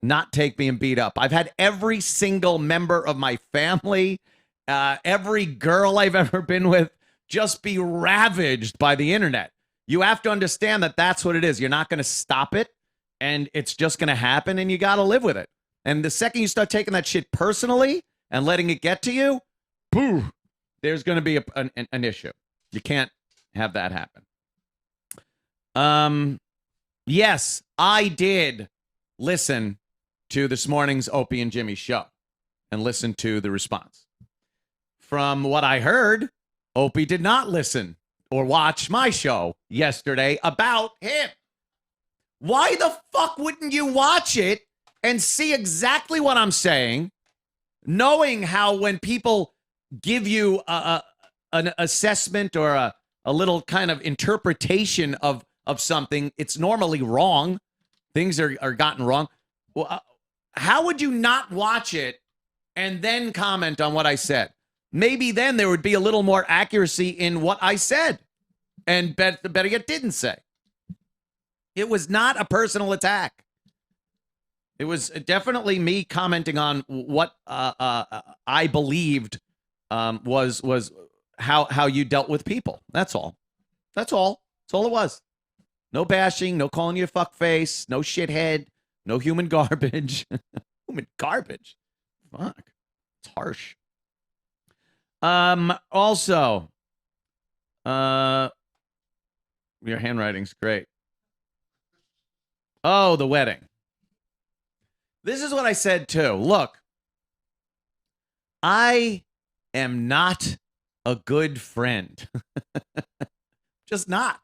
not take being beat up. I've had every single member of my family, every girl I've ever been with, just be ravaged by the internet. You have to understand that that's what it is. You're not going to stop it, and it's just going to happen, and you got to live with it. And the second you start taking that shit personally and letting it get to you, boo, there's going to be an issue. You can't have that happen. Yes, I did listen to this morning's Opie and Jimmy show and listen to the response. From what I heard, Opie did not listen or watch my show yesterday about him. Why the fuck wouldn't you watch it and see exactly what I'm saying, knowing how when people give you an assessment or a little kind of interpretation of something, it's normally wrong. Things are gotten wrong. Well, how would you not watch it and then comment on what I said. Maybe then there would be a little more accuracy in what I said, and better yet, didn't say. It was not a personal attack. It was definitely me commenting on what I believed was how you dealt with people. That's all. That's all. That's all it was. No bashing, no calling you a fuckface, no shithead, no human garbage. Human garbage? Fuck. It's harsh. Also, your handwriting's great. Oh, the wedding. This is what I said too. Look, I am not a good friend. Just not.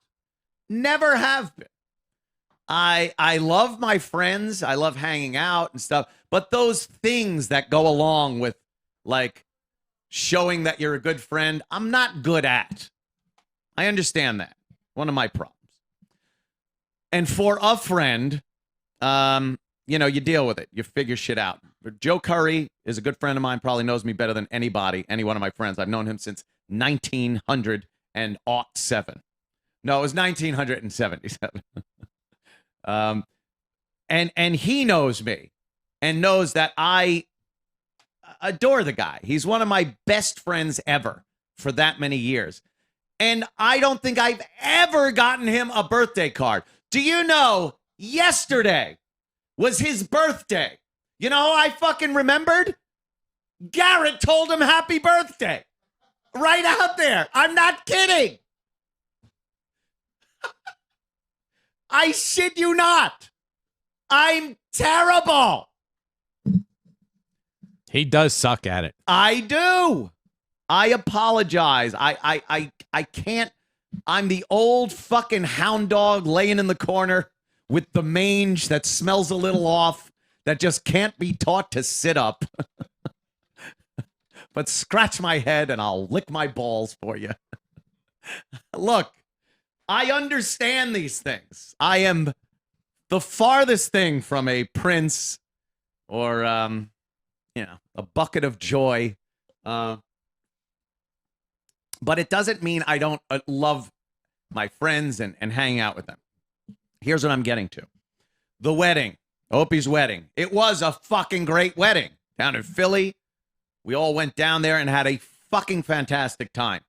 Never have been. I love my friends. I love hanging out and stuff. But those things that go along with, like, showing that you're a good friend, I'm not good at. I understand that. One of my problems. And for a friend, you deal with it. You figure shit out. Joe Curry is a good friend of mine, probably knows me better than anybody, any one of my friends. I've known him since 1907. No, it was 1977. And he knows me and knows that I adore the guy. He's one of my best friends ever for that many years. And I don't think I've ever gotten him a birthday card. Do you know, yesterday was his birthday. You know how I fucking remembered? Garrett told him happy birthday. Right out there. I'm not kidding. I shit you not. I'm terrible. He does suck at it. I do. I apologize. I can't. I'm the old fucking hound dog laying in the corner with the mange that smells a little off, that just can't be taught to sit up. But scratch my head and I'll lick my balls for you. Look, I understand these things. I am the farthest thing from a prince or, a bucket of joy. But it doesn't mean I don't love my friends and hang out with them. Here's what I'm getting to. The wedding. Opie's wedding. It was a fucking great wedding down in Philly. We all went down there and had a fucking fantastic time.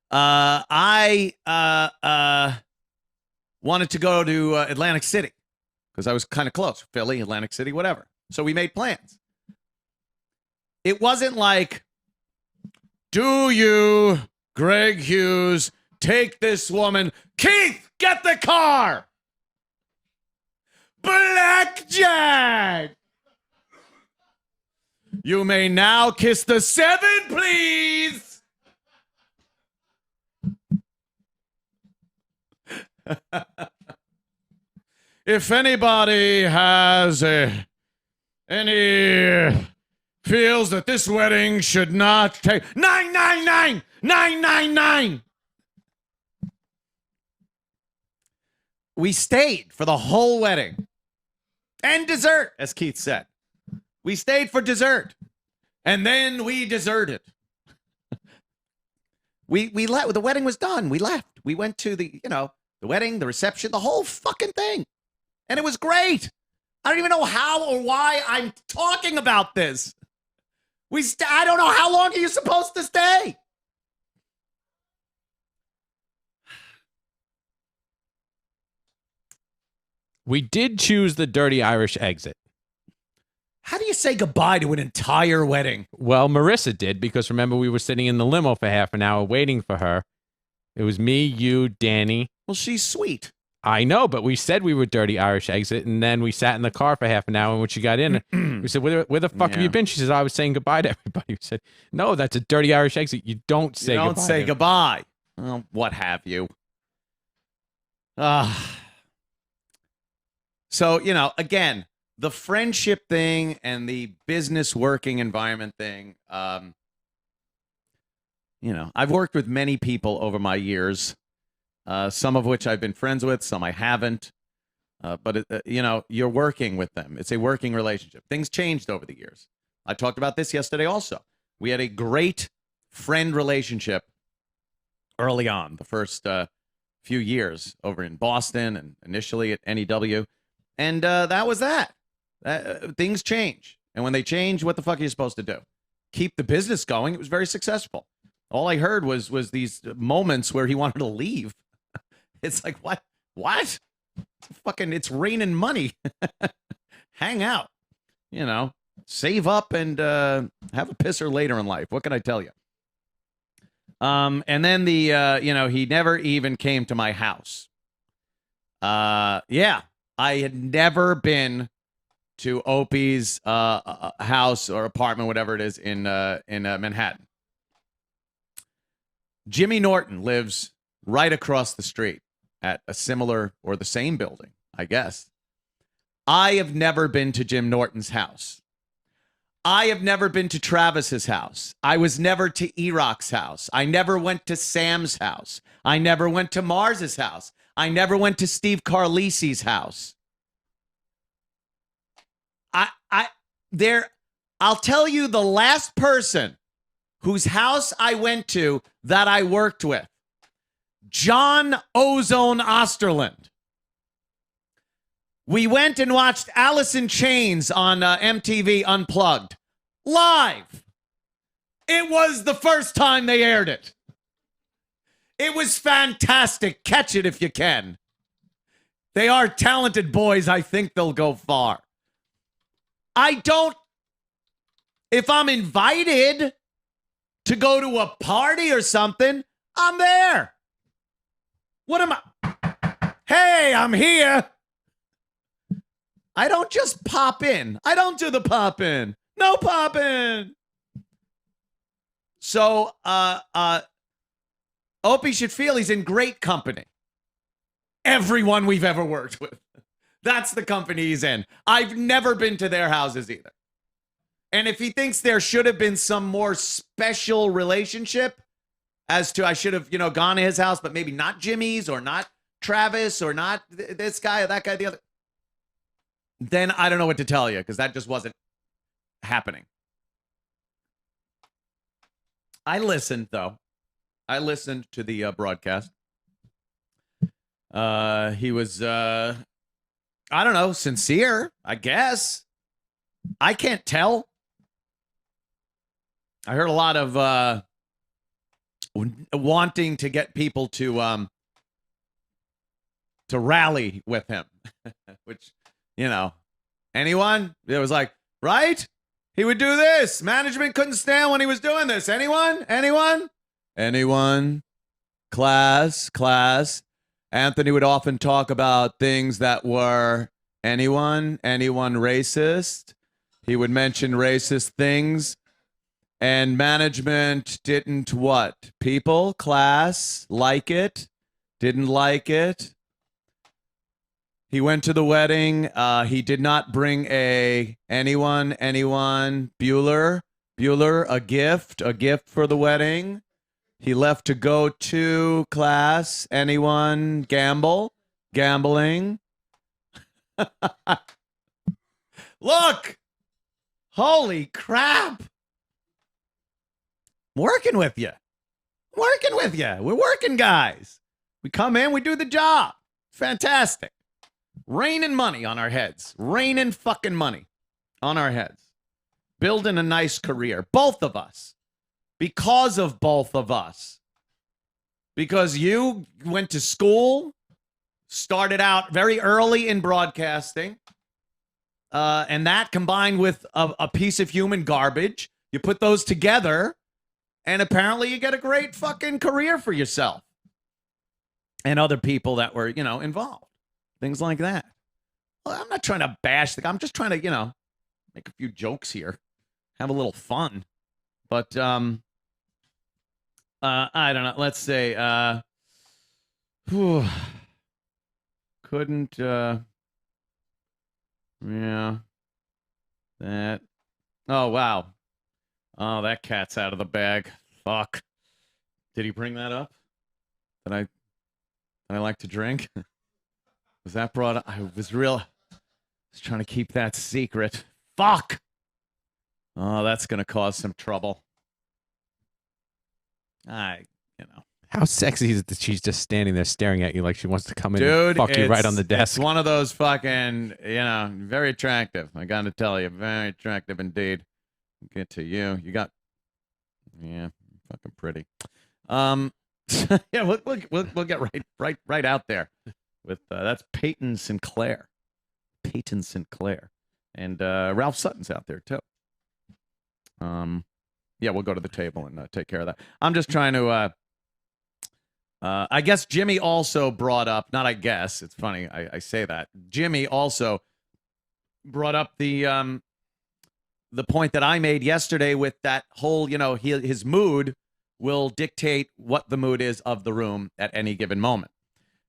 I wanted to go to Atlantic City because I was kind of close. Philly, Atlantic City, whatever. So we made plans. It wasn't like, do you, Greg Hughes, take this woman? Keith, get the car! Blackjack! You may now kiss the 7, please! If anybody has any feels that this wedding should not take 999 999. We stayed for the whole wedding and dessert, as Keith said. We stayed for dessert, and then we deserted. We left. The wedding was done. We left. We went to the wedding, the reception, the whole fucking thing, and it was great. I don't even know how or why I'm talking about this. I don't know, how long are you supposed to stay? We did choose the Dirty Irish exit. How do you say goodbye to an entire wedding? Well, Marissa did, because remember, we were sitting in the limo for half an hour waiting for her. It was me, you, Danny. Well, she's sweet. I know, but we said we were Dirty Irish exit, and then we sat in the car for half an hour, and when she got in, we said, where the fuck have you been? She says, I was saying goodbye to everybody. We said, no, that's a Dirty Irish exit. You don't say goodbye. You don't say goodbye. Well, what have you. So, again, the friendship thing and the business working environment thing, I've worked with many people over my years, some of which I've been friends with, some I haven't. But you're working with them. It's a working relationship. Things changed over the years. I talked about this yesterday also. We had a great friend relationship early on, the first few years over in Boston and initially at NEW. And that was that. Things change. And when they change, what the fuck are you supposed to do? Keep the business going. It was very successful. All I heard was these moments where he wanted to leave. It's like, what? What? It's raining money. Hang out. You know, save up and have a pisser later in life. What can I tell you? And then he never even came to my house. Yeah, I had never been to Opie's house or apartment, whatever it is, in Manhattan. Jimmy Norton lives right across the street at a similar or the same building, I guess. I have never been to Jim Norton's house. I have never been to Travis's house. I was never to E-Rock's house. I never went to Sam's house. I never went to Mars's house. I never went to Steve Carlisi's house. I'll tell you the last person whose house I went to that I worked with. John Ozone Osterland. We went and watched Alice in Chains on MTV Unplugged. Live. It was the first time they aired it. It was fantastic. Catch it if you can. They are talented boys. I think they'll go far. If I'm invited to go to a party or something, I'm there. What am I? Hey, I'm here. I don't just pop in. I don't do the pop in. No pop in. So, Opie should feel he's in great company. Everyone we've ever worked with. That's the company he's in. I've never been to their houses either. And if he thinks there should have been some more special relationship as to I should have, gone to his house, but maybe not Jimmy's or not Travis or not this guy or that guy, the other, then I don't know what to tell you because that just wasn't happening. I listened, though. I listened to the broadcast. He was, I don't know, sincere, I guess. I can't tell. I heard a lot of wanting to get people to rally with him, which, anyone? It was like, right? He would do this. Management couldn't stand when he was doing this. Anyone? Class. Anthony would often talk about things that were anyone racist. He would mention racist things. And management didn't what? People, class, like it, didn't like it. He went to the wedding. He did not bring anyone, Bueller, a gift for the wedding. He left to go to class, gambling. Look, holy crap. I'm working with you. We're working guys. We come in, we do the job. Fantastic. Raining money on our heads. Raining fucking money on our heads. Building a nice career. Both of us. Because of both of us. Because you went to school, started out very early in broadcasting, and that combined with a piece of human garbage, you put those together, and apparently you get a great fucking career for yourself. And other people that were, involved. Things like that. Well, I'm not trying to bash the guy. I'm just trying to, make a few jokes here. Have a little fun. But, I don't know. Let's say, couldn't, yeah, that, oh, wow. Oh, that cat's out of the bag. Fuck. Did he bring that up? That I like to drink? Was that brought up? I was trying to keep that secret. Fuck. Oh, that's going to cause some trouble. How sexy is it that she's just standing there staring at you like she wants to come in Dude, and fuck you right on the it's desk? one of those fucking, very attractive. I got to tell you, very attractive indeed. Get to you. You got, fucking pretty. Yeah, we'll get right out there with that's Peyton Sinclair. Peyton Sinclair. And Ralph Sutton's out there too. Yeah, we'll go to the table and take care of that. I'm just trying to I guess Jimmy also brought up, not I guess, it's funny I say that. Jimmy also brought up the point that I made yesterday with that whole, his mood will dictate what the mood is of the room at any given moment.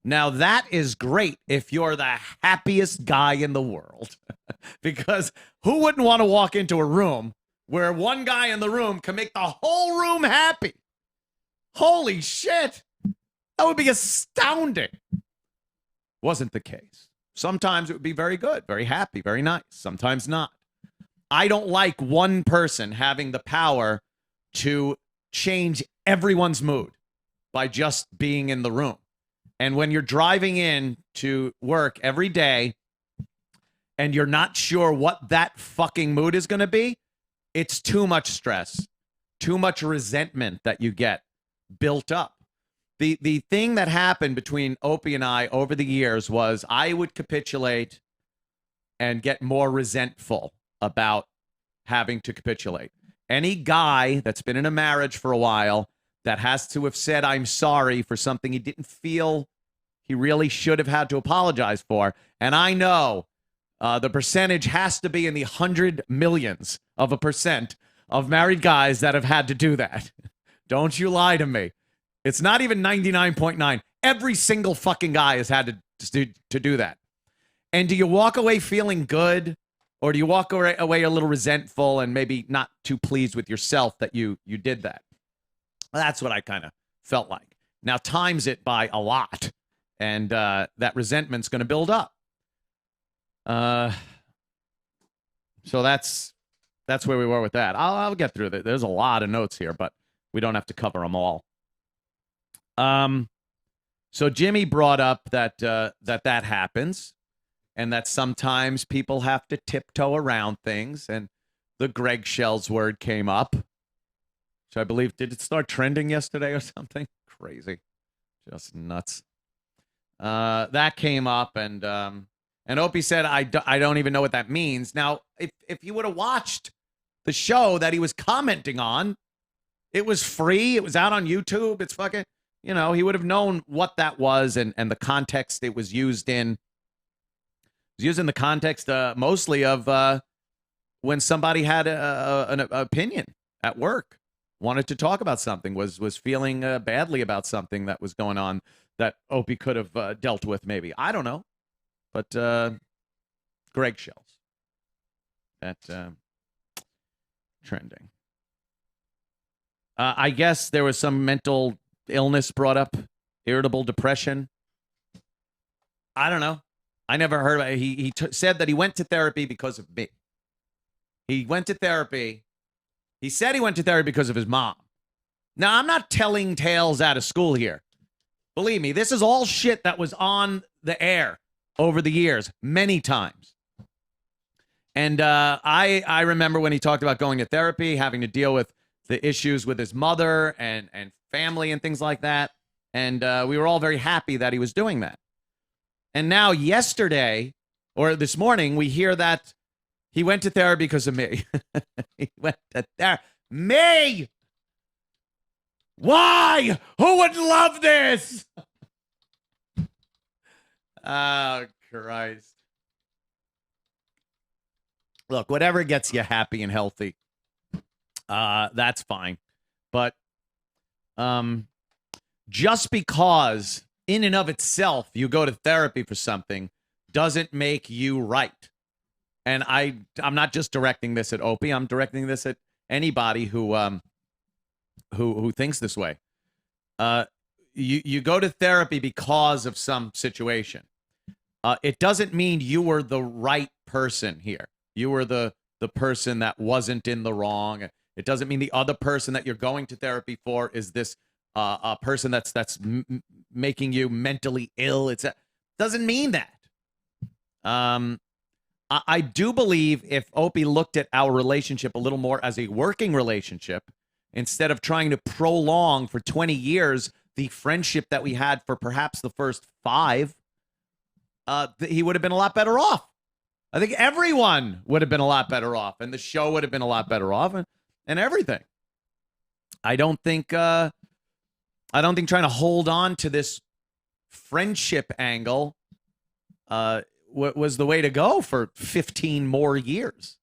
Now, that is great if you're the happiest guy in the world. Because who wouldn't want to walk into a room where one guy in the room can make the whole room happy? Holy shit. That would be astounding. Wasn't the case. Sometimes it would be very good, very happy, very nice. Sometimes not. I don't like one person having the power to change everyone's mood by just being in the room. And when you're driving in to work every day and you're not sure what that fucking mood is going to be, it's too much stress, too much resentment that you get built up. The thing that happened between Opie and I over the years was I would capitulate and get more resentful about having to capitulate. Any guy that's been in a marriage for a while that has to have said, I'm sorry for something he didn't feel he really should have had to apologize for. And I know the percentage has to be in the 100 millions of a percent of married guys that have had to do that. Don't you lie to me. It's not even 99.9. Every single fucking guy has had to do that. And do you walk away feeling good? Or do you walk away a little resentful and maybe not too pleased with yourself that you did that? Well, that's what I kind of felt like. Now times it by a lot. And that resentment's going to build up. So that's where we were with that. I'll get through that. There's a lot of notes here, but we don't have to cover them all. So Jimmy brought up that that happens, and that sometimes people have to tiptoe around things, and the Greggshells word came up, which I believe, did it start trending yesterday or something? Crazy. Just nuts. That came up, and Opie said, I don't even know what that means. Now, if you would have watched the show that he was commenting on, it was free. It was out on YouTube. It's fucking, he would have known what that was and the context it was used in. It was used in the context mostly of when somebody had an opinion at work, wanted to talk about something, was feeling badly about something that was going on that Opie could have dealt with maybe. I don't know. But Greggshells. That trending. I guess there was some mental illness brought up, irritable depression. I don't know. I never heard of it. He said that he went to therapy because of me. He went to therapy. He said he went to therapy because of his mom. Now, I'm not telling tales out of school here. Believe me, this is all shit that was on the air over the years, many times. And I remember when he talked about going to therapy, having to deal with the issues with his mother and family and things like that. And we were all very happy that he was doing that. And now yesterday, or this morning, we hear that he went to therapy because of me. He went to therapy. Me! Why? Who would love this? Oh, Christ. Look, whatever gets you happy and healthy, that's fine. But just because in and of itself you go to therapy for something doesn't make you right. And I'm not just directing this at Opie. I'm directing this at anybody who thinks this way. You go to therapy because of some situation. It doesn't mean you were the right person here. You were the the person that wasn't in the wrong. It doesn't mean the other person that you're going to therapy for is this a person that's making you mentally ill. Doesn't mean that. I do believe if Opie looked at our relationship a little more as a working relationship, instead of trying to prolong for 20 years the friendship that we had for perhaps the first 5, he would have been a lot better off. I think everyone would have been a lot better off, and the show would have been a lot better off, and everything. I don't think trying to hold on to this friendship angle was the way to go for 15 more years.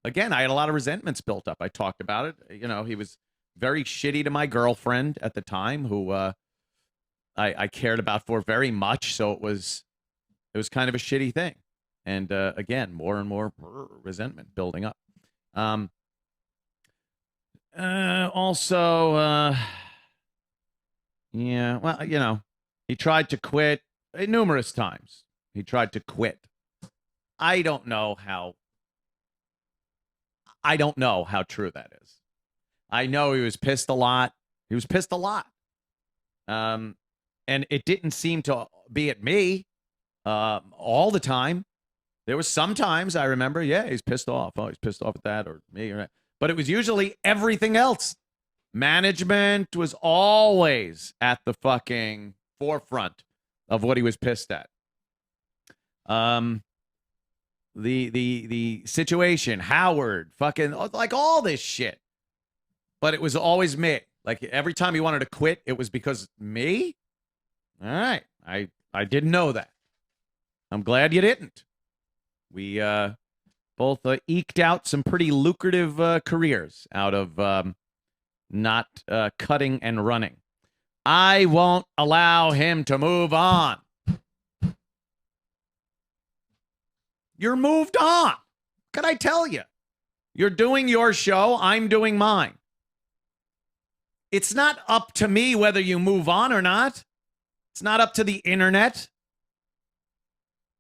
Again, I had a lot of resentments built up. I talked about it. You know, he was very shitty to my girlfriend at the time, who I cared about for very much. So it was kind of a shitty thing. And again, more and more resentment building up. Also, yeah, well, you know, he tried to quit numerous times. He tried to quit. I don't know how true that is. I know he was pissed a lot. He was pissed a lot. And it didn't seem to be at me all the time. There was sometimes I remember, yeah, he's pissed off. Oh, he's pissed off at that or me. Or that. But it was usually everything else. Management was always at the fucking forefront of what he was pissed at. The situation, Howard, fucking like all this shit. But it was always me. Like every time he wanted to quit, it was because me. All right, I didn't know that. I'm glad you didn't. We both eked out some pretty lucrative careers out of not cutting and running. I won't allow him to move on. You're moved on. What can I tell you? You're doing your show. I'm doing mine. It's not up to me whether you move on or not. It's not up to the internet.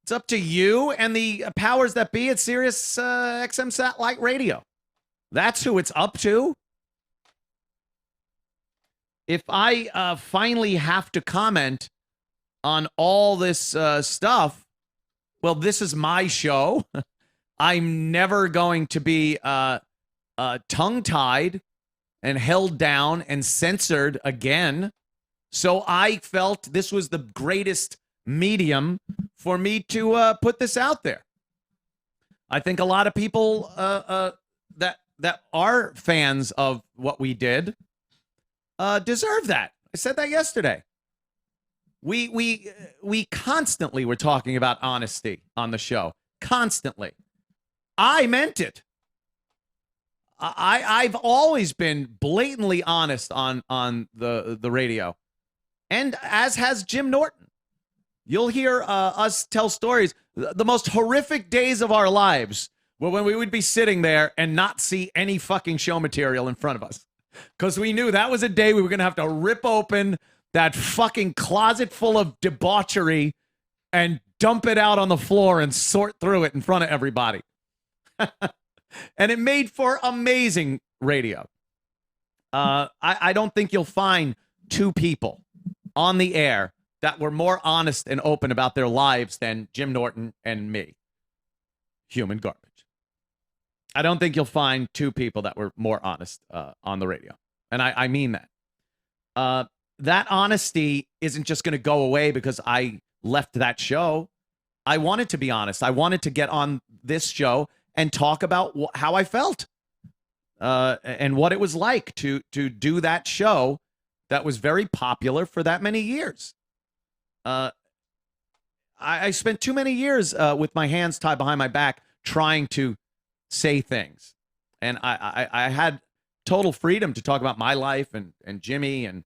It's up to you and the powers that be at SiriusXM Satellite Radio. That's who it's up to. If I finally have to comment on all this stuff, well, this is my show. I'm never going to be tongue-tied and held down and censored again. So I felt this was the greatest medium for me to put this out there. I think a lot of people that are fans of what we did deserve that. I said that yesterday. We constantly were talking about honesty on the show. Constantly. I meant it. I've always been blatantly honest on the radio. And as has Jim Norton. You'll hear us tell stories. The most horrific days of our lives were when we would be sitting there and not see any fucking show material in front of us. Because we knew that was a day we were going to have to rip open that fucking closet full of debauchery and dump it out on the floor and sort through it in front of everybody. And it made for amazing radio. I don't think you'll find 2 people on the air that were more honest and open about their lives than Jim Norton and me. Human garbage. I don't think you'll find 2 people that were more honest on the radio. And I mean that. That honesty isn't just going to go away because I left that show. I wanted to be honest. I wanted to get on this show and talk about how I felt and what it was like to do that show that was very popular for that many years. I spent too many years with my hands tied behind my back trying to say things. And I had total freedom to talk about my life and Jimmy and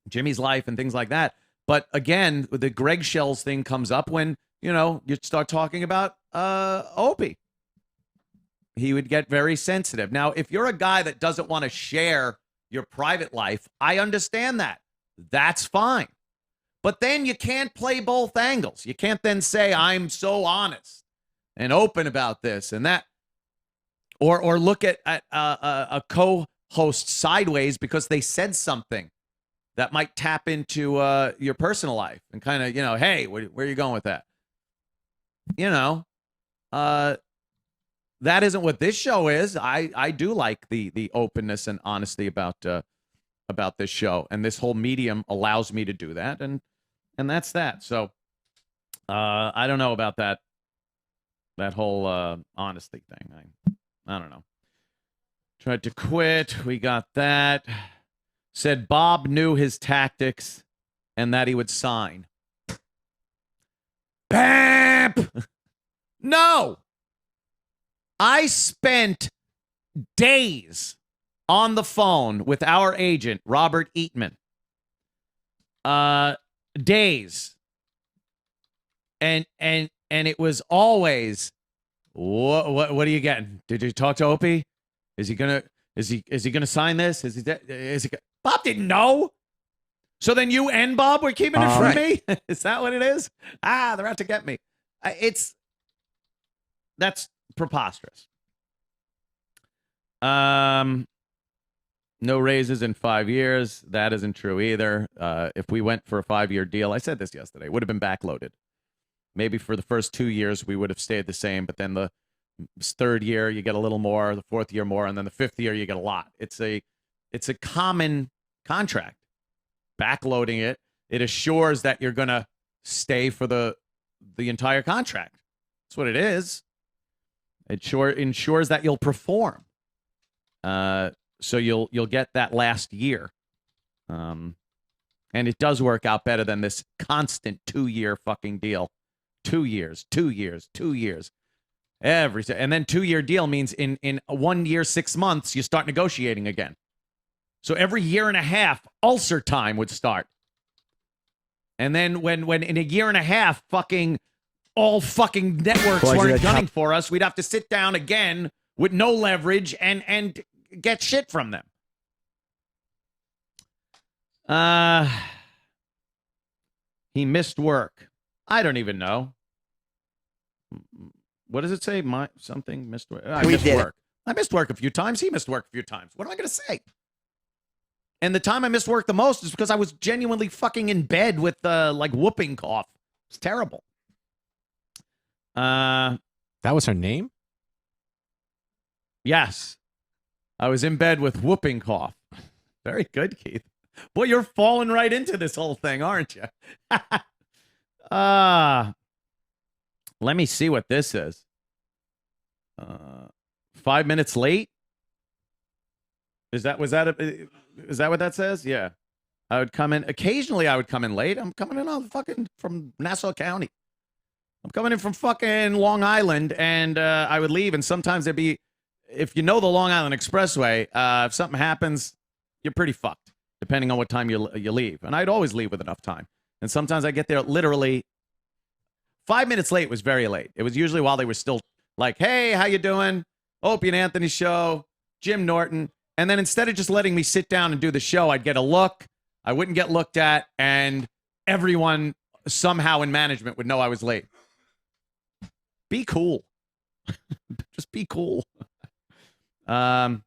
Jimmy's life and things like that. But again, the Greggshells thing comes up when, you know, you start talking about Opie. He would get very sensitive. Now, if you're a guy that doesn't want to share your private life, I understand that. That's fine. But then you can't play both angles. You can't then say, I'm so honest and open about this and that. or look at a co-host sideways because they said something that might tap into your personal life and kind of, hey, where are you going with that? That isn't what this show is. I do like the openness and honesty about this show, and this whole medium allows me to do that, and that's that. So I don't know about that whole honesty thing. I don't know. Tried to quit. We got that. Said Bob knew his tactics and that he would sign. BAP! No! I spent days on the phone with our agent, Robert Eatman. Days. And it was always, what are you getting? Did you talk to Opie? Is he gonna sign this? Bob didn't know. So then you and Bob were keeping it from me? Is that what it is? They're out to get me. That's preposterous. No raises in 5 years. That isn't true either. If we went for a 5-year deal, I said this yesterday, it would have been backloaded. Maybe for the first 2 years, we would have stayed the same, but then the third year, you get a little more, the fourth year more, and then the fifth year, you get a lot. It's a common contract. Backloading it, it assures that you're going to stay for the entire contract. That's what it is. It ensures that you'll perform. So you'll get that last year. And it does work out better than this constant 2-year fucking deal. 2 years, 2 years, 2 years. And then 2-year deal means in 1 year, 6 months, you start negotiating again. So every year and a half, ulcer time would start. And then when in a year and a half, all fucking networks weren't gunning for us, we'd have to sit down again with no leverage and get shit from them. He missed work. I don't even know. What does it say? Something missed work. I missed work. I missed work a few times. He missed work a few times. What am I going to say? And the time I missed work the most is because I was genuinely fucking in bed with whooping cough. It's terrible. That was her name? Yes. I was in bed with whooping cough. Very good, Keith. Boy, you're falling right into this whole thing, aren't you? Let me see what this is. 5 minutes late? Is that what that says? Yeah. I would come in. Occasionally I would come in late. I'm coming in from Nassau County. I'm coming in from fucking Long Island, and I would leave, and sometimes there'd be, if you know the Long Island Expressway, if something happens, you're pretty fucked, depending on what time you leave. And I'd always leave with enough time. And sometimes I get there literally 5 minutes late was very late. It was usually while they were still like, hey, how you doing? Opie and Anthony show, Jim Norton. And then instead of just letting me sit down and do the show, I'd get a look. I wouldn't get looked at, and everyone somehow in management would know I was late. Be cool. Just be cool. The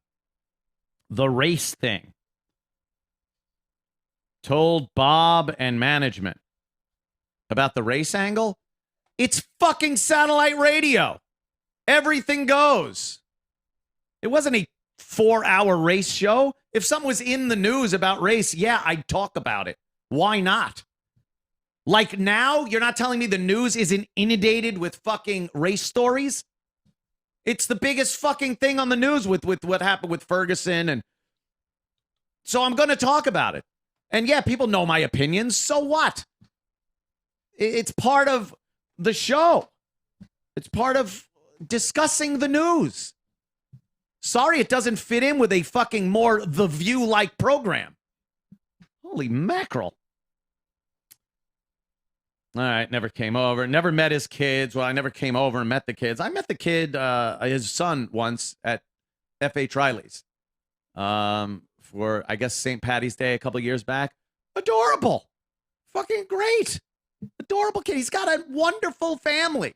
race thing. Told Bob and management about the race angle. It's fucking satellite radio. Everything goes. It wasn't a 4-hour race show. If something was in the news about race, yeah, I'd talk about it. Why not? Like now, you're not telling me the news isn't inundated with fucking race stories? It's the biggest fucking thing on the news with what happened with Ferguson. And so I'm going to talk about it. And yeah, people know my opinions. So what? It's part of the show. It's part of discussing the news. Sorry, it doesn't fit in with a fucking more The View-like program. Holy mackerel. All right, never came over. Never met his kids. Well, I never came over and met the kids. I met the kid, his son, once at F.H. Riley's for, I guess, St. Patty's Day a couple of years back. Adorable. Fucking great. Adorable kid. He's got a wonderful family.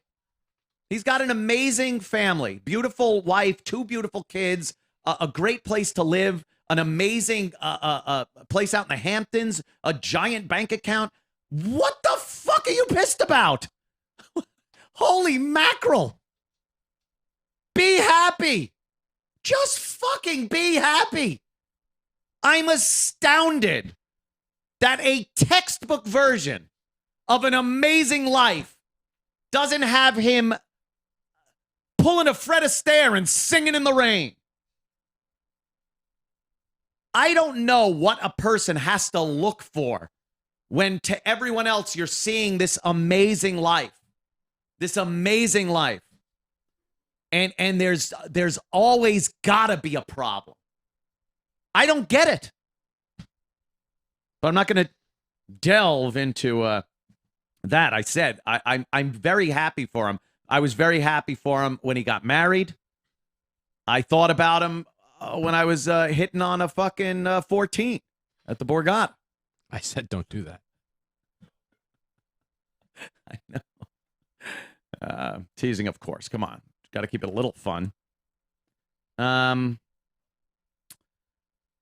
He's got an amazing family, beautiful wife, 2 beautiful kids, a great place to live, an amazing place out in the Hamptons, a giant bank account. What the fuck are you pissed about? Holy mackerel. Be happy. Just fucking be happy. I'm astounded that a textbook version of an amazing life doesn't have him pulling a Fred Astaire and singing in the rain. I don't know what a person has to look for when to everyone else you're seeing this amazing life. This amazing life. And there's always gotta be a problem. I don't get it. But I'm not gonna delve into that. I said I'm very happy for him. I was very happy for him when he got married. I thought about him when I was hitting on a fucking 14 at the Borgata. I said don't do that. I know. Teasing, of course. Come on. Got to keep it a little fun.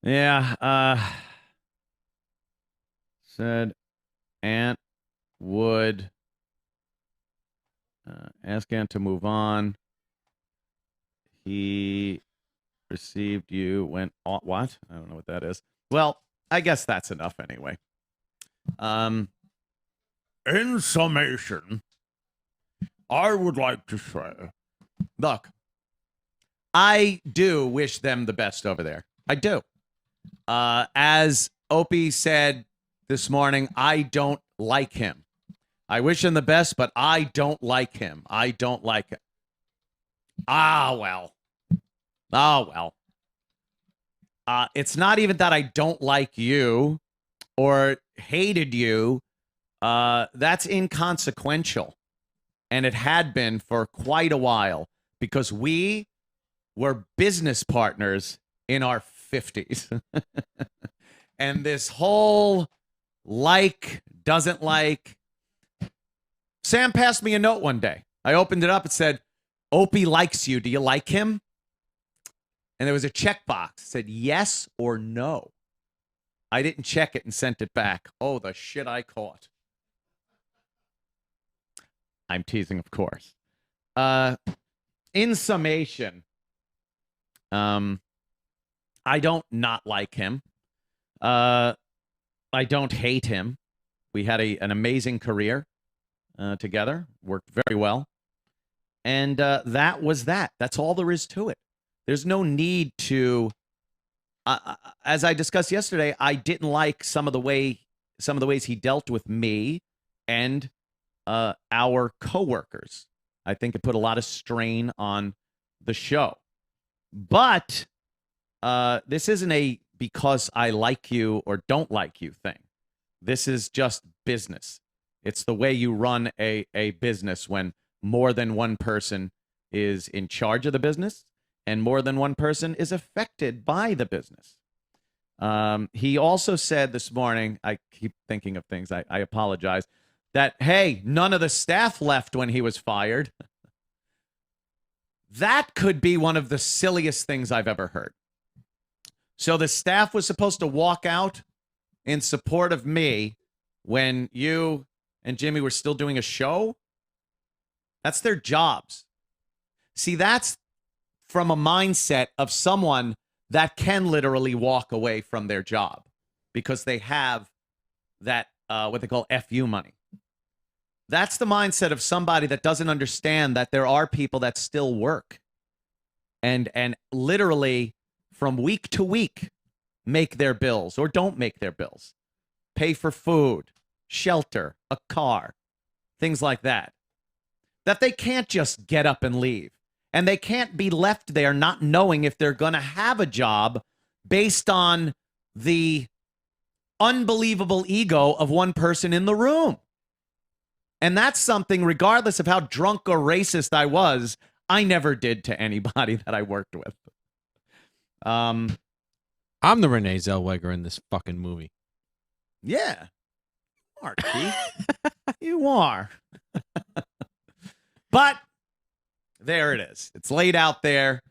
Yeah. Said Ant would ask Ant to move on. He received you when what? I don't know what that is. Well, I guess that's enough anyway. In summation, I would like to say, look, I do wish them the best over there. I do. As Opie said this morning, I don't like him. I wish him the best, but I don't like him. I don't like him. Well. It's not even that I don't like you or hated you. That's inconsequential. And it had been for quite a while because we were business partners in our 50s. And this whole doesn't like. Sam passed me a note one day. I opened it up. It said, Opie likes you. Do you like him? And there was a checkbox. It said yes or no. I didn't check it and sent it back. Oh, the shit I caught. I'm teasing, of course. In summation, I don't not like him. I don't hate him. We had an amazing career together. Worked very well. And that was that. That's all there is to it. There's no need to, as I discussed yesterday, I didn't like some of the ways he dealt with me and our coworkers. I think it put a lot of strain on the show. But this isn't a because I like you or don't like you thing. This is just business. It's the way you run a business when more than one person is in charge of the business and more than one person is affected by the business. He also said this morning, I keep thinking of things, I apologize, that, hey, none of the staff left when he was fired. That could be one of the silliest things I've ever heard. So the staff was supposed to walk out in support of me when you and Jimmy were still doing a show? That's their jobs. See, that's from a mindset of someone that can literally walk away from their job because they have that, what they call FU money. That's the mindset of somebody that doesn't understand that there are people that still work and literally from week to week make their bills or don't make their bills, pay for food, shelter, a car, things like that. That they can't just get up and leave. And they can't be left there not knowing if they're going to have a job based on the unbelievable ego of one person in the room. And that's something, regardless of how drunk or racist I was, I never did to anybody that I worked with. I'm the Renee Zellweger in this fucking movie. Yeah. You are, Keith. You are. But there it is. It's laid out there.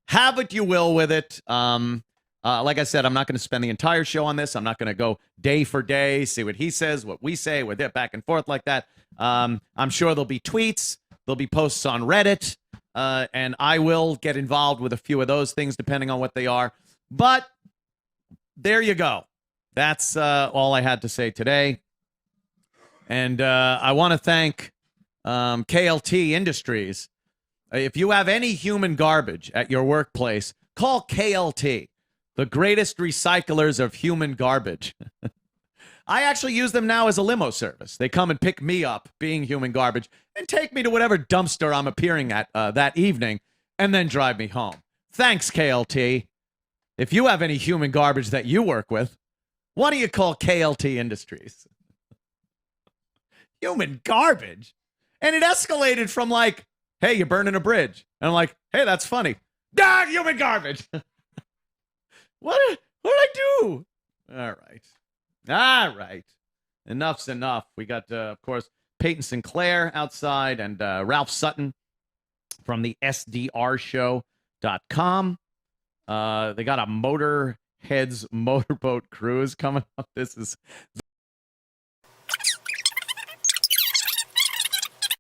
Have what you will with it. Like I said, I'm not going to spend the entire show on this. I'm not going to go day for day, see what he says, what we say, with it back and forth like that. I'm sure there'll be tweets, there'll be posts on Reddit, and I will get involved with a few of those things depending on what they are. But there you go. That's all I had to say today. And I want to thank KLT Industries. If you have any human garbage at your workplace, call KLT, the greatest recyclers of human garbage. I actually use them now as a limo service. They come and pick me up, being human garbage, and take me to whatever dumpster I'm appearing at that evening, and then drive me home. Thanks, KLT. If you have any human garbage that you work with, why don't you call KLT Industries? Human garbage? And it escalated from like, hey, you're burning a bridge. And I'm like, hey, that's funny. Ah, human garbage. What did I do? All right. Enough's enough. We got, of course, Peyton Sinclair outside and Ralph Sutton from the SDRshow.com. They got a Motorheads motorboat cruise coming up. This is